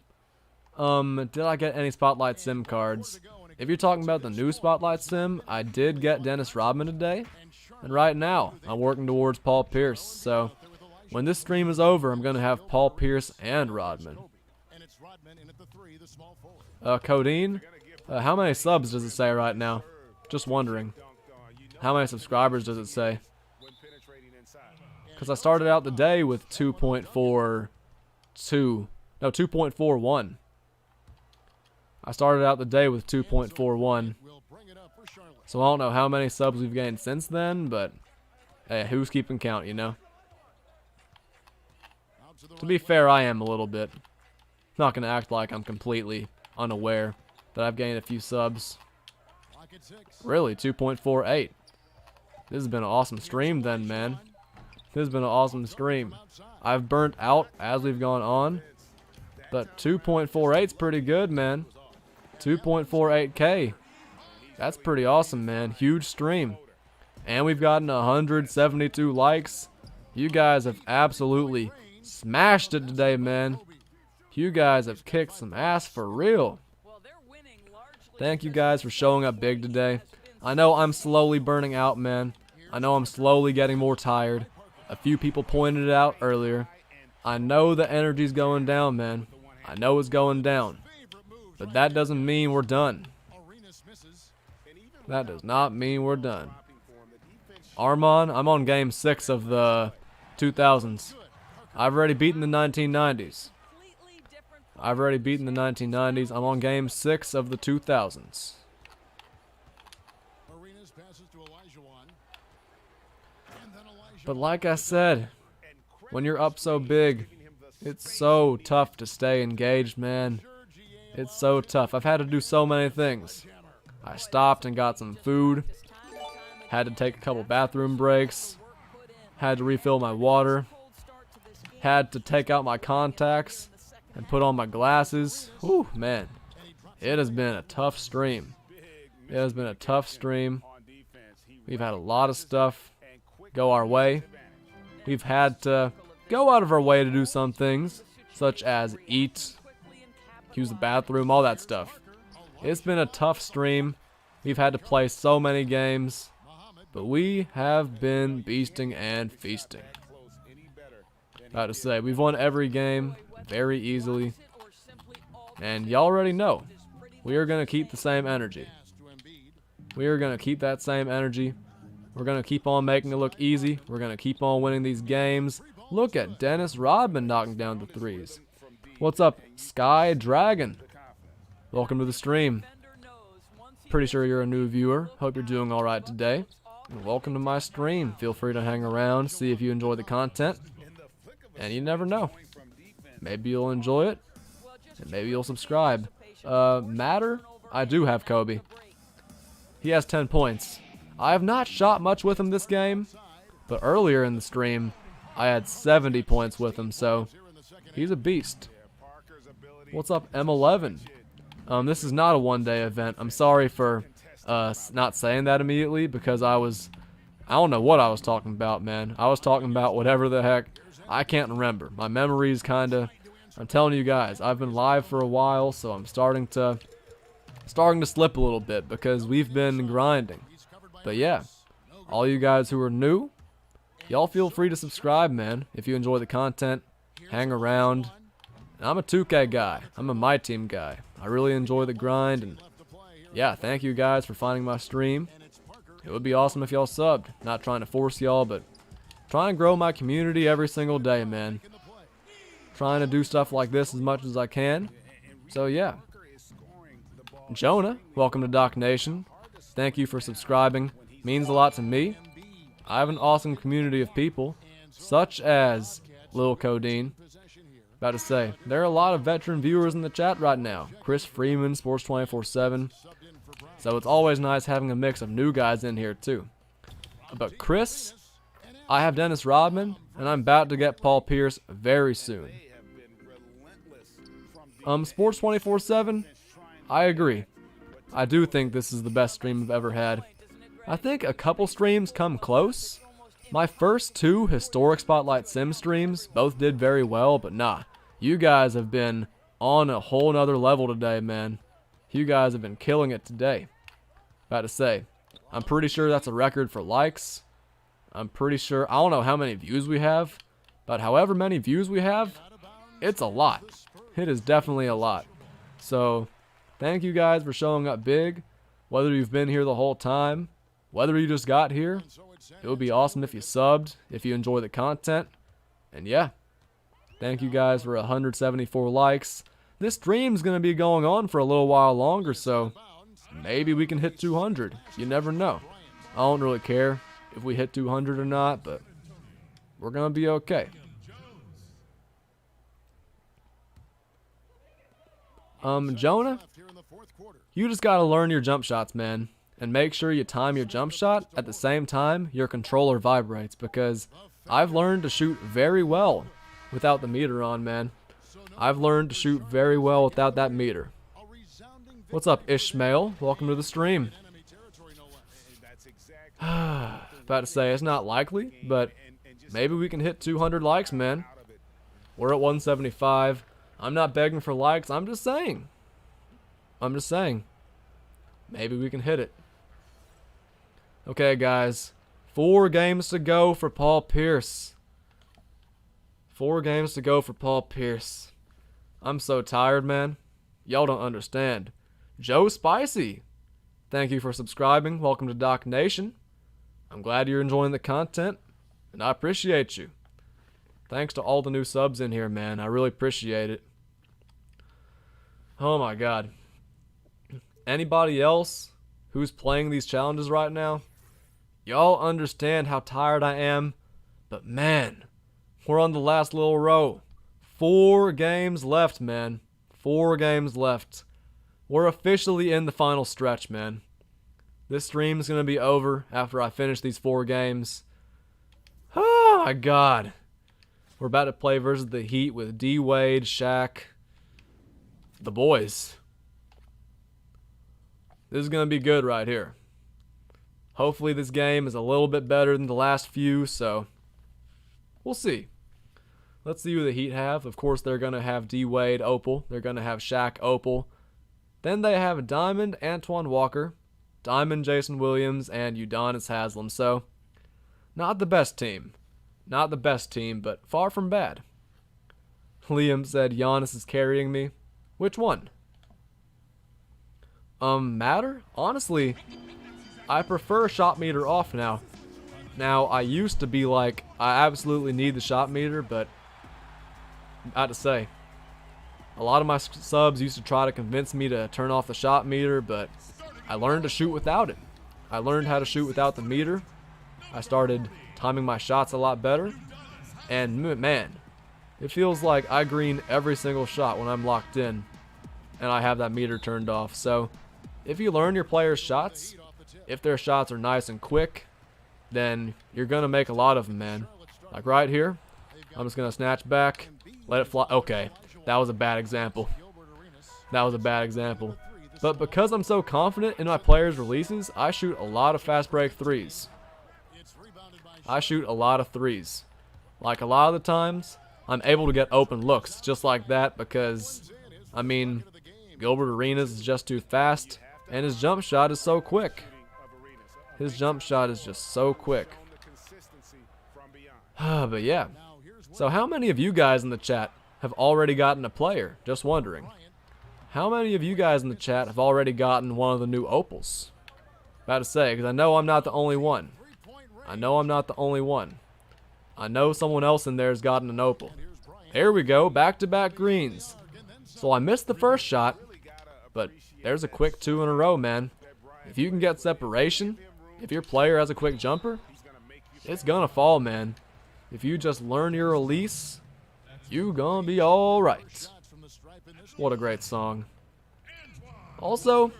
Did I get any Spotlight Sim cards? If you're talking about the new Spotlight Sim, I did get Dennis Rodman today. And right now, I'm working towards Paul Pierce. So, when this stream is over, I'm gonna have Paul Pierce and Rodman. Codeine? How many subs does it say right now? Just wondering. How many subscribers does it say? Because I started out the day with 2.41. I started out the day with 2.41. So I don't know how many subs we've gained since then, but hey, who's keeping count, you know? To be fair, I am a little bit. Not going to act like I'm completely unaware that I've gained a few subs. Really, 2.48. This has been an awesome stream then, man. This has been an awesome stream. I've burnt out as we've gone on, but 2.48 is pretty good, man. 2.48K. That's pretty awesome, man. Huge stream. And we've gotten 172 likes. You guys have absolutely smashed it today, man. You guys have kicked some ass for real. Thank you guys for showing up big today. I know I'm slowly burning out, man. I know I'm slowly getting more tired. A few people pointed it out earlier. I know the energy's going down, man. I know it's going down. But that doesn't mean we're done. That does not mean we're done. Armon, I'm on game 6 of the 2000s. I've already beaten the 1990s. I've already beaten the 1990s. I'm on game 6 of the 2000s. But like I said, when you're up so big, it's so tough to stay engaged, man. It's so tough. I've had to do so many things. I stopped and got some food. Had to take a couple bathroom breaks. Had to refill my water. Had to take out my contacts and put on my glasses. Whew, man. It has been a tough stream. It has been a tough stream. We've had a lot of stuff go our way. We've had to go out of our way to do some things, such as eat, use the bathroom, all that stuff. It's been a tough stream. We've had to play so many games, but we have been beasting and feasting. About to say, we've won every game very easily, and y'all already know, we are going to keep the same energy. We are going to keep that same energy. We're going to keep on making it look easy. We're going to keep on winning these games. Look at Dennis Rodman knocking down the threes. What's up, Sky Dragon? Welcome to the stream. Pretty sure you're a new viewer. Hope you're doing alright today. And welcome to my stream. Feel free to hang around, see if you enjoy the content. And you never know. Maybe you'll enjoy it. And maybe you'll subscribe. Matter? I do have Kobe. He has 10 points. I have not shot much with him this game, but earlier in the stream, I had 70 points with him, so he's a beast. What's up, M11? This is not a one-day event. I'm sorry for not saying that immediately because I don't know what I was talking about, man. I was talking about whatever the heck. I can't remember. My memory's kinda, I'm telling you guys, I've been live for a while, so I'm starting to slip a little bit because we've been grinding. But yeah, all you guys who are new, y'all feel free to subscribe, man, if you enjoy the content. Hang around. And I'm a 2K guy. I'm a MyTeam guy. I really enjoy the grind, and yeah, thank you guys for finding my stream. It would be awesome if y'all subbed. Not trying to force y'all, but trying to grow my community every single day, man. Trying to do stuff like this as much as I can. So yeah. Jonah, welcome to Doc Nation. Thank you for subscribing. Means a lot to me. I have an awesome community of people, such as Lil Codeine. About to say, there are a lot of veteran viewers in the chat right now. Chris Freeman, Sports 24/7. So it's always nice having a mix of new guys in here too. But Chris, I have Dennis Rodman, and I'm about to get Paul Pierce very soon. Sports 24/7, I agree. I do think this is the best stream I've ever had. I think a couple streams come close. My first 2 historic Spotlight Sim streams both did very well, but nah, you guys have been on a whole nother level today, man. You guys have been killing it today. About to say, I'm pretty sure that's a record for likes. I'm pretty sure, I don't know how many views we have, but however many views we have, it's a lot. It is definitely a lot. So, thank you guys for showing up big. Whether you've been here the whole time, whether you just got here, it would be awesome if you subbed, if you enjoy the content. And yeah, thank you guys for 174 likes. This stream's going to be going on for a little while longer, so maybe we can hit 200. You never know. I don't really care if we hit 200 or not, but we're going to be okay. Jonah, you just got to learn your jump shots, man. And make sure you time your jump shot at the same time your controller vibrates, because I've learned to shoot very well without the meter on, man. I've learned to shoot very well without that meter. What's up, Ishmael? Welcome to the stream. About to say, it's not likely, but maybe we can hit 200 likes, man. We're at 175. I'm not begging for likes. I'm just saying. Maybe we can hit it. Okay, guys. 4 games to go for Paul Pierce. 4 games to go for Paul Pierce. I'm so tired, man. Y'all don't understand. Joe Spicy, thank you for subscribing. Welcome to Doc Nation. I'm glad you're enjoying the content, and I appreciate you. Thanks to all the new subs in here, man. I really appreciate it. Oh my god. Anybody else who's playing these challenges right now, y'all understand how tired I am, but man, we're on the last little row. 4 games left, man. 4 games left. We're officially in the final stretch, man. This stream's gonna be over after I finish these 4 games. Oh my god. We're about to play versus the Heat with D-Wade, Shaq, the boys. This is going to be good right here. Hopefully this game is a little bit better than the last few, so we'll see. Let's see who the Heat have. Of course, they're going to have D-Wade, Opal. They're going to have Shaq, Opal. Then they have Diamond, Antoine Walker, Diamond, Jason Williams, and Udonis Haslem. So, not the best team. Not the best team, but far from bad. Liam said Giannis is carrying me. Which one? Matter? Honestly, I prefer shot meter off now. Now, I used to be like, I absolutely need the shot meter, but I have to say, a lot of my subs used to try to convince me to turn off the shot meter, but I learned to shoot without it. I learned how to shoot without the meter. I started timing my shots a lot better, and man, it feels like I green every single shot when I'm locked in and I have that meter turned off. So if you learn your players' shots, if their shots are nice and quick, then you're gonna make a lot of them, man. Like right here, I'm just gonna snatch back, let it fly. Okay, that was a bad example. That was a bad example. But because I'm so confident in my players' releases, I shoot a lot of fast break threes. I shoot a lot of threes. Like a lot of the times, I'm able to get open looks just like that because, I mean, Gilbert Arenas is just too fast and his jump shot is so quick. His jump shot is just so quick. But yeah. So how many of you guys in the chat have already gotten a player? Just wondering. How many of you guys in the chat have already gotten one of the new Opals? About to say, because I know I'm not the only one. I know I'm not the only one. I know someone else in there has gotten an Opal. There we go, back-to-back greens. So I missed the first shot, but there's a quick 2 in a row, man. If you can get separation, if your player has a quick jumper, it's gonna fall, man. If you just learn your release, you gonna be alright. What a great song. Also,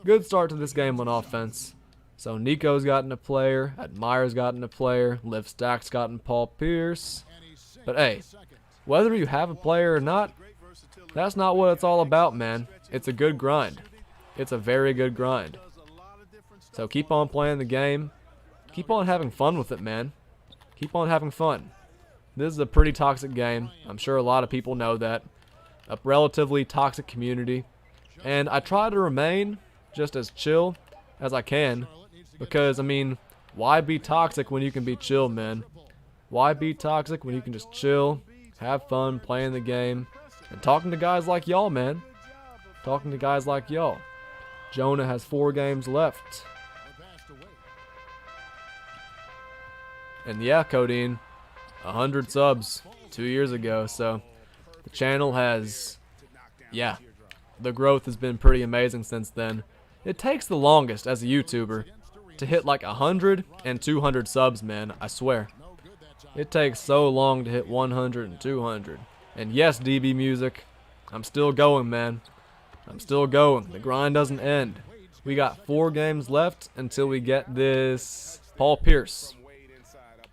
good start to this game on offense. So Nico's gotten a player, Admire's gotten a player, Liv Stack's gotten Paul Pierce. But hey, whether you have a player or not, that's not what it's all about, man. It's a good grind. It's a very good grind. So keep on playing the game. Keep on having fun with it, man. Keep on having fun. This is a pretty toxic game. I'm sure a lot of people know that. A relatively toxic community. And I try to remain just as chill as I can. Because, I mean, why be toxic when you can be chill, man? Why be toxic when you can just chill, have fun playing the game, and talking to guys like y'all, man? Talking to guys like y'all. Jonah has 4 games left. And yeah, Codeine, 100 subs 2 years ago, so the channel has, yeah, the growth has been pretty amazing since then. It takes the longest as a YouTuber to hit like 100 and 200 subs, man, I swear. It takes so long to hit 100 and 200. And yes, DB Music, I'm still going, man. I'm still going. The grind doesn't end. We got 4 games left until we get this Paul Pierce.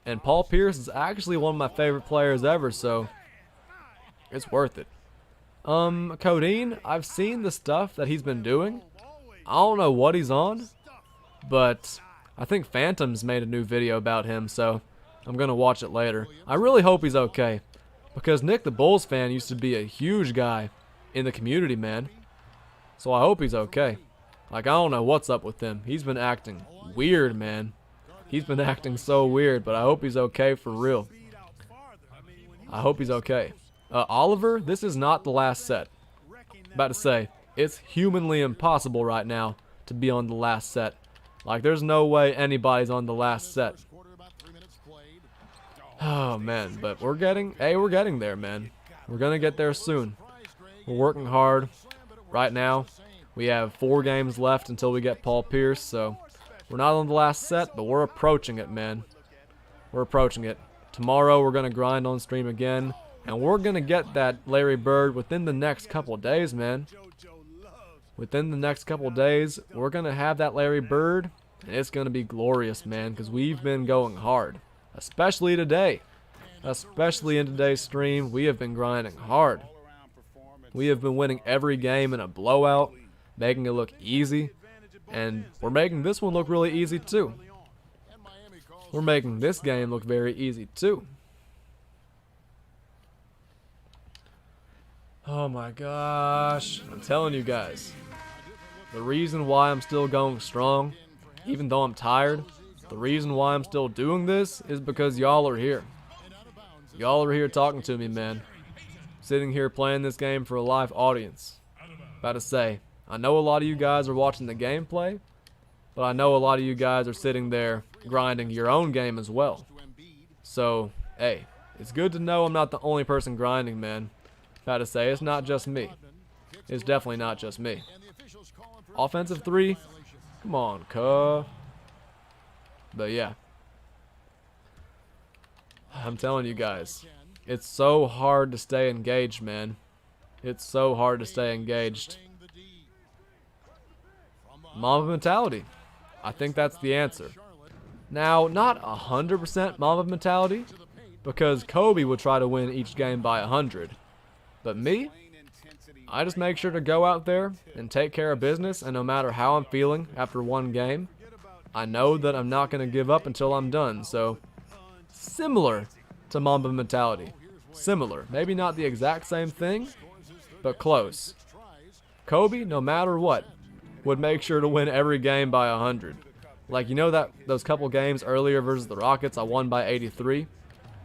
And Paul Pierce is actually one of my favorite players ever, so it's worth it. Codeine, I've seen the stuff that he's been doing. I don't know what he's on, but I think Phantom's made a new video about him, so I'm gonna watch it later. I really hope he's okay, because Nick the Bulls fan used to be a huge guy in the community, man. So I hope he's okay. Like, I don't know what's up with him. He's been acting weird, man. He's been acting so weird, but I hope he's okay for real. I hope he's okay. Oliver, this is not the last set. About to say, it's humanly impossible right now to be on the last set. Like, there's no way anybody's on the last set. Oh, man, but we're getting there, man. We're gonna get there soon. We're working hard. Right now, we have 4 games left until we get Paul Pierce, so we're not on the last set, but we're approaching it, man. We're approaching it. Tomorrow, we're gonna grind on stream again, and we're gonna get that Larry Bird within the next couple days, man. Within the next couple days, we're gonna have that Larry Bird, and it's gonna be glorious, man, because we've been going hard. Especially today. Especially in today's stream, we have been grinding hard. We have been winning every game in a blowout, making it look easy, and we're making this one look really easy too. We're making this game look very easy too. Oh my gosh, I'm telling you guys, the reason why I'm still going strong, even though I'm tired, the reason why I'm still doing this is because y'all are here. Y'all are here talking to me, man. Sitting here playing this game for a live audience. About to say, I know a lot of you guys are watching the gameplay, but I know a lot of you guys are sitting there grinding your own game as well. So, hey, it's good to know I'm not the only person grinding, man. About to say, it's not just me. It's definitely not just me. Offensive 3? Come on, cuh. But yeah. I'm telling you guys, it's so hard to stay engaged, man. It's so hard to stay engaged. Mamba mentality. I think that's the answer. Now, not 100% Mamba mentality, because Kobe would try to win each game by 100. But me? I just make sure to go out there and take care of business, and no matter how I'm feeling after one game, I know that I'm not going to give up until I'm done. So, similar to Mamba mentality. Similar. Maybe not the exact same thing, but close. Kobe, no matter what, would make sure to win every game by 100. Like, you know that those couple games earlier versus the Rockets I won by 83?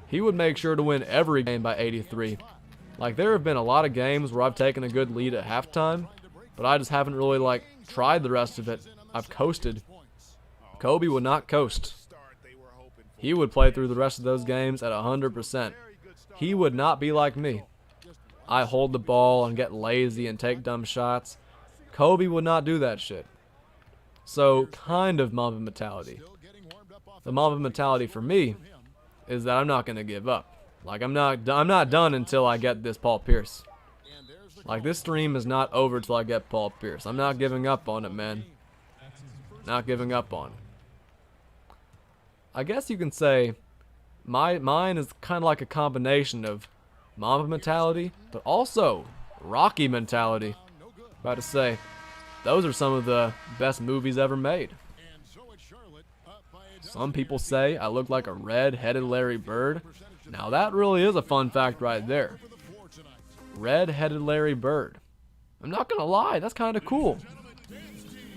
He would make sure to win every game by 83. Like, there have been a lot of games where I've taken a good lead at halftime, but I just haven't really, like, tried the rest of it. I've coasted. Kobe would not coast. He would play through the rest of those games at 100%. He would not be like me. I hold the ball and get lazy and take dumb shots. Kobe would not do that shit. So, kind of Mamba mentality. The Mamba mentality for me is that I'm not going to give up. Like, I'm not done until I get this Paul Pierce. Like, this stream is not over till I get Paul Pierce. I'm not giving up on it, man. Not giving up on it. I guess you can say mine is kind of like a combination of Mamba mentality, but also Rocky mentality. About to say, those are some of the best movies ever made. Some people say I look like a red-headed Larry Bird. Now that really is a fun fact right there. Red-headed Larry Bird. I'm not gonna lie, that's kind of cool.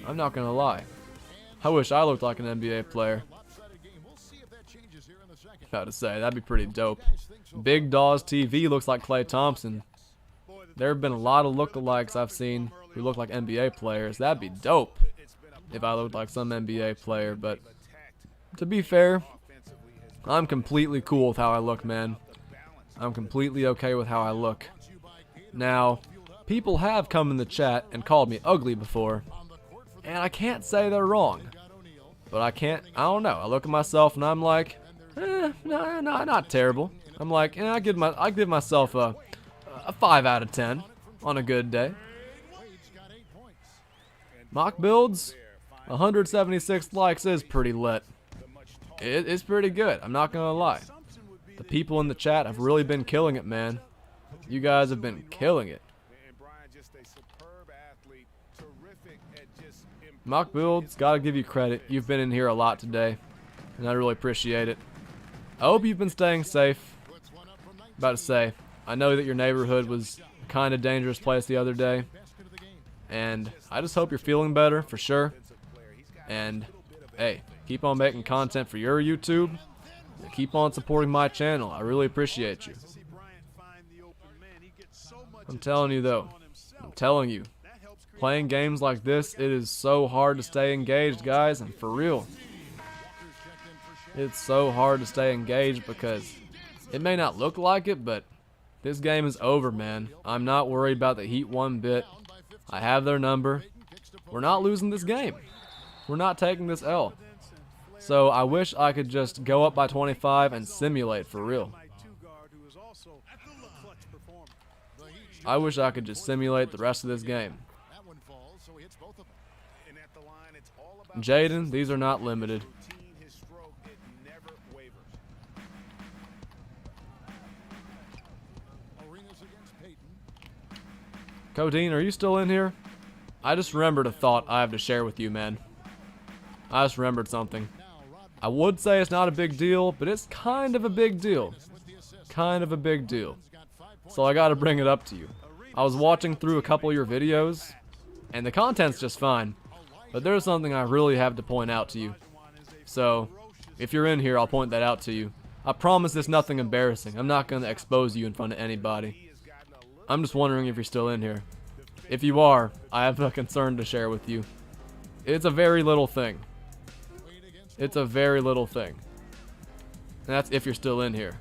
I'm not gonna lie. I wish I looked like an NBA player. About to say, that'd be pretty dope. Big Dawes TV looks like Klay Thompson. There have been a lot of lookalikes I've seen who look like NBA players. That'd be dope if I looked like some NBA player, but to be fair, I'm completely cool with how I look, man. I'm completely okay with how I look. Now, people have come in the chat and called me ugly before, and I can't say they're wrong. But I don't know. I look at myself and I'm like, no, not terrible. I'm like, I give myself a 5 out of 10 on a good day. Mock builds, 176 likes is pretty lit. It's pretty good, I'm not gonna lie. The people in the chat have really been killing it, man. You guys have been killing it. Mock builds, gotta give you credit. You've been in here a lot today, and I really appreciate it. I hope you've been staying safe. About to say, I know that your neighborhood was a kind of dangerous place the other day, and I just hope you're feeling better for sure. And hey, keep on making content for your YouTube. Keep on supporting my channel. I really appreciate you. I'm telling you though, I'm telling you, playing games like this, it is so hard to stay engaged, guys, and for real. It's so hard to stay engaged because it may not look like it, but this game is over, man. I'm not worried about the Heat one bit. I have their number. We're not losing this game. We're not taking this L. So I wish I could just go up by 25 and simulate for real. I wish I could just simulate the rest of this game. Jaden, these are not limited. Codeine, are you still in here? I just remembered a thought I have to share with you, man. I just remembered something. I would say it's not a big deal, but it's kind of a big deal. Kind of a big deal. So I gotta bring it up to you. I was watching through a couple of your videos, and the content's just fine. But there's something I really have to point out to you. So, if you're in here, I'll point that out to you. I promise it's nothing embarrassing. I'm not gonna expose you in front of anybody. I'm just wondering if you're still in here. If you are, I have a concern to share with you. It's a very little thing. It's a very little thing. And that's if you're still in here.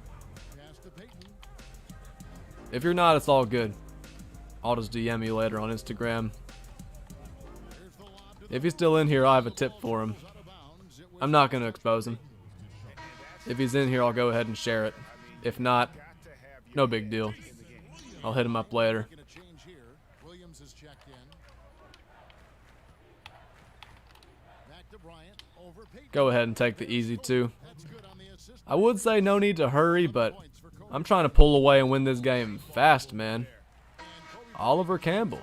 If you're not, it's all good. I'll just DM you later on Instagram. If he's still in here, I have a tip for him. I'm not going to expose him. If he's in here, I'll go ahead and share it. If not, no big deal. I'll hit him up later. Go ahead and take the easy two. I would say no need to hurry, but I'm trying to pull away and win this game fast, man. Oliver Campbell.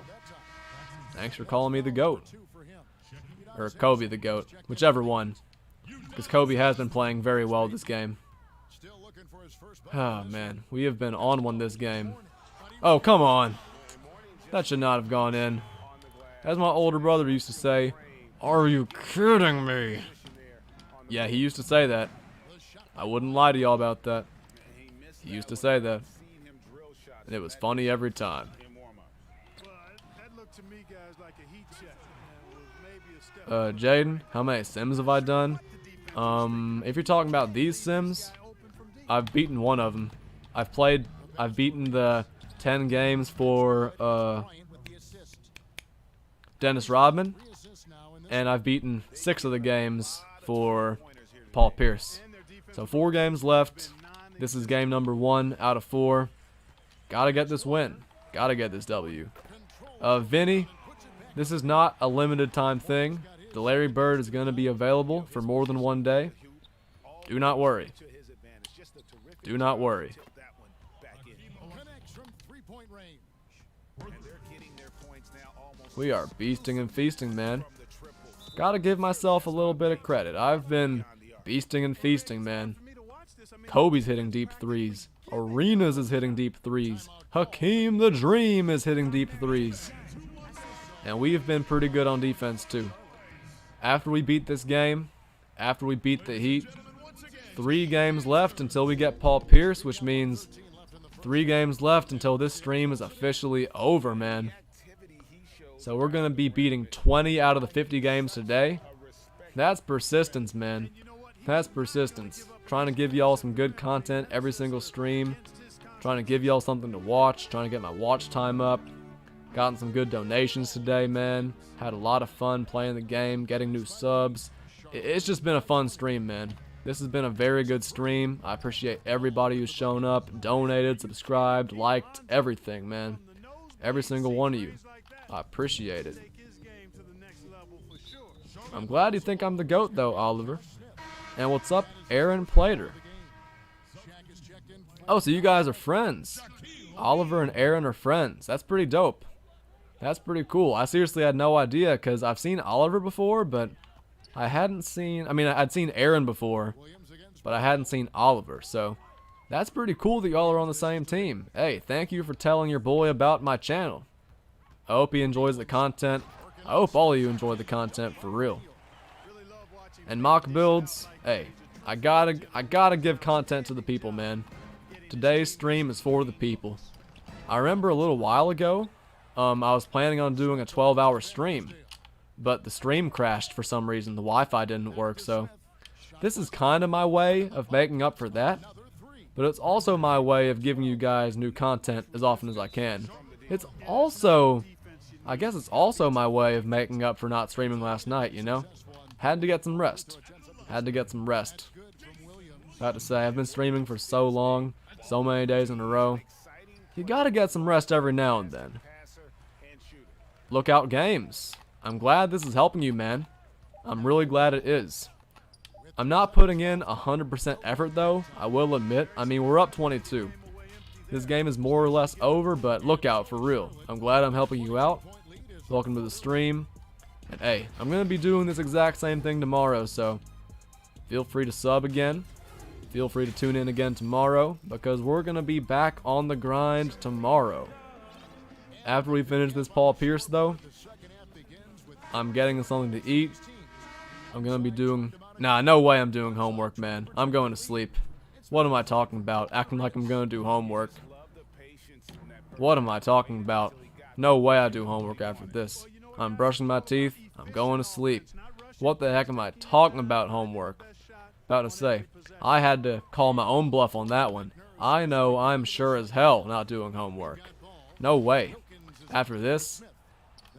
Thanks for calling me the GOAT. Or Kobe the GOAT. Whichever one. Because Kobe has been playing very well this game. Oh, man. We have been on one this game. Oh, come on. That should not have gone in. As my older brother used to say, "Are you kidding me?" Yeah, he used to say that. I wouldn't lie to y'all about that. He used to say that. And it was funny every time. Jaden, how many Sims have I done? If you're talking about these Sims, I've beaten one of them. I've beaten the 10 games for, Dennis Rodman, and I've beaten 6 of the games for Paul Pierce. So 4 games left. This is game number 1 out of 4. Gotta get this win. Gotta get this W. Vinny, this is not a limited time thing. The Larry Bird is gonna be available for more than 1 day. Do not worry. Do not worry. We are beasting and feasting, man. Gotta give myself a little bit of credit. I've been beasting and feasting, man. Kobe's hitting deep threes. Arenas is hitting deep threes. Hakeem the Dream is hitting deep threes. And we've been pretty good on defense, too. After we beat this game, after we beat the Heat, 3 games left until we get Paul Pierce, which means 3 games left until this stream is officially over, man. So we're going to be beating 20 out of the 50 games today. That's persistence, man. That's persistence. Trying to give y'all some good content every single stream. Trying to give y'all something to watch. Trying to get my watch time up. Gotten some good donations today, man. Had a lot of fun playing the game, getting new subs. It's just been a fun stream, man. This has been a very good stream. I appreciate everybody who's shown up, donated, subscribed, liked, everything, man. Every single one of you. I appreciate it. I'm glad you think I'm the GOAT, though, Oliver. And what's up, Aaron Plater? Oh, so you guys are friends. Oliver and Aaron are friends. That's pretty dope. That's pretty cool. I seriously had no idea, because I've seen Oliver before, but I hadn't seen... I mean, I'd seen Aaron before, but I hadn't seen Oliver, so... That's pretty cool that y'all are on the same team. Hey, thank you for telling your boy about my channel. I hope he enjoys the content. I hope all of you enjoy the content for real. And mock builds, hey, I gotta give content to the people, man. Today's stream is for the people. I remember a little while ago, I was planning on doing a 12-hour stream, but the stream crashed for some reason. The Wi-Fi didn't work, so this is kind of my way of making up for that. But it's also my way of giving you guys new content as often as I can. It's also... I guess it's also my way of making up for not streaming last night, you know? Had to get some rest. Had to get some rest. About to say, I've been streaming for so long, so many days in a row. You gotta get some rest every now and then. Lookout Games. I'm glad this is helping you, man. I'm really glad it is. I'm not putting in 100% effort, though, I will admit. I mean, we're up 22. This game is more or less over, but look out, for real. I'm glad I'm helping you out. Welcome to the stream. And hey, I'm going to be doing this exact same thing tomorrow, so feel free to sub again. Feel free to tune in again tomorrow, because we're going to be back on the grind tomorrow. After we finish this Paul Pierce, though, I'm getting something to eat. I'm going to be doing... Nah, no way I'm doing homework, man. I'm going to sleep. What am I talking about? Acting like I'm going to do homework. What am I talking about? No way I do homework after this. I'm brushing my teeth. I'm going to sleep. What the heck am I talking about homework? About to say, I had to call my own bluff on that one. I know I'm sure as hell not doing homework. No way. After this,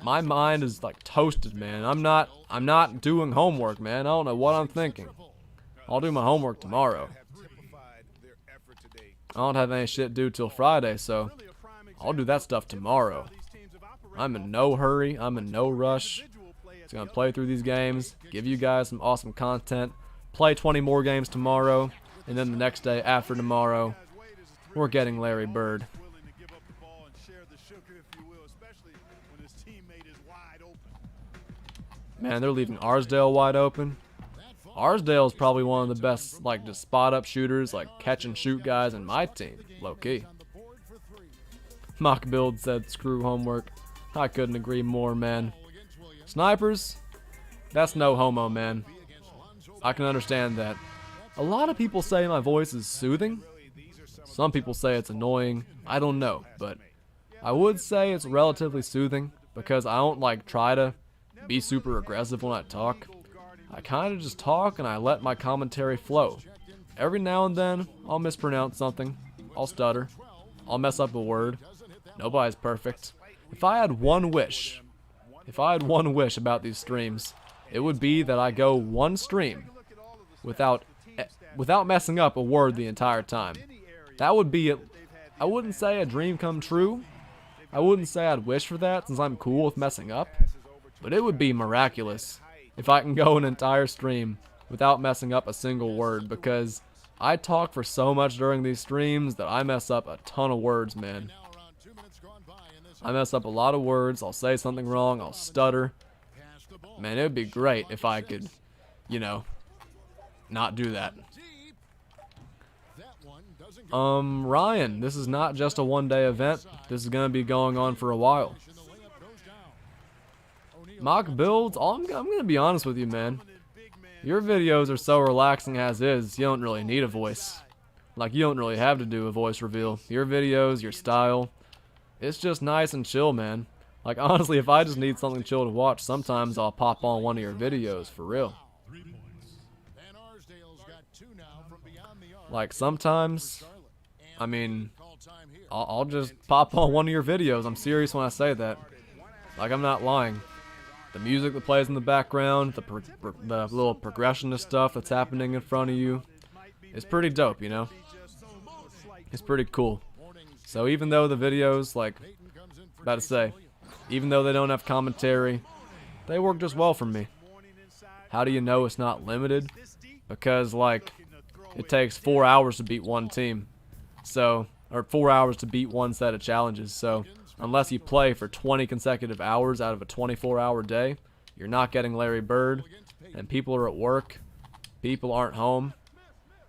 my mind is like toasted, man. I'm not doing homework, man. I don't know what I'm thinking. I'll do my homework tomorrow. I don't have any shit due till Friday, so I'll do that stuff tomorrow. I'm in no hurry. I'm in no rush. Just gonna play through these games, give you guys some awesome content, play 20 more games tomorrow, and then the next day after tomorrow, we're getting Larry Bird. Man, they're leaving Arsdale wide open. Arsdale is probably one of the best, like, just spot-up shooters, like, catch-and-shoot guys in my team, low-key. Mock Build said, screw homework. I couldn't agree more, man. Snipers, that's no homo, man. I can understand that. A lot of people say my voice is soothing. Some people say it's annoying. I don't know, but I would say it's relatively soothing because I don't, like, try to be super aggressive when I talk. I kind of just talk and I let my commentary flow. Every now and then, I'll mispronounce something. I'll stutter. I'll mess up a word. Nobody's perfect. If I had one wish about these streams, it would be that I go one stream without messing up a word the entire time. That would be, I wouldn't say a dream come true. I wouldn't say I'd wish for that since I'm cool with messing up. But it would be miraculous if I can go an entire stream without messing up a single word, because I talk for so much during these streams that I mess up a ton of words, man. I mess up a lot of words. I'll say something wrong. I'll stutter. Man, it would be great if I could, you know, not do that. Ryan, this is not just a one-day event. This is going to be going on for a while. Mock builds, I'm going to be honest with you, man. Your videos are so relaxing as is, you don't really need a voice. Like, you don't really have to do a voice reveal. Your videos, your style, it's just nice and chill, man. Like, honestly, if I just need something chill to watch, sometimes I'll pop on one of your videos, for real. Like, sometimes, I mean, I'll just pop on one of your videos. I'm serious when I say that. Like, I'm not lying. The music that plays in the background, the little progression of stuff that's happening in front of you, it's pretty dope, you know? It's pretty cool. So even though the videos, like, about to say, even though they don't have commentary, they work just well for me. How do you know it's not limited? Because, like, it takes 4 hours to beat one team. So, or 4 hours to beat one set of challenges. So, unless you play for 20 consecutive hours out of a 24-hour day, you're not getting Larry Bird. And people are at work. People aren't home.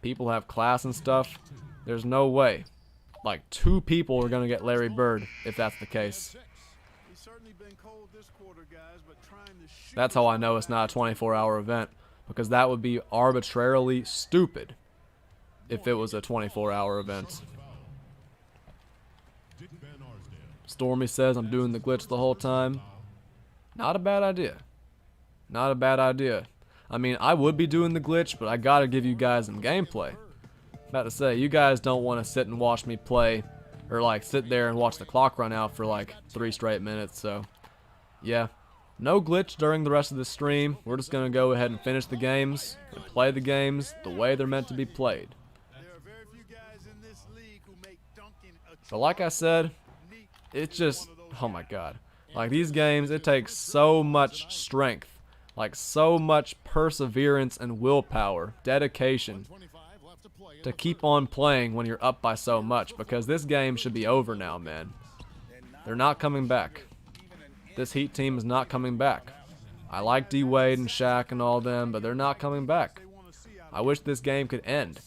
People have class and stuff. There's no way. Like, 2 people are going to get Larry Bird if that's the case. That's how I know it's not a 24-hour event. Because that would be arbitrarily stupid if it was a 24-hour event. Stormy says I'm doing the glitch the whole time. Not a bad idea. Not a bad idea. I mean, I would be doing the glitch, but I gotta give you guys some gameplay. About to say, you guys don't want to sit and watch me play, or like sit there and watch the clock run out for like 3 straight minutes, so yeah. No glitch during the rest of the stream. We're just gonna go ahead and finish the games and play the games the way they're meant to be played. But like I said, it's just, oh my god. Like, these games, it takes so much strength. Like, so much perseverance and willpower, dedication, to keep on playing when you're up by so much. Because this game should be over now, man. They're not coming back. This Heat team is not coming back. I like D-Wade and Shaq and all them, but they're not coming back. I wish this game could end.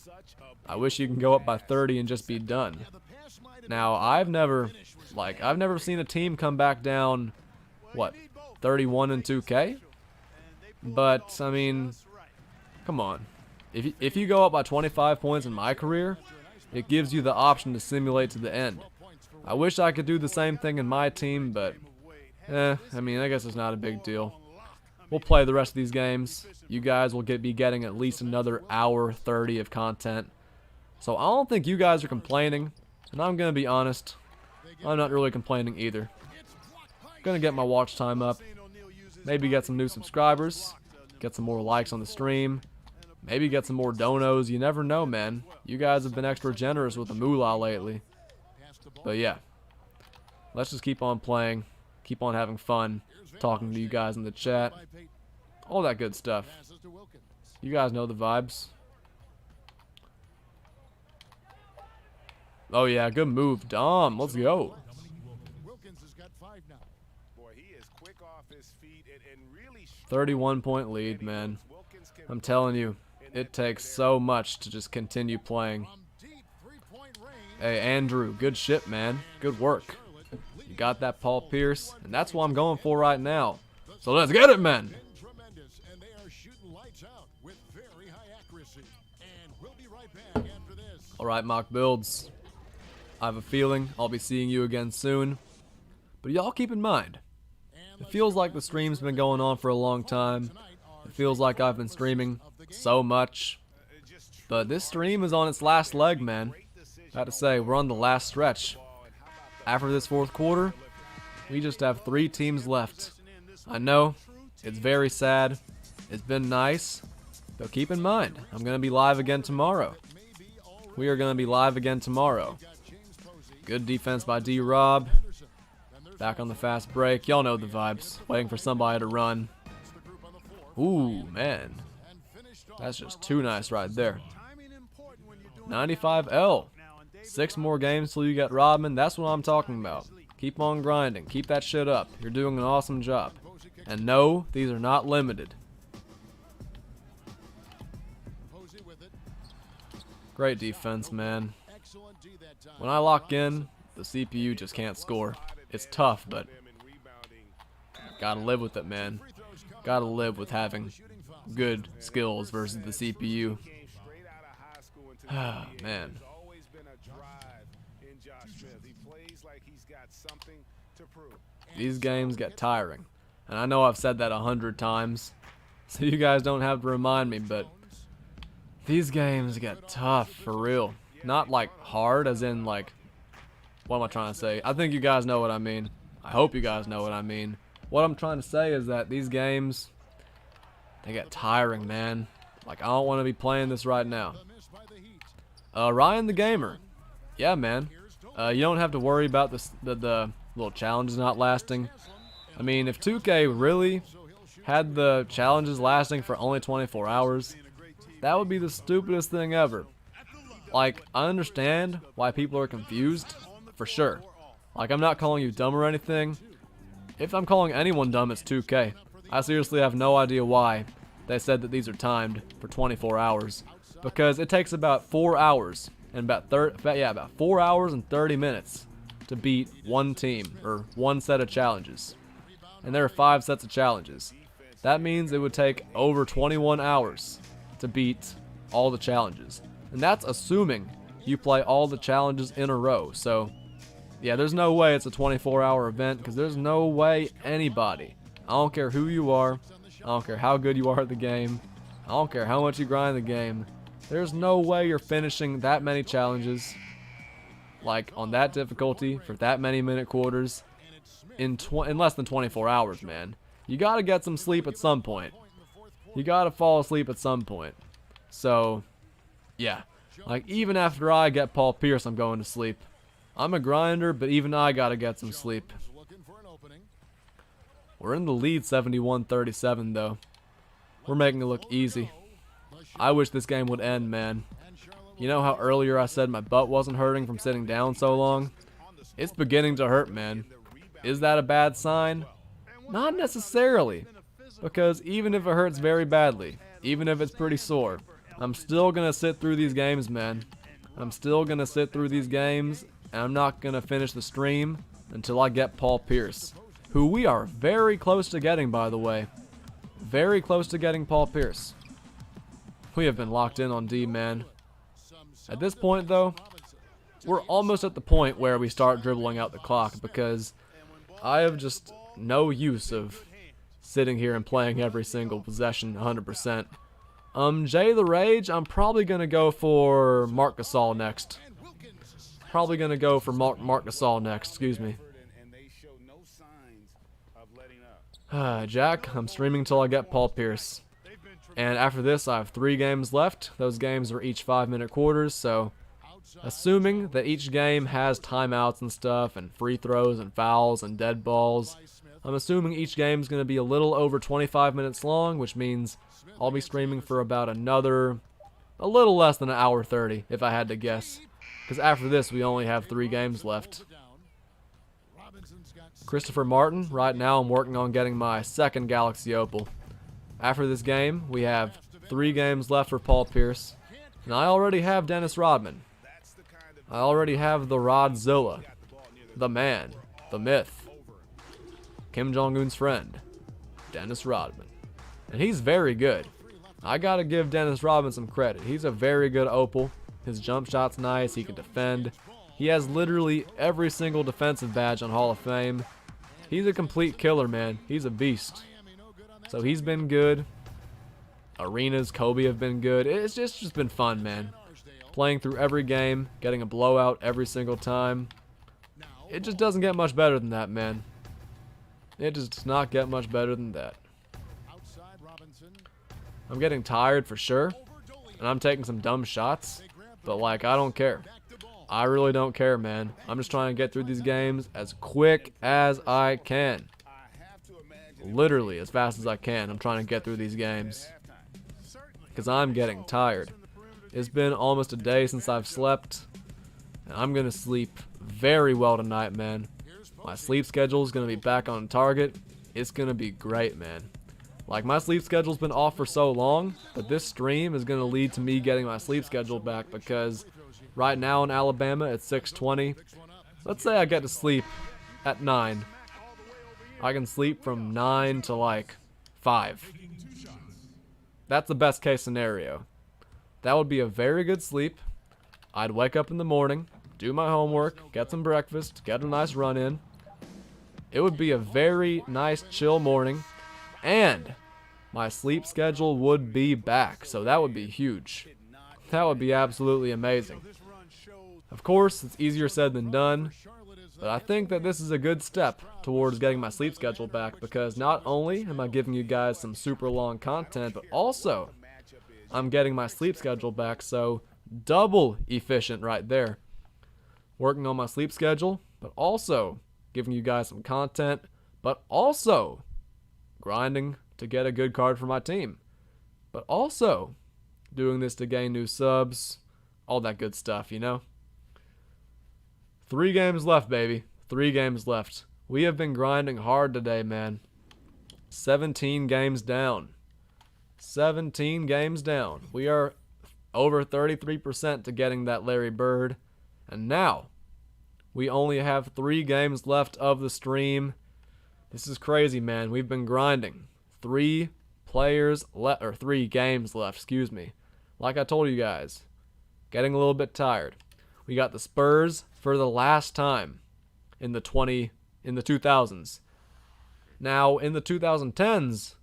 I wish you can go up by 30 and just be done. Now, I've never seen a team come back down, what, 31 in 2K? But, I mean, come on. If you go up by 25 points in my career, it gives you the option to simulate to the end. I wish I could do the same thing in my team, but, I mean, I guess it's not a big deal. We'll play the rest of these games. You guys will be getting at least another hour 30 of content. So I don't think you guys are complaining. And I'm going to be honest, I'm not really complaining either. Gonna get my watch time up. Maybe get some new subscribers. Get some more likes on the stream. Maybe get some more donos. You never know, man. You guys have been extra generous with the moolah lately. But yeah. Let's just keep on playing. Keep on having fun. Talking to you guys in the chat. All that good stuff. You guys know the vibes. Oh yeah, good move, Dom. Let's go. quick off his feet and really 31-point lead, man. I'm telling you, it takes so much to just continue playing. From deep three-point range. Hey, Andrew, good shit, man. Good work. You got that Paul Pierce, and that's what I'm going for right now. So let's get it, man. Been tremendous, and they are shooting lights out with very high accuracy. And we'll be right back after this. All right, mock builds. I have a feeling I'll be seeing you again soon. But y'all keep in mind, it feels like the stream's been going on for a long time. It feels like I've been streaming so much. But this stream is on its last leg, man. I have to say, we're on the last stretch. After this fourth quarter, we just have 3 teams left. I know, it's very sad. It's been nice. But keep in mind, I'm going to be live again tomorrow. We are going to be live again tomorrow. Good defense by D-Rob. Back on the fast break. Y'all know the vibes. Waiting for somebody to run. Ooh, man. That's just too nice right there. 95L. 6 more games till you get Rodman. That's what I'm talking about. Keep on grinding. Keep that shit up. You're doing an awesome job. And no, these are not limited. Great defense, man. When I lock in, the CPU just can't score. It's tough, but gotta live with it, man. Gotta live with having good skills versus the CPU. Ah, man. These games get tiring. And I know I've said that 100 times, so you guys don't have to remind me, but these games get tough, for real. Not like hard, as in like, what am I trying to say? I think you guys know what I mean. I hope you guys know what I mean. What I'm trying to say is that these games, they get tiring, man. Like, I don't want to be playing this right now. Ryan the Gamer. Yeah, man. You don't have to worry about the little challenges not lasting. I mean, if 2K really had the challenges lasting for only 24 hours, that would be the stupidest thing ever. Like, I understand why people are confused, for sure. Like, I'm not calling you dumb or anything. If I'm calling anyone dumb, it's 2K. I seriously have no idea why they said that these are timed for 24 hours. Because it takes about 4 hours and about 4 hours and 30 minutes to beat one team, or one set of challenges. And there are 5 sets of challenges. That means it would take over 21 hours to beat all the challenges. And that's assuming you play all the challenges in a row. So, yeah, there's no way it's a 24-hour event, because there's no way anybody, I don't care who you are, I don't care how good you are at the game, I don't care how much you grind the game, there's no way you're finishing that many challenges, like on that difficulty, for that many minute quarters, in less than 24 hours, man. You gotta get some sleep at some point. You gotta fall asleep at some point. So, yeah. Like, even after I get Paul Pierce, I'm going to sleep. I'm a grinder, but even I gotta get some sleep. We're in the lead 71-37, though. We're making it look easy. I wish this game would end, man. You know how earlier I said my butt wasn't hurting from sitting down so long? It's beginning to hurt, man. Is that a bad sign? Not necessarily. Because even if it hurts very badly, even if it's pretty sore, I'm still going to sit through these games, man. I'm still going to sit through these games, and I'm not going to finish the stream until I get Paul Pierce, who we are very close to getting, by the way. Very close to getting Paul Pierce. We have been locked in on D, man. At this point, though, we're almost at the point where we start dribbling out the clock, because I have just no use of sitting here and playing every single possession 100%. Jay the Rage, I'm probably going to go for Marc Gasol next. Probably going to go for Marc Gasol next, excuse me. Jack, I'm streaming till I get Paul Pierce. And after this, I have 3 games left. Those games are each 5-minute quarters, so assuming that each game has timeouts and stuff, and free throws and fouls and dead balls, I'm assuming each game is going to be a little over 25 minutes long, which means I'll be streaming for about a little less than an hour 30, if I had to guess. Because after this, we only have 3 games left. Christopher Martin. Right now I'm working on getting my second Galaxy Opal. After this game, we have 3 games left for Paul Pierce. And I already have Dennis Rodman. I already have the Rodzilla. The man. The myth. Kim Jong-un's friend. Dennis Rodman. And he's very good. I gotta give Dennis Rodman some credit. He's a very good Opal. His jump shot's nice. He can defend. He has literally every single defensive badge on Hall of Fame. He's a complete killer, man. He's a beast. So he's been good. Arenas, Kobe have been good. It's just been fun, man. Playing through every game, getting a blowout every single time. It just doesn't get much better than that, man. It just does not get much better than that. I'm getting tired for sure, and I'm taking some dumb shots, but like, I don't care. I really don't care, man. I'm just trying to get through these games as quick as I can. Literally as fast as I can. I'm trying to get through these games because I'm getting tired. It's been almost a day since I've slept, and I'm gonna sleep very well tonight, man. My sleep schedule is gonna be back on target. It's gonna be great, man. Like, my sleep schedule's been off for so long, but this stream is gonna lead to me getting my sleep schedule back, because right now in Alabama it's 6:20. Let's say I get to sleep at 9. I can sleep from 9 to like 5. That's the best case scenario. That would be a very good sleep. I'd wake up in the morning, do my homework, get some breakfast, get a nice run in. It would be a very nice chill morning, and my sleep schedule would be back, so that would be huge. That would be absolutely amazing. Of course, it's easier said than done, but I think that this is a good step towards getting my sleep schedule back, because not only am I giving you guys some super long content, but also I'm getting my sleep schedule back, so double efficient right there. Working on my sleep schedule, but also giving you guys some content, but also grinding to get a good card for my team, but also doing this to gain new subs, all that good stuff, you know? 3 games left, baby. 3 games left. We have been grinding hard today, man. 17 games down. 17 games down. We are over 33% to getting that Larry Bird. And now, we only have 3 games left of the stream. This is crazy, man. We've been grinding. 3 games left, excuse me. Like I told you guys, getting a little bit tired. We got the Spurs for the last time in the 2000s. Now, in the 2010s,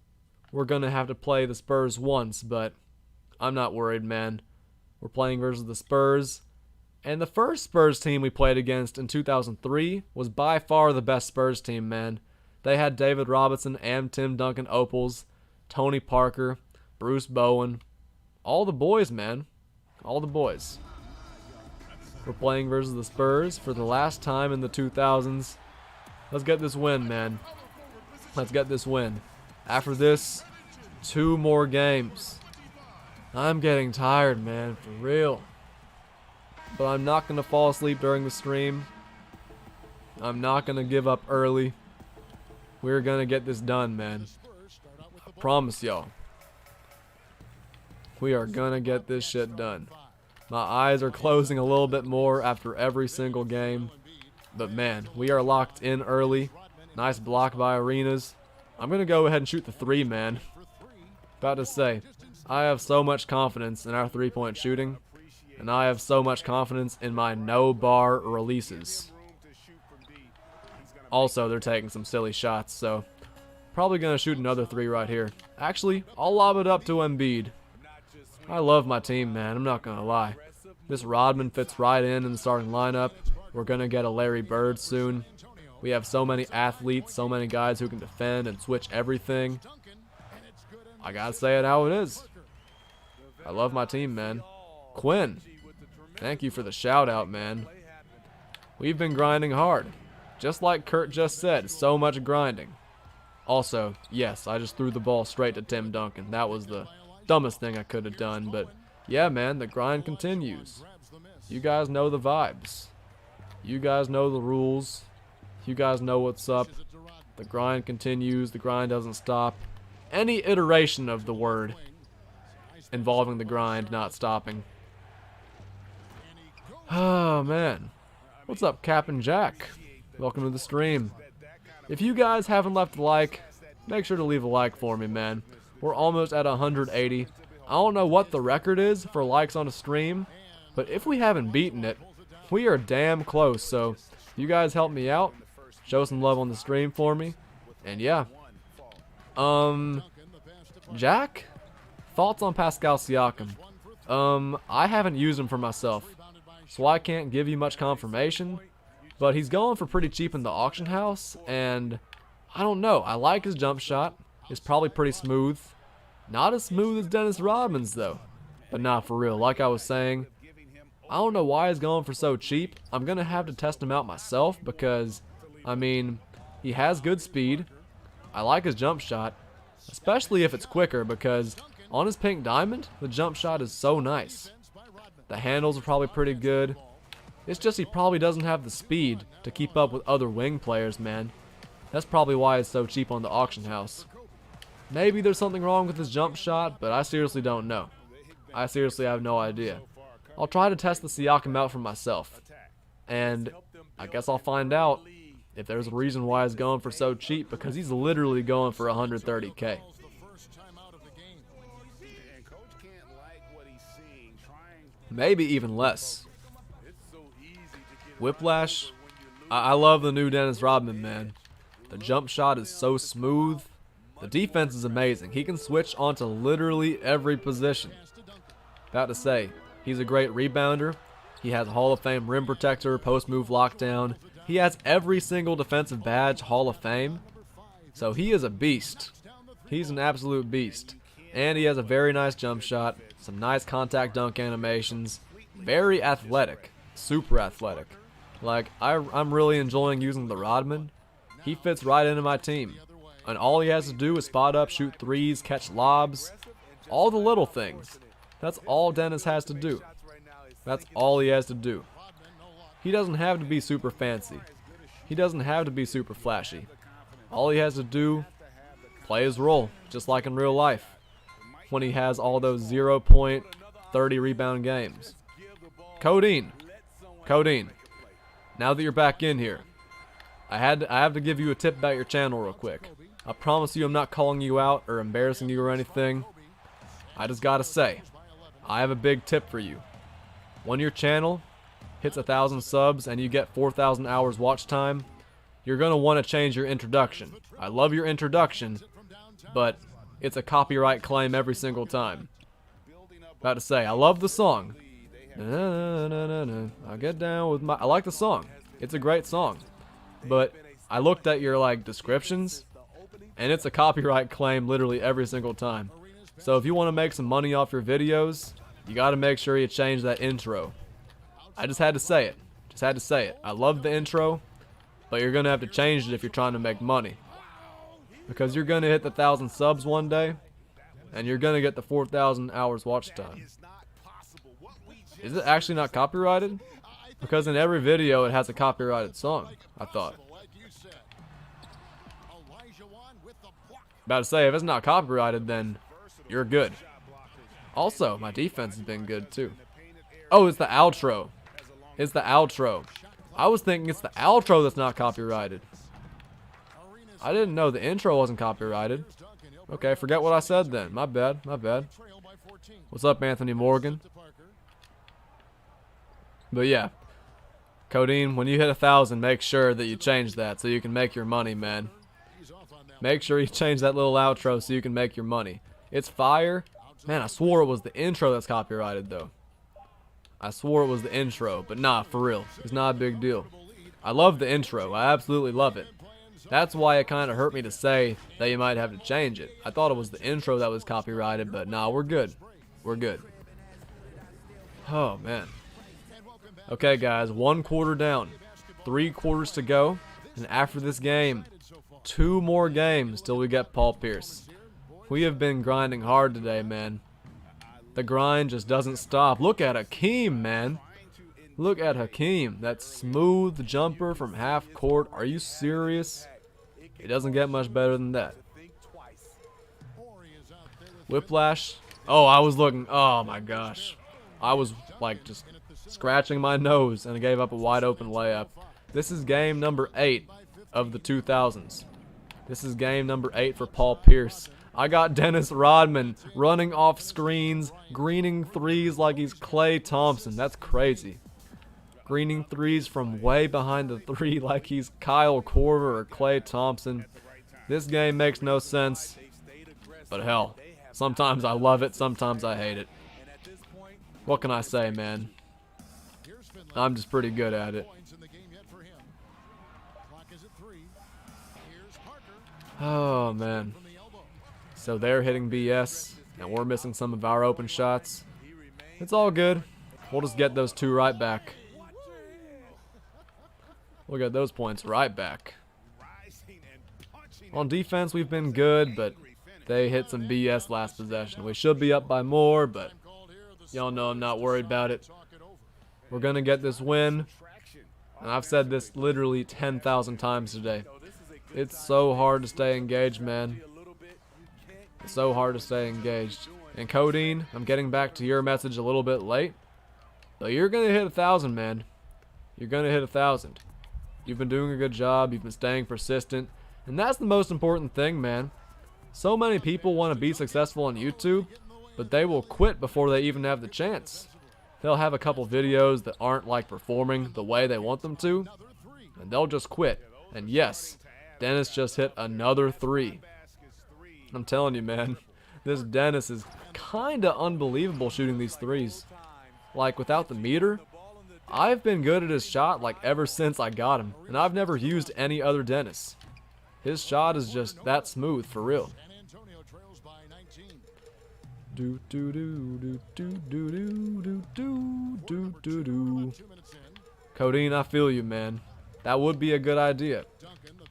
we're going to have to play the Spurs once, but I'm not worried, man. We're playing versus the Spurs. And the first Spurs team we played against in 2003 was by far the best Spurs team, man. They had David Robinson and Tim Duncan Opals, Tony Parker, Bruce Bowen. All the boys, man. All the boys. We're playing versus the Spurs for the last time in the 2000s. Let's get this win, man. Let's get this win. After this, 2 more games. I'm getting tired, man, for real. But I'm not going to fall asleep during the stream. I'm not going to give up early. We're going to get this done, man. I promise y'all. We are going to get this shit done. My eyes are closing a little bit more after every single game. But man, we are locked in early. Nice block by Arenas. I'm going to go ahead and shoot the 3, man. About to say, I have so much confidence in our 3-point shooting. And I have so much confidence in my no-bar releases. Also, they're taking some silly shots, so probably going to shoot another 3 right here. Actually, I'll lob it up to Embiid. I love my team, man. I'm not going to lie. This Rodman fits right in the starting lineup. We're going to get a Larry Bird soon. We have so many athletes, so many guys who can defend and switch everything. I got to say it how it is. I love my team, man. Quinn, thank you for the shout out, man. We've been grinding hard. Just like Kurt just said, so much grinding. Also, yes, I just threw the ball straight to Tim Duncan. That was the dumbest thing I could have done, but yeah, man, the grind continues. You guys know the vibes. You guys know the rules. You guys know what's up. The grind continues. The grind doesn't stop. Any iteration of the word involving the grind not stopping. Oh, man. What's up, Captain Jack? Welcome to the stream. If you guys haven't left a like, make sure to leave a like for me, man. We're almost at 180. I don't know what the record is for likes on a stream, but if we haven't beaten it, we are damn close. So, you guys help me out. Show some love on the stream for me. And yeah. Jack? Thoughts on Pascal Siakam? I haven't used him for myself, so I can't give you much confirmation. But he's going for pretty cheap in the auction house, and I don't know. I like his jump shot. It's probably pretty smooth. Not as smooth as Dennis Rodman's, though. But not for real. Like I was saying, I don't know why he's going for so cheap. I'm going to have to test him out myself because, I mean, he has good speed. I like his jump shot, especially if it's quicker because on his pink diamond, the jump shot is so nice. The handles are probably pretty good. It's just he probably doesn't have the speed to keep up with other wing players, man. That's probably why it's so cheap on the auction house. Maybe there's something wrong with his jump shot, but I seriously don't know. I seriously have no idea. I'll try to test the Siakam out for myself. And I guess I'll find out if there's a reason why he's going for so cheap, because he's literally going for 130K. Maybe even less. Whiplash. I love the new Dennis Rodman, man. The jump shot is so smooth. The defense is amazing. He can switch onto literally every position. About to say, he's a great rebounder. He has Hall of Fame rim protector, post move lockdown. He has every single defensive badge, Hall of Fame. So he is a beast. He's an absolute beast. And he has a very nice jump shot, some nice contact dunk animations. Very athletic, super athletic. Like, I'm really enjoying using the Rodman. He fits right into my team. And all he has to do is spot up, shoot threes, catch lobs. All the little things. That's all Dennis has to do. That's all he has to do. He doesn't have to be super fancy. He doesn't have to be super flashy. All he has to do, play his role, just like in real life. When he has all those 0-point, 30 rebound games. Codeine. Now that you're back in here, I have to give you a tip about your channel real quick. I promise you I'm not calling you out or embarrassing you or anything. I just gotta say, I have a big tip for you. When your channel hits 1,000 subs and you get 4,000 hours watch time, you're gonna want to change your introduction. I love your introduction, but it's a copyright claim every single time. About to say, I love the song. I'll get down with my... I like the song. It's a great song. But I looked at your descriptions, and it's a copyright claim literally every single time. So if you want to make some money off your videos, you got to make sure you change that intro. I just had to say it. I love the intro, but you're going to have to change it if you're trying to make money. Because you're going to hit the 1,000 subs one day, and you're going to get the 4,000 hours watch time. Is it actually not copyrighted? Because in every video it has a copyrighted song, I thought. About to say, if it's not copyrighted, then you're good. Also, my defense has been good too. Oh, it's the outro. It's the outro. I was thinking it's the outro that's not copyrighted. I didn't know the intro wasn't copyrighted. Okay, forget what I said then. My bad. What's up, Anthony Morgan? But yeah, Codeine, when you hit 1,000, make sure that you change that so you can make your money, man. Make sure you change that little outro so you can make your money. It's fire. Man, I swore it was the intro that's copyrighted, though. I swore it was the intro, but nah, for real. It's not a big deal. I love the intro. I absolutely love it. That's why it kind of hurt me to say that you might have to change it. I thought it was the intro that was copyrighted, but nah, we're good. We're good. Oh, man. Okay, guys, 1 quarter down. 3 quarters to go. And after this game, 2 more games till we get Paul Pierce. We have been grinding hard today, man. The grind just doesn't stop. Look at Akeem, man. Look at Hakeem. That smooth jumper from half court. Are you serious? It doesn't get much better than that. Whiplash. Oh, I was looking. Oh my gosh. I was like just scratching my nose and I gave up a wide open layup. This is game number 8 of the 2000s. This is game number 8 for Paul Pierce. I got Dennis Rodman running off screens, greening threes like he's Klay Thompson. That's crazy. Greening threes from way behind the three like he's Kyle Korver or Klay Thompson. This game makes no sense, but hell, sometimes I love it, sometimes I hate it. What can I say, man? I'm just pretty good at it. Oh, man. So they're hitting BS, and we're missing some of our open shots. It's all good. We'll just get those 2 right back. We'll get those points right back. On defense, we've been good, but they hit some BS last possession. We should be up by more, but y'all know I'm not worried about it. We're going to get this win, and I've said this literally 10,000 times today. It's so hard to stay engaged, man. It's so hard to stay engaged. And Codeine, I'm getting back to your message a little bit late, but you're going to hit 1,000, man. You're going to hit 1,000. You've been doing a good job. You've been staying persistent. And that's the most important thing, man. So many people want to be successful on YouTube, but they will quit before they even have the chance. They'll have a couple videos that aren't like performing the way they want them to, and they'll just quit. And yes, Dennis just hit another 3. I'm telling you, man, this Dennis is kind of unbelievable shooting these threes. Like, without the meter, I've been good at his shot like ever since I got him, and I've never used any other Dennis. His shot is just that smooth, for real. Do do do do do do do do do do do. Codeine, I feel you, man. That would be a good idea.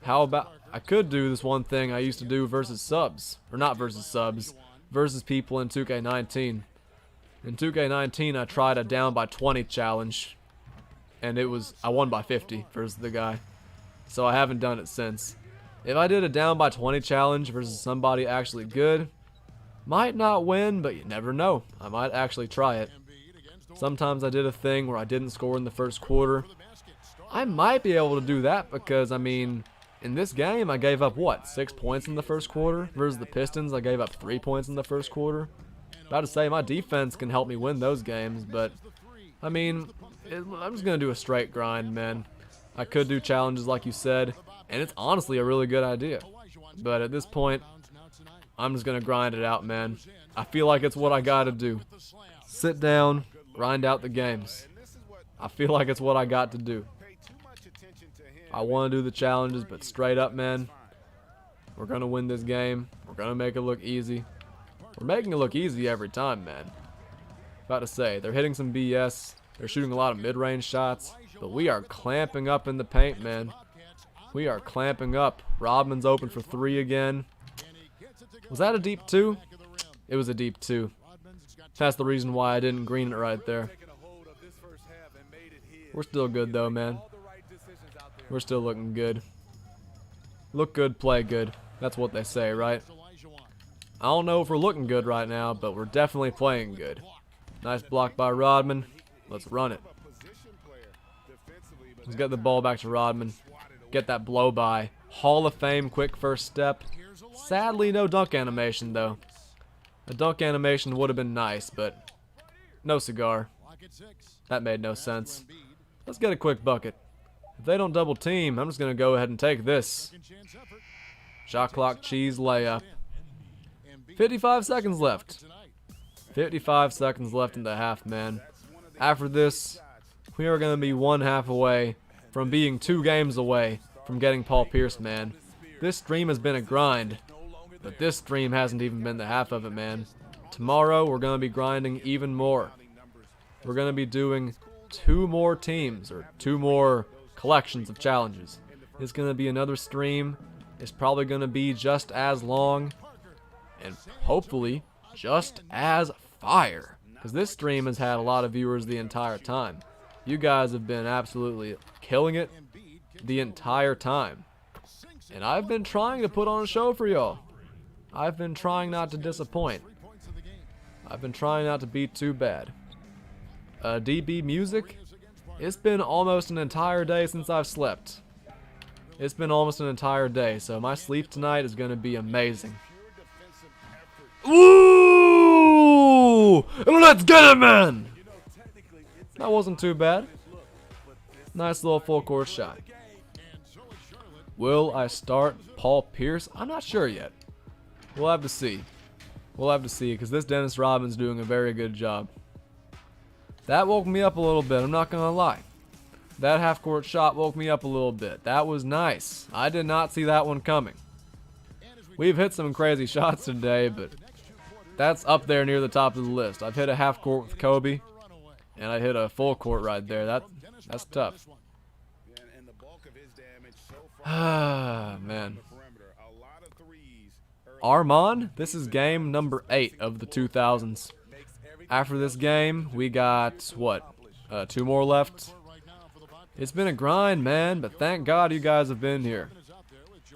How about I could do this one thing I used to do versus subs, or not versus subs, versus people in 2K19. In 2K19, I tried a down by 20 challenge, and I won by 50 versus the guy. So I haven't done it since. If I did a down by 20 challenge versus somebody actually good, might not win, but you never know. I might actually try it. Sometimes I did a thing where I didn't score in the first quarter. I might be able to do that because, I mean, in this game I gave up, what, 6 points in the first quarter? Versus the Pistons, I gave up 3 points in the first quarter. About to say, my defense can help me win those games, but, I mean, I'm just going to do a straight grind, man. I could do challenges like you said, and it's honestly a really good idea. But at this point, I'm just going to grind it out, man. I feel like it's what I got to do. Sit down, grind out the games. I feel like it's what I got to do. I want to do the challenges, but straight up, man, we're going to win this game. We're going to make it look easy. We're making it look easy every time, man. About to say, they're hitting some BS. They're shooting a lot of mid-range shots, but we are clamping up in the paint, man. We are clamping up. Rodman's open for 3 again. Was that a deep 2? It was a deep 2. That's the reason why I didn't green it right there. We're still good though, man. We're still looking good. Look good, play good. That's what they say, right? I don't know if we're looking good right now, but we're definitely playing good. Nice block by Rodman. Let's run it. Let's get the ball back to Rodman. Get that blow by. Hall of Fame quick first step. Sadly, no dunk animation, though. A dunk animation would have been nice, but no cigar. That made no sense. Let's get a quick bucket. If they don't double team, I'm just going to go ahead and take this. Shot clock cheese layup. 55 seconds left. 55 seconds left in the half, man. After this, we are going to be 1 half away from being 2 games away from getting Paul Pierce, man. This stream has been a grind, but this stream hasn't even been the half of it, man. Tomorrow, we're going to be grinding even more. We're going to be doing 2 more teams, or 2 more collections of challenges. It's going to be another stream. It's probably going to be just as long, and hopefully just as fire, because this stream has had a lot of viewers the entire time. You guys have been absolutely killing it the entire time. And I've been trying to put on a show for y'all. I've been trying not to disappoint. I've been trying not to be too bad. DB music, it's been almost an entire day since I've slept. It's been almost an entire day, so my sleep tonight is going to be amazing. Woo! Let's get it, man! That wasn't too bad. Nice little full court shot. Will I start Paul Pierce? I'm not sure yet. We'll have to see. We'll have to see, because this Dennis Rodman's doing a very good job. That woke me up a little bit, I'm not going to lie. That half-court shot woke me up a little bit. That was nice. I did not see that one coming. We've hit some crazy shots today, but that's up there near the top of the list. I've hit a half-court with Kobe, and I hit a full court right there. That's tough. Ah, man. Armand, this is game number 8 of the 2000s. After this game, we got, what, 2 more left? It's been a grind, man, but thank God you guys have been here.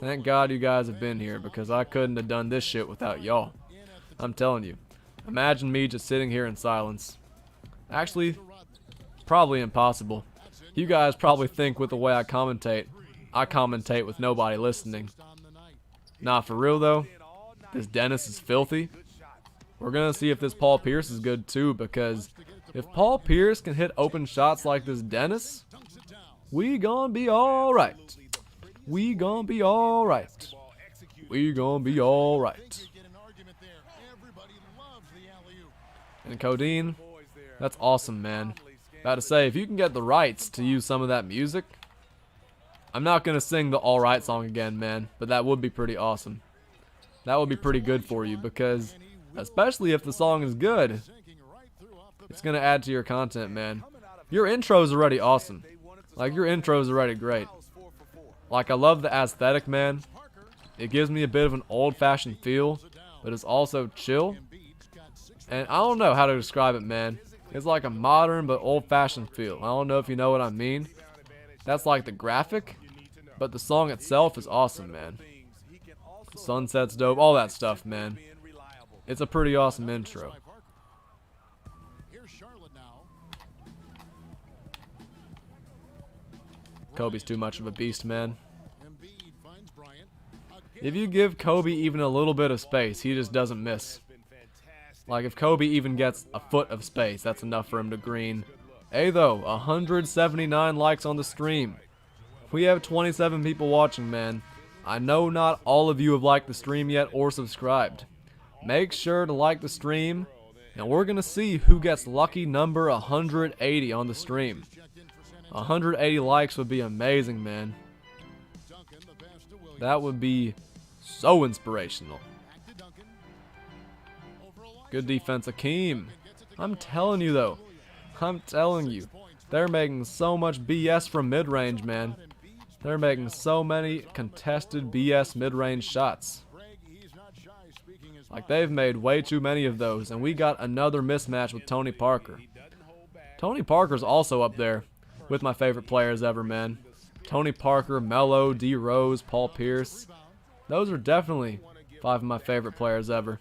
Thank God you guys have been here, because I couldn't have done this shit without y'all. I'm telling you. Imagine me just sitting here in silence. Actually, probably impossible. You guys probably think with the way I commentate with nobody listening. Nah, for real though, this Dennis is filthy. We're gonna see if this Paul Pierce is good too, because if Paul Pierce can hit open shots like this Dennis, we gonna be alright. We gonna be alright. We gonna be alright. And Codeine, that's awesome, man. About to say, if you can get the rights to use some of that music, I'm not gonna sing the Alright song again, man, but that would be pretty awesome. That would be pretty good for you, because especially if the song is good, it's gonna add to your content, man. Your intro's already awesome. Like, your intro's already great. Like, I love the aesthetic, man. It gives me a bit of an old-fashioned feel, but it's also chill. And I don't know how to describe it, man. It's like a modern but old-fashioned feel. I don't know if you know what I mean. That's like the graphic, but the song itself is awesome, man. The sunset's dope, all that stuff, man. It's a pretty awesome intro. Kobe's too much of a beast, man. If you give Kobe even a little bit of space, he just doesn't miss. Like, if Kobe even gets a foot of space, that's enough for him to green. Hey though, 179 likes on the stream. We have 27 people watching, man. I know not all of you have liked the stream yet or subscribed. Make sure to like the stream, and we're gonna see who gets lucky number 180 on the stream. 180 likes would be amazing, man. That would be so inspirational. Good defense, Akeem. I'm telling you, though. I'm telling you. They're making so much BS from mid-range, man. They're making so many contested BS mid-range shots. Like, they've made way too many of those, and we got another mismatch with Tony Parker. Tony Parker's also up there with my favorite players ever, man. Tony Parker, Melo, D. Rose, Paul Pierce. Those are definitely 5 of my favorite players ever.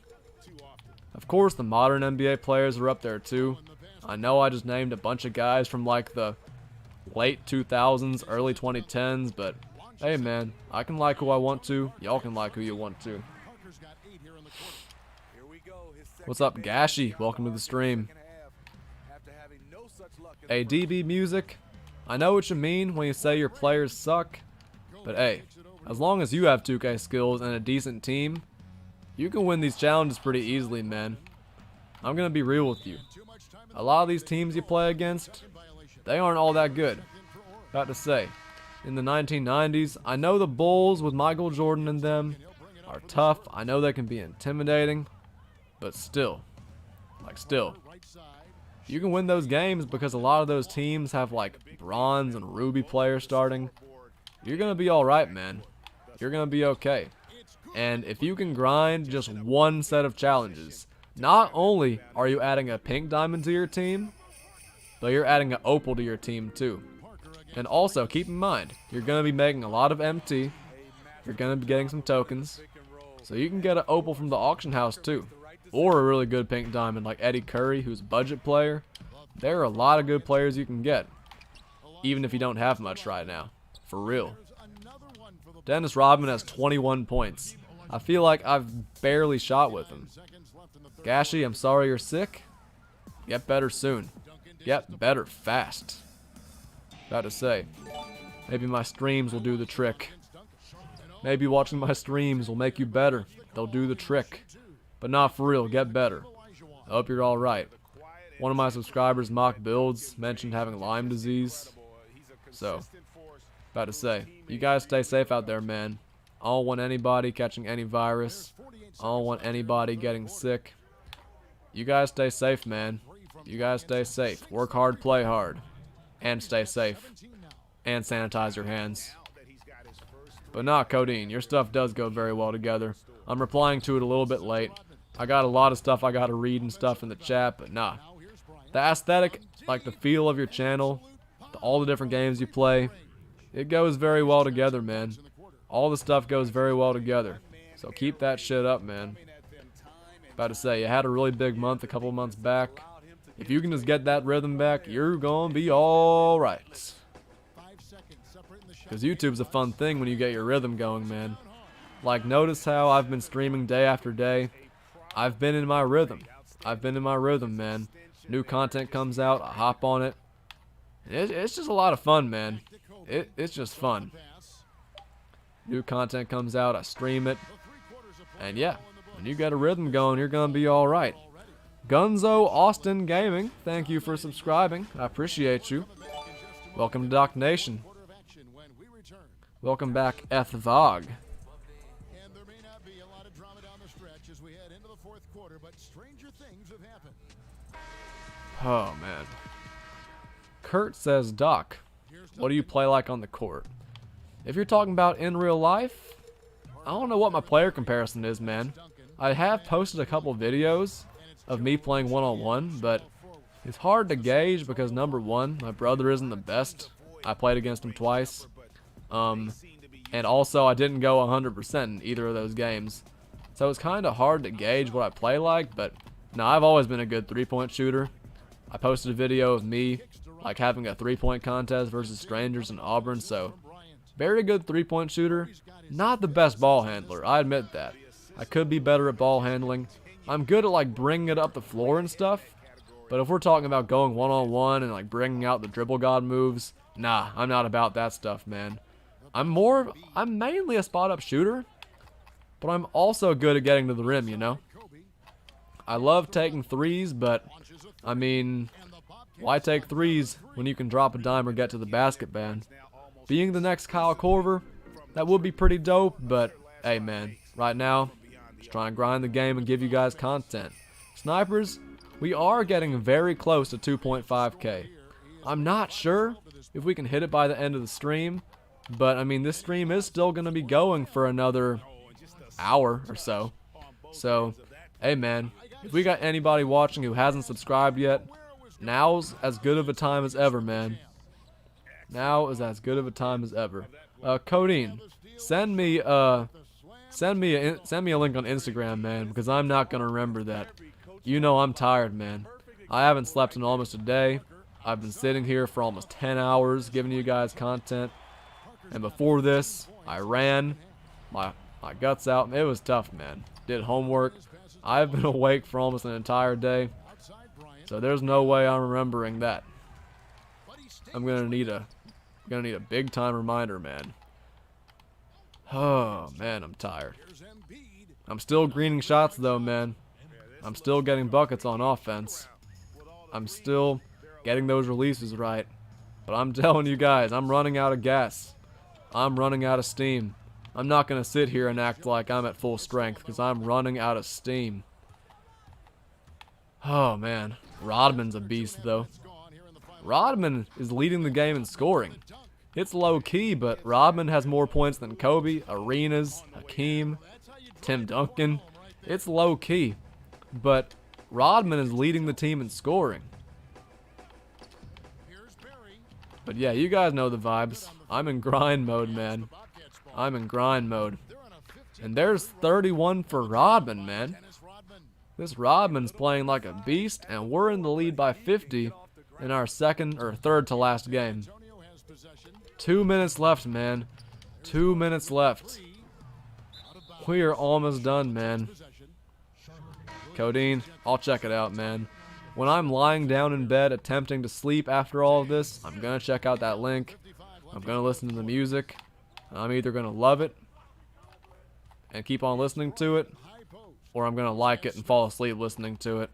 Of course, the modern NBA players are up there too. I know I just named a bunch of guys from like the late 2000s, early 2010s, but hey man, I can like who I want to. Y'all can like who you want to. What's up, Gashi? Welcome to the stream. Hey, DB Music. I know what you mean when you say your players suck, but hey, as long as you have 2K skills and a decent team, you can win these challenges pretty easily, man. I'm gonna be real with you. A lot of these teams you play against, they aren't all that good. About to say, in the 1990s, I know the Bulls with Michael Jordan in them are tough. I know they can be intimidating, but still, you can win those games because a lot of those teams have like bronze and ruby players starting. You're gonna be alright, man. You're gonna be okay. And if you can grind just one set of challenges, not only are you adding a pink diamond to your team, but you're adding an Opal to your team too. And also, keep in mind, you're going to be making a lot of MT. You're going to be getting some tokens. So you can get an Opal from the auction house too. Or a really good pink diamond like Eddie Curry, who's a budget player. There are a lot of good players you can get. Even if you don't have much right now. For real. Dennis Rodman has 21 points. I feel like I've barely shot with him. Gashi, I'm sorry you're sick. Get better soon. Get better fast. About to say, maybe my streams will do the trick. Maybe watching my streams will make you better. They'll do the trick. But not for real, get better. I hope you're alright. One of my subscribers, Mock Builds, mentioned having Lyme disease. So, about to say, you guys stay safe out there, man. I don't want anybody catching any virus. I don't want anybody getting sick. You guys stay safe, man. You guys stay safe. Work hard, play hard. And stay safe. And sanitize your hands. But nah, Codeine, your stuff does go very well together. I'm replying to it a little bit late. I got a lot of stuff I gotta read and stuff in the chat, but nah. The aesthetic, like the feel of your channel, all the different games you play, it goes very well together, man. All the stuff goes very well together. So keep that shit up, man. About to say, you had a really big month a couple months back. If you can just get that rhythm back, you're gonna be alright. Because YouTube's a fun thing when you get your rhythm going, man. Like, notice how I've been streaming day after day. I've been in my rhythm. I've been in my rhythm, man. New content comes out, I hop on it. It's just a lot of fun, man. It's just fun. New content comes out, I stream it. And yeah, when you get a rhythm going, you're gonna be alright. Gunzo Austin Gaming, thank you for subscribing. I appreciate you. Welcome to Doc Nation. Welcome back, Ethvog. And there may not be a lot of drama down the stretch as we head into the fourth quarter, but stranger things have happened. Oh, man. Kurt says, Doc, what do you play like on the court? If you're talking about in real life, I don't know what my player comparison is, man. I have posted a couple videos of me playing one-on-one, but it's hard to gauge because, number one, my brother isn't the best. I played against him twice. And also, I didn't go 100% in either of those games. So it's kind of hard to gauge what I play like, but no, I've always been a good three-point shooter. I posted a video of me like having a three-point contest versus strangers in Auburn, so very good three-point shooter. Not the best ball handler, I admit that. I could be better at ball handling. I'm good at like bringing it up the floor and stuff, but if we're talking about going one-on-one and like bringing out the dribble god moves, nah, I'm not about that stuff, man. I'm mainly a spot-up shooter, but I'm also good at getting to the rim, you know? I love taking threes, but, I mean, why take threes when you can drop a dime or get to the basket, man? Being the next Kyle Korver, that would be pretty dope, but, hey, man, right now, just trying to grind the game and give you guys content. Snipers, we are getting very close to 2.5K. I'm not sure if we can hit it by the end of the stream, but, I mean, this stream is still going to be going for another hour or so. So, hey, man, if we got anybody watching who hasn't subscribed yet, now's as good of a time as ever, man. Now is as good of a time as ever. Codeine, send me a link on Instagram, man, because I'm not going to remember that. You know I'm tired, man. I haven't slept in almost a day. I've been sitting here for almost 10 hours giving you guys content. And before this, I ran my guts out. It was tough, man. Did homework. I've been awake for almost an entire day. So there's no way I'm remembering that. I'm gonna need a big time reminder, man. Oh man, I'm tired. I'm still greening shots though, man. I'm still getting buckets on offense. I'm still getting those releases right. But I'm telling you guys, I'm running out of gas. I'm running out of steam. I'm not going to sit here and act like I'm at full strength because I'm running out of steam. Oh, man. Rodman's a beast, though. Rodman is leading the game in scoring. It's low-key, but Rodman has more points than Kobe, Arenas, Hakeem, Tim Duncan. It's low-key, but Rodman is leading the team in scoring. But yeah, you guys know the vibes. I'm in grind mode, man. I'm in grind mode. And there's 31 for Rodman, man. This Rodman's playing like a beast, and we're in the lead by 50 in our second or third to last game. 2 minutes left, man. 2 minutes left. We are almost done, man. Codeine, I'll check it out, man. When I'm lying down in bed attempting to sleep after all of this, I'm going to check out that link. I'm going to listen to the music. I'm either going to love it and keep on listening to it, or I'm going to like it and fall asleep listening to it.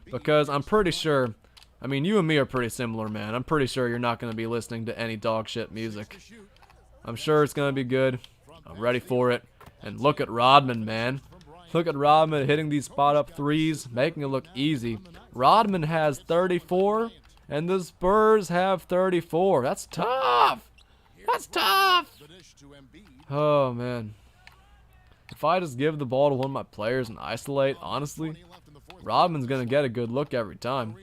Because I'm pretty sure, I mean, you and me are pretty similar, man. I'm pretty sure you're not going to be listening to any dog shit music. I'm sure it's going to be good. I'm ready for it. And look at Rodman, man. Look at Rodman hitting these spot-up threes, making it look easy. Rodman has 34, and the Spurs have 34. That's tough. That's tough. Oh, man. If I just give the ball to one of my players and isolate, honestly, Rodman's going to get a good look every time.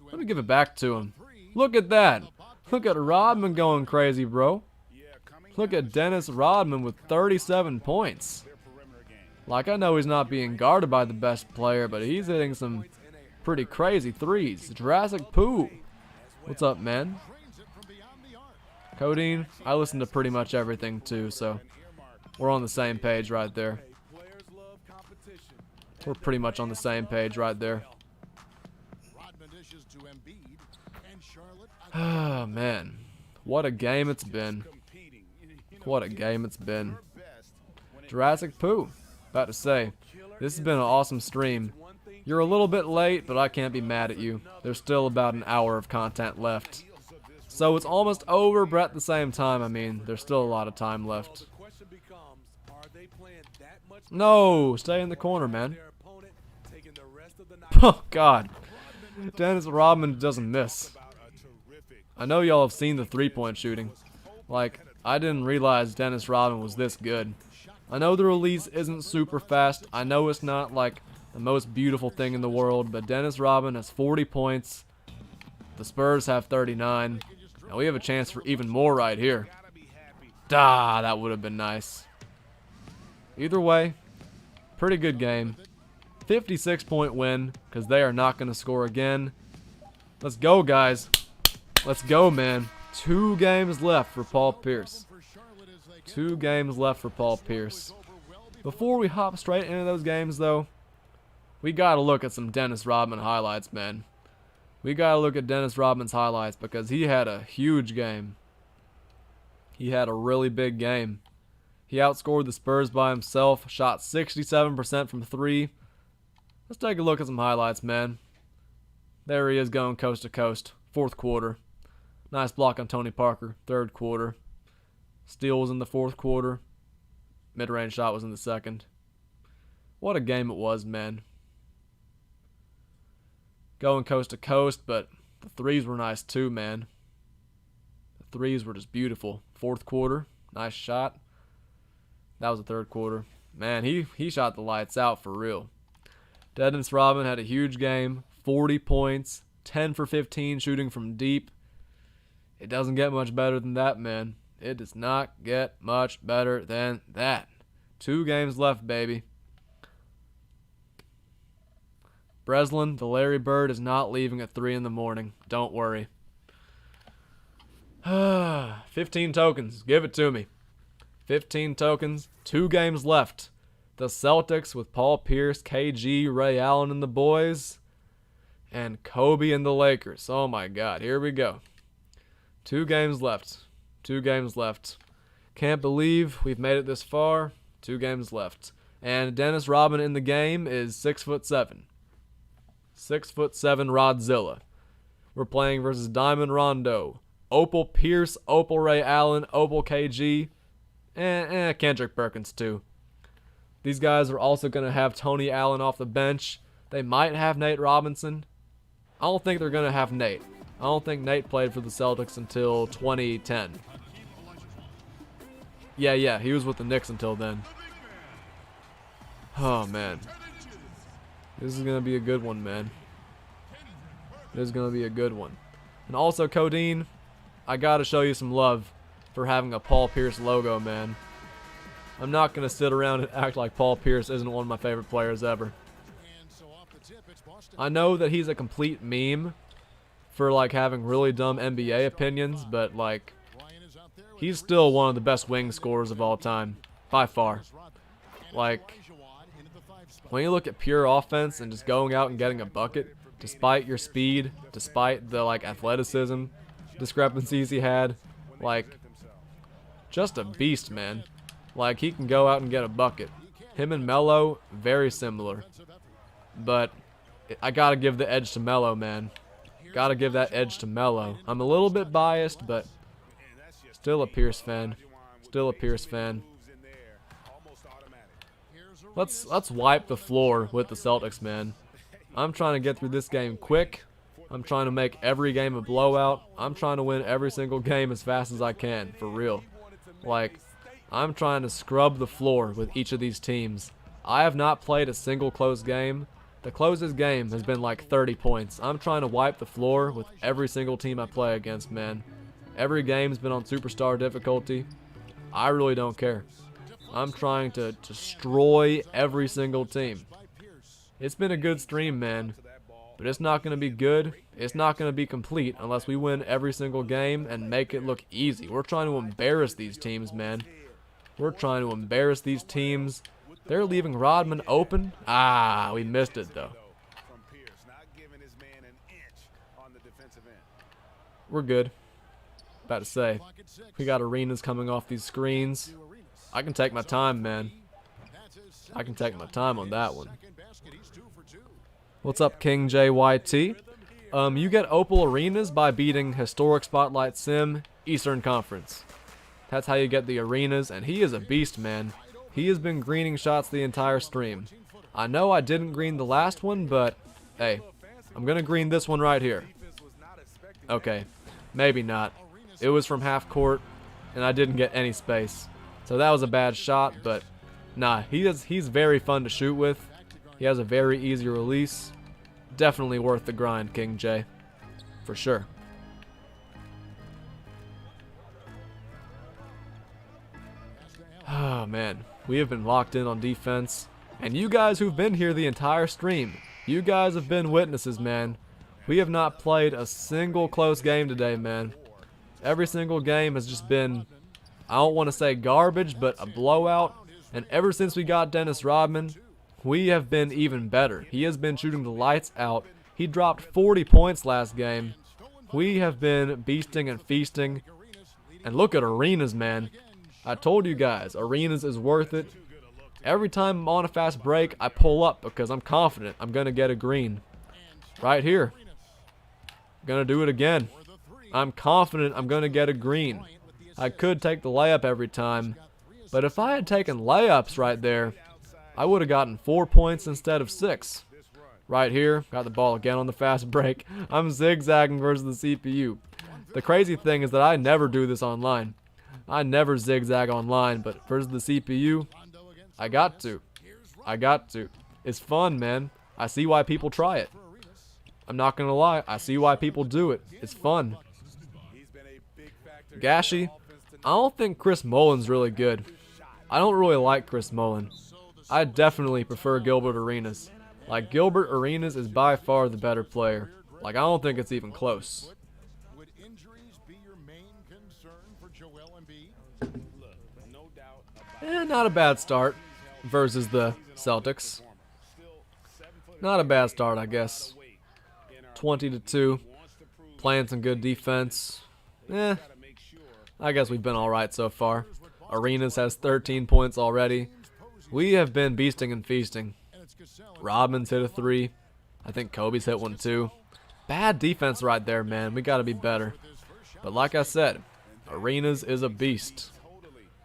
Let me give it back to him. Look at that. Look at Rodman going crazy, bro. Look at Dennis Rodman with 37 points. Like, I know he's not being guarded by the best player, but he's hitting some pretty crazy threes. Jurassic Poo. What's up, man? Codeine, I listen to pretty much everything too, so we're on the same page right there. We're pretty much on the same page right there. Oh, man. What a game it's been. What a game it's been. Jurassic Poo. About to say, this has been an awesome stream. You're a little bit late, but I can't be mad at you. There's still about an hour of content left. So it's almost over, but at the same time, I mean, there's still a lot of time left. No, stay in the corner, man. Oh, God. Dennis Rodman doesn't miss. I know y'all have seen the three-point shooting. Like, I didn't realize Dennis Rodman was this good. I know the release isn't super fast. I know it's not like the most beautiful thing in the world, but Dennis Rodman has 40 points. The Spurs have 39. And we have a chance for even more right here. That would have been nice. Either way, pretty good game. 56-point win, because they are not going to score again. Let's go, guys. Let's go, man. 2 games left for Paul Pierce. 2 games left for Paul Pierce. Before we hop straight into those games, though, we got to look at some Dennis Rodman highlights, man. We got to look at Dennis Rodman's highlights because he had a huge game. He had a really big game. He outscored the Spurs by himself, shot 67% from 3. Let's take a look at some highlights, man. There he is going coast to coast. 4th quarter. Nice block on Tony Parker. 3rd quarter. Steal was in the 4th quarter. Mid-range shot was in the 2nd. What a game it was, man. Going coast to coast, but the threes were nice too, man. The threes were just beautiful. 4th quarter. Nice shot. That was the 3rd quarter. Man, he shot the lights out for real. Dennis Rodman had a huge game. 40 points. 10 for 15 shooting from deep. It doesn't get much better than that, man. It does not get much better than that. 2 games left, baby. Breslin, the Larry Bird, is not leaving at 3 in the morning. Don't worry. 15 tokens. Give it to me. 15 tokens. 2 games left. The Celtics with Paul Pierce, KG, Ray Allen and the boys. And Kobe and the Lakers. Oh my God. Here we go. 2 games left. 2 games left. Can't believe we've made it this far. 2 games left. And Dennis Rodman in the game is 6'7". 6'7" Rodzilla. We're playing versus Diamond Rondo, Opal Pierce, Opal Ray Allen, Opal KG, and Kendrick Perkins too. These guys are also going to have Tony Allen off the bench. They might have Nate Robinson. I don't think they're going to have Nate. I don't think Nate played for the Celtics until 2010. Yeah, he was with the Knicks until then. Oh, man. This is going to be a good one, man. This is going to be a good one. And also, Codeine, I gotta show you some love for having a Paul Pierce logo, man. I'm not gonna sit around and act like Paul Pierce isn't one of my favorite players ever. I know that he's a complete meme for like having really dumb NBA opinions, but like he's still one of the best wing scorers of all time, by far. Like, when you look at pure offense and just going out and getting a bucket, despite your speed, despite the like athleticism discrepancies he had, like, just a beast, man. Like, he can go out and get a bucket. Him and Melo, very similar. But I gotta give the edge to Melo, man. Gotta give that edge to Melo. I'm a little bit biased, but still a Pierce fan. Still a Pierce fan. Let's wipe the floor with the Celtics, man. I'm trying to get through this game quick. I'm trying to make every game a blowout. I'm trying to win every single game as fast as I can, for real. Like, I'm trying to scrub the floor with each of these teams. I have not played a single close game. The closest game has been like 30 points. I'm trying to wipe the floor with every single team I play against, man. Every game's been on superstar difficulty. I really don't care. I'm trying to destroy every single team. It's been a good stream, man. But it's not going to be good. It's not going to be complete unless we win every single game and make it look easy. We're trying to embarrass these teams, man. We're trying to embarrass these teams. They're leaving Rodman open. Ah, we missed it, though. We're good. About to say, we got arenas coming off these screens. I can take my time, man. I can take my time on that one. What's up, King JYT? You get Opal Arenas by beating Historic Spotlight Sim Eastern Conference. That's how you get the arenas, and he is a beast, man. He has been greening shots the entire stream. I know I didn't green the last one, but hey, I'm gonna green this one right here. Okay, maybe not. It was from half court, and I didn't get any space. So that was a bad shot, but nah, he's very fun to shoot with. He has a very easy release. Definitely worth the grind, King J. For sure. Oh, man. We have been locked in on defense. And you guys who've been here the entire stream, you guys have been witnesses, man. We have not played a single close game today, man. Every single game has just been, I don't want to say garbage, but a blowout. And ever since we got Dennis Rodman, we have been even better. He has been shooting the lights out. He dropped 40 points last game. We have been beasting and feasting. And look at arenas, man. I told you guys, arenas is worth it. Every time I'm on a fast break, I pull up because I'm confident I'm going to get a green. Right here. Gonna do it again. I'm confident I'm going to get a green. I could take the layup every time. But if I had taken layups right there, I would have gotten 4 points instead of 6. Right here, got the ball again on the fast break. I'm zigzagging versus the CPU. The crazy thing is that I never do this online. I never zigzag online, but versus the CPU, I got to. I got to. It's fun, man. I see why people try it. I'm not gonna lie, I see why people do it. It's fun. Gashi, I don't think Chris Mullin's really good. I don't really like Chris Mullin. I definitely prefer Gilbert Arenas. Like, Gilbert Arenas is by far the better player. Like, I don't think it's even close. Would injuries be your main concern for Joel Embiid? Not a bad start versus the Celtics. Not a bad start, I guess. 20-2. Playing some good defense. I guess we've been alright so far. Arenas has 13 points already. We have been beasting and feasting. Rodman's hit a 3. I think Kobe's hit one too. Bad defense right there, man. We gotta be better. But like I said, Arenas is a beast.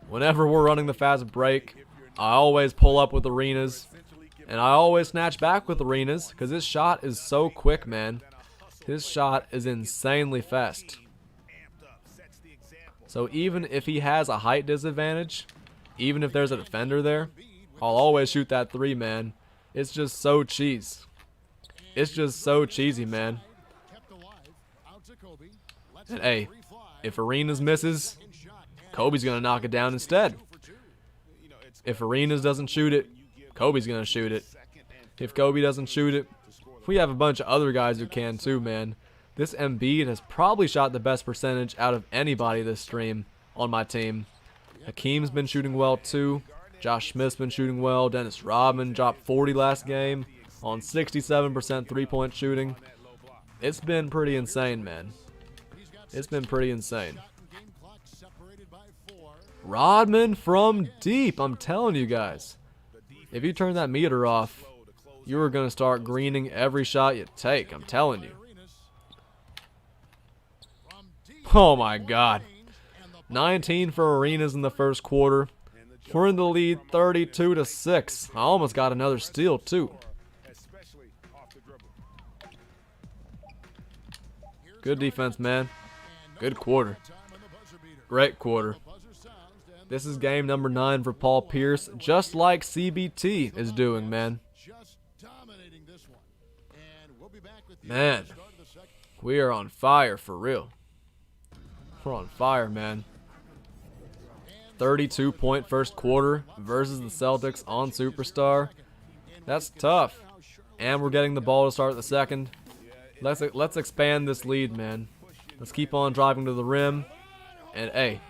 Whenever we're running the fast break, I always pull up with Arenas. And I always snatch back with Arenas because his shot is so quick, man. His shot is insanely fast. So even if he has a height disadvantage, even if there's a defender there, I'll always shoot that 3, man. It's just so cheese. It's just so cheesy, man. And hey, if Arenas misses, Kobe's going to knock it down instead. If Arenas doesn't shoot it, Kobe's going to shoot it. If Kobe doesn't shoot it, we have a bunch of other guys who can too, man. This Embiid has probably shot the best percentage out of anybody this stream on my team. Hakeem's been shooting well too. Josh Smith's been shooting well. Dennis Rodman dropped 40 last game on 67% three-point shooting. It's been pretty insane, man. It's been pretty insane. Rodman from deep, I'm telling you guys. If you turn that meter off, you are going to start greening every shot you take, I'm telling you. Oh my God. 19 for Arenas in the first quarter. We're in the lead 32-6. I almost got another steal too. Good defense, man. Good quarter. Great quarter. This is game number 9 for Paul Pierce, just like CBT is doing, man. Man, we are on fire for real. We're on fire, man. 32-point first quarter versus the Celtics on Superstar. That's tough. And we're getting the ball to start the second. Let's expand this lead, man. Let's keep on driving to the rim. And hey,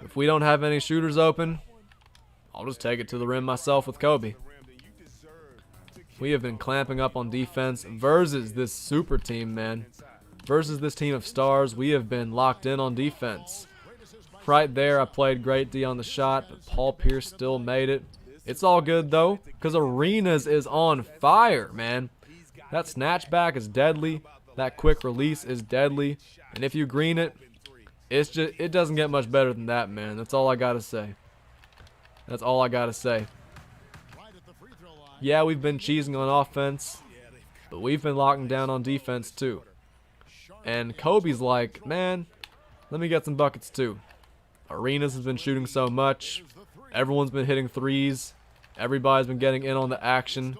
if we don't have any shooters open, I'll just take it to the rim myself with Kobe. We have been clamping up on defense versus this super team, man. Versus this team of stars, we have been locked in on defense. Right there, I played great D on the shot, but Paul Pierce still made it. It's all good, though, because Arenas is on fire, man. That snatchback is deadly. That quick release is deadly. And if you green it, it doesn't get much better than that, man. That's all I got to say. That's all I got to say. Yeah, we've been cheesing on offense, but we've been locking down on defense, too. And Kobe's like, man, let me get some buckets, too. Arenas has been shooting so much. Everyone's been hitting threes. Everybody's been getting in on the action.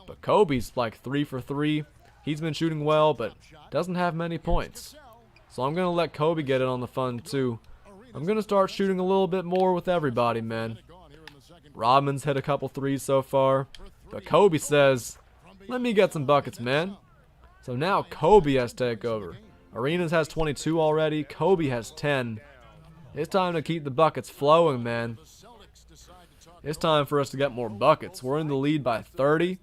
But Kobe's like 3 for 3. He's been shooting well, but doesn't have many points. So I'm going to let Kobe get in on the fun, too. I'm going to start shooting a little bit more with everybody, man. Rodman's hit a couple threes so far. But Kobe says, let me get some buckets, man. So now Kobe has to take over. Arenas has 22 already. Kobe has 10. It's time to keep the buckets flowing, man. It's time for us to get more buckets. We're in the lead by 30.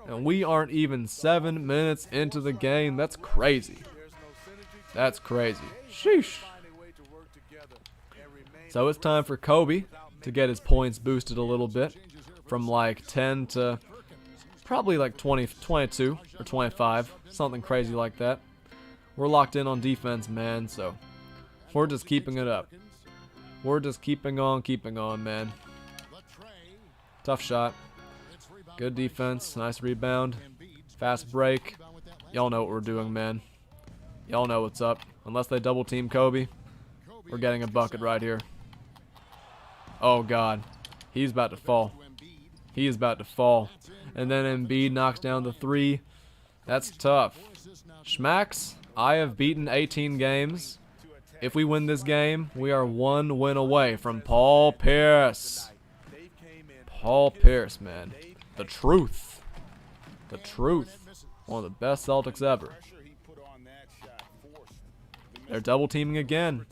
And we aren't even 7 minutes into the game. That's crazy. That's crazy. Sheesh. So it's time for Kobe to get his points boosted a little bit. From like 10 to probably like 20, 22 or 25. Something crazy like that. We're locked in on defense, man. So we're just keeping it up. We're just keeping on, man. Tough shot. Good defense. Nice rebound. Fast break. Y'all know what we're doing, man. Y'all know what's up. Unless they double team Kobe, we're getting a bucket right here. Oh, God. He's about to fall. He is about to fall. And then Embiid knocks down the 3. That's tough. Schmacks, I have beaten 18 games. If we win this game, we are 1 win away from Paul Pierce. Paul Pierce, man. The truth. The truth. One of the best Celtics ever. They're double teaming again.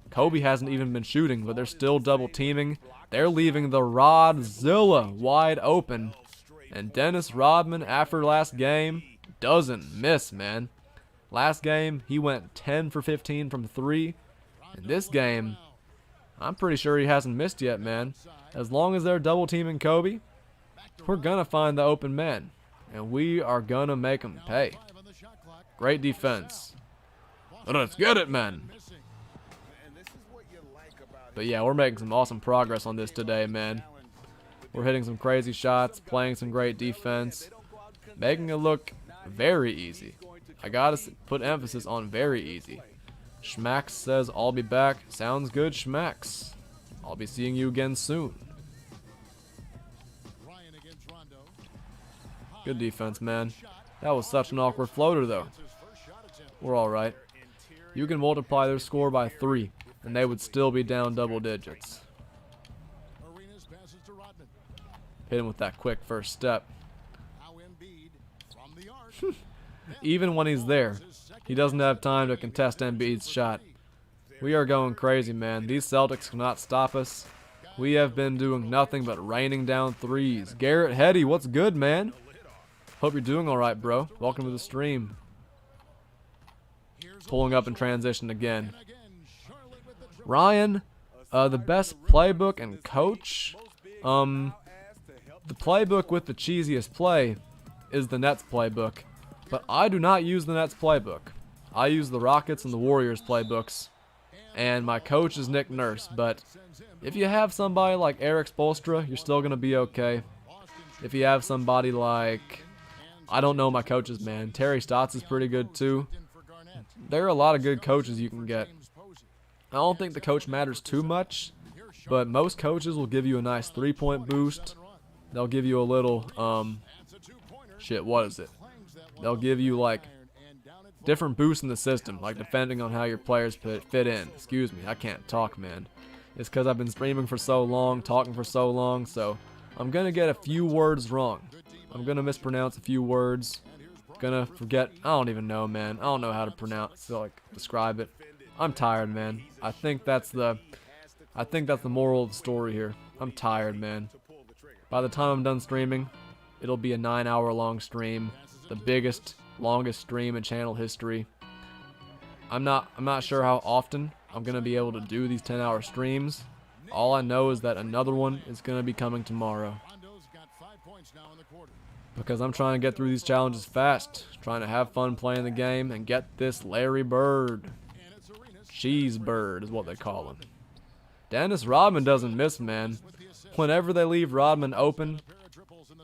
Kobe hasn't even been shooting, but they're still double teaming. They're leaving the Rodzilla wide open. And Dennis Rodman, after last game, doesn't miss, man. Last game, he went 10 for 15 from 3. In this game, I'm pretty sure he hasn't missed yet, man. As long as they're double teaming Kobe, we're going to find the open man. And we are going to make him pay. Great defense. Let's get it, man. But yeah, we're making some awesome progress on this today, man. We're hitting some crazy shots, playing some great defense, making it look very easy. I gotta put emphasis on very easy. Schmacks says, I'll be back. Sounds good, Schmacks. I'll be seeing you again soon. Good defense, man. That was such an awkward floater, though. We're alright. You can multiply their score by 3, and they would still be down double digits. Arenas passes to Rodman. Hit him with that quick first step. Now Embiid from the arc. Even when he's there, he doesn't have time to contest Embiid's shot. We are going crazy, man. These Celtics cannot stop us. We have been doing nothing but raining down threes. Garrett Hetty, what's good, man? Hope you're doing alright, bro. Welcome to the stream. Pulling up in transition again. Ryan, the best playbook and coach? The playbook with the cheesiest play is the Nets playbook. But I do not use the Nets playbook. I use the Rockets and the Warriors playbooks. And my coach is Nick Nurse. But if you have somebody like Eric Spoelstra, you're still going to be okay. If you have somebody like, I don't know my coaches, man. Terry Stotts is pretty good too. There are a lot of good coaches you can get. I don't think the coach matters too much, but most coaches will give you a nice 3-point boost. They'll give you a little, what is it? They'll give you like different boosts in the system, like depending on how your players fit in. Excuse me, I can't talk, man. It's because I've been streaming for so long, talking for so long, so I'm going to get a few words wrong. I'm going to mispronounce a few words. Gonna forget. I don't even know, man. I don't know how to pronounce, describe it. I'm tired, man. I think that's the moral of the story here. I'm tired, man. By the time I'm done streaming, it'll be a 9-hour-long stream, the biggest, longest stream in channel history. I'm not sure how often I'm gonna be able to do these 10-hour streams. All I know is that another one is gonna be coming tomorrow. Because I'm trying to get through these challenges fast, trying to have fun playing the game and get this Larry Bird. Cheese Bird is what they call him. Dennis Rodman doesn't miss, man. Whenever they leave Rodman open,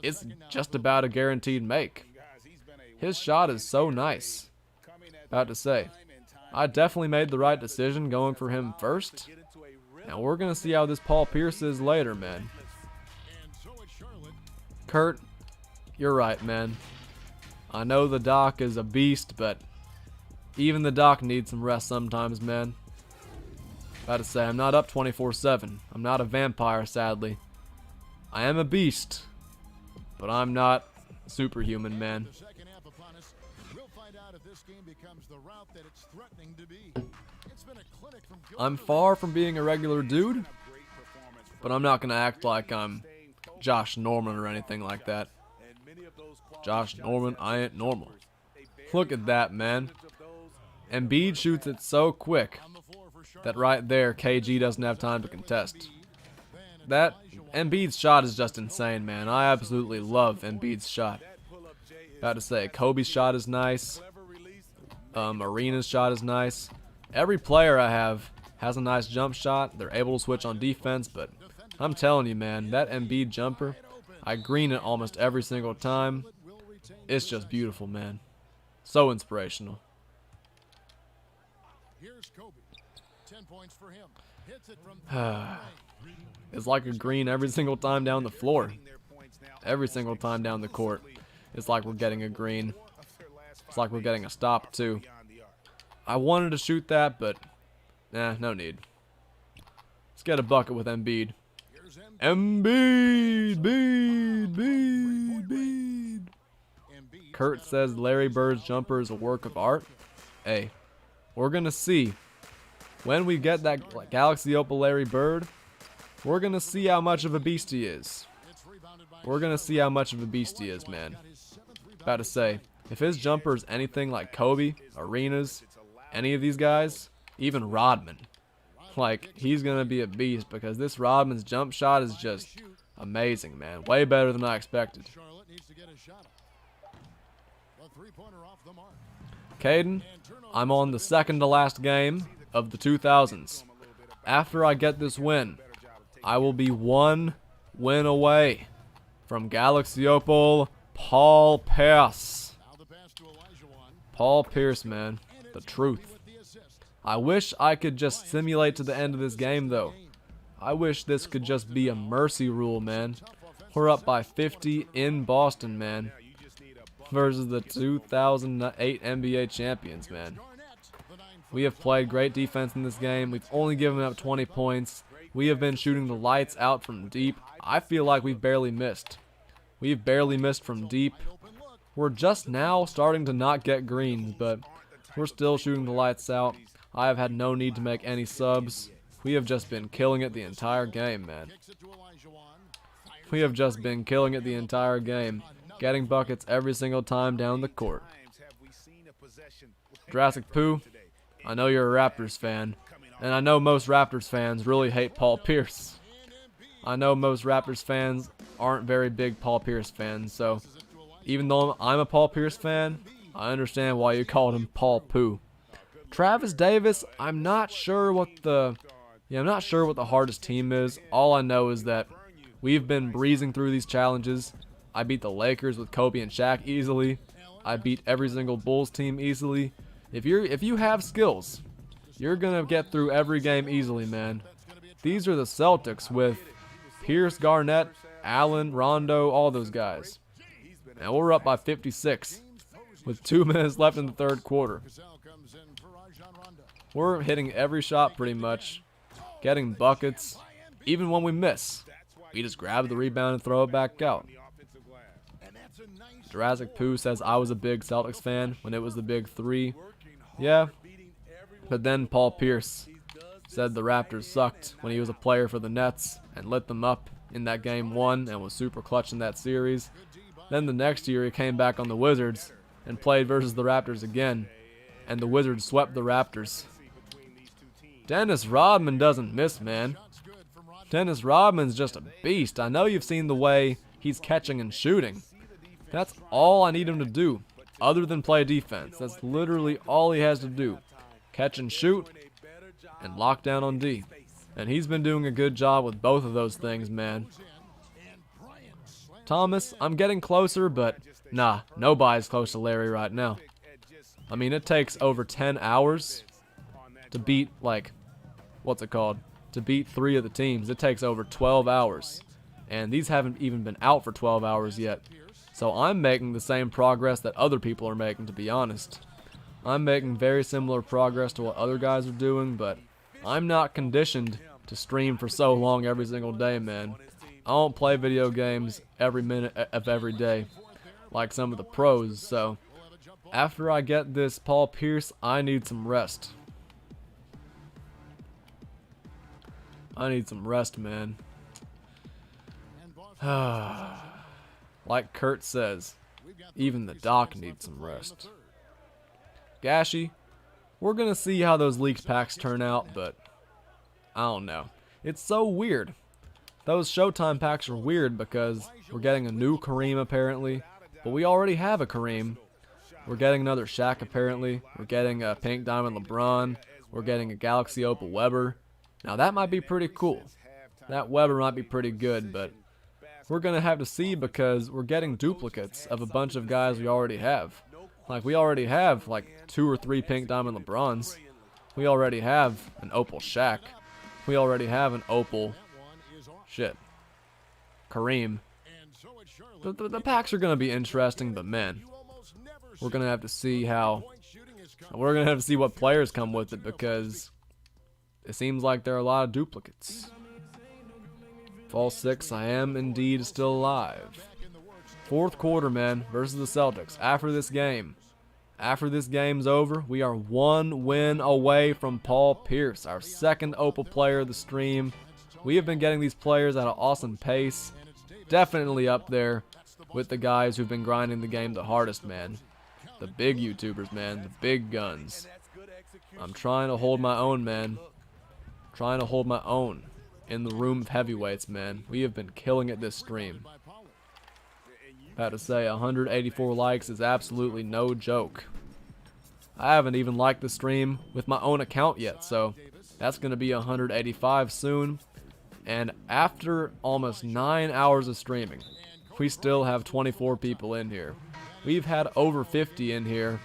it's just about a guaranteed make. His shot is so nice. About to say, I definitely made the right decision going for him first. And we're going to see how this Paul Pierce is later, man. Kurt, you're right, man. I know the Doc is a beast, but even the Doc needs some rest sometimes, man. About to say, I'm not up 24/7. I'm not a vampire, sadly. I am a beast, but I'm not superhuman, man. I'm far from being a regular dude, but I'm not going to act like I'm Josh Norman or anything like that. Josh Norman, I ain't normal. Look at that, man. Embiid shoots it so quick that right there, KG doesn't have time to contest. That Embiid's shot is just insane, man. I absolutely love Embiid's shot. About to say, Kobe's shot is nice. Arena's shot is nice. Every player I have has a nice jump shot. They're able to switch on defense, but I'm telling you, man, that Embiid jumper, I green it almost every single time. It's just beautiful, man. So inspirational. It's like a green every single time down the floor. Every single time down the court. It's like we're getting a green. It's like we're getting a stop, too. I wanted to shoot that, but no need. Let's get a bucket with Embiid. Embiid. Kurt says Larry Bird's jumper is a work of art. Hey, we're going to see. When we get that Galaxy Opal Larry Bird, we're going to see how much of a beast he is. We're going to see how much of a beast he is, man. About to say, if his jumper is anything like Kobe, Arenas, any of these guys, even Rodman, he's going to be a beast because this Rodman's jump shot is just amazing, man. Way better than I expected. Caden, I'm on the second to last game of the 2000s. After I get this win, I will be one win away from Galaxy Opal Paul Pierce. Paul Pierce, man. The truth. I wish I could just simulate to the end of this game, though. I wish this could just be a mercy rule, man. We're up by 50 in Boston, man. Versus the 2008 NBA champions, man. We have played great defense in this game. We've only given up 20 points. We have been shooting the lights out from deep. I feel like we've barely missed. We've barely missed from deep. We're just now starting to not get greens, but we're still shooting the lights out. I have had no need to make any subs. We have just been killing it the entire game, man. We have just been killing it the entire game. Getting buckets every single time down the court. Jurassic Pooh, I know you're a Raptors fan, and I know most Raptors fans really hate Paul Pierce. I know most Raptors fans aren't very big Paul Pierce fans, so even though I'm a Paul Pierce fan, I understand why you called him Paul Pooh. Travis Davis, I'm not sure what the hardest team is. All I know is that we've been breezing through these challenges. I beat the Lakers with Kobe and Shaq easily. I beat every single Bulls team easily. If you have skills, you're gonna get through every game easily, man. These are the Celtics with Pierce, Garnett, Allen, Rondo, all those guys. And we're up by 56 with 2 minutes left in the third quarter. We're hitting every shot pretty much, getting buckets. Even when we miss, we just grab the rebound and throw it back out. Jurassic Pooh says I was a big Celtics fan when it was the big 3. Yeah, but then Paul Pierce said the Raptors sucked when he was a player for the Nets and lit them up in that game 1 and was super clutch in that series. Then the next year he came back on the Wizards and played versus the Raptors again, and the Wizards swept the Raptors. Dennis Rodman doesn't miss, man. Dennis Rodman's just a beast. I know you've seen the way he's catching and shooting. That's all I need him to do, other than play defense. That's literally all he has to do. Catch and shoot, and lock down on D. And he's been doing a good job with both of those things, man. Thomas, I'm getting closer, but nah, nobody's close to Larry right now. I mean, it takes over 10 hours to beat, to beat 3 of the teams. It takes over 12 hours. And these haven't even been out for 12 hours yet. So I'm making the same progress that other people are making, to be honest. I'm making very similar progress to what other guys are doing, but I'm not conditioned to stream for so long every single day, man. I don't play video games every minute of every day like some of the pros, so after I get this Paul Pierce, I need some rest. I need some rest, man. Like Kurt says, even the doc needs some rest. Gashi, we're gonna see how those leaked packs turn out, but I don't know. It's so weird. Those Showtime packs are weird because we're getting a new Kareem apparently, but we already have a Kareem. We're getting another Shaq apparently. We're getting a Pink Diamond LeBron. We're getting a Galaxy Opal Weber. Now that might be pretty cool. That Weber might be pretty good, but we're going to have to see because we're getting duplicates of a bunch of guys we already have. Like, we already have, 2 or 3 Pink Diamond LeBrons. We already have an Opal Shaq. We already have an Opal... Kareem. The packs are going to be interesting, but man, we're going to have to see how... We're going to have to see what players come with it because it seems like there are a lot of duplicates. Fall 6, I am indeed still alive. Fourth quarter, man, versus the Celtics. After this game's over, we are 1 win away from Paul Pierce, our second Opal player of the stream. We have been getting these players at an awesome pace. Definitely up there with the guys who've been grinding the game the hardest, man. The big YouTubers, man. The big guns. I'm trying to hold my own, man. Trying to hold my own in the room of heavyweights, man. We have been killing it this stream. About to say 184 likes is absolutely no joke. I haven't even liked the stream with my own account yet, so that's going to be 185 soon. And after almost 9 hours of streaming, we still have 24 people in here. We've had over 50 in here,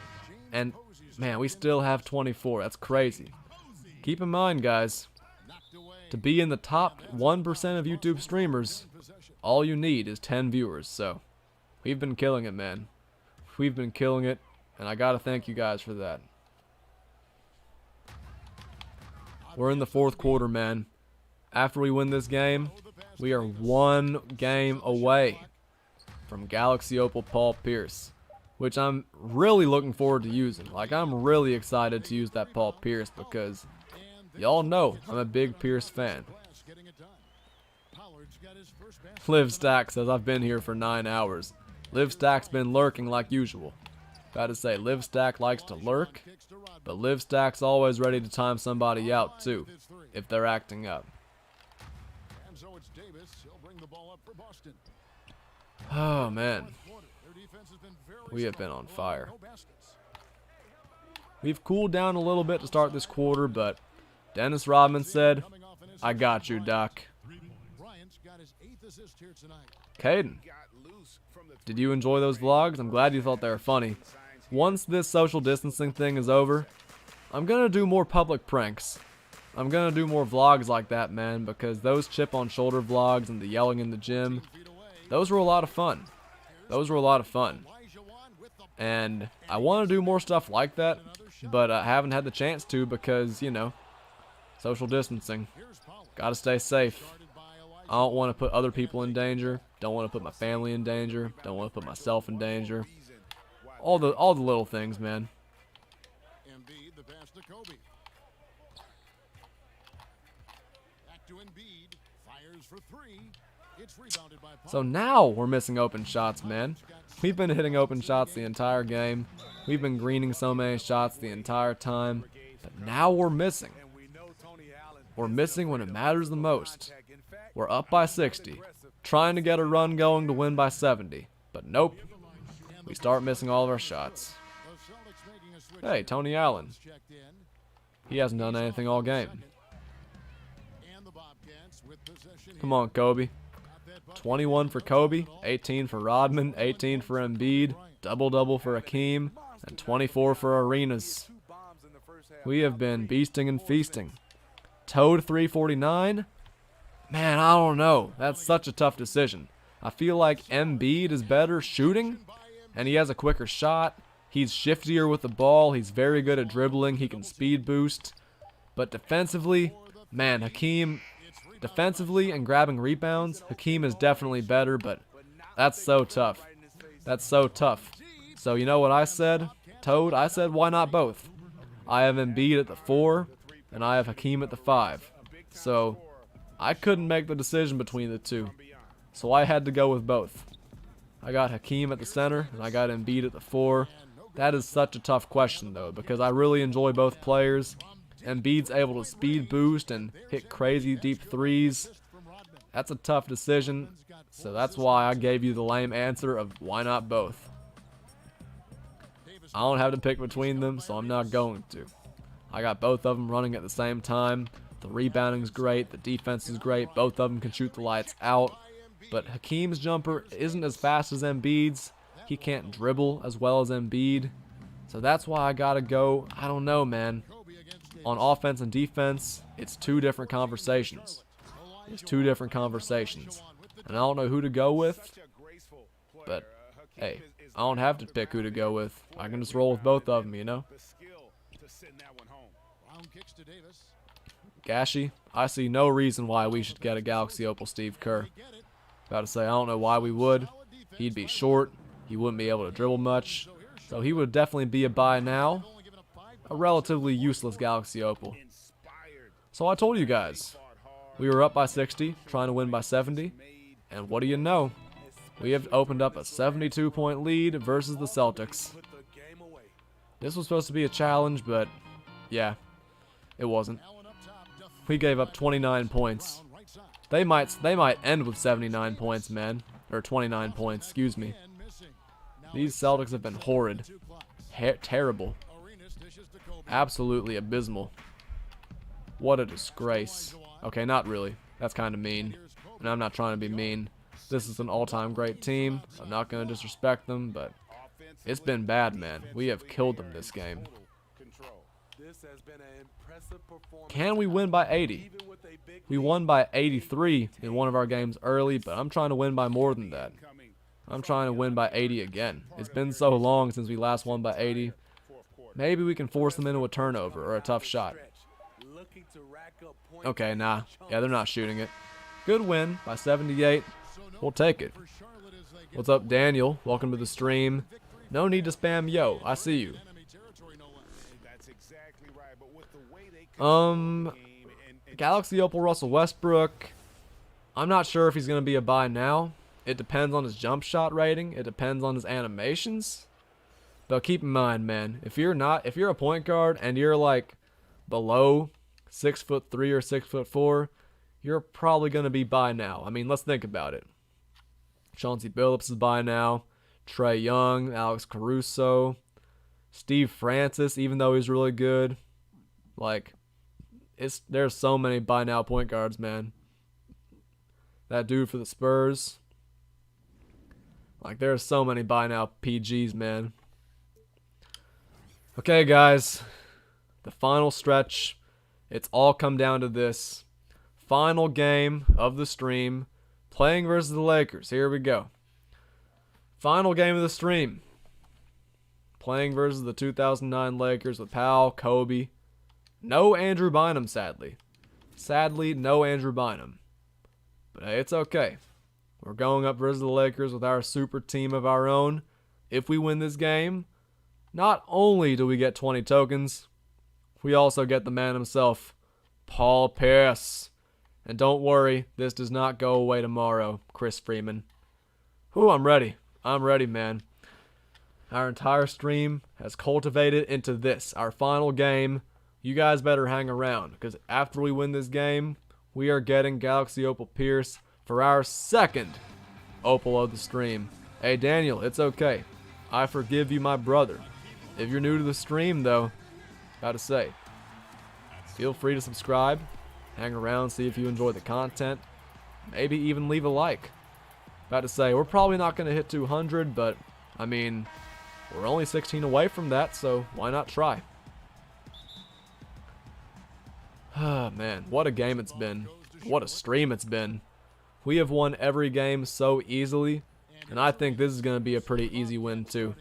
and man, we still have 24. That's crazy. Keep in mind, guys, to be in the top 1% of YouTube streamers, all you need is 10 viewers, so we've been killing it, man. We've been killing it, and I gotta thank you guys for that. We're in the fourth quarter, man. After we win this game, we are one game away from Galaxy Opal Paul Pierce, which I'm really looking forward to using. Like, I'm really excited to use that Paul Pierce because y'all know I'm a big Pierce fan. Liv Stack says I've been here for 9 hours. Liv Stack's been lurking like usual. Gotta say, Liv Stack likes to lurk, but Liv Stack's always ready to time somebody out too, if they're acting up. Oh man, we have been on fire. We've cooled down a little bit to start this quarter, but Dennis Rodman said, "I got you, Doc." Caden, did you enjoy those vlogs? I'm glad you thought they were funny. Once this social distancing thing is over, I'm gonna do more public pranks. I'm gonna do more vlogs like that, man, because those chip on shoulder vlogs and the yelling in the gym, those were a lot of fun. Those were a lot of fun. And I want to do more stuff like that, but I haven't had the chance to because, you know, social distancing. Gotta stay safe. I don't want to put other people in danger. Don't want to put my family in danger. Don't want to put myself in danger. All the little things, man. So now we're missing open shots, man. We've been hitting open shots the entire game. We've been greening so many shots the entire time. But now we're missing. We're missing when it matters the most. We're up by 60, trying to get a run going to win by 70. But nope, we start missing all of our shots. Hey, Tony Allen. He hasn't done anything all game. Come on, Kobe. 21 for Kobe, 18 for Rodman, 18 for Embiid, double-double for Hakeem, and 24 for Arenas. We have been beasting and feasting. Toad 349? Man, I don't know. That's such a tough decision. I feel like Embiid is better shooting, and he has a quicker shot. He's shiftier with the ball. He's very good at dribbling. He can speed boost. But defensively, man, Hakeem, defensively and grabbing rebounds, Hakeem is definitely better, but that's so tough. That's so tough. So you know what I said? Toad, I said why not both? I have Embiid at the 4, and I have Hakeem at the 5. So I couldn't make the decision between the two. So I had to go with both. I got Hakeem at the center, and I got Embiid at the 4. That is such a tough question, though, because I really enjoy both players. Embiid's able to speed boost and hit crazy deep threes. That's a tough decision, so that's why I gave you the lame answer of why not both. I don't have to pick between them, so I'm not going to. I got both of them running at the same time. The rebounding's great, the defense is great, both of them can shoot the lights out. But Hakeem's jumper isn't as fast as Embiid's. He can't dribble as well as Embiid. So that's why I gotta go, I don't know, man. On offense and defense, it's two different conversations. It's two different conversations. And I don't know who to go with, but hey, I don't have to pick who to go with. I can just roll with both of them, you know? Gashi, I see no reason why we should get a Galaxy Opal Steve Kerr. About to say, I don't know why we would. He'd be short. He wouldn't be able to dribble much. So he would definitely be a buy now. A relatively useless Galaxy Opal. So I told you guys, we were up by 60, trying to win by 70. And what do you know? We have opened up a 72-point lead versus the Celtics. This was supposed to be a challenge, but yeah, it wasn't. We gave up 29 points. They might end with 79 points, man. Or 29 points, excuse me. These Celtics have been horrid. Terrible. Absolutely abysmal. What a disgrace. Okay, not really. That's kind of mean. And I'm not trying to be mean. This is an all-time great team. I'm not going to disrespect them, but it's been bad, man. We have killed them this game. Can we win by 80? We won by 83 in one of our games early, but I'm trying to win by more than that. I'm trying to win by 80 again. It's been so long since we last won by 80. Maybe we can force them into a turnover or a tough shot. looking to rack up points. Okay, nah. Yeah, they're not shooting it. Good win by 78. We'll take it. What's up, Daniel? Welcome to the stream. No need to spam yo. I see you. That's exactly right. But with the way they control the game and Galaxy Opal Russell Westbrook. I'm not sure if he's going to be a buy now. It depends on his jump shot rating. It depends on his animations. But keep in mind, man, if you're a point guard and you're like below 6'3" or 6'4", you're probably going to be buy now. I mean, let's think about it. Chauncey Billups is buy now. Trae Young, Alex Caruso, Steve Francis, even though he's really good. Like, there's so many buy now point guards, man. That dude for the Spurs. Like, there's so many buy now PGs, man. Okay, guys. The final stretch. It's all come down to this. Final game of the stream. Playing versus the Lakers. Here we go. Final game of the stream. Playing versus the 2009 Lakers with Powell, Kobe. No Andrew Bynum, sadly. Sadly, no Andrew Bynum. But hey, it's okay. We're going up versus the Lakers with our super team of our own. If we win this game, not only do we get 20 tokens, we also get the man himself, Paul Pierce. And don't worry, this does not go away tomorrow, Chris Freeman. Ooh, I'm ready. I'm ready, man. Our entire stream has cultivated into this, our final game. You guys better hang around, because after we win this game, we are getting Galaxy Opal Pierce for our second Opal of the stream. Hey, Daniel, it's okay. I forgive you, my brother. If you're new to the stream, though, gotta say, feel free to subscribe, hang around, see if you enjoy the content, maybe even leave a like. About to say, we're probably not going to hit 200, but, I mean, we're only 16 away from that, so why not try? Ah, man, what a game it's been. What a stream it's been. We have won every game so easily, and I think this is going to be a pretty easy win, too.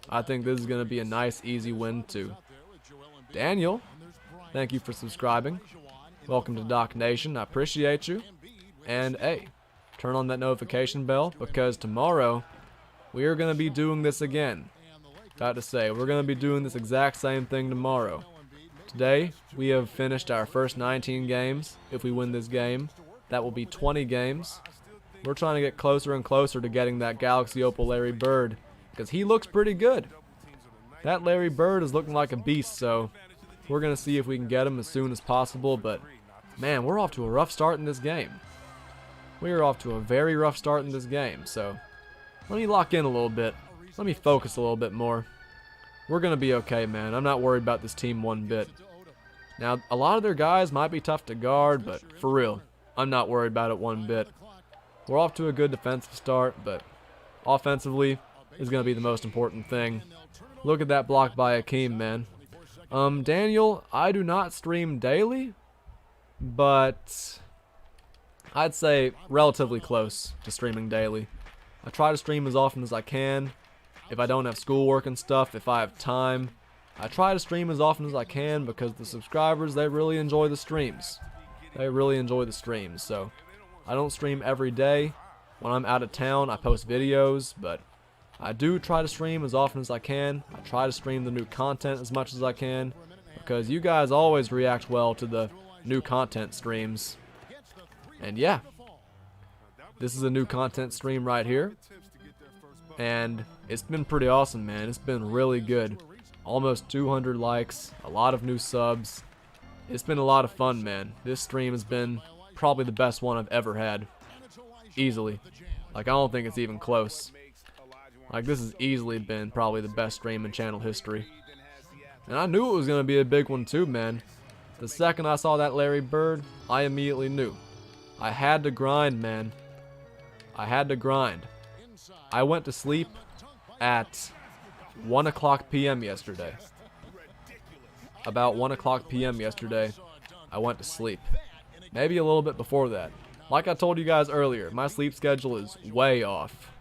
I think this is going to be a nice, easy win, too. Daniel, thank you for subscribing. Welcome to Doc Nation. I appreciate you. And, hey, turn on that notification bell, because tomorrow we are going to be doing this again. About to say, we're going to be doing this exact same thing tomorrow. Today, we have finished our first 19 games. If we win this game, that will be 20 games. We're trying to get closer and closer to getting that Galaxy Opal Larry Bird, because he looks pretty good. That Larry Bird is looking like a beast, so we're going to see if we can get him as soon as possible. But, man, we're off to a rough start in this game. We are off to a very rough start in this game, so let me lock in a little bit. Let me focus a little bit more. We're going to be okay, man. I'm not worried about this team one bit. Now, a lot of their guys might be tough to guard, but for real, I'm not worried about it one bit. We're off to a good defensive start, but offensively is going to be the most important thing. Look at that block by Akeem, man. Daniel, I do not stream daily, but I'd say relatively close to streaming daily. I try to stream as often as I can. If I don't have schoolwork and stuff, if I have time, I try to stream as often as I can, because the subscribers, they really enjoy the streams. They really enjoy the streams, so I don't stream every day. When I'm out of town, I post videos, but I do try to stream as often as I can. I try to stream the new content as much as I can, because you guys always react well to the new content streams. And yeah, this is a new content stream right here, and it's been pretty awesome, man. It's been really good. Almost 200 likes, a lot of new subs. It's been a lot of fun, man. This stream has been probably the best one I've ever had. Easily. Like, I don't think it's even close. Like, this has easily been probably the best stream in channel history. And I knew it was going to be a big one too, man. The second I saw that Larry Bird, I immediately knew. I had to grind, man. I had to grind. I went to sleep at 1 o'clock p.m. yesterday. About 1 o'clock p.m. yesterday, I went to sleep. Maybe a little bit before that. Like I told you guys earlier, my sleep schedule is way off.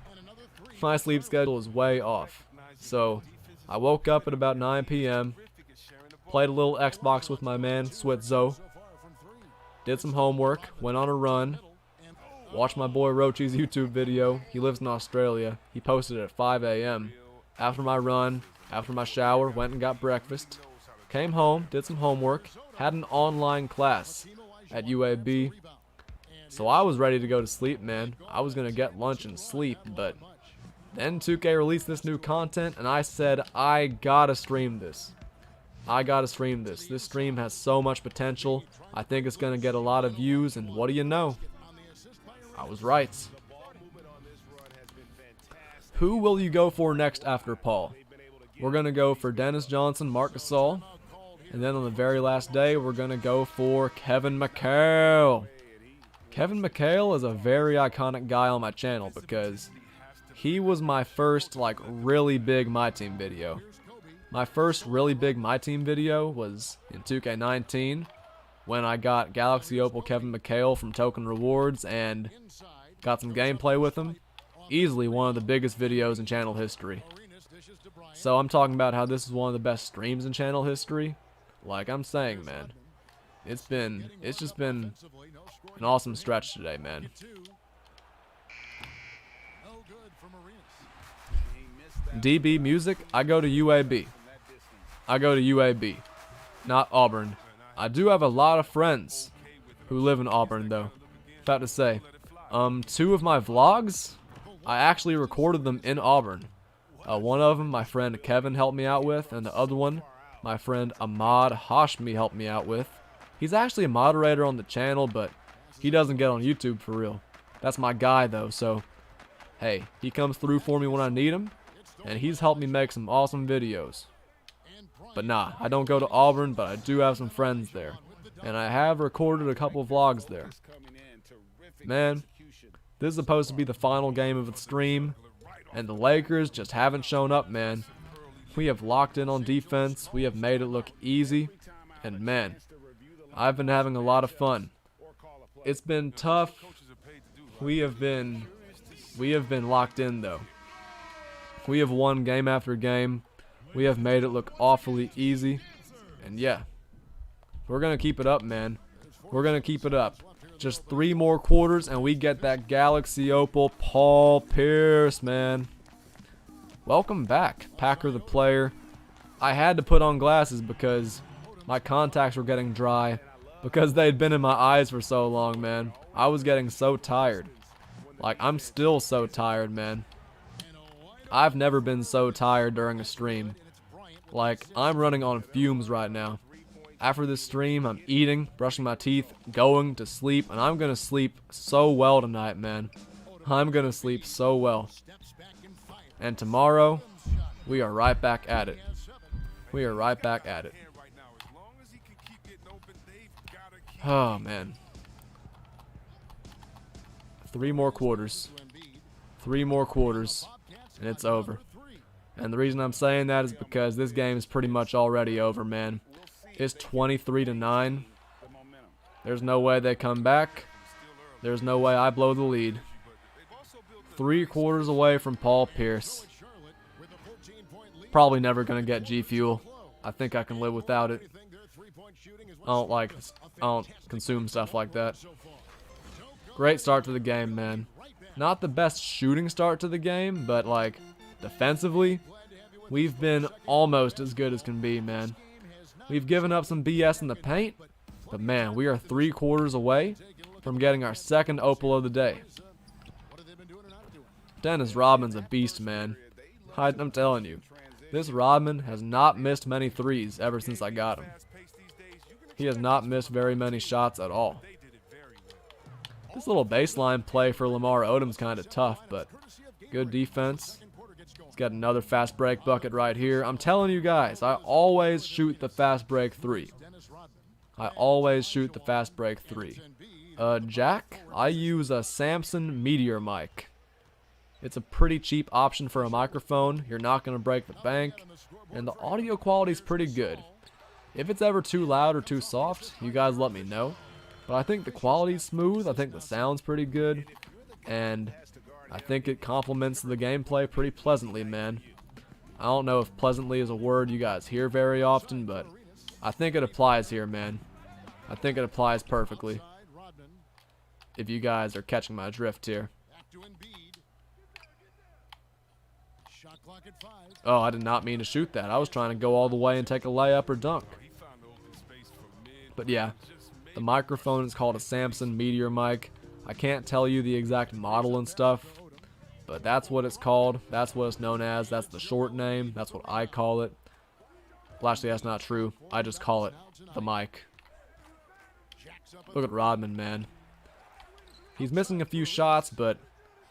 My sleep schedule is way off. So, I woke up at about 9 p.m., Played a little Xbox with my man, Switzo. Did some homework, went on a run. Watched my boy Rochi's YouTube video. He lives in Australia. He posted it at 5 a.m. After my run, after my shower, went and got breakfast. Came home, did some homework, had an online class at UAB. So I was ready to go to sleep, man. I was going to get lunch and sleep, but then 2K released this new content, and I said, I gotta stream this. I gotta stream this. This stream has so much potential. I think it's going to get a lot of views, and what do you know? I was right. Who will you go for next after Paul? We're going to go for Dennis Johnson, Marc Gasol. And then on the very last day, we're going to go for Kevin McHale. Kevin McHale is a very iconic guy on my channel because he was my first really big MyTeam video. My first really big MyTeam video was in 2K19 when I got Galaxy Opal Kevin McHale from Token Rewards and got some gameplay with him. Easily one of the biggest videos in channel history. So I'm talking about how this is one of the best streams in channel history. Like I'm saying, man, it's just been an awesome stretch today, man. DB music, I go to UAB. I go to UAB, not Auburn. I do have a lot of friends who live in Auburn, though. About to say, 2 of my vlogs, I actually recorded them in Auburn. One of them, my friend Kevin helped me out with, and the other one, my friend Ahmad Hashmi helped me out with. He's actually a moderator on the channel, but he doesn't get on YouTube for real. That's my guy, though, so, hey, he comes through for me when I need him, and he's helped me make some awesome videos. But nah, I don't go to Auburn, but I do have some friends there. And I have recorded a couple vlogs there. Man, this is supposed to be the final game of the stream, and the Lakers just haven't shown up, man. We have locked in on defense, we have made it look easy, and man, I've been having a lot of fun. It's been tough. We have been locked in, though. We have won game after game. We have made it look awfully easy. And yeah, we're going to keep it up, man. We're going to keep it up. Just 3 more quarters and we get that Galaxy Opal Paul Pierce, man. Welcome back, Packer the player. I had to put on glasses because my contacts were getting dry. Because they'd been in my eyes for so long, man. I was getting so tired. Like, I'm still so tired, man. I've never been so tired during a stream. Like, I'm running on fumes right now. After this stream, I'm eating, brushing my teeth, going to sleep, and I'm gonna sleep so well tonight, man. I'm gonna sleep so well. And tomorrow, we are right back at it. We are right back at it. Oh, man. 3 more quarters. 3 more quarters, and it's over. And the reason I'm saying that is because this game is pretty much already over, man. It's 23-9. There's no way they come back. There's no way I blow the lead. 3 quarters away from Paul Pierce. Probably never going to get G Fuel. I think I can live without it. I don't consume stuff like that. Great start to the game, man. Not the best shooting start to the game, but like defensively, we've been almost as good as can be, man. We've given up some BS in the paint, but man, we are 3 quarters away from getting our 2nd Opal of the day. Dennis Rodman's a beast, man. I'm telling you, this Rodman has not missed many threes ever since I got him. He has not missed very many shots at all. This little baseline play for Lamar Odom's kind of tough, but good defense. He's got another fast break bucket right here. I'm telling you guys, I always shoot the fast break 3. I always shoot the fast break 3. Jack, I use a Samson Meteor mic. It's a pretty cheap option for a microphone. You're not going to break the bank, and the audio quality is pretty good. If it's ever too loud or too soft, you guys let me know. But I think the quality's smooth, I think the sound's pretty good, and I think it complements the gameplay pretty pleasantly, man. I don't know if pleasantly is a word you guys hear very often, but I think it applies here, man. I think it applies perfectly. If you guys are catching my drift here. Oh, I did not mean to shoot that. I was trying to go all the way and take a layup or dunk. But yeah, the microphone is called a Samson Meteor mic. I can't tell you the exact model and stuff, but that's what it's called. That's what it's known as. That's the short name. That's what I call it. Well, actually, that's not true. I just call it the mic. Look at Rodman, man. He's missing a few shots, but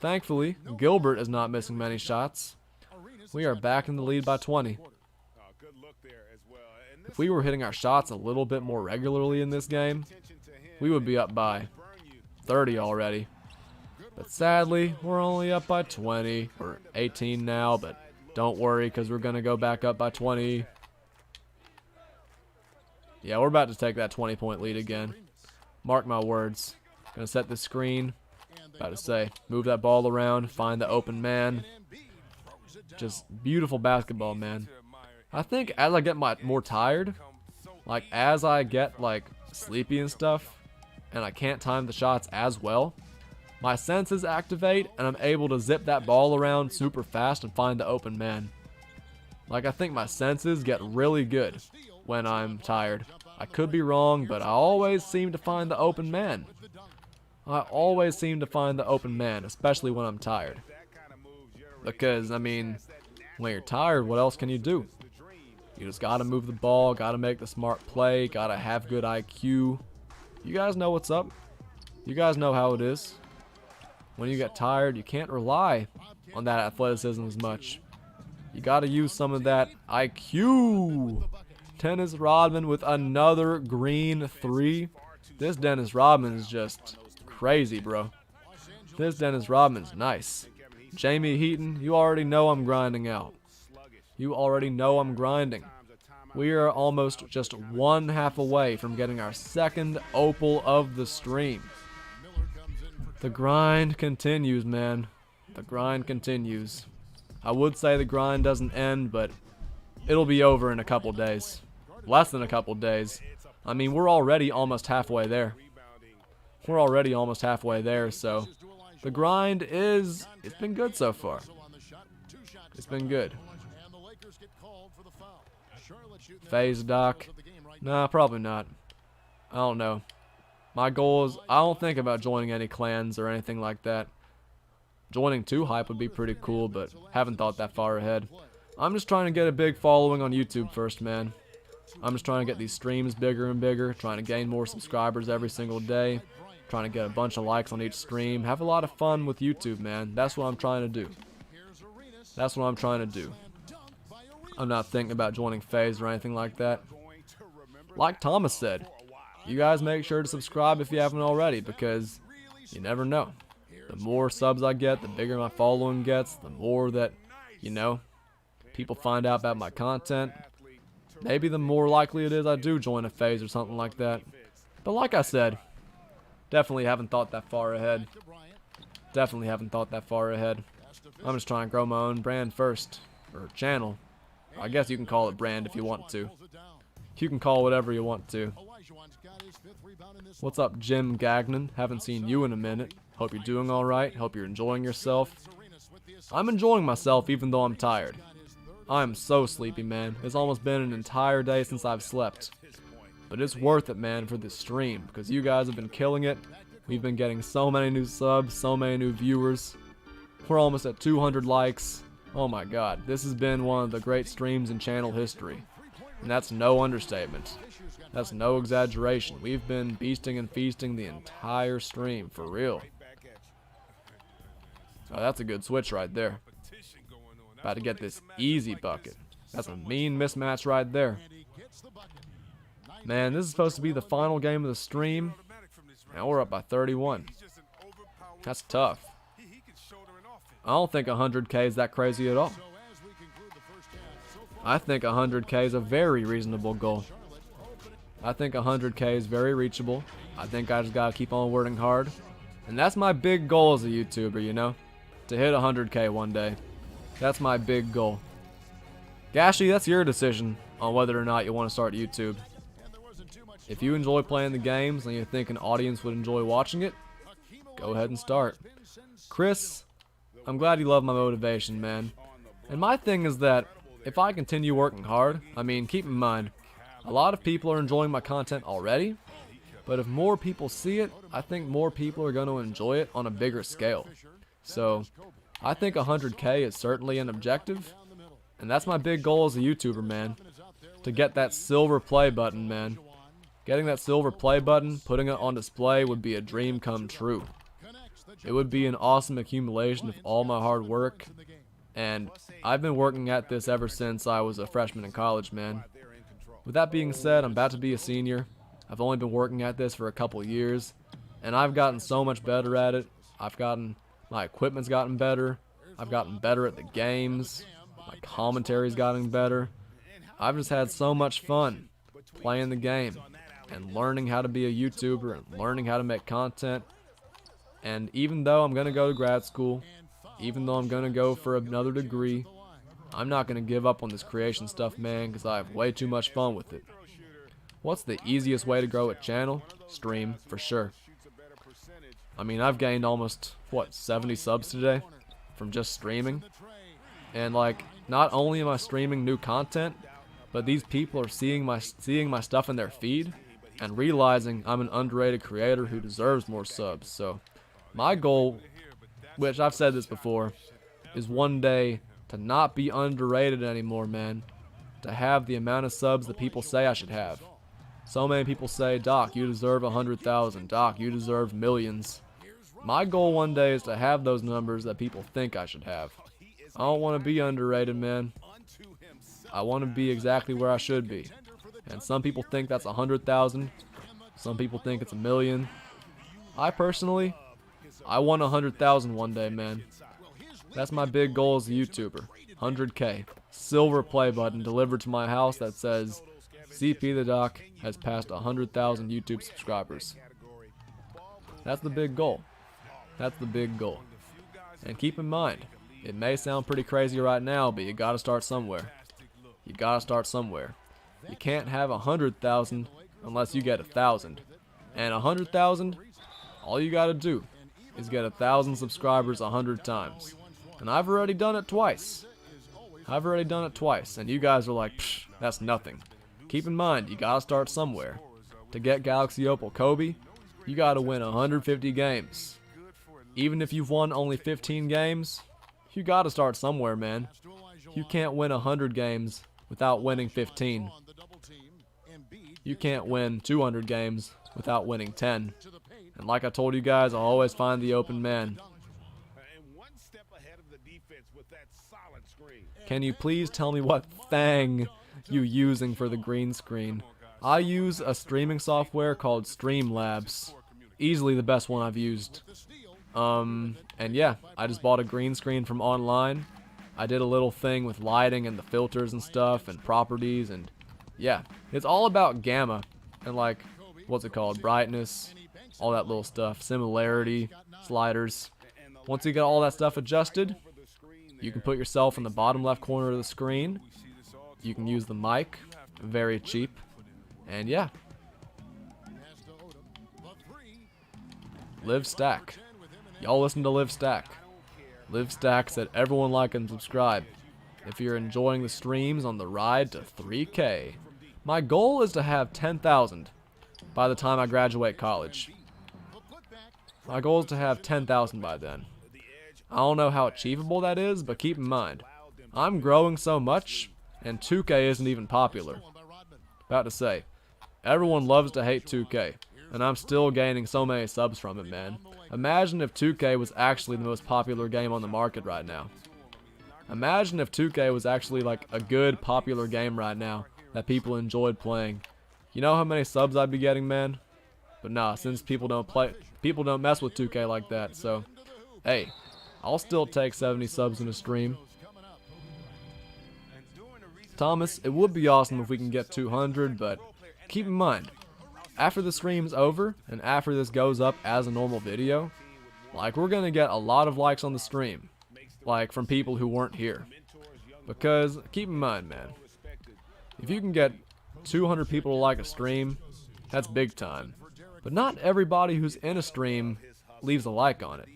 thankfully, Gilbert is not missing many shots. We are back in the lead by 20. If we were hitting our shots a little bit more regularly in this game, we would be up by 30 already. But sadly, we're only up by 20 or 18 now, but don't worry because we're going to go back up by 20. Yeah, we're about to take that 20-point lead again. Mark my words. Gonna set the screen. About to say, move that ball around, find the open man. Just beautiful basketball, man. I think as I get more tired, like as I get like sleepy and stuff, and I can't time the shots as well, my senses activate and I'm able to zip that ball around super fast and find the open man. Like I think my senses get really good when I'm tired. I could be wrong, but I always seem to find the open man. I always seem to find the open man, especially when I'm tired. Because, I mean, when you're tired, what else can you do? You just gotta move the ball, gotta make the smart play, gotta have good IQ. You guys know what's up. You guys know how it is. When you get tired, you can't rely on that athleticism as much. You gotta use some of that IQ. Dennis Rodman with another green three. This Dennis Rodman is just crazy, bro. This Dennis Rodman's nice. Jamie Heaton, you already know I'm grinding out. You already know I'm grinding. We are almost just one half away from getting our second Opal of the stream. The grind continues, man. The grind continues. I would say the grind doesn't end, but it'll be over in a couple days. Less than a couple days. I mean, we're already almost halfway there. We're already almost halfway there, so the grind it's been good so far. It's been good. Phase Doc? Nah, probably not. I don't know. My goal is, I don't think about joining any clans or anything like that. Joining 2Hype would be pretty cool, but haven't thought that far ahead. I'm just trying to get a big following on YouTube first, man. I'm just trying to get these streams bigger and bigger, trying to gain more subscribers every single day, trying to get a bunch of likes on each stream, have a lot of fun with YouTube, man. That's what I'm trying to do. That's what I'm trying to do. I'm not thinking about joining FaZe or anything like that. Like Thomas said, you guys make sure to subscribe if you haven't already, because you never know. The more subs I get, the bigger my following gets, the more that, you know, people find out about my content. Maybe the more likely it is I do join a FaZe or something like that. But like I said, definitely haven't thought that far ahead. Definitely haven't thought that far ahead. I'm just trying to grow my own brand first. Or channel. I guess you can call it brand if you want to. You can call whatever you want to. What's up, Jim Gagnon? Haven't seen you in a minute. Hope you're doing alright. Hope you're enjoying yourself. I'm enjoying myself even though I'm tired. I'm so sleepy, man. It's almost been an entire day since I've slept. But it's worth it, man, for this stream, because you guys have been killing it. We've been getting so many new subs, so many new viewers. We're almost at 200 likes. Oh my god, this has been one of the great streams in channel history. And that's no understatement. That's no exaggeration. We've been beasting and feasting the entire stream, for real. Oh, that's a good switch right there. About to get this easy bucket. That's a mean mismatch right there. Man, this is supposed to be the final game of the stream. And we're up by 31. That's tough. I don't think 100K is that crazy at all. I think 100K is a very reasonable goal. I think 100K is very reachable. I think I just gotta keep on working hard. And that's my big goal as a YouTuber, you know? To hit 100K one day. That's my big goal. Gashi, that's your decision on whether or not you want to start YouTube. if you enjoy playing the games and you think an audience would enjoy watching it, go ahead and start. Chris, I'm glad you love my motivation, man. And my thing is that if I continue working hard, I mean, keep in mind, a lot of people are enjoying my content already, but if more people see it, I think more people are going to enjoy it on a bigger scale. So, I think 100K is certainly an objective, and that's my big goal as a YouTuber, man. To get that silver play button, man. Getting that silver play button, putting it on display would be a dream come true. It would be an awesome accumulation of all my hard work, and I've been working at this ever since I was a freshman in college, man. With that being said, I'm about to be a senior. I've only been working at this for a couple years, and I've gotten so much better at it. My equipment's gotten better. I've gotten better at the games. My commentary's gotten better. I've just had so much fun playing the game and learning how to be a YouTuber and learning how to make content. And even though I'm going to go to grad school, even though I'm going to go for another degree, I'm not going to give up on this creation stuff, man, because I have way too much fun with it. What's the easiest way to grow a channel? Stream, for sure. I mean, I've gained almost, 70 subs today from just streaming. And like, not only am I streaming new content, but these people are seeing my stuff in their feed and realizing I'm an underrated creator who deserves more subs. So, my goal, which I've said this before, is one day to not be underrated anymore, man. To have the amount of subs that people say I should have. So many people say, Doc, you deserve 100,000. Doc, you deserve millions. My goal one day is to have those numbers that people think I should have. I don't want to be underrated, man. I want to be exactly where I should be. And some people think that's 100,000. Some people think it's 1,000,000. I personally, I want 100,000 one day, man. That's my big goal as a YouTuber. 100K. Silver play button delivered to my house that says, CP the Doc has passed 100,000 YouTube subscribers. That's the big goal. That's the big goal. And keep in mind, it may sound pretty crazy right now, but you gotta start somewhere. You gotta start somewhere. You can't have 100,000 unless you get 1,000. And 100,000, all you gotta do is get 1,000 subscribers 100 times. And I've already done it twice. And you guys are like, psh, that's nothing. Keep in mind, you gotta start somewhere. To get Galaxy Opal Kobe, you gotta win 150 games. Even if you've won only 15 games, you gotta start somewhere, man. You can't win 100 games without winning 15. You can't win 200 games without winning 10. And like I told you guys, I'll always find the open man. Can you please tell me what thing you using for the green screen? I use a streaming software called Streamlabs. Easily the best one I've used. And yeah, I just bought a green screen from online. I did a little thing with lighting and the filters and stuff and properties, and yeah, it's all about gamma and like, what's it called, brightness, all that little stuff, similarity, sliders. Once you get all that stuff adjusted, you can put yourself in the bottom left corner of the screen. You can use the mic, very cheap, and yeah. Live Stack. Y'all listen to Live Stack. Live Stack said everyone like and subscribe. If you're enjoying the streams on the ride to 3K. My goal is to have 10,000 by the time I graduate college. My goal is to have 10,000 by then. I don't know how achievable that is, but keep in mind, I'm growing so much, and 2K isn't even popular. About to say, everyone loves to hate 2K, and I'm still gaining so many subs from it, man. Imagine if 2K was actually the most popular game on the market right now. Imagine if 2K was actually like a good, popular game right now that people enjoyed playing. You know how many subs I'd be getting, man? But nah, since people don't mess with 2K like that, so hey, I'll still take 70 subs in a stream. Thomas, it would be awesome if we can get 200, but keep in mind, after the stream's over, and after this goes up as a normal video, like, we're gonna get a lot of likes on the stream. Like, from people who weren't here. Because, keep in mind, man, if you can get 200 people to like a stream, That's big time. But not everybody who's in a stream leaves a like on it.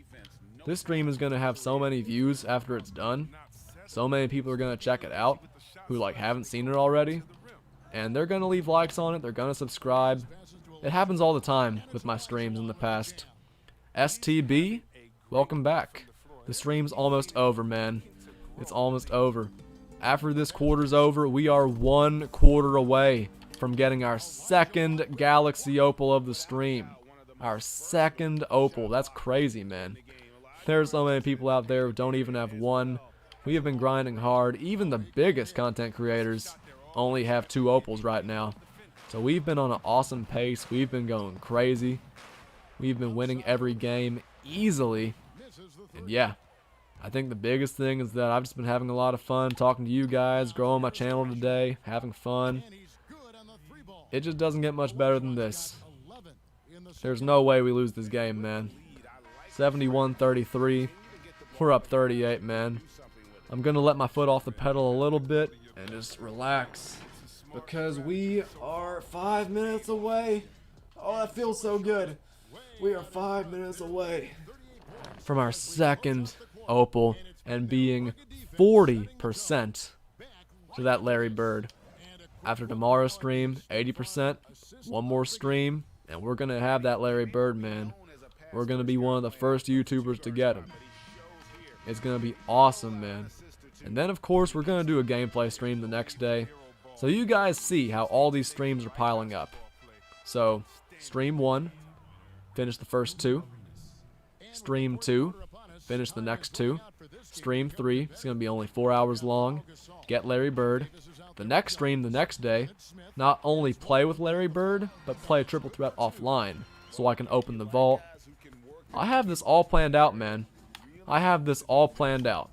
This stream is going to have so many views after it's done. So many people are going to check it out who like haven't seen it already. And they're going to leave likes on it. They're going to subscribe. It happens all the time with my streams in the past. STB, welcome back. The stream's almost over, man. It's almost over. After this quarter's over, we are 1 quarter away from getting our second Galaxy Opal of the stream. Our second Opal. That's crazy, man. There's so many people out there who don't even have one. We have been grinding hard. Even the biggest content creators only have 2 Opals right now. So we've been on an awesome pace. We've been going crazy. We've been winning every game easily. And yeah, I think the biggest thing is that I've just been having a lot of fun talking to you guys, growing my channel today, having fun. It just doesn't get much better than this. There's no way we lose this game, man. 71-33. We're up 38, man. I'm going to let my foot off the pedal a little bit and just relax. Because we are 5 minutes away. Oh, that feels so good. We are 5 minutes away from our second Opal and being 40% to that Larry Bird. After tomorrow's stream, 80%, one more stream, and we're going to have that Larry Bird, man. We're going to be one of the first YouTubers to get him. It's going to be awesome, man. And then, of course, we're going to do a gameplay stream the next day. So you guys see how all these streams are piling up. So, stream 1, finish the first 2. Stream 2, finish the next 2. Stream 3, it's going to be only 4 hours long. Get Larry Bird. The next stream the next day, not only play with Larry Bird, but play triple threat offline, so I can open the vault. I have this all planned out, man. I have this all planned out.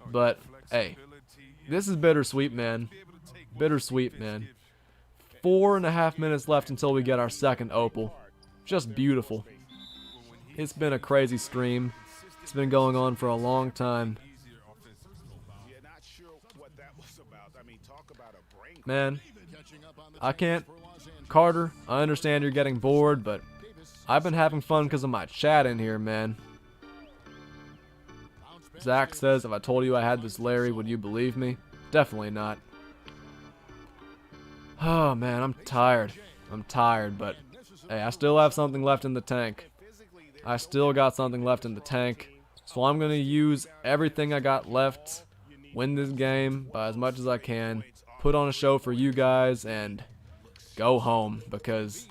But, hey, this is bittersweet, man. Bittersweet, man. 4.5 minutes left until we get our second Opal. Just beautiful. It's been a crazy stream. It's been going on for a long time. Man, I can't. Carter, I understand you're getting bored, but I've been having fun because of my chat in here, man. Zach says, if I told you I had this Larry, would you believe me? Definitely not. Oh, man, I'm tired. I'm tired, but hey, I still have something left in the tank. I still got something left in the tank. So I'm going to use everything I got left, win this game by as much as I can, put on a show for you guys, and go home, because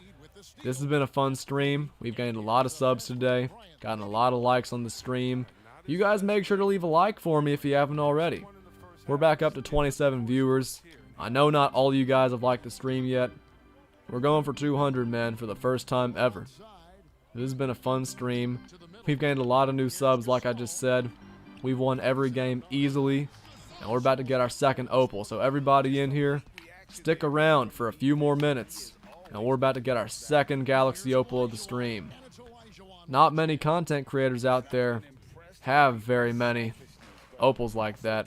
this has been a fun stream. We've gained a lot of subs today, gotten a lot of likes on the stream. You guys make sure to leave a like for me if you haven't already. We're back up to 27 viewers. I know not all of you guys have liked the stream yet. We're going for 200, man, for the first time ever. This has been a fun stream. We've gained a lot of new subs, like I just said. We've won every game easily, and we're about to get our second Opal. So everybody in here, stick around for a few more minutes, and we're about to get our second Galaxy Opal of the stream. Not many content creators out there have very many Opals like that.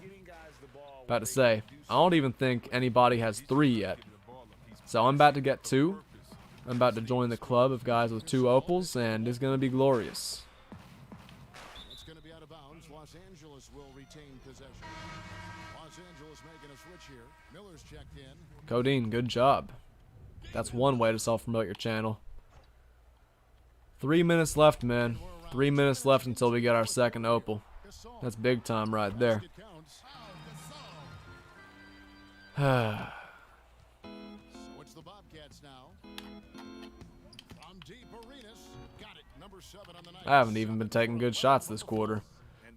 About to say, I don't even think anybody has 3 yet. So I'm about to get 2. I'm about to join the club of guys with 2 Opals, and it's going to be glorious. It's going to be out of bounds. Los Angeles will retain possession. Los Angeles making a switch here. Miller's checked in. Codeine, good job. That's one way to self-promote your channel. 3 minutes left, man. 3 minutes left until we get our second Opal. That's big time right there. So it's the Bobcats now. From deep Arenas. Got it. Number 7 on the night. I haven't even been taking good shots this quarter.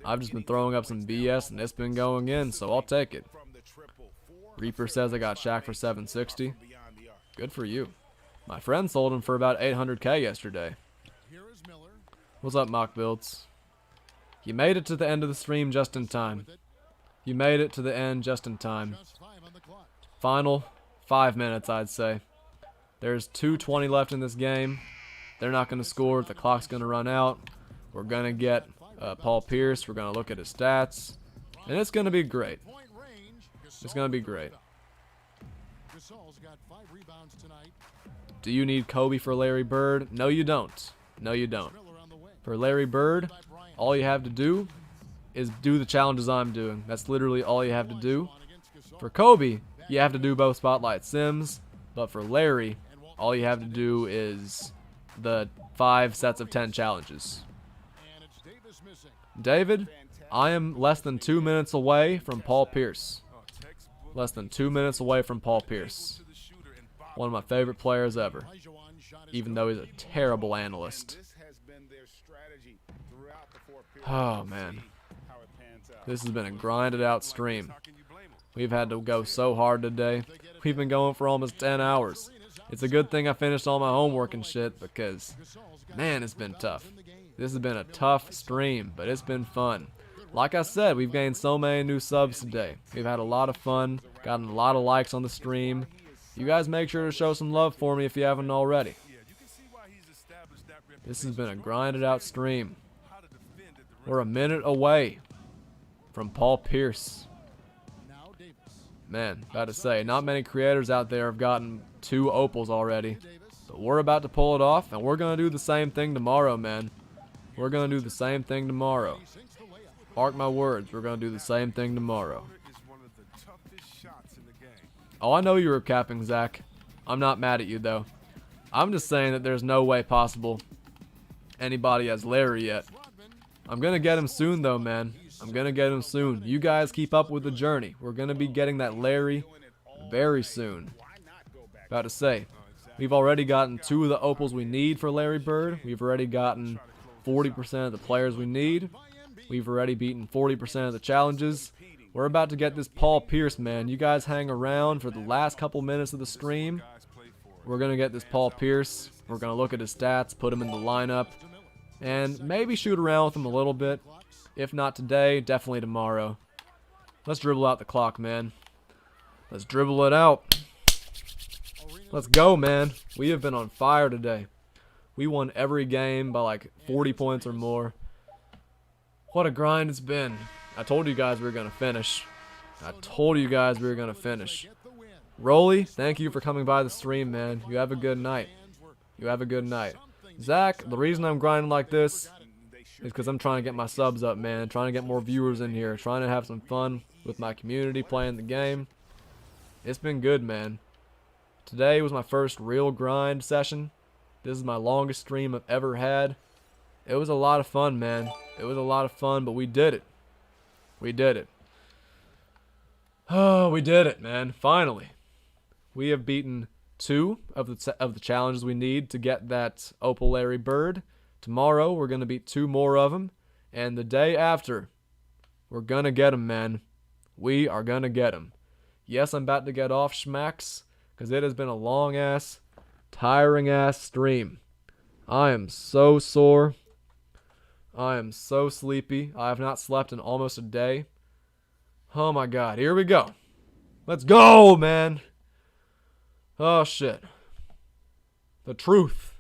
I've just been throwing up some BS, and it's been going in, so I'll take it. Reaper says I got Shaq for 760. Good for you. My friend sold him for about 800K yesterday. Here is Miller. What's up, Mock Builds? You made it to the end of the stream just in time. You made it to the end just in time. Just 5 on the clock. Final 5 minutes, I'd say. There's 2:20 left in this game. They're not going to score. The clock's going to run out. We're going to get Paul Pierce. We're going to look at his stats. And it's going to be great. Point range. It's going to be great. Gasol's got 5 rebounds tonight. Do you need Kobe for Larry Bird? No, you don't. No, you don't. Miller on the wing. For Larry Bird, By Bryant. all you have to do is do the challenges I'm doing. That's literally all you have to do. For Kobe, you have to do both Spotlight Sims. But for Larry, all you have to do is the 5 sets of 10 challenges. And it's Davis missing. David, I am less than 2 minutes away from Paul Pierce. Less than 2 minutes away from Paul Pierce. One of my favorite players ever. Olajuwon shot his Even though he's a terrible analyst. This has been their strategy throughout the 4 periods. Oh, man. How it pans out. This has been a grinded out stream. We've had to go so hard today. We've been going for almost 10 hours. It's a good thing I finished all my homework and shit because, man, it's been tough. This has been a tough stream, but it's been fun. Like I said, we've gained so many new subs today. We've had a lot of fun, gotten a lot of likes on the stream. You guys make sure to show some love for me if you haven't already. This has been a grinded out stream. We're a minute away from Paul Pierce. Now Davis. Man, about to say, not many creators out there have gotten 2 opals already. But we're about to pull it off, and we're going to do the same thing tomorrow, man. We're going to do the same thing tomorrow. Sinks the layup. Mark my words, we're going to do the same thing tomorrow. Oh, I know you were capping, Zach. I'm not mad at you, though. I'm just saying that there's no way possible anybody has Larry yet. I'm going to get him soon, though, man. I'm going to get him soon. You guys keep up with the journey. We're going to be getting that Larry very soon. About to say, we've already gotten 2 of the opals we need for Larry Bird. We've already gotten 40% of the players we need. We've already beaten 40% of the challenges. We're about to get this Paul Pierce, man. You guys hang around for the last couple minutes of the stream. We're going to get this Paul Pierce. We're going to look at his stats, put him in the lineup, and maybe shoot around with him a little bit. If not today, definitely tomorrow. Let's dribble out the clock, man. Let's dribble it out. Let's go, man. We have been on fire today. We won every game by like 40 points or more. What a grind it's been. I told you guys we were going to finish. I told you guys we were going to finish. Rolly, thank you for coming by the stream, man. You have a good night. You have a good night. Zach, the reason I'm grinding like this is because I'm trying to get my subs up, man. Trying to get more viewers in here. Trying to have some fun with my community playing the game. It's been good, man. Today was my first real grind session. This is my longest stream I've ever had. It was a lot of fun, man. It was a lot of fun, but we did it. We did it. Oh, we did it, man. Finally. We have beaten 2 of the challenges we need to get that Opal Larry Bird. Tomorrow, we're going to beat 2 more of them. And the day after, we're going to get him, man. We are going to get him. Yes, I'm about to get off schmacks because it has been a long-ass, tiring-ass stream. I am so sore. I am so sleepy. I have not slept in almost a day. Oh my god, here we go. Let's go, man. Oh shit. The truth.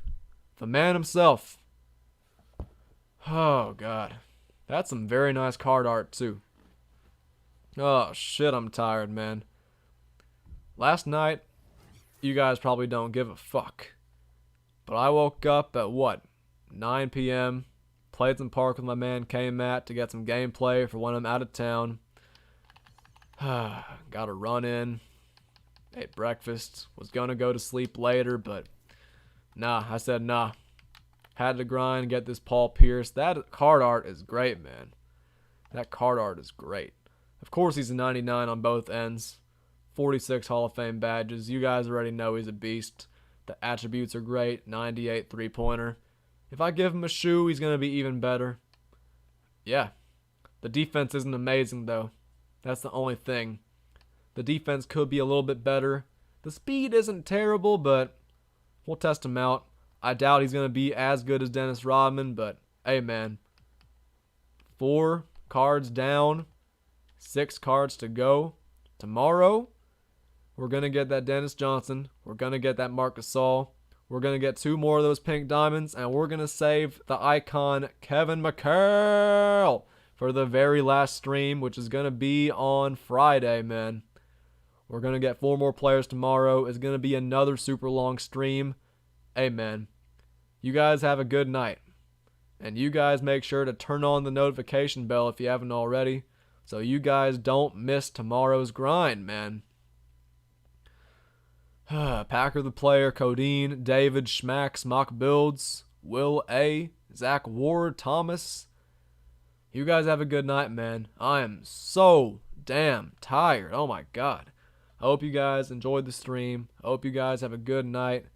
The man himself. Oh god. That's some very nice card art too. Oh shit, I'm tired, man. Last night, you guys probably don't give a fuck. But I woke up at what? 9 p.m. Played some park with my man K-Matt to get some gameplay for when I'm out of town. Got a run in. Ate breakfast. Was gonna go to sleep later, but nah, I said nah. Had to grind, get this Paul Pierce. That card art is great, man. That card art is great. Of course he's a 99 on both ends. 46 Hall of Fame badges. You guys already know he's a beast. The attributes are great. 98 three-pointer. If I give him a shoe, he's going to be even better. Yeah. The defense isn't amazing, though. That's the only thing. The defense could be a little bit better. The speed isn't terrible, but we'll test him out. I doubt he's going to be as good as Dennis Rodman, but hey, man. 4 cards down. 6 cards to go. Tomorrow, we're going to get that Dennis Johnson. We're going to get that Marc Gasol. We're going to get 2 more of those pink diamonds, and we're going to save the icon Kevin McHale for the very last stream, which is going to be on Friday, man. We're going to get 4 more players tomorrow. It's going to be another super long stream. Hey, man, you guys have a good night. And you guys make sure to turn on the notification bell if you haven't already, so you guys don't miss tomorrow's grind, man. Packer the player, Codeine, David, Schmax, Mock Builds, Will A, Zach Ward, Thomas. You guys have a good night, man. I am so damn tired. Oh my god. I hope you guys enjoyed the stream. I hope you guys have a good night.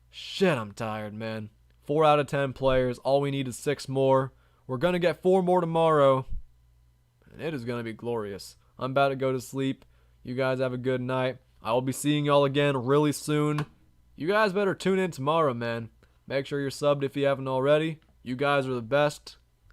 Shit, I'm tired, man. 4 out of 10 players. All we need is 6 more. We're going to get 4 more tomorrow. And it is going to be glorious. I'm about to go to sleep. You guys have a good night. I will be seeing y'all again really soon. You guys better tune in tomorrow, man. Make sure you're subbed if you haven't already. You guys are the best.